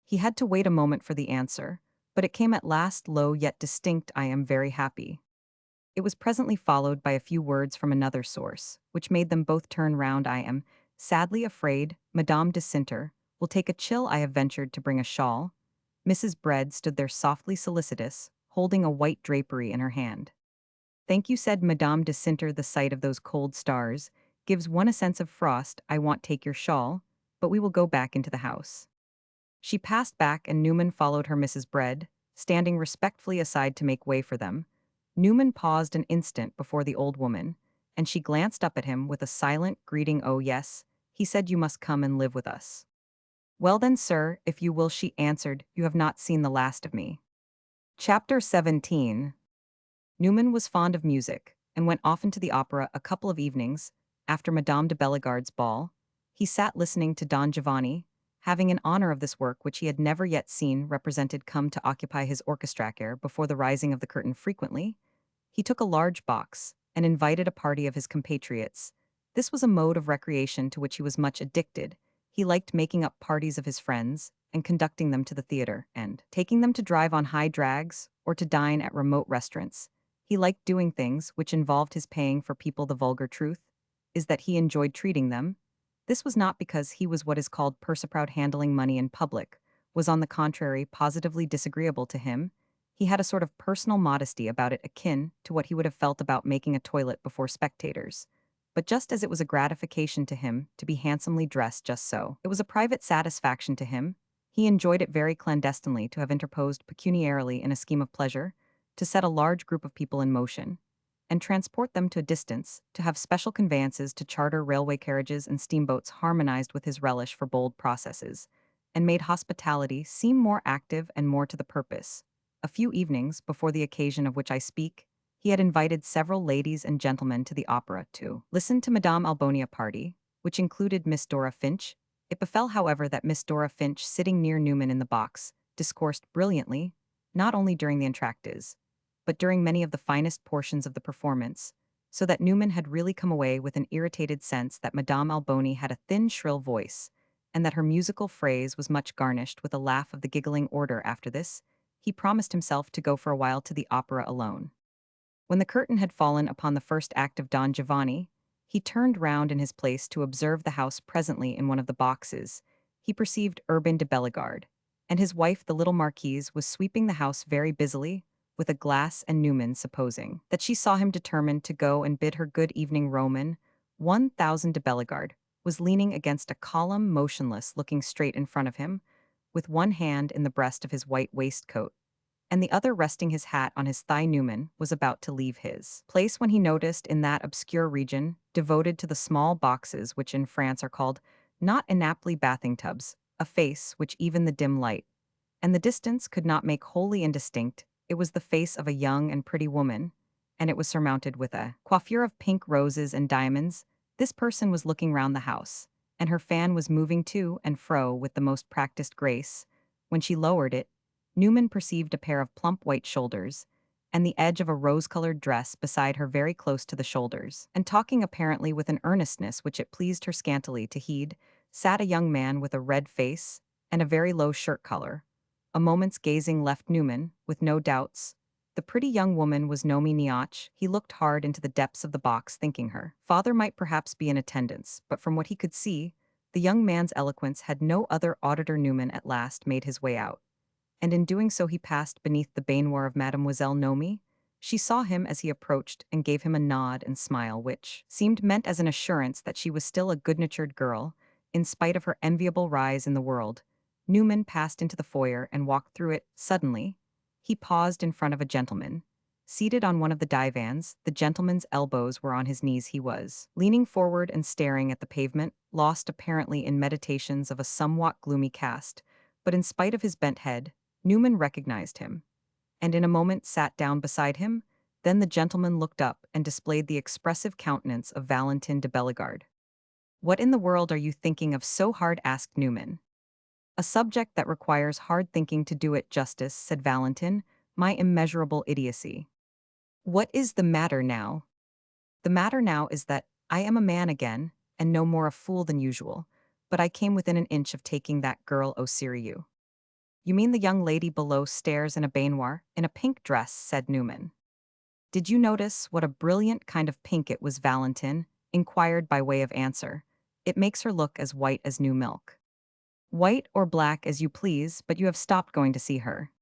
He had to wait a moment for the answer, but it came at last, low yet distinct. "I am very happy." It was presently followed by a few words from another source, which made them both turn round. "I am sadly afraid Madame de Cinter will take a chill. I have ventured to bring a shawl." Mrs. Bread stood there softly solicitous, holding a white drapery in her hand. "Thank you," said Madame de Cinter. "The sight of those cold stars gives one a sense of frost. I won't take your shawl, but we will go back into the house." She passed back, and Newman followed her. Mrs. Bread, standing respectfully aside to make way for them. Newman paused an instant before the old woman, and she glanced up at him with a silent greeting. "Oh yes," he said, "you must come and live with us." "Well then, sir, if you will," she answered. "You have not seen the last of me." Chapter 17. Newman was fond of music, and went often to the opera. A couple of evenings, after Madame de Bellegarde's ball, he sat listening to Don Giovanni, having in honor of this work which he had never yet seen represented come to occupy his orchestracer before the rising of the curtain frequently, he took a large box and invited a party of his compatriots. This was a mode of recreation to which he was much addicted. He liked making up parties of his friends and conducting them to the theater and taking them to drive on high drags or to dine at remote restaurants. He liked doing things which involved his paying for people. The vulgar truth is that he enjoyed treating them. This was not because he was what is called purse-proud. Handling money in public was on the contrary positively disagreeable to him. He had a sort of personal modesty about it akin to what he would have felt about making a toilet before spectators. But just as it was a gratification to him to be handsomely dressed, just so it was a private satisfaction to him. He enjoyed it very clandestinely to have interposed pecuniarily in a scheme of pleasure, to set a large group of people in motion, and transport them to a distance, to have special conveyances, to charter railway carriages and steamboats harmonized with his relish for bold processes, and made hospitality seem more active and more to the purpose. A few evenings before the occasion of which I speak, he had invited several ladies and gentlemen to the opera to listen to Madame Albonia party, which included Miss Dora Finch. It befell, however, that Miss Dora Finch, sitting near Newman in the box, discoursed brilliantly, not only during the entr'actes, but during many of the finest portions of the performance, so that Newman had really come away with an irritated sense that Madame Alboni had a thin, shrill voice, and that her musical phrase was much garnished with a laugh of the giggling order. After this, he promised himself to go for a while to the opera alone. When the curtain had fallen upon the first act of Don Giovanni, he turned round in his place to observe the house. Presently, in one of the boxes, he perceived Urbain de Bellegarde, and his wife, the little marquise, was sweeping the house very busily, with a glass, and Newman, supposing that she saw him, determined to go and bid her good evening. Roman 1000 de Bellegarde was leaning against a column, motionless, looking straight in front of him, with one hand in the breast of his white waistcoat, and the other resting his hat on his thigh. Newman was about to leave his place when he noticed in that obscure region, devoted to the small boxes which in France are called not inaptly bathing tubs, a face which even the dim light and the distance could not make wholly indistinct. It was the face of a young and pretty woman, and it was surmounted with a coiffure of pink roses and diamonds. This person was looking round the house, and her fan was moving to and fro with the most practiced grace. When she lowered it, Newman perceived a pair of plump white shoulders, and the edge of a rose-colored dress beside her very close to the shoulders, and talking apparently with an earnestness which it pleased her scantily to heed, sat a young man with a red face and a very low shirt collar. A moment's gazing left Newman, with no doubts. The pretty young woman was Nomi Nioch. He looked hard into the depths of the box, thinking her father might perhaps be in attendance, but from what he could see, the young man's eloquence had no other auditor. Newman at last made his way out, and in doing so he passed beneath the baignoire of Mademoiselle Nomi. She saw him as he approached and gave him a nod and smile which seemed meant as an assurance that she was still a good-natured girl, in spite of her enviable rise in the world. Newman passed into the foyer and walked through it. Suddenly, he paused in front of a gentleman, seated on one of the divans. The gentleman's elbows were on his knees. He was leaning forward and staring at the pavement, lost apparently in meditations of a somewhat gloomy cast, but in spite of his bent head, Newman recognized him, and in a moment sat down beside him. Then the gentleman looked up and displayed the expressive countenance of Valentin de Bellegarde. "What in the world are you thinking of so hard?" asked Newman. "A subject that requires hard thinking to do it justice," said Valentin. "My immeasurable idiocy." "What is the matter now?" "The matter now is that I am a man again, and no more a fool than usual, but I came within an inch of taking that girl au sérieux." "You mean the young lady below stairs in a baignoire, in a pink dress," said Newman. "Did you notice what a brilliant kind of pink it was?" Valentin inquired by way of answer. "It makes her look as white as new milk." "White or black as you please, but you have stopped going to see her."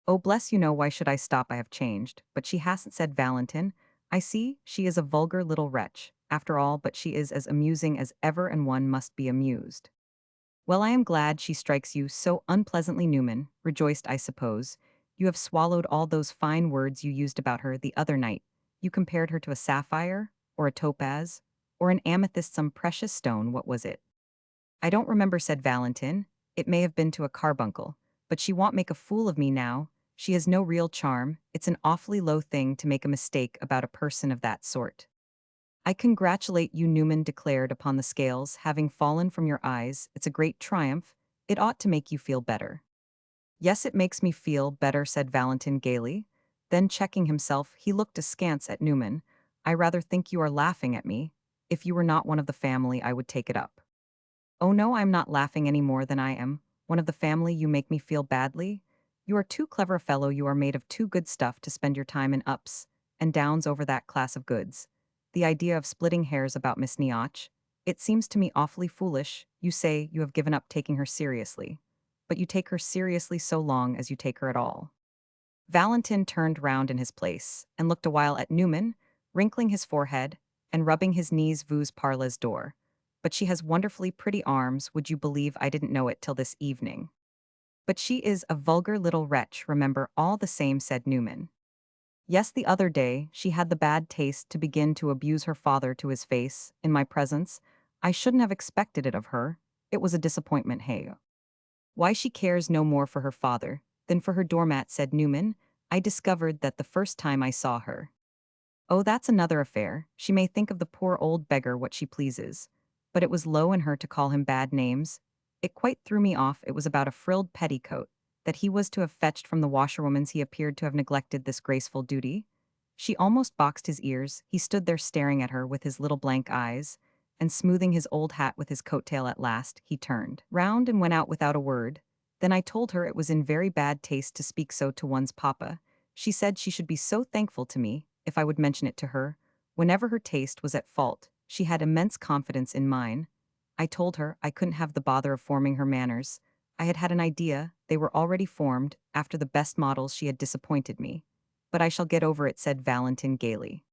"Oh, bless you, no, why should I stop? I have changed." "But she hasn't," said Valentin. "I see, she is a vulgar little wretch, after all, but she is as amusing as ever, and one must be amused." "Well, I am glad she strikes you so unpleasantly." Newman rejoiced. "I suppose you have swallowed all those fine words you used about her the other night. You compared her to a sapphire, or a topaz, or an amethyst, some precious stone. What was it?" "I don't remember," said Valentin. "It may have been to a carbuncle. But she won't make a fool of me now. She has no real charm. It's an awfully low thing to make a mistake about a person of that sort." "I congratulate you," Newman declared, "upon the scales having fallen from your eyes. It's a great triumph. It ought to make you feel better. Yes, it makes me feel better, said Valentin gaily. Then, checking himself, he looked askance at Newman. I rather think you are laughing at me. If you were not one of the family, I would take it up. Oh no, I'm not laughing any more than I am. One of the family, you make me feel badly? You are too clever a fellow, you are made of too good stuff to spend your time in ups and downs over that class of goods. The idea of splitting hairs about Miss Nioch, it seems to me awfully foolish. You say you have given up taking her seriously. But you take her seriously so long as you take her at all. Valentin turned round in his place and looked a while at Newman, wrinkling his forehead and rubbing his knees vous parlez door. But she has wonderfully pretty arms, would you believe I didn't know it till this evening? But she is a vulgar little wretch, remember, all the same, said Newman. Yes, the other day, she had the bad taste to begin to abuse her father to his face, in my presence. I shouldn't have expected it of her. It was a disappointment, hey. Why she cares no more for her father than for her doormat, said Newman. I discovered that the first time I saw her. Oh, that's another affair. She may think of the poor old beggar what she pleases. But it was low in her to call him bad names. It quite threw me off. It was about a frilled petticoat that he was to have fetched from the washerwoman's. He appeared to have neglected this graceful duty. She almost boxed his ears. He stood there staring at her with his little blank eyes, and smoothing his old hat with his coat tail. At last, he turned round and went out without a word. Then I told her it was in very bad taste to speak so to one's papa. She said she should be so thankful to me if I would mention it to her. Whenever her taste was at fault, she had immense confidence in mine. I told her I couldn't have the bother of forming her manners. I had had an idea, they were already formed, after the best models. She had disappointed me. But I shall get over it, said Valentin gaily.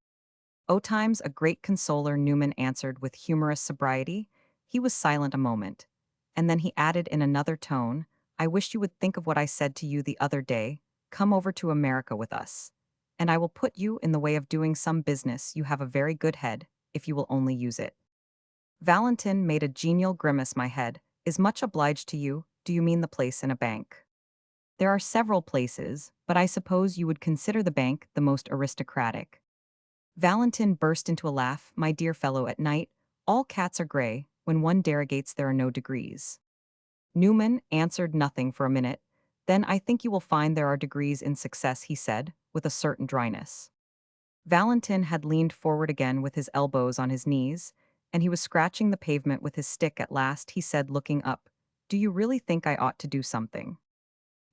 O time's a great consoler, Newman answered with humorous sobriety. He was silent a moment. And then he added in another tone, I wish you would think of what I said to you the other day. Come over to America with us. And I will put you in the way of doing some business. You have a very good head, if you will only use it. Valentin made a genial grimace. My head is much obliged to you. Do you mean the place in a bank? There are several places, but I suppose you would consider the bank the most aristocratic. Valentin burst into a laugh. My dear fellow, at night, all cats are gray. When one derogates, there are no degrees. Newman answered nothing for a minute. Then I think you will find there are degrees in success, he said, with a certain dryness. Valentin had leaned forward again with his elbows on his knees, and he was scratching the pavement with his stick. At last he said, looking up, Do you really think I ought to do something?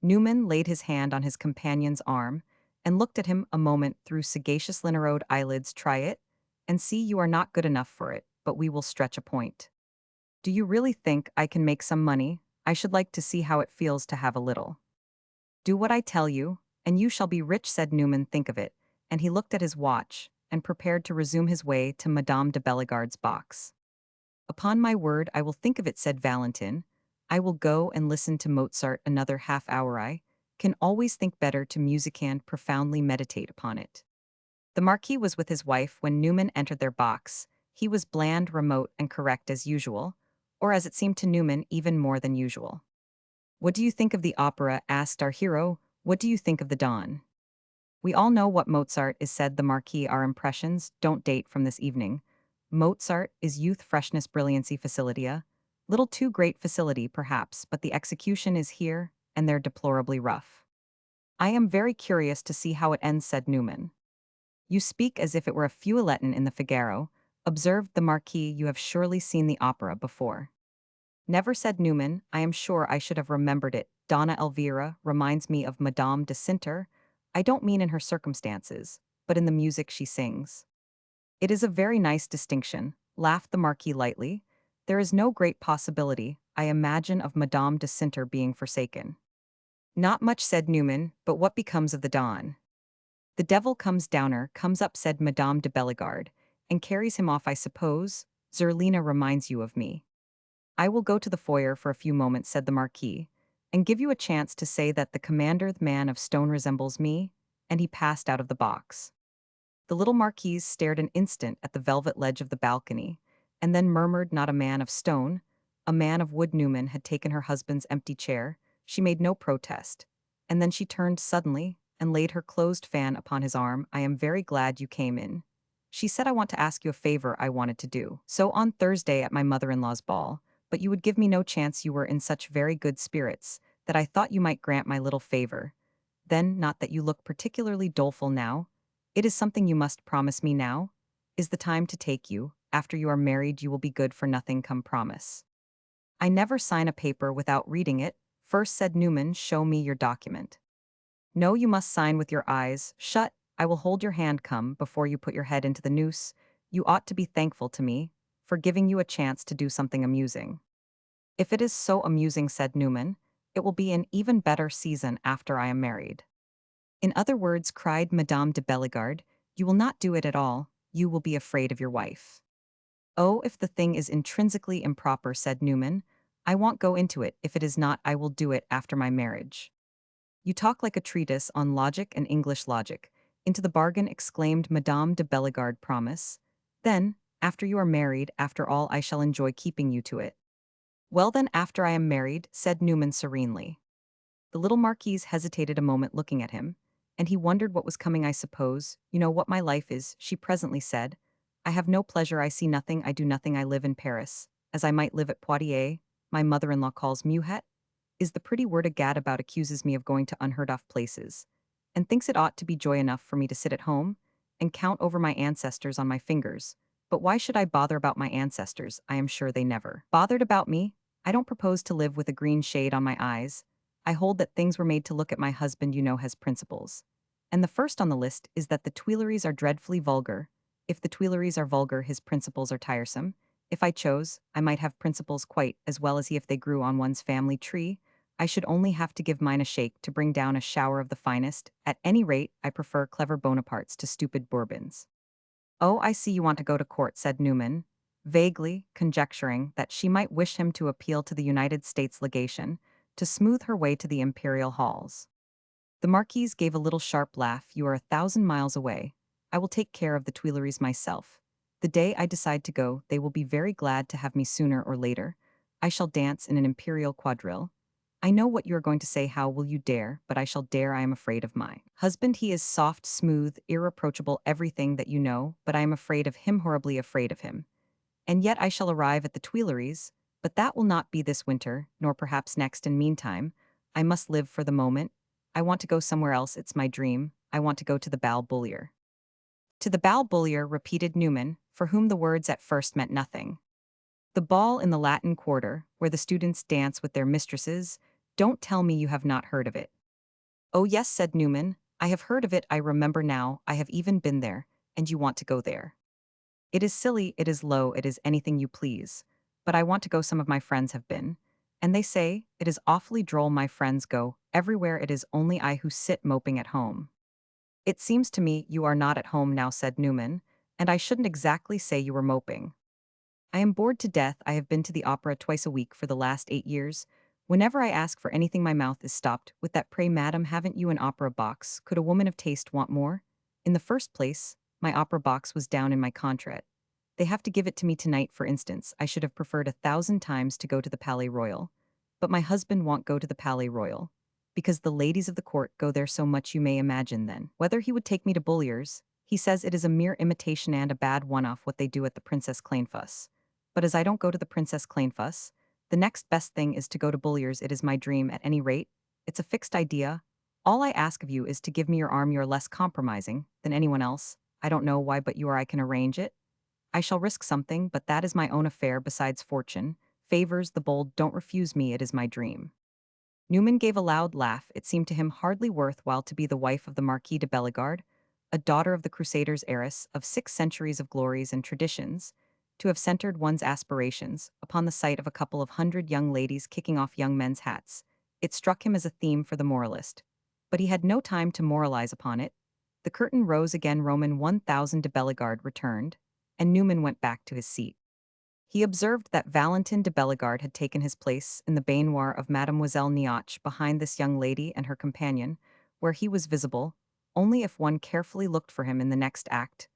Newman laid his hand on his companion's arm and looked at him a moment through sagacious linerode eyelids. Try it, and see you are not good enough for it, but we will stretch a point. Do you really think I can make some money? I should like to see how it feels to have a little. Do what I tell you, and you shall be rich, said Newman. Think of it. And he looked at his watch and prepared to resume his way to Madame de Bellegarde's box. Upon my word, I will think of it, said Valentin. I will go and listen to Mozart another half hour. I can always think better to music and profoundly meditate upon it. The Marquis was with his wife when Newman entered their box. He was bland, remote, and correct as usual, or as it seemed to Newman, even more than usual. What do you think of the opera? Asked our hero. What do you think of the dawn? We all know what Mozart is, said the Marquis. Our impressions don't date from this evening. Mozart is youth, freshness, brilliancy, facilitia. Little too great facility, perhaps, but the execution is here, and they're deplorably rough. I am very curious to see how it ends, said Newman. You speak as if it were a feuilleton in the Figaro, observed the Marquis. You have surely seen the opera before. Never, said Newman. I am sure I should have remembered it. Donna Elvira reminds me of Madame de Cinter. I don't mean in her circumstances, but in the music she sings. It is a very nice distinction, laughed the Marquis lightly. There is no great possibility, I imagine, of Madame de Cinter being forsaken. Not much, said Newman, but what becomes of the dawn? The devil comes downer, comes up, said Madame de Bellegarde, and carries him off, I suppose. Zerlina reminds you of me. I will go to the foyer for a few moments, said the Marquis, and give you a chance to say that the commander, the man of stone, resembles me, and he passed out of the box. The little Marquise stared an instant at the velvet ledge of the balcony, and then murmured, not a man of stone, a man of wood. Newman had taken her husband's empty chair. She made no protest, and then she turned suddenly and laid her closed fan upon his arm. I am very glad you came in. She said, I want to ask you a favor I wanted to do. So on Thursday at my mother-in-law's ball, but you would give me no chance. You were in such very good spirits that I thought you might grant my little favor. Then, not that you look particularly doleful now. It is something you must promise me now. Is the time to take you. After you are married, you will be good for nothing, come promise. I never sign a paper without reading it. First, said Newman, show me your document. No, you must sign with your eyes shut. I will hold your hand, come, before you put your head into the noose. You ought to be thankful to me for giving you a chance to do something amusing. If it is so amusing, said Newman, it will be an even better season after I am married. In other words, cried Madame de Bellegarde, you will not do it at all, you will be afraid of your wife. Oh, if the thing is intrinsically improper, said Newman, I won't go into it. If it is not, I will do it after my marriage. You talk like a treatise on logic and English logic. Into the bargain, exclaimed Madame de Bellegarde, promise. Then, after you are married, after all, I shall enjoy keeping you to it. Well then, after I am married, said Newman serenely. The little Marquise hesitated a moment, looking at him, and he wondered what was coming. I suppose, you know what my life is, she presently said. I have no pleasure, I see nothing, I do nothing, I live in Paris, as I might live at Poitiers. My mother-in-law calls Muhet, is the pretty word a gad about, accuses me of going to unheard-of places, and thinks it ought to be joy enough for me to sit at home and count over my ancestors on my fingers. But why should I bother about my ancestors? I am sure they never bothered about me. I don't propose to live with a green shade on my eyes. I hold that things were made to look at. My husband, you know, has principles. And the first on the list is that the Tuileries are dreadfully vulgar. If the Tuileries are vulgar, his principles are tiresome. If I chose, I might have principles quite as well as he if they grew on one's family tree. I should only have to give mine a shake to bring down a shower of the finest. At any rate, I prefer clever Bonapartes to stupid Bourbons. Oh, I see you want to go to court, said Newman, vaguely conjecturing that she might wish him to appeal to the United States legation to smooth her way to the imperial halls. The Marquise gave a little sharp laugh. You are 1,000 miles away. I will take care of the Tuileries myself. The day I decide to go, they will be very glad to have me sooner or later. I shall dance in an imperial quadrille. I know what you are going to say. How will you dare? But I shall dare. I am afraid of my husband. He is soft, smooth, irreproachable, everything that you know, but I am afraid of him, horribly afraid of him. And yet I shall arrive at the Tuileries, but that will not be this winter, nor perhaps next, and meantime, I must live for the moment. I want to go somewhere else, it's my dream. I want to go to the Bal Bullier. To the Bal Bullier, repeated Newman, for whom the words at first meant nothing. The ball in the Latin Quarter, where the students dance with their mistresses. Don't tell me you have not heard of it. Oh yes, said Newman, I have heard of it, I remember now, I have even been there, and you want to go there. It is silly, it is low, it is anything you please. But I want to go. Some of my friends have been. And they say, it is awfully droll. My friends go everywhere. It is only I who sit moping at home. It seems to me you are not at home now, said Newman, and I shouldn't exactly say you were moping. I am bored to death. I have been to the opera twice a week for the last 8 years. Whenever I ask for anything, my mouth is stopped with that, pray, madam, haven't you an opera box? Could a woman of taste want more? In the first place, my opera box was down in my contract. They have to give it to me tonight, for instance. I should have preferred 1,000 times to go to the Palais Royal. But my husband won't go to the Palais Royal, because the ladies of the court go there so much. You may imagine then whether he would take me to Bullier's. He says it is a mere imitation and a bad one-off what they do at the Princess Clanefuss. But as I don't go to the Princess Clanefuss, the next best thing is to go to Bullier's. It is my dream at any rate. It's a fixed idea. All I ask of you is to give me your arm. You're less compromising than anyone else. I don't know why, but you are. I can arrange it. I shall risk something, but that is my own affair. Besides, fortune favors the bold. Don't refuse me. It is my dream. Newman gave a loud laugh. It seemed to him hardly worth while to be the wife of the Marquis de Bellegarde, a daughter of the Crusaders, heiress of 6 centuries of glories and traditions, to have centered one's aspirations upon the sight of a couple of hundred young ladies kicking off young men's hats. It struck him as a theme for the moralist. But he had no time to moralize upon it. The curtain rose again. Roman 1000 de Bellegarde returned, and Newman went back to his seat. He observed that Valentin de Bellegarde had taken his place in the baignoire of Mademoiselle Nioche behind this young lady and her companion, where he was visible only if one carefully looked for him in the next act.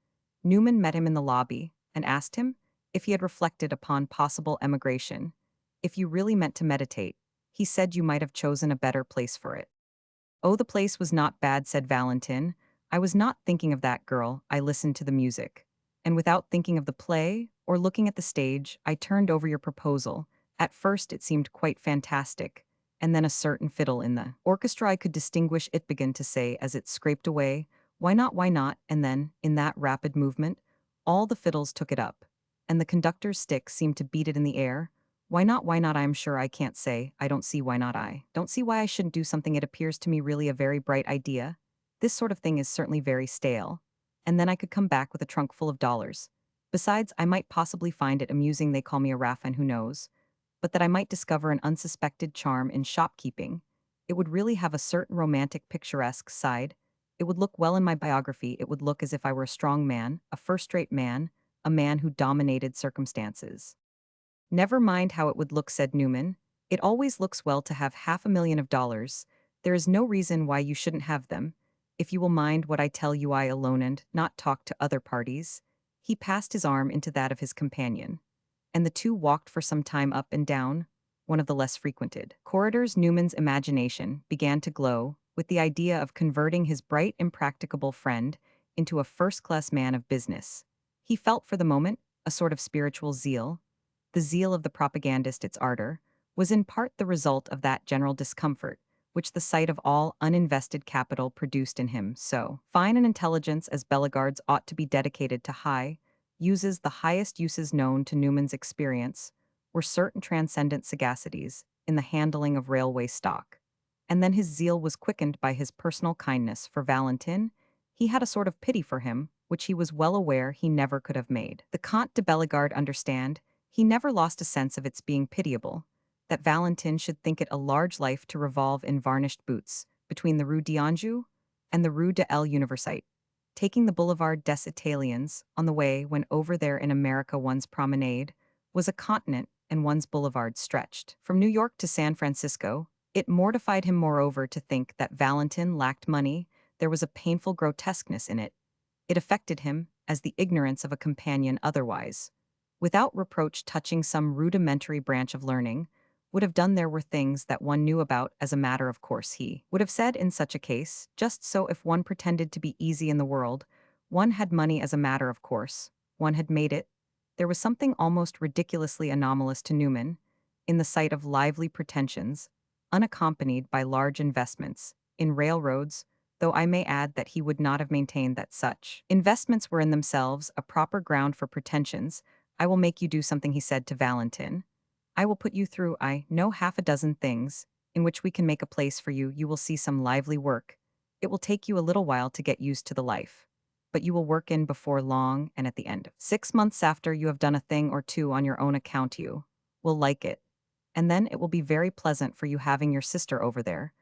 Newman met him in the lobby and asked him if he had reflected upon possible emigration. If you really meant to meditate, he said, you might have chosen a better place for it. Oh, the place was not bad, said Valentin. I was not thinking of that girl. I listened to the music. And without thinking of the play or looking at the stage, I turned over your proposal At first it seemed quite fantastic, and then a certain fiddle in the orchestra I could distinguish it began to say as it scraped away, why not, and then, in that rapid movement, all the fiddles took it up, and the conductor's stick seemed to beat it in the air. Why not, I am sure I can't say, I don't see why not I. Don't see why I shouldn't do something it appears to me really a very bright idea. This sort of thing is certainly very stale. And then I could come back with a trunk full of dollars. Besides, I might possibly find it amusing they call me a raffin, who knows, but that I might discover an unsuspected charm in shopkeeping. It would really have a certain romantic, picturesque side. It would look well in my biography. It would look as if I were a strong man, a first-rate man, a man who dominated circumstances. Never mind how it would look, said Newman. It always looks well to have $500,000. There is no reason why you shouldn't have them. If you will mind what I tell you, I alone and not talk to other parties. He passed his arm into that of his companion, and the two walked for some time up and down one of the less frequented corridors. Newman's imagination began to glow with the idea of converting his bright, impracticable friend into a first-class man of business. He felt for the moment a sort of spiritual zeal. The zeal of the propagandist, its ardor, was in part the result of that general discomfort which the sight of all uninvested capital produced in him. So fine an intelligence as Bellegarde's ought to be dedicated to high uses. The highest uses known to Newman's experience were certain transcendent sagacities in the handling of railway stock. And then his zeal was quickened by his personal kindness for Valentin. He had a sort of pity for him, which he was well aware he never could have made. The Comte de Bellegarde understand, he never lost a sense of its being pitiable, that Valentin should think it a large life to revolve in varnished boots between the Rue d'Anjou and the Rue de l'Université, taking the Boulevard des Italiens on the way when over there in America one's promenade was a continent and one's boulevard stretched from New York to San Francisco. It mortified him moreover to think that Valentin lacked money. There was a painful grotesqueness in it. It affected him as the ignorance of a companion otherwise, without reproach touching some rudimentary branch of learning, would have done. There were things that one knew about as a matter of course, he would have said in such a case. Just so if one pretended to be easy in the world, one had money as a matter of course, one had made it. There was something almost ridiculously anomalous to Newman in the sight of lively pretensions, unaccompanied by large investments, in railroads, though I may add that he would not have maintained that such investments were in themselves a proper ground for pretensions. I will make you do something, he said to Valentin. I will put you through, I know, half a dozen things in which we can make a place for you. You will see some lively work. It will take you a little while to get used to the life, but you will work in before long, and at the end of 6 months after you have done a thing or two on your own account, you will like it. And then it will be very pleasant for you having your sister over there.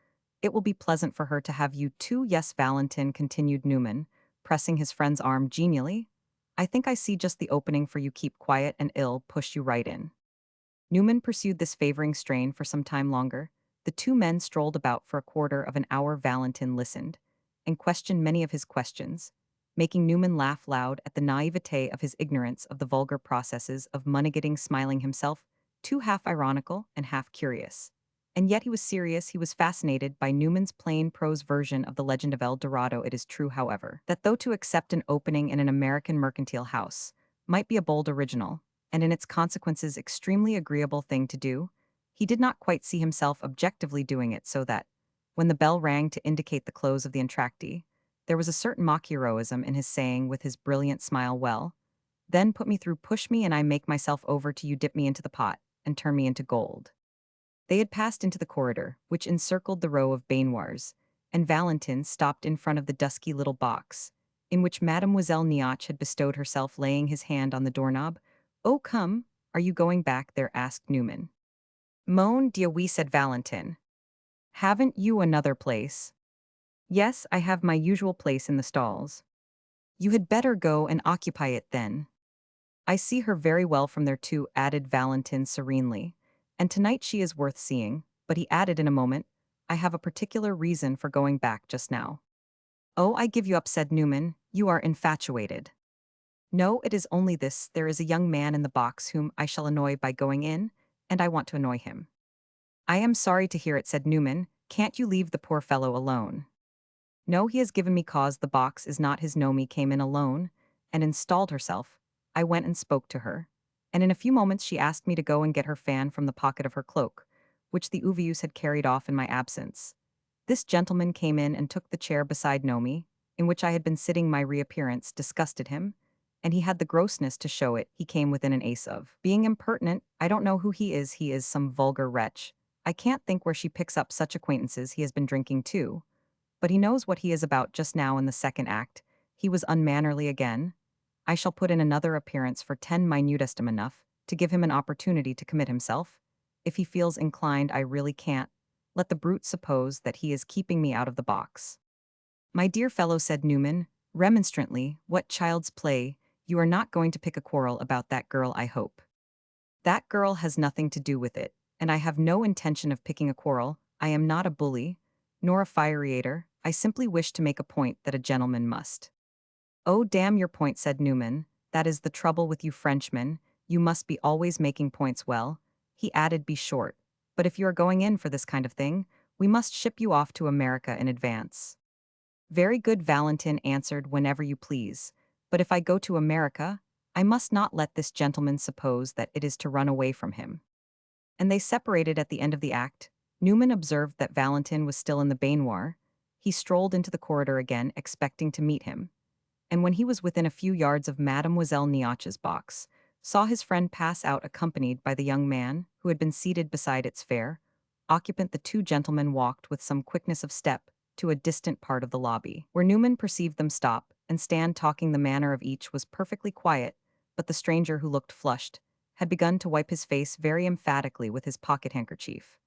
It will be pleasant for her to have you too. Yes, Valentin, continued Newman, pressing his friend's arm genially. I think I see just the opening for you. Keep quiet and ill push you right in. Newman pursued this favoring strain for some time longer. The two men strolled about for a quarter of an hour. Valentin listened, and questioned many of his questions, making Newman laugh loud at the naivete of his ignorance of the vulgar processes of money-getting, smiling himself, too half ironical and half curious. And yet he was serious. He was fascinated by Newman's plain prose version of the legend of El Dorado. It is true, however, that though to accept an opening in an American mercantile house might be a bold original, and in its consequences extremely agreeable thing to do, he did not quite see himself objectively doing it, so that, when the bell rang to indicate the close of the entr'acte, there was a certain mock heroism in his saying with his brilliant smile, well, then put me through, push me, and I make myself over to you, dip me into the pot, and turn me into gold. They had passed into the corridor, which encircled the row of baignoires, and Valentin stopped in front of the dusky little box, in which Mademoiselle Nioche had bestowed herself, laying his hand on the doorknob. Oh, come, are you going back there? Asked Newman. Mon Dieu, oui, said Valentin. Haven't you another place? Yes, I have my usual place in the stalls. You had better go and occupy it then. I see her very well from there too, added Valentin serenely, and tonight she is worth seeing, but he added in a moment, I have a particular reason for going back just now. Oh, I give you up, said Newman, you are infatuated. No, it is only this, there is a young man in the box whom I shall annoy by going in, and I want to annoy him. I am sorry to hear it, said Newman, can't you leave the poor fellow alone? No, he has given me cause. The box is not his. Nomi came in alone, and installed herself. I went and spoke to her, and in a few moments she asked me to go and get her fan from the pocket of her cloak, which the Uvius had carried off in my absence. This gentleman came in and took the chair beside Nomi, in which I had been sitting. My reappearance disgusted him, and he had the grossness to show it. He came within an ace of being impertinent. I don't know who he is some vulgar wretch. I can't think where she picks up such acquaintances. He has been drinking too. But he knows what he is about just now in the second act. He was unmannerly again. I shall put in another appearance for 10 minutest enough to give him an opportunity to commit himself. If he feels inclined, I really can't. Let the brute suppose that he is keeping me out of the box. My dear fellow, said Newman, remonstrantly, what child's play, you are not going to pick a quarrel about that girl, I hope. That girl has nothing to do with it, and I have no intention of picking a quarrel. I am not a bully, nor a fireator. I simply wish to make a point that a gentleman must. Oh, damn your point, said Newman. That is the trouble with you Frenchmen. You must be always making points. Well, he added, be short. But if you are going in for this kind of thing, we must ship you off to America in advance. Very good, Valentin answered, whenever you please. But if I go to America, I must not let this gentleman suppose that it is to run away from him. And they separated at the end of the act. Newman observed that Valentin was still in the baignoire. He strolled into the corridor again, expecting to meet him, and when he was within a few yards of Mademoiselle Niache's box, saw his friend pass out accompanied by the young man who had been seated beside its fair occupant. The two gentlemen walked with some quickness of step to a distant part of the lobby, where Newman perceived them stop and stand talking. The manner of each was perfectly quiet, but the stranger, who looked flushed, had begun to wipe his face very emphatically with his pocket handkerchief.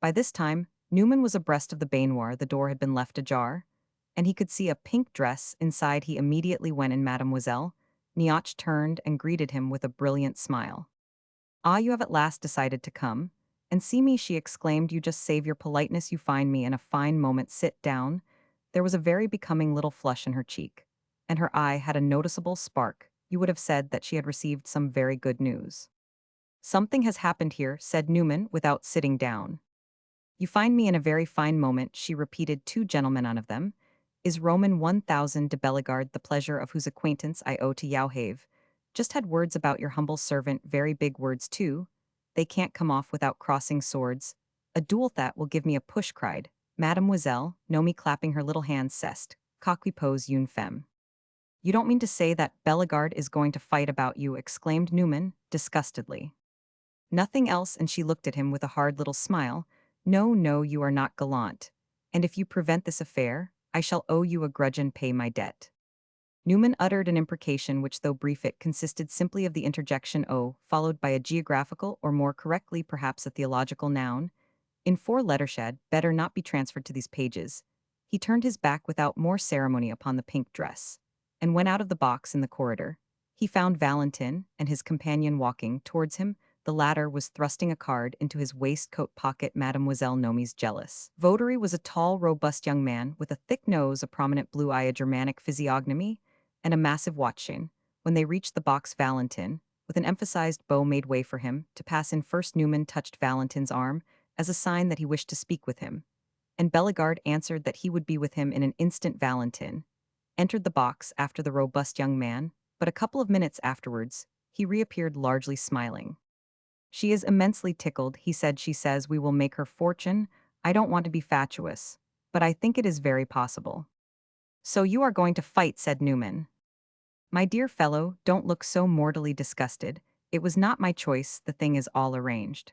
By this time, Newman was abreast of the baignoire. The door had been left ajar, and he could see a pink dress inside. He immediately went in. Mademoiselle Niache turned and greeted him with a brilliant smile. Ah, you have at last decided to come and see me, she exclaimed. You just save your politeness. You find me in a fine moment. Sit down. There was a very becoming little flush in her cheek, and her eye had a noticeable spark. You would have said that she had received some very good news. Something has happened here, said Newman, without sitting down. You find me in a very fine moment, she repeated. Two gentlemen on of them is Roman 1000 de Bellegarde, the pleasure of whose acquaintance I owe to Yauhave. Just had words about your humble servant, very big words too. They can't come off without crossing swords. A duel that will give me a push, cried Mademoiselle, Nomi, clapping her little hands. Cest, coqui pose une femme. You don't mean to say that Bellegarde is going to fight about you, exclaimed Newman, disgustedly. Nothing else, and she looked at him with a hard little smile. No, no, you are not gallant. And if you prevent this affair, I shall owe you a grudge and pay my debt. Newman uttered an imprecation which, though brief, it consisted simply of the interjection "o," followed by a geographical, or more correctly perhaps a theological noun, in 4 letters shed, better not be transferred to these pages. He turned his back without more ceremony upon the pink dress, and went out of the box in the corridor. He found Valentin and his companion walking towards him. The latter was thrusting a card into his waistcoat pocket. Mademoiselle Nomi's jealous votary was a tall, robust young man with a thick nose, a prominent blue eye, a Germanic physiognomy, and a massive watch chain. When they reached the box, Valentin, with an emphasized bow, made way for him to pass in first. Newman touched Valentin's arm as a sign that he wished to speak with him, and Bellegarde answered that he would be with him in an instant. Valentin entered the box after the robust young man, but a couple of minutes afterwards, he reappeared largely smiling. She is immensely tickled, he said. She says we will make her fortune. I don't want to be fatuous, but I think it is very possible. So you are going to fight, said Newman. My dear fellow, don't look so mortally disgusted. It was not my choice. The thing is all arranged.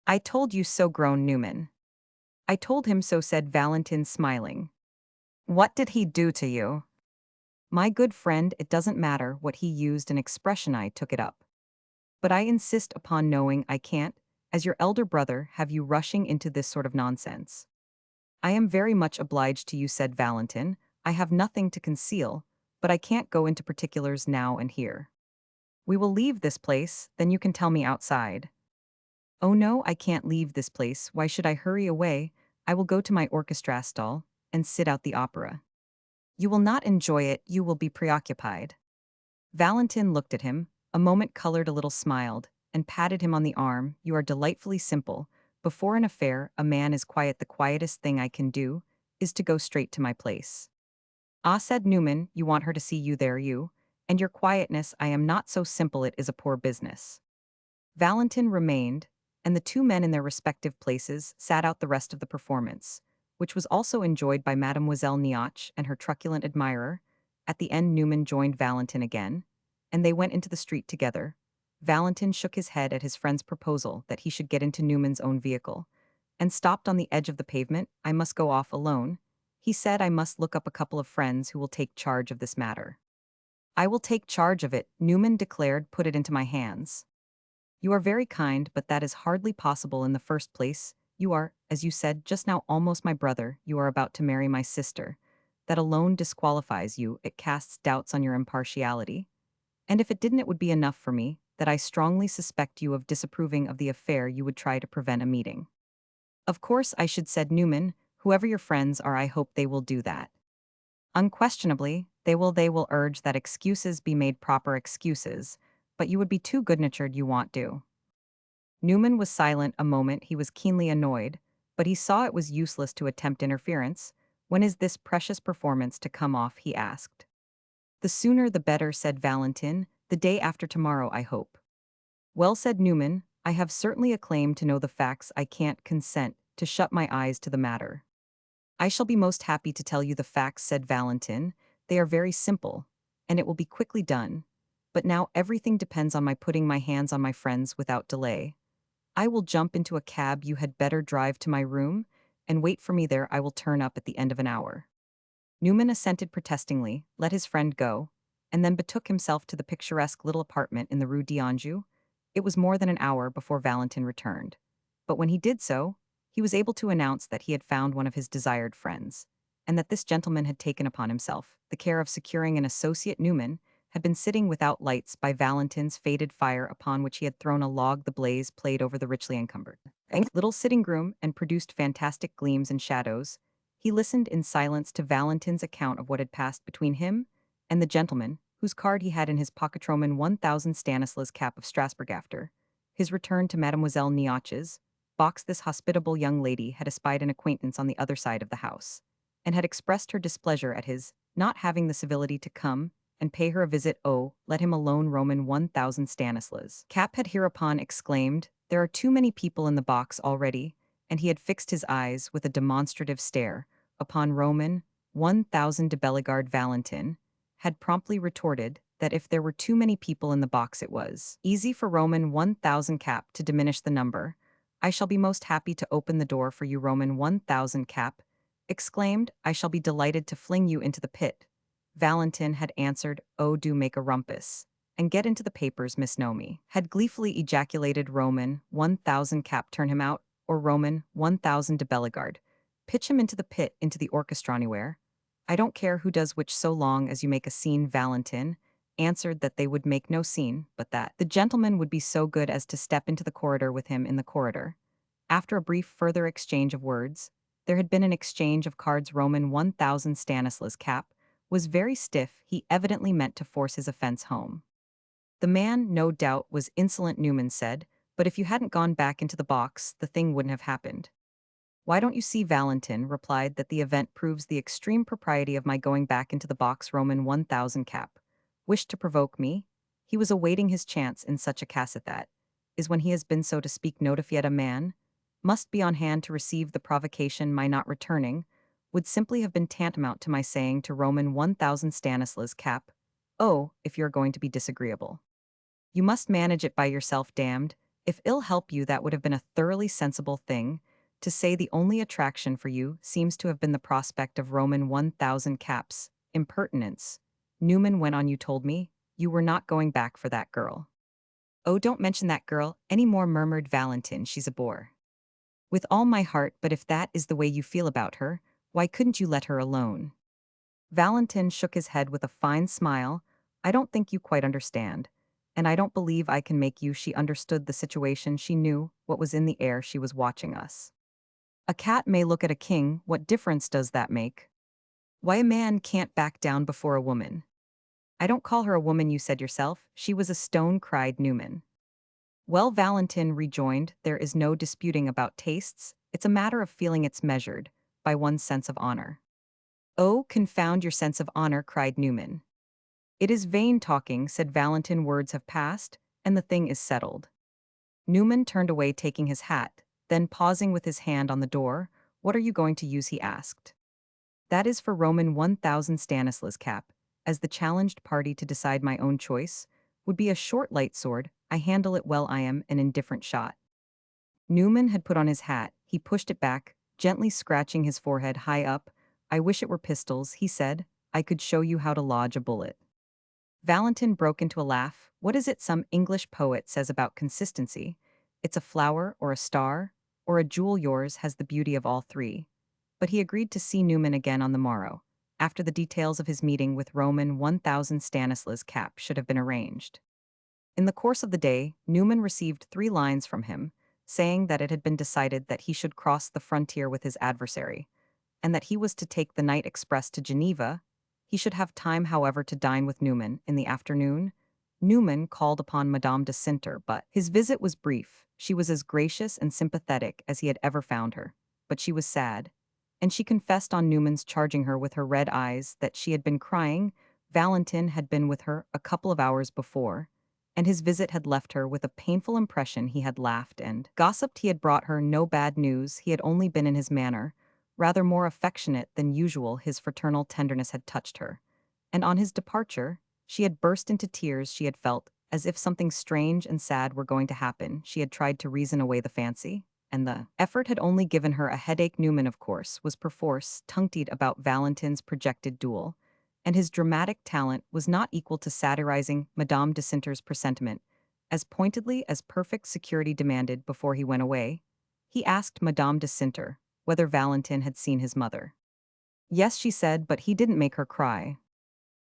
I told you so, groaned Newman. I told him so, said Valentin, smiling. What did he do to you? My good friend, it doesn't matter what he used an expression. I took it up. But I insist upon knowing. I can't, as your elder brother, have you rushing into this sort of nonsense. I am very much obliged to you, said Valentin. I have nothing to conceal, but I can't go into particulars now and here. We will leave this place, then you can tell me outside. Oh no, I can't leave this place. Why should I hurry away? I will go to my orchestra stall and sit out the opera. You will not enjoy it, you will be preoccupied. Valentin looked at him, a moment colored, a little smiled, and patted him on the arm. You are delightfully simple. Before an affair, a man is quiet. The quietest thing I can do is to go straight to my place. Ah, said Newman, you want her to see you there, you, and your quietness. I am not so simple. It is a poor business. Valentin remained, and the two men in their respective places sat out the rest of the performance, which was also enjoyed by Mademoiselle Nioche and her truculent admirer. At the end, Newman joined Valentin again, and they went into the street together. Valentin shook his head at his friend's proposal that he should get into Newman's own vehicle, and stopped on the edge of the pavement. "I must go off alone," he said. "I must look up a couple of friends who will take charge of this matter." "I will take charge of it," Newman declared. "Put it into my hands." "You are very kind, but that is hardly possible. In the first place, you are, as you said just now, almost my brother. You are about to marry my sister. That alone disqualifies you. It casts doubts on your impartiality. And if it didn't, it would be enough for me that I strongly suspect you of disapproving of the affair. You would try to prevent a meeting." "Of course I should," said Newman. "Whoever your friends are, I hope they will do that." "Unquestionably, they will. They will urge that excuses be made, proper excuses, but you would be too good-natured. You want to." Newman was silent a moment. He was keenly annoyed, but he saw it was useless to attempt interference. "When is this precious performance to come off?" he asked. "The sooner the better," said Valentin. "The day after tomorrow, I hope." "Well," said Newman, "I have certainly a claim to know the facts. I can't consent to shut my eyes to the matter." "I shall be most happy to tell you the facts," said Valentin. "They are very simple, and it will be quickly done. But now everything depends on my putting my hands on my friends without delay. I will jump into a cab. You had better drive to my room and wait for me there. I will turn up at the end of an hour." Newman assented protestingly, let his friend go, and then betook himself to the picturesque little apartment in the Rue d'Anjou. It was more than an hour before Valentin returned. But when he did so, he was able to announce that he had found one of his desired friends, and that this gentleman had taken upon himself the care of securing an associate. Newman had been sitting without lights by Valentin's faded fire, upon which he had thrown a log. The blaze played over the richly encumbered little sitting room and produced fantastic gleams and shadows. He listened in silence to Valentin's account of what had passed between him and the gentleman, whose card he had in his pocket. Roman 1000 Stanislas cap of Strasbourg. After his return to Mademoiselle Nioche's box, this hospitable young lady had espied an acquaintance on the other side of the house, and had expressed her displeasure at his not having the civility to come and pay her a visit. "Oh, let him alone." Roman 1000 Stanislas cap had hereupon exclaimed, "There are too many people in the box already," and he had fixed his eyes with a demonstrative stare upon Roman 1000 de Bellegarde. Valentin had promptly retorted that if there were too many people in the box, it was easy for Roman 1000 cap to diminish the number. "I shall be most happy to open the door for you." Roman 1000 cap exclaimed, "I shall be delighted to fling you into the pit." Valentin had answered, "Oh, do make a rumpus and get into the papers." Miss Nomi had gleefully ejaculated, "Roman 1000 cap, turn him out, or Roman 1000 de Bellegarde, pitch him into the pit, into the orchestra, anywhere. I don't care who does which, so long as you make a scene." Valentin answered that they would make no scene, but that the gentleman would be so good as to step into the corridor with him in the corridor. After a brief further exchange of words, there had been an exchange of cards. Roman 1000 Stanislas cap was very stiff. He evidently meant to force his offense home. "The man, no doubt, was insolent," Newman said, "but if you hadn't gone back into the box, the thing wouldn't have happened." "Why don't you see," Valentin replied, "that the event proves the extreme propriety of my going back into the box?" Roman 1000 cap wished to provoke me. He was awaiting his chance in such a case. That is when he has been, so to speak, notified. A man must be on hand to receive the provocation. My not returning would simply have been tantamount to my saying to Roman 1000 Stanislas cap, "Oh, if you're going to be disagreeable, you must manage it by yourself." Damned if ill help you, that would have been a thoroughly sensible thing to say. "The only attraction for you seems to have been the prospect of Roman 1000 caps impertinence." Newman went on, "You told me you were not going back for that girl." "Oh, don't mention that girl any more," murmured Valentin. "She's a bore." "With all my heart, but if that is the way you feel about her, why couldn't you let her alone?" Valentin shook his head with a fine smile. "I don't think you quite understand, and I don't believe I can make you." She understood the situation. She knew what was in the air. She was watching us. "A cat may look at a king. What difference does that make? Why, a man can't back down before a woman." "I don't call her a woman. You said yourself she was a stone," cried Newman. "Well," Valentin rejoined, "there is no disputing about tastes. It's a matter of feeling. It's measured by one's sense of honor." "Oh, confound your sense of honor," cried Newman. "It is vain talking," said Valentin. "Words have passed, and the thing is settled." Newman turned away taking his hat, then pausing with his hand on the door. What are you going to use, he asked. That is for Roman 1000 Stanislas cap, as the challenged party to decide my own choice, would be a short light sword, I handle it well I am an indifferent shot. Newman had put on his hat, he pushed it back, gently scratching his forehead high up. I wish it were pistols, he said, I could show you how to lodge a bullet. Valentin broke into a laugh. What is it some English poet says about consistency? It's a flower or a star, or a jewel yours has the beauty of all three. But he agreed to see Newman again on the morrow, after the details of his meeting with Roman 1000 Stanislas cap should have been arranged. In the course of the day, Newman received 3 lines from him, saying that it had been decided that he should cross the frontier with his adversary, and that he was to take the night express to Geneva. He should have time, however, to dine with Newman in the afternoon. Newman called upon Madame de Sinter, but his visit was brief. She was as gracious and sympathetic as he had ever found her, but she was sad, and she confessed on Newman's charging her with her red eyes that she had been crying. Valentin had been with her a couple of hours before, and his visit had left her with a painful impression. He had laughed and gossiped. He had brought her no bad news. He had only been in his manner rather more affectionate than usual. His fraternal tenderness had touched her, and on his departure, she had burst into tears. She had felt as if something strange and sad were going to happen. She had tried to reason away the fancy, and the effort had only given her a headache. Newman, of course, was perforce tongue-tied about Valentin's projected duel, and his dramatic talent was not equal to satirizing Madame de Sinter's presentiment as pointedly as perfect security demanded. Before he went away, he asked Madame de Sinter whether Valentin had seen his mother. Yes, she said, but he didn't make her cry.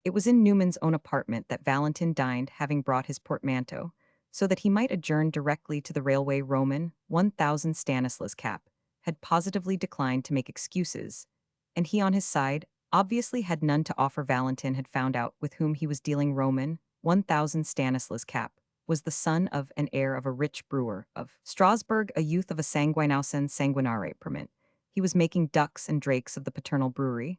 It was in Newman's own apartment that Valentin dined, having brought his portmanteau, so that he might adjourn directly to the railway. Roman 1000 Stanislas cap had positively declined to make excuses, and he on his side obviously had none to offer. Valentin had found out with whom he was dealing. Roman 1000 Stanislas cap was the son of and heir of a rich brewer of Strasbourg, a youth of a sanguinausen sanguinare permit. He was making ducks and drakes of the paternal brewery,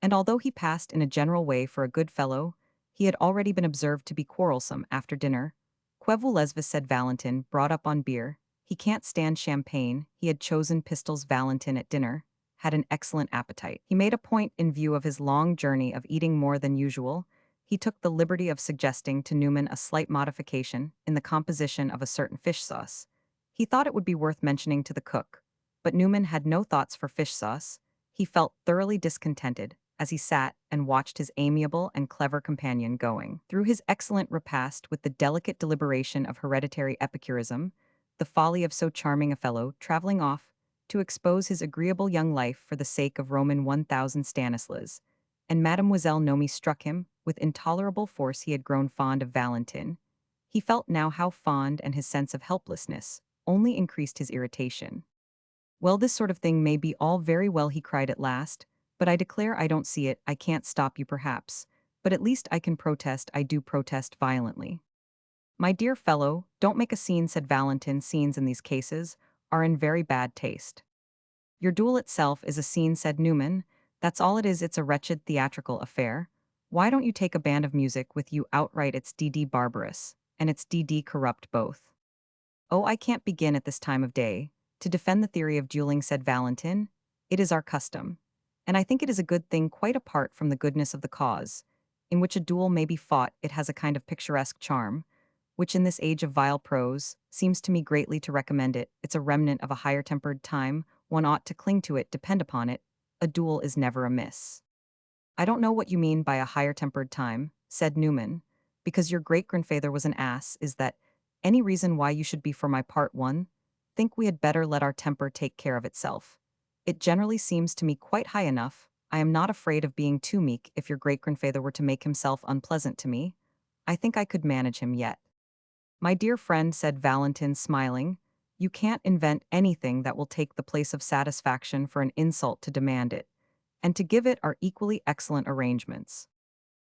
and although he passed in a general way for a good fellow, he had already been observed to be quarrelsome after dinner. Que voulez-vous, said Valentin, brought up on beer. He can't stand champagne. He had chosen pistols. Valentin at dinner had an excellent appetite. He made a point, in view of his long journey, of eating more than usual. He took the liberty of suggesting to Newman a slight modification in the composition of a certain fish sauce. He thought it would be worth mentioning to the cook, but Newman had no thoughts for fish sauce. He felt thoroughly discontented as he sat and watched his amiable and clever companion going through his excellent repast with the delicate deliberation of hereditary epicurism, the folly of so charming a fellow traveling off to expose his agreeable young life for the sake of Roman 1000 Stanislas. And Mademoiselle Nomi struck him with intolerable force. He had grown fond of Valentin. He felt now how fond, and his sense of helplessness only increased his irritation. Well, this sort of thing may be all very well, he cried at last, but I declare I don't see it. I can't stop you, perhaps, but at least I can protest. I do protest violently. My dear fellow, don't make a scene, said Valentin. Scenes in these cases are in very bad taste. Your duel itself is a scene, said Newman. That's all it is. It's a wretched theatrical affair. Why don't you take a band of music with you? Outright, it's D.D. barbarous, and it's D.D. corrupt both. Oh, I can't begin at this time of day to defend the theory of dueling, said Valentin. It is our custom, and I think it is a good thing, quite apart from the goodness of the cause, in which a duel may be fought. It has a kind of picturesque charm, which in this age of vile prose seems to me greatly to recommend it. It's a remnant of a higher-tempered time. One ought to cling to it. Depend upon it, a duel is never amiss. I don't know what you mean by a higher-tempered time, said Newman. Because your great-grandfather was an ass, is that any reason why you should be? For my part, one think we had better let our temper take care of itself. It generally seems to me quite high enough. I am not afraid of being too meek. If your great-grandfather were to make himself unpleasant to me, I think I could manage him yet. My dear friend, said Valentin, smiling, you can't invent anything that will take the place of satisfaction. For an insult to demand it, and to give it, are equally excellent arrangements.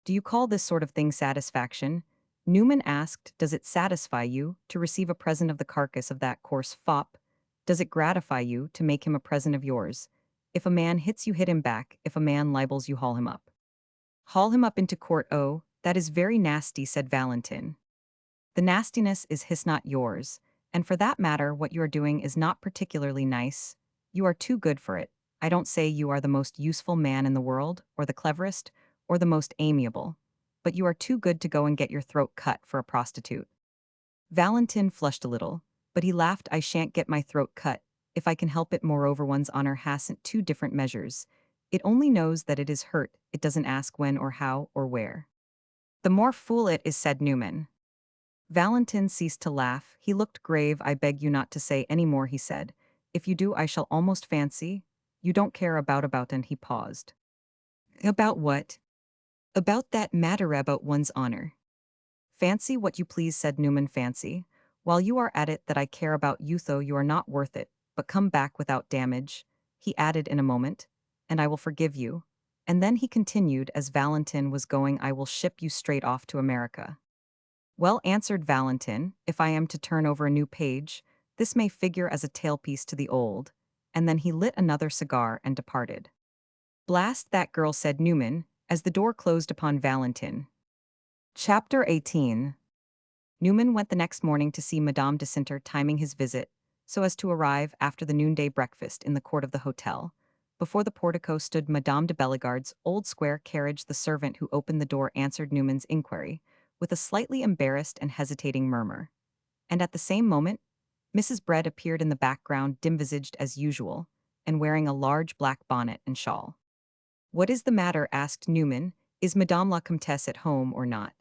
Do you call this sort of thing satisfaction? Newman asked. Does it satisfy you to receive a present of the carcass of that coarse fop? Does it gratify you to make him a present of yours? If a man hits you, hit him back. If a man libels you, haul him up. Haul him up into court. Oh, that is very nasty, said Valentin. The nastiness is his, not yours, And for that matter, what you are doing is not particularly nice. You are too good for it. I don't say you are the most useful man in the world, or the cleverest, or the most amiable. But you are too good to go and get your throat cut for a prostitute. Valentin flushed a little, but he laughed. I shan't get my throat cut, if I can help it. Moreover, one's honor hasn't two different measures. It only knows that it is hurt, it doesn't ask when or how or where. The more fool it is, said Newman. Valentin ceased to laugh. He looked grave. I beg you not to say any more, he said. If you do, I shall almost fancy you don't care about, and he paused. About what? About that matter about one's honor. Fancy what you please, said Newman. Fancy, while you are at it, that I care about you, though you are not worth it, but come back without damage, he added in a moment, and I will forgive you. And then he continued as Valentin was going, I will ship you straight off to America. Well, answered Valentin, if I am to turn over a new page, this may figure as a tailpiece to the old. And then he lit another cigar and departed. Blast that girl, said Newman, as the door closed upon Valentin. Chapter 18. Newman went the next morning to see Madame de Sinter, timing his visit so as to arrive after the noonday breakfast in the court of the hotel. Before the portico stood Madame de Bellegarde's old square carriage. The servant who opened the door answered Newman's inquiry with a slightly embarrassed and hesitating murmur. And at the same moment, Mrs. Bread appeared in the background, dim-visaged as usual, and wearing a large black bonnet and shawl. What is the matter? Asked Newman. Is Madame la Comtesse at home or not?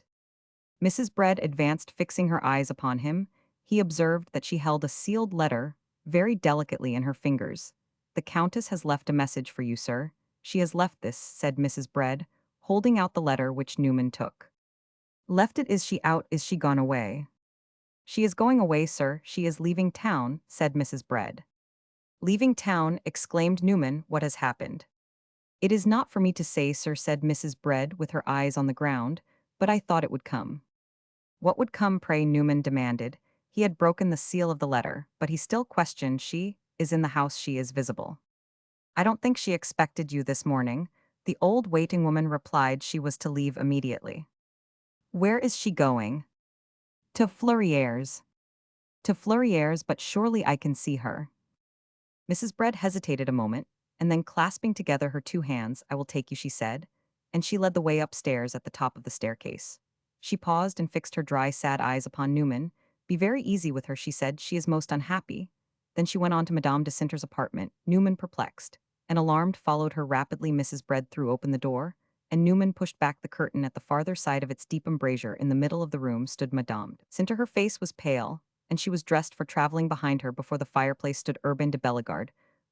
Mrs. Bread advanced, fixing her eyes upon him. He observed that she held a sealed letter very delicately in her fingers. The Countess has left a message for you, sir. She has left this, said Mrs. Bread, holding out the letter, which Newman took. Left it? Is she out? Is she gone away? She is going away, sir. She is leaving town, said Mrs. Bread. Leaving town, exclaimed Newman. What has happened? It is not for me to say, sir, said Mrs. Bread with her eyes on the ground, but I thought it would come. What would come, pray? Newman demanded. He had broken the seal of the letter, but he still questioned. She is in the house. She is visible. I don't think she expected you this morning. The old waiting woman replied she was to leave immediately. Where is she going? To Fleurier's. To Fleurier's, but surely I can see her. Mrs. Bread hesitated a moment, and then clasping together her two hands, I will take you, she said, and she led the way upstairs. At the top of the staircase she paused and fixed her dry, sad eyes upon Newman. Be very easy with her, she said. She is most unhappy. Then she went on to Madame de Sinter's apartment. Newman, perplexed and alarmed, followed her rapidly. Mrs. Bread threw open the door, and Newman pushed back the curtain. At the farther side of its deep embrasure in the middle of the room stood Madame de Sinter. Her face was pale, and she was dressed for traveling. Behind her, before the fireplace, stood Urbain de Bellegarde.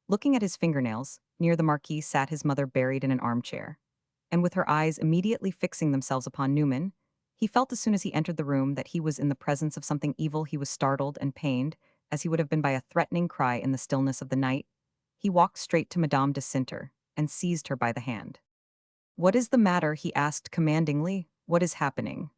Looking at his fingernails, near the Marquis sat his mother, buried in an armchair, and with her eyes immediately fixing themselves upon Newman. He felt as soon as he entered the room that he was in the presence of something evil. He was startled and pained, as he would have been by a threatening cry in the stillness of the night. He walked straight to Madame de Sinter and seized her by the hand. What is the matter? He asked commandingly. What is happening?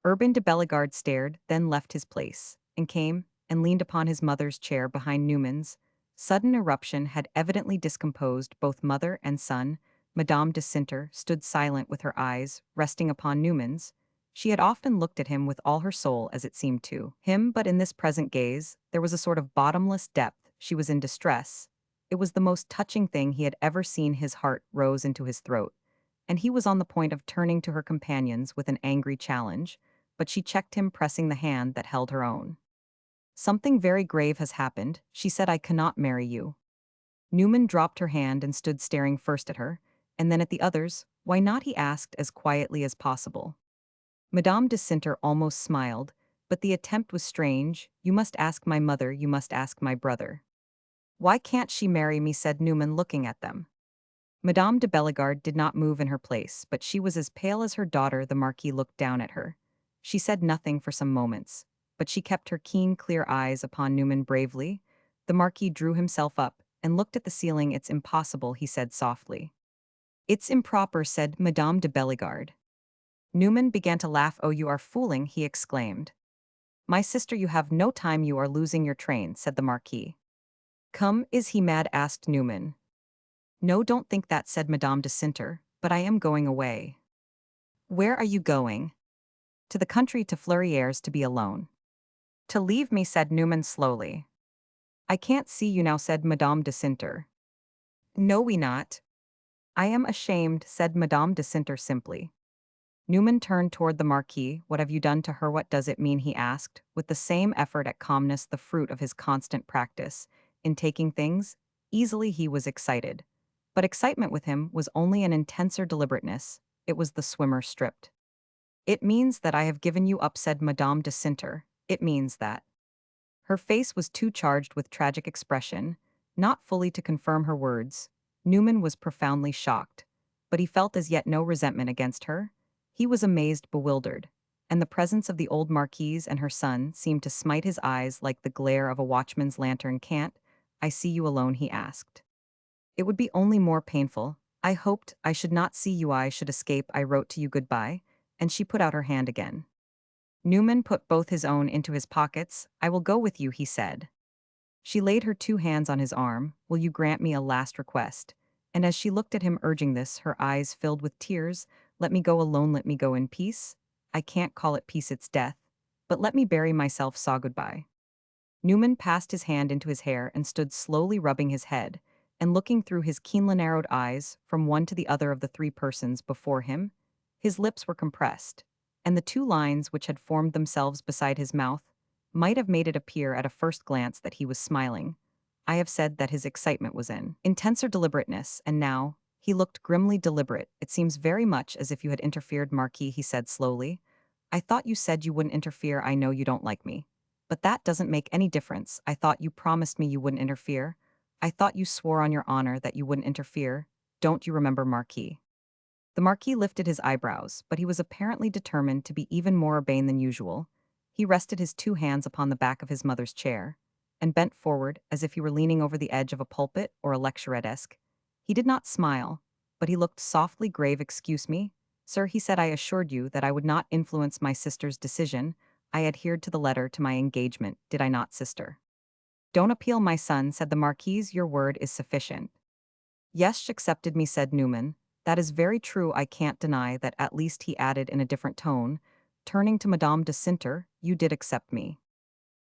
Urbain de Bellegarde stared, then left his place, and came and leaned upon his mother's chair behind Newman's. Sudden eruption had evidently discomposed both mother and son. Madame de Sinter stood silent with her eyes resting upon Newman's. She had often looked at him with all her soul, as it seemed to him, but in this present gaze there was a sort of bottomless depth. She was in distress. It was the most touching thing he had ever seen. His heart rose into his throat, and he was on the point of turning to her companions with an angry challenge, but she checked him, pressing the hand that held her own. Something very grave has happened, she said. I cannot marry you. Newman dropped her hand and stood staring first at her, and then at the others. Why not? He asked as quietly as possible. Madame de Sinter almost smiled, but the attempt was strange. You must ask my mother, you must ask my brother. Why can't she marry me? Said Newman, looking at them. Madame de Bellegarde did not move in her place, but she was as pale as her daughter. The Marquis looked down at her. She said nothing for some moments, but she kept her keen, clear eyes upon Newman bravely. The Marquis drew himself up and looked at the ceiling. It's impossible, he said softly. It's improper, said Madame de Bellegarde. Newman began to laugh. Oh, you are fooling, he exclaimed. My sister, you have no time, you are losing your train, said the Marquis. Come, is he mad? Asked Newman. No, don't think that, said Madame de Sinter, but I am going away. Where are you going? To the country, to Fleurier's, to be alone. To leave me, said Newman slowly. I can't see you now, said Madame de Sinter. No, we not. I am ashamed, said Madame de Sinter simply. Newman turned toward the Marquis. What have you done to her? What does it mean? He asked, with the same effort at calmness, the fruit of his constant practice. In taking things, easily he was excited. But excitement with him was only an intenser deliberateness. It was the swimmer stripped. It means that I have given you up, said Madame de Sinter. It means that. Her face was too charged with tragic expression, not fully to confirm her words. Newman was profoundly shocked, but he felt as yet no resentment against her. He was amazed, bewildered, and the presence of the old marquise and her son seemed to smite his eyes like the glare of a watchman's lantern. Can't I see you alone? He asked. It would be only more painful. I hoped I should not see you. I should escape. I wrote to you goodbye, and she put out her hand again. Newman put both his own into his pockets. I will go with you, he said. She laid her two hands on his arm. Will you grant me a last request? And as she looked at him urging this, her eyes filled with tears. Let me go alone, let me go in peace. I can't call it peace, it's death. But let me bury myself, saw goodbye. Newman passed his hand into his hair and stood slowly rubbing his head, and looking through his keenly narrowed eyes from one to the other of the three persons before him. His lips were compressed, and the two lines which had formed themselves beside his mouth might have made it appear at a first glance that he was smiling. I have said that his excitement was in intenser deliberateness, and now he looked grimly deliberate. It seems very much as if you had interfered, Marquis, he said slowly. I thought you said you wouldn't interfere. I know you don't like me. But that doesn't make any difference. I thought you promised me you wouldn't interfere. I thought you swore on your honor that you wouldn't interfere. Don't you remember, Marquis? The Marquis lifted his eyebrows, but he was apparently determined to be even more urbane than usual. He rested his two hands upon the back of his mother's chair, and bent forward as if he were leaning over the edge of a pulpit or a lecturette desk. He did not smile, but he looked softly grave. Excuse me, sir, he said, I assured you that I would not influence my sister's decision. I adhered to the letter to my engagement, did I not, sister? Don't appeal, my son, said the Marquise, your word is sufficient. Yes, she accepted me, said Newman. That is very true, I can't deny that, at least, he added in a different tone, turning to Madame de Sinter, you did accept me.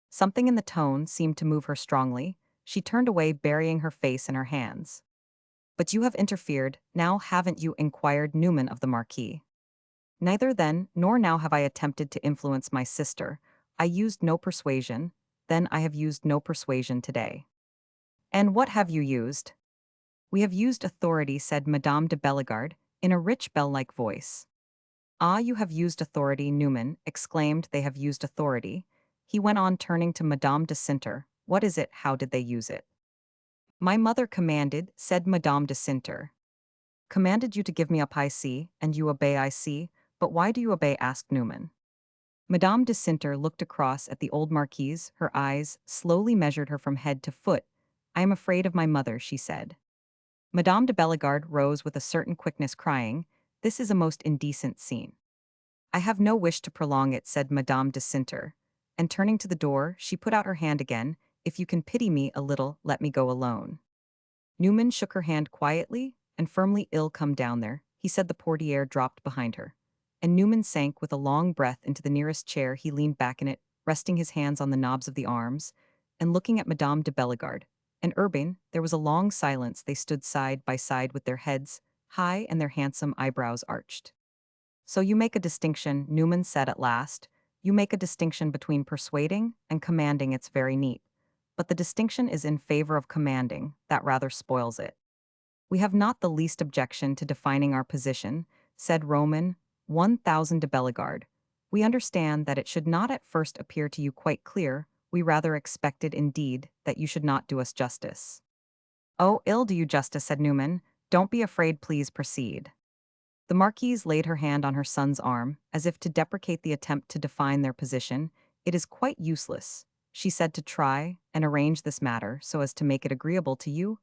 Something in the tone seemed to move her strongly. She turned away, burying her face in her hands. But you have interfered, now haven't you? Inquired Newman of the Marquis. Neither then nor now have I attempted to influence my sister. I used no persuasion, then I have used no persuasion today. And what have you used? We have used authority, said Madame de Bellegarde, in a rich bell-like voice. Ah, you have used authority, Newman exclaimed. They have used authority. He went on, turning to Madame de Sinter. What is it? How did they use it? My mother commanded, said Madame de Sinter. Commanded you to give me up, I see, and you obey, I see, but why do you obey? Asked Newman. Madame de Sinter looked across at the old marquise, her eyes slowly measured her from head to foot. I am afraid of my mother, she said. Madame de Bellegarde rose with a certain quickness, crying, This is a most indecent scene. I have no wish to prolong it, said Madame de Sinter, and turning to the door, she put out her hand again. If you can pity me a little, let me go alone. Newman shook her hand quietly and firmly. Ill, come down there, he said. The portiere dropped behind her, and Newman sank with a long breath into the nearest chair. He leaned back in it, resting his hands on the knobs of the arms, and looking at Madame de Bellegarde. And Urbain, there was a long silence. They stood side by side with their heads high and their handsome eyebrows arched. So you make a distinction, Newman said at last. You make a distinction between persuading and commanding. It's very neat. But the distinction is in favor of commanding. That rather spoils it. We have not the least objection to defining our position, said Roman 1000 de Bellegarde. We understand that it should not at first appear to you quite clear. We rather expected, indeed, that you should not do us justice. Oh, ill do you justice, said Newman. Don't be afraid, please proceed. The Marquise laid her hand on her son's arm, as if to deprecate the attempt to define their position. It is quite useless, she said, to try and arrange this matter so as to make it agreeable to you.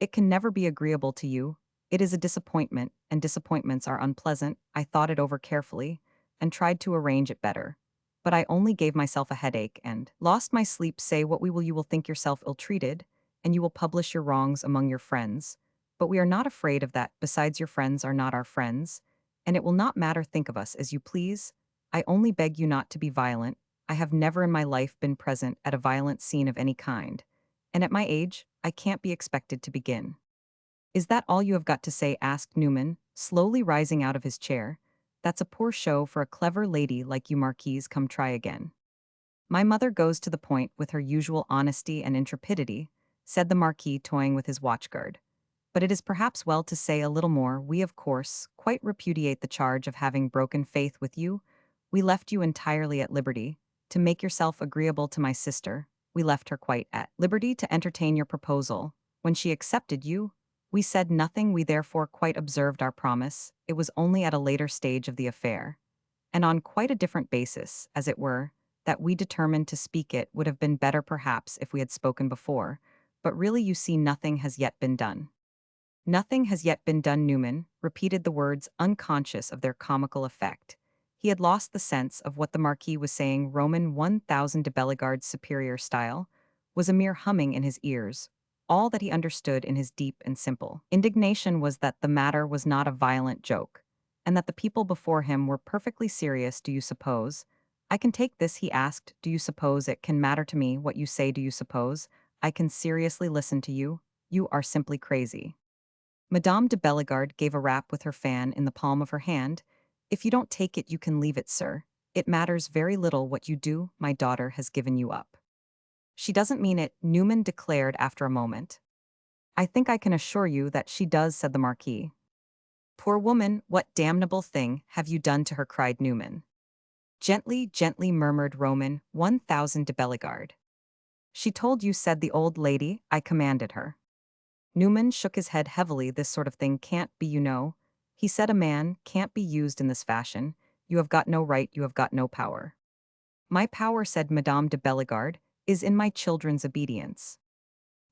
It can never be agreeable to you. It is a disappointment, and disappointments are unpleasant. I thought it over carefully, and tried to arrange it better. But I only gave myself a headache and lost my sleep. Say what we will, you will think yourself ill-treated, and you will publish your wrongs among your friends. But we are not afraid of that. Besides, your friends are not our friends, and it will not matter. Think of us as you please. I only beg you not to be violent. I have never in my life been present at a violent scene of any kind, and at my age, I can't be expected to begin. Is that all you have got to say? Asked Newman, slowly rising out of his chair. That's a poor show for a clever lady like you, Marquise. Come try again. My mother goes to the point with her usual honesty and intrepidity, said the Marquis, toying with his watchguard. But it is perhaps well to say a little more. We, of course, quite repudiate the charge of having broken faith with you. We left you entirely at liberty. To make yourself agreeable to my sister, we left her quite at liberty to entertain your proposal. When she accepted you, we said nothing. We therefore quite observed our promise. It was only at a later stage of the affair, and on quite a different basis, as it were, that we determined to speak. It would have been better perhaps if we had spoken before, but really you see nothing has yet been done. Nothing has yet been done. Newman repeated the words, unconscious of their comical effect. He had lost the sense of what the Marquis was saying. Roman 1000 de Bellegarde's superior style was a mere humming in his ears. All that he understood in his deep and simple indignation was that the matter was not a violent joke, and that the people before him were perfectly serious. Do you suppose I can take this? He asked. Do you suppose it can matter to me what you say? Do you suppose I can seriously listen to you? You are simply crazy. Madame de Bellegarde gave a rap with her fan in the palm of her hand. If you don't take it, you can leave it, sir. It matters very little what you do. My daughter has given you up. She doesn't mean it, Newman declared after a moment. I think I can assure you that she does, said the Marquis. Poor woman, what damnable thing have you done to her? Cried Newman. Gently, gently, murmured Roman 1000 de Bellegarde. She told you, said the old lady. I commanded her. Newman shook his head heavily. This sort of thing can't be, you know. He said, a man can't be used in this fashion. You have got no right, you have got no power. My power, said Madame de Bellegarde, is in my children's obedience.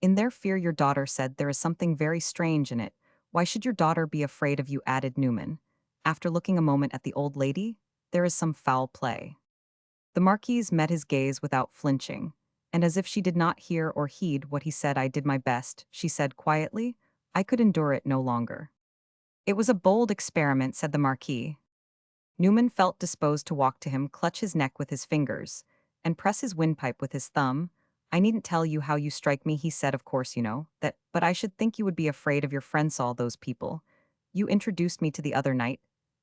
In their fear. Your daughter said there is something very strange in it. Why should your daughter be afraid of you? Added Newman, after looking a moment at the old lady. There is some foul play. The Marquise met his gaze without flinching, and as if she did not hear or heed what he said. I did my best, she said quietly. I could endure it no longer. It was a bold experiment, said the Marquis. Newman felt disposed to walk to him, clutch his neck with his fingers, and press his windpipe with his thumb. I needn't tell you how you strike me, he said. Of course you know that, but I should think you would be afraid of your friends. All those people you introduced me to the other night.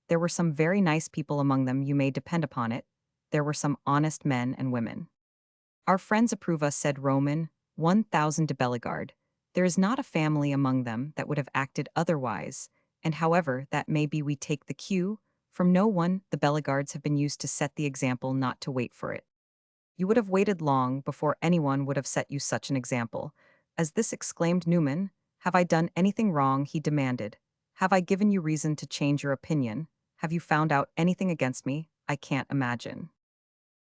There were some very nice people among them, you may depend upon it. There were some honest men and women. Our friends approve us, said Roman 1000 de Bellegarde. There is not a family among them that would have acted otherwise, and however that may be, we take the cue from no one. The Bellegardes have been used to set the example, not to wait for it. You would have waited long before anyone would have set you such an example as this, exclaimed Newman. Have I done anything wrong? He demanded. Have I given you reason to change your opinion? Have you found out anything against me? I can't imagine.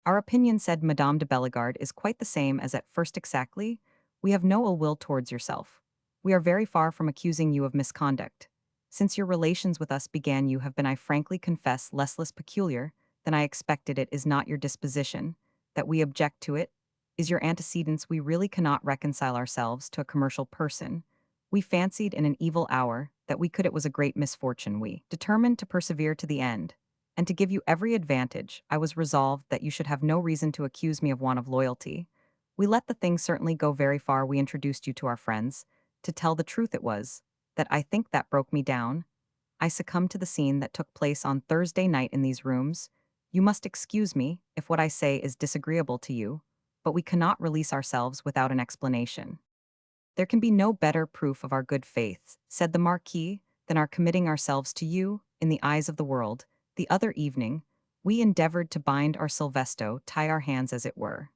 Our opinion, said Madame de Bellegarde, is quite the same as at first. Exactly. We have no ill will towards yourself. We are very far from accusing you of misconduct. Since your relations with us began, you have been, I frankly confess, less peculiar than I expected. It is not your disposition that we object to, it is your antecedents. We really cannot reconcile ourselves to a commercial person. We fancied in an evil hour that we could. It was a great misfortune. We determined to persevere to the end, and to give you every advantage. I was resolved that you should have no reason to accuse me of want of loyalty. We let the thing certainly go very far. We introduced you to our friends. To tell the truth, it was that I think that broke me down. I succumbed to the scene that took place on Thursday night in these rooms. You must excuse me if what I say is disagreeable to you, but we cannot release ourselves without an explanation. There can be no better proof of our good faith, said the Marquis, than our committing ourselves to you in the eyes of the world. The other evening, we endeavored to bind our Silvesto, tie our hands as it were.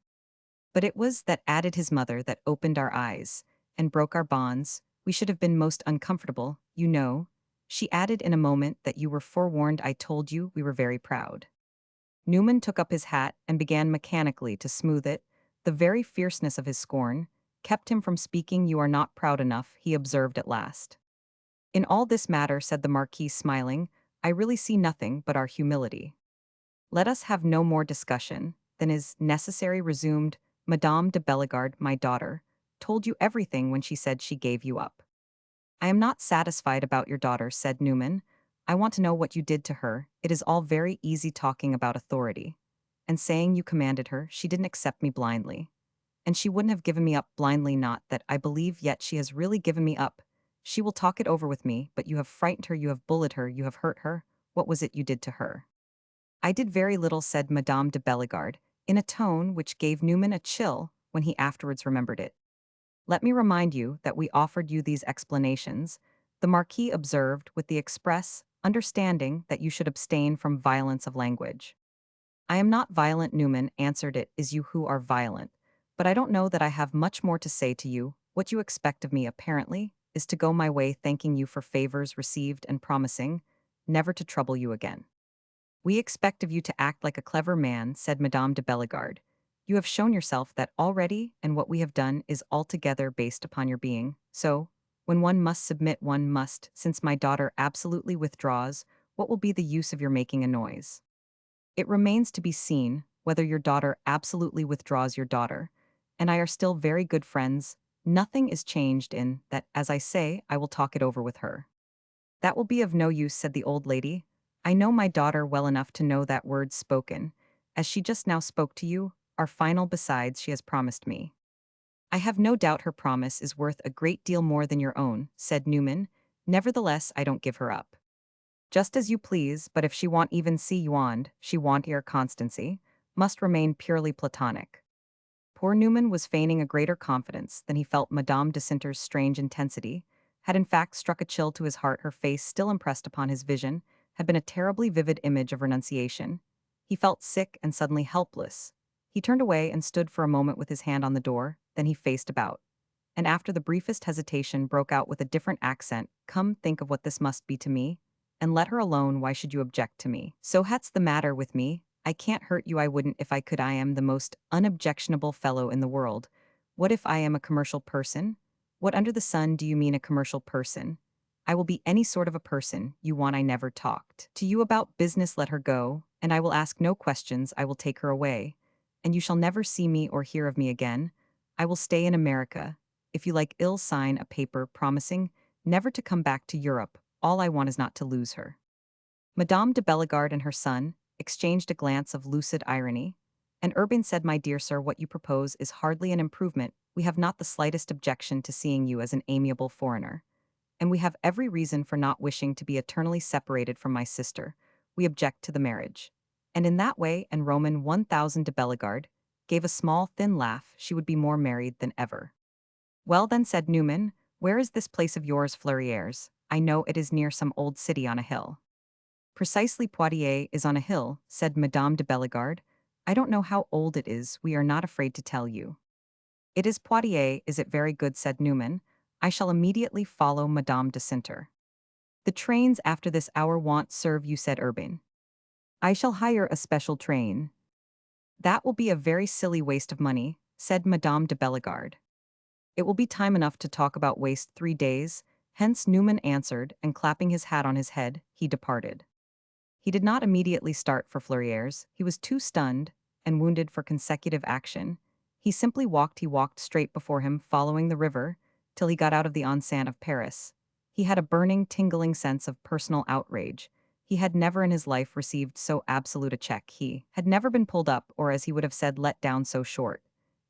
But it was that, added his mother, that opened our eyes and broke our bonds. We should have been most uncomfortable, you know. She added in a moment that you were forewarned. I told you we were very proud. Newman took up his hat and began mechanically to smooth it. The very fierceness of his scorn kept him from speaking. You are not proud enough, he observed at last. In all this matter, said the Marquis, smiling, I really see nothing but our humility. Let us have no more discussion than is necessary, resumed Madame de Bellegarde. My daughter told you everything when she said she gave you up. I am not satisfied about your daughter, said Newman. I want to know what you did to her. It is all very easy talking about authority, and saying you commanded her, she didn't accept me blindly. And she wouldn't have given me up blindly, not that I believe, yet she has really given me up. She will talk it over with me, but you have frightened her, you have bullied her, you have hurt her. What was it you did to her? I did very little, said Madame de Bellegarde, in a tone which gave Newman a chill when he afterwards remembered it. Let me remind you that we offered you these explanations, the Marquis observed with the express understanding that you should abstain from violence of language. I am not violent, Newman answered. It is you who are violent. But I don't know that I have much more to say to you. What you expect of me, apparently, is to go my way thanking you for favors received and promising never to trouble you again. We expect of you to act like a clever man, said Madame de Bellegarde. You have shown yourself that already, and what we have done is altogether based upon your being. So, when one must submit, one must. Since my daughter absolutely withdraws, what will be the use of your making a noise? It remains to be seen whether your daughter absolutely withdraws. Your daughter and I are still very good friends. Nothing is changed in that, as I say, I will talk it over with her. That will be of no use, said the old lady. I know my daughter well enough to know that words spoken, as she just now spoke to you, are final. Besides, she has promised me. I have no doubt her promise is worth a great deal more than your own, said Newman. Nevertheless, I don't give her up. Just as you please, but if she want even see yuand, she want ear constancy, must remain purely platonic. Poor Newman was feigning a greater confidence than he felt. Madame de Sinter's strange intensity had in fact struck a chill to his heart. Her face, still impressed upon his vision, had been a terribly vivid image of renunciation. He felt sick and suddenly helpless. He turned away and stood for a moment with his hand on the door, then he faced about. And after the briefest hesitation broke out with a different accent, "Come, think of what this must be to me. And let her alone, why should you object to me? So what's the matter with me? I can't hurt you, I wouldn't if I could. I am the most unobjectionable fellow in the world. What if I am a commercial person? What under the sun do you mean, a commercial person? I will be any sort of a person you want. I never talked to you about business. Let her go, and I will ask no questions. I will take her away, and you shall never see me or hear of me again. I will stay in America. If you like, ill sign a paper promising never to come back to Europe. All I want is not to lose her." Madame de Bellegarde and her son exchanged a glance of lucid irony, and Urbain said, "My dear sir, what you propose is hardly an improvement. We have not the slightest objection to seeing you as an amiable foreigner, and we have every reason for not wishing to be eternally separated from my sister. We object to the marriage." And in that way, and Roman 1000 de Bellegarde gave a small, thin laugh. She would be more married than ever. "Well then," said Newman, "where is this place of yours, Fleurières? I know it is near some old city on a hill." "Precisely, Poitiers is on a hill," said Madame de Bellegarde. "I don't know how old it is, we are not afraid to tell you." "It is Poitiers, is it? Very good," said Newman. "I shall immediately follow Madame de Sinter." "The trains after this hour won't serve you," said Urbain. "I shall hire a special train." "That will be a very silly waste of money," said Madame de Bellegarde. "It will be time enough to talk about waste 3 days." Hence Newman answered, and clapping his hat on his head, he departed. He did not immediately start for Fleurières. He was too stunned and wounded for consecutive action. He simply walked. He walked straight before him, following the river, till he got out of the enceinte of Paris. He had a burning, tingling sense of personal outrage. He had never in his life received so absolute a check. He had never been pulled up, or as he would have said, let down so short.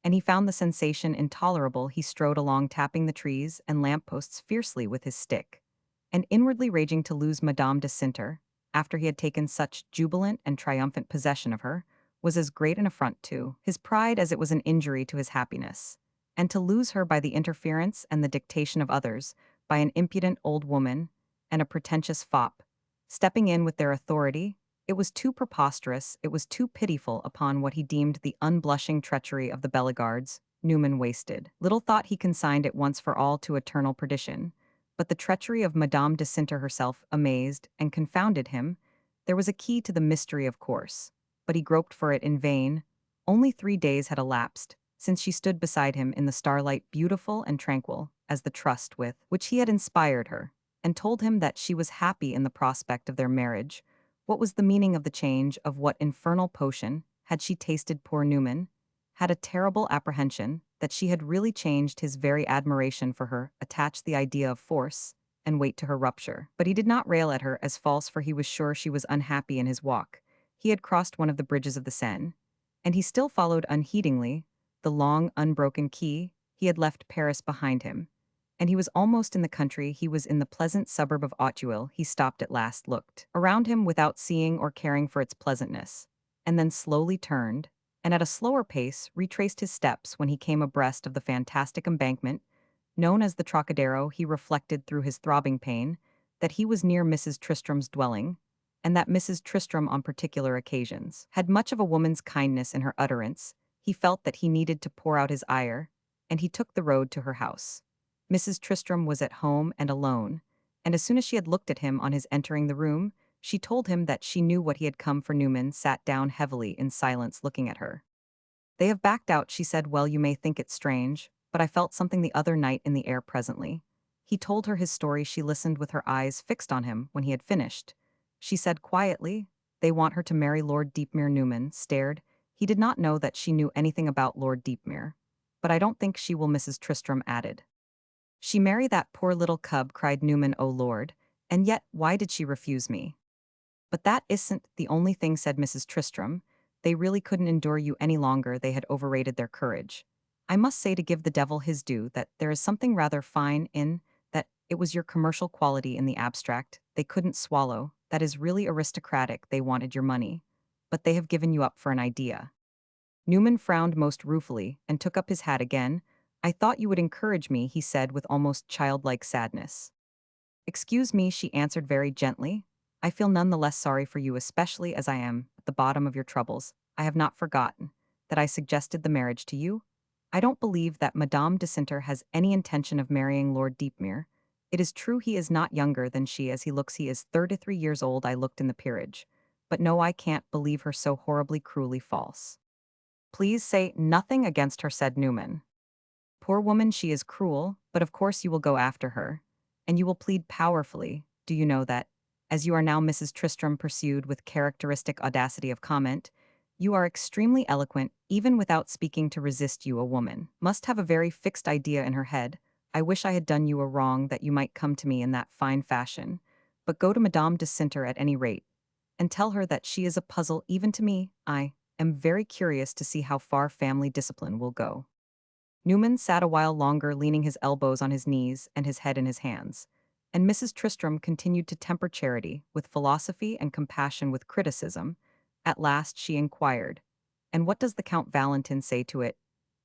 And he found the sensation intolerable. He strode along, tapping the trees and lampposts fiercely with his stick, and inwardly raging to lose Madame de Sinter, after he had taken such jubilant and triumphant possession of her, was as great an affront to his pride as it was an injury to his happiness. And to lose her by the interference and the dictation of others, by an impudent old woman and a pretentious fop, stepping in with their authority, it was too preposterous, it was too pitiful. Upon what he deemed the unblushing treachery of the Bellegardes, Newman wasted little thought. He consigned it once for all to eternal perdition. But the treachery of Madame de Sinter herself amazed and confounded him. There was a key to the mystery, of course, but he groped for it in vain. Only 3 days had elapsed since she stood beside him in the starlight, beautiful and tranquil as the trust with which he had inspired her, and told him that she was happy in the prospect of their marriage. What was the meaning of the change? Of what infernal potion had she tasted? Poor Newman had a terrible apprehension that she had really changed. His very admiration for her attached the idea of force and weight to her rupture. But he did not rail at her as false, for he was sure she was unhappy in his walk. He had crossed one of the bridges of the Seine. And he still followed unheedingly, the long, unbroken key, he had left Paris behind him. And he was almost in the country, he was in the pleasant suburb of Auteuil, he stopped at last, looked around him without seeing or caring for its pleasantness, and then slowly turned, and at a slower pace retraced his steps when he came abreast of the fantastic embankment, known as the Trocadero. He reflected through his throbbing pain that he was near Mrs. Tristram's dwelling, and that Mrs. Tristram on particular occasions had much of a woman's kindness in her utterance. He felt that he needed to pour out his ire, and he took the road to her house. Mrs. Tristram was at home and alone, and as soon as she had looked at him on his entering the room, she told him that she knew what he had come for. Newman sat down heavily in silence looking at her. They have backed out, she said. Well, you may think it strange, but I felt something the other night in the air presently. He told her his story. She listened with her eyes fixed on him. When he had finished, she said quietly, "They want her to marry Lord Deepmere." Newman stared. He did not know that she knew anything about Lord Deepmere. "But I don't think she will," Mrs. Tristram added. "She marry that poor little cub," cried Newman. "Oh Lord, and yet why did she refuse me?" "But that isn't the only thing," said Mrs. Tristram. "They really couldn't endure you any longer. They had overrated their courage. I must say, to give the devil his due, that there is something rather fine in that. It was your commercial quality in the abstract they couldn't swallow. That is really aristocratic. They wanted your money. But they have given you up for an idea." Newman frowned most ruefully and took up his hat again. "I thought you would encourage me," he said with almost childlike sadness. "Excuse me," she answered very gently. "I feel none the less sorry for you, especially as I am at the bottom of your troubles. I have not forgotten that I suggested the marriage to you. I don't believe that Madame de Cinter has any intention of marrying Lord Deepmere. It is true he is not younger than she. As he looks, he is 33 years old. I looked in the peerage. But no, I can't believe her so horribly, cruelly false." "Please say nothing against her," said Newman. "Poor woman, she is cruel, but of course you will go after her. And you will plead powerfully. Do you know that, as you are now," Mrs. Tristram pursued with characteristic audacity of comment, "you are extremely eloquent, even without speaking. To resist you, a woman must have a very fixed idea in her head. I wish I had done you a wrong that you might come to me in that fine fashion. But go to Madame de Cinter at any rate, and tell her that she is a puzzle even to me. I am very curious to see how far family discipline will go." Newman sat a while longer, leaning his elbows on his knees and his head in his hands, and Mrs. Tristram continued to temper charity with philosophy and compassion with criticism. At last she inquired, "And what does the Count Valentin say to it?"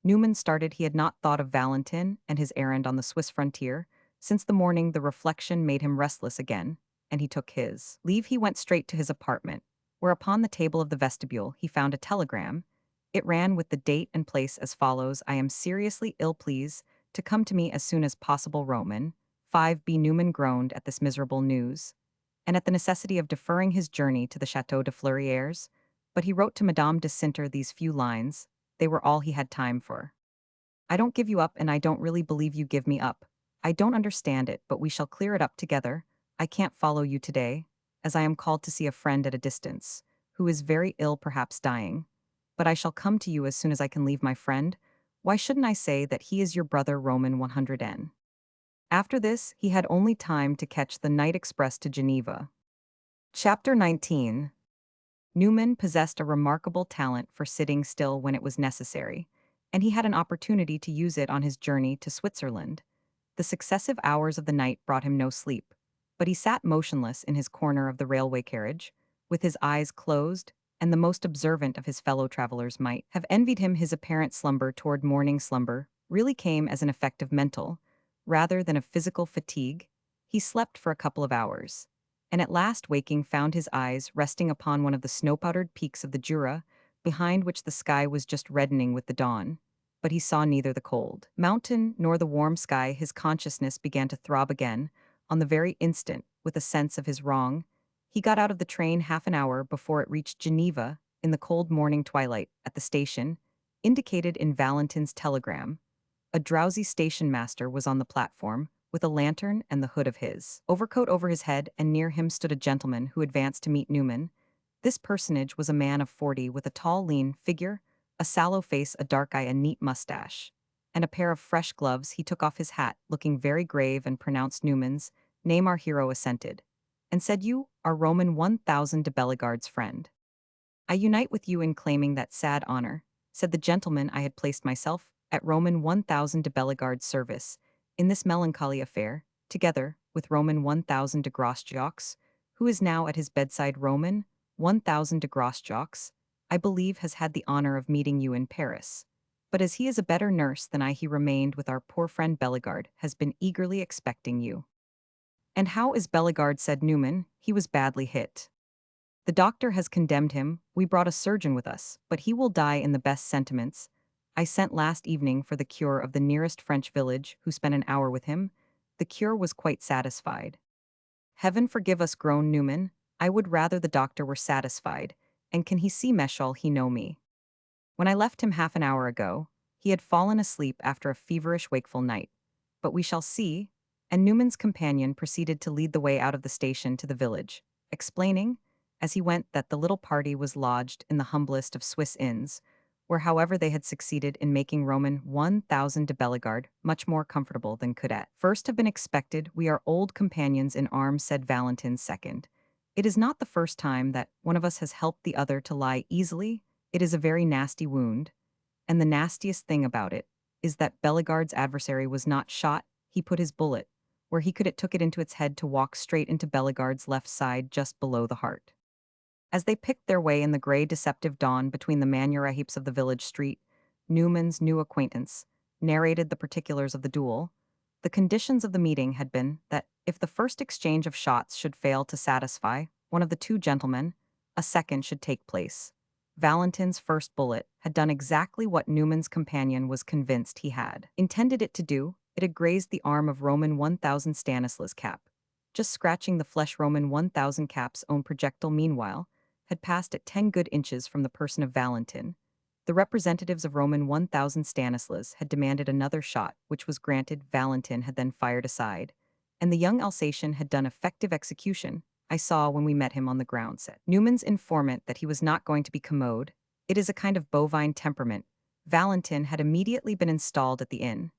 Newman started. He had not thought of Valentin and his errand on the Swiss frontier. Since the morning, the reflection made him restless again, and he took his leave. He went straight to his apartment, where upon the table of the vestibule he found a telegram. It ran with the date and place as follows: "I am seriously ill. Please to come to me as soon as possible. Roman 5B." Newman groaned at this miserable news, and at the necessity of deferring his journey to the Chateau de Fleurières, but he wrote to Madame de Cinter these few lines. They were all he had time for. "I don't give you up, and I don't really believe you give me up. I don't understand it, but we shall clear it up together. I can't follow you today, as I am called to see a friend at a distance, who is very ill, perhaps dying. But I shall come to you as soon as I can leave my friend. Why shouldn't I say that he is your brother, Roman 100N?" After this, he had only time to catch the night express to Geneva. Chapter 19. Newman possessed a remarkable talent for sitting still when it was necessary, and he had an opportunity to use it on his journey to Switzerland. The successive hours of the night brought him no sleep, but he sat motionless in his corner of the railway carriage, with his eyes closed, and the most observant of his fellow travelers might have envied him his apparent slumber. Toward morning, slumber really came as an effect of mental, rather than of physical fatigue. He slept for a couple of hours, and at last waking found his eyes resting upon one of the snow-powdered peaks of the Jura, behind which the sky was just reddening with the dawn. But he saw neither the cold mountain nor the warm sky. His consciousness began to throb again, on the very instant, with a sense of his wrong. He got out of the train half an hour before it reached Geneva, in the cold morning twilight. At the station, indicated in Valentin's telegram, a drowsy station master was on the platform, with a lantern and the hood of his overcoat over his head, and near him stood a gentleman who advanced to meet Newman. This personage was a man of 40, with a tall, lean figure, a sallow face, a dark eye, a neat mustache, and a pair of fresh gloves. He took off his hat, looking very grave, and pronounced Newman's name. Our hero assented, and said, "You are Roman 1000 de Bellegarde's friend?" I unite with you in claiming that sad honor, said the gentleman I had placed myself at Roman 1000 de Bellegarde's service in this melancholy affair, together with Roman 1000 de Grosjeaux, who is now at his bedside. Roman 1000 de Grosjeaux, I believe, has had the honor of meeting you in Paris. But as he is a better nurse than I, he remained with our poor friend Bellegarde, has been eagerly expecting you. And how is Bellegarde? Said Newman. He was badly hit. The doctor has condemned him. We brought a surgeon with us, but he will die in the best sentiments. I sent last evening for the cure of the nearest French village, who spent an hour with him. The cure was quite satisfied. Heaven forgive us, groaned Newman. I would rather the doctor were satisfied. And can he see Meshal? He know me. When I left him half an hour ago, he had fallen asleep after a feverish wakeful night. But we shall see. And Newman's companion proceeded to lead the way out of the station to the village, explaining, as he went, that the little party was lodged in the humblest of Swiss inns, where however they had succeeded in making Roman 1000 de Bellegarde much more comfortable than could at first have been expected. We are old companions in arms, said Valentin second. It is not the first time that one of us has helped the other to lie easily. It is a very nasty wound, and the nastiest thing about it is that Bellegarde's adversary was not shot. He put his bullet where he could. It took it into its head to walk straight into Bellegarde's left side, just below the heart. As they picked their way in the gray, deceptive dawn between the manure heaps of the village street, Newman's new acquaintance narrated the particulars of the duel. The conditions of the meeting had been that, if the first exchange of shots should fail to satisfy one of the two gentlemen, a second should take place. Valentin's first bullet had done exactly what Newman's companion was convinced he had intended it to do. It had grazed the arm of Roman 1000 Stanislas Cap, just scratching the flesh. Roman 1000 Cap's own projectile, meanwhile, had passed at 10 good inches from the person of Valentin. The representatives of Roman 1000 Stanislas had demanded another shot, which was granted. Valentin had then fired aside, and the young Alsatian had done effective execution. I saw when we met him on the ground, said Newman's informant, that he was not going to be commode. It is a kind of bovine temperament. Valentin had immediately been installed at the inn,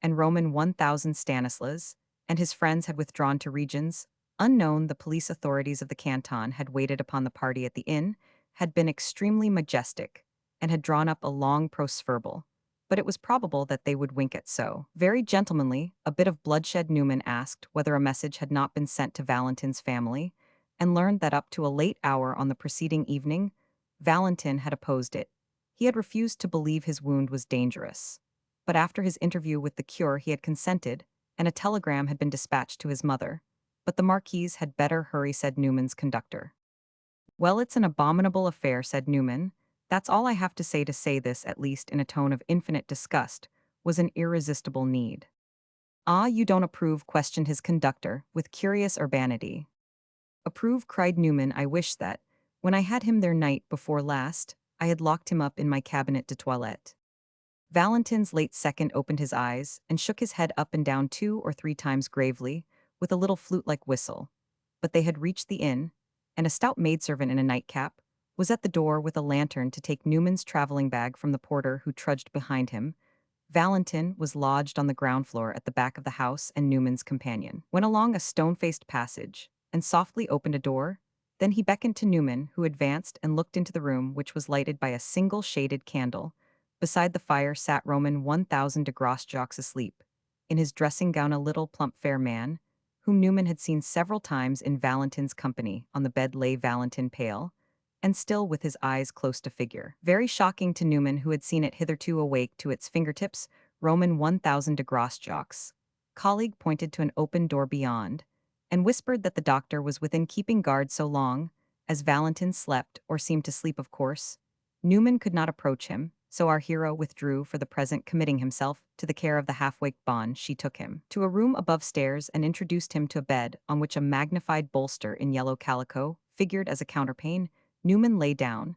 and Roman 1000 Stanislas and his friends had withdrawn to regions unknown. The police authorities of the canton had waited upon the party at the inn, had been extremely majestic, and had drawn up a long procès-verbal. But it was probable that they would wink at so very gentlemanly a bit of bloodshed. Newman asked whether a message had not been sent to Valentin's family, and learned that up to a late hour on the preceding evening, Valentin had opposed it. He had refused to believe his wound was dangerous. But after his interview with the cure he had consented, and a telegram had been dispatched to his mother. But the Marquise had better hurry, said Newman's conductor. Well, it's an abominable affair, said Newman. That's all I have to say. To say this, at least in a tone of infinite disgust, was an irresistible need. Ah, you don't approve? Questioned his conductor, with curious urbanity. Approve? Cried Newman. I wish that, when I had him there night before last, I had locked him up in my cabinet de toilette. Valentin's late second opened his eyes and shook his head up and down 2 or 3 times gravely, with a little flute-like whistle. But they had reached the inn, and a stout maidservant in a nightcap was at the door with a lantern to take Newman's traveling bag from the porter who trudged behind him. Valentin was lodged on the ground floor at the back of the house, and Newman's companion went along a stone-faced passage and softly opened a door. Then he beckoned to Newman, who advanced and looked into the room, which was lighted by a single shaded candle. Beside the fire sat Roman 1000 de Grosjeaux asleep, in his dressing gown, a little plump fair man, whom Newman had seen several times in Valentin's company. On the bed lay Valentin, pale and still, with his eyes close to figure. Very shocking to Newman, who had seen it hitherto awake to its fingertips. Roman 1000 de Grosjeaux' colleague pointed to an open door beyond, and whispered that the doctor was within, keeping guard so long as Valentin slept, or seemed to sleep. Of course, Newman could not approach him, so our hero withdrew for the present, committing himself to the care of the half-waked bonne. She took him to a room above stairs and introduced him to a bed on which a magnified bolster in yellow calico figured as a counterpane. Newman lay down,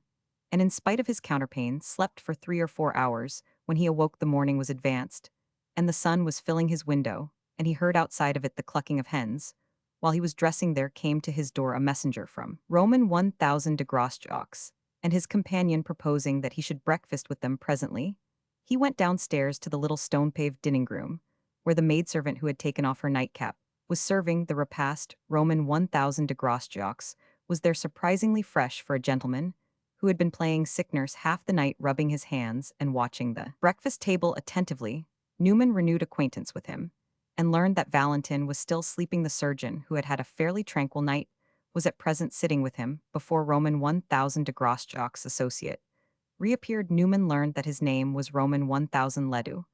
and in spite of his counterpane, slept for 3 or 4 hours. When he awoke, the morning was advanced, and the sun was filling his window, and he heard outside of it the clucking of hens. While he was dressing, there came to his door a messenger from Roman 1000 de Grosjeaux, and his companion proposing that he should breakfast with them presently. He went downstairs to the little stone-paved dining-room, where the maidservant who had taken off her nightcap was serving the repast. Roman 1000 de Grosjeaux was there, surprisingly fresh for a gentleman, who had been playing sick nurse half the night, rubbing his hands and watching the breakfast table attentively. Newman renewed acquaintance with him and learned that Valentin was still sleeping. The surgeon, who had had a fairly tranquil night, was at present sitting with him before Roman 1000 de Grosjean's associate reappeared. Newman learned that his name was Roman 1000 Ledoux,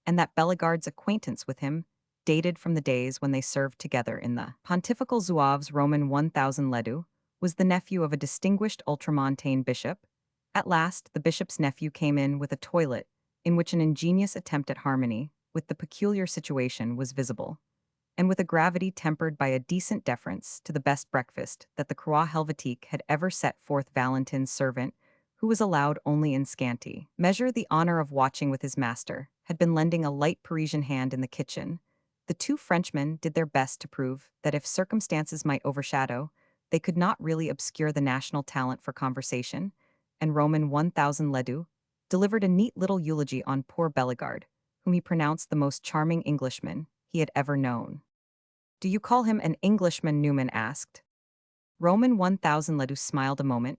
and that Bellegarde's acquaintance with him dated from the days when they served together in the Pontifical Zouaves. Roman 1000 Ledoux was the nephew of a distinguished ultramontane bishop. At last, the bishop's nephew came in with a toilet in which an ingenious attempt at harmony with the peculiar situation was visible, and with a gravity tempered by a decent deference to the best breakfast that the Croix Helvetique had ever set forth. Valentin's servant, who was allowed only in scanty measure the honor of watching with his master, had been lending a light Parisian hand in the kitchen. The two Frenchmen did their best to prove that if circumstances might overshadow, they could not really obscure the national talent for conversation, and Roman 1000 Ledoux delivered a neat little eulogy on poor Bellegarde, whom he pronounced the most charming Englishman he had ever known. "Do you call him an Englishman?" Newman asked. Roman 1000 Ledoux smiled a moment,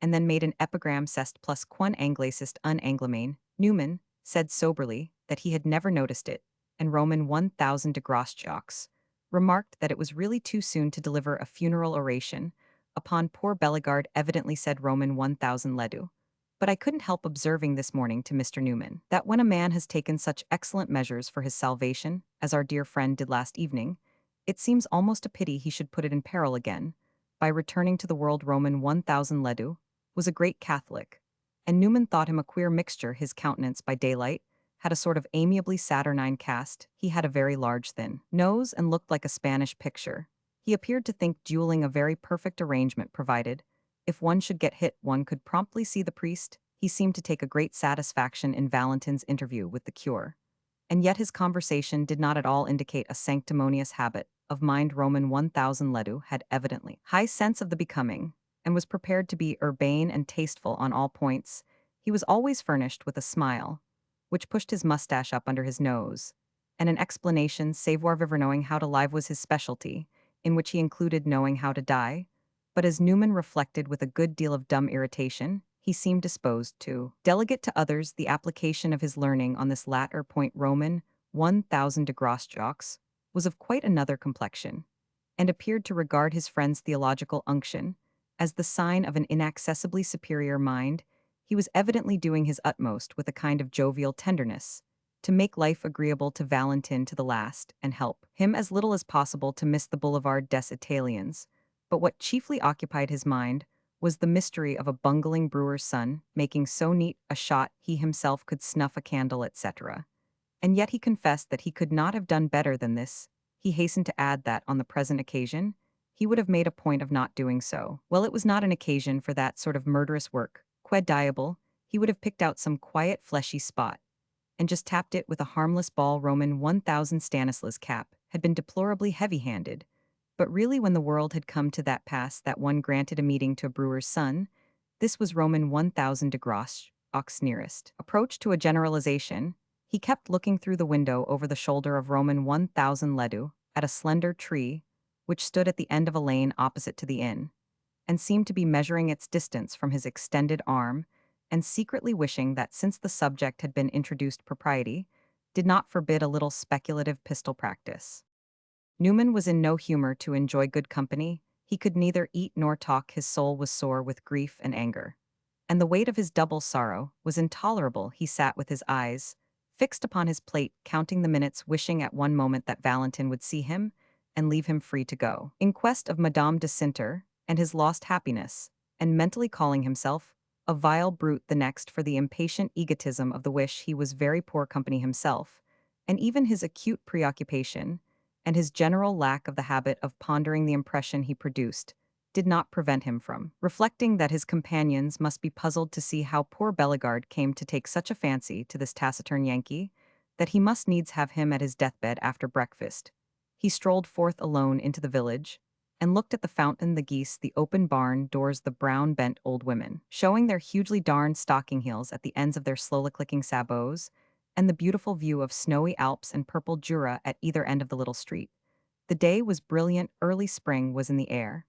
and then made an epigram: cest plus quun anglacist un Anglemain. Newman said soberly that he had never noticed it, and Roman 1000 de Grosjean's remarked that it was really too soon to deliver a funeral oration upon poor Bellegarde. Evidently, said Roman 1000 Ledoux. But I couldn't help observing this morning to Mr. Newman that when a man has taken such excellent measures for his salvation, as our dear friend did last evening, it seems almost a pity he should put it in peril again by returning to the world. Roman 1000 Ledoux was a great Catholic, and Newman thought him a queer mixture. His countenance by daylight had a sort of amiably saturnine cast. He had a very large thin nose and looked like a Spanish picture. He appeared to think dueling a very perfect arrangement, provided, if one should get hit, one could promptly see the priest. He seemed to take a great satisfaction in Valentin's interview with the cure, and yet his conversation did not at all indicate a sanctimonious habit of mind. Roman 1000 Ledoux had evidently high sense of the becoming, and was prepared to be urbane and tasteful on all points. He was always furnished with a smile, which pushed his mustache up under his nose, and an explanation: savoir vivre, knowing how to live was his specialty, in which he included knowing how to die. But as Newman reflected with a good deal of dumb irritation, he seemed disposed to delegate to others the application of his learning on this latter point. Roman 1000 de Grosjean's was of quite another complexion, and appeared to regard his friend's theological unction as the sign of an inaccessibly superior mind. He was evidently doing his utmost with a kind of jovial tenderness to make life agreeable to Valentin to the last and help him as little as possible to miss the Boulevard des Italiens. But what chiefly occupied his mind was the mystery of a bungling brewer's son making so neat a shot he himself could snuff a candle, etc. And yet he confessed that he could not have done better than this. He hastened to add that, on the present occasion, he would have made a point of not doing so. Well, it was not an occasion for that sort of murderous work. Quid diable, he would have picked out some quiet fleshy spot and just tapped it with a harmless ball. Roman 1000 Stanislas' cap had been deplorably heavy-handed, but really, when the world had come to that pass that one granted a meeting to a brewer's son, this was Roman 1000 de Grosjean's nearest approach to a generalization. He kept looking through the window over the shoulder of Roman 1000 Ledoux at a slender tree which stood at the end of a lane opposite to the inn, and seemed to be measuring its distance from his extended arm, and secretly wishing that, since the subject had been introduced, propriety did not forbid a little speculative pistol practice. Newman was in no humor to enjoy good company. He could neither eat nor talk. His soul was sore with grief and anger, and the weight of his double sorrow was intolerable. He sat with his eyes fixed upon his plate, counting the minutes, wishing at one moment that Valentin would see him and leave him free to go in quest of Madame de Cinter and his lost happiness, and mentally calling himself a vile brute the next for the impatient egotism of the wish. He was very poor company himself, and even his acute preoccupation and his general lack of the habit of pondering the impression he produced did not prevent him from reflecting that his companions must be puzzled to see how poor Bellegarde came to take such a fancy to this taciturn Yankee, that he must needs have him at his deathbed after breakfast. He strolled forth alone into the village, and looked at the fountain, the geese, the open barn doors, the brown-bent old women, showing their hugely darned stocking heels at the ends of their slowly clicking sabots, and the beautiful view of snowy Alps and purple Jura at either end of the little street. The day was brilliant, early spring was in the air,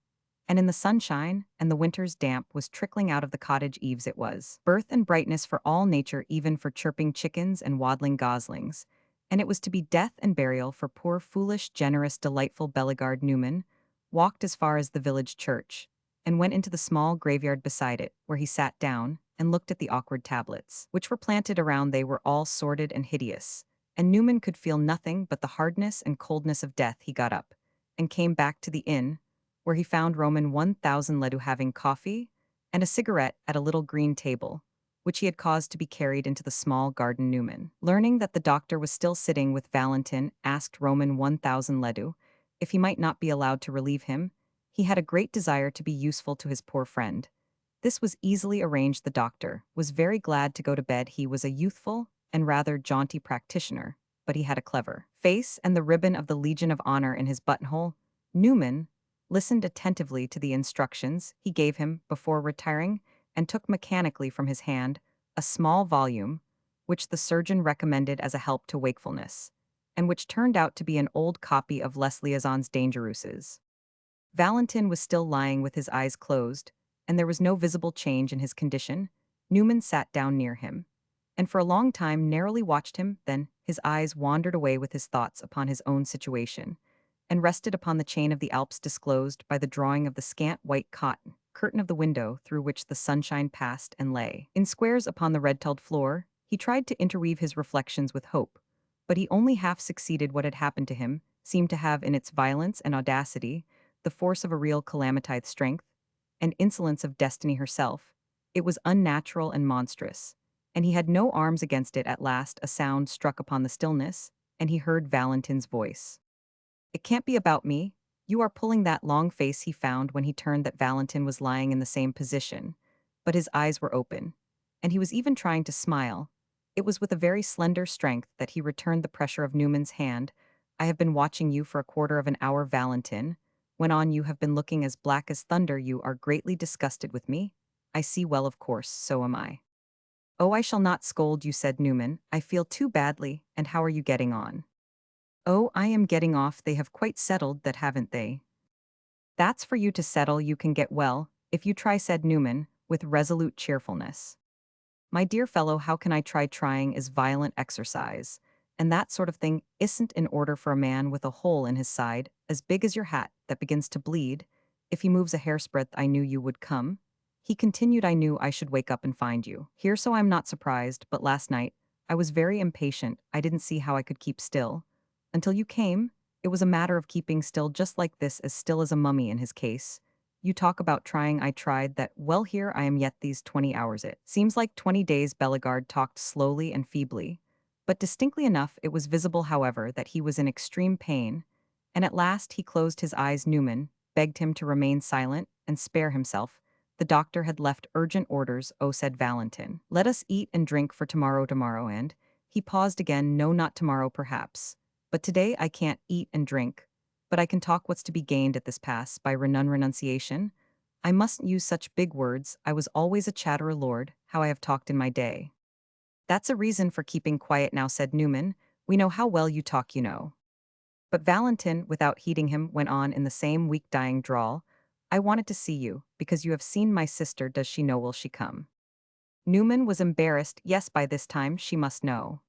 and in the sunshine and the winter's damp was trickling out of the cottage eaves it was. Birth and brightness for all nature, even for chirping chickens and waddling goslings. And it was to be death and burial for poor, foolish, generous, delightful Bellegarde. Newman walked as far as the village church, and went into the small graveyard beside it, where he sat down and looked at the awkward tablets, which were planted around. They were all sordid and hideous, and Newman could feel nothing but the hardness and coldness of death. He got up and came back to the inn, where he found Roman 1000 Ledoux having coffee and a cigarette at a little green table, which he had caused to be carried into the small garden. Newman, learning that the doctor was still sitting with Valentin, asked Roman 1000 Ledoux if he might not be allowed to relieve him. He had a great desire to be useful to his poor friend. This was easily arranged. The doctor was very glad to go to bed. He was a youthful and rather jaunty practitioner, but he had a clever face and the ribbon of the Legion of Honor in his buttonhole. Newman listened attentively to the instructions he gave him before retiring, and took mechanically from his hand a small volume, which the surgeon recommended as a help to wakefulness, and which turned out to be an old copy of Les Liaisons Dangereuses. Valentin was still lying with his eyes closed, and there was no visible change in his condition. Newman sat down near him, and for a long time narrowly watched him. Then his eyes wandered away with his thoughts upon his own situation, and rested upon the chain of the Alps disclosed by the drawing of the scant white cotton curtain of the window through which the sunshine passed and lay in squares upon the red-tiled floor. He tried to interweave his reflections with hope, but he only half succeeded. What had happened to him seemed to have in its violence and audacity the force of a real calamitide, strength and insolence of destiny herself. It was unnatural and monstrous, and he had no arms against it. At last a sound struck upon the stillness, and he heard Valentin's voice. "It can't be about me. You are pulling that long face." He found when he turned that Valentin was lying in the same position, but his eyes were open, and he was even trying to smile. It was with a very slender strength that he returned the pressure of Newman's hand. "I have been watching you for a quarter of an hour," Valentin went on. "You have been looking as black as thunder. You are greatly disgusted with me. I see well, of course, so am I." "Oh, I shall not scold you," said Newman. "I feel too badly. And how are you getting on?" "Oh, I am getting off. They have quite settled that, haven't they?" "That's for you to settle. You can get well, if you try," said Newman, with resolute cheerfulness. "My dear fellow, how can I try? Trying is violent exercise, and that sort of thing isn't in order for a man with a hole in his side, as big as your hat, that begins to bleed. If he moves a hair's breadth, I knew you would come," he continued. "I knew I should wake up and find you here, so I'm not surprised. But last night, I was very impatient. I didn't see how I could keep still. Until you came, it was a matter of keeping still, just like this, as still as a mummy in his case. You talk about trying. I tried that. Well, here I am yet these 20 hours. It seems like 20 days." Bellegarde talked slowly and feebly, but distinctly enough. It was visible, however, that he was in extreme pain, and at last he closed his eyes. Newman begged him to remain silent and spare himself. The doctor had left urgent orders. "Oh," said Valentin, "let us eat and drink for tomorrow, and—" He paused again. "No, not tomorrow, perhaps. But today I can't eat and drink. But I can talk. What's to be gained at this pass by renunciation? I mustn't use such big words. I was always a chatterer, Lord, how I have talked in my day." "That's a reason for keeping quiet now," said Newman. "We know how well you talk, you know." But Valentin, without heeding him, went on in the same weak, dying drawl. "I wanted to see you, because you have seen my sister. Does she know? Will she come?" Newman was embarrassed. "Yes, by this time she must know."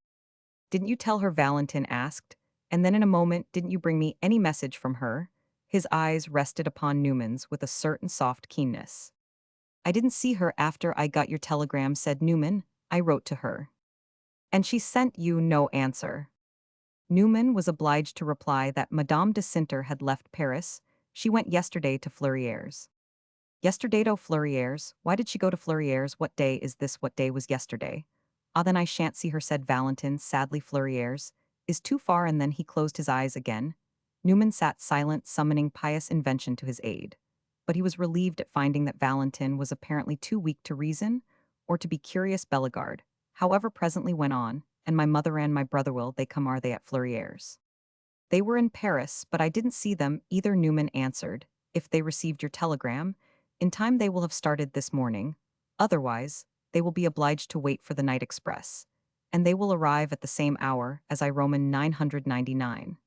"Didn't you tell her?" Valentin asked. And then in a moment, "Didn't you bring me any message from her?" His eyes rested upon Newman's with a certain soft keenness. "I didn't see her after I got your telegram," said Newman. "I wrote to her." "And she sent you no answer?" Newman was obliged to reply that Madame de Sinter had left Paris. "She went yesterday to Fleurieres." "Yesterday to Fleurieres? Why did she go to Fleurieres? What day is this? What day was yesterday?" "Ah, then I shan't see her," said Valentin sadly. "Fleurieres is too far." And then he closed his eyes again. Newman sat silent, summoning pious invention to his aid. But he was relieved at finding that Valentin was apparently too weak to reason or to be curious. Bellegarde, however, presently went on, "And my mother and my brother, will they come? Are they at Fleurieres?" "They were in Paris, but I didn't see them either," Newman answered. "If they received your telegram in time, they will have started this morning. Otherwise, they will be obliged to wait for the night express, and they will arrive at the same hour as I. Roman 999.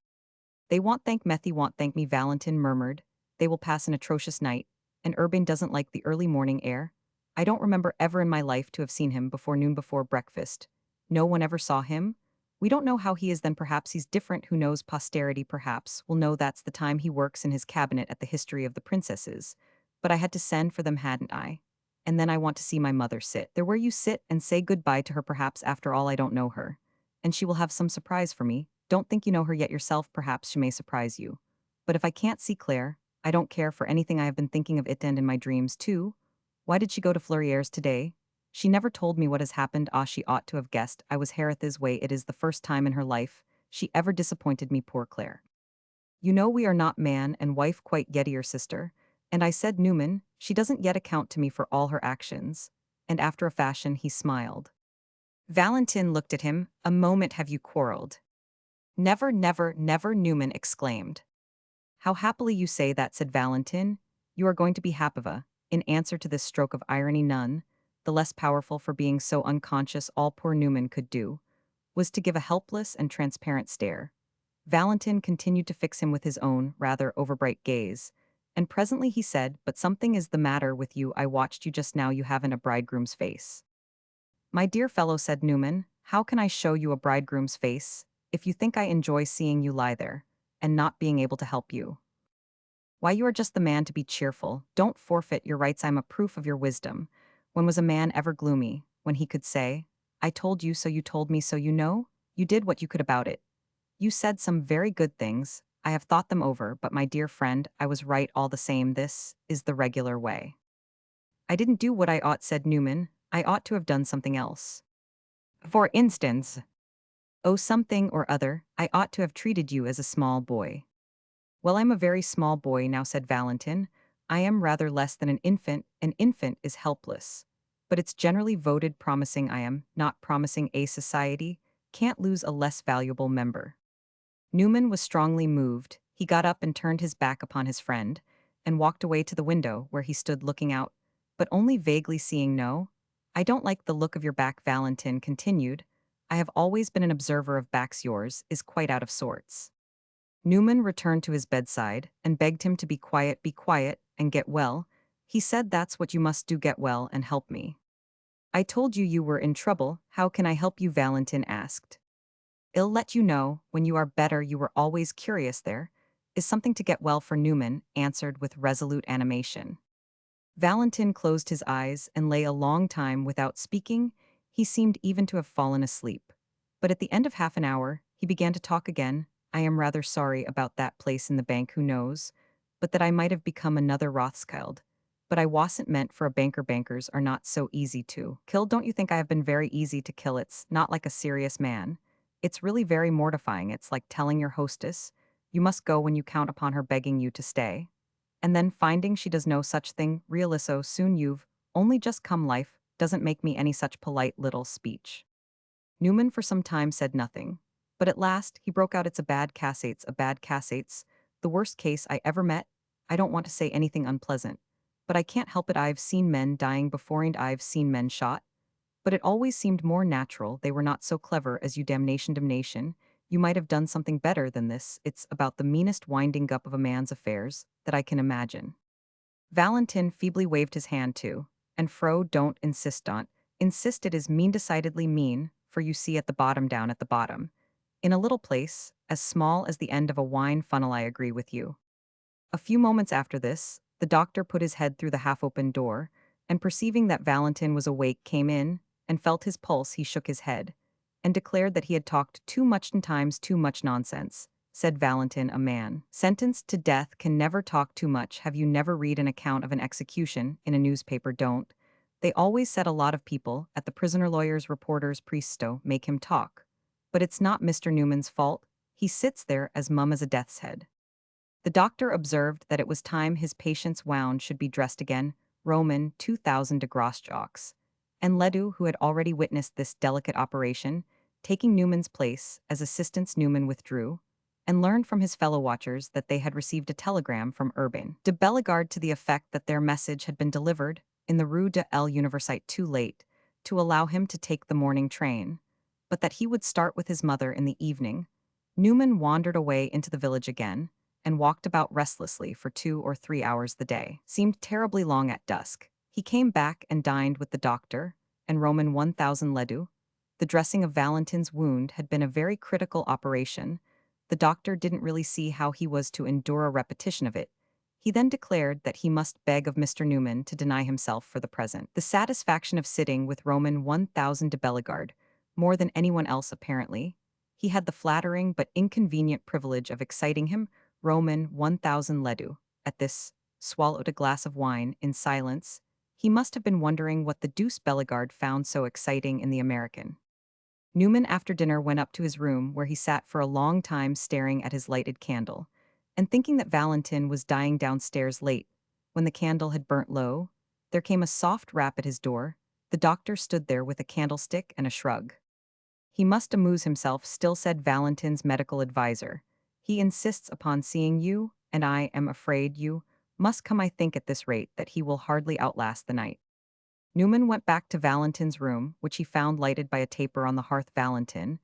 "They won't thank me," Valentin murmured. "They will pass an atrocious night. and Urban doesn't like the early morning air. I don't remember ever in my life to have seen him before noon before breakfast. No one ever saw him. We don't know how he is then perhaps he's different who knows posterity perhaps will know that's the time he works in his cabinet at the history of the princesses. But I had to send for them hadn't I? And then I want to see my mother sit there where you sit and say goodbye to her perhaps after all I don't know her. And she will have some surprise for me. Don't think you know her yet yourself perhaps she may surprise you. But if I can't see Claire, I don't care for anything I have been thinking of it and in my dreams too. Why did she go to Fleurier's today? She never told me what has happened. Ah, she ought to have guessed. I was Harith's way. It is the first time in her life she ever disappointed me, poor Claire. You know we are not man and wife quite yet, your sister. And I said, Newman, she doesn't yet account to me for all her actions. And after a fashion he smiled. Valentin looked at him. A moment have you quarreled? Never, never, never, Newman exclaimed. How happily you say that, said Valentin. You are going to be Happava. In answer to this stroke of irony, none, the less powerful for being so unconscious, all poor Newman could do, was to give a helpless and transparent stare. Valentin continued to fix him with his own, rather overbright gaze, and presently he said, But something is the matter with you. I watched you just now. You haven't a bridegroom's face. My dear fellow, said Newman, how can I show you a bridegroom's face, if you think I enjoy seeing you lie there, and not being able to help you? Why, you are just the man to be cheerful. Don't forfeit your rights. I'm a proof of your wisdom. When was a man ever gloomy, when he could say, I told you so, you told me so, you know? You did what you could about it. You said some very good things. I have thought them over, but my dear friend, I was right all the same. This is the regular way. I didn't do what I ought, said Newman. I ought to have done something else. For instance, oh, something or other, I ought to have treated you as a small boy. Well, I'm a very small boy now, said Valentin. I am rather less than an infant. An infant is helpless. But it's generally voted promising I am, not promising a society, can't lose a less valuable member. Newman was strongly moved. He got up and turned his back upon his friend, and walked away to the window where he stood looking out, but only vaguely seeing no. I don't like the look of your back, Valentin continued. I have always been an observer of backs. Yours is quite out of sorts. Newman returned to his bedside and begged him to be quiet, and get well. He said that's what you must do, get well and help me. I told you you were in trouble. How can I help you? Valentin asked. I'll let you know when you are better. You were always curious. There is something to get well for, Newman answered with resolute animation. Valentin closed his eyes and lay a long time without speaking. He seemed even to have fallen asleep. But at the end of half an hour, he began to talk again. I am rather sorry about that place in the bank, who knows, but that I might have become another Rothschild. But I wasn't meant for a banker. Bankers are not so easy to kill. Don't you think I have been very easy to kill? It's not like a serious man. It's really very mortifying. It's like telling your hostess, you must go when you count upon her begging you to stay. And then finding she does no such thing, realiso soon you've only just come. Life doesn't make me any such polite little speech. Newman for some time said nothing, but at last he broke out, it's a bad cassates, the worst case I ever met. I don't want to say anything unpleasant, but I can't help it. I've seen men dying before and I've seen men shot, but it always seemed more natural. They were not so clever as you. Damnation. You might have done something better than this. It's about the meanest winding up of a man's affairs that I can imagine. Valentin feebly waved his hand to and fro. Don't insist on. Insist, it is mean, decidedly mean, for you see at the bottom, down at the bottom. In a little place, as small as the end of a wine funnel, I agree with you. A few moments after this, the doctor put his head through the half-open door, and perceiving that Valentin was awake came in, and felt his pulse. He shook his head, and declared that he had talked too much and times too much nonsense. Said Valentin, a man sentenced to death can never talk too much. Have you never read an account of an execution in a newspaper? Don't. They always said a lot of people, at the prisoner, lawyers, reporters, priesto, make him talk. But it's not Mr. Newman's fault. He sits there as mum as a death's head. The doctor observed that it was time his patient's wound should be dressed again, Roman 2000 de Grosjaux, and Ledoux, who had already witnessed this delicate operation, taking Newman's place as assistants. Newman withdrew, and learned from his fellow watchers that they had received a telegram from Urban de Bellegarde to the effect that their message had been delivered in the Rue de l'Université too late to allow him to take the morning train, but that he would start with his mother in the evening. Newman wandered away into the village again, and walked about restlessly for 2 or 3 hours the day. Seemed terribly long at dusk. He came back and dined with the doctor, and Roman 1000 Ledu. The dressing of Valentin's wound had been a very critical operation. The doctor didn't really see how he was to endure a repetition of it. He then declared that he must beg of Mr. Newman to deny himself for the present. The satisfaction of sitting with Roman 1000 de Bellegarde, more than anyone else apparently, he had the flattering but inconvenient privilege of exciting him, Roman 1000 Ledu. At this, swallowed a glass of wine in silence. He must have been wondering what the deuce Bellegarde found so exciting in the American. Newman after dinner went up to his room where he sat for a long time staring at his lighted candle, and thinking that Valentin was dying downstairs late. When the candle had burnt low, there came a soft rap at his door. The doctor stood there with a candlestick and a shrug. He must amuse himself, still, said Valentin's medical adviser. He insists upon seeing you, and I am afraid you must come. I think at this rate that he will hardly outlast the night. Newman went back to Valentin's room, which he found lighted by a taper on the hearth. Valentin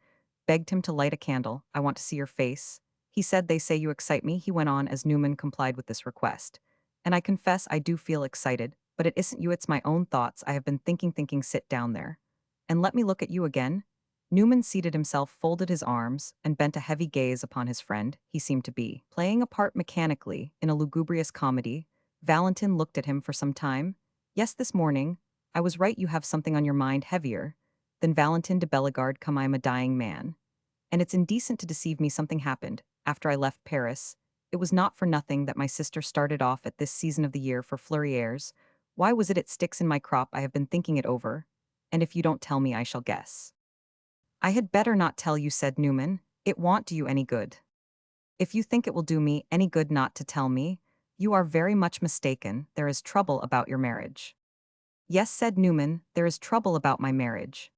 begged him to light a candle. I want to see your face. He said, they say you excite me, he went on as Newman complied with this request. And I confess I do feel excited, but it isn't you, it's my own thoughts. I have been thinking, sit down there. And let me look at you again. Newman seated himself, folded his arms, and bent a heavy gaze upon his friend. He seemed to be playing a part mechanically in a lugubrious comedy. Valentin looked at him for some time. Yes, this morning. I was right, you have something on your mind heavier than Valentin de Bellegarde. Come, I am a dying man. And it's indecent to deceive me. Something happened after I left Paris. It was not for nothing that my sister started off at this season of the year for Fleurières. Why was it? It sticks in my crop. I have been thinking it over. And if you don't tell me, I shall guess. I had better not tell you, said Newman. It won't do you any good. If you think it will do me any good not to tell me, you are very much mistaken. There is trouble about your marriage. Yes, said Newman, there is trouble about my marriage.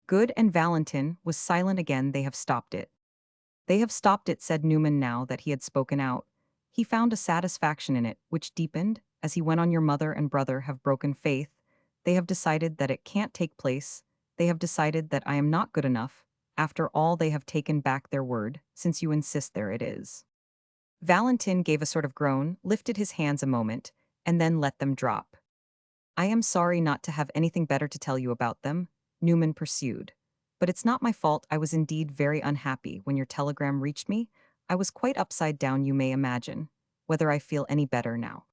Good, and Valentin was silent again. They have stopped it. They have stopped it, said Newman now that he had spoken out. He found a satisfaction in it, which deepened, as he went on. Your mother and brother have broken faith. They have decided that it can't take place. They have decided that I am not good enough. After all, they have taken back their word, since you insist. There it is. Valentin gave a sort of groan, lifted his hands a moment, and then let them drop. I am sorry not to have anything better to tell you about them, Newman pursued. But it's not my fault. I was indeed very unhappy when your telegram reached me. I was quite upside down, you may imagine. Whether I feel any better now.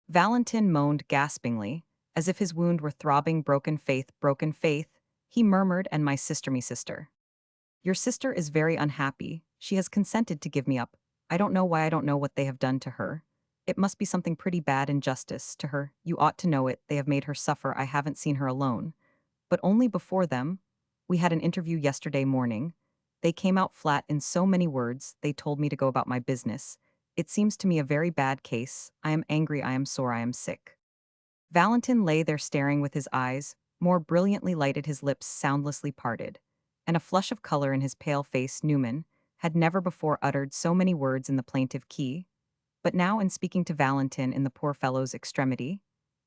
Valentin moaned gaspingly, as if his wound were throbbing. Broken faith, he murmured, and my sister, me sister. Your sister is very unhappy. She has consented to give me up. I don't know why. I don't know what they have done to her. It must be something pretty bad. Injustice to her. You ought to know it. They have made her suffer. I haven't seen her alone, but only before them. We had an interview yesterday morning. They came out flat in so many words. They told me to go about my business. It seems to me a very bad case. I am angry, I am sore, I am sick. Valentin lay there staring with his eyes, more brilliantly lighted, his lips soundlessly parted, and a flush of color in his pale face. Newman had never before uttered so many words in the plaintive key, but now, in speaking to Valentin in the poor fellow's extremity,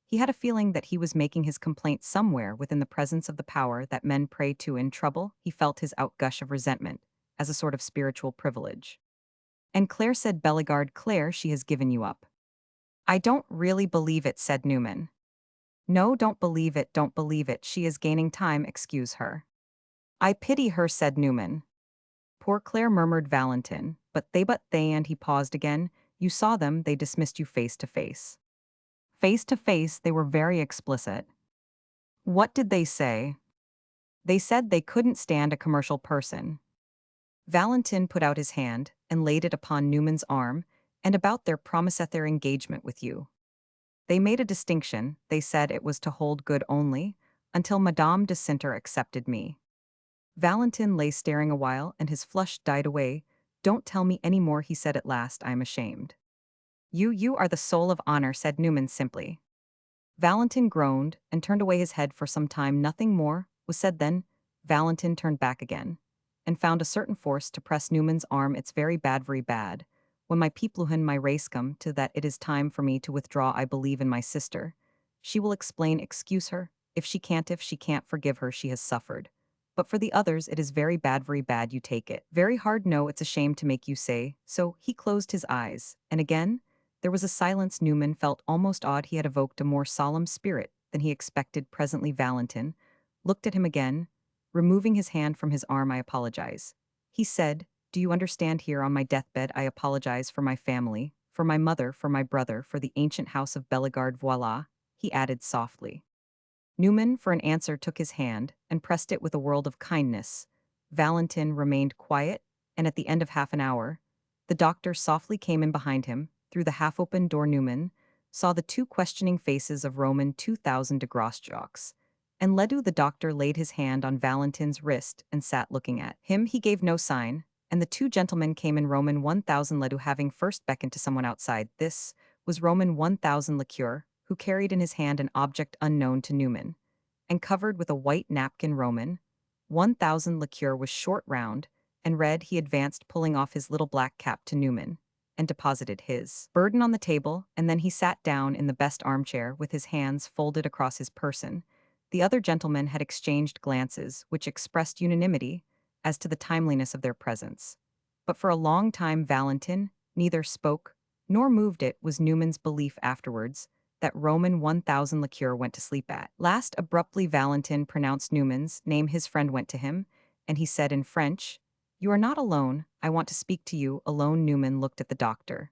he had a feeling that he was making his complaint somewhere within the presence of the power that men pray to in trouble. He felt his outgush of resentment as a sort of spiritual privilege. And Claire, said Bellegarde, Claire, she has given you up. I don't really believe it, said Newman. No, don't believe it, don't believe it. She is gaining time, excuse her. I pity her, said Newman. Poor Claire, murmured Valentin, but they, and he paused again. You saw them, they dismissed you face to face. Face to face, they were very explicit. What did they say? They said they couldn't stand a commercial person. Valentin put out his hand and laid it upon Newman's arm, and about their their engagement with you. They made a distinction. They said it was to hold good only, until Madame de Sinter accepted me. Valentin lay staring a while, and his flush died away. Don't tell me any more, he said at last. I am ashamed. You are the soul of honor, said Newman simply. Valentin groaned and turned away his head for some time. Nothing more was said then. Valentin turned back again and found a certain force to press Newman's arm. It's very bad. When my Pipluhin, my race come to that, it is time for me to withdraw. I believe in my sister. She will explain, excuse her. If she can't forgive her, she has suffered. But for the others it is very bad you take it. Very hard no it's a shame to make you say, so he closed his eyes, and again, there was a silence. Newman felt almost odd he had evoked a more solemn spirit than he expected. Presently Valentin looked at him again, removing his hand from his arm. I apologize. He said, do you understand here on my deathbed I apologize for my family, for my mother, for my brother, for the ancient house of Bellegarde voila, he added softly. Newman, for an answer, took his hand and pressed it with a world of kindness. Valentin remained quiet, and at the end of half an hour, the doctor softly came in behind him. Through the half-open door Newman saw the two questioning faces of Roman 2000 de Grosjacques. And Ledoux the doctor laid his hand on Valentin's wrist and sat looking at him. He gave no sign, and the two gentlemen came in. Roman 1000 Ledoux having first beckoned to someone outside. This was Roman 1000 Liqueur, who carried in his hand an object unknown to Newman, and covered with a white napkin. Roman 1000 Liqueur was short, round, and red. He advanced, pulling off his little black cap to Newman, and deposited his burden on the table, and then he sat down in the best armchair with his hands folded across his person. The other gentlemen had exchanged glances which expressed unanimity as to the timeliness of their presence. But for a long time Valentin neither spoke nor moved. It was Newman's belief afterwards that Roman 1000 Liqueur went to sleep at last. Abruptly Valentin pronounced Newman's name. His friend went to him, and he said in French, you are not alone, I want to speak to you alone. Newman looked at the doctor,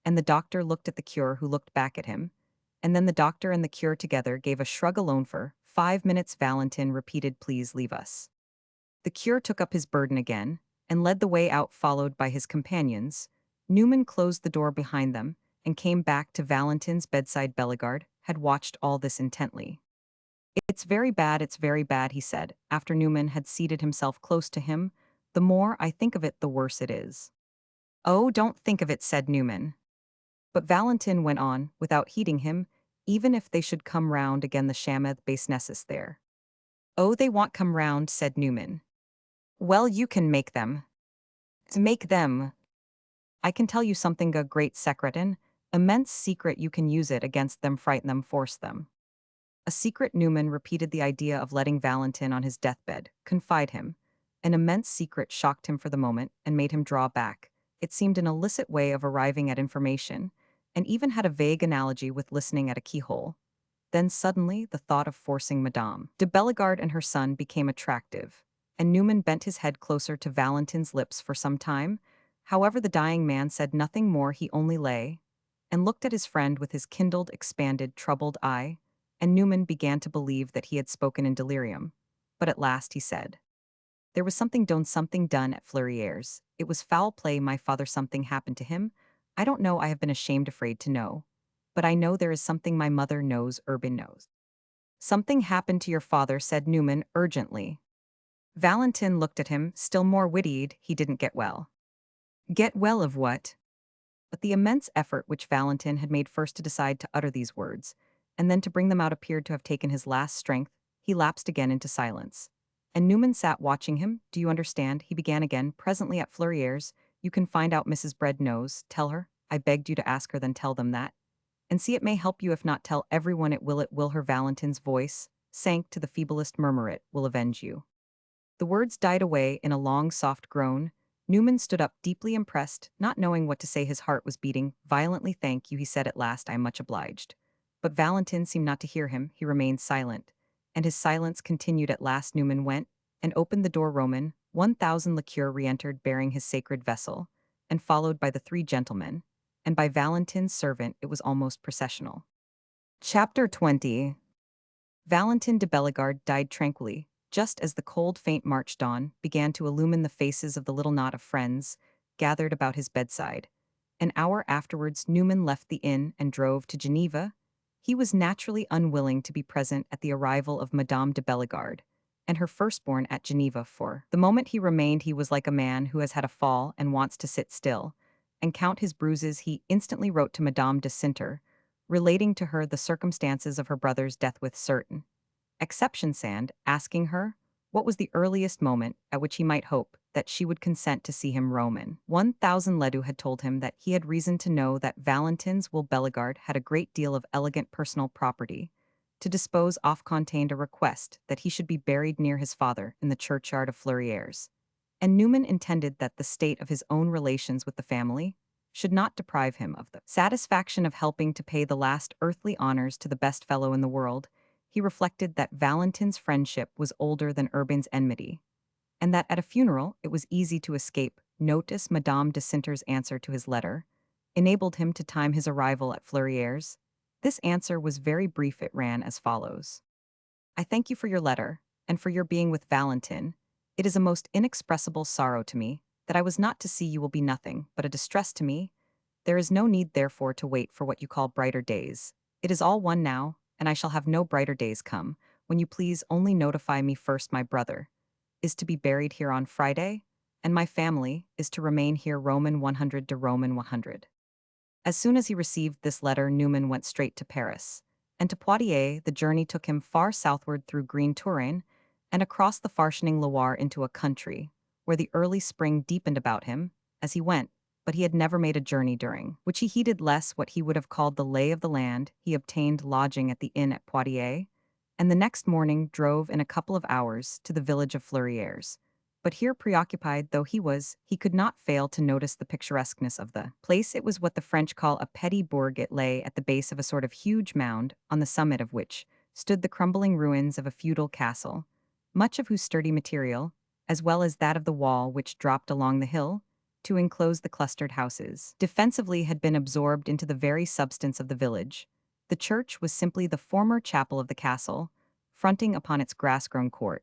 and the doctor looked at the cure, who looked back at him, and then the doctor and the cure together gave a shrug. Alone for 5 minutes, Valentin repeated, please leave us. The cure took up his burden again, and led the way out, followed by his companions. Newman closed the door behind them, and came back to Valentin's bedside. Bellegarde had watched all this intently. It's very bad, he said, after Newman had seated himself close to him. The more I think of it, the worse it is. Oh, don't think of it, said Newman. But Valentin went on, without heeding him, even if they should come round again, the shamed basenesses there. Oh, they won't come round, said Newman. Well, you can make them. Make them. I can tell you something, a great secret, an immense secret. You can use it against them, frighten them, force them. A secret. Newman repeated the idea of letting Valentin on his deathbed confide him. An immense secret shocked him for the moment and made him draw back. It seemed an illicit way of arriving at information, and even had a vague analogy with listening at a keyhole. Then suddenly the thought of forcing Madame de Bellegarde and her son became attractive, and Newman bent his head closer to Valentin's lips for some time. However, the dying man said nothing more. He only lay and looked at his friend with his kindled, expanded, troubled eye, and Newman began to believe that he had spoken in delirium. But at last he said, there was something done at Fleurier's. It was foul play. My father, something happened to him. I don't know, I have been ashamed, afraid to know. But I know there is something. My mother knows, Urban knows. Something happened to your father, said Newman urgently. Valentin looked at him, still more wittied. He didn't get well. Get well of what? But the immense effort which Valentin had made first to decide to utter these words, and then to bring them out, appeared to have taken his last strength. He lapsed again into silence. And Newman sat watching him. Do you understand? He began again, presently at Fleurier's. You can find out Mrs. Bread knows. Tell her. I begged you to ask her, then tell them that. And see, it may help you. If not, tell everyone. It will her. Valentin's voice sank to the feeblest murmur. It will avenge you. The words died away in a long, soft groan. Newman stood up, deeply impressed, not knowing what to say. His heart was beating violently. Thank you, he said at last. I am much obliged. But Valentin seemed not to hear him. He remained silent, and his silence continued. At last Newman went and opened the door. Roman 1000 Liqueur re-entered, bearing his sacred vessel, and followed by the three gentlemen, and by Valentin's servant. It was almost processional. Chapter 20. Valentin de Bellegarde died tranquilly, just as the cold, faint March dawn began to illumine the faces of the little knot of friends gathered about his bedside. An hour afterwards Newman left the inn and drove to Geneva. He was naturally unwilling to be present at the arrival of Madame de Bellegarde and her firstborn at Geneva. For the moment he remained, he was like a man who has had a fall and wants to sit still and count his bruises. He instantly wrote to Madame de Sinter, relating to her the circumstances of her brother's death with certain exceptions, and asking her what was the earliest moment at which he might hope that she would consent to see him. Roman 1000 Ledoux had told him that he had reason to know that Valentin's will Bellegarde had a great deal of elegant personal property, to dispose off contained a request that he should be buried near his father in the churchyard of Fleurières, and Newman intended that the state of his own relations with the family should not deprive him of the satisfaction of helping to pay the last earthly honors to the best fellow in the world. He reflected that Valentin's friendship was older than Urbain's enmity, and that at a funeral it was easy to escape notice. Madame de Sinter's answer to his letter enabled him to time his arrival at Fleurières. This answer was very brief. It ran as follows: I thank you for your letter, and for your being with Valentin. It is a most inexpressible sorrow to me that I was not to see you will be nothing but a distress to me. There is no need, therefore, to wait for what you call brighter days. It is all one now, and I shall have no brighter days come. When you please only notify me first. My brother is to be buried here on Friday, and my family is to remain here Roman 100 to Roman 100. As soon as he received this letter, Newman went straight to Paris. And to Poitiers, the journey took him far southward through green Touraine and across the farshening Loire into a country where the early spring deepened about him as he went, but he had never made a journey during which he heeded less what he would have called the lay of the land. He obtained lodging at the inn at Poitiers, and the next morning drove in a couple of hours to the village of Fleurières. But here, preoccupied though he was, he could not fail to notice the picturesqueness of the place. It was what the French call a petit bourg. It lay at the base of a sort of huge mound, on the summit of which stood the crumbling ruins of a feudal castle, much of whose sturdy material, as well as that of the wall which dropped along the hill to enclose the clustered houses, defensively had been absorbed into the very substance of the village. The church was simply the former chapel of the castle, fronting upon its grass-grown court,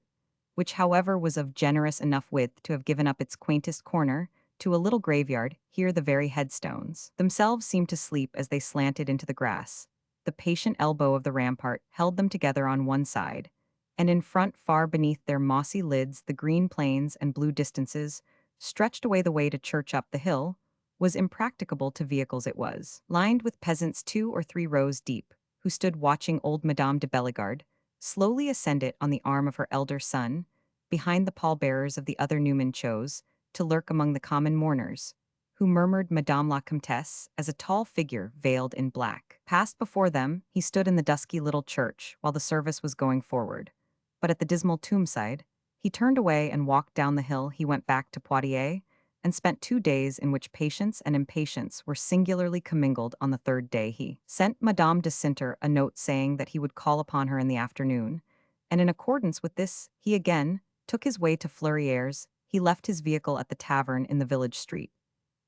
which however was of generous enough width to have given up its quaintest corner to a little graveyard. Here the very headstones themselves seemed to sleep as they slanted into the grass. The patient elbow of the rampart held them together on one side, and in front, far beneath their mossy lids, the green plains and blue distances stretched away. The way to church up the hill was impracticable to vehicles. It was lined with peasants 2 or 3 rows deep, who stood watching old Madame de Bellegarde slowly ascend it on the arm of her elder son. Behind the pallbearers of the other, Newman chose to lurk among the common mourners, who murmured Madame la Comtesse as a tall figure veiled in black passed before them. He stood in the dusky little church while the service was going forward, but at the dismal tombside, he turned away and walked down the hill. He went back to Poitiers and spent 2 days in which patience and impatience were singularly commingled. On the third day he sent Madame de Sinter a note saying that he would call upon her in the afternoon, and in accordance with this, he again took his way to Fleurières. He left his vehicle at the tavern in the village street,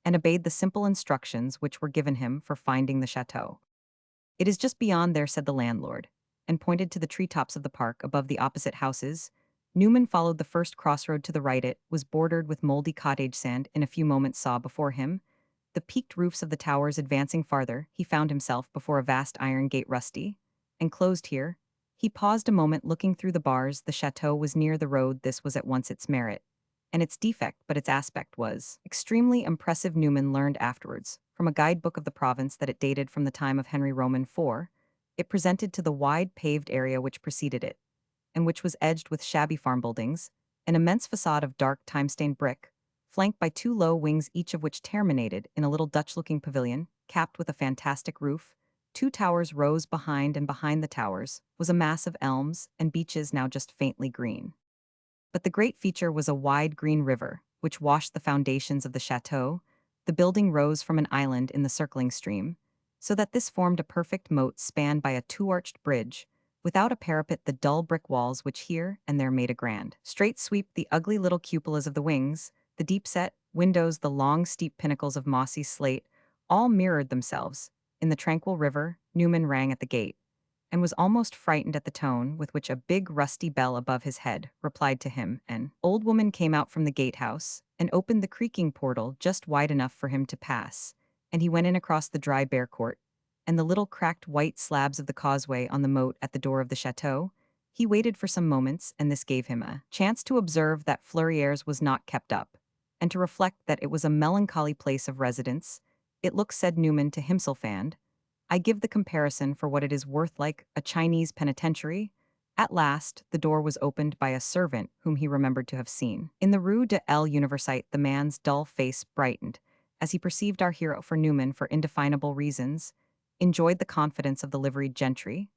and obeyed the simple instructions which were given him for finding the chateau. It is just beyond there, said the landlord, and pointed to the treetops of the park above the opposite houses. Newman followed the first crossroad to the right. It was bordered with moldy cottage sand. In a few moments saw before him the peaked roofs of the towers. Advancing farther, he found himself before a vast iron gate, rusty and closed here. He paused a moment, looking through the bars. The chateau was near the road. This was at once its merit and its defect, but its aspect was extremely impressive. Newman learned afterwards from a guidebook of the province that it dated from the time of Henry Roman IV. It presented to the wide paved area which preceded it, and which was edged with shabby farm buildings, an immense facade of dark time-stained brick, flanked by 2 low wings, each of which terminated in a little Dutch-looking pavilion, capped with a fantastic roof. 2 towers rose behind, and behind the towers was a mass of elms and beeches now just faintly green. But the great feature was a wide green river, which washed the foundations of the chateau. The building rose from an island in the circling stream, so that this formed a perfect moat spanned by a 2-arched bridge, without a parapet. The dull brick walls which here and there made a grand straight sweep, the ugly little cupolas of the wings, the deep-set windows, the long steep pinnacles of mossy slate, all mirrored themselves in the tranquil river. Newman rang at the gate, and was almost frightened at the tone with which a big rusty bell above his head replied to him. An old woman came out from the gatehouse and opened the creaking portal just wide enough for him to pass, and he went in across the dry bare court and the little cracked white slabs of the causeway on the moat at the door of the chateau. He waited for some moments, and this gave him a chance to observe that Fleurières was not kept up, and to reflect that it was a melancholy place of residence. It looks, said Newman to himself, and I give the comparison for what it is worth, like a Chinese penitentiary. At last, the door was opened by a servant whom he remembered to have seen in the Rue de l'Université. The man's dull face brightened as he perceived our hero, for Newman, for indefinable reasons, enjoyed the confidence of the liveried gentry.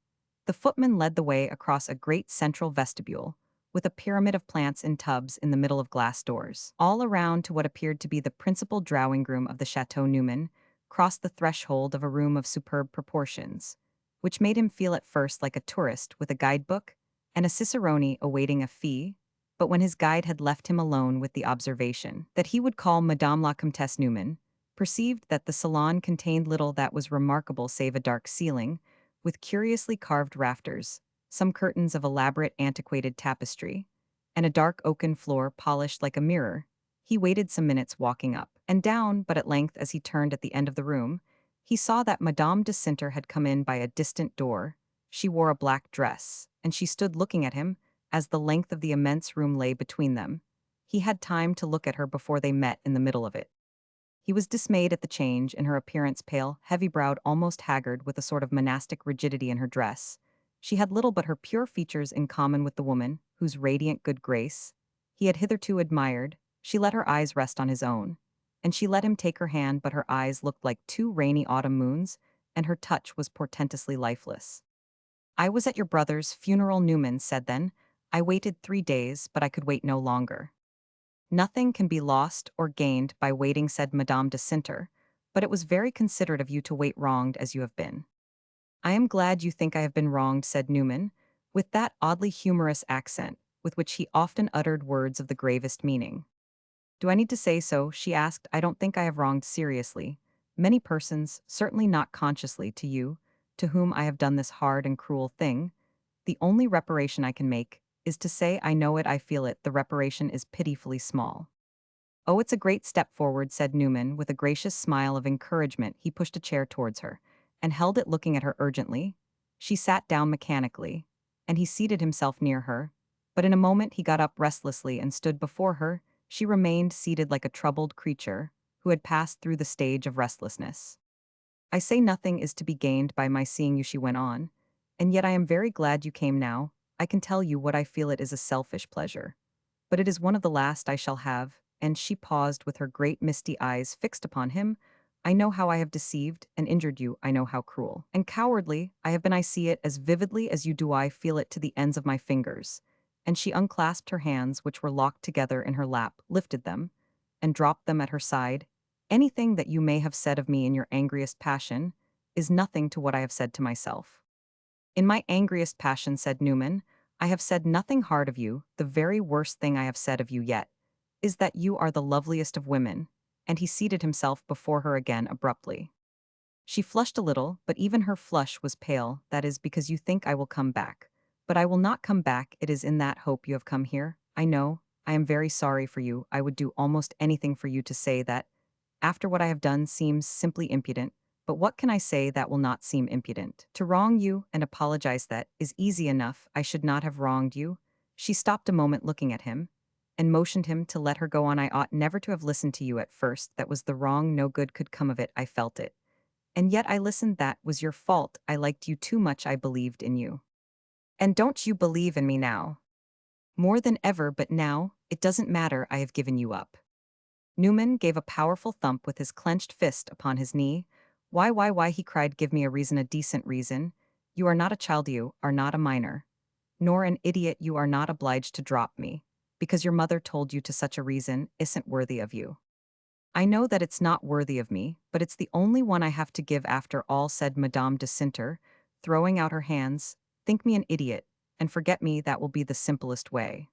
The footman led the way across a great central vestibule, with a pyramid of plants in tubs in the middle of glass doors. All around to what appeared to be the principal drawing room of the Chateau Newman, crossed the threshold of a room of superb proportions, which made him feel at first like a tourist with a guidebook and a cicerone awaiting a fee, but when his guide had left him alone with the observation that he would call Madame la Comtesse Newman, perceived that the salon contained little that was remarkable save a dark ceiling, with curiously carved rafters, some curtains of elaborate antiquated tapestry, and a dark oaken floor polished like a mirror. He waited some minutes walking up and down, but at length, as he turned at the end of the room, he saw that Madame de Cinter had come in by a distant door. She wore a black dress, and she stood looking at him as the length of the immense room lay between them. He had time to look at her before they met in the middle of it. He was dismayed at the change in her appearance, pale, heavy-browed, almost haggard, with a sort of monastic rigidity in her dress. She had little but her pure features in common with the woman, whose radiant good grace he had hitherto admired. She let her eyes rest on his own, and she let him take her hand, but her eyes looked like two rainy autumn moons, and her touch was portentously lifeless. "I was at your brother's funeral," Newman said then. "I waited 3 days, but I could wait no longer." "Nothing can be lost or gained by waiting," said Madame de Cinter, "but it was very considerate of you to wait wronged as you have been." "I am glad you think I have been wronged," said Newman, with that oddly humorous accent with which he often uttered words of the gravest meaning. "Do I need to say so?" she asked. "I don't think I have wronged seriously many persons, certainly not consciously to you, to whom I have done this hard and cruel thing. The only reparation I can make is to say I know it, I feel it. The reparation is pitifully small." "Oh, it's a great step forward," said Newman, with a gracious smile of encouragement. He pushed a chair towards her and held it, looking at her urgently. She sat down mechanically, and he seated himself near her, but in a moment he got up restlessly and stood before her. She remained seated like a troubled creature who had passed through the stage of restlessness. "I say nothing is to be gained by my seeing you," she went on, "and yet I am very glad you came now. I can tell you what I feel, it is a selfish pleasure, but it is one of the last I shall have," and she paused with her great misty eyes fixed upon him. "I know how I have deceived and injured you. I know how cruel and cowardly I have been. I see it as vividly as you do. I feel it to the ends of my fingers." And she unclasped her hands, which were locked together in her lap, lifted them, and dropped them at her side. "Anything that you may have said of me in your angriest passion is nothing to what I have said to myself." "In my angriest passion," said Newman, "I have said nothing hard of you. The very worst thing I have said of you yet is that you are the loveliest of women," and he seated himself before her again abruptly. She flushed a little, but even her flush was pale. "That is because you think I will come back. But I will not come back. It is in that hope you have come here. I know. I am very sorry for you. I would do almost anything for you. To say that after what I have done seems simply impudent, but what can I say that will not seem impudent? To wrong you and apologize, that is easy enough. I should not have wronged you." She stopped a moment, looking at him, and motioned him to let her go on. "I ought never to have listened to you at first. That was the wrong. No good could come of it. I felt it. And yet I listened. That was your fault. I liked you too much. I believed in you. And don't you believe in me now?" "More than ever, but now, it doesn't matter. I have given you up." Newman gave a powerful thump with his clenched fist upon his knee. Why," he cried, "give me a reason, a decent reason. You are not a child, you are not a minor, nor an idiot. You are not obliged to drop me, because your mother told you to. Such a reason isn't worthy of you." "I know that it's not worthy of me, but it's the only one I have to give after all," said Madame de Cinter, throwing out her hands. "Think me an idiot, and forget me. That will be the simplest way."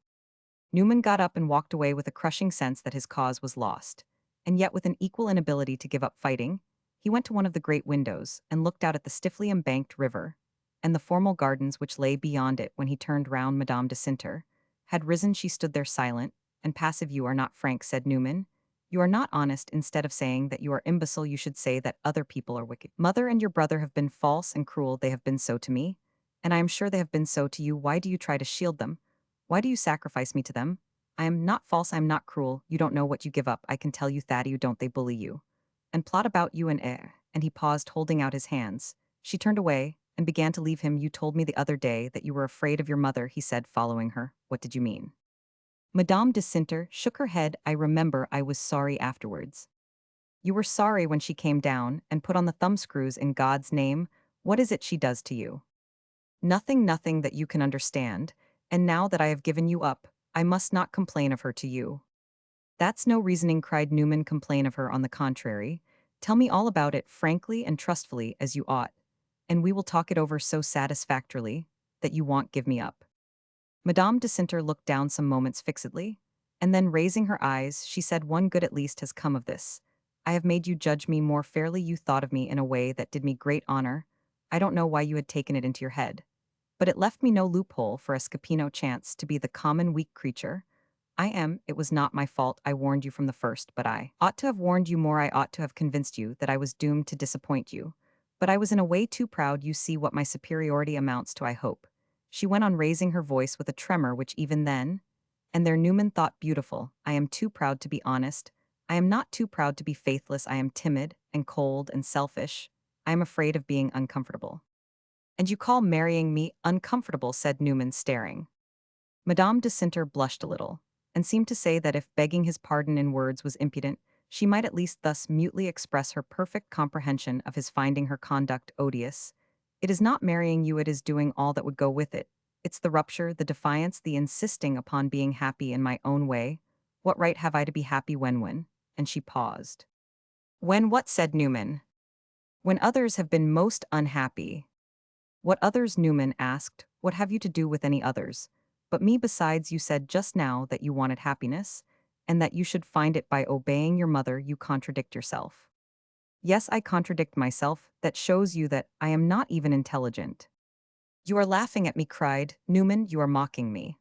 Newman got up and walked away with a crushing sense that his cause was lost, and yet with an equal inability to give up fighting. He went to one of the great windows and looked out at the stiffly embanked river and the formal gardens which lay beyond it. When he turned round, Madame de Cinter had risen. She stood there silent and passive. "You are not frank," said Newman. "You are not honest. Instead of saying that you are imbecile, you should say that other people are wicked. Mother and your brother have been false and cruel. They have been so to me, and I am sure they have been so to you. Why do you try to shield them? Why do you sacrifice me to them? I am not false. I am not cruel. You don't know what you give up. I can tell you, Thaddeus, don't they bully you and plot about you and he paused, holding out his hands. She turned away and began to leave him. "You told me the other day that you were afraid of your mother," he said, following her. "What did you mean?" Madame de Cinter shook her head. "I remember. I was sorry afterwards." "You were sorry when she came down and put on the thumbscrews. In God's name, what is it she does to you?" Nothing, nothing that you can understand, and now that I have given you up, I must not complain of her to you. That's no reasoning, cried Newman. Complain of her, on the contrary. Tell me all about it frankly and trustfully as you ought, and we will talk it over so satisfactorily that you won't give me up. Madame de Cinter looked down some moments fixedly, and then raising her eyes, she said, one good at least has come of this. I have made you judge me more fairly. You thought of me in a way that did me great honor. I don't know why you had taken it into your head. But it left me no loophole for a Scapino chance to be the common weak creature. It was not my fault. I warned you from the first, but I ought to have warned you more. I ought to have convinced you that I was doomed to disappoint you. But I was in a way too proud. You see what my superiority amounts to, I hope. She went on, raising her voice with a tremor which even then, and there Newman thought beautiful. I am too proud to be honest. I am not too proud to be faithless. I am timid and cold and selfish. I am afraid of being uncomfortable. And you call marrying me uncomfortable, said Newman, staring. Madame de Cinter blushed a little, and seemed to say that if begging his pardon in words was impudent, she might at least thus mutely express her perfect comprehension of his finding her conduct odious. It is not marrying you, it is doing all that would go with it. It's the rupture, the defiance, the insisting upon being happy in my own way. What right have I to be happy when? And she paused. When what, said Newman? When others have been most unhappy. What others? Newman asked. What have you to do with any others? But me. Besides, you said just now that you wanted happiness, and that you should find it by obeying your mother. You contradict yourself. Yes, I contradict myself. That shows you that I am not even intelligent. You are laughing at me, cried Newman. You are mocking me.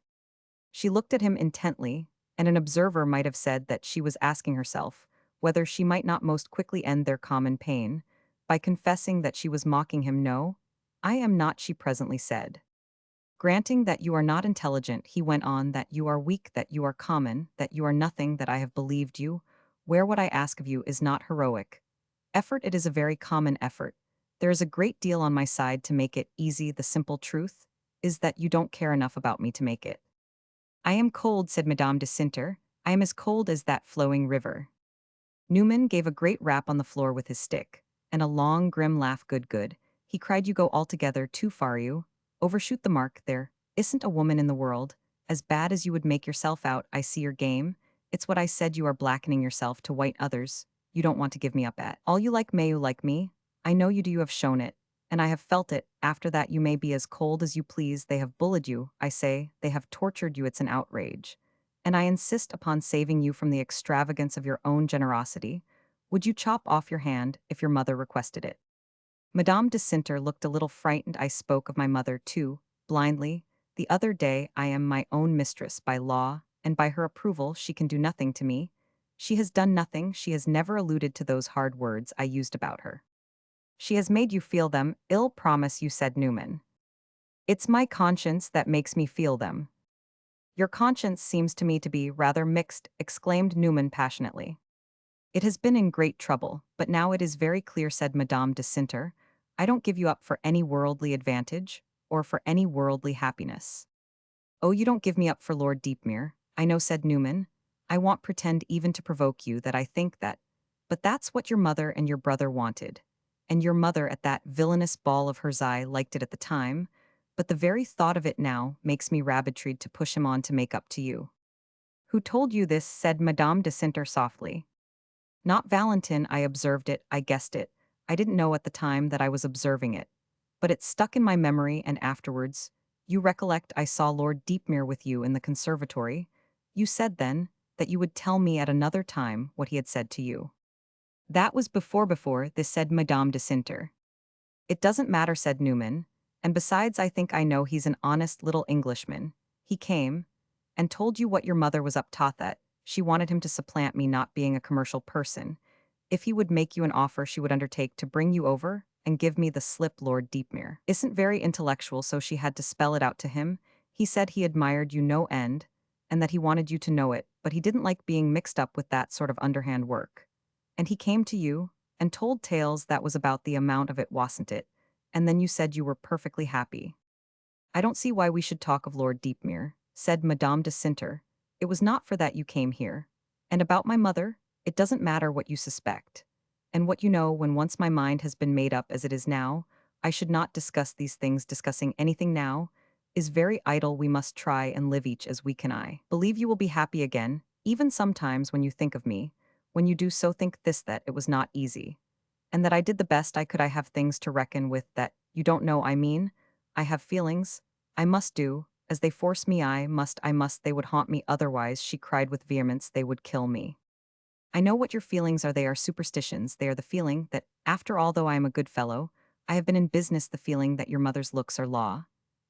She looked at him intently, and an observer might have said that she was asking herself whether she might not most quickly end their common pain by confessing that she was mocking him. No, I am not, she presently said. Granting that you are not intelligent, he went on, that you are weak, that you are common, that you are nothing, that I have believed you, where what I ask of you is not heroic effort, it is a very common effort. There is a great deal on my side to make it easy. The simple truth is that you don't care enough about me to make it. I am cold, said Madame de Cinter. I am as cold as that flowing river. Newman gave a great rap on the floor with his stick, and a long, grim laugh. Good, good. He cried, you go altogether too far, you overshoot the mark. There isn't a woman in the world as bad as you would make yourself out. I see your game. It's what I said, you are blackening yourself to white others. You don't want to give me up at all. You like may you like me. I know you do, you have shown it, and I have felt it. After that you may be as cold as you please. They have bullied you, I say, they have tortured you. It's an outrage. And I insist upon saving you from the extravagance of your own generosity. Would you chop off your hand if your mother requested it? Madame de Cinter looked a little frightened. I spoke of my mother, too, blindly. The other day I am my own mistress by law, and by her approval she can do nothing to me. She has done nothing, she has never alluded to those hard words I used about her. She has made you feel them. Ill promise, you, said Newman. It's my conscience that makes me feel them. Your conscience seems to me to be rather mixed, exclaimed Newman passionately. It has been in great trouble, but now it is very clear, said Madame de Cinter. I don't give you up for any worldly advantage, or for any worldly happiness. Oh, you don't give me up for Lord Deepmere, I know, said Newman. I won't pretend even to provoke you that I think that. But that's what your mother and your brother wanted. And your mother at that villainous ball of hers, I liked it at the time, but the very thought of it now makes me rabid to push him on to make up to you. Who told you this? Said Madame de Cinter softly. Not Valentin. I observed it, I guessed it. I didn't know at the time that I was observing it. But it stuck in my memory, and afterwards, you recollect I saw Lord Deepmere with you in the conservatory. You said then that you would tell me at another time what he had said to you. That was before this, said Madame de Cinter. It doesn't matter, said Newman. And besides, I think I know he's an honest little Englishman. He came and told you what your mother was up to, that she wanted him to supplant me, not being a commercial person. If he would make you an offer, she would undertake to bring you over and give me the slip. Lord Deepmere isn't very intellectual, so she had to spell it out to him. He said he admired you no end, and that he wanted you to know it, but he didn't like being mixed up with that sort of underhand work. And he came to you and told tales that was about the amount of it, wasn't it? And then you said you were perfectly happy. I don't see why we should talk of Lord Deepmere, said Madame de Cinter. It was not for that you came here. And about my mother, it doesn't matter what you suspect. And what you know, when once my mind has been made up as it is now, I should not discuss these things. Discussing anything now is very idle. We must try and live each as we can. I believe you will be happy again, even sometimes when you think of me. When you do so, think this that it was not easy, and that I did the best I could. I have things to reckon with that you don't know. I mean, I have feelings. I must do as they force me. I must. They would haunt me otherwise, she cried with vehemence. They would kill me. I know what your feelings are. They are superstitions. They are the feeling that, after all, though I am a good fellow, I have been in business, the feeling that your mother's looks are law,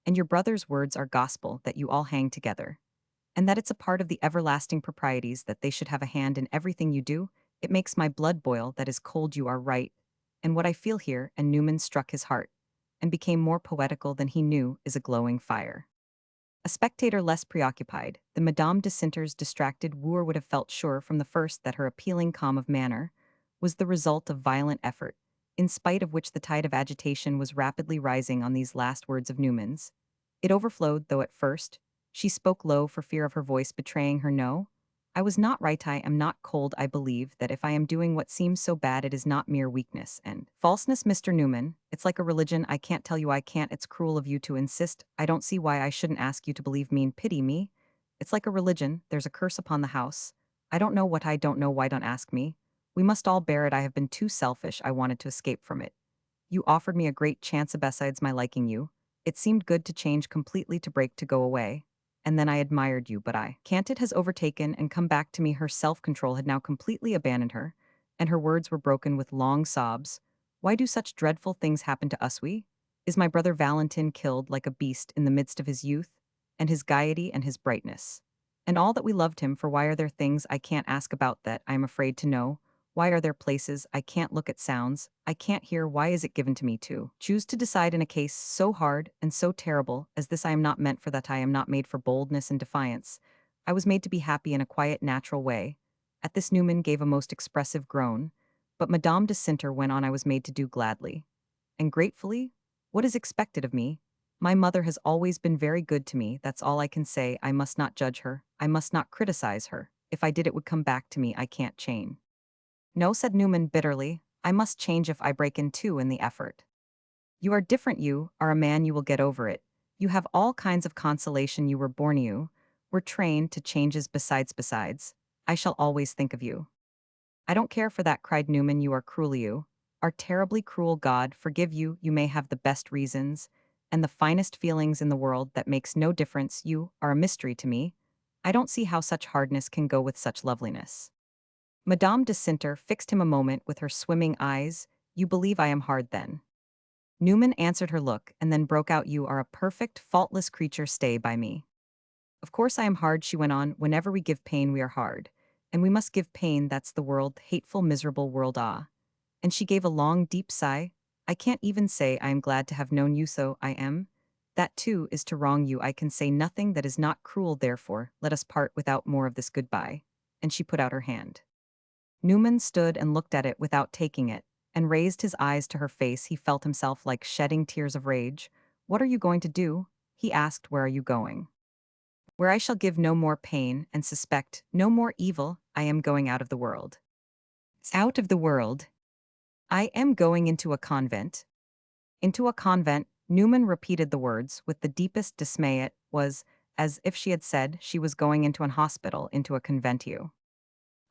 and your brother's words are gospel, that you all hang together, and that it's a part of the everlasting proprieties that they should have a hand in everything you do. It makes my blood boil. That is cold. You are right. And what I feel here, and Newman struck his heart, and became more poetical than he knew, is a glowing fire. A spectator less preoccupied, the Madame de Sinter's distracted wooer would have felt sure from the first that her appealing calm of manner was the result of violent effort, in spite of which the tide of agitation was rapidly rising on these last words of Newman's. It overflowed, though at first she spoke low for fear of her voice betraying her. No, I was not right. I am not cold. I believe that if I am doing what seems so bad, it is not mere weakness and falseness. Mr. Newman, it's like a religion. I can't tell you I can't. It's cruel of you to insist. I don't see why I shouldn't ask you to believe me and pity me. It's like a religion. There's a curse upon the house. I don't know what. I don't know why. Don't ask me. We must all bear it. I have been too selfish. I wanted to escape from it. You offered me a great chance besides my liking you. It seemed good to change completely, to break, to go away. And then I admired you, but I can't. It has overtaken and come back to me. Her self-control had now completely abandoned her, and her words were broken with long sobs. Why do such dreadful things happen to us? We? Is my brother Valentin killed like a beast in the midst of his youth, and his gaiety and his brightness? And all that we loved him for? Why are there things I can't ask about, that I am afraid to know? Why are there places I can't look at, sounds I can't hear? Why is it given to me to choose to decide in a case so hard and so terrible as this? I am not meant for that. I am not made for boldness and defiance. I was made to be happy in a quiet, natural way. At this Newman gave a most expressive groan, but Madame de Sinter went on. I was made to do gladly and gratefully what is expected of me. My mother has always been very good to me. That's all I can say. I must not judge her. I must not criticize her. If I did, it would come back to me. I can't change. No, said Newman bitterly. I must change if I break in too in the effort. You are different. You are a man. You will get over it. You have all kinds of consolation. You were born. You were trained to changes. Besides, I shall always think of you. I don't care for that, cried Newman. You are cruel. You are terribly cruel. God forgive you. You may have the best reasons and the finest feelings in the world. That makes no difference. You are a mystery to me. I don't see how such hardness can go with such loveliness. Madame de Sinter fixed him a moment with her swimming eyes. You believe I am hard, then? Newman answered her look and then broke out. You are a perfect, faultless creature. Stay by me. Of course I am hard, she went on. Whenever we give pain, we are hard. And we must give pain. That's the world, hateful, miserable world. Ah. And she gave a long, deep sigh. I can't even say I am glad to have known you, so I am. That too is to wrong you. I can say nothing that is not cruel. Therefore, let us part without more of this. Goodbye. And she put out her hand. Newman stood and looked at it without taking it, and raised his eyes to her face. He felt himself like shedding tears of rage. What are you going to do? He asked. Where are you going? Where I shall give no more pain and suspect no more evil. I am going out of the world. Out of the world? I am going into a convent. Into a convent, Newman repeated the words with the deepest dismay. It was as if she had said she was going into an hospital, into a conventu.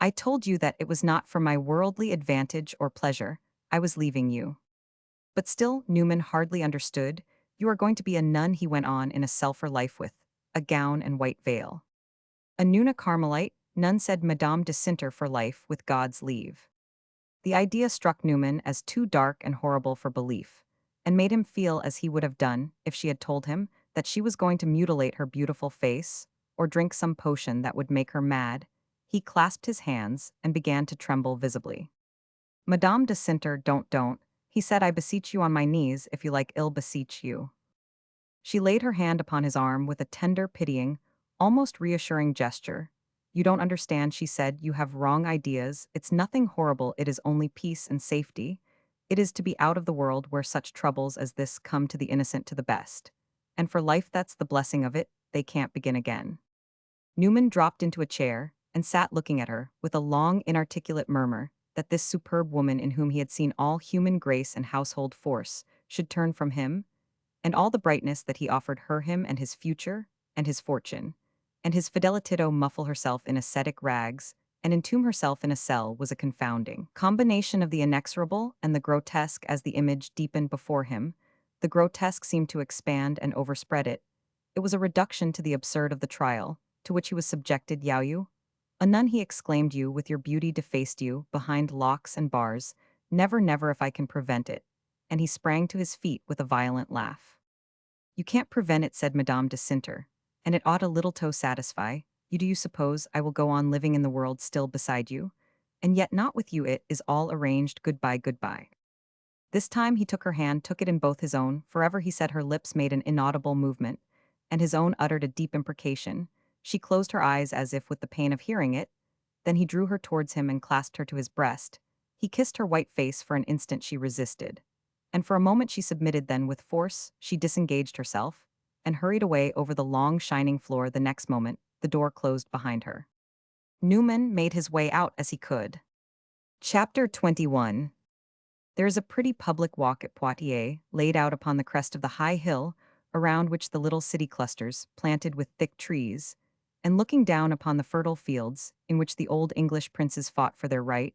I told you that it was not for my worldly advantage or pleasure. I was leaving you. But still, Newman hardly understood. You are going to be a nun, he went on, in a cell for life, with a gown and white veil. A Nuna Carmelite, nun, said Madame de Sinter, for life, with God's leave. The idea struck Newman as too dark and horrible for belief, and made him feel as he would have done if she had told him that she was going to mutilate her beautiful face, or drink some potion that would make her mad. He clasped his hands and began to tremble visibly. Madame de Sinter, don't, he said. I beseech you on my knees, if you like, ill beseech you. She laid her hand upon his arm with a tender, pitying, almost reassuring gesture. You don't understand, she said. You have wrong ideas. It's nothing horrible. It is only peace and safety. It is to be out of the world where such troubles as this come to the innocent, to the best. And for life, that's the blessing of it. They can't begin again. Newman dropped into a chair and sat looking at her with a long, inarticulate murmur that this superb woman, in whom he had seen all human grace and household force, should turn from him, and all the brightness that he offered him and his future, and his fortune, and his fidelitito muffle herself in ascetic rags, and entomb herself in a cell was a confounding combination of the inexorable and the grotesque as the image deepened before him. The grotesque seemed to expand and overspread it. It was a reduction to the absurd of the trial, to which he was subjected, Yaoyu. A nun, he exclaimed, you, with your beauty defaced you, behind locks and bars, never, never if I can prevent it. And he sprang to his feet with a violent laugh. You can't prevent it, said Madame de Cinter, and it ought a little to satisfy you. Do you suppose I will go on living in the world still beside you? And yet not with you, it is all arranged, goodbye, goodbye. This time he took her hand, took it in both his own, forever he said. Her lips made an inaudible movement, and his own uttered a deep imprecation. She closed her eyes as if with the pain of hearing it, then he drew her towards him and clasped her to his breast. He kissed her white face. For an instant she resisted, and for a moment she submitted, then with force she disengaged herself, and hurried away over the long shining floor. The next moment, the door closed behind her. Newman made his way out as he could. Chapter 21. There is a pretty public walk at Poitiers, laid out upon the crest of the high hill, around which the little city clusters, planted with thick trees, and looking down upon the fertile fields, in which the old English princes fought for their right,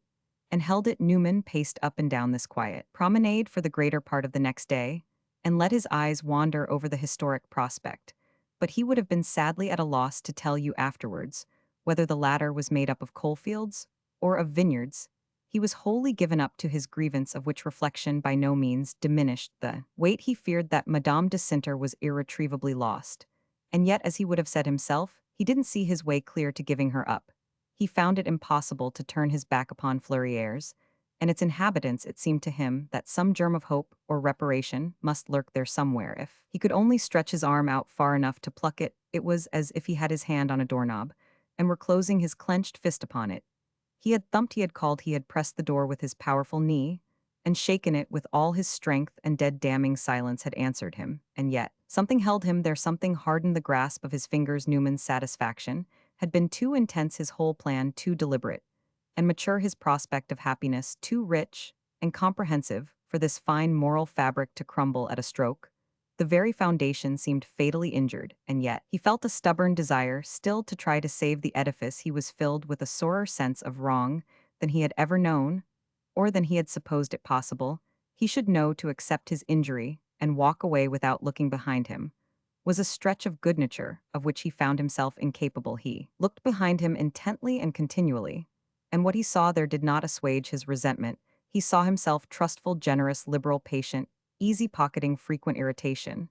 and held it. Newman paced up and down this quiet promenade for the greater part of the next day, and let his eyes wander over the historic prospect, but he would have been sadly at a loss to tell you afterwards whether the latter was made up of coalfields or of vineyards. He was wholly given up to his grievance, of which reflection by no means diminished the weight. He feared that Madame de Cinter was irretrievably lost, and yet, as he would have said himself, he didn't see his way clear to giving her up. He found it impossible to turn his back upon Fleurières, and its inhabitants. It seemed to him that some germ of hope or reparation must lurk there somewhere if he could only stretch his arm out far enough to pluck it. It was as if he had his hand on a doorknob, and were closing his clenched fist upon it. He had thumped, he had called, he had pressed the door with his powerful knee, and shaken it with all his strength, and dead damning silence had answered him, and yet something held him there, something hardened the grasp of his fingers. Newman's satisfaction had been too intense, his whole plan too deliberate, and mature, his prospect of happiness too rich and comprehensive for this fine moral fabric to crumble at a stroke. The very foundation seemed fatally injured, and yet he felt a stubborn desire still to try to save the edifice. He was filled with a sorer sense of wrong than he had ever known, or than he had supposed it possible. He should know to accept his injury and walk away without looking behind him was a stretch of good nature of which he found himself incapable. He looked behind him intently and continually, and what he saw there did not assuage his resentment. He saw himself trustful, generous, liberal, patient, easy-pocketing frequent irritation,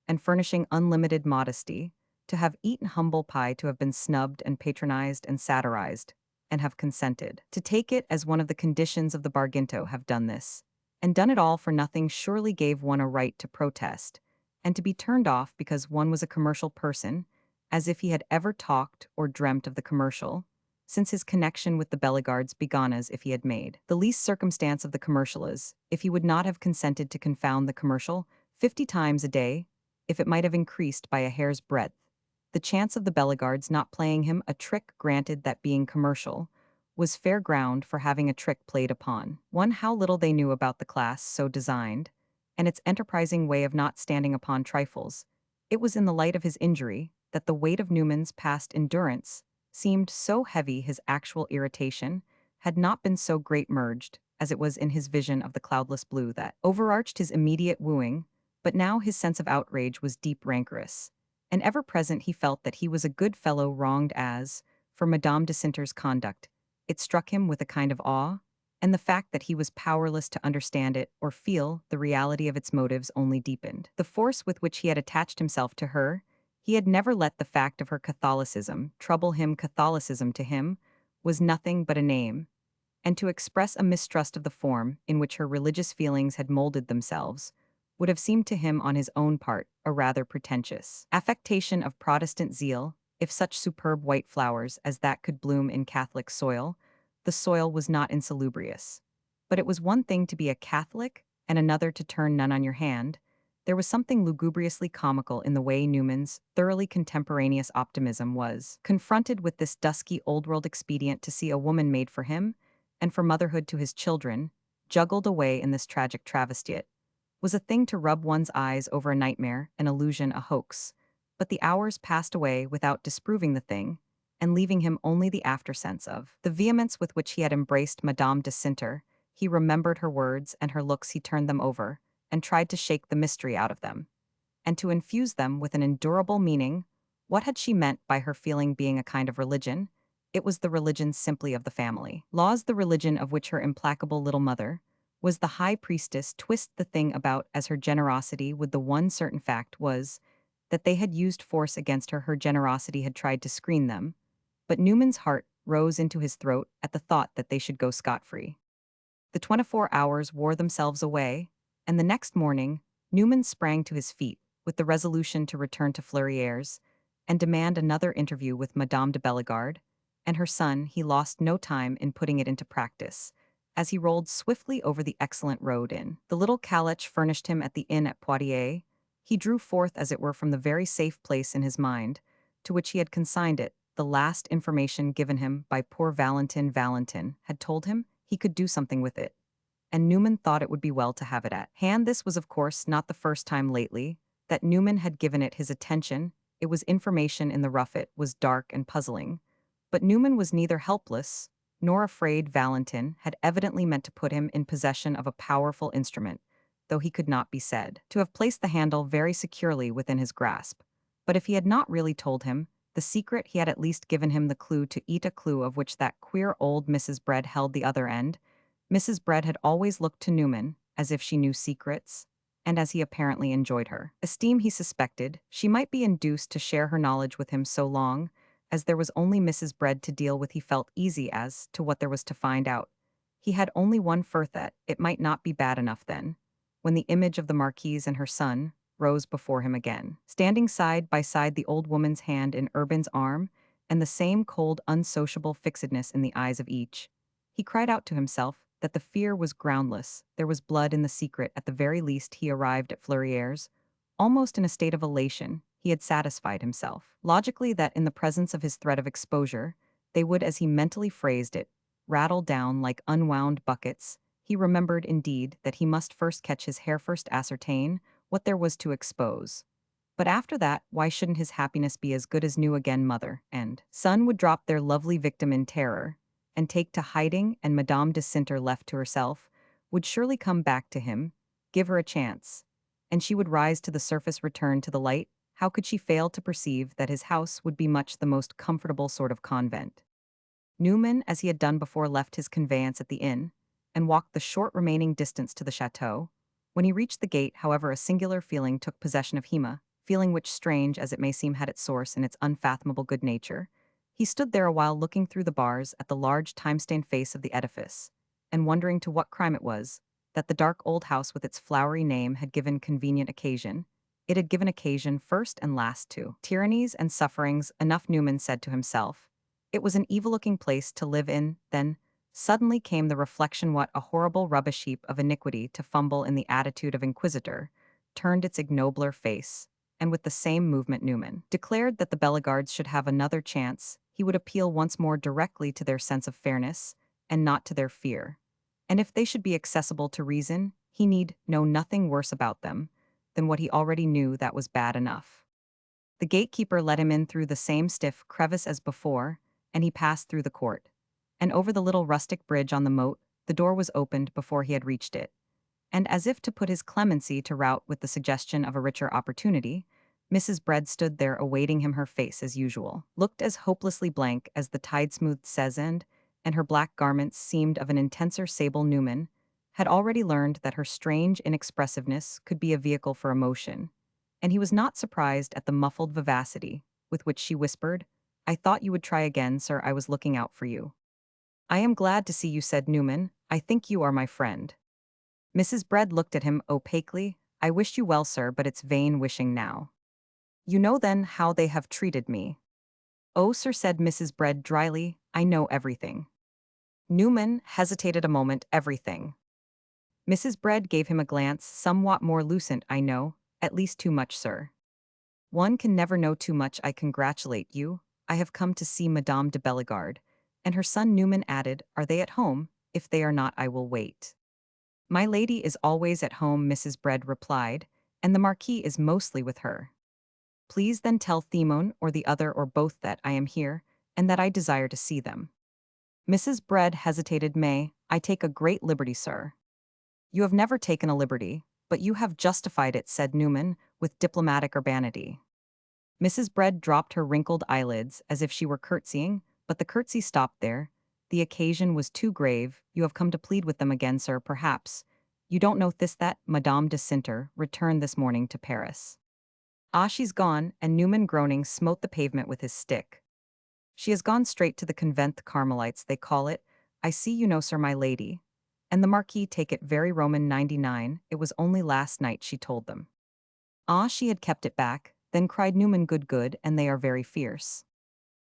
and furnishing unlimited modesty, to have eaten humble pie, to have been snubbed and patronized and satirized, and have consented to take it as one of the conditions of the bargain, to have done this, and done it all for nothing, surely gave one a right to protest, and to be turned off because one was a commercial person, as if he had ever talked or dreamt of the commercial, since his connection with the Bellegardes began. As if he had made the least circumstance of the commercial, as if he would not have consented to confound the commercial 50 times a day, if it might have increased by a hair's breadth the chance of the Bellegardes not playing him a trick. Granted that being commercial was fair ground for having a trick played upon one. How little they knew about the class so designed, and its enterprising way of not standing upon trifles. It was in the light of his injury that the weight of Newman's past endurance seemed so heavy. His actual irritation had not been so great merged as it was in his vision of the cloudless blue that overarched his immediate wooing, but now his sense of outrage was deep, rancorous, and ever present. He felt that he was a good fellow wronged. As for Madame de Cinter's conduct, it struck him with a kind of awe, and the fact that he was powerless to understand it or feel the reality of its motives only deepened the force with which he had attached himself to her. He had never let the fact of her Catholicism trouble him. Catholicism to him was nothing but a name, and to express a mistrust of the form in which her religious feelings had molded themselves would have seemed to him on his own part a rather pretentious affectation of Protestant zeal. If such superb white flowers as that could bloom in Catholic soil, the soil was not insalubrious. But it was one thing to be a Catholic and another to turn nun on your hand. There was something lugubriously comical in the way Newman's thoroughly contemporaneous optimism was confronted with this dusky old-world expedient to see a woman made for him and for motherhood to his children juggled away in this tragic travestiate. was a thing to rub one's eyes over a nightmare, an illusion, a hoax. But the hours passed away without disproving the thing, and leaving him only the aftersense of the vehemence with which he had embraced Madame de Cinter. He remembered her words and her looks. He turned them over, and tried to shake the mystery out of them, and to infuse them with an endurable meaning. What had she meant by her feeling being a kind of religion? It was the religion simply of the family. Laws, the religion of which her implacable little mother was the high priestess, twist the thing about as her generosity would. The one certain fact was that they had used force against her. Her generosity had tried to screen them, but Newman's heart rose into his throat at the thought that they should go scot-free. The 24 hours wore themselves away, and the next morning, Newman sprang to his feet with the resolution to return to Fleurieres and demand another interview with Madame de Bellegarde and her son. He lost no time in putting it into practice. As he rolled swiftly over the excellent road in the little calèche furnished him at the inn at Poitiers, he drew forth, as it were, from the very safe place in his mind, to which he had consigned it, the last information given him by poor Valentin. Valentin had told him he could do something with it, and Newman thought it would be well to have it at hand. This was, of course, not the first time lately that Newman had given it his attention. It was information in the rough. It was dark and puzzling, but Newman was neither helpless nor afraid. Valentin had evidently meant to put him in possession of a powerful instrument, though he could not be said to have placed the handle very securely within his grasp. But if he had not really told him the secret, he had at least given him the clue to it, a clue of which that queer old Mrs. Bread held the other end. Mrs. Bread had always looked to Newman as if she knew secrets, and as he apparently enjoyed her esteem. He suspected she might be induced to share her knowledge with him so long as there was only Mrs. Bread to deal with. He felt easy as to what there was to find out. He had only one that it might not be bad enough then, when the image of the Marquise and her son rose before him again, standing side by side, the old woman's hand in Urban's arm, and the same cold, unsociable fixedness in the eyes of each. He cried out to himself that the fear was groundless. There was blood in the secret. At the very least, he arrived at Fleurieres almost in a state of elation. He had satisfied himself logically that in the presence of his threat of exposure, they would, as he mentally phrased it, rattle down like unwound buckets. He remembered, indeed, that he must first catch his hare, first ascertain what there was to expose. But after that, why shouldn't his happiness be as good as new again? Mother and son would drop their lovely victim in terror and take to hiding, and Madame de Cinter, left to herself, would surely come back to him, give her a chance, and she would rise to the surface, return to the light. How could she fail to perceive that his house would be much the most comfortable sort of convent? Newman, as he had done before, left his conveyance at the inn, and walked the short remaining distance to the chateau. When he reached the gate, however, a singular feeling took possession of him, feeling which, strange as it may seem, had its source in its unfathomable good nature. He stood there a while, looking through the bars at the large time-stained face of the edifice, and wondering to what crime it was that the dark old house with its flowery name had given convenient occasion. It had given occasion first and last to tyrannies and sufferings enough, Newman said to himself. It was an evil-looking place to live in. Then suddenly came the reflection, what a horrible rubbish heap of iniquity to fumble in the attitude of inquisitor turned its ignobler face, and with the same movement Newman declared that the Bellegardes should have another chance. He would appeal once more directly to their sense of fairness, and not to their fear. And if they should be accessible to reason, he need know nothing worse about them than what he already knew. That was bad enough. The gatekeeper let him in through the same stiff crevice as before, and he passed through the court, and over the little rustic bridge on the moat. The door was opened before he had reached it, and as if to put his clemency to rout with the suggestion of a richer opportunity, Mrs. Bread stood there awaiting him. Her face, as usual, looked as hopelessly blank as the tide-smoothed Sezend, and her black garments seemed of an intenser sable. Newman had already learned that her strange inexpressiveness could be a vehicle for emotion, and he was not surprised at the muffled vivacity with which she whispered, "I thought you would try again, sir. I was looking out for you." "I am glad to see you," said Newman. "I think you are my friend." Mrs. Bread looked at him opaquely. "I wished you well, sir, but it's vain wishing now. You know then how they have treated me." "Oh, sir," said Mrs. Bread dryly, "I know everything." Newman hesitated a moment. "Everything." Mrs. Bread gave him a glance somewhat more lucent. "I know, at least too much, sir." "One can never know too much. I congratulate you. I have come to see Madame de Bellegarde and her son." Newman added, "Are they at home? If they are not, I will wait." My lady is always at home, Mrs. Bread replied, and the Marquis is mostly with her. Please then tell Themon or the other or both that I am here, and that I desire to see them. Mrs. Bread hesitated. May I take a great liberty, sir? You have never taken a liberty, but you have justified it, said Newman, with diplomatic urbanity. Mrs. Bread dropped her wrinkled eyelids as if she were curtsying, but the curtsy stopped there. The occasion was too grave. You have come to plead with them again, sir, perhaps. You don't know this that Madame de Cinter returned this morning to Paris. Ah, she's gone, and Newman groaning smote the pavement with his stick. She has gone straight to the convent, the Carmelites, they call it. I see you know, sir, my lady. And the Marquis take it very Roman 99, it was only last night she told them. Ah, she had kept it back, then cried Newman, good, and they are very fierce.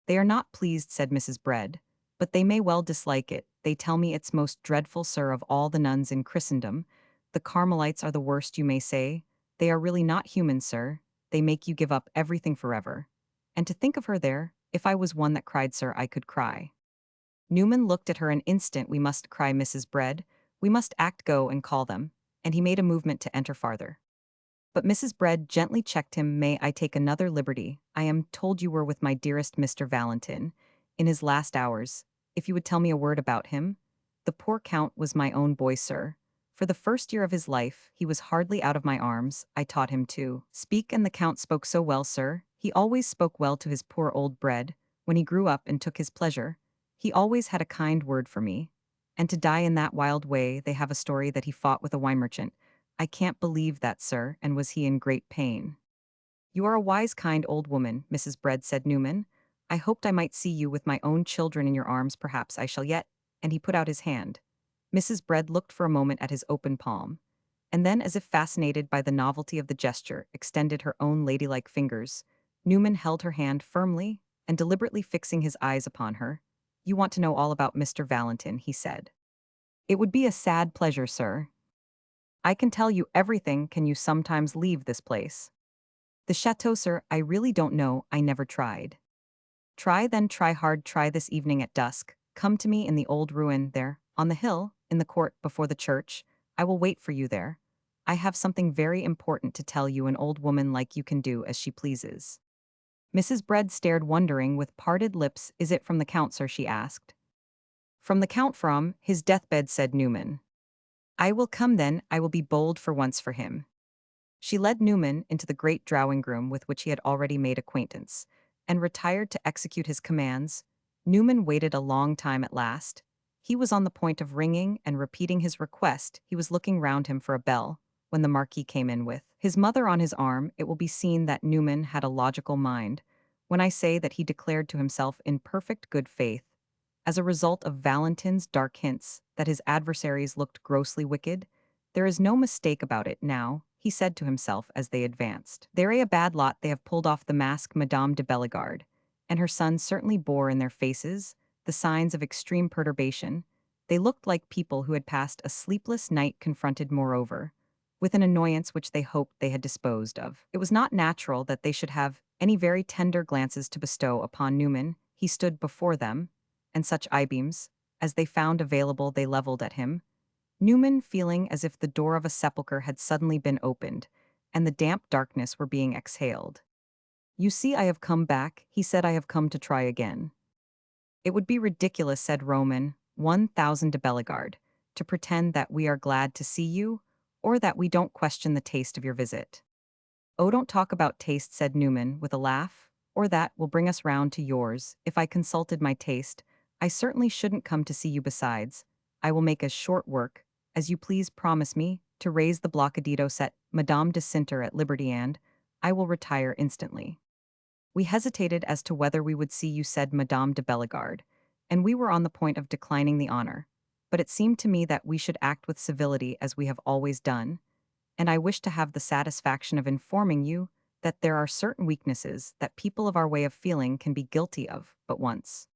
They are not pleased, said Mrs. Bread, but they may well dislike it. They tell me it's most dreadful, sir, of all the nuns in Christendom. The Carmelites are the worst, you may say. They are really not human, sir. They make you give up everything forever. And to think of her there, if I was one that cried, sir, I could cry. Newman looked at her an instant. We must cry, Mrs. Bread. We must act, go and call them. And he made a movement to enter farther. But Mrs. Bread gently checked him. May I take another liberty? I am told you were with my dearest Mr. Valentin in his last hours. If you would tell me a word about him? The poor Count was my own boy, sir. For the first year of his life, he was hardly out of my arms. I taught him to speak, and the Count spoke so well, sir. He always spoke well to his poor old Bread. When he grew up and took his pleasure, he always had a kind word for me. And to die in that wild way, they have a story that he fought with a wine merchant. I can't believe that, sir, and was he in great pain? You are a wise, kind old woman, Mrs. Bread, said Newman. I hoped I might see you with my own children in your arms, perhaps I shall yet, and he put out his hand. Mrs. Bread looked for a moment at his open palm, and then, as if fascinated by the novelty of the gesture, extended her own ladylike fingers. Newman held her hand firmly, and deliberately fixing his eyes upon her. You want to know all about Mr. Valentin, he said. It would be a sad pleasure, sir. I can tell you everything. Can you sometimes leave this place? The chateau, sir, I really don't know. I never tried. Try then, try hard. Try this evening at dusk. Come to me in the old ruin there, on the hill, in the court, before the church. I will wait for you there. I have something very important to tell you. An old woman like you can do as she pleases. Mrs. Bread stared, wondering, with parted lips. Is it from the Count, sir? She asked. From the Count, from his deathbed, said Newman. I will come then. I will be bold for once for him. She led Newman into the great drawing room with which he had already made acquaintance, and retired to execute his commands. Newman waited a long time at last. He was on the point of ringing and repeating his request. He was looking round him for a bell, when the Marquis came in with his mother on his arm. It will be seen that Newman had a logical mind when I say that he declared to himself in perfect good faith, as a result of Valentin's dark hints, that his adversaries looked grossly wicked. There is no mistake about it now, he said to himself as they advanced. They're a bad lot. They have pulled off the mask. Madame de Bellegarde and her son certainly bore in their faces the signs of extreme perturbation. They looked like people who had passed a sleepless night, confronted, moreover, with an annoyance which they hoped they had disposed of. It was not natural that they should have any very tender glances to bestow upon Newman. He stood before them, and such eyebeams as they found available they leveled at him. Newman feeling as if the door of a sepulchre had suddenly been opened, and the damp darkness were being exhaled. You see, I have come back, he said. I have come to try again. It would be ridiculous, said Roman 1000 de Bellegarde, to pretend that we are glad to see you, or that we don't question the taste of your visit. Oh, don't talk about taste, said Newman with a laugh, or that will bring us round to yours. If I consulted my taste, I certainly shouldn't come to see you. Besides, I will make as short work as you please. Promise me to raise the blockadito, set Madame de Cinter at liberty, and I will retire instantly. We hesitated as to whether we would see you, said Madame de Bellegarde, and we were on the point of declining the honor. But it seemed to me that we should act with civility as we have always done, and I wish to have the satisfaction of informing you that there are certain weaknesses that people of our way of feeling can be guilty of but once.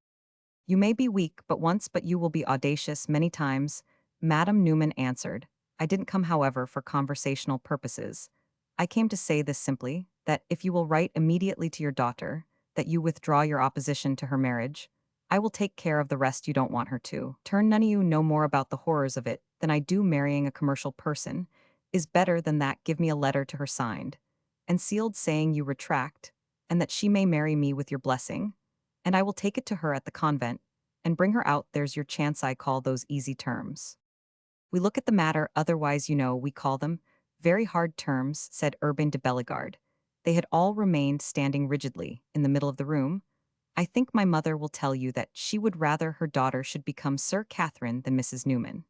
You may be weak but once, but you will be audacious many times. Madame Newman answered. I didn't come, however, for conversational purposes. I came to say this simply, that if you will write immediately to your daughter that you withdraw your opposition to her marriage, I will take care of the rest. You don't want her to turn. None of you know more about the horrors of it than I do marrying a commercial person, is better than that give me a letter to her signed and sealed saying you retract, and that she may marry me with your blessing, and I will take it to her at the convent, and bring her out there's your chance I call those easy terms. We look at the matter otherwise we call them very hard terms, said Urbain de Bellegarde. They had all remained standing rigidly in the middle of the room. I think my mother will tell you that she would rather her daughter should become Sir Catherine than Mrs. Newman.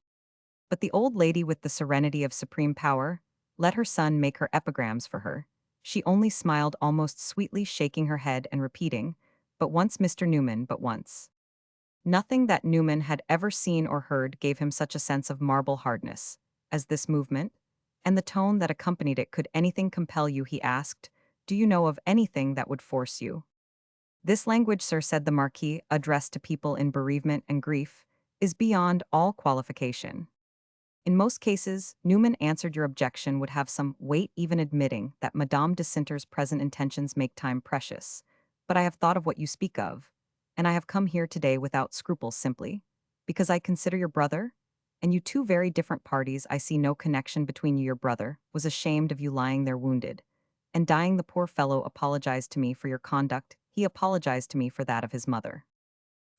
But the old lady with the serenity of supreme power let her son make her epigrams for her. She only smiled almost sweetly, shaking her head and repeating, "But once, Mr. Newman, but once." Nothing that Newman had ever seen or heard gave him such a sense of marble hardness as this movement, and the tone that accompanied it. Could anything compel you, he asked. Do you know of anything that would force you? This language, sir, said the Marquis, addressed to people in bereavement and grief, is beyond all qualification. In most cases, Newman answered your objection would have some weight, even admitting that Madame de Sinter's present intentions make time precious. But I have thought of what you speak of, and I have come here today without scruples simply because I consider your brother, and you two very different parties. I see no connection between you. Your brother was ashamed of you lying there wounded, and dying the poor fellow apologized to me for your conduct. He apologized to me for that of his mother.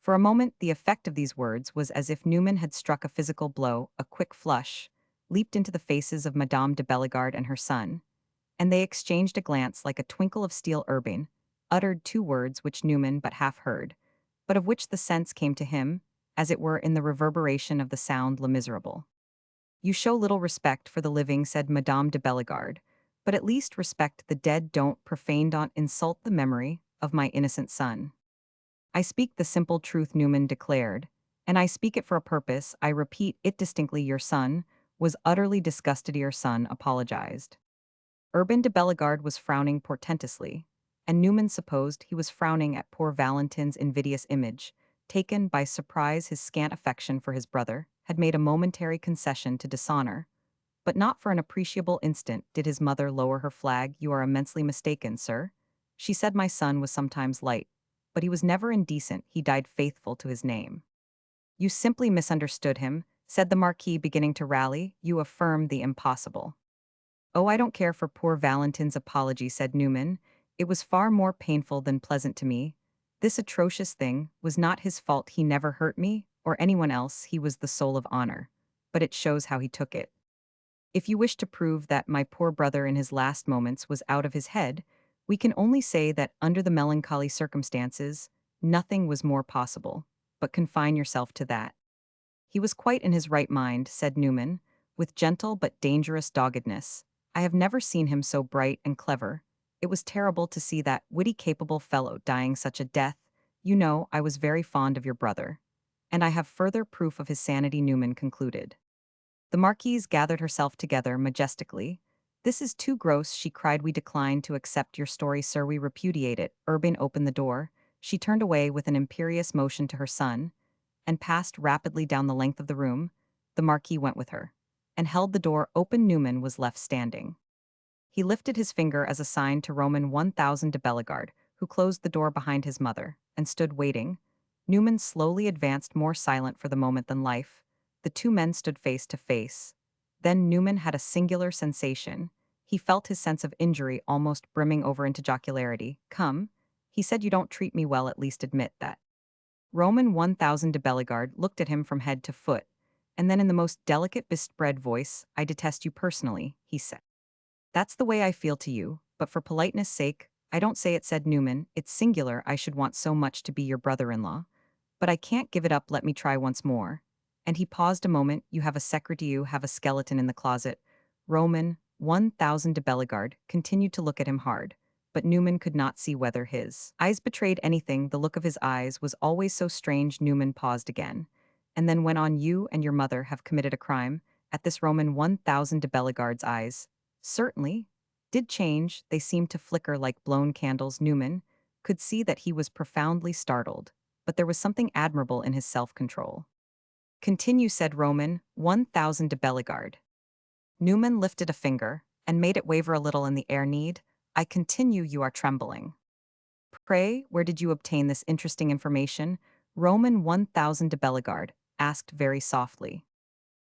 For a moment, the effect of these words was as if Newman had struck a physical blow. A quick flush leaped into the faces of Madame de Bellegarde and her son, and they exchanged a glance like a twinkle of steel. Urbain uttered two words which Newman but half heard, but of which the sense came to him, as it were in the reverberation of the sound Le Miserable. You show little respect for the living, said Madame de Bellegarde, but at least respect the dead. Don't profane, don't insult the memory of my innocent son. I speak the simple truth, Newman declared, and I speak it for a purpose. I repeat it distinctly. Your son was utterly disgusted. Your son apologized. Urbain de Bellegarde was frowning portentously, and Newman supposed he was frowning at poor Valentin's invidious image. Taken by surprise, his scant affection for his brother had made a momentary concession to dishonor, but not for an appreciable instant did his mother lower her flag. You are immensely mistaken, sir. She said my son was sometimes light, but he was never indecent. He died faithful to his name. You simply misunderstood him, said the Marquis, beginning to rally. You affirm the impossible. Oh, I don't care for poor Valentin's apology, said Newman. It was far more painful than pleasant to me. This atrocious thing was not his fault. He never hurt me, or anyone else. He was the soul of honor. But it shows how he took it. If you wish to prove that my poor brother in his last moments was out of his head, we can only say that under the melancholy circumstances, nothing was more possible. But confine yourself to that. He was quite in his right mind, said Newman, with gentle but dangerous doggedness. I have never seen him so bright and clever. It was terrible to see that witty, capable fellow dying such a death. You know, I was very fond of your brother. And I have further proof of his sanity, Newman concluded. The Marquise gathered herself together majestically. This is too gross, she cried. We decline to accept your story, sir. We repudiate it. Urbain opened the door. She turned away with an imperious motion to her son, and passed rapidly down the length of the room. The Marquis went with her, and held the door open. Newman was left standing. He lifted his finger as a sign to Roman 1000 de Bellegarde, who closed the door behind his mother, and stood waiting. Newman slowly advanced, more silent for the moment than life. The two men stood face to face. Then Newman had a singular sensation. He felt his sense of injury almost brimming over into jocularity. Come, he said, you don't treat me well, at least admit that. Roman 1000 de Bellegarde looked at him from head to foot, and then in the most delicate bespread voice, I detest you personally, he said. That's the way I feel to you, but for politeness' sake, I don't say it, said Newman. It's singular I should want so much to be your brother-in-law, but I can't give it up. Let me try once more. And he paused a moment. You have a secretary, you have a skeleton in the closet. Roman 1000 de Bellegarde continued to look at him hard, but Newman could not see whether his eyes betrayed anything. The look of his eyes was always so strange. Newman paused again, and then went on. You and your mother have committed a crime. At this, Roman 1000 de Bellegarde's eyes certainly did change. They seemed to flicker like blown candles. Newman could see that he was profoundly startled, but there was something admirable in his self-control. Continue, said Roman 1000 de Bellegarde. Newman lifted a finger and made it waver a little in the air. Need I continue? You are trembling. Pray, where did you obtain this interesting information? Roman 1000 de Bellegarde asked very softly.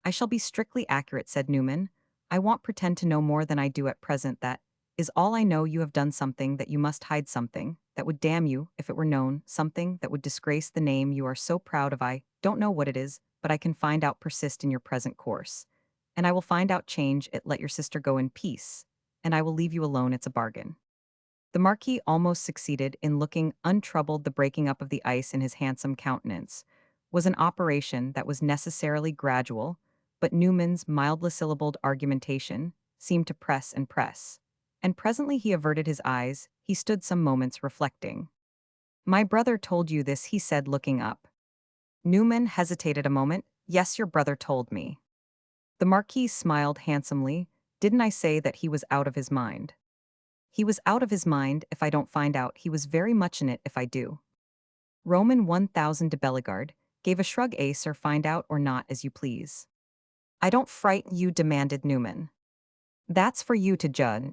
I shall be strictly accurate, said Newman. I won't pretend to know more than I do at present. That is all I know. You have done something that you must hide, something that would damn you if it were known, something that would disgrace the name you are so proud of. I don't know what it is, but I can find out. Persist in your present course. And I will find out. Change it. Let your sister go in peace. And I will leave you alone. It's a bargain. The Marquis almost succeeded in looking untroubled. The breaking up of the ice in his handsome countenance was an operation that was necessarily gradual, but Newman's mildly syllabled argumentation seemed to press and press. And presently he averted his eyes. He stood some moments reflecting. My brother told you this, he said, looking up. Newman hesitated a moment. Yes, your brother told me. The Marquis smiled handsomely. Didn't I say that he was out of his mind? He was out of his mind if I don't find out. He was very much in it if I do. Roman 1000 de Bellegarde gave a shrug. Sir, find out or not as you please. I don't frighten you, demanded Newman. That's for you to judge.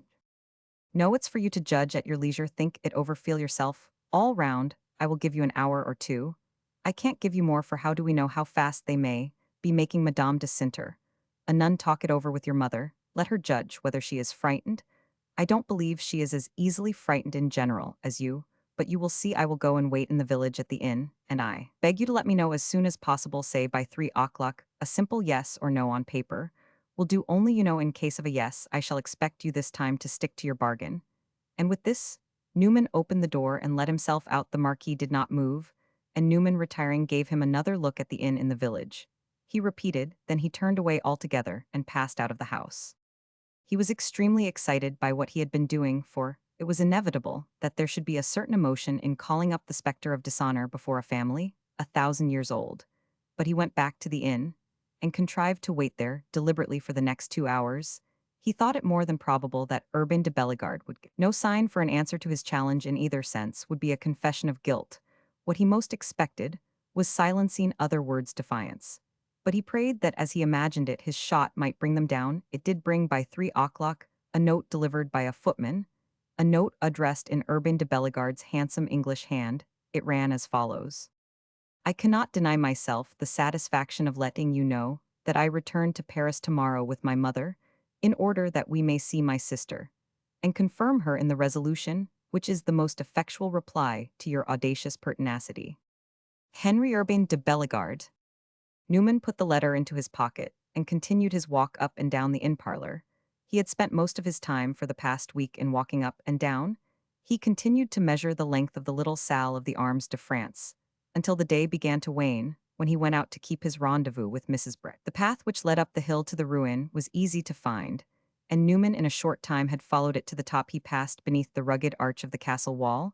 No, it's for you to judge at your leisure. Think it over, feel yourself. All round, I will give you an hour or two. I can't give you more, for how do we know how fast they may be making Madame de Cinter? A nun, talk it over with your mother. Let her judge whether she is frightened. I don't believe she is as easily frightened in general as you, but you will see. I will go and wait in the village at the inn, and I beg you to let me know as soon as possible, say by 3 o'clock. A simple yes or no on paper will do. Only, in case of a yes, I shall expect you this time to stick to your bargain. And with this, Newman opened the door and let himself out. The Marquis did not move, and Newman, retiring, gave him another look at the inn in the village. He repeated, then he turned away altogether and passed out of the house. He was extremely excited by what he had been doing, for it was inevitable that there should be a certain emotion in calling up the specter of dishonor before a family 1,000 years old. But he went back to the inn and contrived to wait there deliberately for the next 2 hours. He thought it more than probable that Urbain de Bellegarde would give no sign, for an answer to his challenge in either sense would be a confession of guilt. What he most expected was silencing other words' defiance. But he prayed that as he imagined it, his shot might bring them down. It did bring. By 3 o'clock, a note delivered by a footman, a note addressed in Urbain de Bellegarde's handsome English hand. It ran as follows. I cannot deny myself the satisfaction of letting you know that I return to Paris tomorrow with my mother, in order that we may see my sister, and confirm her in the resolution which is the most effectual reply to your audacious pertinacity. Henry Urbain de Bellegarde. Newman put the letter into his pocket and continued his walk up and down the inn parlor. He had spent most of his time for the past week in walking up and down. He continued to measure the length of the little salle of the Arms de France, until the day began to wane, when he went out to keep his rendezvous with Mrs. Brett. The path which led up the hill to the ruin was easy to find, and Newman in a short time had followed it to the top. He passed beneath the rugged arch of the castle wall,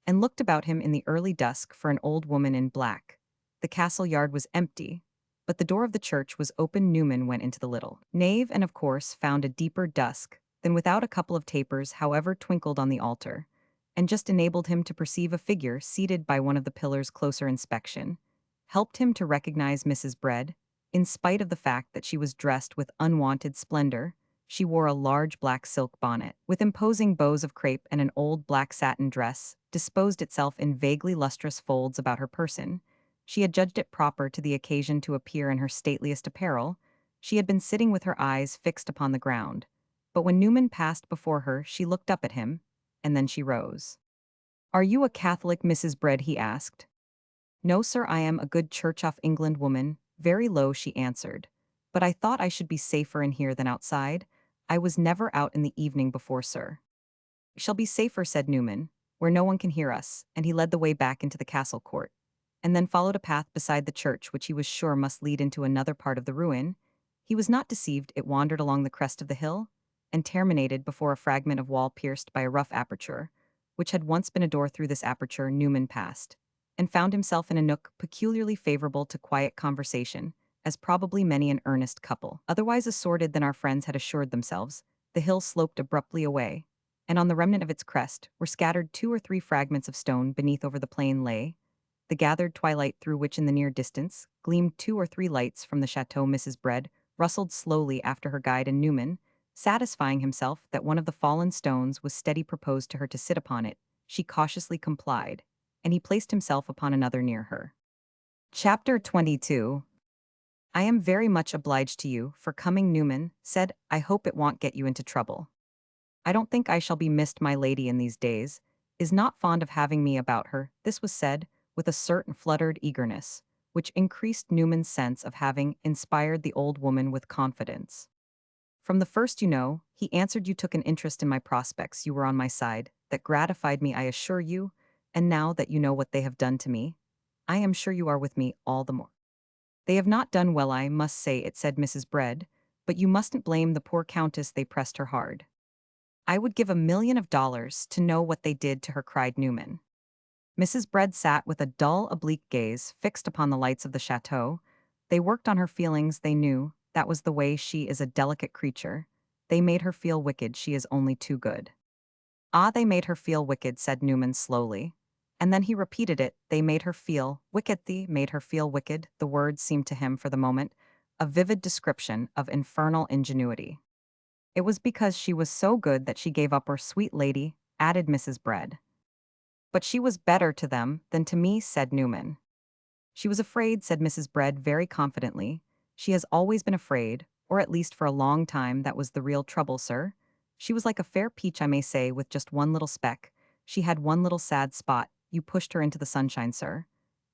and looked about him in the early dusk for an old woman in black. The castle yard was empty, but the door of the church was open. Newman went into the little nave and of course found a deeper dusk than without. A couple of tapers, however, twinkled on the altar, and just enabled him to perceive a figure seated by one of the pillars. Closer inspection helped him to recognize Mrs. Bread. In spite of the fact that she was dressed with unwonted splendor, she wore a large black silk bonnet, with imposing bows of crape, and an old black satin dress disposed itself in vaguely lustrous folds about her person. She had judged it proper to the occasion to appear in her stateliest apparel. She had been sitting with her eyes fixed upon the ground, but when Newman passed before her, she looked up at him, and then she rose. Are you a Catholic, Mrs. Bread? He asked. No, sir, I am a good Church of England woman. Very low, she answered. But I thought I should be safer in here than outside. I was never out in the evening before, sir. Shall be safer, said Newman, where no one can hear us, and he led the way back into the castle court, and then followed a path beside the church which he was sure must lead into another part of the ruin. He was not deceived. It wandered along the crest of the hill, and terminated before a fragment of wall pierced by a rough aperture, which had once been a door. Through this aperture Newman passed, and found himself in a nook peculiarly favorable to quiet conversation, as probably many an earnest couple, otherwise assorted than our friends, had assured themselves. The hill sloped abruptly away, and on the remnant of its crest were scattered 2 or 3 fragments of stone. Beneath over the plain lay the gathered twilight, through which in the near distance gleamed 2 or 3 lights from the chateau. Mrs. Bread rustled slowly after her guide, and Newman, satisfying himself that one of the fallen stones was steady, proposed to her to sit upon it. She cautiously complied, and he placed himself upon another near her. Chapter 22. I am very much obliged to you for coming, Newman said. I hope it won't get you into trouble. I don't think I shall be missed, my lady, in these days. Is not fond of having me about her. This was said with a certain fluttered eagerness, which increased Newman's sense of having inspired the old woman with confidence. From the first, he answered, you took an interest in my prospects, you were on my side. That gratified me, I assure you, and now that you know what they have done to me, I am sure you are with me all the more. They have not done well, I must say it, said Mrs. Bread, but you mustn't blame the poor countess, they pressed her hard. I would give $1,000,000 to know what they did to her, cried Newman. Mrs. Bread sat with a dull, oblique gaze fixed upon the lights of the chateau. They worked on her feelings, they knew. That was the way, she is a delicate creature. They made her feel wicked, she is only too good. Ah, they made her feel wicked, said Newman slowly. And then he repeated it, they made her feel wicked, they made her feel wicked. The words seemed to him, for the moment, a vivid description of infernal ingenuity. It was because she was so good that she gave up her, sweet lady, added Mrs. Bread. But she was better to them than to me, said Newman. She was afraid, said Mrs. Bread very confidently. She has always been afraid, or at least for a long time. That was the real trouble, sir. She was like a fair peach, I may say, with just one little speck. She had one little sad spot. You pushed her into the sunshine, sir,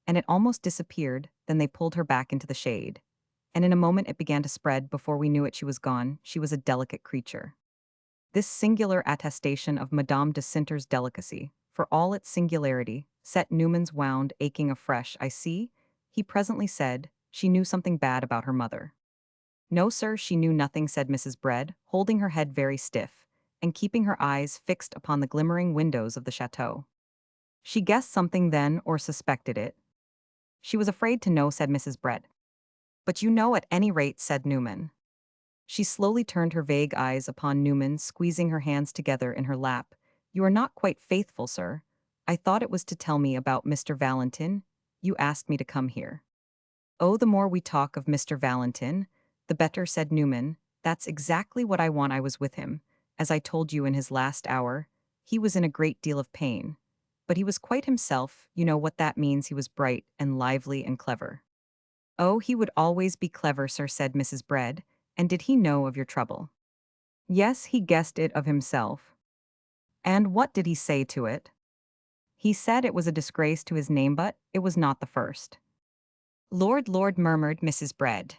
and it almost disappeared. Then they pulled her back into the shade, and in a moment it began to spread. Before we knew it, she was gone. She was a delicate creature. This singular attestation of Madame de Cinter's delicacy, for all its singularity, set Newman's wound aching afresh. I see, he presently said, she knew something bad about her mother. No, sir, she knew nothing, said Mrs. Bread, holding her head very stiff, and keeping her eyes fixed upon the glimmering windows of the chateau. She guessed something then, or suspected it. She was afraid to know, said Mrs. Bread. But you know at any rate, said Newman. She slowly turned her vague eyes upon Newman, squeezing her hands together in her lap. You are not quite faithful, sir. I thought it was to tell me about Mr. Valentin. You asked me to come here. Oh, the more we talk of Mr. Valentin, the better, said Newman. That's exactly what I want. I was with him, as I told you, in his last hour. He was in a great deal of pain. But he was quite himself. You know what that means. He was bright and lively and clever. Oh, he would always be clever, sir, said Mrs. Bread. And did he know of your trouble? Yes, he guessed it of himself. And what did he say to it? He said it was a disgrace to his name, but it was not the first. Lord, murmured Mrs. Bread.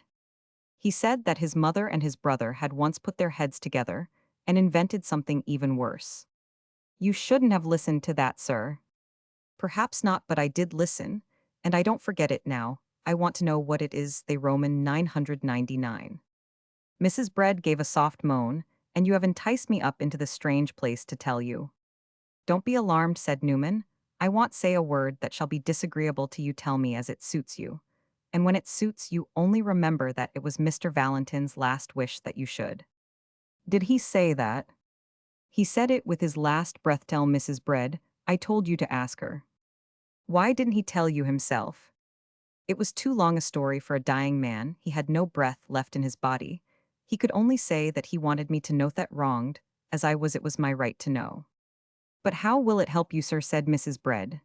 He said that his mother and his brother had once put their heads together and invented something even worse. You shouldn't have listened to that, sir. Perhaps not, but I did listen, and I don't forget it now. I want to know what it is. They Roman 999. Mrs. Bread gave a soft moan, and you have enticed me up into this strange place to tell you. Don't be alarmed, said Newman. I won't say a word that shall be disagreeable to you. Tell me as it suits you. And when it suits you, only remember that it was Mr. Valentin's last wish that you should. Did he say that? He said it with his last breath. Tell Mrs. Bread. I told you to ask her. Why didn't he tell you himself? It was too long a story for a dying man. He had no breath left in his body. He could only say that he wanted me to know that wronged, as I was, it was my right to know. But how will it help you, sir, said Mrs. Bread.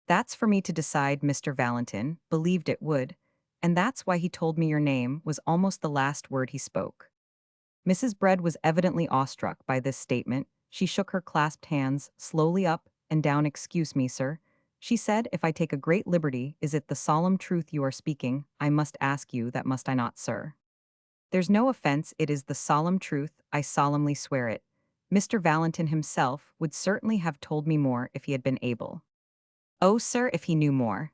That's for me to decide. Mr. Valentin believed it would, and that's why he told me your name was almost the last word he spoke. Mrs. Bread was evidently awestruck by this statement. She shook her clasped hands slowly up and down. Excuse me, sir, she said, if I take a great liberty, is it the solemn truth you are speaking? I must ask you that, must I not, sir? There's no offense, it is the solemn truth, I solemnly swear it. Mr. Valentin himself would certainly have told me more if he had been able. Oh, sir, if he knew more.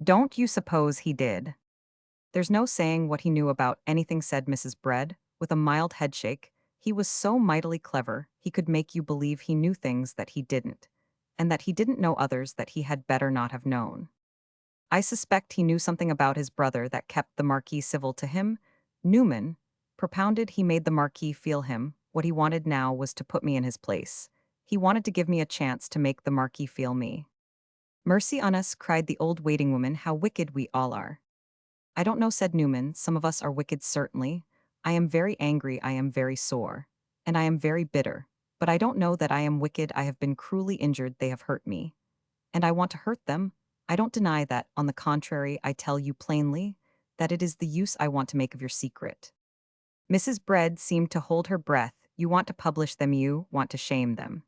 Don't you suppose he did? There's no saying what he knew about anything, said Mrs. Bread, with a mild headshake. He was so mightily clever, he could make you believe he knew things that he didn't, and that he didn't know others that he had better not have known. I suspect he knew something about his brother that kept the Marquis civil to him. Newman propounded he made the Marquis feel him. What he wanted now was to put me in his place. He wanted to give me a chance to make the Marquis feel me. Mercy on us, cried the old waiting woman, how wicked we all are. I don't know, said Newman, some of us are wicked certainly. I am very angry, I am very sore, and I am very bitter, but I don't know that I am wicked. I have been cruelly injured, they have hurt me, and I want to hurt them. I don't deny that, on the contrary, I tell you plainly, that it is the use I want to make of your secret. Mrs. Bread seemed to hold her breath. You want to publish them, you want to shame them.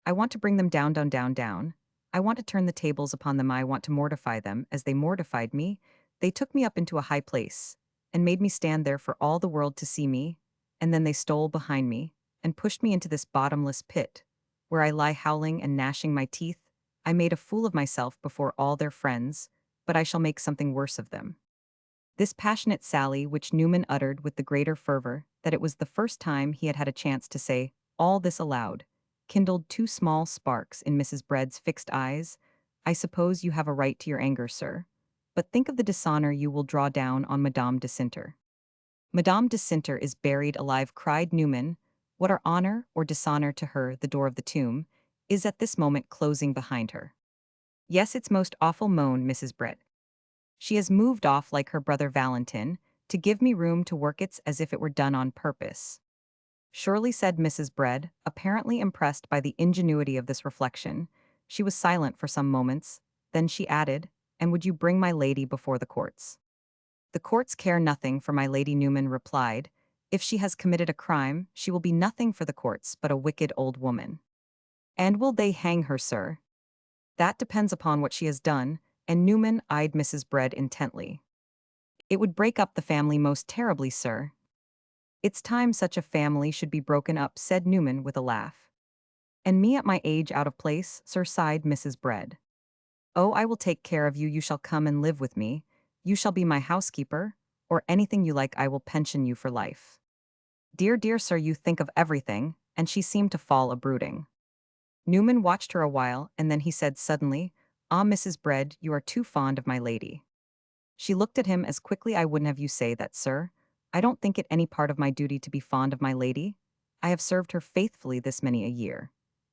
I want to bring them down, down, down, down. I want to turn the tables upon them. I want to mortify them as they mortified me. They took me up into a high place and made me stand there for all the world to see me, and then they stole behind me and pushed me into this bottomless pit, where I lie howling and gnashing my teeth. I made a fool of myself before all their friends, but I shall make something worse of them. This passionate sally, which Newman uttered with the greater fervor that it was the first time he had had a chance to say all this aloud, kindled two small sparks in Mrs. Bread's fixed eyes. I suppose you have a right to your anger, sir. But think of the dishonor you will draw down on Madame de Cinter. Madame de Cinter is buried alive, cried Newman. What are honor or dishonor to her? The door of the tomb is at this moment closing behind her. Yes, it's most awful, moaned Mrs. Bread. She has moved off like her brother Valentin, to give me room to work it as if it were done on purpose. Surely, said Mrs. Bread, apparently impressed by the ingenuity of this reflection. She was silent for some moments, then she added, and would you bring my lady before the courts? The courts care nothing for my lady, Newman replied. If she has committed a crime, she will be nothing for the courts but a wicked old woman. And will they hang her, sir? That depends upon what she has done, and Newman eyed Mrs. Bread intently. It would break up the family most terribly, sir. It's time such a family should be broken up, said Newman with a laugh. And me at my age out of place, sir, sighed Mrs. Bread. Oh, I will take care of you. You shall come and live with me. You shall be my housekeeper, or anything you like. I will pension you for life. Dear, dear sir, you think of everything, and she seemed to fall a brooding. Newman watched her a while, and then he said suddenly, Ah, Mrs. Bread, you are too fond of my lady. She looked at him as quickly. I wouldn't have you say that, sir. I don't think it any part of my duty to be fond of my lady. I have served her faithfully this many a year.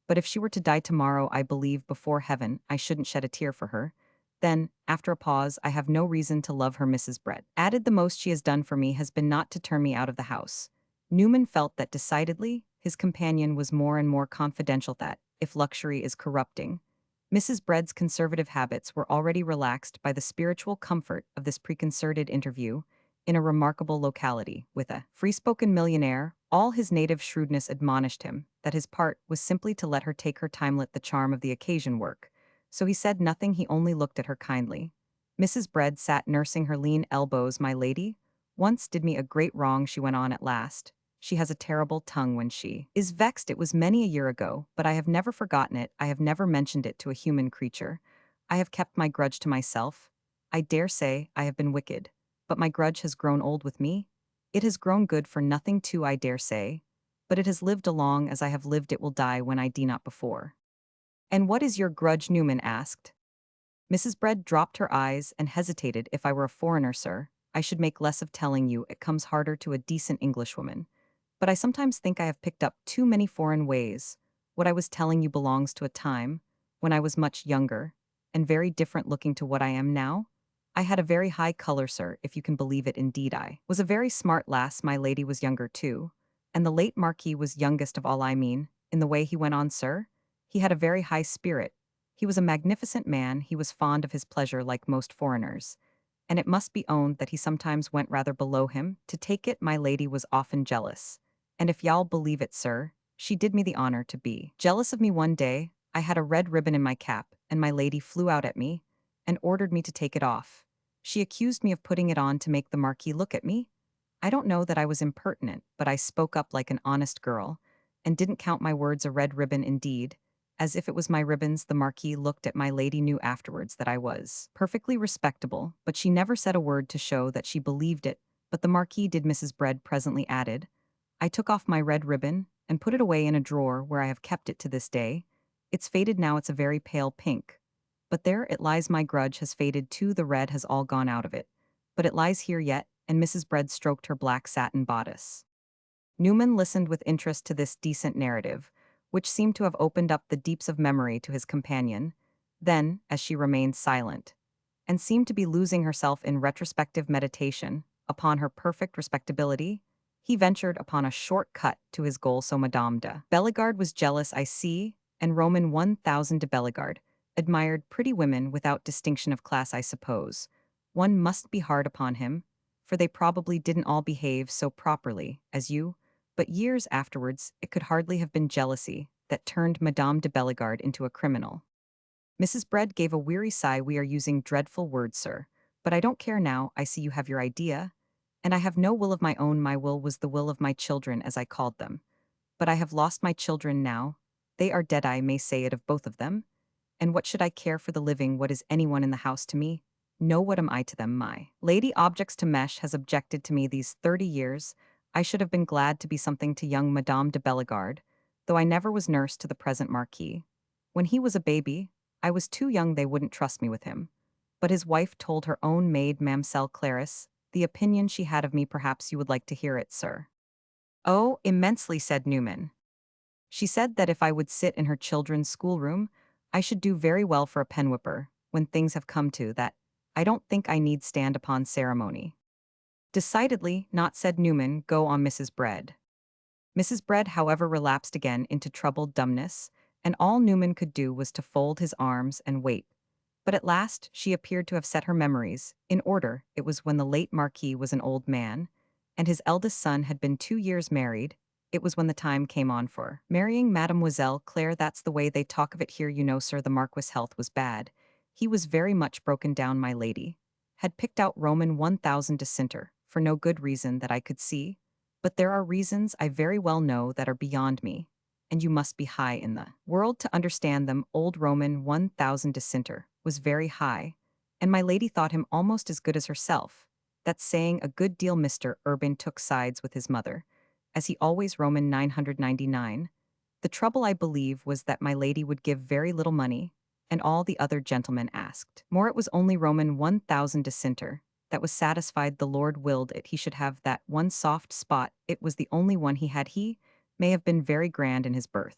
But if she were to die tomorrow, I believe before heaven I shouldn't shed a tear for her. Then, after a pause, I have no reason to love her, Mrs. Brett. Added, the most she has done for me has been not to turn me out of the house. Newman felt that decidedly his companion was more and more confidential that, if luxury is corrupting, Mrs. Bread's conservative habits were already relaxed by the spiritual comfort of this preconcerted interview in a remarkable locality, with a free-spoken millionaire. All his native shrewdness admonished him that his part was simply to let her take her time, let the charm of the occasion work. So he said nothing, he only looked at her kindly. Mrs. Bread sat nursing her lean elbows. My lady once did me a great wrong, she went on at last. She has a terrible tongue when she is vexed. It was many a year ago, but I have never forgotten it. I have never mentioned it to a human creature. I have kept my grudge to myself. I dare say I have been wicked, but my grudge has grown old with me. It has grown good for nothing too, I dare say, but it has lived along as I have lived. It will die when I dee not before. And what is your grudge? Newman asked. Mrs. Bread dropped her eyes and hesitated. If I were a foreigner, sir, I should make less of telling you. It comes harder to a decent Englishwoman. But I sometimes think I have picked up too many foreign ways. What I was telling you belongs to a time when I was much younger and very different looking to what I am now. I had a very high color, sir, if you can believe it. Indeed, I was a very smart lass. My lady was younger too, and the late Marquis was youngest of all. I mean, in the way he went on, sir. He had a very high spirit. He was a magnificent man. He was fond of his pleasure like most foreigners, and it must be owned that he sometimes went rather below him. To take it, my lady was often jealous. And if y'all believe it, sir, she did me the honor to be jealous of me one day. I had a red ribbon in my cap, and my lady flew out at me and ordered me to take it off. She accused me of putting it on to make the Marquis look at me. I don't know that I was impertinent, but I spoke up like an honest girl, and didn't count my words. A red ribbon indeed. As if it was my ribbons. The Marquis looked at my lady, knew afterwards that I was perfectly respectable, but she never said a word to show that she believed it. But the Marquis did. Mrs. Bread presently added, I took off my red ribbon and put it away in a drawer where I have kept it to this day. It's faded now, it's a very pale pink. But there it lies. My grudge has faded too, the red has all gone out of it. But it lies here yet, and Mrs. Bread stroked her black satin bodice. Newman listened with interest to this decent narrative, which seemed to have opened up the deeps of memory to his companion. Then, as she remained silent, and seemed to be losing herself in retrospective meditation upon her perfect respectability, he ventured upon a short cut to his goal. So Madame de Bellegarde was jealous, I see, and Roman 1000 de Bellegarde admired pretty women without distinction of class, I suppose. One must be hard upon him, for they probably didn't all behave so properly as you, but years afterwards it could hardly have been jealousy that turned Madame de Bellegarde into a criminal. Mrs. Bread gave a weary sigh. We are using dreadful words, sir. But I don't care now, I see you have your idea. And I have no will of my own. My will was the will of my children, as I called them. But I have lost my children now. They are dead, I may say it of both of them. And what should I care for the living? What is anyone in the house to me? No, what am I to them? My Lady Objects to Mesh has objected to me these 30 years. I should have been glad to be something to young Madame de Bellegarde, though I never was nurse to the present Marquis. When he was a baby, I was too young, they wouldn't trust me with him. But his wife told her own maid, Mamselle Clarisse, the opinion she had of me. Perhaps you would like to hear it, sir. Oh, immensely, said Newman. She said that if I would sit in her children's schoolroom, I should do very well for a penwhipper, when things have come to that. I don't think I need stand upon ceremony. Decidedly not, said Newman. Go on, Mrs. Bread. Mrs. Bread, however, relapsed again into troubled dumbness, and all Newman could do was to fold his arms and wait. But at last she appeared to have set her memories in order. It was when the late Marquis was an old man, and his eldest son had been 2 years married. It was when the time came on for marrying Mademoiselle Claire. That's the way they talk of it here, you know, sir. The Marquis' health was bad. He was very much broken down. My lady had picked out Roman 1000 Decenter, for no good reason that I could see. But there are reasons I very well know that are beyond me, and you must be high in the world to understand them. Old Roman 1000 Decenter was very high, and my lady thought him almost as good as herself. That's saying a good deal. Mr. Urban took sides with his mother, as he always. Roman 999. The trouble, I believe, was that my lady would give very little money, and all the other gentlemen asked more. It was only Roman 1000 Decenter that was satisfied. The Lord willed it he should have that one soft spot. It was the only one he had. He may have been very grand in his birth,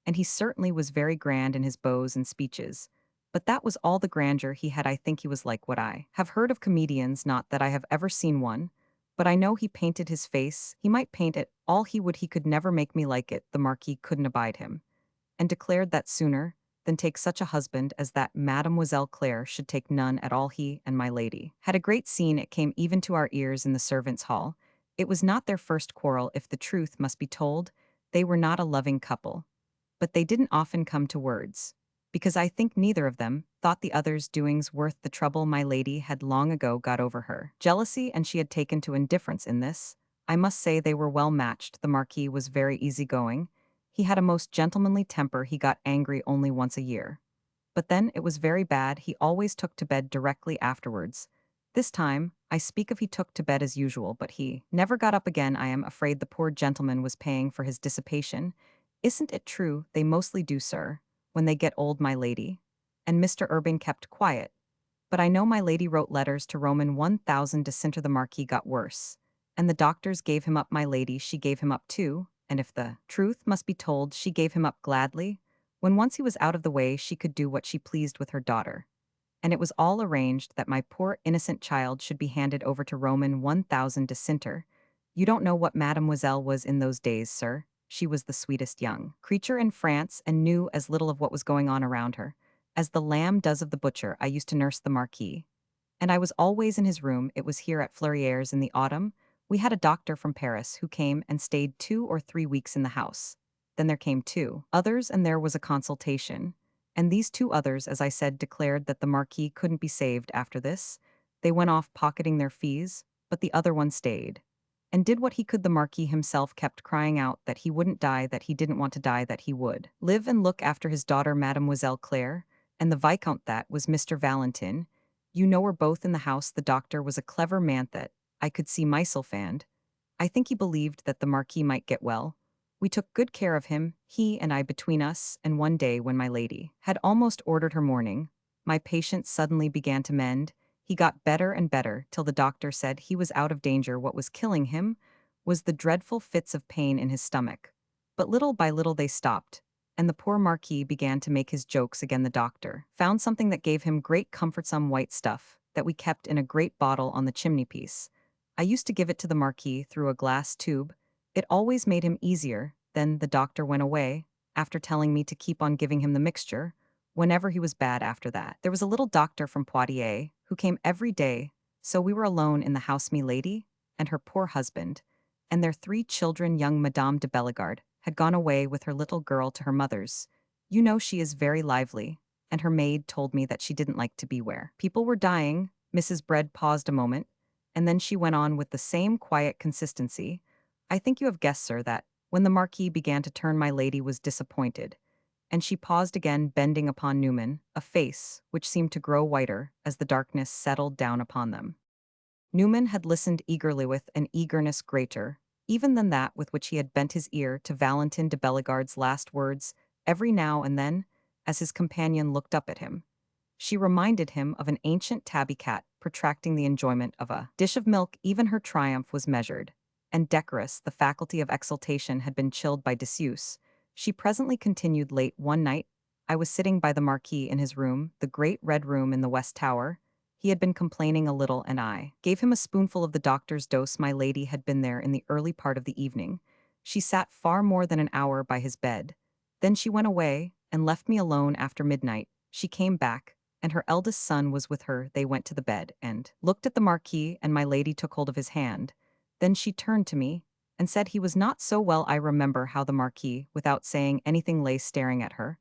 and he certainly was very grand in his bows and speeches, but that was all the grandeur he had. I think he was like what I have heard of comedians, not that I have ever seen one, but I know he painted his face. He might paint it all he would, he could never make me like it. The Marquis couldn't abide him, and declared that sooner than take such a husband as that Mademoiselle Claire should take none at all. He and my lady had a great scene. It came even to our ears in the servants' hall. It was not their first quarrel, if the truth must be told. They were not a loving couple, but they didn't often come to words, because I think neither of them thought the other's doings worth the trouble. My lady had long ago got over her jealousy, and she had taken to indifference in this. I must say they were well matched. The Marquis was very easygoing. He had a most gentlemanly temper. He got angry only once a year, but then it was very bad. He always took to bed directly afterwards. This time, I speak of, he took to bed as usual, but he never got up again. I am afraid the poor gentleman was paying for his dissipation. Isn't it true? They mostly do, sir, when they get old. My lady and Mr. Urban kept quiet, but I know my lady wrote letters to Roman 1000 Decenter. The Marquis got worse, and the doctors gave him up. My lady, she gave him up too, and if the truth must be told, she gave him up gladly. When once he was out of the way, she could do what she pleased with her daughter, and it was all arranged that my poor innocent child should be handed over to Roman 1000 Decenter. You don't know what Mademoiselle was in those days, sir. She was the sweetest young creature in France, and knew as little of what was going on around her as the lamb does of the butcher. I used to nurse the Marquis, and I was always in his room. It was here at Fleurieres in the autumn. We had a doctor from Paris who came and stayed 2 or 3 weeks in the house. Then there came two others, and there was a consultation. And these two others, as I said, declared that the Marquis couldn't be saved after this. They went off pocketing their fees, but the other one stayed and did what he could. The Marquis himself kept crying out that he wouldn't die, that he didn't want to die, that he would live and look after his daughter, Mademoiselle Claire, and the Viscount, that was Mr. Valentin. You know, were both in the house. The doctor was a clever man that I could see myself, fanned. I think he believed that the Marquis might get well. We took good care of him, he and I, between us, and one day when my lady had almost ordered her mourning, my patient suddenly began to mend. He got better and better, till the doctor said he was out of danger. What was killing him was the dreadful fits of pain in his stomach. But little by little they stopped, and the poor Marquis began to make his jokes again. The doctor found something that gave him great comfort, some white stuff that we kept in a great bottle on the chimney-piece. I used to give it to the Marquis through a glass tube. It always made him easier. Then the doctor went away, after telling me to keep on giving him the mixture whenever he was bad. After that, there was a little doctor from Poitiers who came every day So we were alone in the house, me lady, and her poor husband, and their 3 children. Young Madame de Bellegarde had gone away with her little girl to her mother's. You know she is very lively, and her maid told me that she didn't like to be where people were dying. Mrs. Bread paused a moment, and then she went on with the same quiet consistency. I think you have guessed, sir, that when the Marquis began to turn, my lady was disappointed, and she paused again, bending upon Newman, a face which seemed to grow whiter as the darkness settled down upon them. Newman had listened eagerly, with an eagerness greater even than that with which he had bent his ear to Valentin de Bellegarde's last words. Every now and then, as his companion looked up at him, she reminded him of an ancient tabby cat protracting the enjoyment of a dish of milk. Even her triumph was measured and decorous. The faculty of exultation had been chilled by disuse. She presently continued. Late one night, I was sitting by the Marquis in his room, the great red room in the West Tower. He had been complaining a little, and I gave him a spoonful of the doctor's dose. My lady had been there in the early part of the evening. She sat far more than an hour by his bed. Then she went away and left me alone after midnight. She came back, and her eldest son was with her. They went to the bed and looked at the Marquis, and my lady took hold of his hand. Then she turned to me and said he was not so well. I remember how the Marquis, without saying anything, lay staring at her.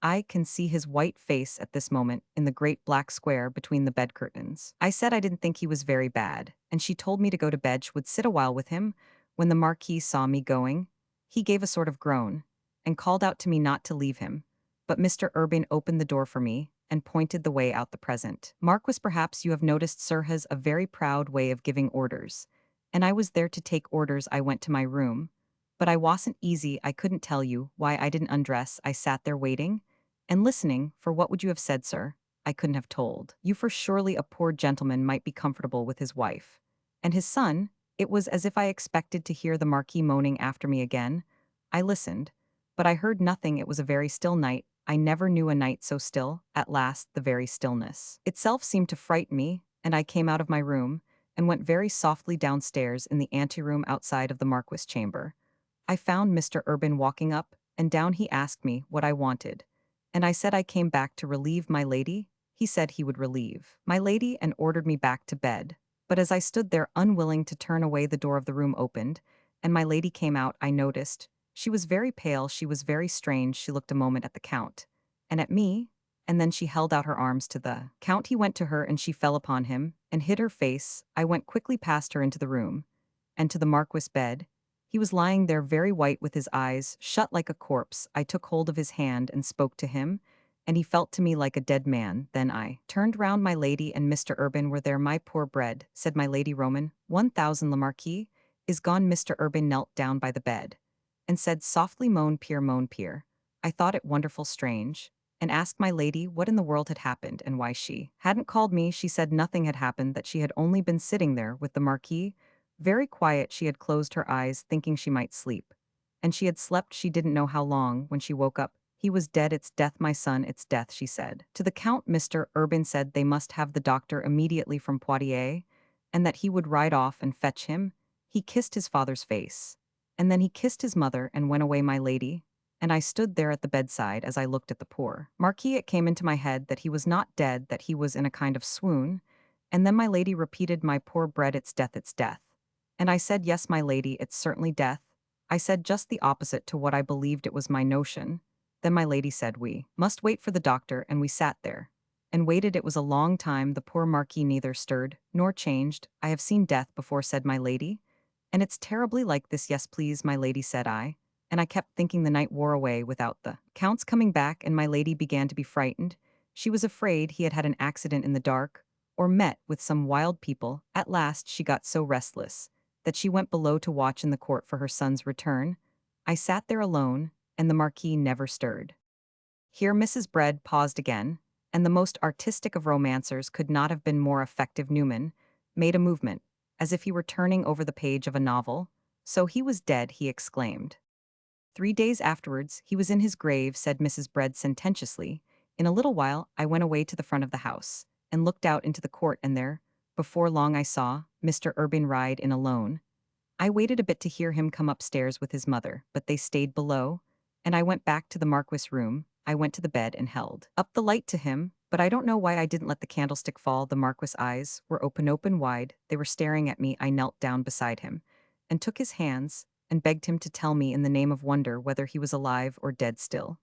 I can see his white face at this moment in the great black square between the bed curtains. I said I didn't think he was very bad, and she told me to go to bed. She would sit a while with him. When the Marquis saw me going, he gave a sort of groan and called out to me not to leave him. But Mr. Urban opened the door for me and pointed the way out. The present Marquis, perhaps you have noticed, sir, has a very proud way of giving orders, and I was there to take orders. I went to my room, but I wasn't easy. I couldn't tell you why I didn't undress. I sat there waiting and listening. For what would you have said, sir? I couldn't have told you, for surely a poor gentleman might be comfortable with his wife and his son. It was as if I expected to hear the Marquis moaning after me again. I listened, but I heard nothing. It was a very still night. I never knew a night so still. At last, the very stillness itself seemed to frighten me, and I came out of my room and went very softly downstairs. In the anteroom outside of the Marquis' chamber, I found Mr. Urban walking up and down. He asked me what I wanted, and I said I came back to relieve my lady. He said he would relieve my lady and ordered me back to bed. But as I stood there unwilling to turn away, the door of the room opened, and my lady came out. I noticed she was very pale. She was very strange. She looked a moment at the Count and at me, and then she held out her arms to the Count. He went to her, and she fell upon him and hid her face. I went quickly past her into the room and to the Marquis' bed. He was lying there very white, with his eyes shut like a corpse. I took hold of his hand and spoke to him, and he felt to me like a dead man. Then I turned round. My lady and Mr. Urban were there. My poor Bread, said my lady Roman, 1,000 le Marquis is gone. Mr. Urban knelt down by the bed and said softly, Mon Pierre, Mon Pierre. I thought it wonderful strange, and asked my lady what in the world had happened and why she hadn't called me. She said nothing had happened, that she had only been sitting there with the Marquis, very quiet. She had closed her eyes, thinking she might sleep, and she had slept she didn't know how long. When she woke up, he was dead. It's death, my son, it's death, she said. To the Count, Mr. Urban said they must have the doctor immediately from Poitiers, and that he would ride off and fetch him. He kissed his father's face, and then he kissed his mother and went away. My lady and I stood there at the bedside. As I looked at the poor Marquis, it came into my head that he was not dead, that he was in a kind of swoon. And then my lady repeated, my poor Bread, it's death, it's death. And I said, yes, my lady, it's certainly death. I said just the opposite to what I believed it was my notion. Then my lady said we must wait for the doctor, and we sat there and waited. It was a long time. The poor Marquis neither stirred nor changed. I have seen death before, said my lady, and it's terribly like this. Yes, please, my lady, said I, and I kept thinking the night wore away without the Count's coming back, and my lady began to be frightened. She was afraid he had had an accident in the dark, or met with some wild people. At last she got so restless that she went below to watch in the court for her son's return. I sat there alone, and the Marquis never stirred. Here Mrs. Bread paused again, and the most artistic of romancers could not have been more effective. Newman made a movement, as if he were turning over the page of a novel. So he was dead, he exclaimed. 3 days afterwards, he was in his grave, said Mrs. Bread sententiously. In a little while, I went away to the front of the house, and looked out into the court, and there, before long, I saw Mr. Urban ride in alone. I waited a bit to hear him come upstairs with his mother, but they stayed below, and I went back to the Marquis' room. I went to the bed and held up the light to him, But I don't know why I didn't let the candlestick fall. The Marquis' eyes were open wide. They were staring at me. I knelt down beside him and took his hands and begged him to tell me in the name of wonder whether he was alive or dead still.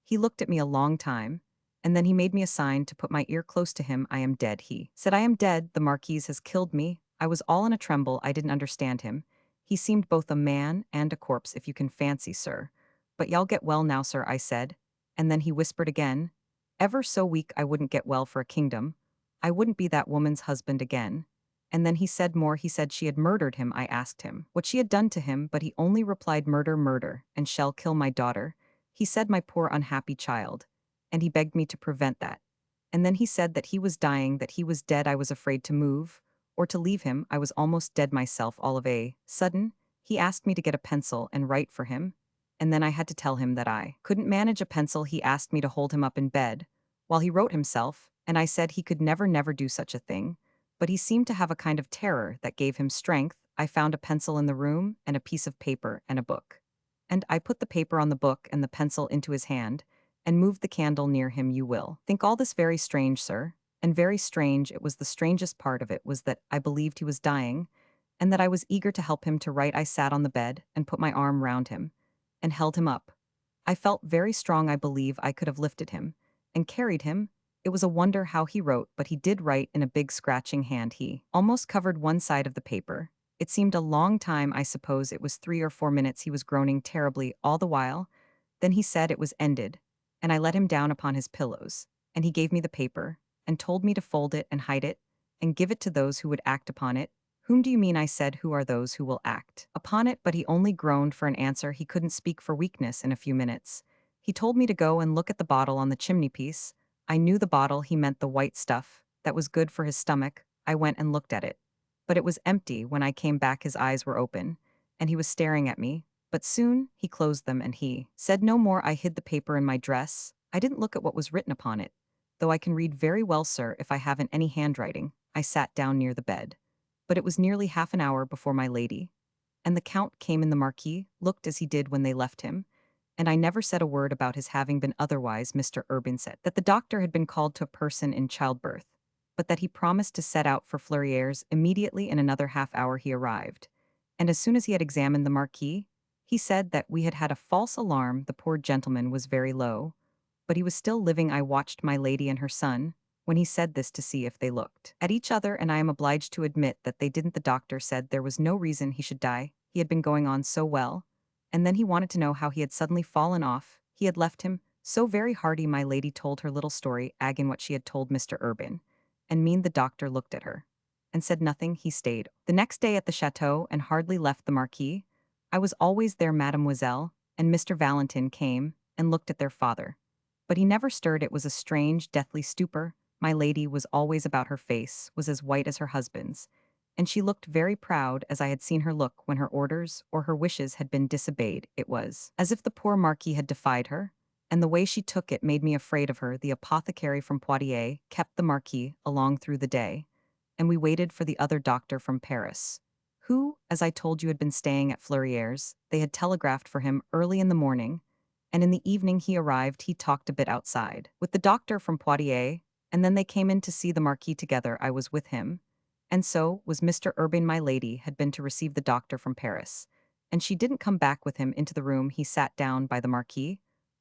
He looked at me a long time, and then he made me a sign to put my ear close to him. I am dead, he said. I am dead. The Marquis has killed me. I was all in a tremble. I didn't understand him. He seemed both a man and a corpse, if you can fancy, sir. But y'all get well now, sir, I said. And then he whispered again, ever so weak I wouldn't get well for a kingdom. I wouldn't be that woman's husband again. And then he said more. He said she had murdered him. I asked him what she had done to him, but he only replied, murder, murder, and shall kill my daughter. He said, my poor unhappy child. And he begged me to prevent that. And then he said that he was dying, that he was dead. I was afraid to move, or to leave him. I was almost dead myself. All of a sudden, he asked me to get a pencil and write for him. And then I had to tell him that I couldn't manage a pencil. He asked me to hold him up in bed while he wrote himself, and I said he could never do such a thing. But he seemed to have a kind of terror that gave him strength. I found a pencil in the room and a piece of paper and a book. And I put the paper on the book and the pencil into his hand and moved the candle near him. You will think all this very strange, sir. And very strange, it was the strangest part of it was that I believed he was dying and that I was eager to help him to write. I sat on the bed and put my arm round him and held him up. I felt very strong. I believe I could have lifted him and carried him. It was a wonder how he wrote, but he did write in a big scratching hand. He almost covered one side of the paper. It seemed a long time. I suppose it was 3 or 4 minutes. He was groaning terribly all the while. Then he said it was ended, and I let him down upon his pillows, and he gave me the paper, and told me to fold it and hide it, and give it to those who would act upon it. Whom do you mean? I said. Who are those who will act upon it? But he only groaned for an answer. He couldn't speak for weakness. In a few minutes, he told me to go and look at the bottle on the chimney-piece. I knew the bottle. He meant the white stuff that was good for his stomach. I went and looked at it. But it was empty. When I came back, his eyes were open, and he was staring at me. But soon he closed them and he said no more. I hid the paper in my dress. I didn't look at what was written upon it, though I can read very well, sir, if I haven't any handwriting. I sat down near the bed. But it was nearly half an hour before my lady and the Count came in. The Marquis looked as he did when they left him, and I never said a word about his having been otherwise. Mr. Urban said that the doctor had been called to a person in childbirth, but that he promised to set out for Fleurieres immediately. In another half-hour he arrived, and as soon as he had examined the Marquis, he said that we had had a false alarm. The poor gentleman was very low, but he was still living. I watched my lady and her son when he said this to see if they looked at each other, and I am obliged to admit that they didn't. The doctor said there was no reason he should die. He had been going on so well, and then he wanted to know how he had suddenly fallen off. He had left him so very hardy. My lady told her little story, agging what she had told Mr. Urban, and mean the doctor looked at her and said nothing. He stayed the next day at the chateau and hardly left the Marquis. I was always there. Mademoiselle and Mr. Valentin came and looked at their father, but he never stirred. It was a strange, deathly stupor. My lady was always about. Her face was as white as her husband's, and she looked very proud, as I had seen her look when her orders or her wishes had been disobeyed. It was as if the poor Marquis had defied her, and the way she took it made me afraid of her. The apothecary from Poitiers kept the Marquis along through the day, and we waited for the other doctor from Paris, who, as I told you, had been staying at Fleurieres. They had telegraphed for him early in the morning, and in the evening he arrived. He talked a bit outside with the doctor from Poitiers, and then they came in to see the Marquis together. I was with him, and so was Mr. Urban. My lady had been to receive the doctor from Paris, and she didn't come back with him into the room. He sat down by the Marquis.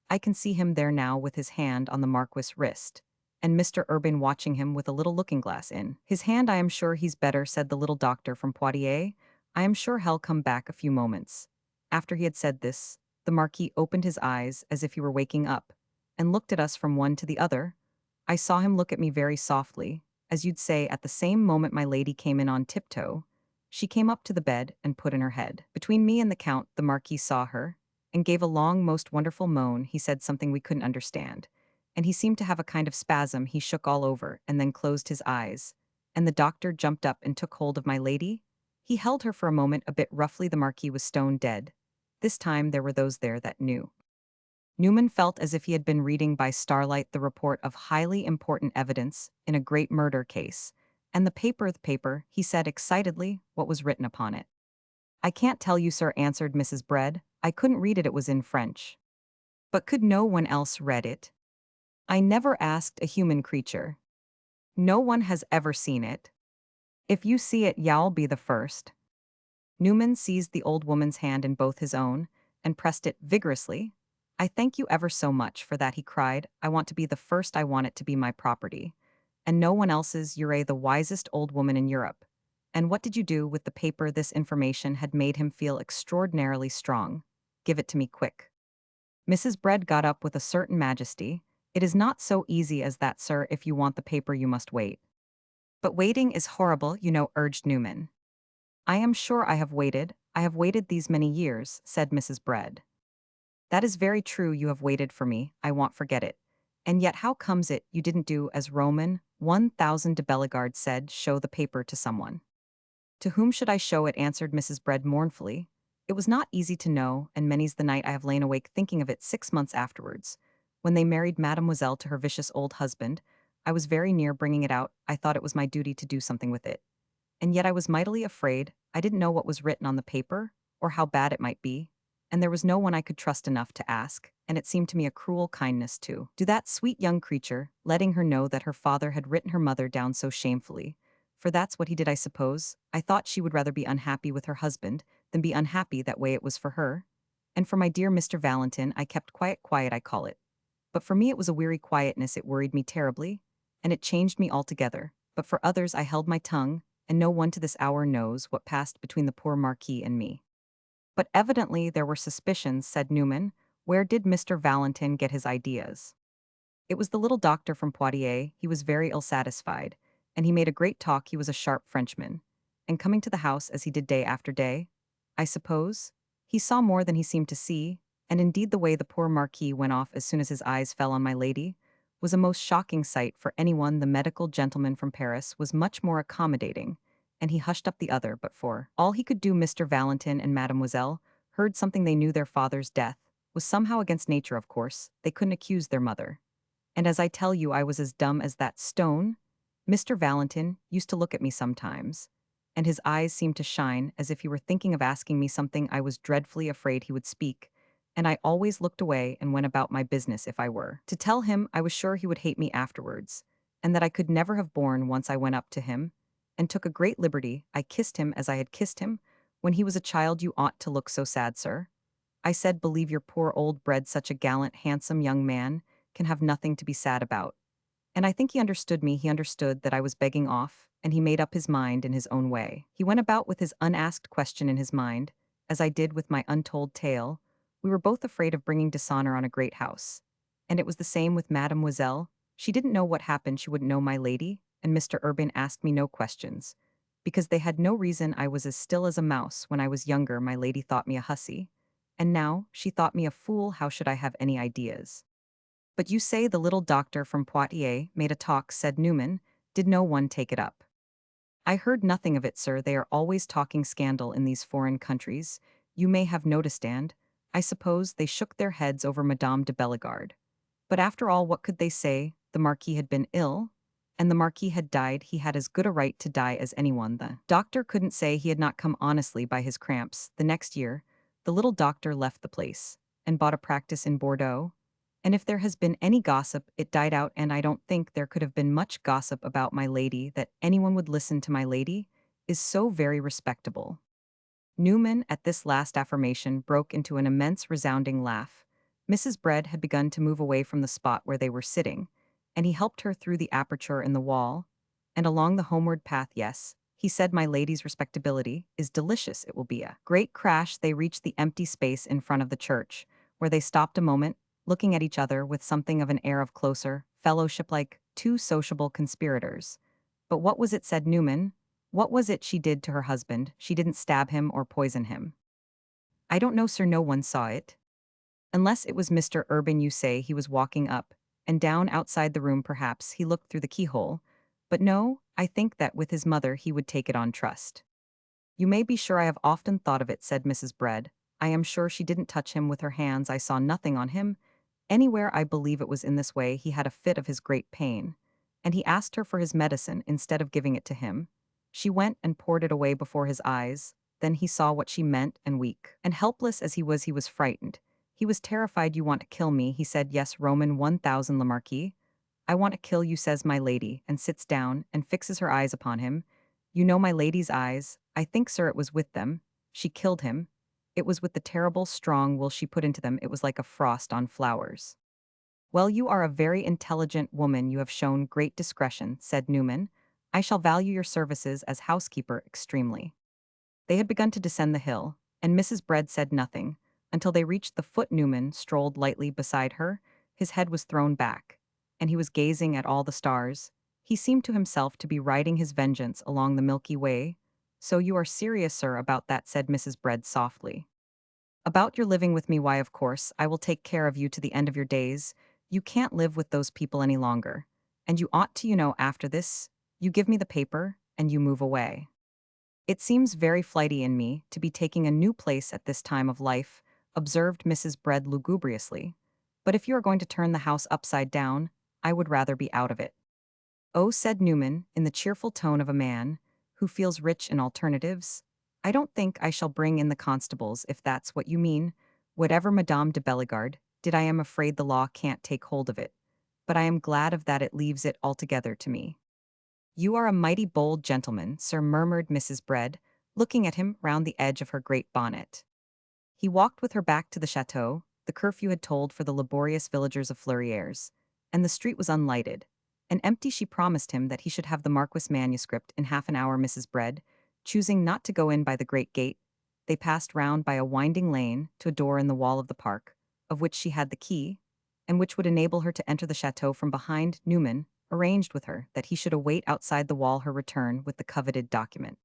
I can see him there now with his hand on the Marquis' wrist, and Mr. Urban watching him with a little looking-glass in his hand. I am sure he's better, said the little doctor from Poitiers. I am sure he'll come back a few moments. After he had said this, the Marquis opened his eyes as if he were waking up, and looked at us from one to the other. I saw him look at me very softly, as you'd say. At the same moment my lady came in on tiptoe. She came up to the bed and put in her head between me and the Count. The Marquis saw her, and gave a long, most wonderful moan. He said something we couldn't understand, and he seemed to have a kind of spasm. He shook all over, and then closed his eyes, and the doctor jumped up and took hold of my lady. He held her for a moment a bit roughly. The Marquis was stone dead. This time there were those there that knew. Newman felt as if he had been reading by starlight the report of highly important evidence in a great murder case. And the paper, he said excitedly, what was written upon it? I can't tell you, sir, answered Mrs. Bread. I couldn't read it. It was in French. But could no one else read it? I never asked a human creature. No one has ever seen it. If you see it, you'll be the first. Newman seized the old woman's hand in both his own and pressed it vigorously. I thank you ever so much for that, he cried. I want to be the first. I want it to be my property. And no one else's. You're the wisest old woman in Europe. And what did you do with the paper? This information had made him feel extraordinarily strong. Give it to me quick. Mrs. Bread got up with a certain majesty. It is not so easy as that, sir. If you want the paper, you must wait. But waiting is horrible, urged Newman. I am sure I have waited. I have waited these many years, said Mrs. Bread. That is very true. You have waited for me. I won't forget it. And yet how comes it you didn't do as Roman 1000 de Bellegarde said, show the paper to someone? To whom should I show it? Answered Mrs. Bread mournfully. It was not easy to know, and many's the night I have lain awake thinking of it. 6 months afterwards, when they married Mademoiselle to her vicious old husband, I was very near bringing it out. I thought it was my duty to do something with it. And yet I was mightily afraid. I didn't know what was written on the paper, or how bad it might be, and there was no one I could trust enough to ask, and it seemed to me a cruel kindness to do that sweet young creature, letting her know that her father had written her mother down so shamefully. For that's what he did, I suppose. I thought she would rather be unhappy with her husband than be unhappy. That way it was for her. And for my dear Mr. Valentin, I kept quiet, I call it. But for me it was a weary quietness. It worried me terribly, and it changed me altogether. But for others I held my tongue, and no one to this hour knows what passed between the poor Marquis and me. But evidently there were suspicions, said Newman. Where did Mr. Valentin get his ideas? It was the little doctor from Poitiers. He was very ill-satisfied, and he made a great talk. He was a sharp Frenchman. And coming to the house as he did day after day, I suppose, he saw more than he seemed to see, and indeed the way the poor Marquis went off as soon as his eyes fell on my lady was a most shocking sight for anyone. The medical gentleman from Paris was much more accommodating, and he hushed up the other, but for all he could do Mr. Valentin and Mademoiselle heard something. They knew their father's death was somehow against nature. Of course, they couldn't accuse their mother. And as I tell you, I was as dumb as that stone. Mr. Valentin used to look at me sometimes, and his eyes seemed to shine as if he were thinking of asking me something. I was dreadfully afraid he would speak, and I always looked away and went about my business. If I were to tell him, I was sure he would hate me afterwards, and that I could never have borne. Once I went up to him and took a great liberty. I kissed him as I had kissed him when he was a child. You ought to look so sad, sir. I said, believe your poor old Bread, such a gallant, handsome young man, can have nothing to be sad about. And I think he understood me. He understood that I was begging off, and he made up his mind in his own way. He went about with his unasked question in his mind, as I did with my untold tale. We were both afraid of bringing dishonor on a great house. And it was the same with Mademoiselle. She didn't know what happened. She wouldn't know my lady, and Mr. Urban asked me no questions, because they had no reason. I was as still as a mouse. When I was younger, my lady thought me a hussy, and now she thought me a fool. How should I have any ideas? But you say the little doctor from Poitiers made a talk, said Newman. Did no one take it up? I heard nothing of it, sir. They are always talking scandal in these foreign countries. You may have noticed, and I suppose they shook their heads over Madame de Bellegarde. But after all, what could they say? The Marquis had been ill, and the Marquis had died. He had as good a right to die as anyone. The doctor couldn't say he had not come honestly by his cramps. The next year, the little doctor left the place and bought a practice in Bordeaux. And if there has been any gossip, it died out, and I don't think there could have been much gossip about my lady. That anyone would listen to my lady is so very respectable. Newman, at this last affirmation, broke into an immense resounding laugh. Mrs. Bread had begun to move away from the spot where they were sitting, and he helped her through the aperture in the wall and along the homeward path. Yes, he said, my lady's respectability is delicious. It will be a great crash. They reached the empty space in front of the church, where they stopped a moment, looking at each other with something of an air of closer fellowship, like two sociable conspirators. But what was it, said Newman? What was it she did to her husband? She didn't stab him or poison him. I don't know, sir. No one saw it. Unless it was Mr. Urban. You say he was walking up and down outside the room. Perhaps he looked through the keyhole. But no, I think that with his mother he would take it on trust. You may be sure I have often thought of it, said Mrs. Bread. I am sure she didn't touch him with her hands. I saw nothing on him anywhere. I believe it was in this way. He had a fit of his great pain, and he asked her for his medicine instead of giving it to him. She went and poured it away before his eyes. Then he saw what she meant, and weak and helpless as he was frightened. He was terrified. You want to kill me, he said. Yes, Roman 1000, Le Marquis. "I want to kill you," says my lady, and sits down and fixes her eyes upon him. "You know my lady's eyes. I think, sir, it was with them. She killed him. It was with the terrible strong will she put into them. It was like a frost on flowers." "Well, you are a very intelligent woman. You have shown great discretion," said Newman. "I shall value your services as housekeeper extremely." They had begun to descend the hill, and Mrs. Bread said nothing, until they reached the foot. Newman strolled lightly beside her, his head was thrown back, and he was gazing at all the stars. He seemed to himself to be riding his vengeance along the Milky Way. "So you are serious, sir, about that," said Mrs. Bread softly. "About your living with me, why, of course, I will take care of you to the end of your days. You can't live with those people any longer. And you ought to, after this, you give me the paper, and you move away." "It seems very flighty in me to be taking a new place at this time of life," observed Mrs. Bread lugubriously. "But if you are going to turn the house upside down, I would rather be out of it." "Oh," said Newman, in the cheerful tone of a man who feels rich in alternatives, "I don't think I shall bring in the constables, if that's what you mean. Whatever Madame de Bellegarde did, I am afraid the law can't take hold of it. But I am glad of that, it leaves it altogether to me." "You are a mighty bold gentleman, sir," murmured Mrs. Bread, looking at him round the edge of her great bonnet. He walked with her back to the chateau. The curfew had tolled for the laborious villagers of Fleurières, and the street was unlighted. And empty. She promised him that he should have the Marquis manuscript in half an hour. Mrs. Bread, choosing not to go in by the great gate, they passed round by a winding lane to a door in the wall of the park, of which she had the key, and which would enable her to enter the chateau from behind. Newman arranged with her that he should await outside the wall her return with the coveted document.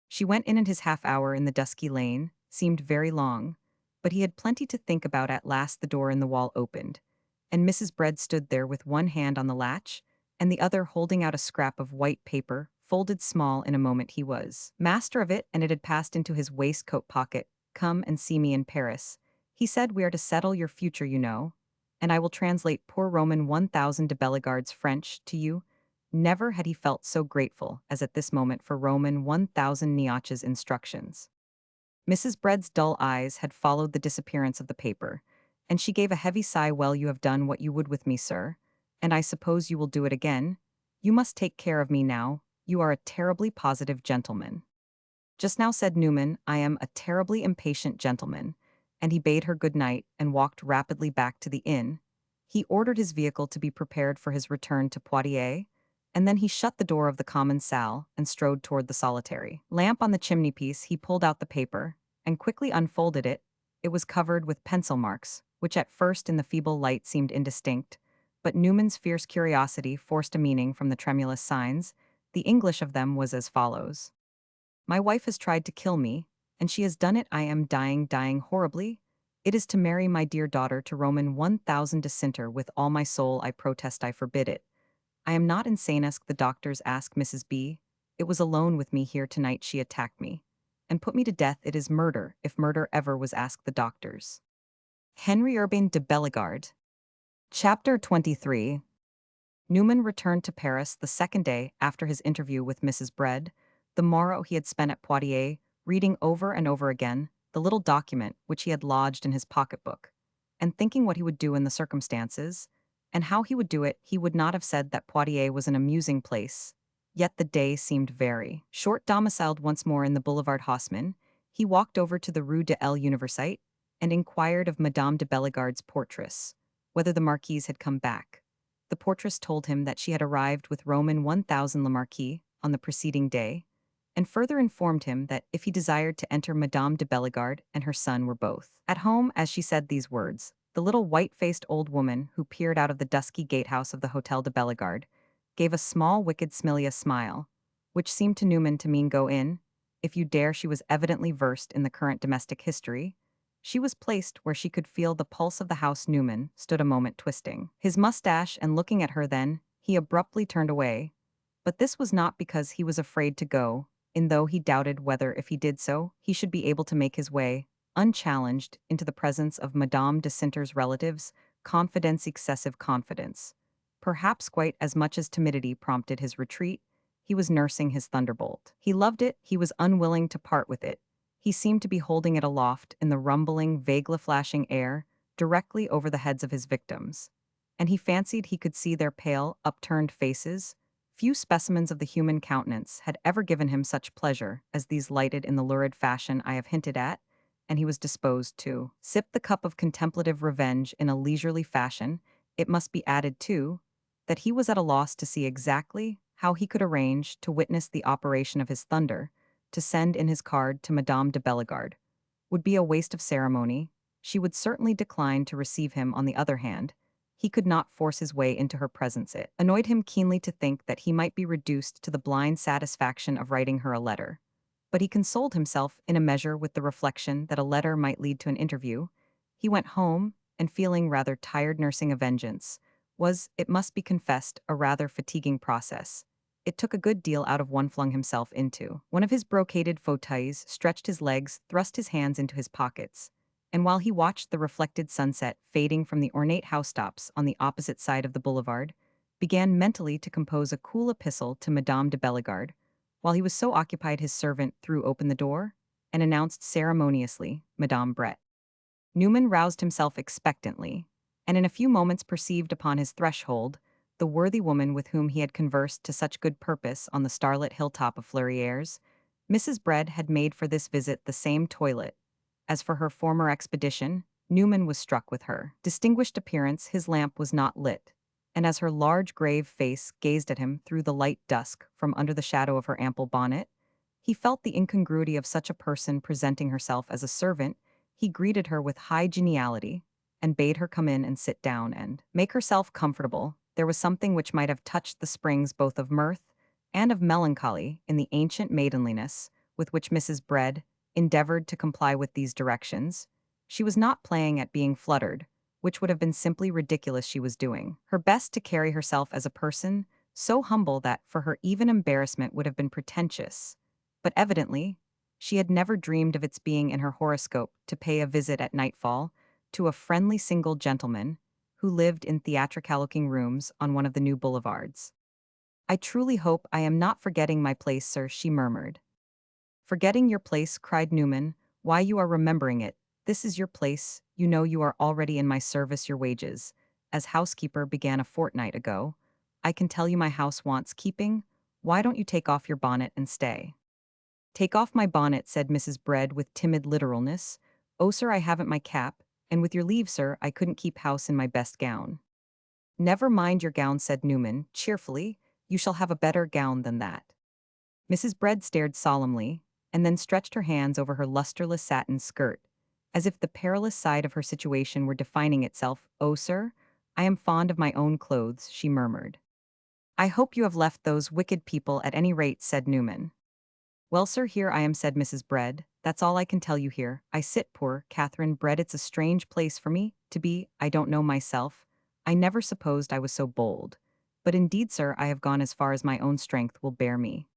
She went in, and his half hour in the dusky lane seemed very long, but he had plenty to think about. At last the door in the wall opened, and Mrs. Bread stood there with one hand on the latch, and the other holding out a scrap of white paper, folded small. In a moment he was master of it, and it had passed into his waistcoat pocket. "Come and see me in Paris," he said. "We are to settle your future, and I will translate poor Roman 1000 de Bellegarde's French to you." Never had he felt so grateful as at this moment for Roman 1000 Niache's instructions. Mrs. Bread's dull eyes had followed the disappearance of the paper, and she gave a heavy sigh. "Well, you have done what you would with me, sir, and I suppose you will do it again. You must take care of me now. You are a terribly positive gentleman." "Just now," said Newman, "I am a terribly impatient gentleman," and he bade her good night and walked rapidly back to the inn. He ordered his vehicle to be prepared for his return to Poitiers, and then he shut the door of the common salle and strode toward the solitary lamp on the chimney-piece. He pulled out the paper and quickly unfolded it. It was covered with pencil marks, which at first in the feeble light seemed indistinct, but Newman's fierce curiosity forced a meaning from the tremulous signs. The English of them was as follows: "My wife has tried to kill me, and she has done it. I am dying horribly. It is to marry my dear daughter to Roman 1000 de Sinter. With all my soul I protest, I forbid it. I am not insane. Ask the doctors, ask Mrs. B. It was alone with me here tonight she attacked me and put me to death. It is murder, if murder ever was. Ask the doctors." Henry Urbain de Bellegarde. Chapter 23. Newman returned to Paris the second day after his interview with Mrs. Bread. The morrow he had spent at Poitiers, reading over and over again the little document which he had lodged in his pocketbook, and thinking what he would do in the circumstances, and how he would do it. He would not have said that Poitiers was an amusing place, yet the day seemed very short. Domiciled once more in the Boulevard Haussmann, he walked over to the Rue de l'Université and inquired of Madame de Bellegarde's portress whether the Marquise had come back. The portress told him that she had arrived with Roman 1000 Le Marquis on the preceding day, and further informed him that if he desired to enter, Madame de Bellegarde and her son were both at home. As she said these words, the little white-faced old woman who peered out of the dusky gatehouse of the Hotel de Bellegarde gave a small, wicked, smilia smile, which seemed to Newman to mean, "Go in, if you dare." She was evidently versed in the current domestic history. She was placed where she could feel the pulse of the house. Newman stood a moment twisting his mustache and looking at her, then he abruptly turned away. But this was not because he was afraid to go in, though he doubted whether if he did so, he should be able to make his way, unchallenged, into the presence of Madame de Sinter's relatives. Confidence, excessive confidence, perhaps quite as much as timidity, prompted his retreat. He was nursing his thunderbolt. He loved it, he was unwilling to part with it. He seemed to be holding it aloft in the rumbling, vaguely flashing air, directly over the heads of his victims. and he fancied he could see their pale, upturned faces. Few specimens of the human countenance had ever given him such pleasure as these lighted in the lurid fashion I have hinted at, and he was disposed to sip the cup of contemplative revenge in a leisurely fashion. It must be added, too, that he was at a loss to see exactly how he could arrange to witness the operation of his thunder, to send in his card to Madame de Bellegarde. Would be a waste of ceremony. She would certainly decline to receive him. On the other hand, he could not force his way into her presence. It annoyed him keenly to think that he might be reduced to the blind satisfaction of writing her a letter. But he consoled himself in a measure with the reflection that a letter might lead to an interview. He went home, and feeling rather tired nursing a vengeance, was, it must be confessed, a rather fatiguing process. It took a good deal out of one. Flung himself into one of his brocaded fauteuils, stretched his legs, thrust his hands into his pockets, and while he watched the reflected sunset fading from the ornate housetops on the opposite side of the boulevard, began mentally to compose a cool epistle to Madame de Bellegarde. While he was so occupied, his servant threw open the door and announced ceremoniously, Madame Brett. Newman roused himself expectantly, and in a few moments perceived upon his threshold the worthy woman with whom he had conversed to such good purpose on the starlit hilltop of Fleurières. Mrs. Brett had made for this visit the same toilet as for her former expedition. Newman was struck with her distinguished appearance. His lamp was not lit, and as her large grave face gazed at him through the light dusk from under the shadow of her ample bonnet, he felt the incongruity of such a person presenting herself as a servant. He greeted her with high geniality, and bade her come in and sit down and make herself comfortable. There was something which might have touched the springs both of mirth and of melancholy in the ancient maidenliness with which Mrs. Brett endeavored to comply with these directions. She was not playing at being fluttered, which would have been simply ridiculous. She was doing her best to carry herself as a person so humble that for her even embarrassment would have been pretentious. But evidently, she had never dreamed of its being in her horoscope to pay a visit at nightfall to a friendly single gentleman who lived in theatrical-looking rooms on one of the new boulevards. "I truly hope I am not forgetting my place, sir," she murmured. "Forgetting your place," cried Newman. "Why, you are remembering it. This is your place. You know you are already in my service. Your wages as housekeeper began a fortnight ago. I can tell you my house wants keeping. Why don't you take off your bonnet and stay?" "Take off my bonnet," said Mrs. Brett with timid literalness. "Oh, sir, I haven't my cap, and with your leave, sir, I couldn't keep house in my best gown." "Never mind your gown," said Newman, cheerfully. "You shall have a better gown than that." Mrs. Brett stared solemnly, and then stretched her hands over her lusterless satin skirt, as if the perilous side of her situation were defining itself. "Oh, sir, I am fond of my own clothes," she murmured. "I hope you have left those wicked people at any rate," said Newman. "Well, sir, here I am," said Mrs. Brett. "That's all I can tell you here. I sit, poor Catherine Brett. It's a strange place for me to be. I don't know myself. I never supposed I was so bold. But indeed, sir, I have gone as far as my own strength will bear me."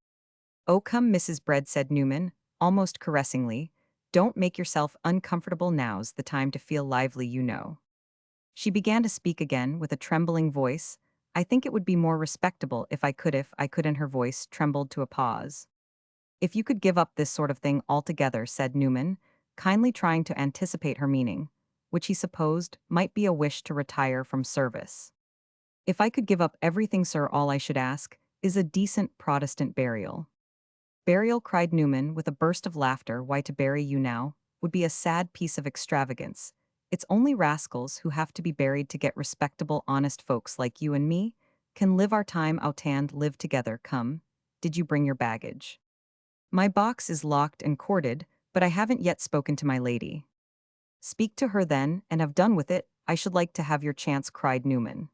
"Oh, come, Mrs. Brett," said Newman, almost caressingly. "Don't make yourself uncomfortable. Now's the time to feel lively, you know." She began to speak again with a trembling voice. "I think it would be more respectable if I could, and her voice trembled to a pause. "If you could give up this sort of thing altogether," said Newman, kindly trying to anticipate her meaning, which he supposed might be a wish to retire from service. "If I could give up everything, sir, all I should ask is a decent Protestant burial." "Burial!" cried Newman with a burst of laughter. "Why, to bury you now would be a sad piece of extravagance. It's only rascals who have to be buried to get respectable, honest folks like you and me can live our time out and live together. Come, did you bring your baggage?" "My box is locked and corded, but I haven't yet spoken to my lady." "Speak to her then, and have done with it. I should like to have your chance," cried Newman.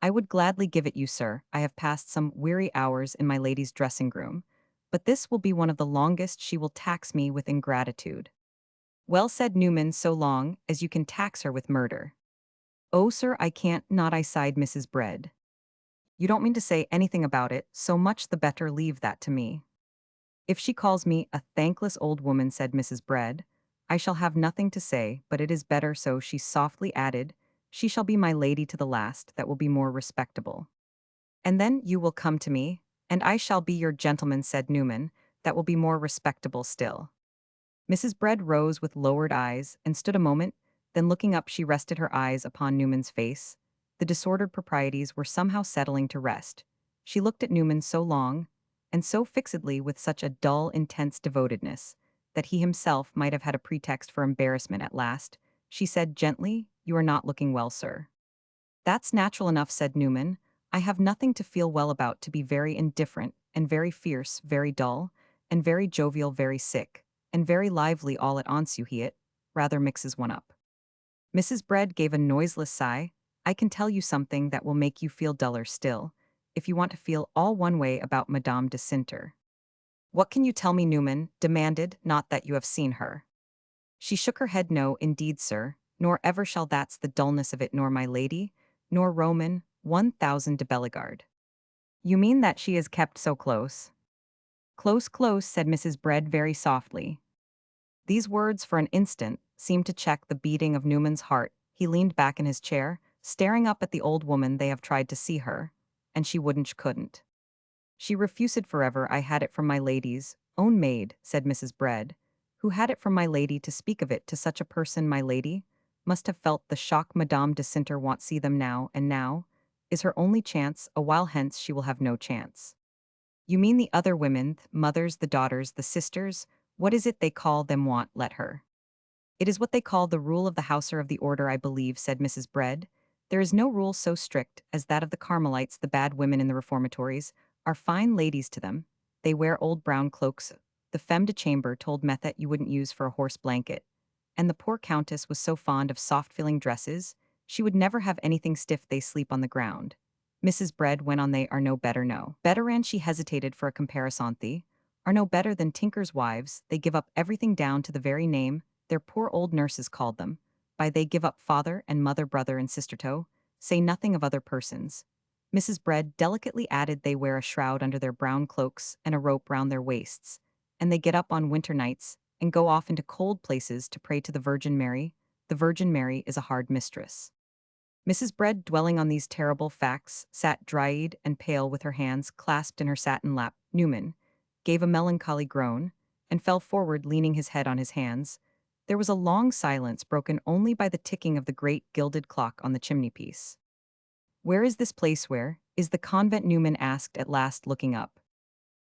"I would gladly give it you, sir. I have passed some weary hours in my lady's dressing-room, but this will be one of the longest. She will tax me with ingratitude." "Well," said Newman, "so long as you can tax her with murder." "Oh, sir, I can't not," I sighed Mrs. Brett. "You don't mean to say anything about it. So much the better. Leave that to me." "If she calls me a thankless old woman," said Mrs. Brett, "I shall have nothing to say, but it is better so," she softly added. "She shall be my lady to the last. That will be more respectable." "And then you will come to me, and I shall be your gentleman," said Newman. "That will be more respectable still." Mrs. Brett rose with lowered eyes and stood a moment, then looking up she rested her eyes upon Newman's face. the disordered proprieties were somehow settling to rest. She looked at Newman so long, and so fixedly with such a dull, intense devotedness, that he himself might have had a pretext for embarrassment at last. She said gently, "You are not looking well, sir." "That's natural enough," said Newman. "I have nothing to feel well about to be very indifferent, and very fierce, very dull, and very jovial, very sick, and very lively all at once. You he it rather mixes one up." Mrs. Bread gave a noiseless sigh. "I can tell you something that will make you feel duller still, if you want to feel all one way about Madame de Cinter." "What can you tell me?" Newman demanded. "Not that you have seen her." She shook her head. "No, indeed, sir, nor ever shall. That's the dullness of it. Nor my lady, nor Roman 1000 de Bellegarde." "You mean that she is kept so close?" "Close, close," said Mrs. Bread very softly. These words, for an instant, seemed to check the beating of Newman's heart. He leaned back in his chair, staring up at the old woman. "They have tried to see her, and she wouldn't, couldn't. She refused forever. I had it from my lady's own maid," said Mrs. Bread. "Who had it from my lady to speak of it to such a person? My lady must have felt the shock. Madame de Cinter won't see them now, and now is her only chance. A while hence she will have no chance." "You mean the other women, the mothers, the daughters, the sisters, what is it they call them, won't let her?" "It is what they call the rule of the house or of the order, I believe," said Mrs. Bread. "There is no rule so strict as that of the Carmelites. The bad women in the reformatories are fine ladies to them. They wear old brown cloaks the femme de chambre told Methot you wouldn't use for a horse blanket. And the poor countess was so fond of soft-filling dresses, she would never have anything stiff. They sleep on the ground." Mrs. Bread went on. "They are no better, no better," and she hesitated for a comparison. "They are no better than tinkers' wives. They give up everything down to the very name their poor old nurses called them. By they give up father and mother, brother and sister toe, say nothing of other persons." Mrs. Bread delicately added, "They wear a shroud under their brown cloaks and a rope round their waists, and they get up on winter nights and go off into cold places to pray to the Virgin Mary. The Virgin Mary is a hard mistress." Mrs. Bread, dwelling on these terrible facts, sat dry-eyed and pale with her hands clasped in her satin lap. Newman gave a melancholy groan and fell forward, leaning his head on his hands. There was a long silence, broken only by the ticking of the great gilded clock on the chimney-piece. "Where is this place? Where is the convent?" Newman asked at last, looking up.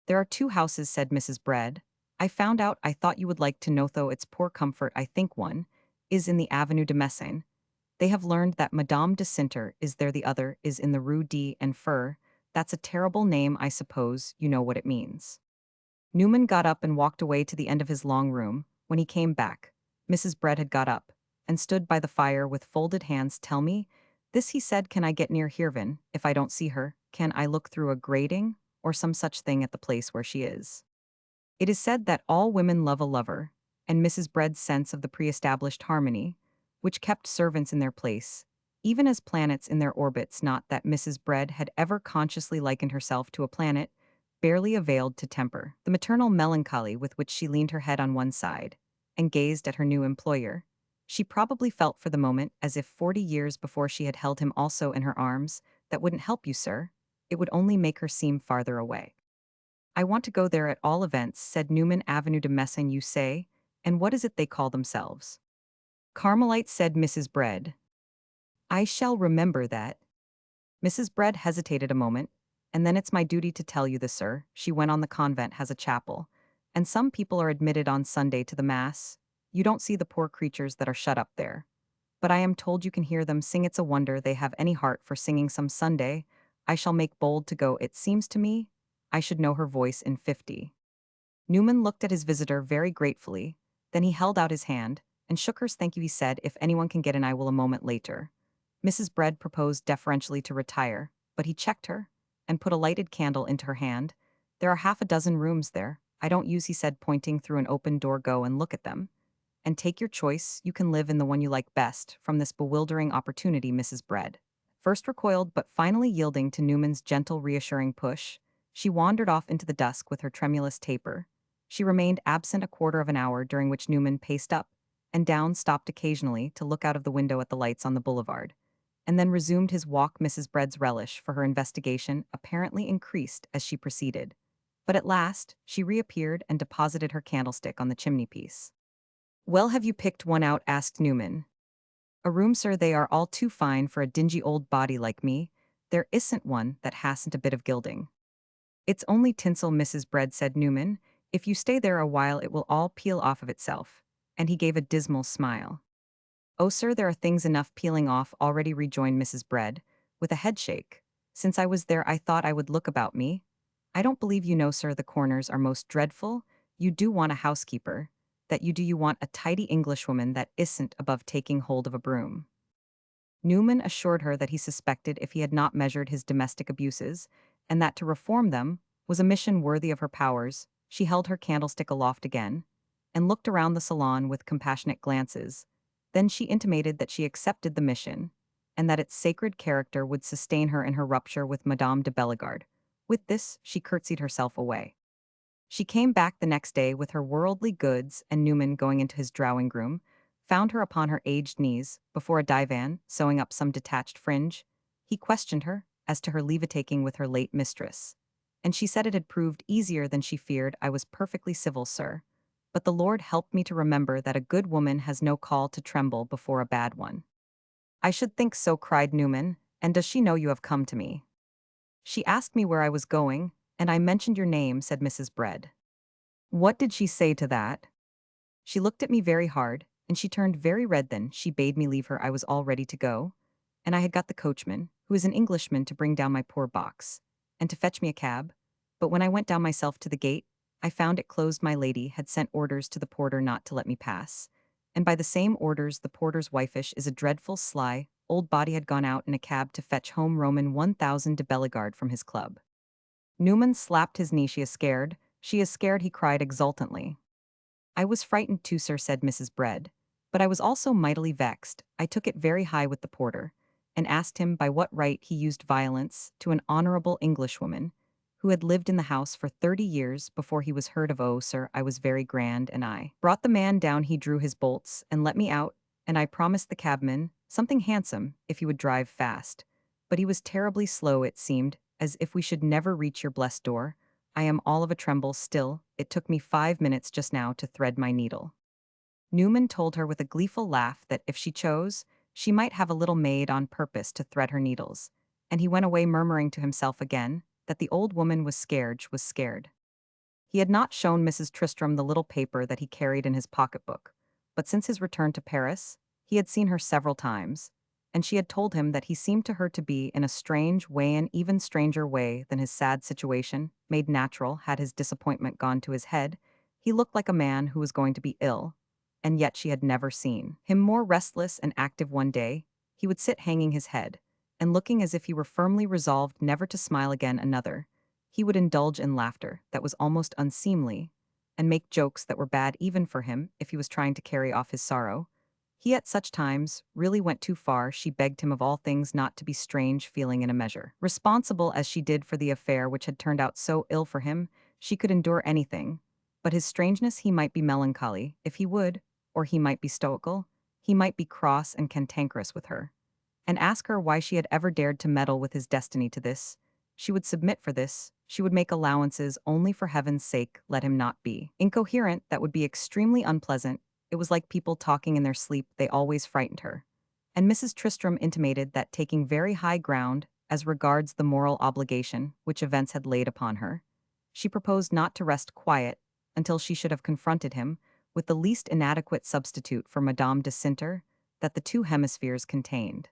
"There are two houses," said Mrs. Bread. "I found out. I thought you would like to know, though it's poor comfort. I think one is in the Avenue de Messine. They have learned that Madame de Cinter is there. The other is in the Rue D. and Fur. That's a terrible name. I suppose you know what it means." Newman got up and walked away to the end of his long room. When he came back, Mrs. Bread had got up and stood by the fire with folded hands. "Tell me this," he said. "Can I get near Hirvin if I don't see her? Can I look through a grating or some such thing at the place where she is?" It is said that all women love a lover, and Mrs. Bread's sense of the pre-established harmony, which kept servants in their place, even as planets in their orbits, not that Mrs. Bread had ever consciously likened herself to a planet, barely availed to temper the maternal melancholy with which she leaned her head on one side and gazed at her new employer. She probably felt for the moment as if 40 years before she had held him also in her arms. "That wouldn't help you, sir. It would only make her seem farther away." "I want to go there at all events," said Newman. "Avenue de Messine, you say? And what is it they call themselves?" "Carmelites," said Mrs. Bread. "I shall remember that." Mrs. Bread hesitated a moment, and then, "It's my duty to tell you this, sir," she went on. "The convent has a chapel, and some people are admitted on Sunday to the Mass. You don't see the poor creatures that are shut up there, but I am told you can hear them sing. It's a wonder they have any heart for singing. Some Sunday I shall make bold to go. It seems to me I should know her voice in 50. Newman looked at his visitor very gratefully, then he held out his hand and shook hers. "Thank you," he said. "If anyone can get in, I will." A moment later, Mrs. Bread proposed deferentially to retire, but he checked her and put a lighted candle into her hand. "There are half a dozen rooms there. I don't use," he said, pointing through an open door. "Go and look at them, and take your choice. You can live in the one you like best." From this bewildering opportunity, Mrs. Bread first recoiled, but finally yielding to Newman's gentle, reassuring push, she wandered off into the dusk with her tremulous taper. She remained absent a quarter of an hour, during which Newman paced up and down, stopped occasionally to look out of the window at the lights on the boulevard, and then resumed his walk. Mrs. Bread's relish for her investigation apparently increased as she proceeded, but at last she reappeared and deposited her candlestick on the chimney-piece. "Well, have you picked one out?" asked Newman. "A room, sir, they are all too fine for a dingy old body like me. There isn't one that hasn't a bit of gilding." "It's only tinsel, Mrs. Bread," said Newman. "If you stay there a while it will all peel off of itself." And he gave a dismal smile. "Oh, sir, there are things enough peeling off already," rejoined Mrs. Bread, with a headshake. "Since I was there I thought I would look about me. I don't believe you know, sir, the corners are most dreadful. You do want a housekeeper. That you do, you want a tidy Englishwoman that isn't above taking hold of a broom." Newman assured her that he suspected if he had not measured his domestic abuses, and that to reform them was a mission worthy of her powers. She held her candlestick aloft again, and looked around the salon with compassionate glances. Then she intimated that she accepted the mission, and that its sacred character would sustain her in her rupture with Madame de Bellegarde. With this, she curtsied herself away. She came back the next day with her worldly goods, and Newman, going into his drawing room, found her upon her aged knees, before a divan, sewing up some detached fringe. He questioned her as to her leave-taking with her late mistress, and she said it had proved easier than she feared. "I was perfectly civil, sir. But the Lord helped me to remember that a good woman has no call to tremble before a bad one." "I should think so," cried Newman. "And does she know you have come to me?" "She asked me where I was going, and I mentioned your name," said Mrs. Bread. "What did she say to that?" "She looked at me very hard, and she turned very red. Then she bade me leave her. I was all ready to go, and I had got the coachman, who is an Englishman, to bring down my poor box, and to fetch me a cab. But when I went down myself to the gate, I found it closed. My lady had sent orders to the porter not to let me pass, and by the same orders the porter's wifeish is a dreadful sly old body had gone out in a cab to fetch home Roman 1000 de Bellegarde from his club." Newman slapped his knee. She is scared," he cried exultantly. "I was frightened too, sir," said Mrs. Bread. "But I was also mightily vexed. I took it very high with the porter, and asked him by what right he used violence to an honorable Englishwoman, who had lived in the house for 30 years before he was heard of. Oh, sir, I was very grand, and I brought the man down. He drew his bolts, and let me out, and I promised the cabman something handsome if he would drive fast. But he was terribly slow. It seemed as if we should never reach your blessed door. I am all of a tremble still. It took me 5 minutes just now to thread my needle." Newman told her with a gleeful laugh that if she chose, she might have a little maid on purpose to thread her needles, and he went away murmuring to himself again that the old woman was scared. He had not shown Mrs. Tristram the little paper that he carried in his pocketbook, but since his return to Paris, he had seen her several times, and she had told him that he seemed to her to be in a strange way, an even stranger way than his sad situation, made natural had his disappointment gone to his head. He looked like a man who was going to be ill, and yet she had never seen him more restless and active. One day, he would sit hanging his head, and looking as if he were firmly resolved never to smile again. Another, he would indulge in laughter that was almost unseemly, and make jokes that were bad even for him if he was trying to carry off his sorrow. He at such times really went too far. She begged him of all things not to be strange, feeling in a measure responsible as she did for the affair which had turned out so ill for him. She could endure anything, but his strangeness. He might be melancholy, if he would, or he might be stoical, he might be cross and cantankerous with her, and ask her why she had ever dared to meddle with his destiny. To this, she would submit. For this, she would make allowances. Only for heaven's sake, let him not be incoherent. That would be extremely unpleasant. It was like people talking in their sleep. They always frightened her. And Mrs. Tristram intimated that, taking very high ground as regards the moral obligation which events had laid upon her, she proposed not to rest quiet until she should have confronted him with the least inadequate substitute for Madame de Cinter that the two hemispheres contained.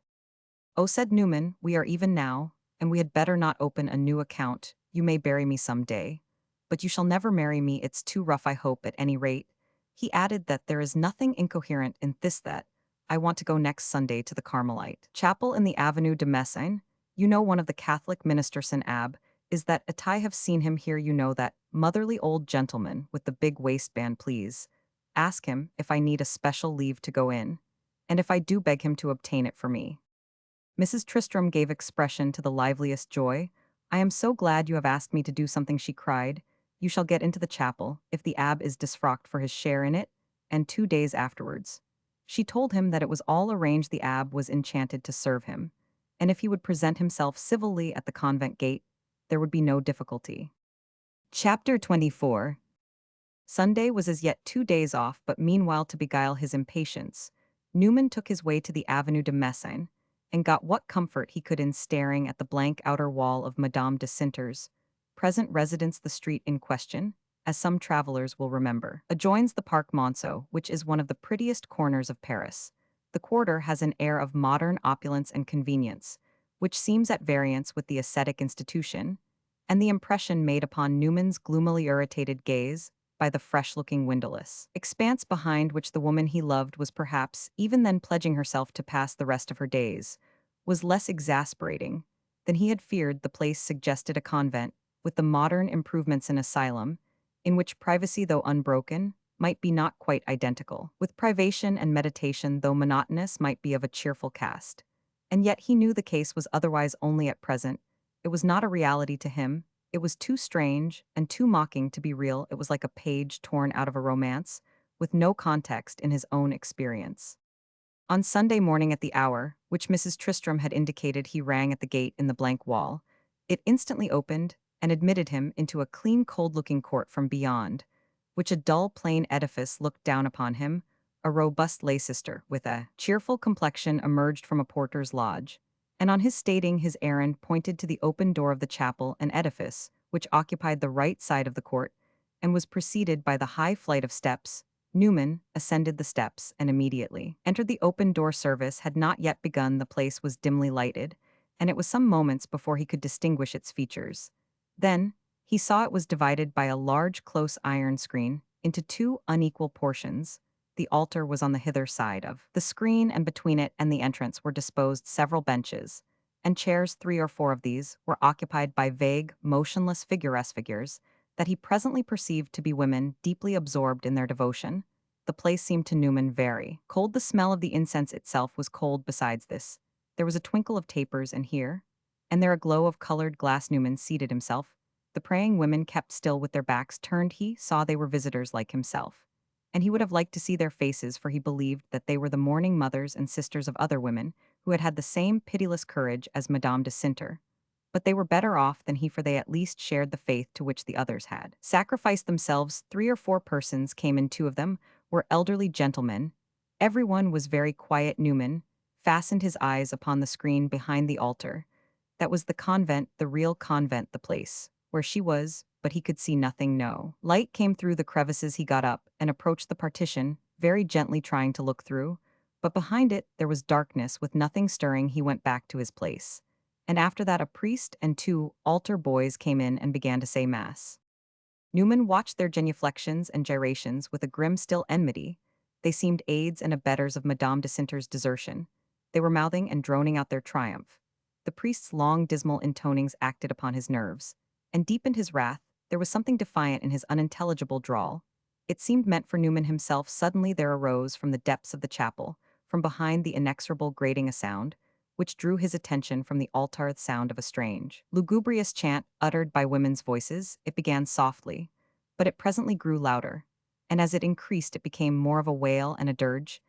"Oh," said Newman, "we are even now, and we had better not open a new account. You may bury me some day, but you shall never marry me. It's too rough, I hope, at any rate." He added that there is nothing incoherent in this, that I want to go next Sunday to the Carmelite chapel in the Avenue de Messine. You know one of the Catholic ministers, St. Ab, is that it? I have seen him here. You know that motherly old gentleman with the big waistband. Please ask him if I need a special leave to go in, and if I do, beg him to obtain it for me. Mrs. Tristram gave expression to the liveliest joy. "I am so glad you have asked me to do something," she cried. "You shall get into the chapel, if the abb is disfrocked for his share in it, and 2 days afterwards." She told him that it was all arranged. The abb was enchanted to serve him, and if he would present himself civilly at the convent gate, there would be no difficulty. Chapter 24. Sunday was as yet 2 days off, but meanwhile, to beguile his impatience, Newman took his way to the Avenue de Messine and got what comfort he could in staring at the blank outer wall of Madame de Sinter's present residence. The street in question, as some travelers will remember, adjoins the Parc Monceau, which is one of the prettiest corners of Paris. The quarter has an air of modern opulence and convenience, which seems at variance with the ascetic institution, and the impression made upon Newman's gloomily irritated gaze by the fresh-looking windowless expanse behind which the woman he loved was perhaps even then pledging herself to pass the rest of her days, was less exasperating than he had feared. The place suggested a convent, with the modern improvements an asylum, in which privacy, though unbroken, might be not quite identical, with privation and meditation, though monotonous, might be of a cheerful cast. And yet he knew the case was otherwise only at present. It was not a reality to him. It was too strange and too mocking to be real. It was like a page torn out of a romance, with no context in his own experience. On Sunday morning at the hour, which Mrs. Tristram had indicated, he rang at the gate in the blank wall. It instantly opened and admitted him into a clean, cold-looking court from beyond, which a dull, plain edifice looked down upon him. A robust Leicester, with a cheerful complexion, emerged from a porter's lodge, and on his stating his errand pointed to the open door of the chapel, an edifice which occupied the right side of the court, and was preceded by the high flight of steps. Newman ascended the steps and immediately entered the open door. Service had not yet begun. The place was dimly lighted, and it was some moments before he could distinguish its features. Then he saw it was divided by a large close iron screen into two unequal portions. The altar was on the hither side of the screen, and between it and the entrance were disposed several benches and chairs. 3 or 4 of these were occupied by vague, motionless figures that he presently perceived to be women deeply absorbed in their devotion. The place seemed to Newman very cold. The smell of the incense itself was cold. Besides this, there was a twinkle of tapers, and here and there a glow of colored glass. Newman seated himself. The praying women kept still with their backs turned. He saw they were visitors like himself, and he would have liked to see their faces, for he believed that they were the mourning mothers and sisters of other women who had had the same pitiless courage as Madame de Sinter. But they were better off than he, for they at least shared the faith to which the others had sacrificed themselves. 3 or 4 persons came in. 2 of them were elderly gentlemen. Everyone was very quiet. Newman fastened his eyes upon the screen behind the altar. That was the convent, the real convent, the place where she was, but he could see nothing. No light came through the crevices. He got up and approached the partition, very gently trying to look through, but behind it there was darkness with nothing stirring. He went back to his place, and after that a priest and 2 altar boys came in and began to say mass. Newman watched their genuflections and gyrations with a grim still enmity. They seemed aids and abettors of Madame de Sinter's desertion. They were mouthing and droning out their triumph. The priest's long dismal intonings acted upon his nerves, and deepened his wrath. There was something defiant in his unintelligible drawl. It seemed meant for Newman himself. Suddenly there arose from the depths of the chapel, from behind the inexorable grating, a sound which drew his attention from the altar. The sound of a strange, lugubrious chant uttered by women's voices. It began softly, but it presently grew louder, and as it increased it became more of a wail and a dirge.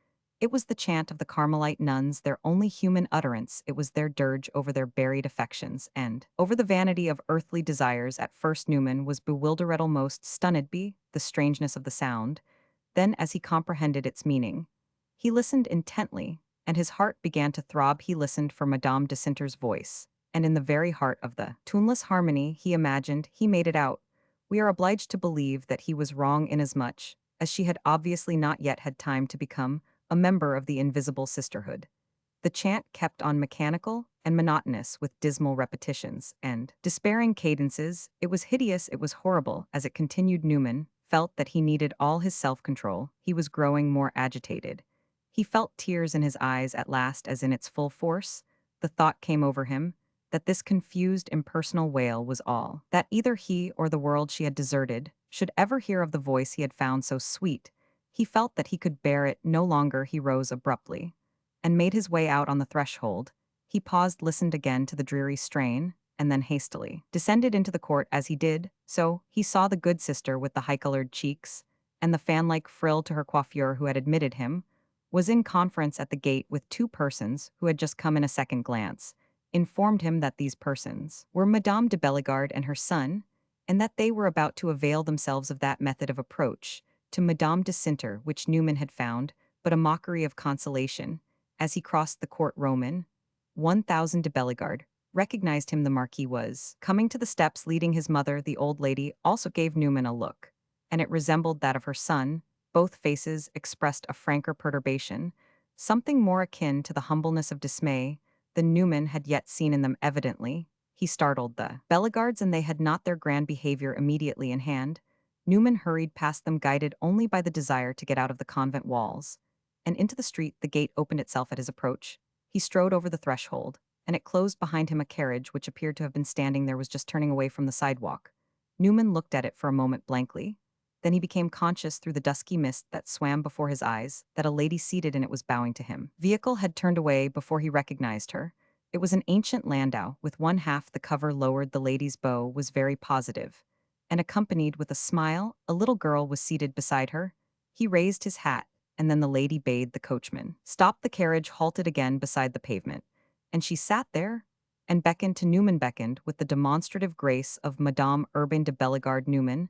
It was the chant of the Carmelite nuns, their only human utterance. It was their dirge over their buried affections and over the vanity of earthly desires. At first Newman was bewildered, almost stunned by the strangeness of the sound. Then, as he comprehended its meaning, he listened intently, and his heart began to throb. He listened for Madame de Sinter's voice, and in the very heart of the tuneless harmony he imagined, he made it out. We are obliged to believe that he was wrong, inasmuch as she had obviously not yet had time to become a member of the invisible sisterhood. The chant kept on, mechanical and monotonous, with dismal repetitions and despairing cadences. It was hideous, it was horrible. As it continued, Newman felt that he needed all his self-control. He was growing more agitated. He felt tears in his eyes at last. As in its full force, the thought came over him that this confused, impersonal wail was all that either he or the world she had deserted should ever hear of the voice he had found so sweet. He felt that he could bear it no longer. He rose abruptly and made his way out on the threshold. He paused, listened again to the dreary strain, and then hastily descended into the court. As he did so, he saw the good sister with the high-colored cheeks and the fan-like frill to her coiffure who had admitted him, was in conference at the gate with 2 persons who had just come. In a second glance informed him that these persons were Madame de Bellegarde and her son, and that they were about to avail themselves of that method of approach to Madame de Sinter which Newman had found but a mockery of consolation. As he crossed the court, Roman 1000 de Bellegarde recognized him. The Marquis was coming to the steps leading his mother. The old lady also gave Newman a look, and it resembled that of her son. Both faces expressed a franker perturbation, something more akin to the humbleness of dismay than Newman had yet seen in them. Evidently, he startled the Bellegardes, and they had not their grand behavior immediately in hand. Newman hurried past them, guided only by the desire to get out of the convent walls and into the street. The gate opened itself at his approach. He strode over the threshold, and it closed behind him. A carriage, which appeared to have been standing there, was just turning away from the sidewalk. Newman looked at it for a moment blankly. Then he became conscious through the dusky mist that swam before his eyes that a lady seated in it was bowing to him. Vehicle had turned away before he recognized her. It was an ancient landau, with one half the cover lowered. The lady's bow was very positive, and accompanied with a smile, a little girl was seated beside her. He raised his hat, and then the lady bade the coachman stop. The carriage halted again beside the pavement, and she sat there and beckoned to Newman, beckoned with the demonstrative grace of Madame Urbain de Bellegarde. Newman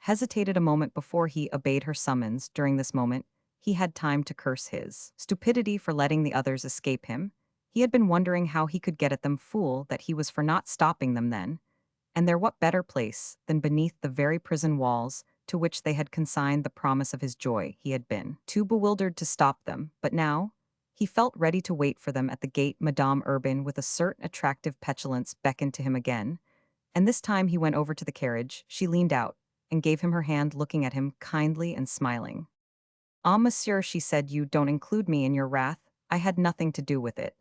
hesitated a moment before he obeyed her summons. During this moment, he had time to curse his stupidity for letting the others escape him. He had been wondering how he could get at them, fool that he was for not stopping them then. And there, what better place than beneath the very prison walls to which they had consigned the promise of his joy? He had been too bewildered to stop them, but now he felt ready to wait for them at the gate. Madame Urbain, with a certain attractive petulance, beckoned to him again, and this time he went over to the carriage. She leaned out and gave him her hand, looking at him kindly and smiling. "Ah, monsieur," she said, "you don't include me in your wrath. I had nothing to do with it."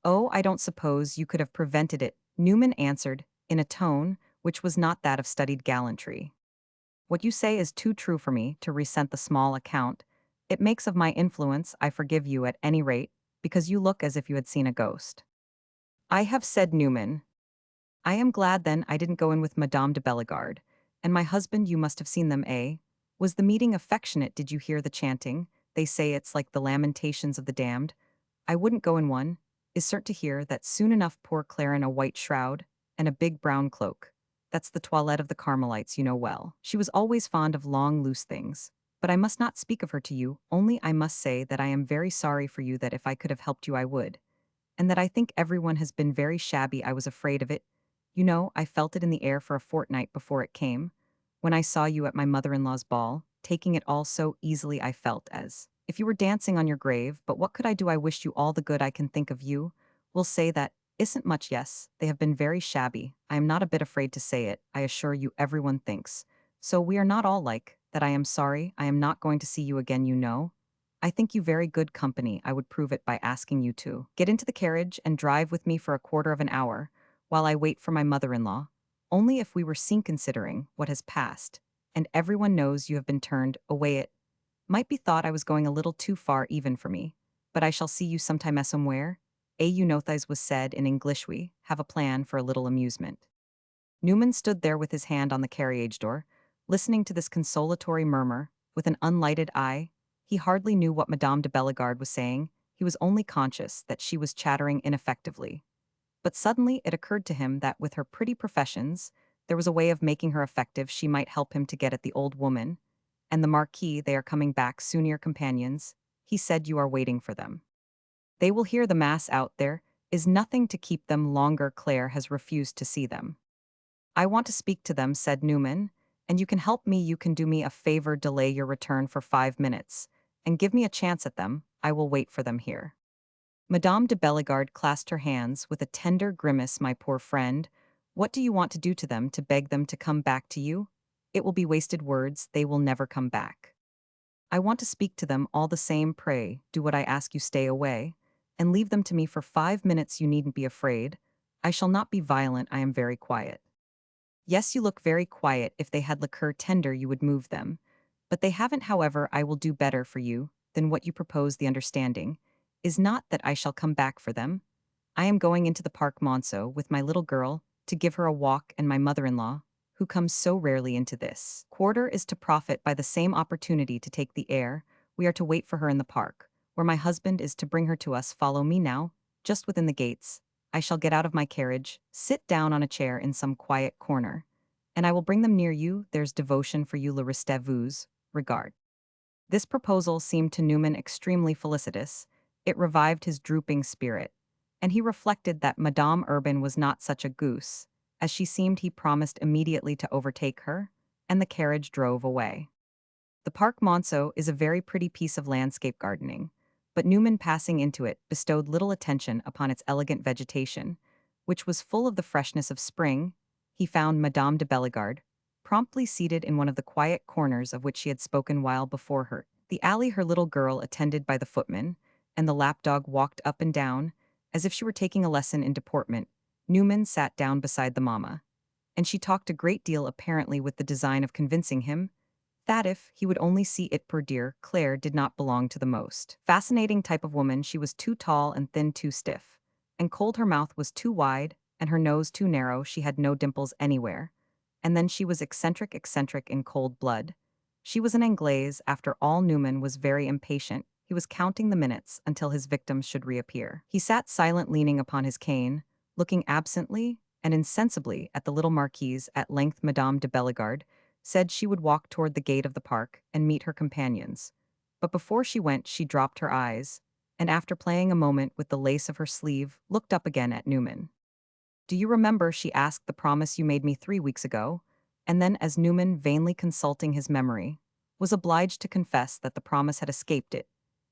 "Oh, I don't suppose you could have prevented it," Newman answered, in a tone which was not that of studied gallantry. "What you say is too true for me to resent the small account it makes of my influence. I forgive you at any rate, because you look as if you had seen a ghost." "I have," said Newman. "I am glad then I didn't go in with Madame de Bellegarde. And my husband, you must have seen them, eh? Was the meeting affectionate? Did you hear the chanting? They say it's like the lamentations of the damned. I wouldn't go in one. Is certain to hear that soon enough. Poor Clara in a white shroud and a big brown cloak. That's the toilette of the Carmelites, you know well. She was always fond of long, loose things. But I must not speak of her to you, only I must say that I am very sorry for you, that if I could have helped you I would. And that I think everyone has been very shabby. I was afraid of it. You know, I felt it in the air for a fortnight before it came. When I saw you at my mother-in-law's ball, taking it all so easily, I felt as if you were dancing on your grave. But what could I do? I wished you all the good I can think of. You will say that isn't much. Yes, they have been very shabby. I am not a bit afraid to say it. I assure you everyone thinks. So we are not all like that. I am sorry. I am not going to see you again, you know. I think you very good company. I would prove it by asking you to get into the carriage and drive with me for a quarter of an hour while I wait for my mother-in-law. Only if we were seen, considering what has passed, and everyone knows you have been turned away, it might be thought I was going a little too far even for me. But I shall see you sometime somewhere. You know, Thais was said in English, we have a plan for a little amusement. Newman stood there with his hand on the carriage door, listening to this consolatory murmur, with an unlighted eye. He hardly knew what Madame de Bellegarde was saying. He was only conscious that she was chattering ineffectively. But suddenly it occurred to him that with her pretty professions, there was a way of making her effective. She might help him to get at the old woman. And the Marquis, they are coming back soon, your companions. He said you are waiting for them. They will hear the mass out. There is nothing to keep them longer. Claire has refused to see them. I want to speak to them, said Newman, and you can help me. You can do me a favor, delay your return for 5 minutes, and give me a chance at them. I will wait for them here. Madame de Bellegarde clasped her hands with a tender grimace. My poor friend, what do you want to do to them, to beg them to come back to you? It will be wasted words. They will never come back. I want to speak to them all the same. Pray, do what I ask you. Stay away, and leave them to me for 5 minutes. You needn't be afraid. I shall not be violent. I am very quiet. Yes, you look very quiet. If they had liqueur tender, you would move them. But they haven't. However, I will do better for you than what you propose. The understanding is not that I shall come back for them. I am going into the Parc Monceau with my little girl to give her a walk, and my mother-in-law, who comes so rarely into this quarter, is to profit by the same opportunity to take the air. We are to wait for her in the park, where my husband is to bring her to us. Follow me now, just within the gates. I shall get out of my carriage, sit down on a chair in some quiet corner, and I will bring them near you. There's devotion for you, le reste vous, regard. This proposal seemed to Newman extremely felicitous. It revived his drooping spirit, and he reflected that Madame Urban was not such a goose, as she seemed he promised immediately to overtake her, and the carriage drove away. The Parc Monceau is a very pretty piece of landscape gardening, but Newman passing into it bestowed little attention upon its elegant vegetation, which was full of the freshness of spring. He found Madame de Bellegarde, promptly seated in one of the quiet corners of which she had spoken while before her. The alley her little girl attended by the footman, and the lapdog walked up and down, as if she were taking a lesson in deportment. Newman sat down beside the mamma, and she talked a great deal apparently with the design of convincing him that if he would only see it per dear, Claire did not belong to the most fascinating type of woman. She was too tall and thin, too stiff, and cold. Her mouth was too wide, and her nose too narrow. She had no dimples anywhere. And then she was eccentric in cold blood. She was an Anglaise. After all, Newman was very impatient. He was counting the minutes until his victims should reappear. He sat silent, leaning upon his cane, looking absently and insensibly at the little marquise. At length Madame de Bellegarde said she would walk toward the gate of the park and meet her companions. But before she went, she dropped her eyes, and after playing a moment with the lace of her sleeve, looked up again at Newman. "Do you remember," she asked, "the promise you made me 3 weeks ago?" And then, as Newman, vainly consulting his memory, was obliged to confess that the promise had escaped it,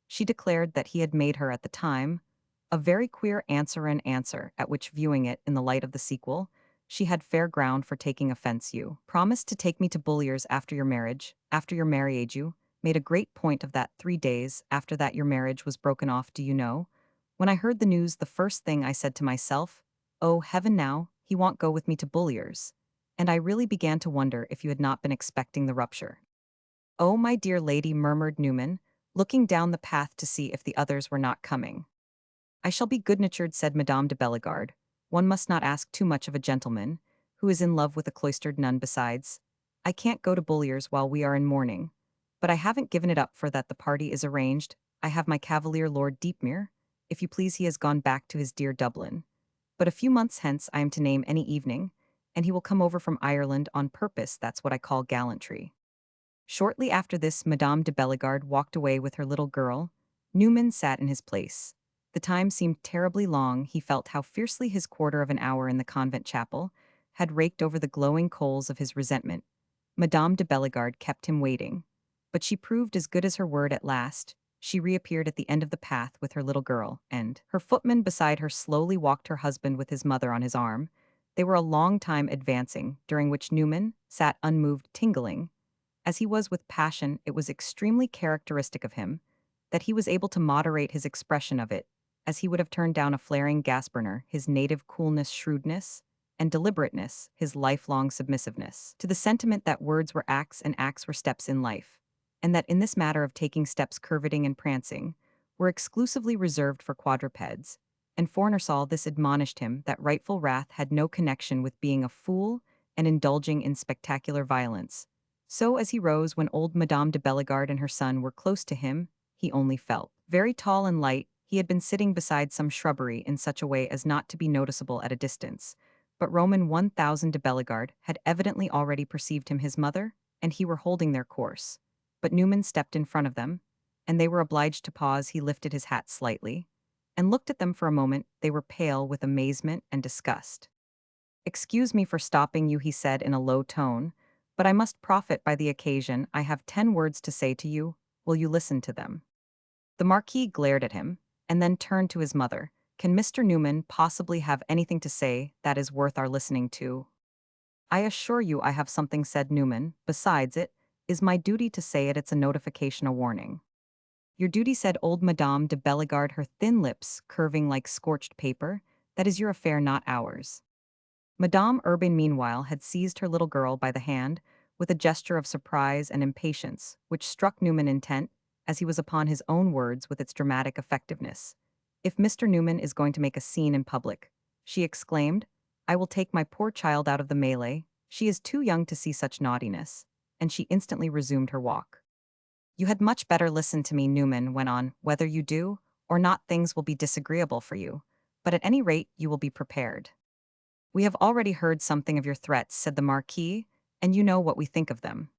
she declared that he had made her at the time a very queer answer, an answer at which, viewing it in the light of the sequel, she had fair ground for taking offense. "You promised to take me to Bulliers after your marriage, after your marriage. You made a great point of that. 3 days after that your marriage was broken off. Do you know? When I heard the news, the first thing I said to myself, 'Oh, heaven, now, he won't go with me to Bulliers.' And I really began to wonder if you had not been expecting the rupture." "Oh, my dear lady," murmured Newman, looking down the path to see if the others were not coming. "I shall be good-natured," said Madame de Bellegarde. "One must not ask too much of a gentleman, who is in love with a cloistered nun. Besides, I can't go to Bulliers while we are in mourning. But I haven't given it up for that. The party is arranged. I have my cavalier Lord Deepmere. If you please, he has gone back to his dear Dublin. But a few months hence I am to name any evening, and he will come over from Ireland on purpose. That's what I call gallantry." Shortly after this, Madame de Bellegarde walked away with her little girl. Newman sat in his place. The time seemed terribly long. He felt how fiercely his quarter of an hour in the convent chapel had raked over the glowing coals of his resentment. Madame de Bellegarde kept him waiting, but she proved as good as her word at last. She reappeared at the end of the path with her little girl, and her footman beside her slowly walked her husband with his mother on his arm. They were a long time advancing, during which Newman sat unmoved, tingling as he was with passion. It was extremely characteristic of him that he was able to moderate his expression of it, as he would have turned down a flaring gas burner. His native coolness, shrewdness, and deliberateness, his lifelong submissiveness to the sentiment that words were acts and acts were steps in life, and that in this matter of taking steps, curveting and prancing, were exclusively reserved for quadrupeds. And Fornersall this admonished him that rightful wrath had no connection with being a fool and indulging in spectacular violence. So as he rose, when old Madame de Bellegarde and her son were close to him, he only felt very tall and light. He had been sitting beside some shrubbery in such a way as not to be noticeable at a distance. But Roman 1000 de Bellegarde had evidently already perceived him. His mother and he were holding their course. But Newman stepped in front of them, and they were obliged to pause. He lifted his hat slightly and looked at them for a moment. They were pale with amazement and disgust. "Excuse me for stopping you," he said in a low tone, "but I must profit by the occasion. I have 10 words to say to you. Will you listen to them?" The Marquis glared at him, and then turned to his mother. "Can Mr. Newman possibly have anything to say that is worth our listening to?" "I assure you I have something," said Newman. "Besides, it is my duty to say it. It's a notification, a warning." "Your duty," said old Madame de Bellegarde, her thin lips curving like scorched paper. "That is your affair, not ours." Madame Urbain, meanwhile, had seized her little girl by the hand with a gesture of surprise and impatience, which struck Newman intent, as he was upon his own words, with its dramatic effectiveness. "If Mr. Newman is going to make a scene in public," she exclaimed, "I will take my poor child out of the melee. She is too young to see such naughtiness." And she instantly resumed her walk. "You had much better listen to me," Newman went on. "Whether you do or not, things will be disagreeable for you. But at any rate, you will be prepared." "We have already heard something of your threats," said the Marquis, "and you know what we think of them."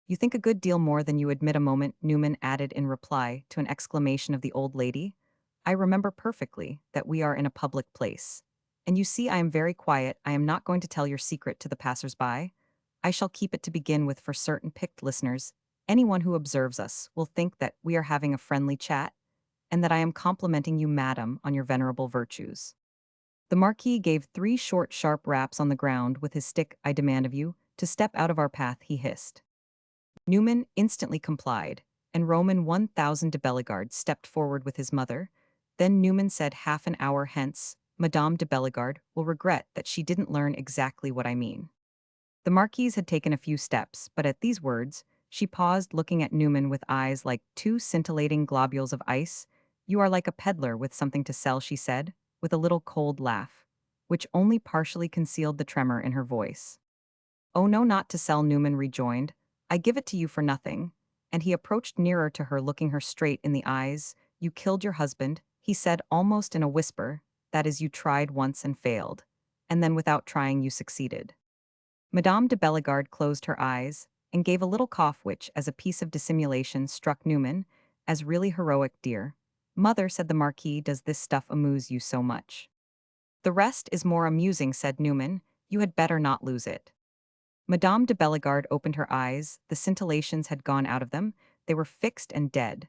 You think a good deal more than you admit a moment, Newman added in reply to an exclamation of the old lady. I remember perfectly that we are in a public place. And you see, I am very quiet. I am not going to tell your secret to the passers-by. I shall keep it to begin with for certain picked listeners. Anyone who observes us will think that we are having a friendly chat, and that I am complimenting you, madam, on your venerable virtues. The Marquis gave 3 short, sharp raps on the ground with his stick. I demand of you to step out of our path, he hissed. Newman instantly complied, and Roman 1000 de Bellegarde stepped forward with his mother. Then Newman said, half an hour hence, Madame de Bellegarde will regret that she didn't learn exactly what I mean. The Marquise had taken a few steps, but at these words, she paused, looking at Newman with eyes like 2 scintillating globules of ice. You are like a peddler with something to sell, she said, with a little cold laugh, which only partially concealed the tremor in her voice. Oh no, not to sell, Newman rejoined. I give it to you for nothing. And he approached nearer to her, looking her straight in the eyes. You killed your husband, he said almost in a whisper. That is, you tried once and failed. And then without trying you succeeded. Madame de Bellegarde closed her eyes and gave a little cough which, as a piece of dissimulation, struck Newman as really heroic. Dear mother, said the Marquis, does this stuff amuse you so much? The rest is more amusing, said Newman. You had better not lose it. Madame de Bellegarde opened her eyes. The scintillations had gone out of them. They were fixed and dead.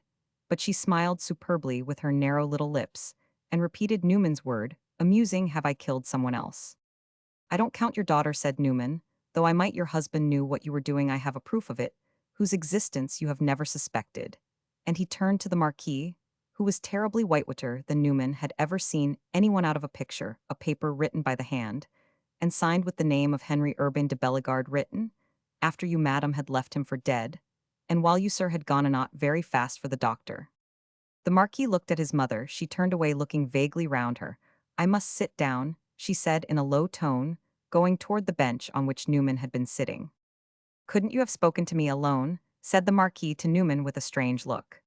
But she smiled superbly with her narrow little lips and repeated Newman's word, amusing. Have I killed someone else? I don't count your daughter, said Newman, though I might. Your husband knew what you were doing. I have a proof of it, whose existence you have never suspected. And he turned to the Marquis, who was terribly whiter than Newman had ever seen anyone out of a picture, a paper written by the hand, and signed with the name of Henry Urbain de Bellegarde, written, after you, madam, had left him for dead, and while you, sir, had gone a not very fast for the doctor. The Marquis looked at his mother. She turned away, looking vaguely round her. I must sit down, she said in a low tone, going toward the bench on which Newman had been sitting. Couldn't you have spoken to me alone? Said the Marquis to Newman with a strange look.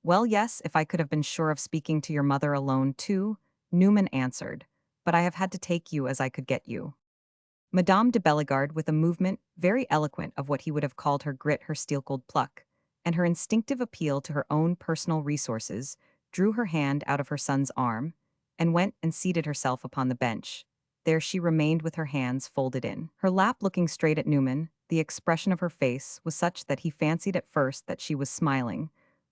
Well, yes, if I could have been sure of speaking to your mother alone too, Newman answered, but I have had to take you as I could get you. Madame de Bellegarde, with a movement very eloquent of what he would have called her grit, her steel-cold pluck, and her instinctive appeal to her own personal resources, drew her hand out of her son's arm, and went and seated herself upon the bench. There she remained with her hands folded in her lap, looking straight at Newman. The expression of her face was such that he fancied at first that she was smiling,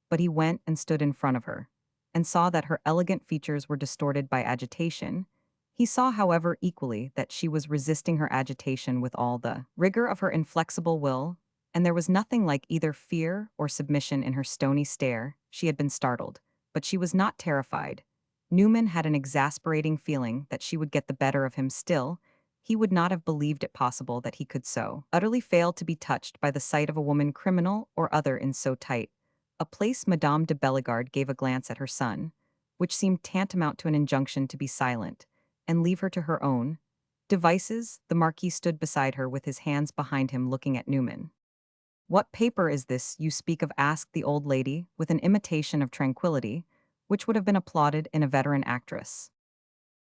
but he went and stood in front of her, and saw that her elegant features were distorted by agitation. He saw, however, equally that she was resisting her agitation with all the rigor of her inflexible will, and there was nothing like either fear or submission in her stony stare. She had been startled, but she was not terrified. Newman had an exasperating feeling that she would get the better of him still. He would not have believed it possible that he could so utterly fail to be touched by the sight of a woman, criminal or other, in so tight a place. Madame de Bellegarde gave a glance at her son, which seemed tantamount to an injunction to be silent and leave her to her own devices. The Marquis stood beside her with his hands behind him, looking at Newman. What paper is this you speak of? Asked the old lady, with an imitation of tranquility, which would have been applauded in a veteran actress.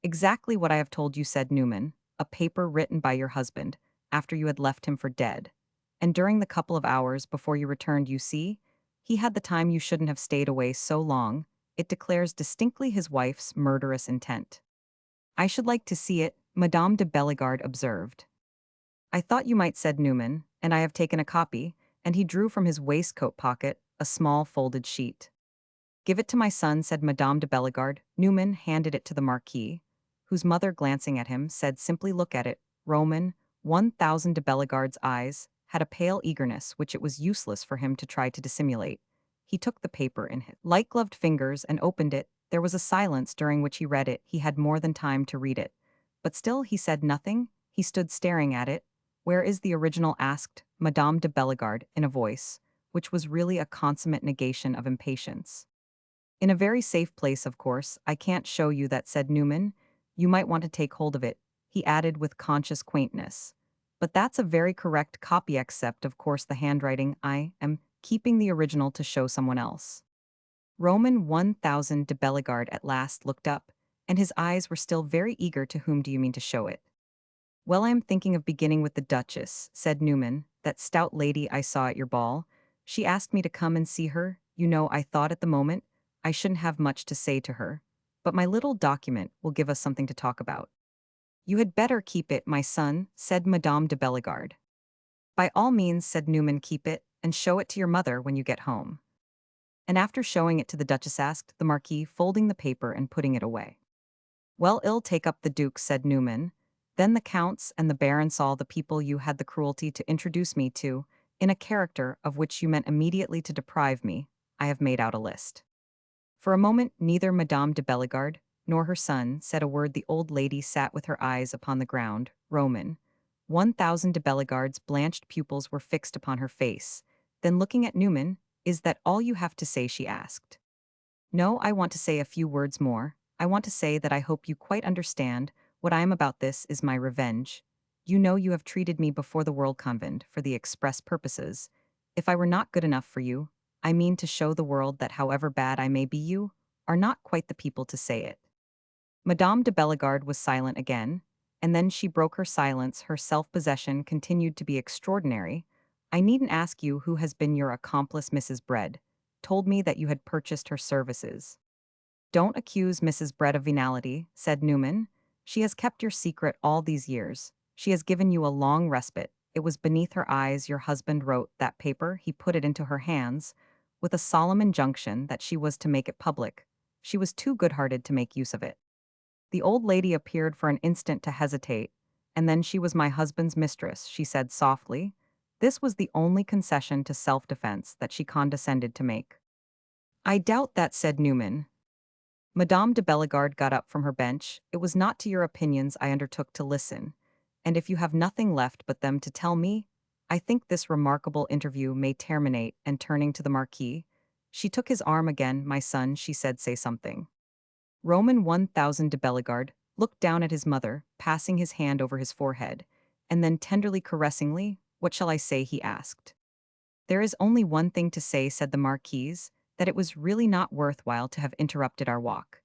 Exactly what I have told you, said Newman, a paper written by your husband, after you had left him for dead. And during the couple of hours before you returned, you see, he had the time. You shouldn't have stayed away so long. It declares distinctly his wife's murderous intent. I should like to see it, Madame de Bellegarde observed. I thought you might, said Newman, and I have taken a copy, and he drew from his waistcoat pocket a small folded sheet. Give it to my son, said Madame de Bellegarde. Newman handed it to the Marquis, whose mother, glancing at him, said simply, look at it. Roman 1000 de Bellegarde's eyes had a pale eagerness which it was useless for him to try to dissimulate. He took the paper in his light-gloved fingers and opened it. There was a silence during which he read it. He had more than time to read it. But still he said nothing. He stood staring at it. Where is the original? Asked Madame de Bellegarde in a voice which was really a consummate negation of impatience. In a very safe place, of course. I can't show you that, said Newman. You might want to take hold of it, he added with conscious quaintness. But that's a very correct copy, except, of course, the handwriting. I am keeping the original to show someone else. Roman 1000 de Bellegarde at last looked up, and his eyes were still very eager. To whom do you mean to show it? Well, I am thinking of beginning with the Duchess, said Newman. that stout lady I saw at your ball. She asked me to come and see her. You know, I thought at the moment I shouldn't have much to say to her. But my little document will give us something to talk about. You had better keep it, my son, said Madame de Bellegarde. By all means, said Newman, keep it, and show it to your mother when you get home. And after showing it to the Duchess, asked the Marquis, folding the paper and putting it away. Well, ill take up the Duke, said Newman. Then the Counts and the Baron saw the people you had the cruelty to introduce me to, in a character of which you meant immediately to deprive me. I have made out a list. For a moment, neither Madame de Bellegarde nor her son said a word. The old lady sat with her eyes upon the ground. Roman. 1,000 de Bellegarde's blanched pupils were fixed upon her face. Then looking at Newman, is that all you have to say, she asked. No, I want to say a few words more. I want to say that I hope you quite understand what I am about. This is my revenge. You know you have treated me before the world convent for the express purposes. If I were not good enough for you, I mean to show the world that however bad I may be, you are not quite the people to say it. Madame de Bellegarde was silent again, and then she broke her silence. Her self-possession continued to be extraordinary. I needn't ask you who has been your accomplice. Mrs. Bread told me that you had purchased her services. Don't accuse Mrs. Bread of venality, said Newman. She has kept your secret all these years. She has given you a long respite. It was beneath her eyes your husband wrote that paper. He put it into her hands, with a solemn injunction that she was to make it public. She was too good-hearted to make use of it. The old lady appeared for an instant to hesitate, and then she was my husband's mistress, she said softly. This was the only concession to self-defense that she condescended to make. I doubt that, said Newman. Madame de Bellegarde got up from her bench. It was not to your opinions I undertook to listen, and if you have nothing left but them to tell me, I think this remarkable interview may terminate. And turning to the Marquis, she took his arm again. My son, she said, say something. Roman 1,000 de Bellegarde looked down at his mother, passing his hand over his forehead, and then tenderly caressingly, what shall I say, he asked. There is only one thing to say, said the Marquise, that it was really not worthwhile to have interrupted our walk.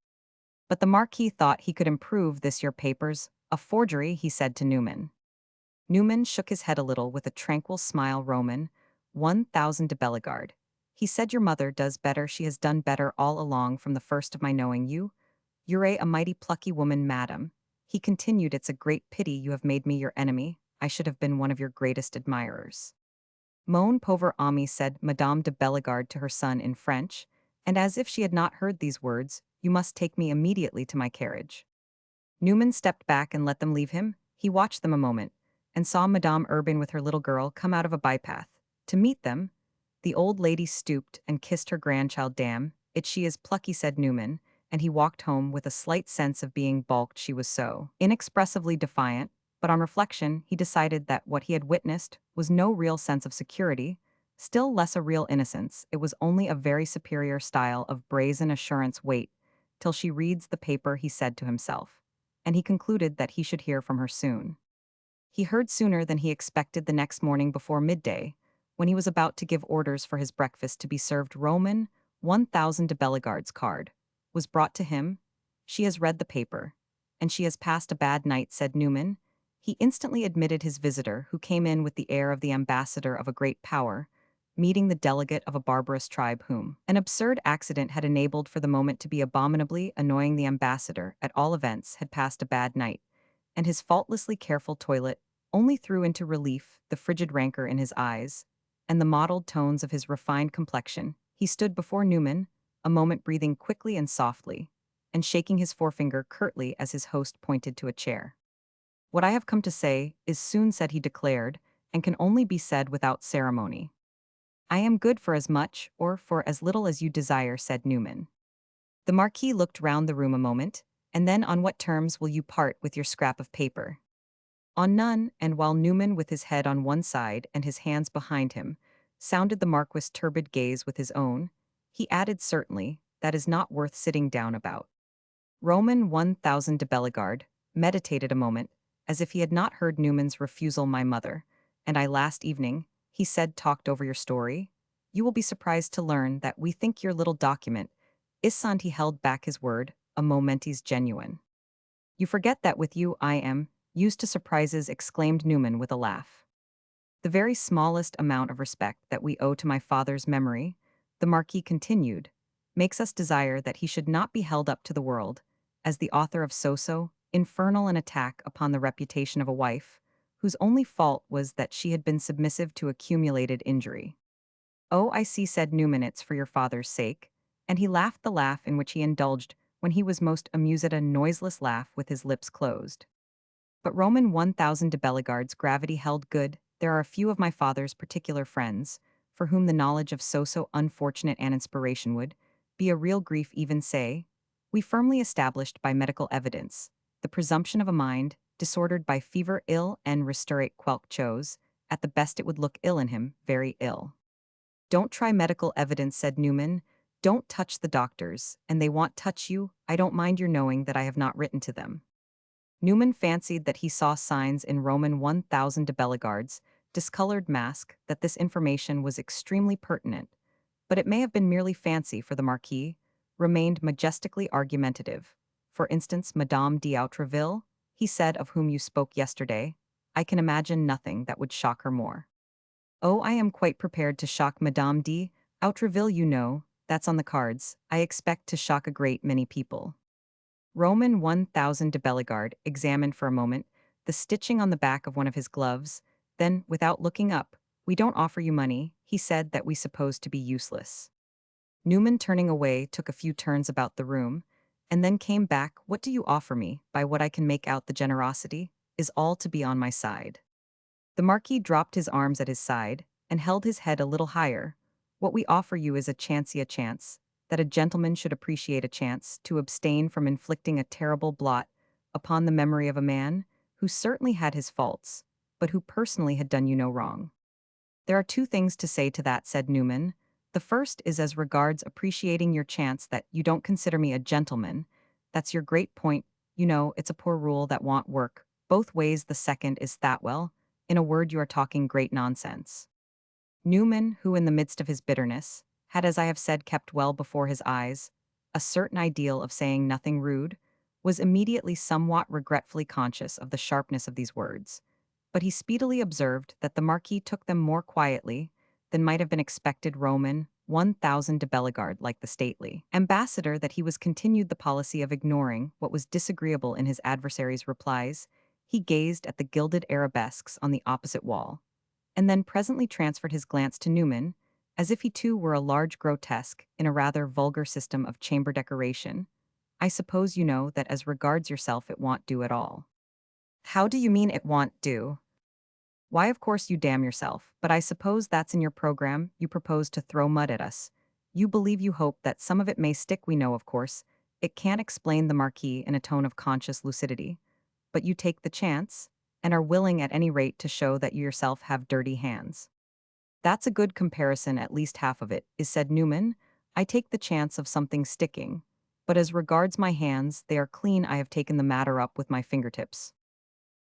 But the Marquis thought he could improve this your papers, a forgery, he said to Newman. Newman shook his head a little with a tranquil smile. Roman 1,000 de Bellegarde. He said your mother does better. She has done better all along from the first of my knowing you. You're a mighty plucky woman, madam. He continued, it's a great pity you have made me your enemy. I should have been one of your greatest admirers. Mon pauvre ami, said Madame de Bellegarde to her son in French, and as if she had not heard these words, you must take me immediately to my carriage. Newman stepped back and let them leave him. He watched them a moment, and saw Madame Urbain with her little girl come out of a bypath. To meet them, the old lady stooped and kissed her grandchild. Damn it, she is plucky, said Newman, and he walked home with a slight sense of being balked. She was so inexpressively defiant, but on reflection, he decided that what he had witnessed was no real sense of security, still less a real innocence. It was only a very superior style of brazen assurance. Wait till she reads the paper, he said to himself, and he concluded that he should hear from her soon. He heard sooner than he expected the next morning before midday, when he was about to give orders for his breakfast to be served. Roman 1,000 de Bellegarde's card was brought to him. She has read the paper, and she has passed a bad night, said Newman. He instantly admitted his visitor, who came in with the air of the ambassador of a great power, meeting the delegate of a barbarous tribe whom an absurd accident had enabled for the moment to be abominably annoying. The ambassador, at all events, had passed a bad night, and his faultlessly careful toilet only threw into relief the frigid rancor in his eyes and the mottled tones of his refined complexion. He stood before Newman, a moment, breathing quickly and softly, and shaking his forefinger curtly as his host pointed to a chair. What I have come to say is soon said, he declared, and can only be said without ceremony. I am good for as much or for as little as you desire, said Newman. The Marquis looked round the room a moment, and then, on what terms will you part with your scrap of paper? On none. And while Newman, with his head on one side and his hands behind him, sounded the Marquis' turbid gaze with his own, he added, certainly, that is not worth sitting down about. Roman 1,000 de Bellegarde meditated a moment, as if he had not heard Newman's refusal. My mother and I last evening, he said, talked over your story. You will be surprised to learn that we think your little document isn't, he held back his word, a momentis genuine. You forget that with you I am used to surprises, exclaimed Newman with a laugh. The very smallest amount of respect that we owe to my father's memory, the Marquis continued, makes us desire that he should not be held up to the world, as the author of So-So, infernal an attack upon the reputation of a wife, whose only fault was that she had been submissive to accumulated injury. Oh, I see, said Newman, it's for your father's sake, and he laughed the laugh in which he indulged when he was most amused at a noiseless laugh with his lips closed. But Roman 1000 de Bellegarde's gravity held good. There are a few of my father's particular friends, for whom the knowledge of so unfortunate an inspiration would be a real grief, even say, we firmly established by medical evidence, the presumption of a mind, disordered by fever ill and restorate quelc chose, at the best it would look ill in him, very ill. Don't try medical evidence, said Newman. Don't touch the doctors, and they won't touch you. I don't mind your knowing that I have not written to them. Newman fancied that he saw signs in Roman 1000 de Bellegarde's discolored mask that this information was extremely pertinent, but it may have been merely fancy, for the Marquis remained majestically argumentative. For instance, Madame d'Outreville, he said, of whom you spoke yesterday, I can imagine nothing that would shock her more. Oh, I am quite prepared to shock Madame d'Outreville, you know, that's on the cards. I expect to shock a great many people. Roman 1000 de Bellegarde examined for a moment the stitching on the back of one of his gloves, then, without looking up, we don't offer you money, he said, that we suppose to be useless. Newman, turning away, took a few turns about the room, and then came back. What do you offer me? By what I can make out, the generosity is all to be on my side. The Marquis dropped his arms at his side and held his head a little higher. What we offer you is a chance, that a gentleman should appreciate a chance to abstain from inflicting a terrible blot upon the memory of a man who certainly had his faults, but who personally had done you no wrong. There are two things to say to that, said Newman. The first is as regards appreciating your chance, that you don't consider me a gentleman. That's your great point. You know, it's a poor rule that won't work both ways. The second is that, well, in a word, you are talking great nonsense. Newman, who in the midst of his bitterness, had, as I have said, kept well before his eyes a certain ideal of saying nothing rude, was immediately somewhat regretfully conscious of the sharpness of these words. But he speedily observed that the Marquis took them more quietly than might have been expected. Roman 1000 de Bellegarde, like the stately ambassador that he was, continued the policy of ignoring what was disagreeable in his adversary's replies. He gazed at the gilded arabesques on the opposite wall, and then presently transferred his glance to Newman, as if he too were a large grotesque in a rather vulgar system of chamber decoration. I suppose you know that as regards yourself it won't do at all. How do you mean it won't do? Why, of course you damn yourself, but I suppose that's in your program. You propose to throw mud at us. You believe, you hope that some of it may stick. We know, of course, it can't, explain the Marquis in a tone of conscious lucidity. But you take the chance, and are willing at any rate to show that you yourself have dirty hands. That's a good comparison, at least half of it is, said Newman. I take the chance of something sticking, but as regards my hands, they are clean. I have taken the matter up with my fingertips.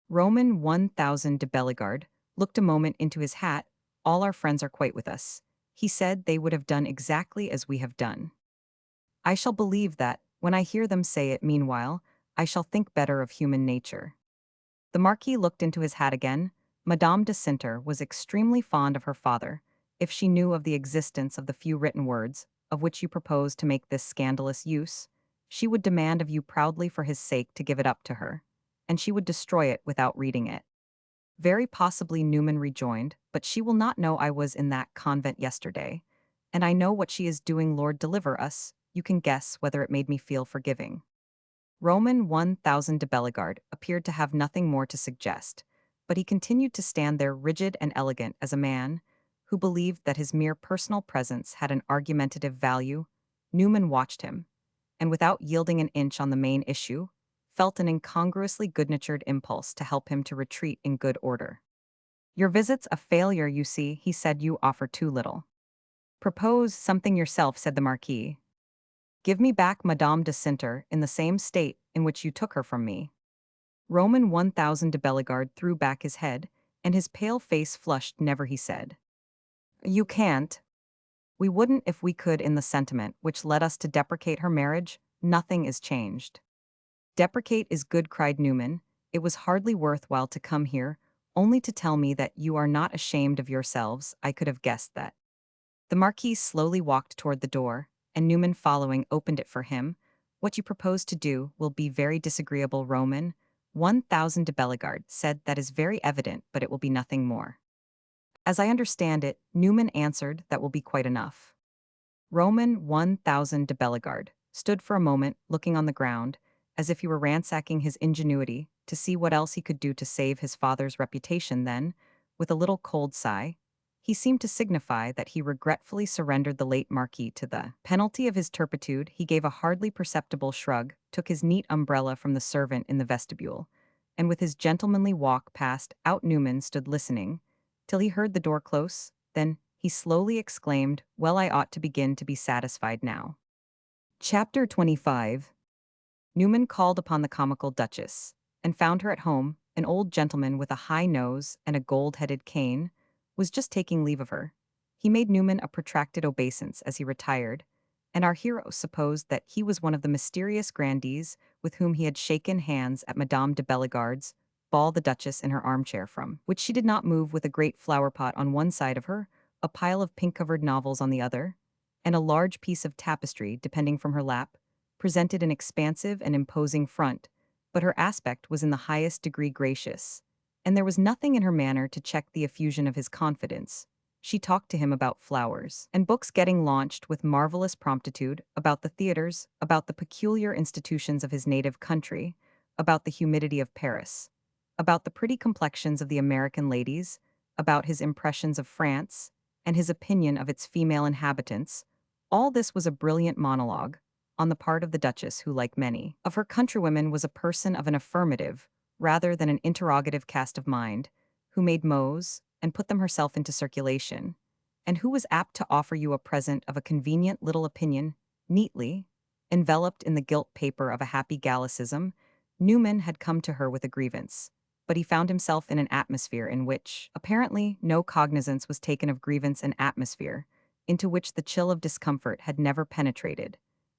Roman 1000 de Bellegarde looked a moment into his hat. All our friends are quite with us. He said they would have done exactly as we have done. I shall believe that, when I hear them say it. Meanwhile, I shall think better of human nature. The Marquis looked into his hat again. Madame de Cinter was extremely fond of her father. If she knew of the existence of the few written words, of which you propose to make this scandalous use, she would demand of you proudly for his sake to give it up to her, and she would destroy it without reading it. Very possibly, Newman rejoined, but she will not know I was in that convent yesterday, and I know what she is doing. Lord deliver us, you can guess whether it made me feel forgiving. Roman 1000 de Bellegarde appeared to have nothing more to suggest, but he continued to stand there rigid and elegant as a man who believed that his mere personal presence had an argumentative value. Newman watched him, and without yielding an inch on the main issue, felt an incongruously good-natured impulse to help him to retreat in good order. Your visit's a failure, you see, he said. You offer too little. Propose something yourself, said the Marquis. Give me back Madame de Cinter in the same state in which you took her from me. Roman 1000 de Bellegarde threw back his head, and his pale face flushed. Never, he said. You can't. We wouldn't if we could. In the sentiment which led us to deprecate her marriage, nothing is changed. Deprecate is good, cried Newman. It was hardly worth while to come here, only to tell me that you are not ashamed of yourselves. I could have guessed that. The Marquis slowly walked toward the door, and Newman, following, opened it for him. What you propose to do will be very disagreeable, Roman. 1,000 de Bellegarde said. That is very evident, but it will be nothing more. As I understand it, Newman answered, that will be quite enough. Roman 1,000 de Bellegarde stood for a moment looking on the ground, as if he were ransacking his ingenuity to see what else he could do to save his father's reputation. Then, with a little cold sigh, he seemed to signify that he regretfully surrendered the late Marquis to the penalty of his turpitude. He gave a hardly perceptible shrug, took his neat umbrella from the servant in the vestibule, and with his gentlemanly walk passed out. Newman stood listening till he heard the door close. Then he slowly exclaimed, "Well, I ought to begin to be satisfied now." Chapter 25. Newman called upon the comical Duchess, and found her at home. An old gentleman with a high nose and a gold-headed cane was just taking leave of her. He made Newman a protracted obeisance as he retired, and our hero supposed that he was one of the mysterious grandees with whom he had shaken hands at Madame de Bellegarde's ball. The Duchess in her armchair, from which she did not move, with a great flower-pot on one side of her, a pile of pink-covered novels on the other, and a large piece of tapestry depending from her lap, presented an expansive and imposing front, but her aspect was in the highest degree gracious, and there was nothing in her manner to check the effusion of his confidence. She talked to him about flowers and books getting launched with marvelous promptitude, about the theaters, about the peculiar institutions of his native country, about the humidity of Paris, about the pretty complexions of the American ladies, about his impressions of France, and his opinion of its female inhabitants. All this was a brilliant monologue on the part of the Duchess, who, like many of her countrywomen, was a person of an affirmative rather than an interrogative cast of mind, who made mots and put them herself into circulation, and who was apt to offer you a present of a convenient little opinion, neatly enveloped in the gilt paper of a happy Gallicism. Newman had come to her with a grievance, but he found himself in an atmosphere in which, apparently, no cognizance was taken of grievance, an atmosphere into which the chill of discomfort had never penetrated,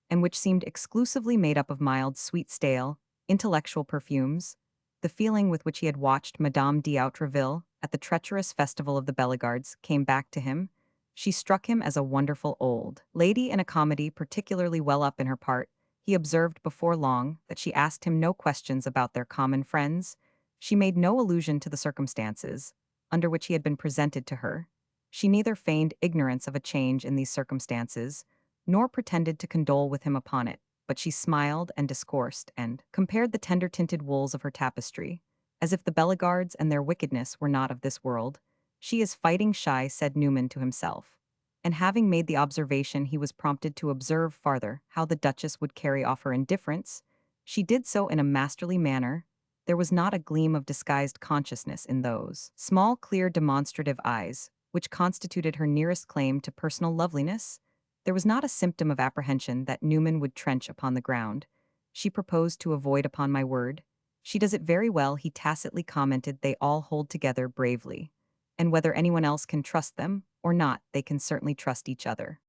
and which seemed exclusively made up of mild, sweet, stale, intellectual perfumes. The feeling with which he had watched Madame d'Outreville at the treacherous festival of the Bellegardes came back to him. She struck him as a wonderful old lady in a comedy, particularly well up in her part. He observed before long that she asked him no questions about their common friends. She made no allusion to the circumstances under which he had been presented to her. She neither feigned ignorance of a change in these circumstances, nor pretended to condole with him upon it, but she smiled and discoursed, and compared the tender-tinted wools of her tapestry, as if the Bellegardes and their wickedness were not of this world. "She is fighting shy," said Newman to himself, and having made the observation, he was prompted to observe farther how the Duchess would carry off her indifference. She did so in a masterly manner. There was not a gleam of disguised consciousness in those small, clear, demonstrative eyes, which constituted her nearest claim to personal loveliness. There was not a symptom of apprehension that Newman would trench upon the ground. "She proposed to avoid, upon my word. She does it very well," he tacitly commented. "They all hold together bravely, and whether anyone else can trust them or not, they can certainly trust each other."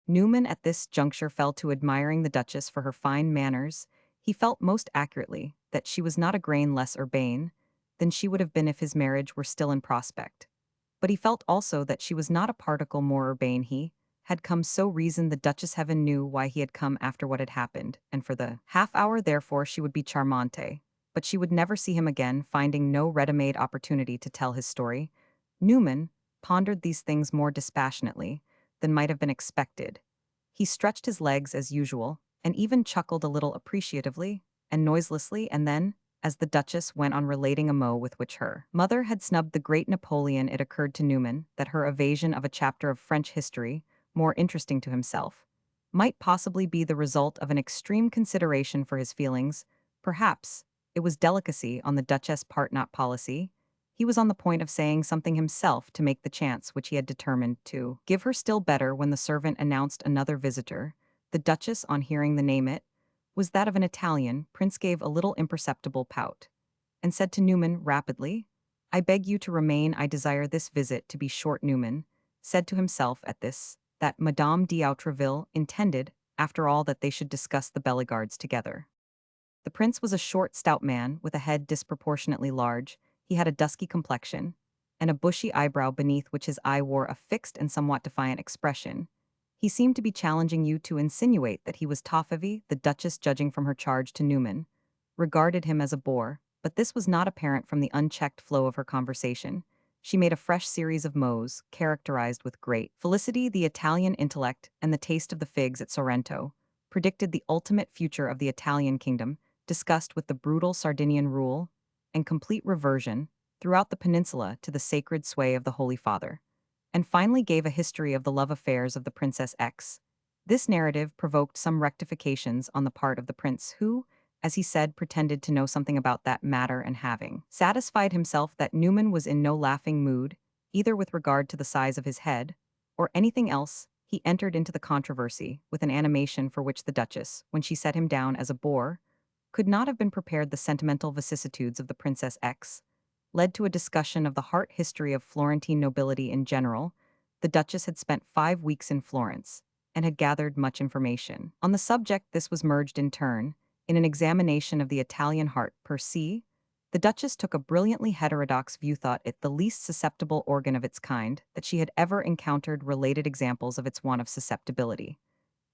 Newman at this juncture fell to admiring the Duchess for her fine manners. He felt most accurately that she was not a grain less urbane than she would have been if his marriage were still in prospect. But he felt also that she was not a particle more urbane. He had come, so reasoned the Duchess. Heaven knew why he had come after what had happened, and for the half-hour therefore she would be charmante, but she would never see him again. Finding no ready-made opportunity to tell his story, Newman pondered these things more dispassionately than might have been expected. He stretched his legs as usual, and even chuckled a little appreciatively and noiselessly, and then, as the Duchess went on relating a mot with which her mother had snubbed the great Napoleon, it occurred to Newman that her evasion of a chapter of French history, more interesting to himself, might possibly be the result of an extreme consideration for his feelings. Perhaps it was delicacy on the Duchess' part, not policy. He was on the point of saying something himself to make the chance which he had determined to give her still better, when the servant announced another visitor. The Duchess, on hearing the name, it was that of an Italian. Prince gave a little imperceptible pout, and said to Newman rapidly, "I beg you to remain. I desire this visit to be short." Newman said to himself at this that Madame d'Outreville intended, after all, that they should discuss the Bellegardes together. The prince was a short, stout man, with a head disproportionately large. He had a dusky complexion, and a bushy eyebrow beneath which his eye wore a fixed and somewhat defiant expression. He seemed to be challenging you to insinuate that he was Toffavy, the Duchess, judging from her charge to Newman, regarded him as a bore, but this was not apparent from the unchecked flow of her conversation. She made a fresh series of mots, characterized with great felicity the Italian intellect and the taste of the figs at Sorrento, predicted the ultimate future of the Italian kingdom, discussed with the brutal Sardinian rule, and complete reversion, throughout the peninsula, to the sacred sway of the Holy Father, and finally gave a history of the love affairs of the Princess X. This narrative provoked some rectifications on the part of the prince who, as he said, pretended to know something about that matter and having satisfied himself that Newman was in no laughing mood, either with regard to the size of his head or anything else, he entered into the controversy with an animation for which the Duchess, when she set him down as a bore, could not have been prepared. The sentimental vicissitudes of the Princess X led to a discussion of the heart history of Florentine nobility in general. The Duchess had spent 5 weeks in Florence and had gathered much information. On the subject, this was merged in turn in an examination of the Italian heart per se. The Duchess took a brilliantly heterodox view, thought it the least susceptible organ of its kind that she had ever encountered, related examples of its want of susceptibility,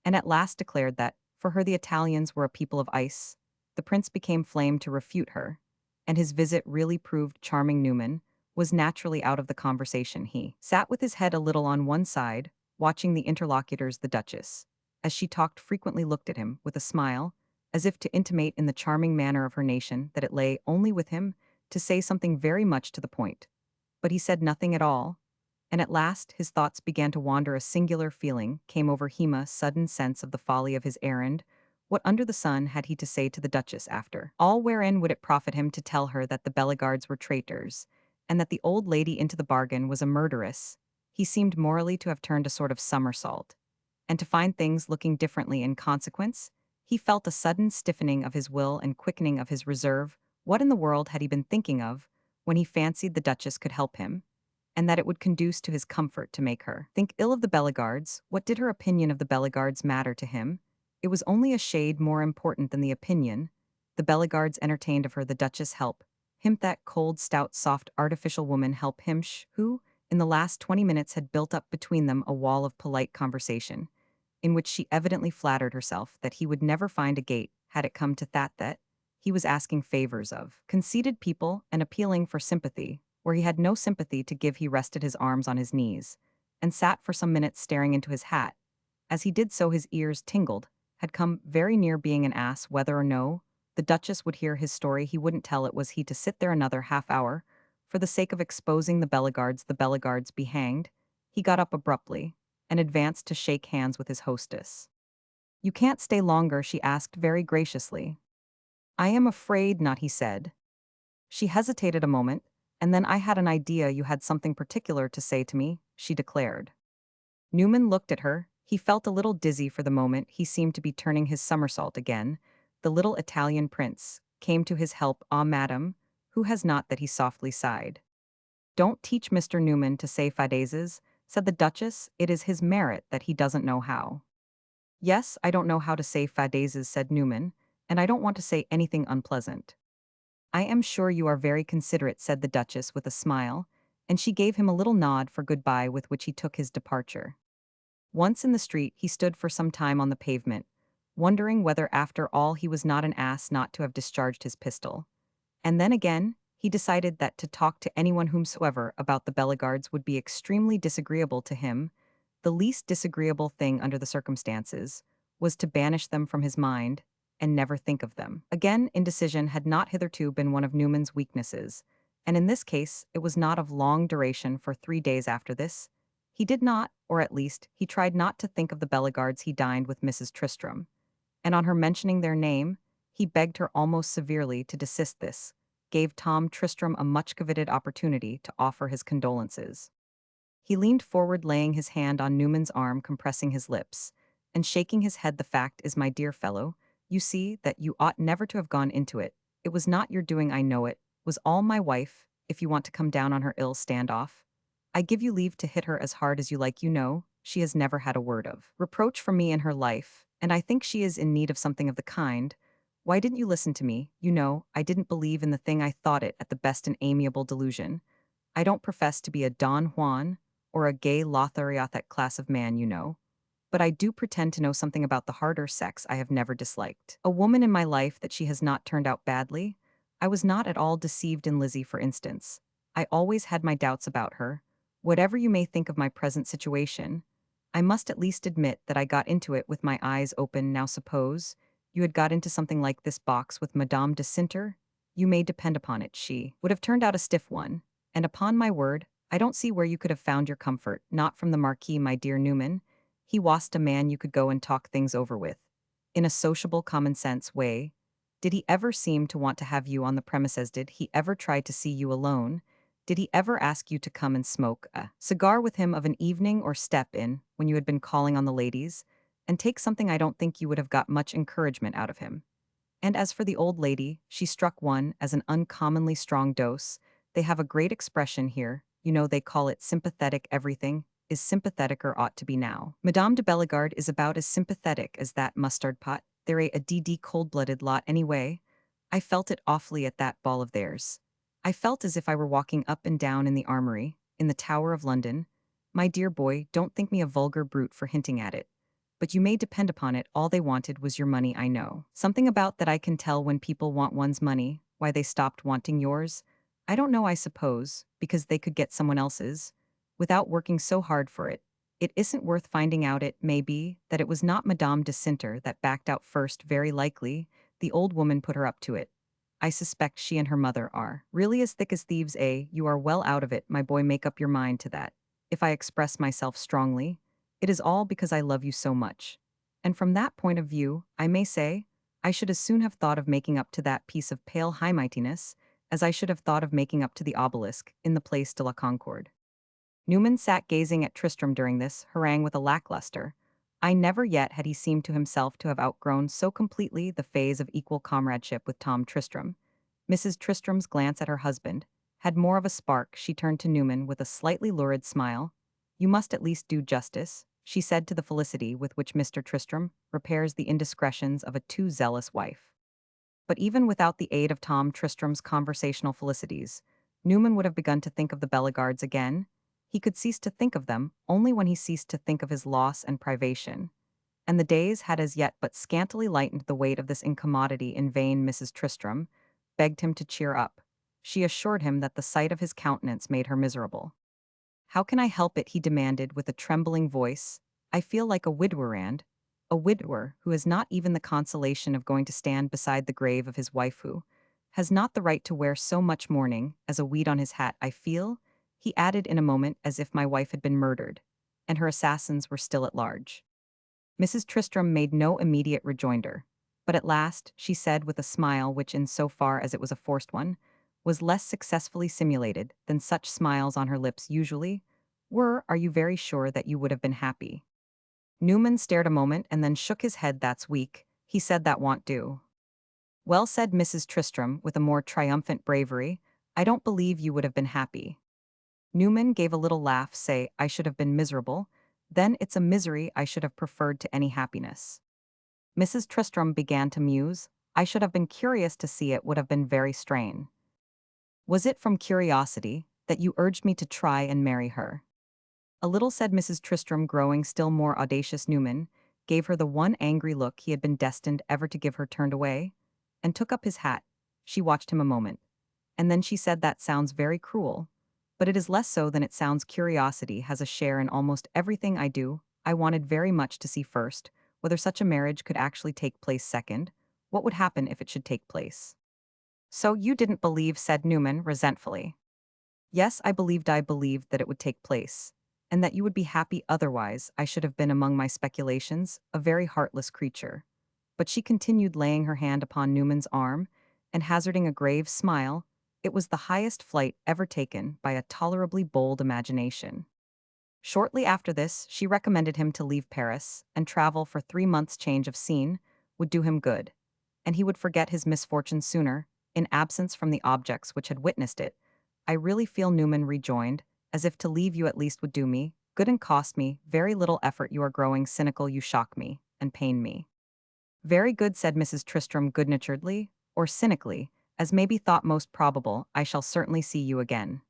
and at last declared that, for her, the Italians were a people of ice. The prince became flame to refute her, and his visit really proved charming. Newman was naturally out of the conversation. He sat with his head a little on one side, watching the interlocutors. The Duchess, as she talked, frequently looked at him with a smile, as if to intimate in the charming manner of her nation that it lay only with him to say something very much to the point. But he said nothing at all, and at last his thoughts began to wander. A singular feeling came over him, a sudden sense of the folly of his errand. What under the sun had he to say to the Duchess after all? Wherein would it profit him to tell her that the Bellegardes were traitors, and that the old lady into the bargain was a murderess? He seemed morally to have turned a sort of somersault, and to find things looking differently in consequence. He felt a sudden stiffening of his will and quickening of his reserve. What in the world had he been thinking of when he fancied the Duchess could help him, and that it would conduce to his comfort to make her think ill of the Bellegardes? What did her opinion of the Bellegardes matter to him? It was only a shade more important than the opinion the Bellegardes entertained of her. The Duchess help him, that cold, stout, soft, artificial woman help him, who, in the last 20 minutes, had built up between them a wall of polite conversation, in which she evidently flattered herself that he would never find a gate, had it come to that he was asking favors of conceited people and appealing for sympathy, where he had no sympathy to give. He rested his arms on his knees, and sat for some minutes staring into his hat. As he did so, his ears tingled, had come very near being an ass. Whether or no the Duchess would hear his story, he wouldn't tell it. Was he to sit there another half-hour, for the sake of exposing the Bellegardes? The Bellegardes be hanged. He got up abruptly, and advanced to shake hands with his hostess. "You can't stay longer?" she asked very graciously. "I am afraid not," he said. She hesitated a moment, and then, "I had an idea you had something particular to say to me," she declared. Newman looked at her. He felt a little dizzy for the moment. He seemed to be turning his somersault again. The little Italian prince came to his help. "Ah, madam, who has not that?" he softly sighed. "Don't teach Mr. Newman to say fadezes," said the Duchess. "It is his merit that he doesn't know how." "Yes, I don't know how to say fadezes," said Newman, "and I don't want to say anything unpleasant." "I am sure you are very considerate," said the Duchess with a smile, and she gave him a little nod for goodbye, with which he took his departure. Once in the street, he stood for some time on the pavement, wondering whether after all he was not an ass not to have discharged his pistol. And then again, he decided that to talk to anyone whomsoever about the Bellegardes would be extremely disagreeable to him. The least disagreeable thing under the circumstances was to banish them from his mind and never think of them. Again, indecision had not hitherto been one of Newman's weaknesses, and in this case it was not of long duration. For 3 days after this, he did not, or at least he tried not to think of the Bellegardes. He dined with Mrs. Tristram, and on her mentioning their name, he begged her almost severely to desist. This gave Tom Tristram a much coveted opportunity to offer his condolences. He leaned forward, laying his hand on Newman's arm, compressing his lips, and shaking his head. "The fact is, my dear fellow, you see that you ought never to have gone into it. It was not your doing, I know it, was all my wife. If you want to come down on her ill stand-off, I give you leave to hit her as hard as you like. You know, she has never had a word of reproach from me in her life, and I think she is in need of something of the kind. Why didn't you listen to me? You know, I didn't believe in the thing I thought it at the best an amiable delusion. I don't profess to be a Don Juan or a gay Lothario class of man, you know. But I do pretend to know something about the harder sex I have never disliked. A woman in my life that she has not turned out badly. I was not at all deceived in Lizzie, for instance. I always had my doubts about her. Whatever you may think of my present situation, I must at least admit that I got into it with my eyes open. Now suppose you had got into something like this box with Madame de Cinter, you may depend upon it, she would have turned out a stiff one. And upon my word, I don't see where you could have found your comfort, not from the Marquis, my dear Newman. He wasn't a man you could go and talk things over with. In a sociable, common sense way. Did he ever seem to want to have you on the premises? Did he ever try to see you alone? Did he ever ask you to come and smoke a cigar with him of an evening or step in, when you had been calling on the ladies, and take something? I don't think you would have got much encouragement out of him. And as for the old lady, she struck one as an uncommonly strong dose. They have a great expression here, you know, they call it sympathetic everything, is sympathetic or ought to be now. Madame de Bellegarde is about as sympathetic as that mustard pot. They're a DD cold-blooded lot anyway. I felt it awfully at that ball of theirs. I felt as if I were walking up and down in the Armory, in the Tower of London. My dear boy, don't think me a vulgar brute for hinting at it. But you may depend upon it, all they wanted was your money, I know. Something about that I can tell when people want one's money, why they stopped wanting yours. I don't know, I suppose, because they could get someone else's, without working so hard for it. It isn't worth finding out. It may be that it was not Madame de Cinter that backed out first, very likely. The old woman put her up to it. I suspect she and her mother are really as thick as thieves, eh? You are well out of it, my boy, make up your mind to that. If I express myself strongly, it is all because I love you so much. And from that point of view, I may say, I should as soon have thought of making up to that piece of pale high mightiness as I should have thought of making up to the obelisk in the Place de la Concorde. Newman sat gazing at Tristram during this harangue with a lackluster. I never yet had he seemed to himself to have outgrown so completely the phase of equal comradeship with Tom Tristram. Mrs. Tristram's glance at her husband had more of a spark. She turned to Newman with a slightly lurid smile. You must at least do justice, she said, to the felicity with which Mr. Tristram repairs the indiscretions of a too zealous wife. But even without the aid of Tom Tristram's conversational felicities, Newman would have begun to think of the Bellegardes again. He could cease to think of them only when he ceased to think of his loss and privation. And the days had as yet but scantily lightened the weight of this incommodity. In vain Mrs. Tristram begged him to cheer up. She assured him that the sight of his countenance made her miserable. How can I help it? He demanded with a trembling voice. I feel like a widower who has not even the consolation of going to stand beside the grave of his wife, who has not the right to wear so much mourning as a weed on his hat. I feel, he added in a moment, as if my wife had been murdered, and her assassins were still at large. Mrs. Tristram made no immediate rejoinder, but at last she said with a smile which, in so far as it was a forced one, was less successfully simulated than such smiles on her lips usually were, are you very sure that you would have been happy? Newman stared a moment and then shook his head. That's weak, he said, that won't do. Well, said Mrs. Tristram with a more triumphant bravery, I don't believe you would have been happy. Newman gave a little laugh. Say, I should have been miserable, then it's a misery I should have preferred to any happiness. Mrs. Tristram began to muse. I should have been curious to see it would have been very strange. Was it from curiosity that you urged me to try and marry her? A little, said Mrs. Tristram, growing still more audacious. Newman gave her the one angry look he had been destined ever to give her, turned away, and took up his hat. She watched him a moment, and then she said, that sounds very cruel, but it is less so than it sounds. Curiosity has a share in almost everything I do. I wanted very much to see first whether such a marriage could actually take place, second, what would happen if it should take place. So you didn't believe, said Newman resentfully. Yes, I believed that it would take place, and that you would be happy. Otherwise, I should have been, among my speculations, a very heartless creature. But she continued, laying her hand upon Newman's arm, and hazarding a grave smile, it was the highest flight ever taken by a tolerably bold imagination. Shortly after this, she recommended him to leave Paris, and travel for 3 months. Change of scene would do him good, and he would forget his misfortune sooner, in absence from the objects which had witnessed it. I really feel, Newman rejoined, as if to leave you at least would do me good and cost me very little effort. You are growing cynical. You shock me and pain me. Very good, said Mrs. Tristram good-naturedly, or cynically, as may be thought most probable, I shall certainly see you again.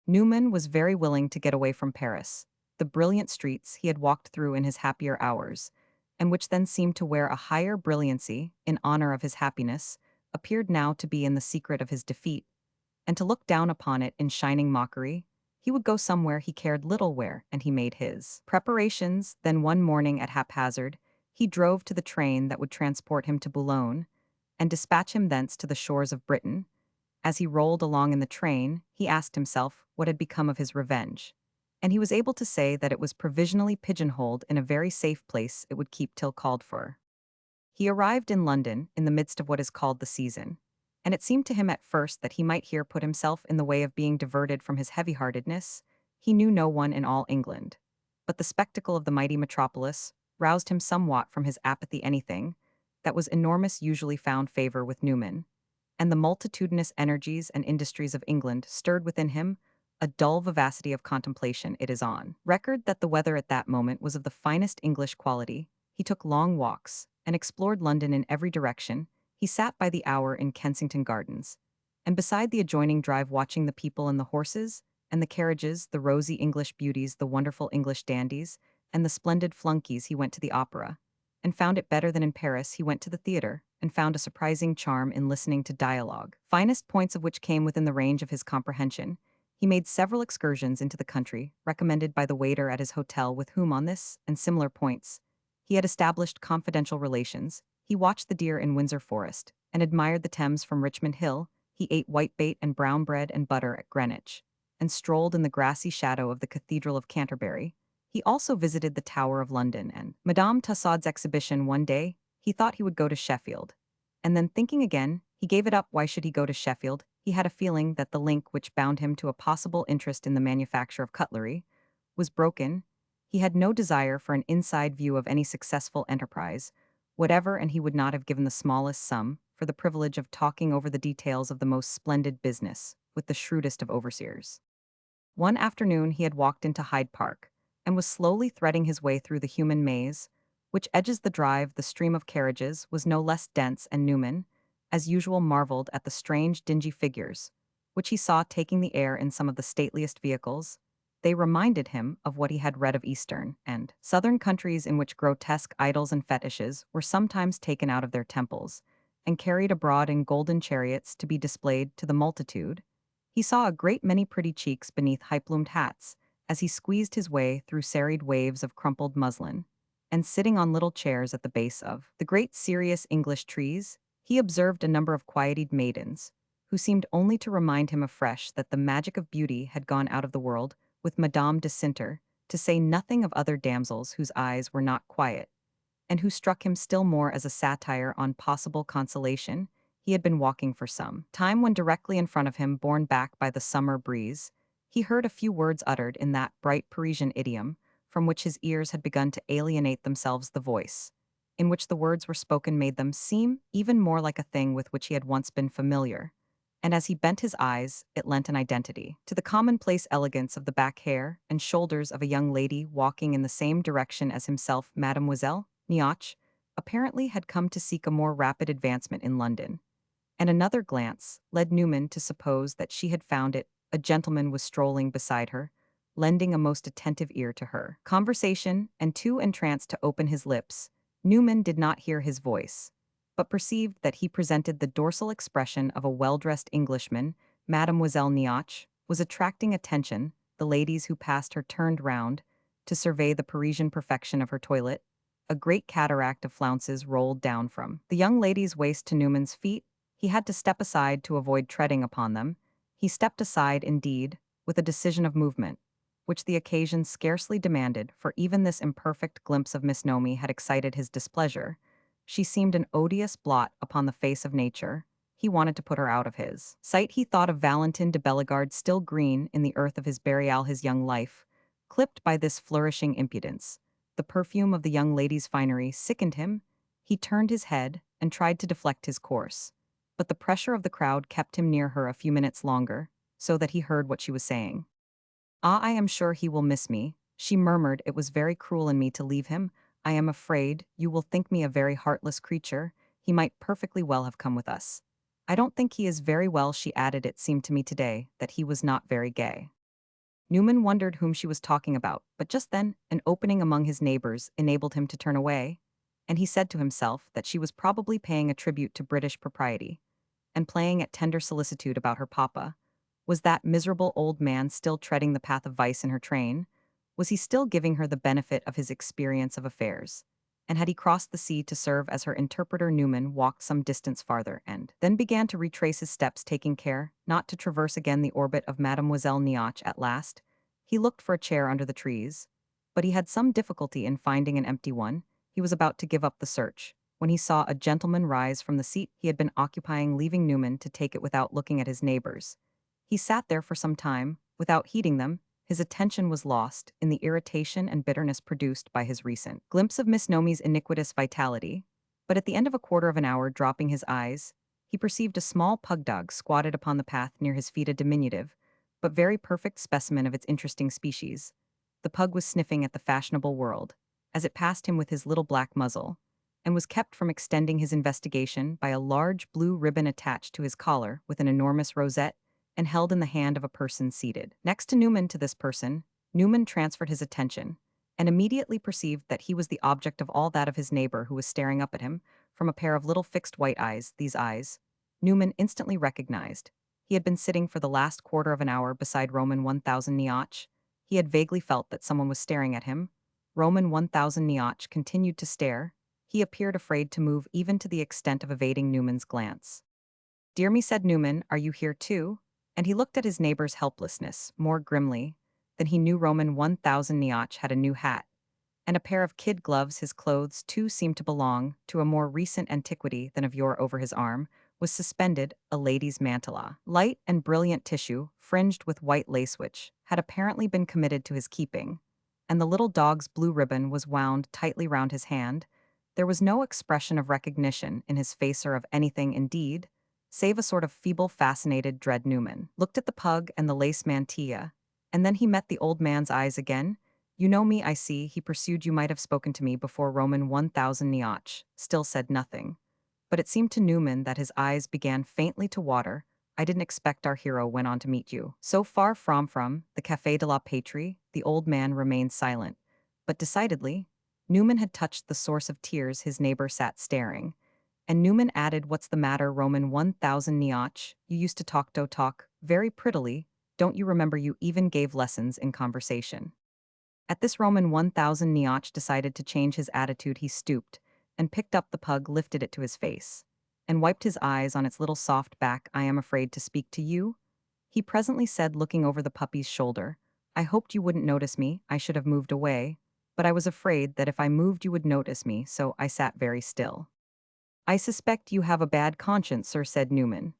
Newman was very willing to get away from Paris, the brilliant streets he had walked through in his happier hours, and which then seemed to wear a higher brilliancy in honor of his happiness, appeared now to be in the secret of his defeat, and to look down upon it in shining mockery. He would go somewhere he cared little where, and he made his preparations. Then one morning at haphazard, he drove to the train that would transport him to Boulogne, and dispatch him thence to the shores of Britain. As he rolled along in the train, he asked himself what had become of his revenge, and he was able to say that it was provisionally pigeonholed in a very safe place it would keep till called for. He arrived in London in the midst of what is called the season, and it seemed to him at first that he might here put himself in the way of being diverted from his heavy-heartedness. He knew no one in all England, but the spectacle of the mighty metropolis roused him somewhat from his apathy. Anything that was enormous usually found favor with Newman, and the multitudinous energies and industries of England stirred within him a dull vivacity of contemplation. It is on record that the weather at that moment was of the finest English quality. He took long walks, and explored London in every direction. He sat by the hour in Kensington Gardens, and beside the adjoining drive watching the people and the horses, and the carriages, the rosy English beauties, the wonderful English dandies, and the splendid flunkeys. He went to the opera, and found it better than in Paris. He went to the theatre, and found a surprising charm in listening to dialogue, finest points of which came within the range of his comprehension. He made several excursions into the country, recommended by the waiter at his hotel, with whom on this and similar points he had established confidential relations. He watched the deer in Windsor Forest, and admired the Thames from Richmond Hill. He ate whitebait and brown bread and butter at Greenwich, and strolled in the grassy shadow of the Cathedral of Canterbury. He also visited the Tower of London and Madame Tussaud's exhibition. One day, he thought he would go to Sheffield, and then thinking again, he gave it up. Why should he go to Sheffield? He had a feeling that the link which bound him to a possible interest in the manufacture of cutlery was broken. He had no desire for an inside view of any successful enterprise, whatever, and he would not have given the smallest sum for the privilege of talking over the details of the most splendid business with the shrewdest of overseers. One afternoon he had walked into Hyde Park, and was slowly threading his way through the human maze, which edges the drive. The stream of carriages was no less dense, and Newman, as usual, marveled at the strange, dingy figures, which he saw taking the air in some of the stateliest vehicles. They reminded him of what he had read of Eastern and Southern countries, in which grotesque idols and fetishes were sometimes taken out of their temples and carried abroad in golden chariots to be displayed to the multitude. He saw a great many pretty cheeks beneath high-plumed hats as he squeezed his way through serried waves of crumpled muslin, and sitting on little chairs at the base of the great serious English trees, he observed a number of quieted maidens, who seemed only to remind him afresh that the magic of beauty had gone out of the world with Madame de Cinter, to say nothing of other damsels whose eyes were not quiet, and who struck him still more as a satire on possible consolation. He had been walking for some time when directly in front of him, borne back by the summer breeze, he heard a few words uttered in that bright Parisian idiom from which his ears had begun to alienate themselves. The voice in which the words were spoken made them seem even more like a thing with which he had once been familiar, and as he bent his eyes, it lent an identity to the commonplace elegance of the back hair and shoulders of a young lady walking in the same direction as himself. Mademoiselle Nioche apparently had come to seek a more rapid advancement in London, and another glance led Newman to suppose that she had found it. A gentleman was strolling beside her, lending a most attentive ear to her conversation, and too entranced to open his lips. Newman did not hear his voice, but perceived that he presented the dorsal expression of a well-dressed Englishman. Mademoiselle Nioche was attracting attention. The ladies who passed her turned round to survey the Parisian perfection of her toilet. A great cataract of flounces rolled down from the young lady's waist to Newman's feet. He had to step aside to avoid treading upon them. He stepped aside, indeed, with a decision of movement, which the occasion scarcely demanded, for even this imperfect glimpse of Miss Nomi had excited his displeasure. She seemed an odious blot upon the face of nature. He wanted to put her out of his sight. He thought of Valentin de Bellegarde, still green in the earth of his burial, his young life, clipped by this flourishing impudence. The perfume of the young lady's finery sickened him. He turned his head and tried to deflect his course, but the pressure of the crowd kept him near her a few minutes longer, so that he heard what she was saying. "Ah, I am sure he will miss me," she murmured. "It was very cruel in me to leave him. I am afraid you will think me a very heartless creature. He might perfectly well have come with us. I don't think he is very well, she added. It seemed to me today that he was not very gay. Newman wondered whom she was talking about, but just then, an opening among his neighbors enabled him to turn away, and he said to himself that she was probably paying a tribute to British propriety and playing at tender solicitude about her papa. Was that miserable old man still treading the path of vice in her train? Was he still giving her the benefit of his experience of affairs? And had he crossed the sea to serve as her interpreter? Newman walked some distance farther and then began to retrace his steps, taking care not to traverse again the orbit of Mademoiselle Nioche. At last, he looked for a chair under the trees, but he had some difficulty in finding an empty one. He was about to give up the search when he saw a gentleman rise from the seat he had been occupying, leaving Newman to take it without looking at his neighbors. He sat there for some time, without heeding them. His attention was lost in the irritation and bitterness produced by his recent glimpse of Miss Nomi's iniquitous vitality. But at the end of a quarter of an hour, dropping his eyes, he perceived a small pug dog squatted upon the path near his feet, a diminutive, but very perfect specimen of its interesting species. The pug was sniffing at the fashionable world, as it passed him with his little black muzzle, and was kept from extending his investigation by a large blue ribbon attached to his collar with an enormous rosette and held in the hand of a person seated next to Newman. To this person, Newman transferred his attention, and immediately perceived that he was the object of all that of his neighbor, who was staring up at him from a pair of little fixed white eyes. These eyes, Newman instantly recognized. He had been sitting for the last quarter of an hour beside Roman 1000 Nioche. He had vaguely felt that someone was staring at him. Roman 1000 Nioche continued to stare. He appeared afraid to move, even to the extent of evading Newman's glance. "Dear me," said Newman, "are you here too?" And he looked at his neighbor's helplessness more grimly than he knew. Roman 1000 Nioche had a new hat and a pair of kid gloves. His clothes, too, seemed to belong to a more recent antiquity than of yore. Over his arm was suspended a lady's mantilla, light and brilliant tissue, fringed with white lace, which had apparently been committed to his keeping, and the little dog's blue ribbon was wound tightly round his hand. There was no expression of recognition in his face, or of anything, indeed, save a sort of feeble, fascinated dread. Newman looked at the pug and the lace mantilla, and then he met the old man's eyes again. "You know me, I see," he pursued. "You might have spoken to me before." Roman 1000 Nioche still said nothing, but it seemed to Newman that his eyes began faintly to water. "I didn't expect," our hero went on, "to meet you so far from the Café de la Patrie." The old man remained silent, but decidedly, Newman had touched the source of tears. His neighbor sat staring, and Newman added, "What's the matter, Roman 1000 Nioche? You used to talk very prettily. Don't you remember you even gave lessons in conversation?" At this, Roman 1000 Nioche decided to change his attitude. He stooped and picked up the pug, lifted it to his face, and wiped his eyes on its little soft back. "I am afraid to speak to you," he presently said, looking over the puppy's shoulder. "I hoped you wouldn't notice me. I should have moved away, but I was afraid that if I moved you would notice me, so I sat very still." "I suspect you have a bad conscience, sir," said Newman.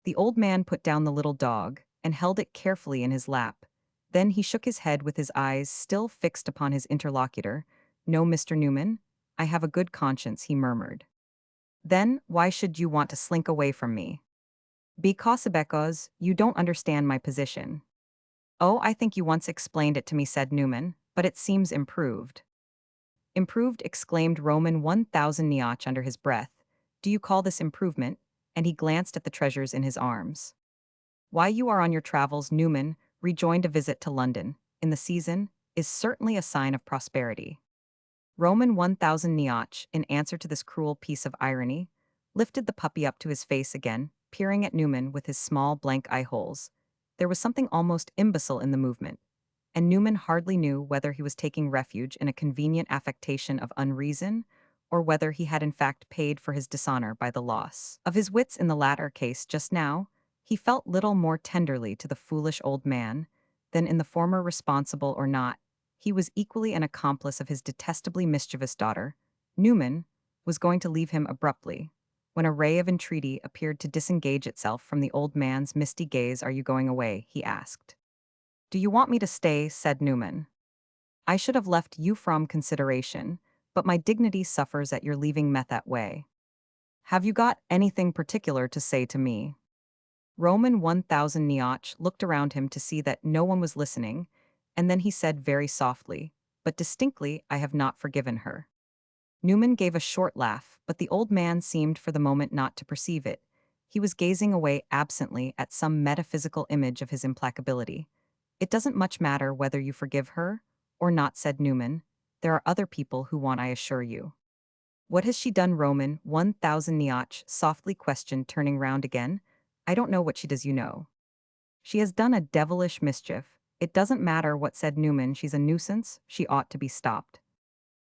The old man put down the little dog and held it carefully in his lap. Then he shook his head, with his eyes still fixed upon his interlocutor. "No, Mr. Newman, I have a good conscience," he murmured. "Then why should you want to slink away from me?" Because you don't understand my position." "Oh, I think you once explained it to me," said Newman, "but it seems improved." "Improved?" exclaimed Roman 1000 Nioche under his breath. "Do you call this improvement?" And he glanced at the treasures in his arms. "Why, you are on your travels," Newman rejoined. "A visit to London in the season is certainly a sign of prosperity." Roman 1000 Nioche, in answer to this cruel piece of irony, lifted the puppy up to his face again, peering at Newman with his small blank eye holes. There was something almost imbecile in the movement, and Newman hardly knew whether he was taking refuge in a convenient affectation of unreason, or whether he had in fact paid for his dishonor by the loss of his wits. In the latter case, just now, he felt little more tenderly to the foolish old man than in the former. Responsible or not, he was equally an accomplice of his detestably mischievous daughter. Newman was going to leave him abruptly, when a ray of entreaty appeared to disengage itself from the old man's misty gaze. "Are you going away?" he asked. "Do you want me to stay?" said Newman. "I should have left you from consideration, but my dignity suffers at your leaving me that way." "Have you got anything particular to say to me?" Roman 1000 Nioche looked around him to see that no one was listening, and then he said very softly, but distinctly I have not forgiven her." Newman gave a short laugh, but the old man seemed for the moment not to perceive it. He was gazing away absently at some metaphysical image of his implacability. "It doesn't much matter whether you forgive her or not," said Newman. "There are other people who want, I assure you." "What has she done?" Roman 1000 Niach softly questioned, turning round again. "I don't know what she does, you know." "She has done a devilish mischief. It doesn't matter what," said Newman. "She's a nuisance. She ought to be stopped."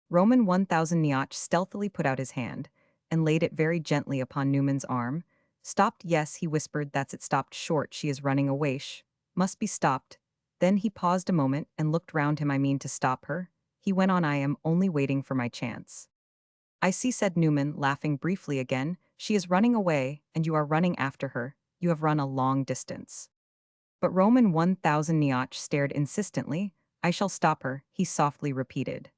Roman 1000 Niach stealthily put out his hand and laid it very gently upon Newman's arm. "Stopped, yes," he whispered. "That's it, stopped short. She is running away. Must be stopped." Then he paused a moment and looked round him. "I mean to stop her," he went on. "I am only waiting for my chance." "I see," said Newman, laughing briefly again. "She is running away, and you are running after her. You have run a long distance." But Roman 1000 Niach stared insistently. "I shall stop her," he softly repeated.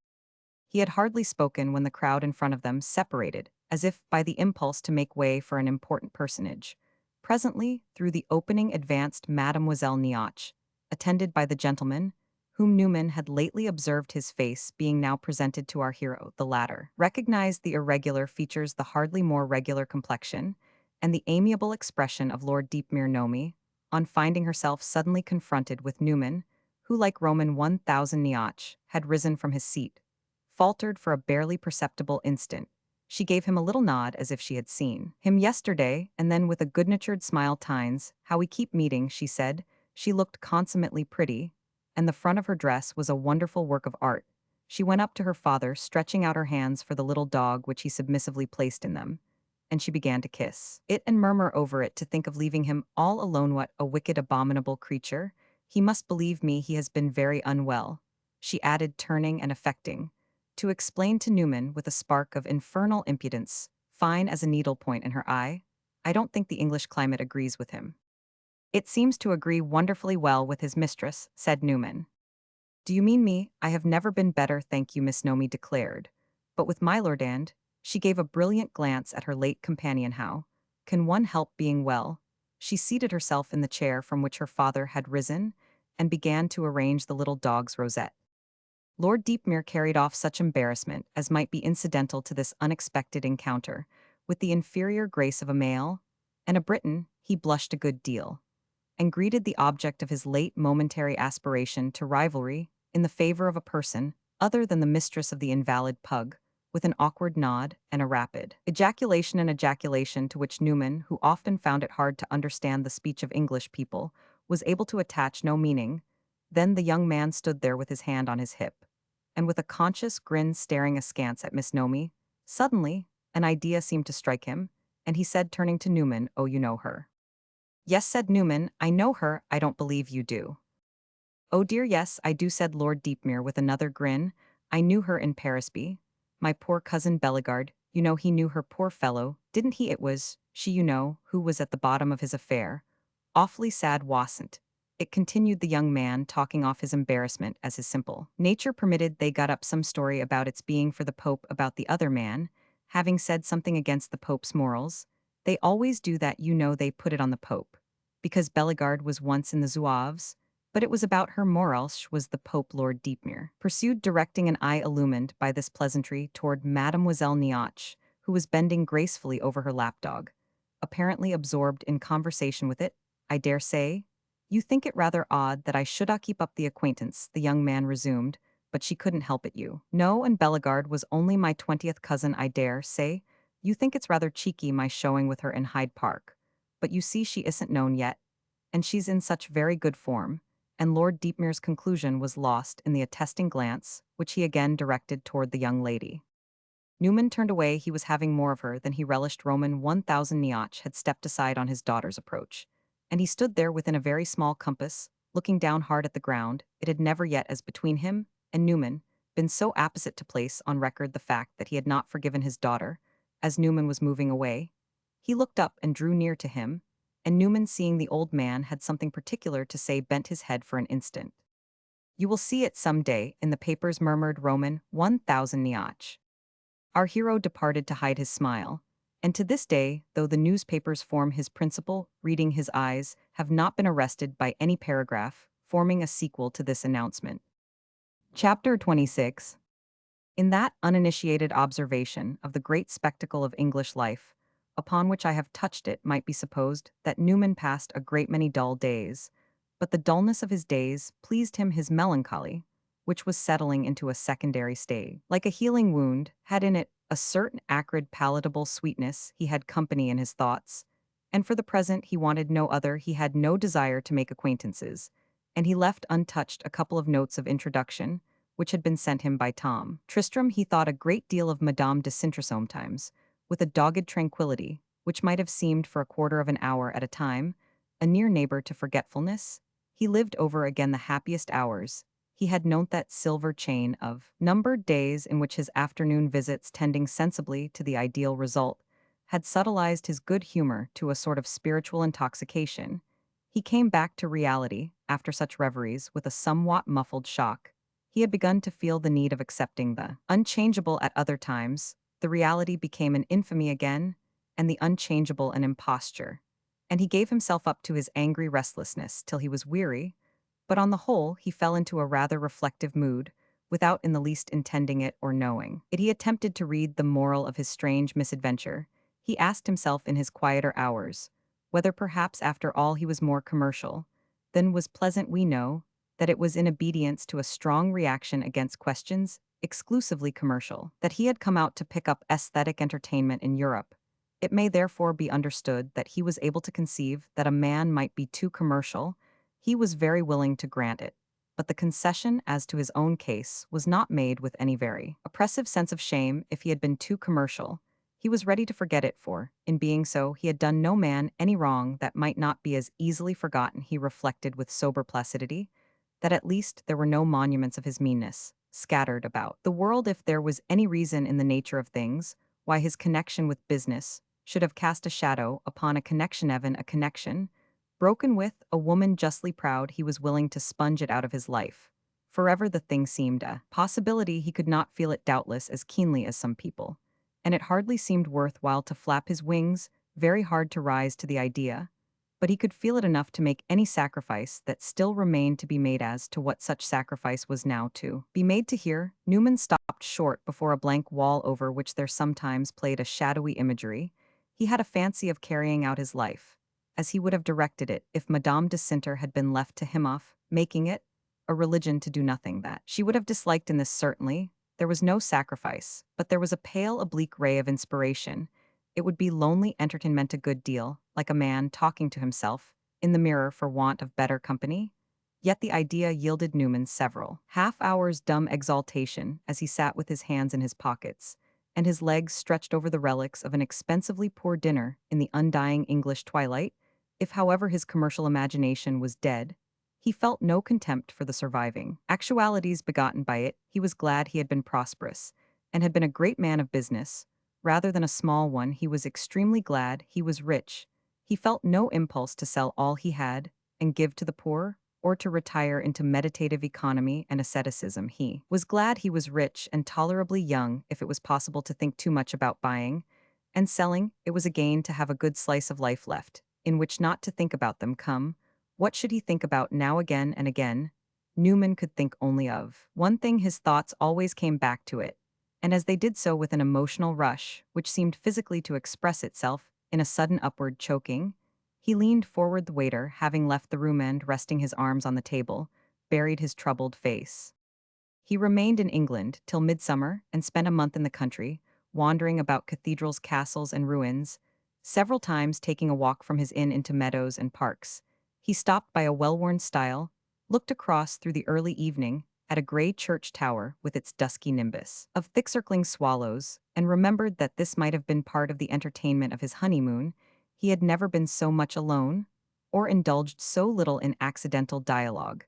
He had hardly spoken when the crowd in front of them separated, as if by the impulse to make way for an important personage. Presently, through the opening advanced Mademoiselle Niach, attended by the gentleman, whom Newman had lately observed his face being now presented to our hero. The latter recognized the irregular features, the hardly more regular complexion, and the amiable expression of Lord Deepmere Nomi, on finding herself suddenly confronted with Newman, who, like Roman 1000 Niach, had risen from his seat, faltered for a barely perceptible instant. She gave him a little nod as if she had seen him yesterday, and then with a good-natured smile, "Tines, how we keep meeting," she said. She looked consummately pretty, and the front of her dress was a wonderful work of art. She went up to her father, stretching out her hands for the little dog which he submissively placed in them, and she began to kiss it and murmur over it. "To think of leaving him all alone, what a wicked, abominable creature. He must believe me, he has been very unwell," she added, turning and affecting to explain to Newman with a spark of infernal impudence, fine as a needle-point in her eye. "I don't think the English climate agrees with him." "It seems to agree wonderfully well with his mistress," said Newman. "Do you mean me? I have never been better, thank you," Miss Nomi declared. "But with my lord and—" She gave a brilliant glance at her late companion. "How can one help being well?" She seated herself in the chair from which her father had risen and began to arrange the little dog's rosette. Lord Deepmere carried off such embarrassment as might be incidental to this unexpected encounter. With the inferior grace of a male and a Briton, he blushed a good deal, and greeted the object of his late momentary aspiration to rivalry in the favor of a person other than the mistress of the invalid pug, with an awkward nod and a rapid ejaculation to which Newman, who often found it hard to understand the speech of English people, was able to attach no meaning. Then the young man stood there with his hand on his hip, and with a conscious grin staring askance at Miss Nomi. Suddenly, an idea seemed to strike him, and he said, turning to Newman, "Oh, you know her?" "Yes," said Newman, "I know her." "I don't believe you do." "Oh dear, yes, I do," said Lord Deepmere with another grin. "I knew her in Parisby. My poor cousin Bellegarde, you know, he knew her, poor fellow, didn't he? It was she, you know, who was at the bottom of his affair. Awfully sad, wasn't it?" Continued the young man, talking off his embarrassment as his simple nature permitted. "They got up some story about its being for the Pope, about the other man having said something against the Pope's morals. They always do that, you know. They put it on the Pope because Bellegarde was once in the Zouaves, but it was about her morals," was the Pope. Lord Deepmere pursued, directing an eye illumined by this pleasantry toward Mademoiselle Niach, who was bending gracefully over her lapdog, apparently absorbed in conversation with it. "I dare say you think it rather odd that I should keep up the acquaintance," the young man resumed, "but she couldn't help it, you know, and Bellegarde was only my 20th cousin. I dare say you think it's rather cheeky, my showing with her in Hyde Park, but you see she isn't known yet, and she's in such very good form." And Lord Deepmere's conclusion was lost in the attesting glance which he again directed toward the young lady. Newman turned away. He was having more of her than he relished. Roman 1000 Niach had stepped aside on his daughter's approach, and he stood there within a very small compass, looking down hard at the ground. It had never yet, as between him and Newman, been so apposite to place on record the fact that he had not forgiven his daughter. As Newman was moving away, he looked up and drew near to him, and Newman, seeing the old man had something particular to say, bent his head for an instant. "You will see it some day in the papers," murmured Roman 1000 Niach. Our hero departed to hide his smile, and to this day, though the newspapers form his principal reading, his eyes have not been arrested by any paragraph forming a sequel to this announcement. Chapter 26. In that uninitiated observation of the great spectacle of English life, upon which I have touched, it might be supposed that Newman passed a great many dull days, but the dullness of his days pleased him his melancholy, which was settling into a secondary state. Like a healing wound, had in it a certain acrid palatable sweetness. He had company in his thoughts, and for the present he wanted no other. He had no desire to make acquaintances, and he left untouched a couple of notes of introduction, which had been sent him by Tom Tristram. He thought a great deal of Madame de Cintre sometimes, with a dogged tranquillity, which might have seemed for a quarter of an hour at a time a near neighbor to forgetfulness. He lived over again the happiest hours. He had known that silver chain of numbered days in which his afternoon visits, tending sensibly to the ideal result, had subtilized his good humor to a sort of spiritual intoxication. He came back to reality, after such reveries, with a somewhat muffled shock. He had begun to feel the need of accepting the unchangeable at other times. The reality became an infamy again, and the unchangeable an imposture. And he gave himself up to his angry restlessness till he was weary, but on the whole he fell into a rather reflective mood, without in the least intending it or knowing it. He attempted to read the moral of his strange misadventure. He asked himself in his quieter hours, whether perhaps after all he was more commercial than was pleasant. We know that it was in obedience to a strong reaction against questions exclusively commercial that he had come out to pick up aesthetic entertainment in Europe. It may therefore be understood that he was able to conceive that a man might be too commercial. He was very willing to grant it, but the concession as to his own case was not made with any very oppressive sense of shame. If he had been too commercial, he was ready to forget it, for, in being so, he had done no man any wrong that might not be as easily forgotten. He reflected with sober placidity that at least there were no monuments of his meanness scattered about the world. If there was any reason in the nature of things why his connection with business should have cast a shadow upon a connection, even a connection broken with a woman justly proud, he was willing to sponge it out of his life. Forever the thing seemed a possibility. He could not feel it doubtless as keenly as some people, and it hardly seemed worth while to flap his wings, very hard to rise to the idea, but he could feel it enough to make any sacrifice that still remained to be made. As to what such sacrifice was now to be made to hear, Newman stopped short before a blank wall over which there sometimes played a shadowy imagery. He had a fancy of carrying out his life as he would have directed it if Madame de Cintre had been left to him, off making it a religion to do nothing that she would have disliked. In this certainly there was no sacrifice, but there was a pale oblique ray of inspiration. It would be lonely entertainment a good deal, like a man talking to himself in the mirror for want of better company. Yet the idea yielded Newman several half hours' dumb exaltation as he sat with his hands in his pockets, and his legs stretched over the relics of an expensively poor dinner in the undying English twilight. If, however, his commercial imagination was dead, he felt no contempt for the surviving actualities begotten by it. He was glad he had been prosperous, and had been a great man of business, rather than a small one. He was extremely glad he was rich. He felt no impulse to sell all he had and give to the poor, or to retire into meditative economy and asceticism. He was glad he was rich and tolerably young. If it was possible to think too much about buying and selling, it was a gain to have a good slice of life left, in which not to think about them. Come, what should he think about now? Again and again, Newman could think only of one thing. His thoughts always came back to it, and as they did so with an emotional rush, which seemed physically to express itself in a sudden upward choking, he leaned forward. The waiter, having left the room and resting his arms on the table, buried his troubled face. He remained in England till midsummer and spent a month in the country, wandering about cathedrals, castles, and ruins, several times taking a walk from his inn into meadows and parks. He stopped by a well-worn stile, looked across through the early evening at a gray church tower with its dusky nimbus of thick-circling swallows, and remembered that this might have been part of the entertainment of his honeymoon. He had never been so much alone, or indulged so little in accidental dialogue.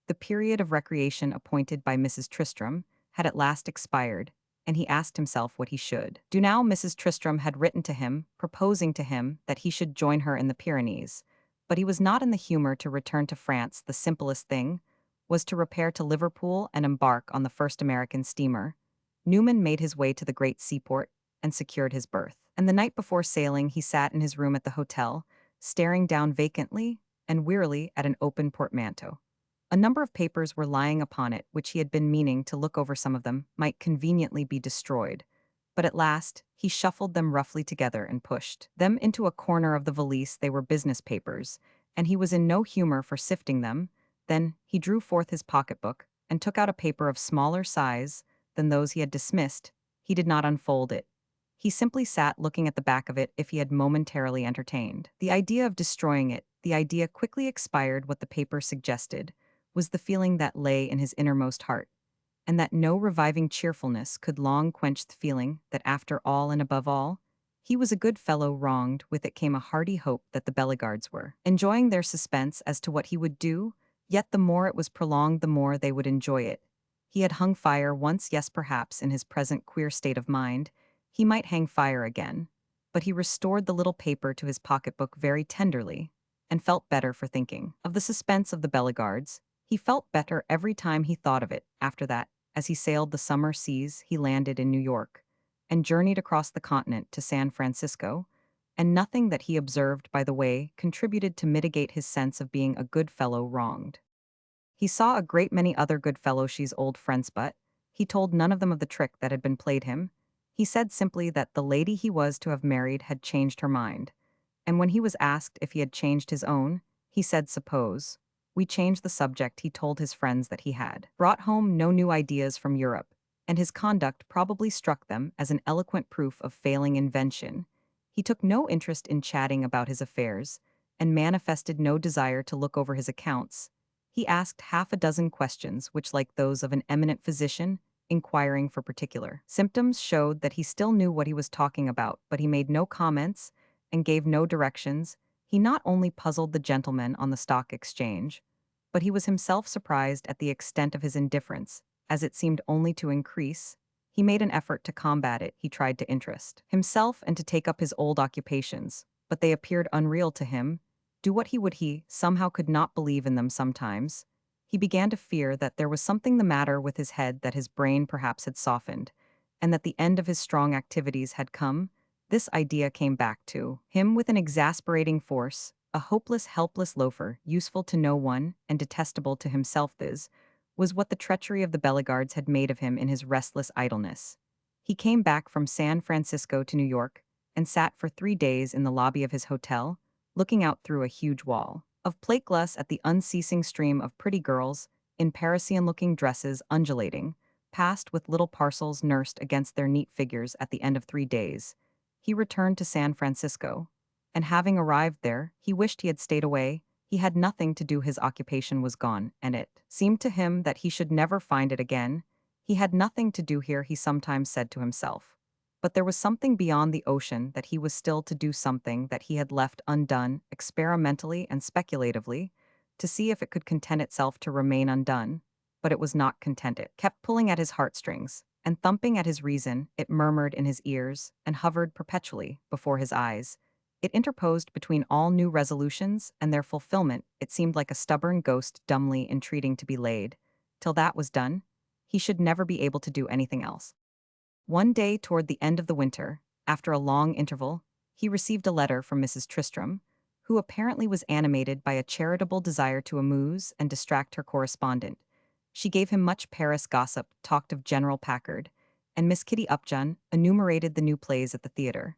The period of recreation appointed by Mrs. Tristram had at last expired, and he asked himself what he should do now. Mrs. Tristram had written to him, proposing to him that he should join her in the Pyrenees, but he was not in the humor to return to France. The simplest thing was to repair to Liverpool and embark on the first American steamer. Newman made his way to the great seaport and secured his berth, and the night before sailing he sat in his room at the hotel, staring down vacantly and wearily at an open portmanteau. A number of papers were lying upon it, which he had been meaning to look over. Some of them might conveniently be destroyed. But at last, he shuffled them roughly together and pushed them into a corner of the valise. They were business papers, and he was in no humor for sifting them. Then he drew forth his pocketbook and took out a paper of smaller size than those he had dismissed. He did not unfold it. He simply sat looking at the back of it if he had momentarily entertained the idea of destroying it. The idea quickly expired. What the paper suggested was the feeling that lay in his innermost heart, and that no reviving cheerfulness could long quench the feeling that after all and above all, he was a good fellow wronged. With it came a hearty hope that the Bellegardes were enjoying their suspense as to what he would do, yet the more it was prolonged the more they would enjoy it. He had hung fire once, yes, perhaps in his present queer state of mind, he might hang fire again, but he restored the little paper to his pocketbook very tenderly, and felt better for thinking of the suspense of the Bellegardes. He felt better every time he thought of it. After that, as he sailed the summer seas, he landed in New York and journeyed across the continent to San Francisco, and nothing that he observed by the way contributed to mitigate his sense of being a good fellow wronged. He saw a great many other good fellows, she's old friends, but he told none of them of the trick that had been played him. He said simply that the lady he was to have married had changed her mind, and when he was asked if he had changed his own, he said, "Suppose we change the subject." He told his friends that he had brought home no new ideas from Europe, and his conduct probably struck them as an eloquent proof of failing invention. He took no interest in chatting about his affairs, and manifested no desire to look over his accounts. He asked half a dozen questions, which, like those of an eminent physician, inquiring for particular symptoms, showed that he still knew what he was talking about, but he made no comments and gave no directions. He not only puzzled the gentleman on the stock exchange, but he was himself surprised at the extent of his indifference, as it seemed only to increase. He made an effort to combat it. He tried to interest himself and to take up his old occupations, but they appeared unreal to him. Do what he would, he somehow could not believe in them sometimes. He began to fear that there was something the matter with his head, that his brain perhaps had softened, and that the end of his strong activities had come. This idea came back to him with an exasperating force. A hopeless, helpless loafer, useful to no one and detestable to himself, this was what the treachery of the Bellegardes had made of him in his restless idleness. He came back from San Francisco to New York and sat for 3 days in the lobby of his hotel, looking out through a huge wall of plate glass at the unceasing stream of pretty girls in Parisian-looking dresses undulating past with little parcels nursed against their neat figures. At the end of 3 days, he returned to San Francisco, and having arrived there, he wished he had stayed away. He had nothing to do, his occupation was gone, and it seemed to him that he should never find it again. He had nothing to do here, he sometimes said to himself. But there was something beyond the ocean, that he was still to do, something that he had left undone, experimentally and speculatively, to see if it could content itself to remain undone. But it was not content. It kept pulling at his heartstrings and thumping at his reason. It murmured in his ears and hovered perpetually before his eyes. It interposed between all new resolutions and their fulfillment. It seemed like a stubborn ghost dumbly entreating to be laid. Till that was done, he should never be able to do anything else. One day toward the end of the winter, after a long interval, he received a letter from Mrs. Tristram, who apparently was animated by a charitable desire to amuse and distract her correspondent. She gave him much Paris gossip, talked of General Packard, and Miss Kitty Upjohn enumerated the new plays at the theater,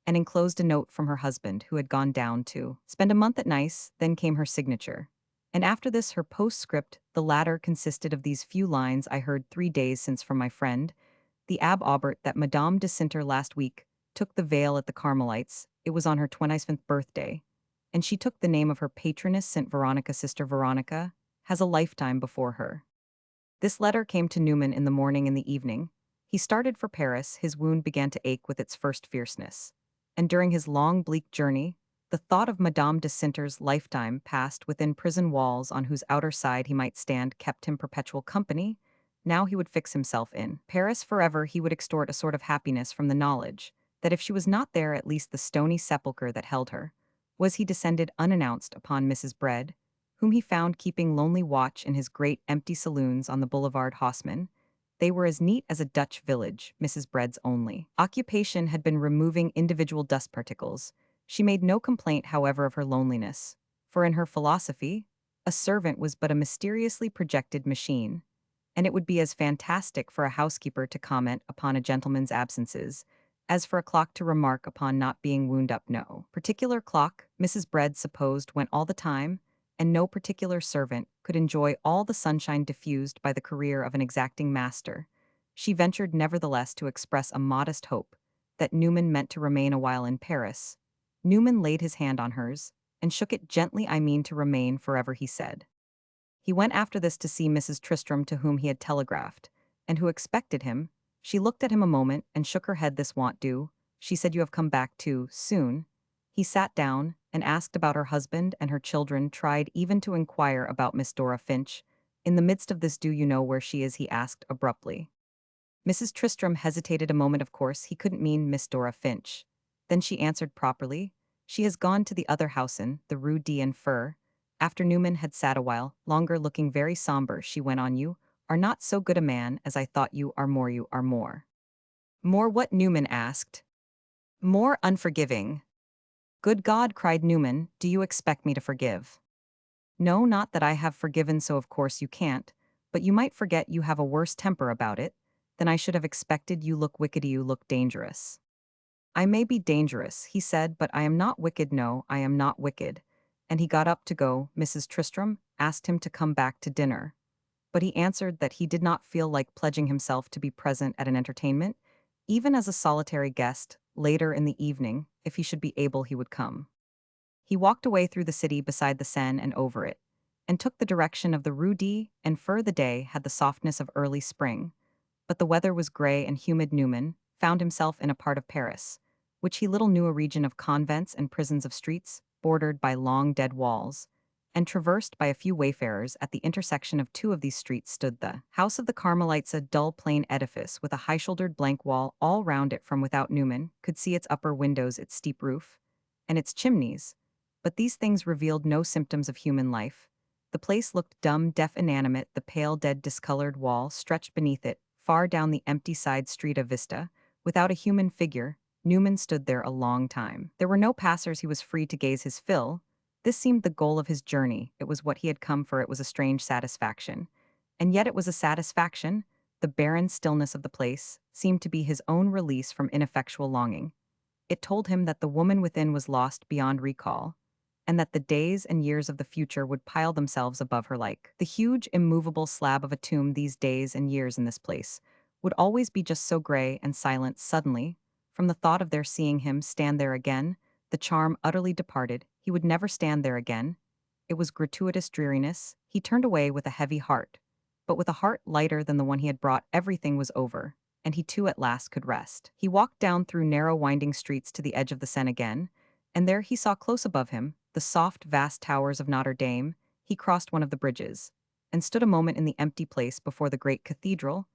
and enclosed a note from her husband, who had gone down to spend a month at Nice. Then came her signature, and after this her postscript. The latter consisted of these few lines: "I heard 3 days since from my friend, the Abbe Aubert, that Madame de Sinter last week took the veil at the Carmelites. It was on her 25th birthday, and she took the name of her patroness, St. Veronica. Sister Veronica has a lifetime before her." This letter came to Newman in the morning. In the evening, he started for Paris. His wound began to ache with its first fierceness, and during his long, bleak journey, the thought of Madame de Sinter's lifetime passed within prison walls on whose outer side he might stand kept him perpetual company. Now he would fix himself in Paris forever. He would extort a sort of happiness from the knowledge that if she was not there, at least the stony sepulchre that held her was. He descended unannounced upon Mrs. Bread, whom he found keeping lonely watch in his great empty saloons on the Boulevard Haussmann. They were as neat as a Dutch village. Mrs. Bread's only occupation had been removing individual dust particles. She made no complaint, however, of her loneliness, for in her philosophy, A servant was but a mysteriously projected machine, and it would be as fantastic for a housekeeper to comment upon a gentleman's absences as for a clock to remark upon not being wound up. No particular clock, Mrs. Bread supposed, went all the time, and no particular servant could enjoy all the sunshine diffused by the career of an exacting master. She ventured nevertheless to express a modest hope that Newman meant to remain a while in Paris. Newman laid his hand on hers, and shook it gently. "I mean to remain forever," he said. He went after this to see Mrs. Tristram, to whom he had telegraphed, and who expected him. She looked at him a moment and shook her head. "This won't do," she said. "You have come back too soon." He sat down and asked about her husband and her children, tried even to inquire about Miss Dora Finch. "In the midst of this, do you know where she is?" he asked abruptly. Mrs. Tristram hesitated a moment. Of course, he couldn't mean Miss Dora Finch. Then she answered properly, "She has gone to the other house in the Rue d'Enfer." After Newman had sat a while longer looking very somber, she went on, "You are not so good a man as I thought. You are more. You are more." "More what?" Newman asked. "More unforgiving." "Good God!" cried Newman, "do you expect me to forgive?" "No, not that I have forgiven, so of course you can't, but you might forget. You have a worse temper about it than I should have expected. You look wicked. You look dangerous." "I may be dangerous," he said, "but I am not wicked. No, I am not wicked." And he got up to go. Mrs. Tristram asked him to come back to dinner, but he answered that he did not feel like pledging himself to be present at an entertainment, even as a solitary guest. Later in the evening, if he should be able, he would come. He walked away through the city beside the Seine and over it, and took the direction of the Rue d'Enfer. The day had the softness of early spring, but the weather was gray and humid. Newman found himself in a part of Paris, which he little knew, a region of convents and prisons, of streets bordered by long dead walls, and traversed by a few wayfarers. At the intersection of two of these streets stood the House of the Carmelites, a dull plain edifice with a high-shouldered blank wall all round it. From without, Newman could see its upper windows, its steep roof, and its chimneys, but these things revealed no symptoms of human life. The place looked dumb, deaf, inanimate. The pale, dead, discolored wall stretched beneath it, far down the empty side street, a vista, without a human figure. Newman stood there a long time. There were no passers. He was free to gaze his fill. This seemed the goal of his journey. It was what he had come for. It was a strange satisfaction. And yet it was a satisfaction. The barren stillness of the place seemed to be his own release from ineffectual longing. It told him that the woman within was lost beyond recall, and that the days and years of the future would pile themselves above her like the huge, immovable slab of a tomb. These days and years in this place would always be just so gray and silent. Suddenly, from the thought of their seeing him stand there again, the charm utterly departed. He would never stand there again. It was gratuitous dreariness. He turned away with a heavy heart, but with a heart lighter than the one he had brought. Everything was over, and he too at last could rest. He walked down through narrow winding streets to the edge of the Seine again, and there he saw close above him the soft, vast towers of Notre Dame. He crossed one of the bridges, and stood a moment in the empty place before the great cathedral.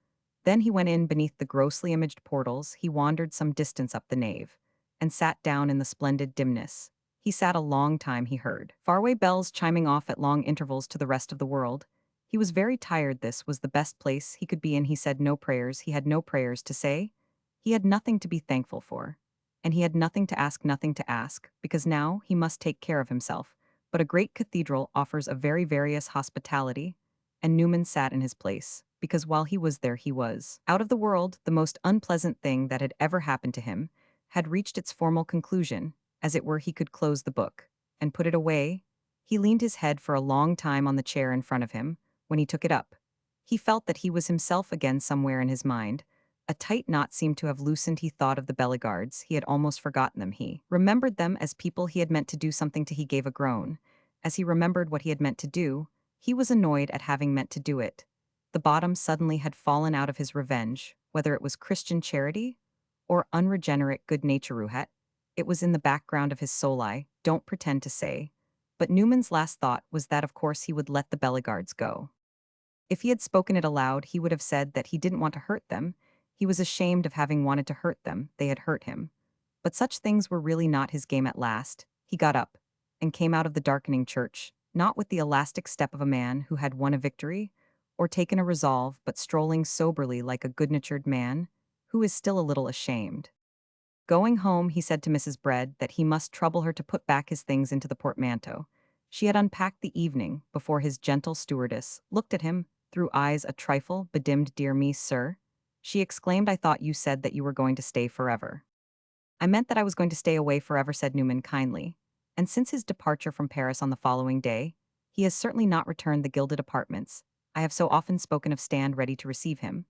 Then he went in beneath the grossly imaged portals. He wandered some distance up the nave, and sat down in the splendid dimness. He sat a long time. He heard faraway bells chiming off at long intervals to the rest of the world. He was very tired. This was the best place he could be in. He said no prayers. He had no prayers to say. He had nothing to be thankful for, and he had nothing to ask, because now he must take care of himself. But a great cathedral offers a very various hospitality, and Newman sat in his place, because while he was there he was out of the world. The most unpleasant thing that had ever happened to him had reached its formal conclusion. As it were, he could close the book, and put it away. He leaned his head for a long time on the chair in front of him. When he took it up, he felt that he was himself again somewhere in his mind. A tight knot seemed to have loosened. He thought of the Bellegardes. He had almost forgotten them. He remembered them as people he had meant to do something to. He gave a groan. As he remembered what he had meant to do, he was annoyed at having meant to do it. The bottom suddenly had fallen out of his revenge, whether it was Christian charity or unregenerate good nature. It was in the background of his soul. I don't pretend to say, but Newman's last thought was that of course he would let the Bellegardes go. If he had spoken it aloud, he would have said that he didn't want to hurt them. He was ashamed of having wanted to hurt them. They had hurt him. But such things were really not his game. At last, he got up and came out of the darkening church, not with the elastic step of a man who had won a victory or taken a resolve, but strolling soberly like a good-natured man who is still a little ashamed. Going home, he said to Mrs. Bread that he must trouble her to put back his things into the portmanteau. She had unpacked the evening before his gentle stewardess looked at him through eyes a trifle bedimmed. Dear me, sir, she exclaimed, I thought you said that you were going to stay forever. I meant that I was going to stay away forever, said Newman kindly. And since his departure from Paris on the following day, he has certainly not returned the gilded apartments. I have so often spoken of stand ready to receive him,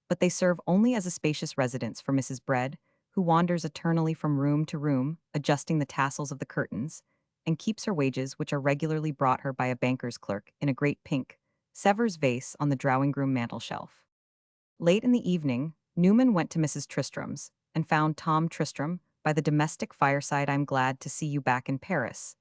but they serve only as a spacious residence for Mrs. Bread, who wanders eternally from room to room, adjusting the tassels of the curtains, and keeps her wages, which are regularly brought her by a banker's clerk, in a great pink Sevres vase on the drawing-room mantel-shelf. Late in the evening, Newman went to Mrs. Tristram's, and found Tom Tristram by the domestic fireside. I'm glad to see you back in Paris.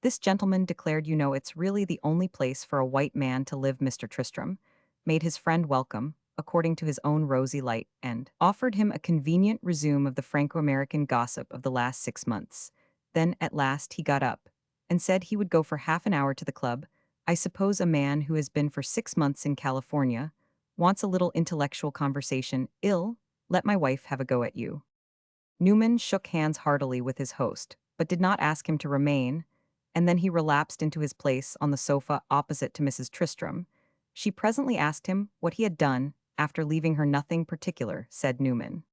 This gentleman declared, you know, it's really the only place for a white man to live. Mr. Tristram made his friend welcome, according to his own rosy light, and offered him a convenient resume of the Franco-American gossip of the last 6 months. Then, at last, he got up, and said he would go for half an hour to the club. I suppose a man who has been for 6 months in California wants a little intellectual conversation. Ill, let my wife have a go at you. Newman shook hands heartily with his host, but did not ask him to remain, and then he relapsed into his place on the sofa opposite to Mrs. Tristram. She presently asked him what he had done after leaving her. Nothing particular, said Newman.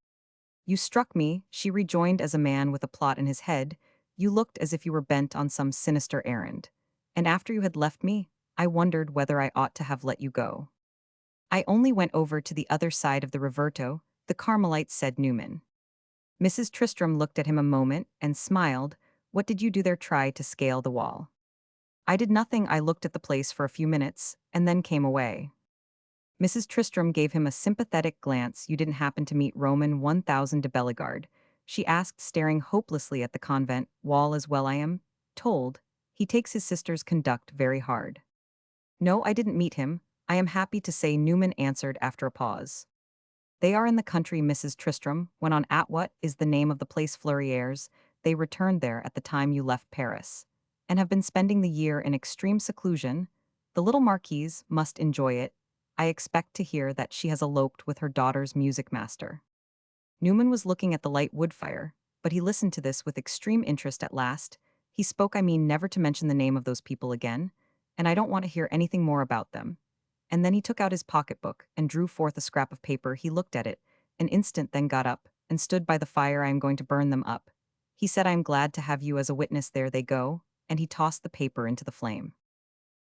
You struck me, she rejoined, as a man with a plot in his head. You looked as if you were bent on some sinister errand. And after you had left me, I wondered whether I ought to have let you go. I only went over to the other side of the Riverto, the Carmelites, said Newman. Mrs. Tristram looked at him a moment and smiled. What did you do there? Try to scale the wall. I did nothing. I looked at the place for a few minutes and then came away. Mrs. Tristram gave him a sympathetic glance. You didn't happen to meet Roman 1000 de Bellegarde? She asked, staring hopelessly at the convent wall. As well, I am told he takes his sister's conduct very hard. No, I didn't meet him, I am happy to say, Newman answered after a pause. They are in the country, Mrs. Tristram went on. At what is the name of the place? Fleurières. They returned there at the time you left Paris, and have been spending the year in extreme seclusion. The little marquise must enjoy it. I expect to hear that she has eloped with her daughter's music master. Newman was looking at the light wood fire, but he listened to this with extreme interest. At last, he spoke. I mean never to mention the name of those people again, and I don't want to hear anything more about them. And then he took out his pocketbook and drew forth a scrap of paper. He looked at it an instant, then got up and stood by the fire. I am going to burn them up. He said, I am glad to have you as a witness. There they go, and he tossed the paper into the flame.